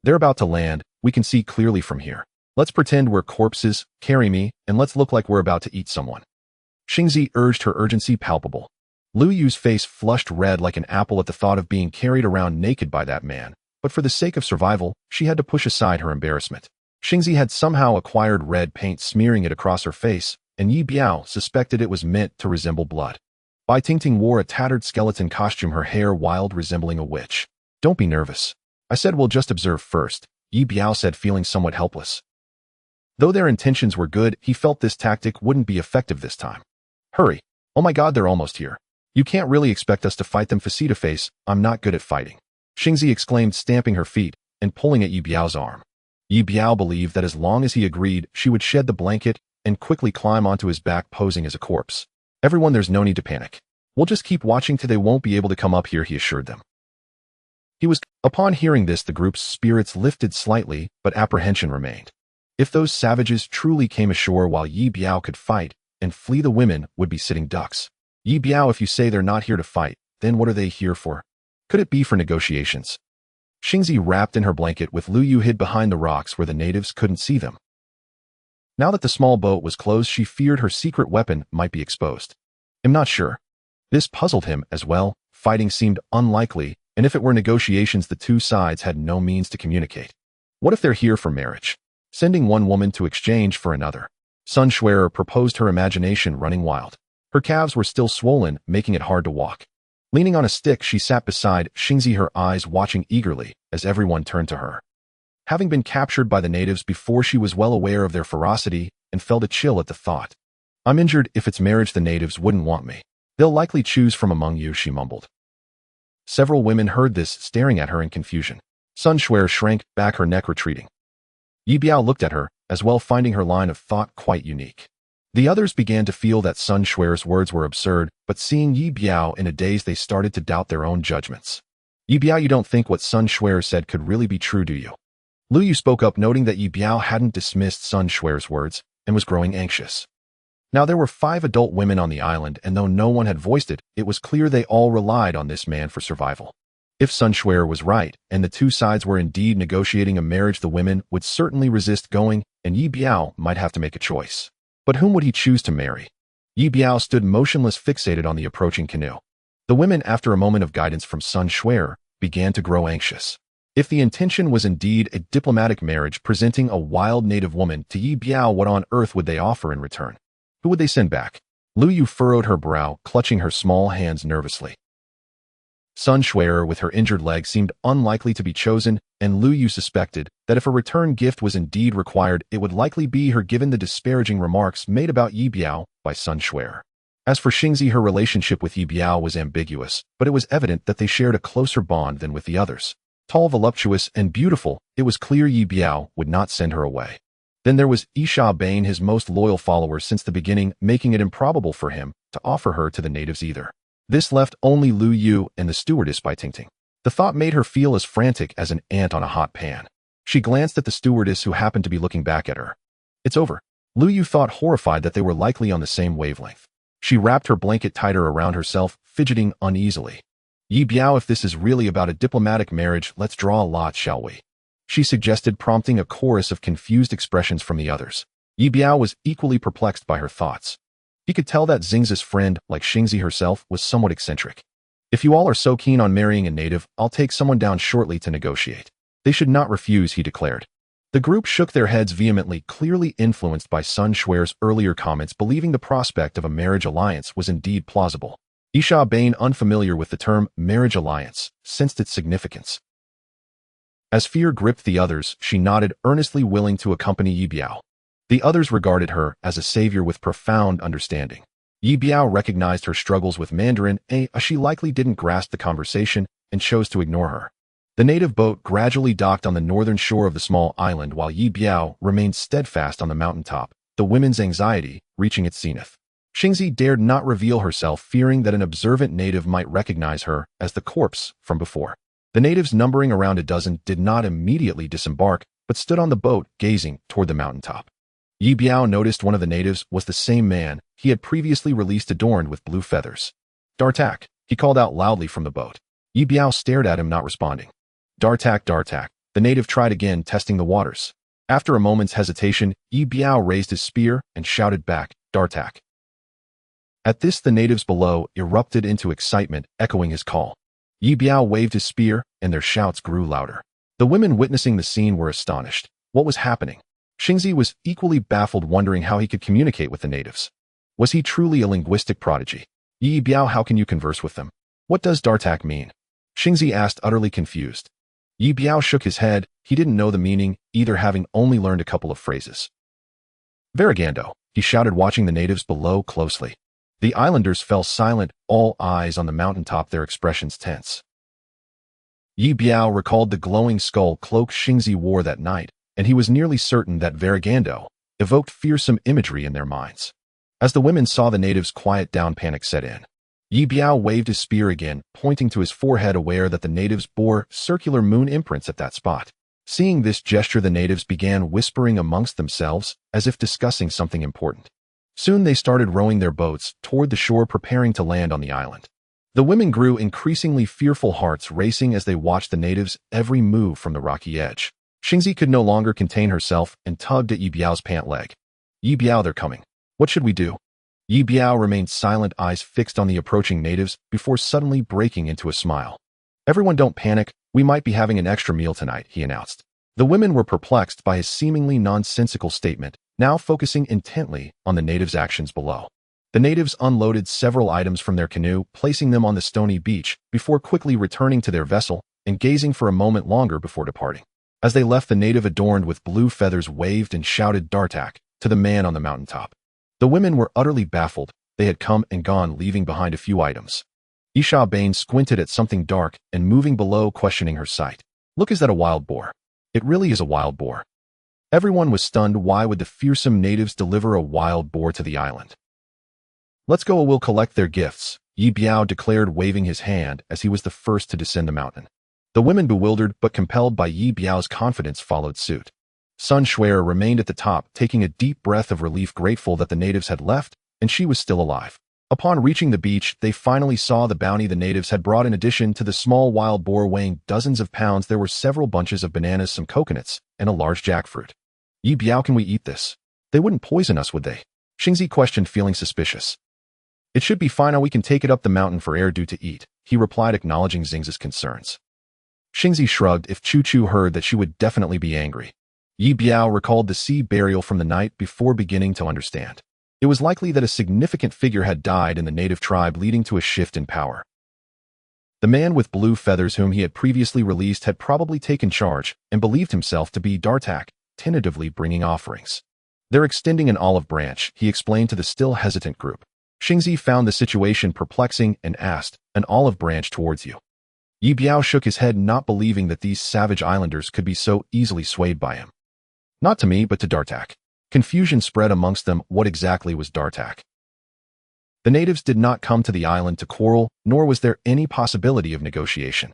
They're about to land. We can see clearly from here. Let's pretend we're corpses, carry me, and let's look like we're about to eat someone. Xingzi urged, her urgency palpable. Lu Yu's face flushed red like an apple at the thought of being carried around naked by that man, but for the sake of survival, she had to push aside her embarrassment. Xingzi had somehow acquired red paint, smearing it across her face, and Ye Biao suspected it was meant to resemble blood. Bai Tingting wore a tattered skeleton costume, her hair wild, resembling a witch. Don't be nervous. I said we'll just observe first, Ye Biao said, feeling somewhat helpless. Though their intentions were good, he felt this tactic wouldn't be effective this time. Hurry. Oh my god, they're almost here. You can't really expect us to fight them face to face. I'm not good at fighting, Xingzi exclaimed, stamping her feet and pulling at Ye Biao's arm. Ye Biao believed that as long as he agreed, she would shed the blanket and quickly climb onto his back, posing as a corpse. Everyone, there's no need to panic. We'll just keep watching till they won't be able to come up here, he assured them. Upon hearing this, the group's spirits lifted slightly, but apprehension remained. If those savages truly came ashore while Ye Biao could fight and flee, the women would be sitting ducks. Ye Biao, if you say they're not here to fight, then what are they here for? Could it be for negotiations? Xingzi wrapped in her blanket, with Lu Yu hid behind the rocks where the natives couldn't see them. Now that the small boat was closed, she feared her secret weapon might be exposed. I'm not sure. This puzzled him as well. Fighting seemed unlikely, and if it were negotiations, the two sides had no means to communicate. What if they're here for marriage? Sending one woman to exchange for another? Sun Shuer proposed, her imagination running wild. Her calves were still swollen, making it hard to walk. Leaning on a stick, she sat beside Xingzi, her eyes watching eagerly as everyone turned to her. Having been captured by the natives before, she was well aware of their ferocity and felt a chill at the thought. I'm injured. If it's marriage, the natives wouldn't want me. They'll likely choose from among you, she mumbled. Several women heard this, staring at her in confusion. Sun Shuer shrank back, her neck retreating. Ye Biao looked at her, as well, finding her line of thought quite unique. The others began to feel that Sun Shuer's words were absurd, but seeing Ye Biao in a daze, they started to doubt their own judgments. Ye Biao, you don't think what Sun Shuer said could really be true, do you? Lu Yu spoke up, noting that Ye Biao hadn't dismissed Sun Shuer's words and was growing anxious. Now there were 5 adult women on the island, and though no one had voiced it, it was clear they all relied on this man for survival. If Sun Shuer was right, and the two sides were indeed negotiating a marriage, the women would certainly resist going, and Ye Biao might have to make a choice. But whom would he choose to marry? Ye Biao stood motionless, fixated on the approaching canoe. The women, after a moment of guidance from Sun Shuer, began to grow anxious. If the intention was indeed a diplomatic marriage, presenting a wild native woman to Ye Biao, what on earth would they offer in return? Who would they send back? Lu Yu furrowed her brow, clutching her small hands nervously. Sun Shuer, with her injured leg, seemed unlikely to be chosen, and Lu Yu suspected that if a return gift was indeed required, it would likely be her, given the disparaging remarks made about Ye Biao by Sun Shuer. As for Xingzi, her relationship with Ye Biao was ambiguous, but it was evident that they shared a closer bond than with the others. Tall, voluptuous, and beautiful, it was clear Ye Biao would not send her away. Then there was Ye Biao, his most loyal follower since the beginning, making it improbable for him to offer her to the natives either. This left only Lu Yu and the stewardess by Tingting. The thought made her feel as frantic as an ant on a hot pan. She glanced at the stewardess, who happened to be looking back at her. It's over. Lu Yu thought, horrified that they were likely on the same wavelength. She wrapped her blanket tighter around herself, fidgeting uneasily. Ye Biao, if this is really about a diplomatic marriage, let's draw a lot, shall we? She suggested, prompting a chorus of confused expressions from the others. Ye Biao was equally perplexed by her thoughts. He could tell that Xingzi's friend, like Xingzi herself, was somewhat eccentric. If you all are so keen on marrying a native, I'll take someone down shortly to negotiate. They should not refuse, he declared. The group shook their heads vehemently, clearly influenced by Sun Shuer's earlier comments, believing the prospect of a marriage alliance was indeed plausible. Ye Biao, unfamiliar with the term marriage alliance, sensed its significance. As fear gripped the others, she nodded, earnestly willing to accompany Ye Biao. The others regarded her as a savior with profound understanding. Ye Biao recognized her struggles with Mandarin, she likely didn't grasp the conversation and chose to ignore her. The native boat gradually docked on the northern shore of the small island, while Ye Biao remained steadfast on the mountaintop, the women's anxiety reaching its zenith. Xingzi dared not reveal herself, fearing that an observant native might recognize her as the corpse from before. The natives, numbering around a dozen, did not immediately disembark, but stood on the boat, gazing toward the mountaintop. Ye Biao noticed one of the natives was the same man he had previously released, adorned with blue feathers. Dartak, he called out loudly from the boat. Ye Biao stared at him, not responding. Dartak, Dartak, the native tried again, testing the waters. After a moment's hesitation, Ye Biao raised his spear and shouted back, Dartak. At this, the natives below erupted into excitement, echoing his call. Ye Biao waved his spear, and their shouts grew louder. The women witnessing the scene were astonished. What was happening? Xingzi was equally baffled, wondering how he could communicate with the natives. Was he truly a linguistic prodigy? Ye Biao, how can you converse with them? What does Dartak mean? Xingzi asked, utterly confused. Ye Biao shook his head. He didn't know the meaning, either, having only learned a couple of phrases. Veragando, he shouted, watching the natives below closely. The islanders fell silent, all eyes on the mountaintop, their expressions tense. Ye Biao recalled the glowing skull cloak Xingzi wore that night, and he was nearly certain that Veragando evoked fearsome imagery in their minds. As the women saw the natives quiet down, panic set in. Ye Biao waved his spear again, pointing to his forehead, aware that the natives bore circular moon imprints at that spot. Seeing this gesture, the natives began whispering amongst themselves, as if discussing something important. Soon they started rowing their boats toward the shore, preparing to land on the island. The women grew increasingly fearful, hearts racing as they watched the natives' every move from the rocky edge. Xingzi could no longer contain herself and tugged at Ye Biao's pant leg. Ye Biao, they're coming. What should we do? Ye Biao remained silent, eyes fixed on the approaching natives, before suddenly breaking into a smile. Everyone, don't panic. We might be having an extra meal tonight, he announced. The women were perplexed by his seemingly nonsensical statement, now focusing intently on the natives' actions below. The natives unloaded several items from their canoe, placing them on the stony beach, before quickly returning to their vessel and gazing for a moment longer before departing. As they left, the native adorned with blue feathers waved and shouted "Dartak" to the man on the mountaintop. The women were utterly baffled. They had come and gone, leaving behind a few items. Isha Bain squinted at something dark and moving below, questioning her sight. "Look, is that a wild boar?" "It really is a wild boar." Everyone was stunned. Why would the fearsome natives deliver a wild boar to the island? "Let's go, we'll collect their gifts," Ye Biao declared, waving his hand as he was the first to descend the mountain. The women, bewildered but compelled by Ye Biao's confidence, followed suit. Sun Shuer remained at the top, taking a deep breath of relief, grateful that the natives had left and she was still alive. Upon reaching the beach, they finally saw the bounty the natives had brought. In addition to the small wild boar weighing dozens of pounds, there were several bunches of bananas, some coconuts, and a large jackfruit. "Ye Biao, can we eat this? They wouldn't poison us, would they?" Xingzi questioned, feeling suspicious. "It should be fine. We can take it up the mountain for Erdu to eat," he replied, acknowledging Xingzi's concerns. Xingzi shrugged. If Chu Chu heard that, she would definitely be angry. Ye Biao recalled the sea burial from the night before, beginning to understand. It was likely that a significant figure had died in the native tribe, leading to a shift in power. The man with blue feathers whom he had previously released had probably taken charge and believed himself to be Dartak, tentatively bringing offerings. "They're extending an olive branch," he explained to the still hesitant group. Xingzi found the situation perplexing and asked, "An olive branch towards you?" Ye Biao shook his head, not believing that these savage islanders could be so easily swayed by him. "Not to me, but to Dartak." Confusion spread amongst them. What exactly was Dartak? The natives did not come to the island to quarrel, nor was there any possibility of negotiation.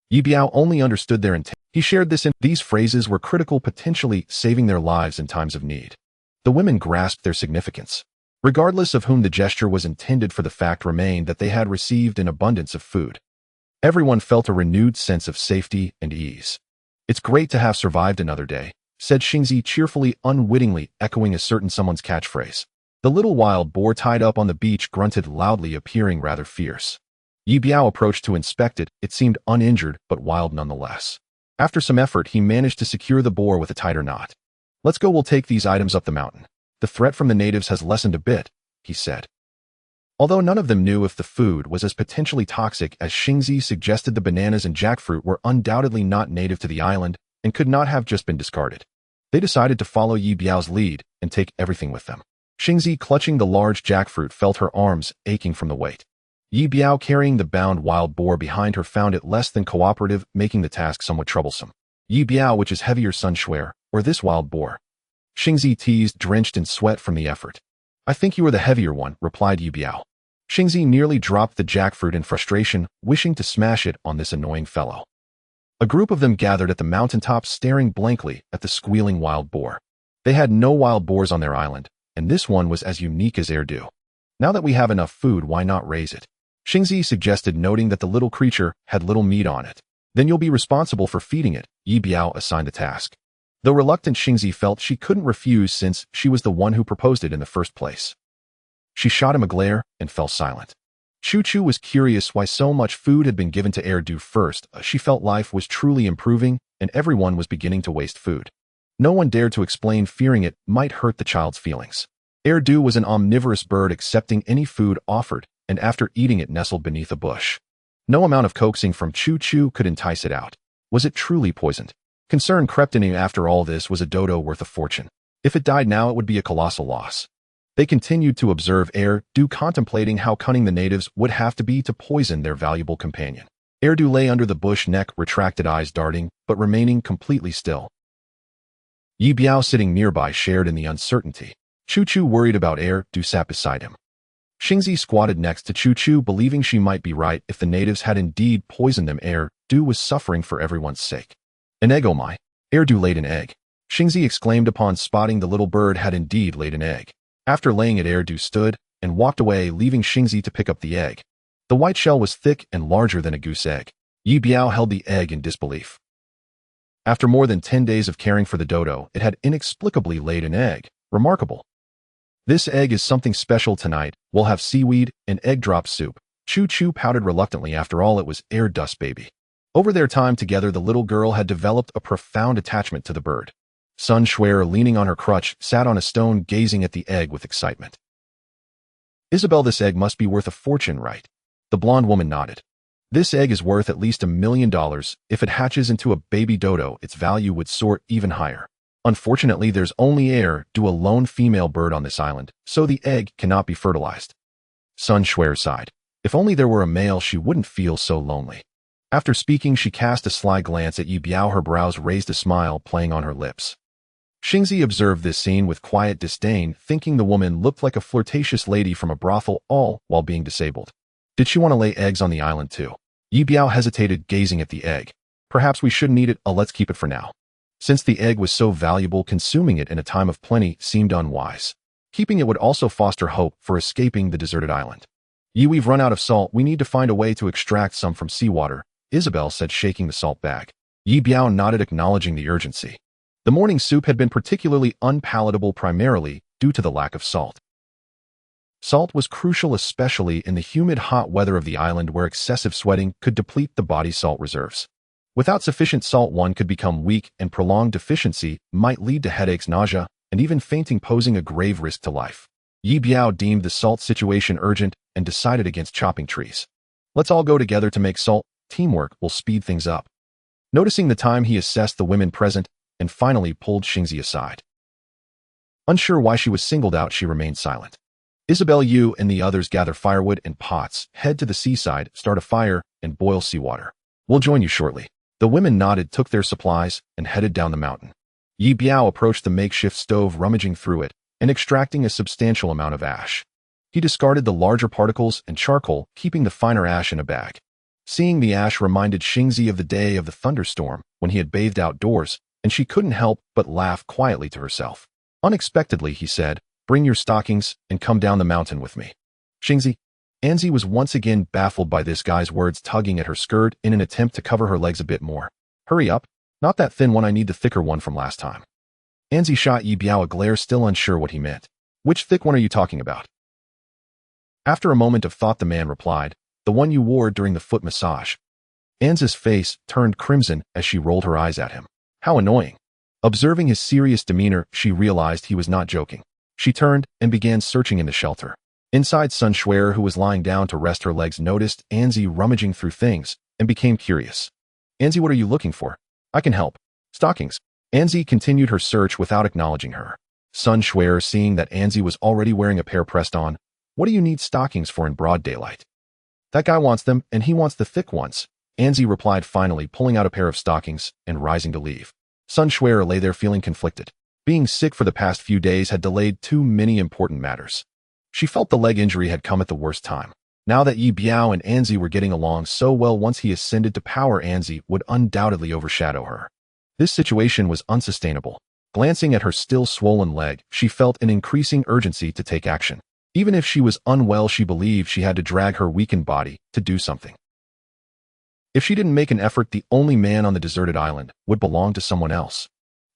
Ye Biao only understood their intent. He shared this in these phrases were critical, potentially saving their lives in times of need. The women grasped their significance. Regardless of whom the gesture was intended for, the fact remained that they had received an abundance of food. Everyone felt a renewed sense of safety and ease. "It's great to have survived another day," said Xingzi cheerfully, unwittingly echoing a certain someone's catchphrase. The little wild boar tied up on the beach grunted loudly, appearing rather fierce. Ye Biao approached to inspect it. It seemed uninjured, but wild nonetheless. After some effort, he managed to secure the boar with a tighter knot. "Let's go, we'll take these items up the mountain. The threat from the natives has lessened a bit," he said. Although none of them knew if the food was as potentially toxic as Xingzi suggested, the bananas and jackfruit were undoubtedly not native to the island and could not have just been discarded. They decided to follow Ye Biao's lead and take everything with them. Xingzi, clutching the large jackfruit, felt her arms aching from the weight. Ye Biao, carrying the bound wild boar behind her, found it less than cooperative, making the task somewhat troublesome. "Ye Biao, which is heavier, Sun Shuer, or this wild boar?" Xingzi teased, drenched in sweat from the effort. "I think you are the heavier one," replied Ye Biao. Xingzi nearly dropped the jackfruit in frustration, wishing to smash it on this annoying fellow. A group of them gathered at the mountaintop, staring blankly at the squealing wild boar. They had no wild boars on their island, and this one was as unique as Erdu. "Now that we have enough food, why not raise it?" Xingzi suggested, noting that the little creature had little meat on it. "Then you'll be responsible for feeding it," Ye Biao assigned the task. Though reluctant, Xingzi felt she couldn't refuse since she was the one who proposed it in the first place. She shot him a glare and fell silent. Chu Chu was curious why so much food had been given to Erdu first. She felt life was truly improving and everyone was beginning to waste food. No one dared to explain, fearing it might hurt the child's feelings. Erdu was an omnivorous bird, accepting any food offered, and after eating it nestled beneath a bush. No amount of coaxing from Chu Chu could entice it out. Was it truly poisoned? Concern crept in. After all, this was a dodo worth a fortune. If it died now, it would be a colossal loss. They continued to observe Erdu, contemplating how cunning the natives would have to be to poison their valuable companion. Erdu lay under the bush, neck retracted, eyes darting, but remaining completely still. Ye Biao, sitting nearby, shared in the uncertainty. Chu Chu, worried about Erdu, sat beside him. Xingzi squatted next to Chu Chu, believing she might be right. If the natives had indeed poisoned them, Erdu was suffering for everyone's sake. "An egg, oh my!" Erdu laid an egg. Xingzi exclaimed upon spotting the little bird had indeed laid an egg. After laying it, Erdu stood and walked away, leaving Xingzi to pick up the egg. The white shell was thick and larger than a goose egg. Ye Biao held the egg in disbelief. After more than 10 days of caring for the dodo, it had inexplicably laid an egg. Remarkable. "This egg is something special tonight. We'll have seaweed and egg drop soup." Chu Chu pouted reluctantly. After all, it was Erdu's baby. Over their time together, the little girl had developed a profound attachment to the bird. Sun Shuer, leaning on her crutch, sat on a stone, gazing at the egg with excitement. Isabel, this egg must be worth a fortune, right? The blonde woman nodded. This egg is worth at least $1 million. If it hatches into a baby dodo, its value would soar even higher. Unfortunately, there's only a lone female bird on this island, so the egg cannot be fertilized. Sun Shuer sighed. If only there were a male, she wouldn't feel so lonely. After speaking, she cast a sly glance at Ye Biao, her brows raised, a smile playing on her lips. Xingzi observed this scene with quiet disdain, thinking the woman looked like a flirtatious lady from a brothel, all while being disabled. Did she want to lay eggs on the island too? Ye Biao hesitated, gazing at the egg. Perhaps we shouldn't eat it, let's keep it for now. Since the egg was so valuable, consuming it in a time of plenty seemed unwise. Keeping it would also foster hope for escaping the deserted island. We've run out of salt, we need to find a way to extract some from seawater, Isabel said, shaking the salt bag. Ye Biao nodded, acknowledging the urgency. The morning soup had been particularly unpalatable, primarily due to the lack of salt. Salt was crucial, especially in the humid, hot weather of the island, where excessive sweating could deplete the body's salt reserves. Without sufficient salt, one could become weak, and prolonged deficiency might lead to headaches, nausea, and even fainting, posing a grave risk to life. Ye Biao deemed the salt situation urgent and decided against chopping trees. Let's all go together to make salt. Teamwork will speed things up. Noticing the time, he assessed the women present and finally pulled Xingzi aside. Unsure why she was singled out, she remained silent. Isabel, you and the others gather firewood and pots, head to the seaside, start a fire, and boil seawater. We'll join you shortly. The women nodded, took their supplies, and headed down the mountain. Ye Biao approached the makeshift stove, rummaging through it and extracting a substantial amount of ash. He discarded the larger particles and charcoal, keeping the finer ash in a bag. Seeing the ash reminded Xingzi of the day of the thunderstorm when he had bathed outdoors, and she couldn't help but laugh quietly to herself. Unexpectedly, he said, "Bring your stockings and come down the mountain with me." Xingzi. Anzi was once again baffled by this guy's words, tugging at her skirt in an attempt to cover her legs a bit more. Hurry up. Not that thin one, I need the thicker one from last time. Anzi shot Ye Biao a glare, still unsure what he meant. Which thick one are you talking about? After a moment of thought, the man replied, the one you wore during the foot massage. Anzi's face turned crimson as she rolled her eyes at him. How annoying. Observing his serious demeanor, she realized he was not joking. She turned and began searching in the shelter. Inside, Sun Shuer, who was lying down to rest her legs, noticed Anzi rummaging through things and became curious. Anzi, what are you looking for? I can help. Stockings. Anzi continued her search without acknowledging her. Sun Shuer, seeing that Anzi was already wearing a pair, pressed on. What do you need stockings for in broad daylight? That guy wants them, and he wants the thick ones. Anzi replied, finally pulling out a pair of stockings and rising to leave. Sun Shuer lay there feeling conflicted. Being sick for the past few days had delayed too many important matters. She felt the leg injury had come at the worst time. Now that Ye Biao and Anzi were getting along so well, once he ascended to power, Anzi would undoubtedly overshadow her. This situation was unsustainable. Glancing at her still swollen leg, she felt an increasing urgency to take action. Even if she was unwell, she believed she had to drag her weakened body to do something. If she didn't make an effort, the only man on the deserted island would belong to someone else.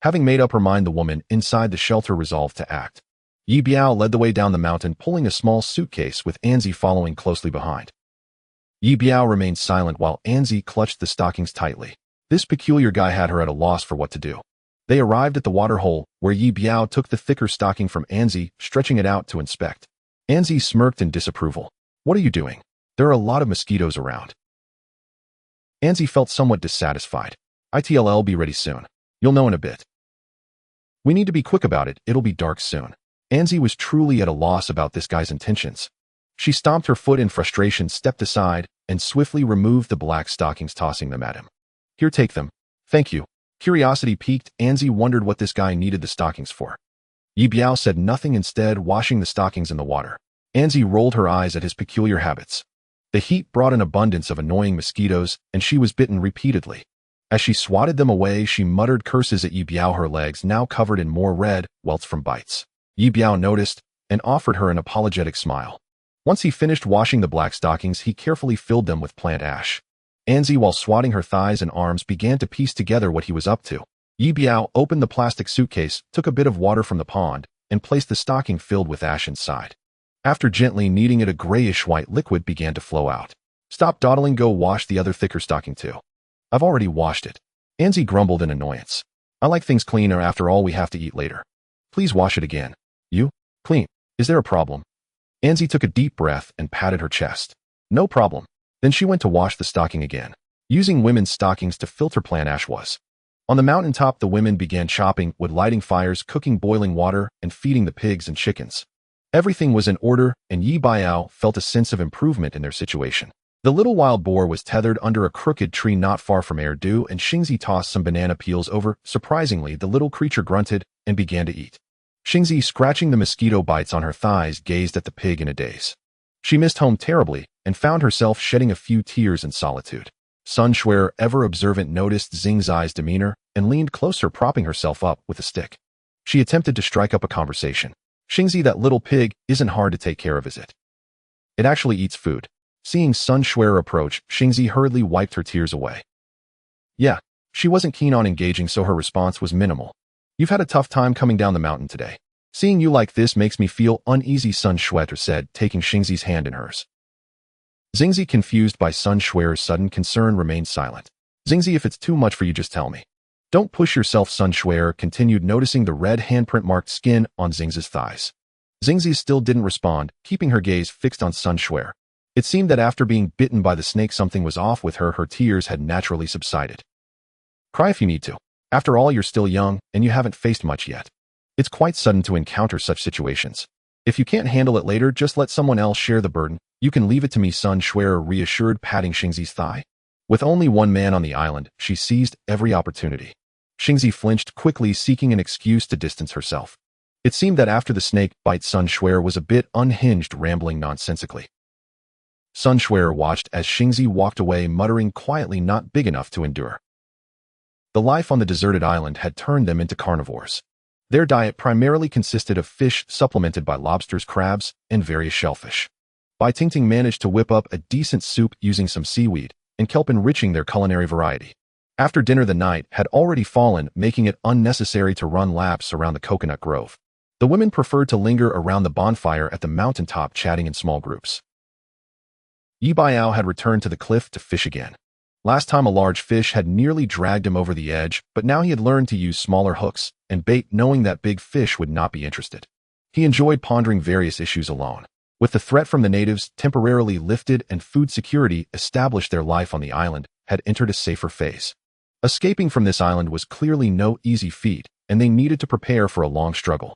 Having made up her mind, the woman inside the shelter resolved to act. Ye Biao led the way down the mountain, pulling a small suitcase with Anzi following closely behind. Ye Biao remained silent while Anzi clutched the stockings tightly. This peculiar guy had her at a loss for what to do. They arrived at the water hole, where Ye Biao took the thicker stocking from Anzi, stretching it out to inspect. Anzi smirked in disapproval. What are you doing? There are a lot of mosquitoes around. Anzi felt somewhat dissatisfied. It'll be ready soon. You'll know in a bit. We need to be quick about it, it'll be dark soon. Anzi was truly at a loss about this guy's intentions. She stomped her foot in frustration, stepped aside, and swiftly removed the black stockings, tossing them at him. Here, take them. Thank you. Curiosity piqued, Anzi wondered what this guy needed the stockings for. Ye Biao said nothing, instead washing the stockings in the water. Anzi rolled her eyes at his peculiar habits. The heat brought an abundance of annoying mosquitoes, and she was bitten repeatedly. As she swatted them away, she muttered curses at Ye Biao, her legs now covered in more red welts from bites. Ye Biao noticed and offered her an apologetic smile. Once he finished washing the black stockings, he carefully filled them with plant ash. Anzi, while swatting her thighs and arms, began to piece together what he was up to. Ye Biao opened the plastic suitcase, took a bit of water from the pond, and placed the stocking filled with ash inside. After gently kneading it, a grayish-white liquid began to flow out. Stop dawdling, go wash the other thicker stocking too. I've already washed it. Anzi grumbled in annoyance. I like things cleaner, after all we have to eat later. Please wash it again. You? Clean. Is there a problem? Anzi took a deep breath and patted her chest. No problem. Then she went to wash the stocking again, using women's stockings to filter plant ash was. On the mountaintop, the women began chopping wood, lighting fires, cooking boiling water, and feeding the pigs and chickens. Everything was in order, and Ye Biao felt a sense of improvement in their situation. The little wild boar was tethered under a crooked tree not far from Erdu, and Xingzi tossed some banana peels over. Surprisingly, the little creature grunted and began to eat. Xingzi, scratching the mosquito bites on her thighs, gazed at the pig in a daze. She missed home terribly and found herself shedding a few tears in solitude. Sun Shuer, ever observant, noticed Xingzi's demeanor and leaned closer, propping herself up with a stick. She attempted to strike up a conversation. Xingzi, that little pig isn't hard to take care of, is it? It actually eats food. Seeing Sun Shuer approach, Xingzi hurriedly wiped her tears away. Yeah, she wasn't keen on engaging, so her response was minimal. You've had a tough time coming down the mountain today. Seeing you like this makes me feel uneasy, Sun Shuer said, taking Xingzi's hand in hers. Xingzi, confused by Sun Shuer's sudden concern, remained silent. Xingzi, if it's too much for you, just tell me. Don't push yourself, Sun Shuer continued, noticing the red handprint-marked skin on Xingzi's thighs. Xingzi still didn't respond, keeping her gaze fixed on Sun Shuer. It seemed that after being bitten by the snake, something was off with her. Her tears had naturally subsided. Cry if you need to. After all, you're still young, and you haven't faced much yet. It's quite sudden to encounter such situations. If you can't handle it later, just let someone else share the burden. You can leave it to me, Sun Shuer reassured, patting Xingzi's thigh. With only one man on the island, she seized every opportunity. Xingzi flinched quickly, seeking an excuse to distance herself. It seemed that after the snake bite, Sun Shuer was a bit unhinged, rambling nonsensically. Sun Shuer watched as Xingzi walked away, muttering quietly, not big enough to endure. The life on the deserted island had turned them into carnivores. Their diet primarily consisted of fish, supplemented by lobsters, crabs, and various shellfish. Bai Tingting managed to whip up a decent soup using some seaweed and kelp, enriching their culinary variety. After dinner, the night had already fallen, making it unnecessary to run laps around the coconut grove. The women preferred to linger around the bonfire at the mountaintop, chatting in small groups. Ye Biao had returned to the cliff to fish again. Last time, a large fish had nearly dragged him over the edge, but now he had learned to use smaller hooks and bait, knowing that big fish would not be interested. He enjoyed pondering various issues alone. With the threat from the natives temporarily lifted and food security established, their life on the island had entered a safer phase. Escaping from this island was clearly no easy feat, and they needed to prepare for a long struggle.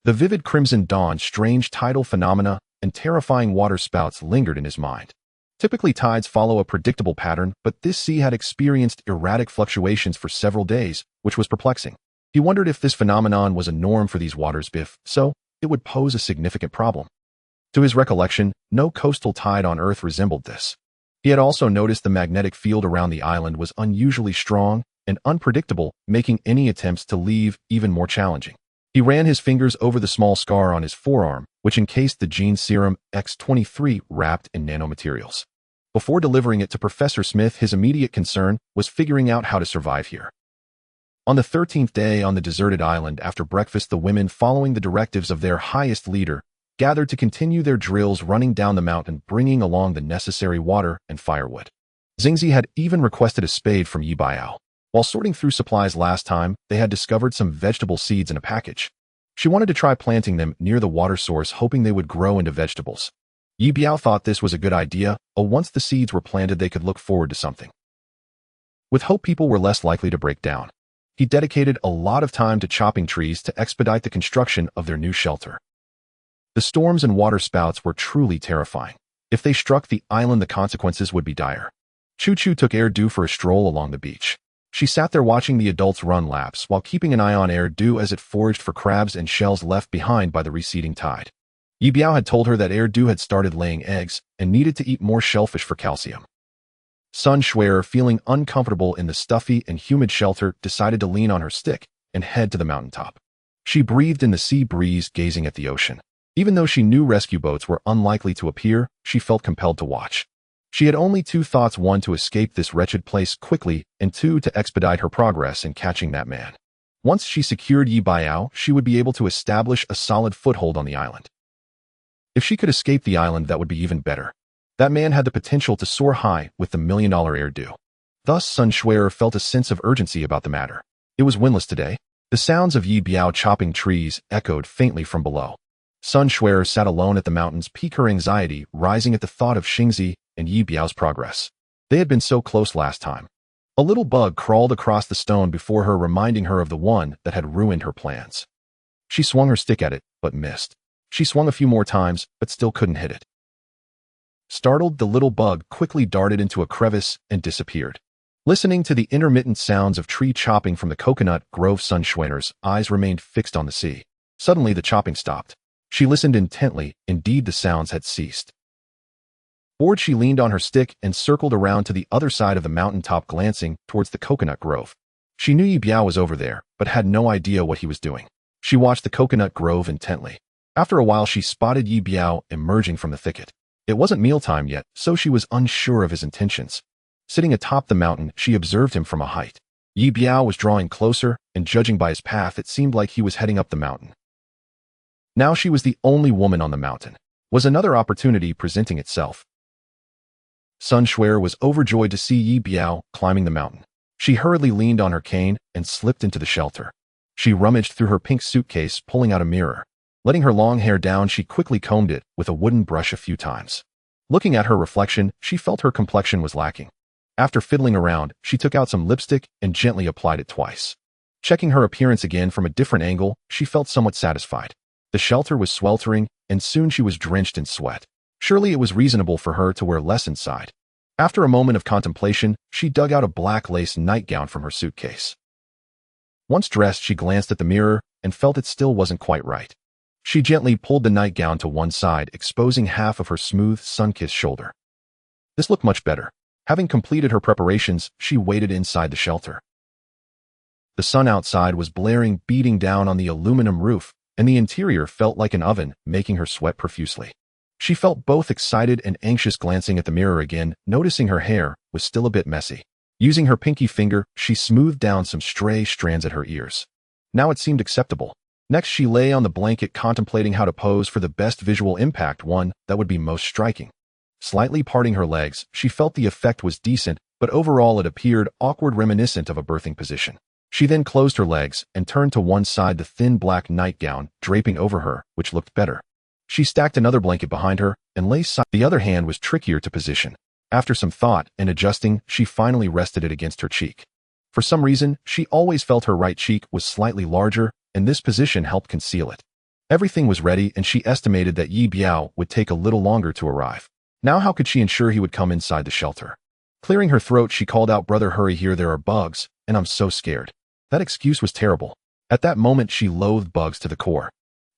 The vivid crimson dawn, strange tidal phenomena, and terrifying water spouts lingered in his mind. Typically, tides follow a predictable pattern, but this sea had experienced erratic fluctuations for several days, which was perplexing. He wondered if this phenomenon was a norm for these waters, if so, it would pose a significant problem. To his recollection, no coastal tide on Earth resembled this. He had also noticed the magnetic field around the island was unusually strong and unpredictable, making any attempts to leave even more challenging. He ran his fingers over the small scar on his forearm, which encased the gene serum X-23 wrapped in nanomaterials. Before delivering it to Professor Smith, his immediate concern was figuring out how to survive here. On the 13th day on the deserted island, after breakfast, the women, following the directives of their highest leader, gathered to continue their drills, running down the mountain, bringing along the necessary water and firewood. Xingzi had even requested a spade from Ye Biao. While sorting through supplies last time, they had discovered some vegetable seeds in a package. She wanted to try planting them near the water source, hoping they would grow into vegetables. Ye Biao thought this was a good idea, once the seeds were planted they could look forward to something. With hope, people were less likely to break down. He dedicated a lot of time to chopping trees to expedite the construction of their new shelter. The storms and water spouts were truly terrifying. If they struck the island, the consequences would be dire. Chu Chu took Erdu for a stroll along the beach. She sat there watching the adults run laps while keeping an eye on Erdu as it foraged for crabs and shells left behind by the receding tide. Ye Biao had told her that Erdu had started laying eggs and needed to eat more shellfish for calcium. Sun Shuer, feeling uncomfortable in the stuffy and humid shelter, decided to lean on her stick and head to the mountaintop. She breathed in the sea breeze, gazing at the ocean. Even though she knew rescue boats were unlikely to appear, she felt compelled to watch. She had only two thoughts: one, to escape this wretched place quickly, and two, to expedite her progress in catching that man. Once she secured Ye Biao, she would be able to establish a solid foothold on the island. If she could escape the island, that would be even better. That man had the potential to soar high with the $1 million Erdu. Thus, Sun Shuer felt a sense of urgency about the matter. It was windless today. The sounds of Ye Biao chopping trees echoed faintly from below. Sun Shuer sat alone at the mountains, pique her anxiety rising at the thought of Xingzi and Ye Biao's progress. They had been so close last time. A little bug crawled across the stone before her, reminding her of the one that had ruined her plans. She swung her stick at it, but missed. She swung a few more times, but still couldn't hit it. Startled, the little bug quickly darted into a crevice and disappeared. Listening to the intermittent sounds of tree chopping from the coconut grove, Sun Shuer's eyes remained fixed on the sea. Suddenly the chopping stopped. She listened intently. Indeed, the sounds had ceased. Bored, she leaned on her stick and circled around to the other side of the mountaintop, glancing towards the coconut grove. She knew Ye Biao was over there, but had no idea what he was doing. She watched the coconut grove intently. After a while, she spotted Ye Biao emerging from the thicket. It wasn't mealtime yet, so she was unsure of his intentions. Sitting atop the mountain, she observed him from a height. Ye Biao was drawing closer, and judging by his path, it seemed like he was heading up the mountain. Now she was the only woman on the mountain. Was another opportunity presenting itself? Sun Shuer was overjoyed to see Ye Biao climbing the mountain. She hurriedly leaned on her cane and slipped into the shelter. She rummaged through her pink suitcase, pulling out a mirror. Letting her long hair down, she quickly combed it with a wooden brush a few times. Looking at her reflection, she felt her complexion was lacking. After fiddling around, she took out some lipstick and gently applied it twice. Checking her appearance again from a different angle, she felt somewhat satisfied. The shelter was sweltering, and soon she was drenched in sweat. Surely it was reasonable for her to wear less inside. After a moment of contemplation, she dug out a black lace nightgown from her suitcase. Once dressed, she glanced at the mirror and felt it still wasn't quite right. She gently pulled the nightgown to one side, exposing half of her smooth, sun-kissed shoulder. This looked much better. Having completed her preparations, she waited inside the shelter. The sun outside was blaring, beating down on the aluminum roof, and the interior felt like an oven, making her sweat profusely. She felt both excited and anxious, glancing at the mirror again, noticing her hair was still a bit messy. Using her pinky finger, she smoothed down some stray strands at her ears. Now it seemed acceptable. Next, she lay on the blanket, contemplating how to pose for the best visual impact, one that would be most striking. Slightly parting her legs, she felt the effect was decent, but overall it appeared awkward, reminiscent of a birthing position. She then closed her legs and turned to one side, the thin black nightgown draping over her, which looked better. She stacked another blanket behind her and lay side. The other hand was trickier to position. After some thought and adjusting, she finally rested it against her cheek. For some reason, she always felt her right cheek was slightly larger, and this position helped conceal it. Everything was ready, and she estimated that Ye Biao would take a little longer to arrive. Now how could she ensure he would come inside the shelter? Clearing her throat, she called out, "Brother, hurry here, there are bugs, and I'm so scared." That excuse was terrible. At that moment, she loathed bugs to the core.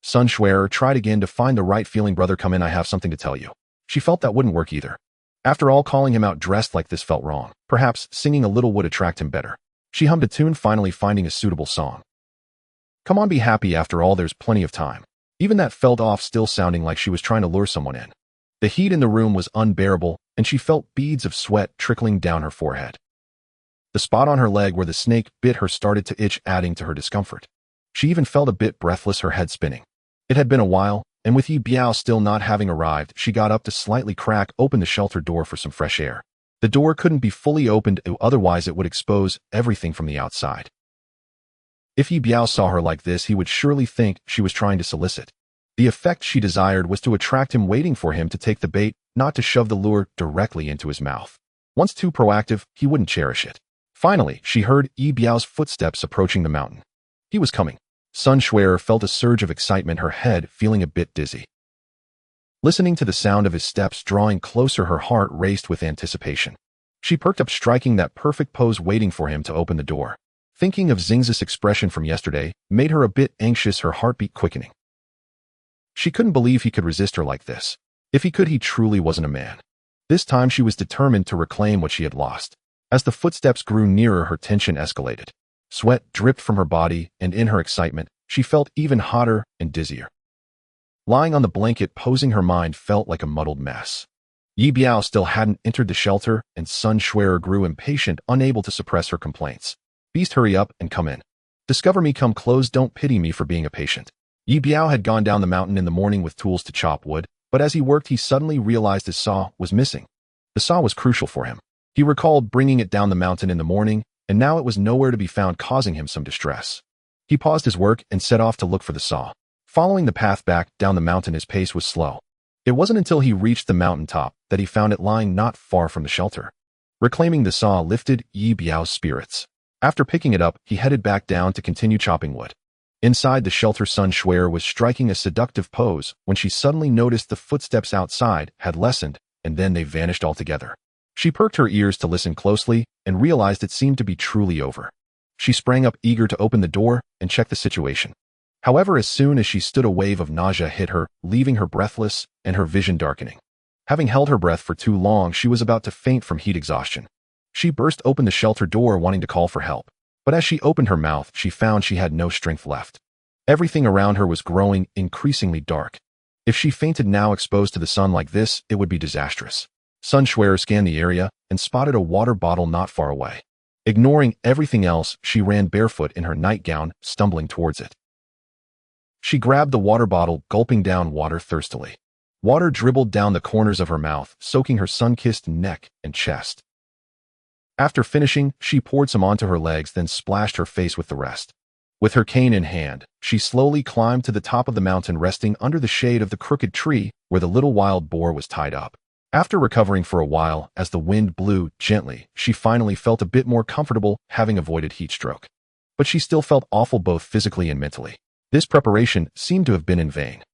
Sun Shuer tried again to find the right feeling. "Brother, come in, I have something to tell you." She felt that wouldn't work either. After all, calling him out dressed like this felt wrong. Perhaps singing a little would attract him better. She hummed a tune, finally finding a suitable song. "Come on, be happy, after all, there's plenty of time." Even that felt off, still sounding like she was trying to lure someone in. The heat in the room was unbearable, and she felt beads of sweat trickling down her forehead. The spot on her leg where the snake bit her started to itch, adding to her discomfort. She even felt a bit breathless, her head spinning. It had been a while, and with Ye Biao still not having arrived, she got up to slightly crack open the shelter door for some fresh air. The door couldn't be fully opened, otherwise it would expose everything from the outside. If Ye Biao saw her like this, he would surely think she was trying to solicit. The effect she desired was to attract him, waiting for him to take the bait, not to shove the lure directly into his mouth. Once too proactive, he wouldn't cherish it. Finally, she heard Ye Biao's footsteps approaching the mountain. He was coming. Sun Shuer felt a surge of excitement, her head feeling a bit dizzy. Listening to the sound of his steps drawing closer, her heart raced with anticipation. She perked up, striking that perfect pose, waiting for him to open the door. Thinking of Xingzi's expression from yesterday made her a bit anxious, her heartbeat quickening. She couldn't believe he could resist her like this. If he could, he truly wasn't a man. This time she was determined to reclaim what she had lost. As the footsteps grew nearer, her tension escalated. Sweat dripped from her body, and in her excitement, she felt even hotter and dizzier. Lying on the blanket, posing, her mind felt like a muddled mess. Ye Biao still hadn't entered the shelter, and Sun Shuer grew impatient, unable to suppress her complaints. "Beast, hurry up and come in. Discover me, come close, don't pity me for being a patient." Ye Biao had gone down the mountain in the morning with tools to chop wood, but as he worked, he suddenly realized his saw was missing. The saw was crucial for him. He recalled bringing it down the mountain in the morning, and now it was nowhere to be found, causing him some distress. He paused his work and set off to look for the saw. Following the path back down the mountain, his pace was slow. It wasn't until he reached the mountaintop that he found it lying not far from the shelter. Reclaiming the saw lifted Ye Biao's spirits. After picking it up, he headed back down to continue chopping wood. Inside the shelter, Sun Shuer was striking a seductive pose when she suddenly noticed the footsteps outside had lessened, and then they vanished altogether. She perked her ears to listen closely and realized it seemed to be truly over. She sprang up, eager to open the door and check the situation. However, as soon as she stood, a wave of nausea hit her, leaving her breathless and her vision darkening. Having held her breath for too long, she was about to faint from heat exhaustion. She burst open the shelter door, wanting to call for help. But as she opened her mouth, she found she had no strength left. Everything around her was growing increasingly dark. If she fainted now, exposed to the sun like this, it would be disastrous. Sun Shuer scanned the area and spotted a water bottle not far away. Ignoring everything else, she ran barefoot in her nightgown, stumbling towards it. She grabbed the water bottle, gulping down water thirstily. Water dribbled down the corners of her mouth, soaking her sun-kissed neck and chest. After finishing, she poured some onto her legs, then splashed her face with the rest. With her cane in hand, she slowly climbed to the top of the mountain, resting under the shade of the crooked tree where the little wild boar was tied up. After recovering for a while, as the wind blew gently, she finally felt a bit more comfortable, having avoided heat stroke. But she still felt awful, both physically and mentally. This preparation seemed to have been in vain.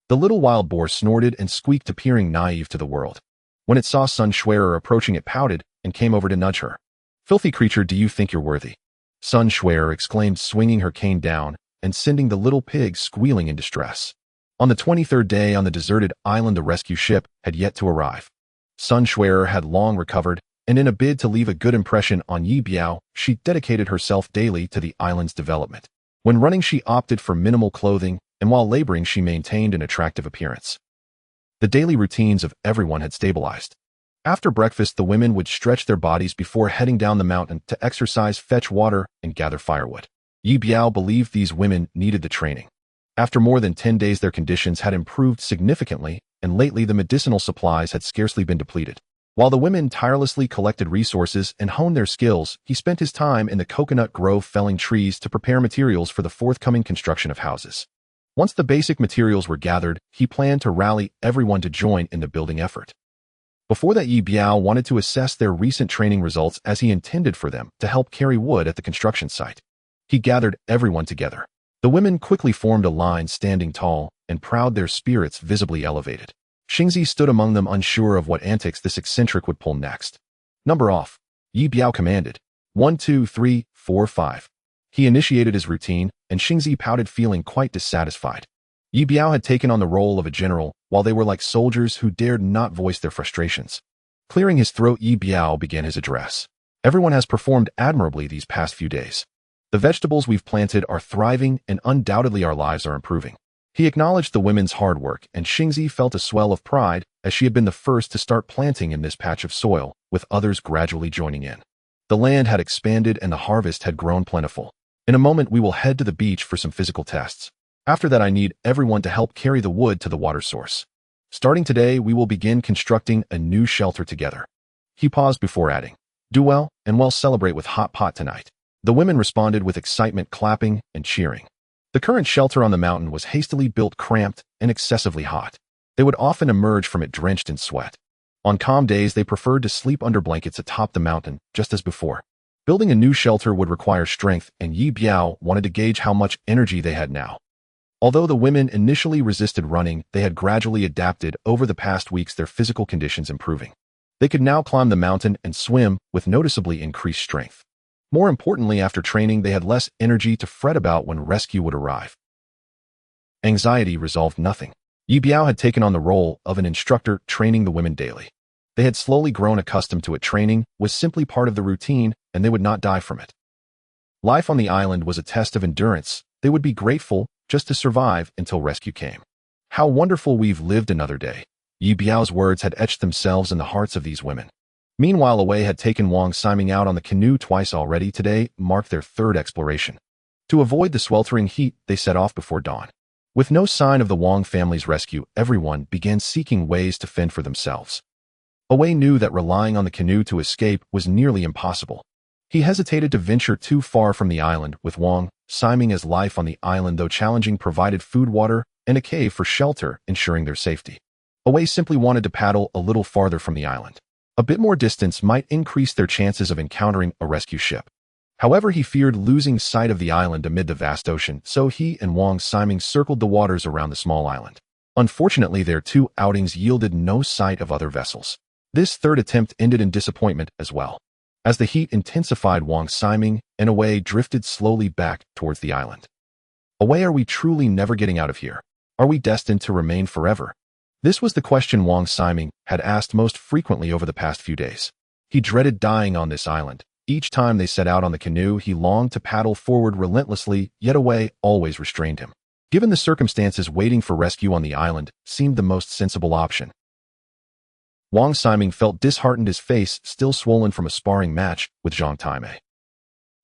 The little wild boar snorted and squeaked, appearing naive to the world. When it saw Sun Shuer approaching, it pouted and came over to nudge her. "Filthy creature, do you think you're worthy?" Sun Shuer exclaimed, swinging her cane down and sending the little pig squealing in distress. On the 23rd day on the deserted island, the rescue ship had yet to arrive. Sun Shuer had long recovered, and in a bid to leave a good impression on Ye Biao, she dedicated herself daily to the island's development. When running, she opted for minimal clothing, and while laboring, she maintained an attractive appearance. The daily routines of everyone had stabilized. After breakfast, the women would stretch their bodies before heading down the mountain to exercise, fetch water, and gather firewood. Ye Biao believed these women needed the training. After more than 10 days, their conditions had improved significantly, and lately the medicinal supplies had scarcely been depleted. While the women tirelessly collected resources and honed their skills, he spent his time in the coconut grove felling trees to prepare materials for the forthcoming construction of houses. Once the basic materials were gathered, he planned to rally everyone to join in the building effort. Before that, Ye Biao wanted to assess their recent training results, as he intended for them to help carry wood at the construction site. He gathered everyone together. The women quickly formed a line, standing tall and proud, their spirits visibly elevated. Xingzi stood among them, unsure of what antics this eccentric would pull next. "Number off," Ye Biao commanded. 1, 2, 3, 4, 5. He initiated his routine, and Xingzi pouted, feeling quite dissatisfied. Ye Biao had taken on the role of a general, while they were like soldiers who dared not voice their frustrations. Clearing his throat, Ye Biao began his address. "Everyone has performed admirably these past few days. The vegetables we've planted are thriving, and undoubtedly our lives are improving." He acknowledged the women's hard work, and Xingzi felt a swell of pride, as she had been the first to start planting in this patch of soil, with others gradually joining in. The land had expanded and the harvest had grown plentiful. "In a moment we will head to the beach for some physical tests. After that, I need everyone to help carry the wood to the water source. Starting today, we will begin constructing a new shelter together." He paused before adding, "Do well, and we'll celebrate with hot pot tonight." The women responded with excitement, clapping and cheering. The current shelter on the mountain was hastily built, cramped and excessively hot. They would often emerge from it drenched in sweat. On calm days, they preferred to sleep under blankets atop the mountain, just as before. Building a new shelter would require strength, and Ye Biao wanted to gauge how much energy they had now. Although the women initially resisted running, they had gradually adapted over the past weeks, their physical conditions improving. They could now climb the mountain and swim with noticeably increased strength. More importantly, after training, they had less energy to fret about when rescue would arrive. Anxiety resolved nothing. Ye Biao had taken on the role of an instructor, training the women daily. They had slowly grown accustomed to it. Training was simply part of the routine, and they would not die from it. Life on the island was a test of endurance. They would be grateful just to survive until rescue came. "How wonderful we've lived another day." Ye Biao's words had etched themselves in the hearts of these women. Meanwhile, Away had taken Wang Siming out on the canoe twice already. Today marked their third exploration. To avoid the sweltering heat, they set off before dawn. With no sign of the Wang family's rescue, everyone began seeking ways to fend for themselves. Away knew that relying on the canoe to escape was nearly impossible. He hesitated to venture too far from the island, with Wang Siming as life on the island, though challenging, provided food, water, and a cave for shelter, ensuring their safety. Away simply wanted to paddle a little farther from the island. A bit more distance might increase their chances of encountering a rescue ship. However, he feared losing sight of the island amid the vast ocean, so he and Wang Siming circled the waters around the small island. Unfortunately, their two outings yielded no sight of other vessels. This third attempt ended in disappointment as well. As the heat intensified, Wang Siming and Away drifted slowly back towards the island. Away, are we truly never getting out of here? Are we destined to remain forever? This was the question Wang Siming had asked most frequently over the past few days. He dreaded dying on this island. Each time they set out on the canoe, he longed to paddle forward relentlessly, yet Away always restrained him. Given the circumstances, waiting for rescue on the island seemed the most sensible option. Wang Siming felt disheartened, his face still swollen from a sparring match with Zhang Taimei.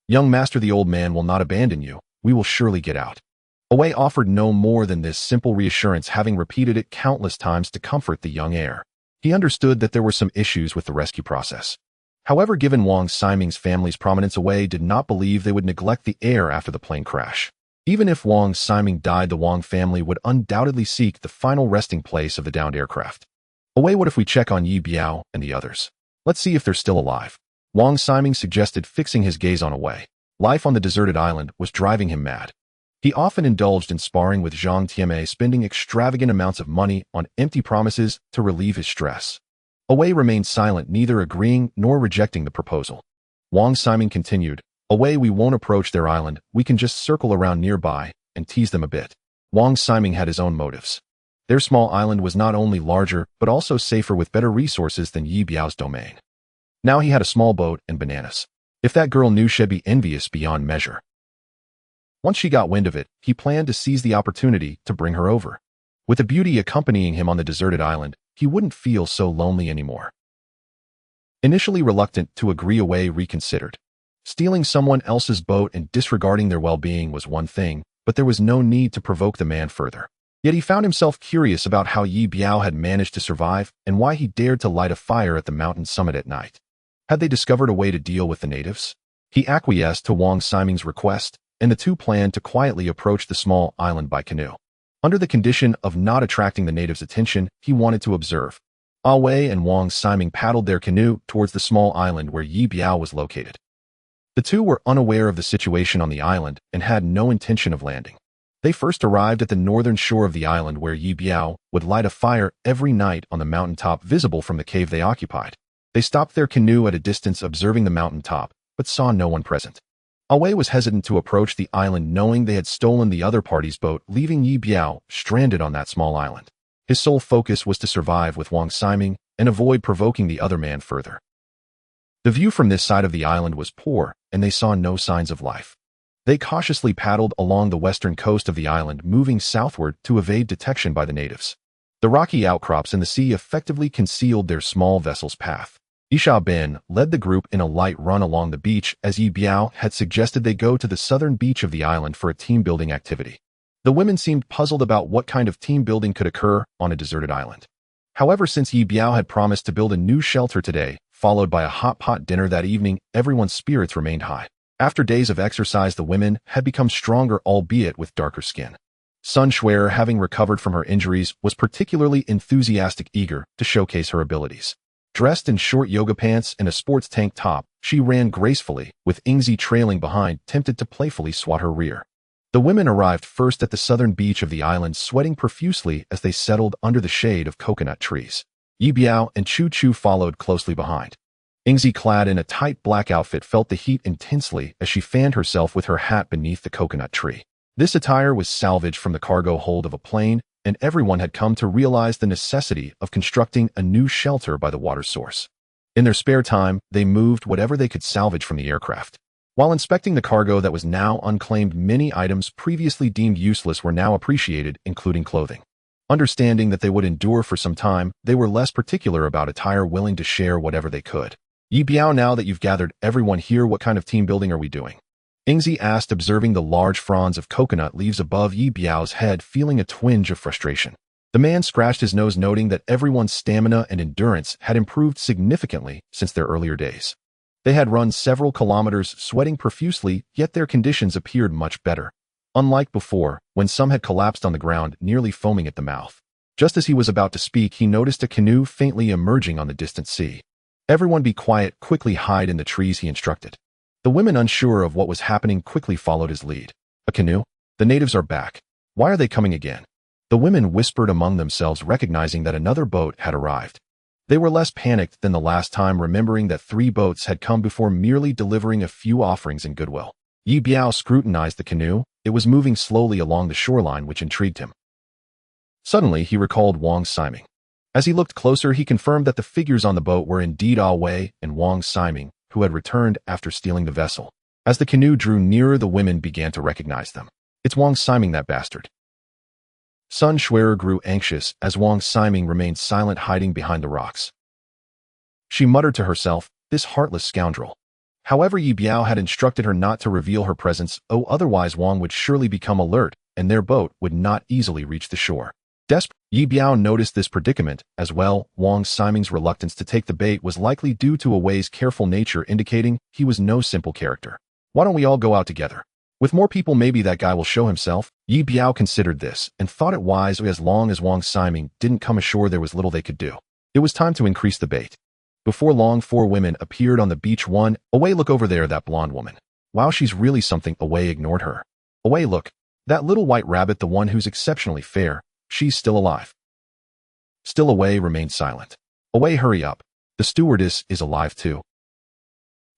"Young master, the old man will not abandon you. We will surely get out." Away offered no more than this simple reassurance, having repeated it countless times to comfort the young heir. He understood that there were some issues with the rescue process. However, given Wang Siming's family's prominence, Away did not believe they would neglect the heir after the plane crash. Even if Wang Siming died, the Wang family would undoubtedly seek the final resting place of the downed aircraft. "Away, what if we check on Ye Biao and the others? Let's see if they're still alive." Wang Siming suggested, fixing his gaze on Away. Life on the deserted island was driving him mad. He often indulged in sparring with Zhang Taimei, spending extravagant amounts of money on empty promises to relieve his stress. Away remained silent, neither agreeing nor rejecting the proposal. Wang Siming continued, "Away, we won't approach their island. We can just circle around nearby and tease them a bit." Wang Siming had his own motives. Their small island was not only larger, but also safer with better resources than Ye Biao's domain. Now he had a small boat and bananas. If that girl knew, she'd be envious beyond measure. Once she got wind of it, he planned to seize the opportunity to bring her over. With the beauty accompanying him on the deserted island, he wouldn't feel so lonely anymore. Initially reluctant to agree, Away reconsidered. Stealing someone else's boat and disregarding their well-being was one thing, but there was no need to provoke the man further. Yet he found himself curious about how Ye Biao had managed to survive and why he dared to light a fire at the mountain summit at night. Had they discovered a way to deal with the natives? He acquiesced to Wang Siming's request, and the two planned to quietly approach the small island by canoe. Under the condition of not attracting the natives' attention, he wanted to observe. Away and Wang Siming paddled their canoe towards the small island where Ye Biao was located. The two were unaware of the situation on the island and had no intention of landing. They first arrived at the northern shore of the island, where Ye Biao would light a fire every night on the mountaintop visible from the cave they occupied. They stopped their canoe at a distance, observing the mountaintop, but saw no one present. Away was hesitant to approach the island, knowing they had stolen the other party's boat, leaving Ye Biao stranded on that small island. His sole focus was to survive with Wang Siming and avoid provoking the other man further. The view from this side of the island was poor, and they saw no signs of life. They cautiously paddled along the western coast of the island, moving southward to evade detection by the natives. The rocky outcrops in the sea effectively concealed their small vessel's path. Isha Ben led the group in a light run along the beach, as Ye Biao had suggested they go to the southern beach of the island for a team-building activity. The women seemed puzzled about what kind of team building could occur on a deserted island. However, since Ye Biao had promised to build a new shelter today, followed by a hot pot dinner that evening, everyone's spirits remained high. After days of exercise, the women had become stronger, albeit with darker skin. Sun Shuer, having recovered from her injuries, was particularly enthusiastic, eager to showcase her abilities. Dressed in short yoga pants and a sports tank top, she ran gracefully, with Yingzi trailing behind, tempted to playfully swat her rear. The women arrived first at the southern beach of the island, sweating profusely as they settled under the shade of coconut trees. Ye Biao and Chu Chu followed closely behind. Yingzi, clad in a tight black outfit, felt the heat intensely as she fanned herself with her hat beneath the coconut tree. This attire was salvaged from the cargo hold of a plane, and everyone had come to realize the necessity of constructing a new shelter by the water source. In their spare time, they moved whatever they could salvage from the aircraft. While inspecting the cargo that was now unclaimed, many items previously deemed useless were now appreciated, including clothing. Understanding that they would endure for some time, they were less particular about attire, willing to share whatever they could. "Ye Biao, now that you've gathered everyone here, what kind of team building are we doing?" Yingzi asked, observing the large fronds of coconut leaves above Ye Biao's head, feeling a twinge of frustration. The man scratched his nose, noting that everyone's stamina and endurance had improved significantly since their earlier days. They had run several kilometers, sweating profusely, yet their conditions appeared much better. Unlike before, when some had collapsed on the ground, nearly foaming at the mouth. Just as he was about to speak, he noticed a canoe faintly emerging on the distant sea. "Everyone be quiet, quickly hide in the trees," he instructed. The women, unsure of what was happening, quickly followed his lead. "A canoe? The natives are back. Why are they coming again?" The women whispered among themselves, recognizing that another boat had arrived. They were less panicked than the last time, remembering that 3 boats had come before, merely delivering a few offerings in goodwill. Ye Biao scrutinized the canoe. It was moving slowly along the shoreline, which intrigued him. Suddenly, he recalled Wang Siming. As he looked closer, he confirmed that the figures on the boat were indeed Wei and Wang Siming, who had returned after stealing the vessel. As the canoe drew nearer, the women began to recognize them. "It's Wang Siming, that bastard." Sun Xuerer grew anxious as Wang Siming remained silent, hiding behind the rocks. She muttered to herself, "This heartless scoundrel." However, Ye Biao had instructed her not to reveal her presence, otherwise Wang would surely become alert, and their boat would not easily reach the shore. Desperate, Ye Biao noticed this predicament as well. Wang Siming's reluctance to take the bait was likely due to Wei's careful nature, indicating he was no simple character. "Why don't we all go out together? With more people, maybe that guy will show himself." Ye Biao considered this and thought it wise. As long as Wang Siming didn't come ashore, there was little they could do. It was time to increase the bait. Before long, 4 women appeared on the beach. "One, Away, look over there, that blonde woman. Wow, she's really something." Away ignored her. "Away, look. That little white rabbit, the one who's exceptionally fair. She's still alive." Still Away remained silent. "Away, hurry up. The stewardess is alive too.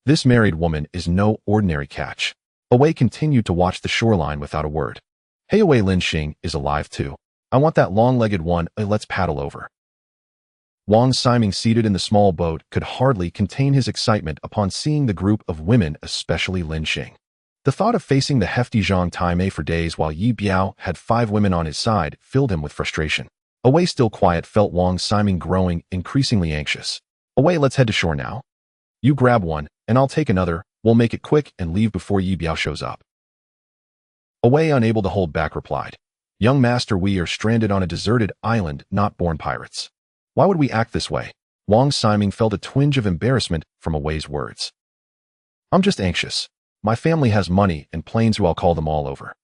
This married woman is no ordinary catch." Away continued to watch the shoreline without a word. "Hey, Away, Lin Xing is alive too. I want that long-legged one. Let's paddle over." Wang Siming, seated in the small boat, could hardly contain his excitement upon seeing the group of women, especially Lin Xing. The thought of facing the hefty Zhang Taimei for days while Ye Biao had 5 women on his side filled him with frustration. Away, still quiet, felt Wang Siming growing increasingly anxious. "Away, let's head to shore now. You grab one, and I'll take another. We'll make it quick and leave before Ye Biao shows up." Away, unable to hold back, replied, "Young master, we are stranded on a deserted island, not born pirates. Why would we act this way?" Wang Siming felt a twinge of embarrassment from Away's words. "I'm just anxious. My family has money and planes, who I'll call them all over."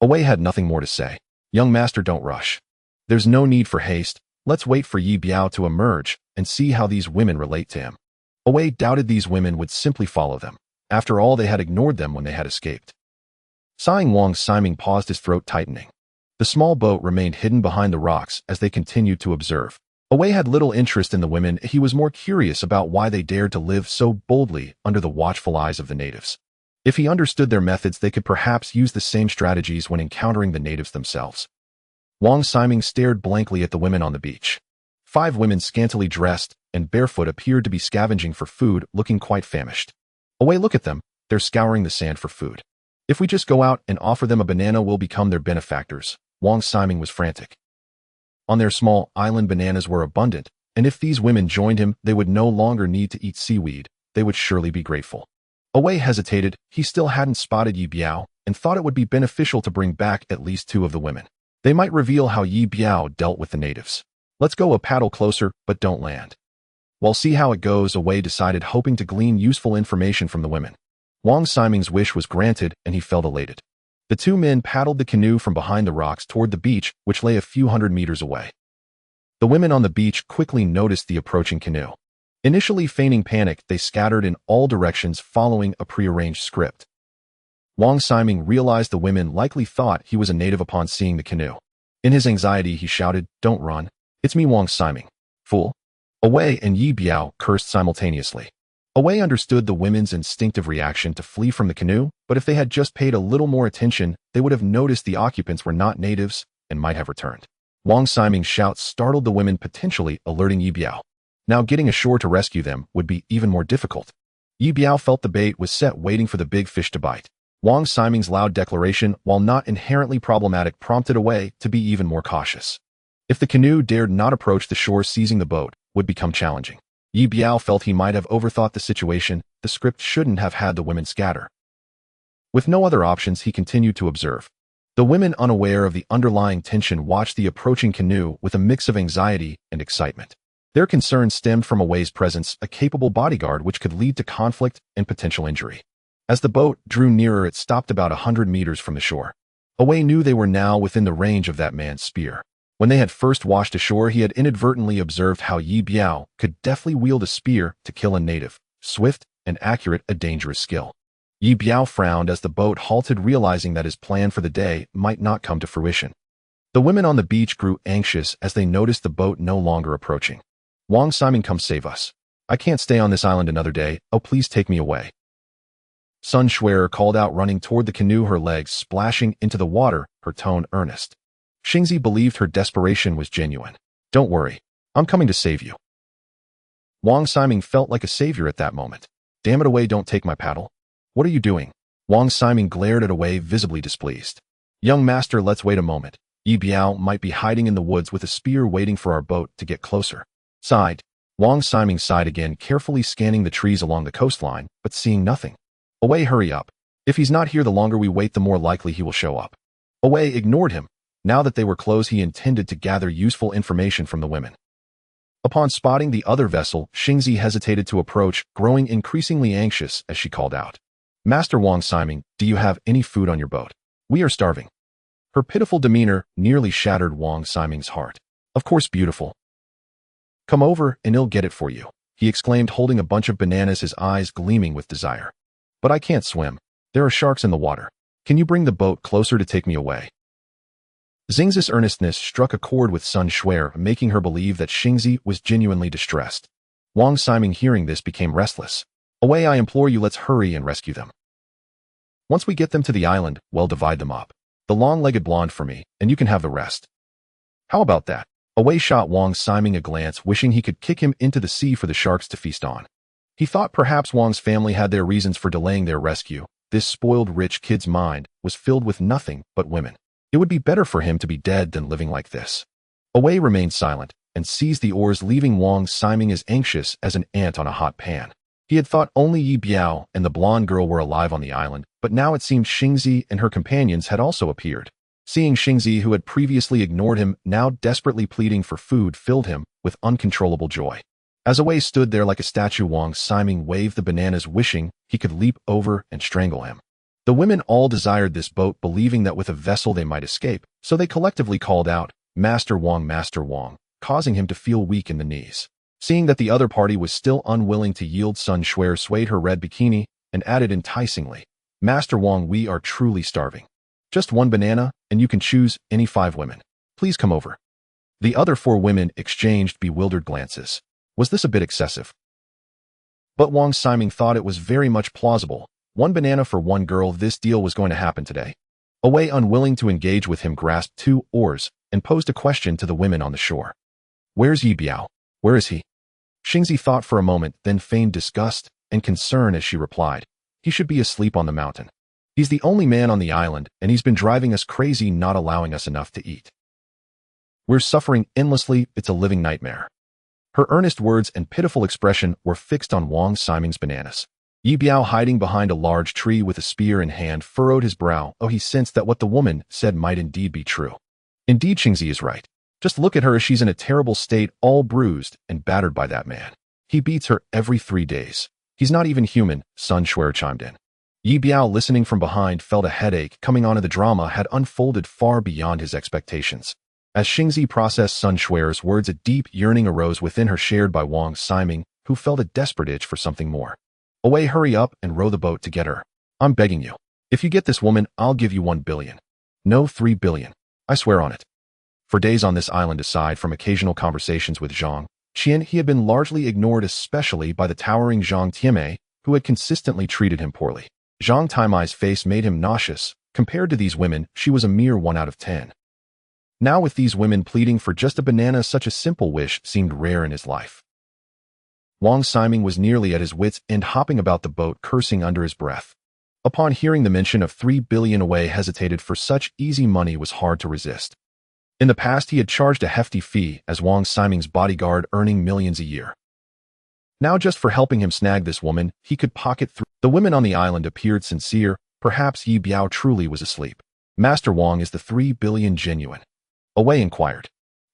Away had nothing more to say. "Young master, don't rush. There's no need for haste. Let's wait for Ye Biao to emerge and see how these women relate to him." Away doubted these women would simply follow them. After all, they had ignored them when they had escaped. Sighing, Wang Siming paused, his throat tightening. The small boat remained hidden behind the rocks as they continued to observe. Away had little interest in the women. He was more curious about why they dared to live so boldly under the watchful eyes of the natives. If he understood their methods, they could perhaps use the same strategies when encountering the natives themselves. Wang Siming stared blankly at the women on the beach. 5 women, scantily dressed and barefoot, appeared to be scavenging for food, looking quite famished. "Away, look at them. They're scouring the sand for food. If we just go out and offer them a banana, we'll become their benefactors." Wang Siming was frantic. On their small island, bananas were abundant, and if these women joined him, they would no longer need to eat seaweed. They would surely be grateful. Away hesitated. He still hadn't spotted Ye Biao and thought it would be beneficial to bring back at least 2 of the women. They might reveal how Ye Biao dealt with the natives. "Let's go a paddle closer, but don't land. We'll see how it goes," Away decided, hoping to glean useful information from the women. Wang Siming's wish was granted, and he felt elated. The 2 men paddled the canoe from behind the rocks toward the beach, which lay a few hundred meters away. The women on the beach quickly noticed the approaching canoe. Initially feigning panic, they scattered in all directions, following a prearranged script. Wang Siming realized the women likely thought he was a native upon seeing the canoe. In his anxiety, he shouted, "Don't run. It's me, Wang Siming. Fool." Away and Ye Biao cursed simultaneously. Away understood the women's instinctive reaction to flee from the canoe, but if they had just paid a little more attention, they would have noticed the occupants were not natives and might have returned. Wang Siming's shouts startled the women, potentially alerting Ye Biao. Now getting ashore to rescue them would be even more difficult. Ye Biao felt the bait was set, waiting for the big fish to bite. Wang Siming's loud declaration, while not inherently problematic, prompted Away to be even more cautious. If the canoe dared not approach the shore, seizing the boat would become challenging. Ye Biao felt he might have overthought the situation. The script shouldn't have had the women scatter. With no other options, he continued to observe. The women, unaware of the underlying tension, watched the approaching canoe with a mix of anxiety and excitement. Their concern stemmed from Away's presence, a capable bodyguard which could lead to conflict and potential injury. As the boat drew nearer, it stopped about 100 meters from the shore. Away knew they were now within the range of that man's spear. When they had first washed ashore, he had inadvertently observed how Ye Biao could deftly wield a spear to kill a native. Swift and accurate, a dangerous skill. Ye Biao frowned as the boat halted, realizing that his plan for the day might not come to fruition. The women on the beach grew anxious as they noticed the boat no longer approaching. Wang Siming, come save us. I can't stay on this island another day. Oh, please take me away. Sun Shuer called out, running toward the canoe, her legs splashing into the water, her tone earnest. Xingzi believed her desperation was genuine. Don't worry. I'm coming to save you. Wang Siming felt like a savior at that moment. Damn it, Away, don't take my paddle. What are you doing? Wang Siming glared at Away, visibly displeased. Young master, let's wait a moment. Ye Biao might be hiding in the woods with a spear, waiting for our boat to get closer. Sighed. Wang Siming sighed again, carefully scanning the trees along the coastline, but seeing nothing. Away, hurry up. If he's not here, the longer we wait, the more likely he will show up. Away ignored him. Now that they were close, he intended to gather useful information from the women. Upon spotting the other vessel, Xingzi hesitated to approach, growing increasingly anxious as she called out. Master Wang Siming, do you have any food on your boat? We are starving. Her pitiful demeanor nearly shattered Wang Siming's heart. Of course, beautiful. Come over and I'll get it for you, he exclaimed, holding a bunch of bananas, his eyes gleaming with desire. But I can't swim. There are sharks in the water. Can you bring the boat closer to take me away? Xingzi's earnestness struck a chord with Sun Shuer, making her believe that Xingzi was genuinely distressed. Wang Siming, hearing this, became restless. Away, I implore you, let's hurry and rescue them. Once we get them to the island, well, divide them up. The long-legged blonde for me, and you can have the rest. How about that? Away shot Wang Siming a glance, wishing he could kick him into the sea for the sharks to feast on. He thought perhaps Wang's family had their reasons for delaying their rescue. This spoiled rich kid's mind was filled with nothing but women. It would be better for him to be dead than living like this. Away remained silent and seized the oars, leaving Wang Siming as anxious as an ant on a hot pan. He had thought only Ye Biao and the blonde girl were alive on the island, but now it seemed Xingzi and her companions had also appeared. Seeing Xingzi, who had previously ignored him, now desperately pleading for food, filled him with uncontrollable joy. As Away stood there like a statue, Wang Siming waved the bananas, wishing he could leap over and strangle him. The women all desired this boat, believing that with a vessel they might escape, so they collectively called out, Master Wang, causing him to feel weak in the knees. Seeing that the other party was still unwilling to yield, Sun Shuer swayed her red bikini and added enticingly, Master Wang, we are truly starving. Just one banana, and you can choose any 5 women. Please come over. The other 4 women exchanged bewildered glances. Was this a bit excessive? But Wang Siming thought it was very much plausible. 1 banana for 1 girl, this deal was going to happen today. Away, unwilling to engage with him, grasped 2 oars and posed a question to the women on the shore. Where's Ye Biao? Where is he? Xingzi thought for a moment, then feigned disgust and concern as she replied, he should be asleep on the mountain. He's the only man on the island, and he's been driving us crazy, not allowing us enough to eat. We're suffering endlessly, it's a living nightmare. Her earnest words and pitiful expression were fixed on Wang Siming's bananas. Ye Biao, hiding behind a large tree with a spear in hand, furrowed his brow. Oh, he sensed that what the woman said might indeed be true. Indeed, Xingzi is right. Just look at her, she's in a terrible state, all bruised and battered by that man. He beats her every 3 days. He's not even human, Sun Shuer chimed in. Ye Biao, listening from behind, felt a headache coming on. The drama had unfolded far beyond his expectations. As Xingzi processed Sun Shuer's words, a deep yearning arose within her, shared by Wang Siming, who felt a desperate itch for something more. Away, hurry up and row the boat to get her. I'm begging you. If you get this woman, I'll give you 1 billion. No, 3 billion. I swear on it. For days on this island, aside from occasional conversations with Zhang Qian, he had been largely ignored, especially by the towering Zhang Tianmei, who had consistently treated him poorly. Zhang Taimai's face made him nauseous. Compared to these women, she was a mere 1 out of 10. Now with these women pleading for just a banana, such a simple wish seemed rare in his life. Wang Siming was nearly at his wits' end, hopping about the boat, cursing under his breath. Upon hearing the mention of 3 billion, Away hesitated, for such easy money was hard to resist. In the past, he had charged a hefty fee as Wang Siming's bodyguard, earning millions a year. Now, just for helping him snag this woman, he could pocket 3. The women on the island appeared sincere. Perhaps Ye Biao truly was asleep. Master Wang, is the 3 billion genuine? Away inquired.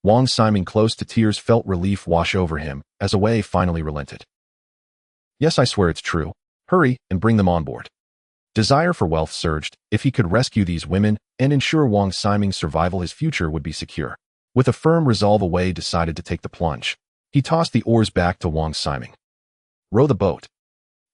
Wang Siming, close to tears, felt relief wash over him as Wei finally relented. Yes, I swear it's true. Hurry and bring them on board. Desire for wealth surged. If he could rescue these women and ensure Wang Siming's survival, his future would be secure. With a firm resolve, Wei decided to take the plunge. He tossed the oars back to Wang Siming. Row the boat.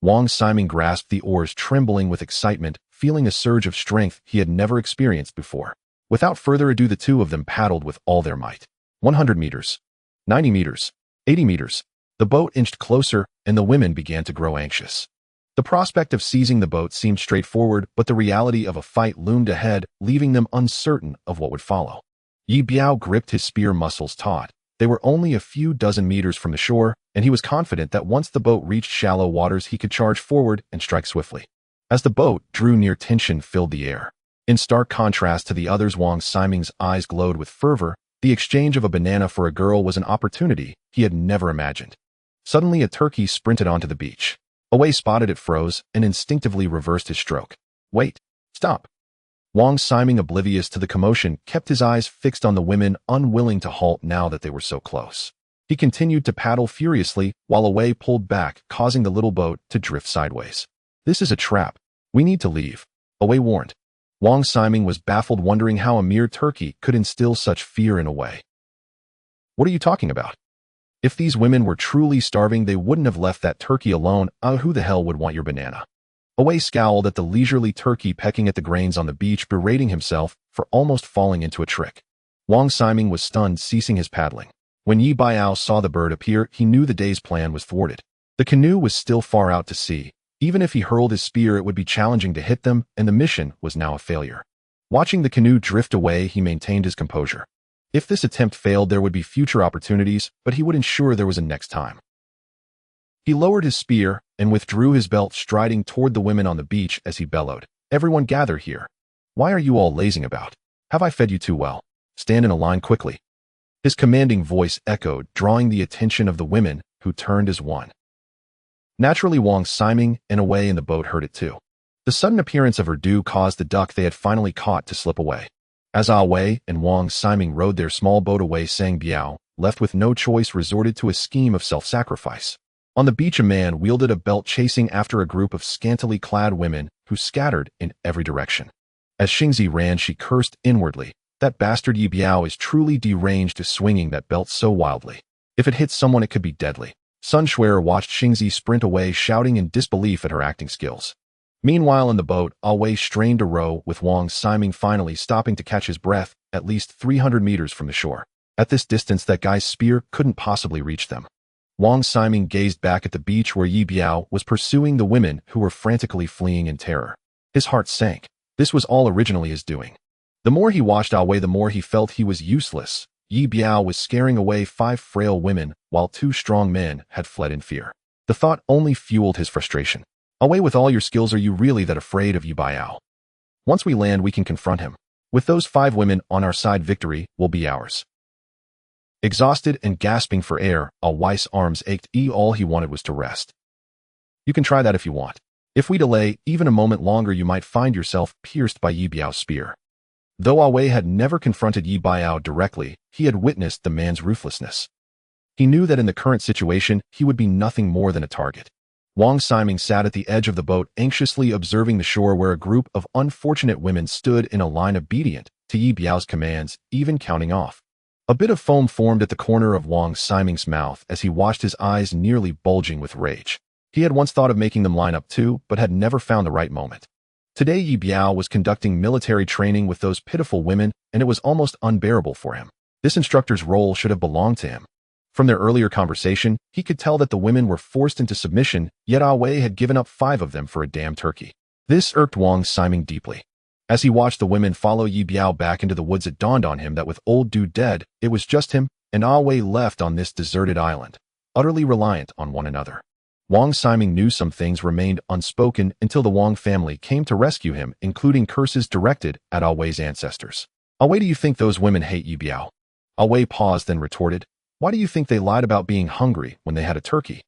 Wang Siming grasped the oars, trembling with excitement, feeling a surge of strength he had never experienced before. Without further ado, the two of them paddled with all their might. 100 meters. 90 meters. 80 meters. The boat inched closer, and the women began to grow anxious. The prospect of seizing the boat seemed straightforward, but the reality of a fight loomed ahead, leaving them uncertain of what would follow. Ye Biao gripped his spear, muscles taut. They were only a few dozen meters from the shore, and he was confident that once the boat reached shallow waters, he could charge forward and strike swiftly. As the boat drew near, tension filled the air. In stark contrast to the others, Wang Siming's eyes glowed with fervor. The exchange of a banana for a girl was an opportunity he had never imagined. Suddenly, a turkey sprinted onto the beach. Wei spotted it, froze, and instinctively reversed his stroke. Wait! Stop! Wang Siming, oblivious to the commotion, kept his eyes fixed on the women, unwilling to halt now that they were so close. He continued to paddle furiously, while Wei pulled back, causing the little boat to drift sideways. This is a trap. We need to leave, Wei warned. Wang Siming was baffled, wondering how a mere turkey could instill such fear in Wei. What are you talking about? If these women were truly starving, they wouldn't have left that turkey alone. Who the hell would want your banana? Wei scowled at the leisurely turkey pecking at the grains on the beach, berating himself for almost falling into a trick. Wang Siming was stunned, ceasing his paddling. When Ye Biao saw the bird appear, he knew the day's plan was thwarted. The canoe was still far out to sea. Even if he hurled his spear, it would be challenging to hit them, and the mission was now a failure. Watching the canoe drift away, he maintained his composure. If this attempt failed, there would be future opportunities, but he would ensure there was a next time. He lowered his spear and withdrew his belt, striding toward the women on the beach as he bellowed, "Everyone gather here. Why are you all lazing about? Have I fed you too well? Stand in a line quickly." His commanding voice echoed, drawing the attention of the women, who turned as one. Naturally, Wang Siming and Wei in the boat heard it too. The sudden appearance of Erdu caused the duck they had finally caught to slip away. As Wei and Wang Siming rowed their small boat away, Ye Biao, left with no choice, resorted to a scheme of self-sacrifice. On the beach, a man wielded a belt, chasing after a group of scantily clad women who scattered in every direction. As Xingzi ran, she cursed inwardly. That bastard Ye Biao is truly deranged, swinging that belt so wildly. If it hits someone, it could be deadly. Sun Shuer watched Xingzi sprint away, shouting in disbelief at her acting skills. Meanwhile, in the boat, Wei strained to row, with Wang Siming finally stopping to catch his breath, at least 300 meters from the shore. At this distance, that guy's spear couldn't possibly reach them. Wang Siming gazed back at the beach where Ye Biao was pursuing the women who were frantically fleeing in terror. His heart sank. This was all originally his doing. The more he watched Wei, the more he felt he was useless. Ye Biao was scaring away 5 frail women, while 2 strong men had fled in fear. The thought only fueled his frustration. Wei, with all your skills, are you really that afraid of Ye Biao? Once we land, we can confront him. With those 5 women on our side, victory will be ours. Exhausted and gasping for air, Wei's arms ached. All he wanted was to rest. You can try that if you want. If we delay even a moment longer, you might find yourself pierced by Ye Biao's spear. Though Wei had never confronted Ye Biao directly, he had witnessed the man's ruthlessness. He knew that in the current situation, he would be nothing more than a target. Wang Siming sat at the edge of the boat, anxiously observing the shore, where a group of unfortunate women stood in a line, obedient to Ye Biao's commands, even counting off. A bit of foam formed at the corner of Wang Siming's mouth as he watched, his eyes nearly bulging with rage. He had once thought of making them line up too, but had never found the right moment. Today, Ye Biao was conducting military training with those pitiful women, and it was almost unbearable for him. This instructor's role should have belonged to him. From their earlier conversation, he could tell that the women were forced into submission, yet Wei had given up 5 of them for a damn turkey. This irked Wang Siming deeply. As he watched the women follow Ye Biao back into the woods, it dawned on him that with old dude dead, it was just him and Wei left on this deserted island, utterly reliant on one another. Wang Siming knew some things remained unspoken until the Wang family came to rescue him, including curses directed at Wei's ancestors. Wei, do you think those women hate Ye Biao? Wei paused, then retorted, why do you think they lied about being hungry when they had a turkey?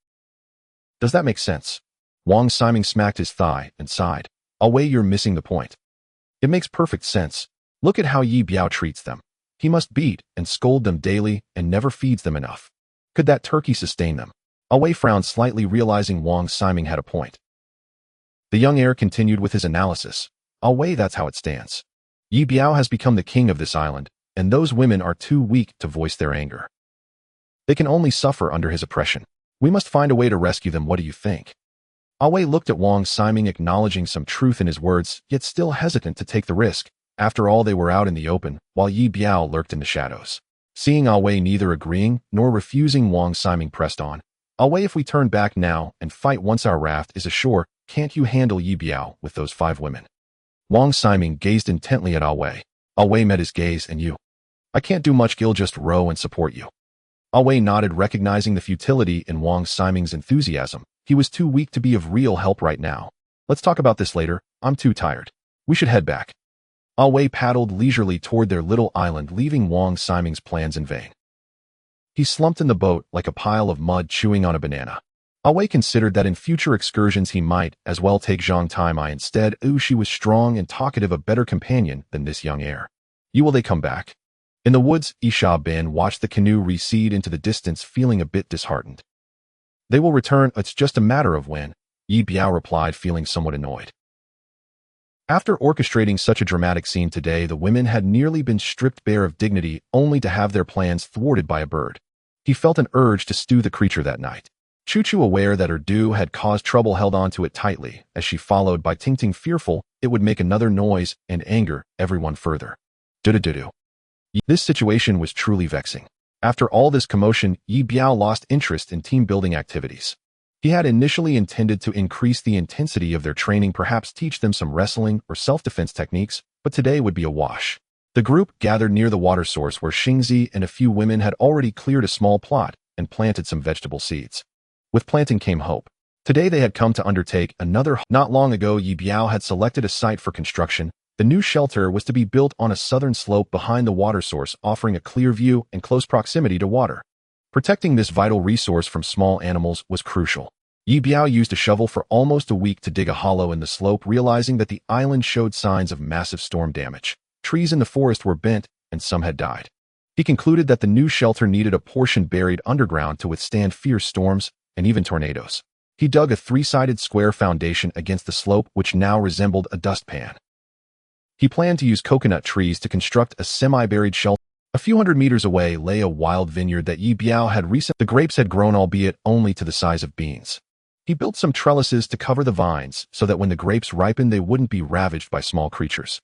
Does that make sense? Wang Siming smacked his thigh and sighed. Wei, you're missing the point. It makes perfect sense. Look at how Ye Biao treats them. He must beat and scold them daily and never feeds them enough. Could that turkey sustain them? Wei frowned slightly, realizing Wang Ximing had a point. The young heir continued with his analysis. Wei, that's how it stands. Ye Biao has become the king of this island, and those women are too weak to voice their anger. They can only suffer under his oppression. We must find a way to rescue them. What do you think? Wei looked at Wang Ximing, acknowledging some truth in his words, yet still hesitant to take the risk. After all, they were out in the open, while Ye Biao lurked in the shadows. Seeing Wei neither agreeing nor refusing, Wang Ximing pressed on. Wei, if we turn back now and fight once our raft is ashore, can't you handle Ye Biao with those 5 women? Wang Ximing gazed intently at Wei. Wei met his gaze. And you? I can't do much. Gil just row and support you. Wei nodded, recognizing the futility in Wang Ximing's enthusiasm. He was too weak to be of real help right now. Let's talk about this later. I'm too tired. We should head back. Wei paddled leisurely toward their little island, leaving Wang Ximing's plans in vain. He slumped in the boat like a pile of mud, chewing on a banana. Wei considered that in future excursions he might as well take Zhang Taimai instead. She was strong and talkative, a better companion than this young heir. Will they come back? In the woods, Isha Bin watched the canoe recede into the distance, feeling a bit disheartened. They will return, it's just a matter of when, Ye Biao replied, feeling somewhat annoyed. After orchestrating such a dramatic scene today, the women had nearly been stripped bare of dignity, only to have their plans thwarted by a bird. He felt an urge to stew the creature that night. Chu-Chu, aware that her dew had caused trouble, held on to it tightly, as she followed by Ting-Ting, fearful it would make another noise and anger everyone further. Do-do-do-do. This situation was truly vexing. After all this commotion, Ye Biao lost interest in team-building activities. He had initially intended to increase the intensity of their training, perhaps teach them some wrestling or self-defense techniques, but today would be a wash. The group gathered near the water source where Xingzi and a few women had already cleared a small plot and planted some vegetable seeds. With planting came hope. Today they had come to undertake another. Not long ago, Ye Biao had selected a site for construction. The new shelter was to be built on a southern slope behind the water source, offering a clear view and close proximity to water. Protecting this vital resource from small animals was crucial. Ye Biao used a shovel for almost a week to dig a hollow in the slope, realizing that the island showed signs of massive storm damage. Trees in the forest were bent, and some had died. He concluded that the new shelter needed a portion buried underground to withstand fierce storms and even tornadoes. He dug a 3-sided square foundation against the slope, which now resembled a dustpan. He planned to use coconut trees to construct a semi-buried shelter. A few hundred meters away lay a wild vineyard that Ye Biao had recently. The grapes had grown, albeit only to the size of beans. He built some trellises to cover the vines so that when the grapes ripened they wouldn't be ravaged by small creatures.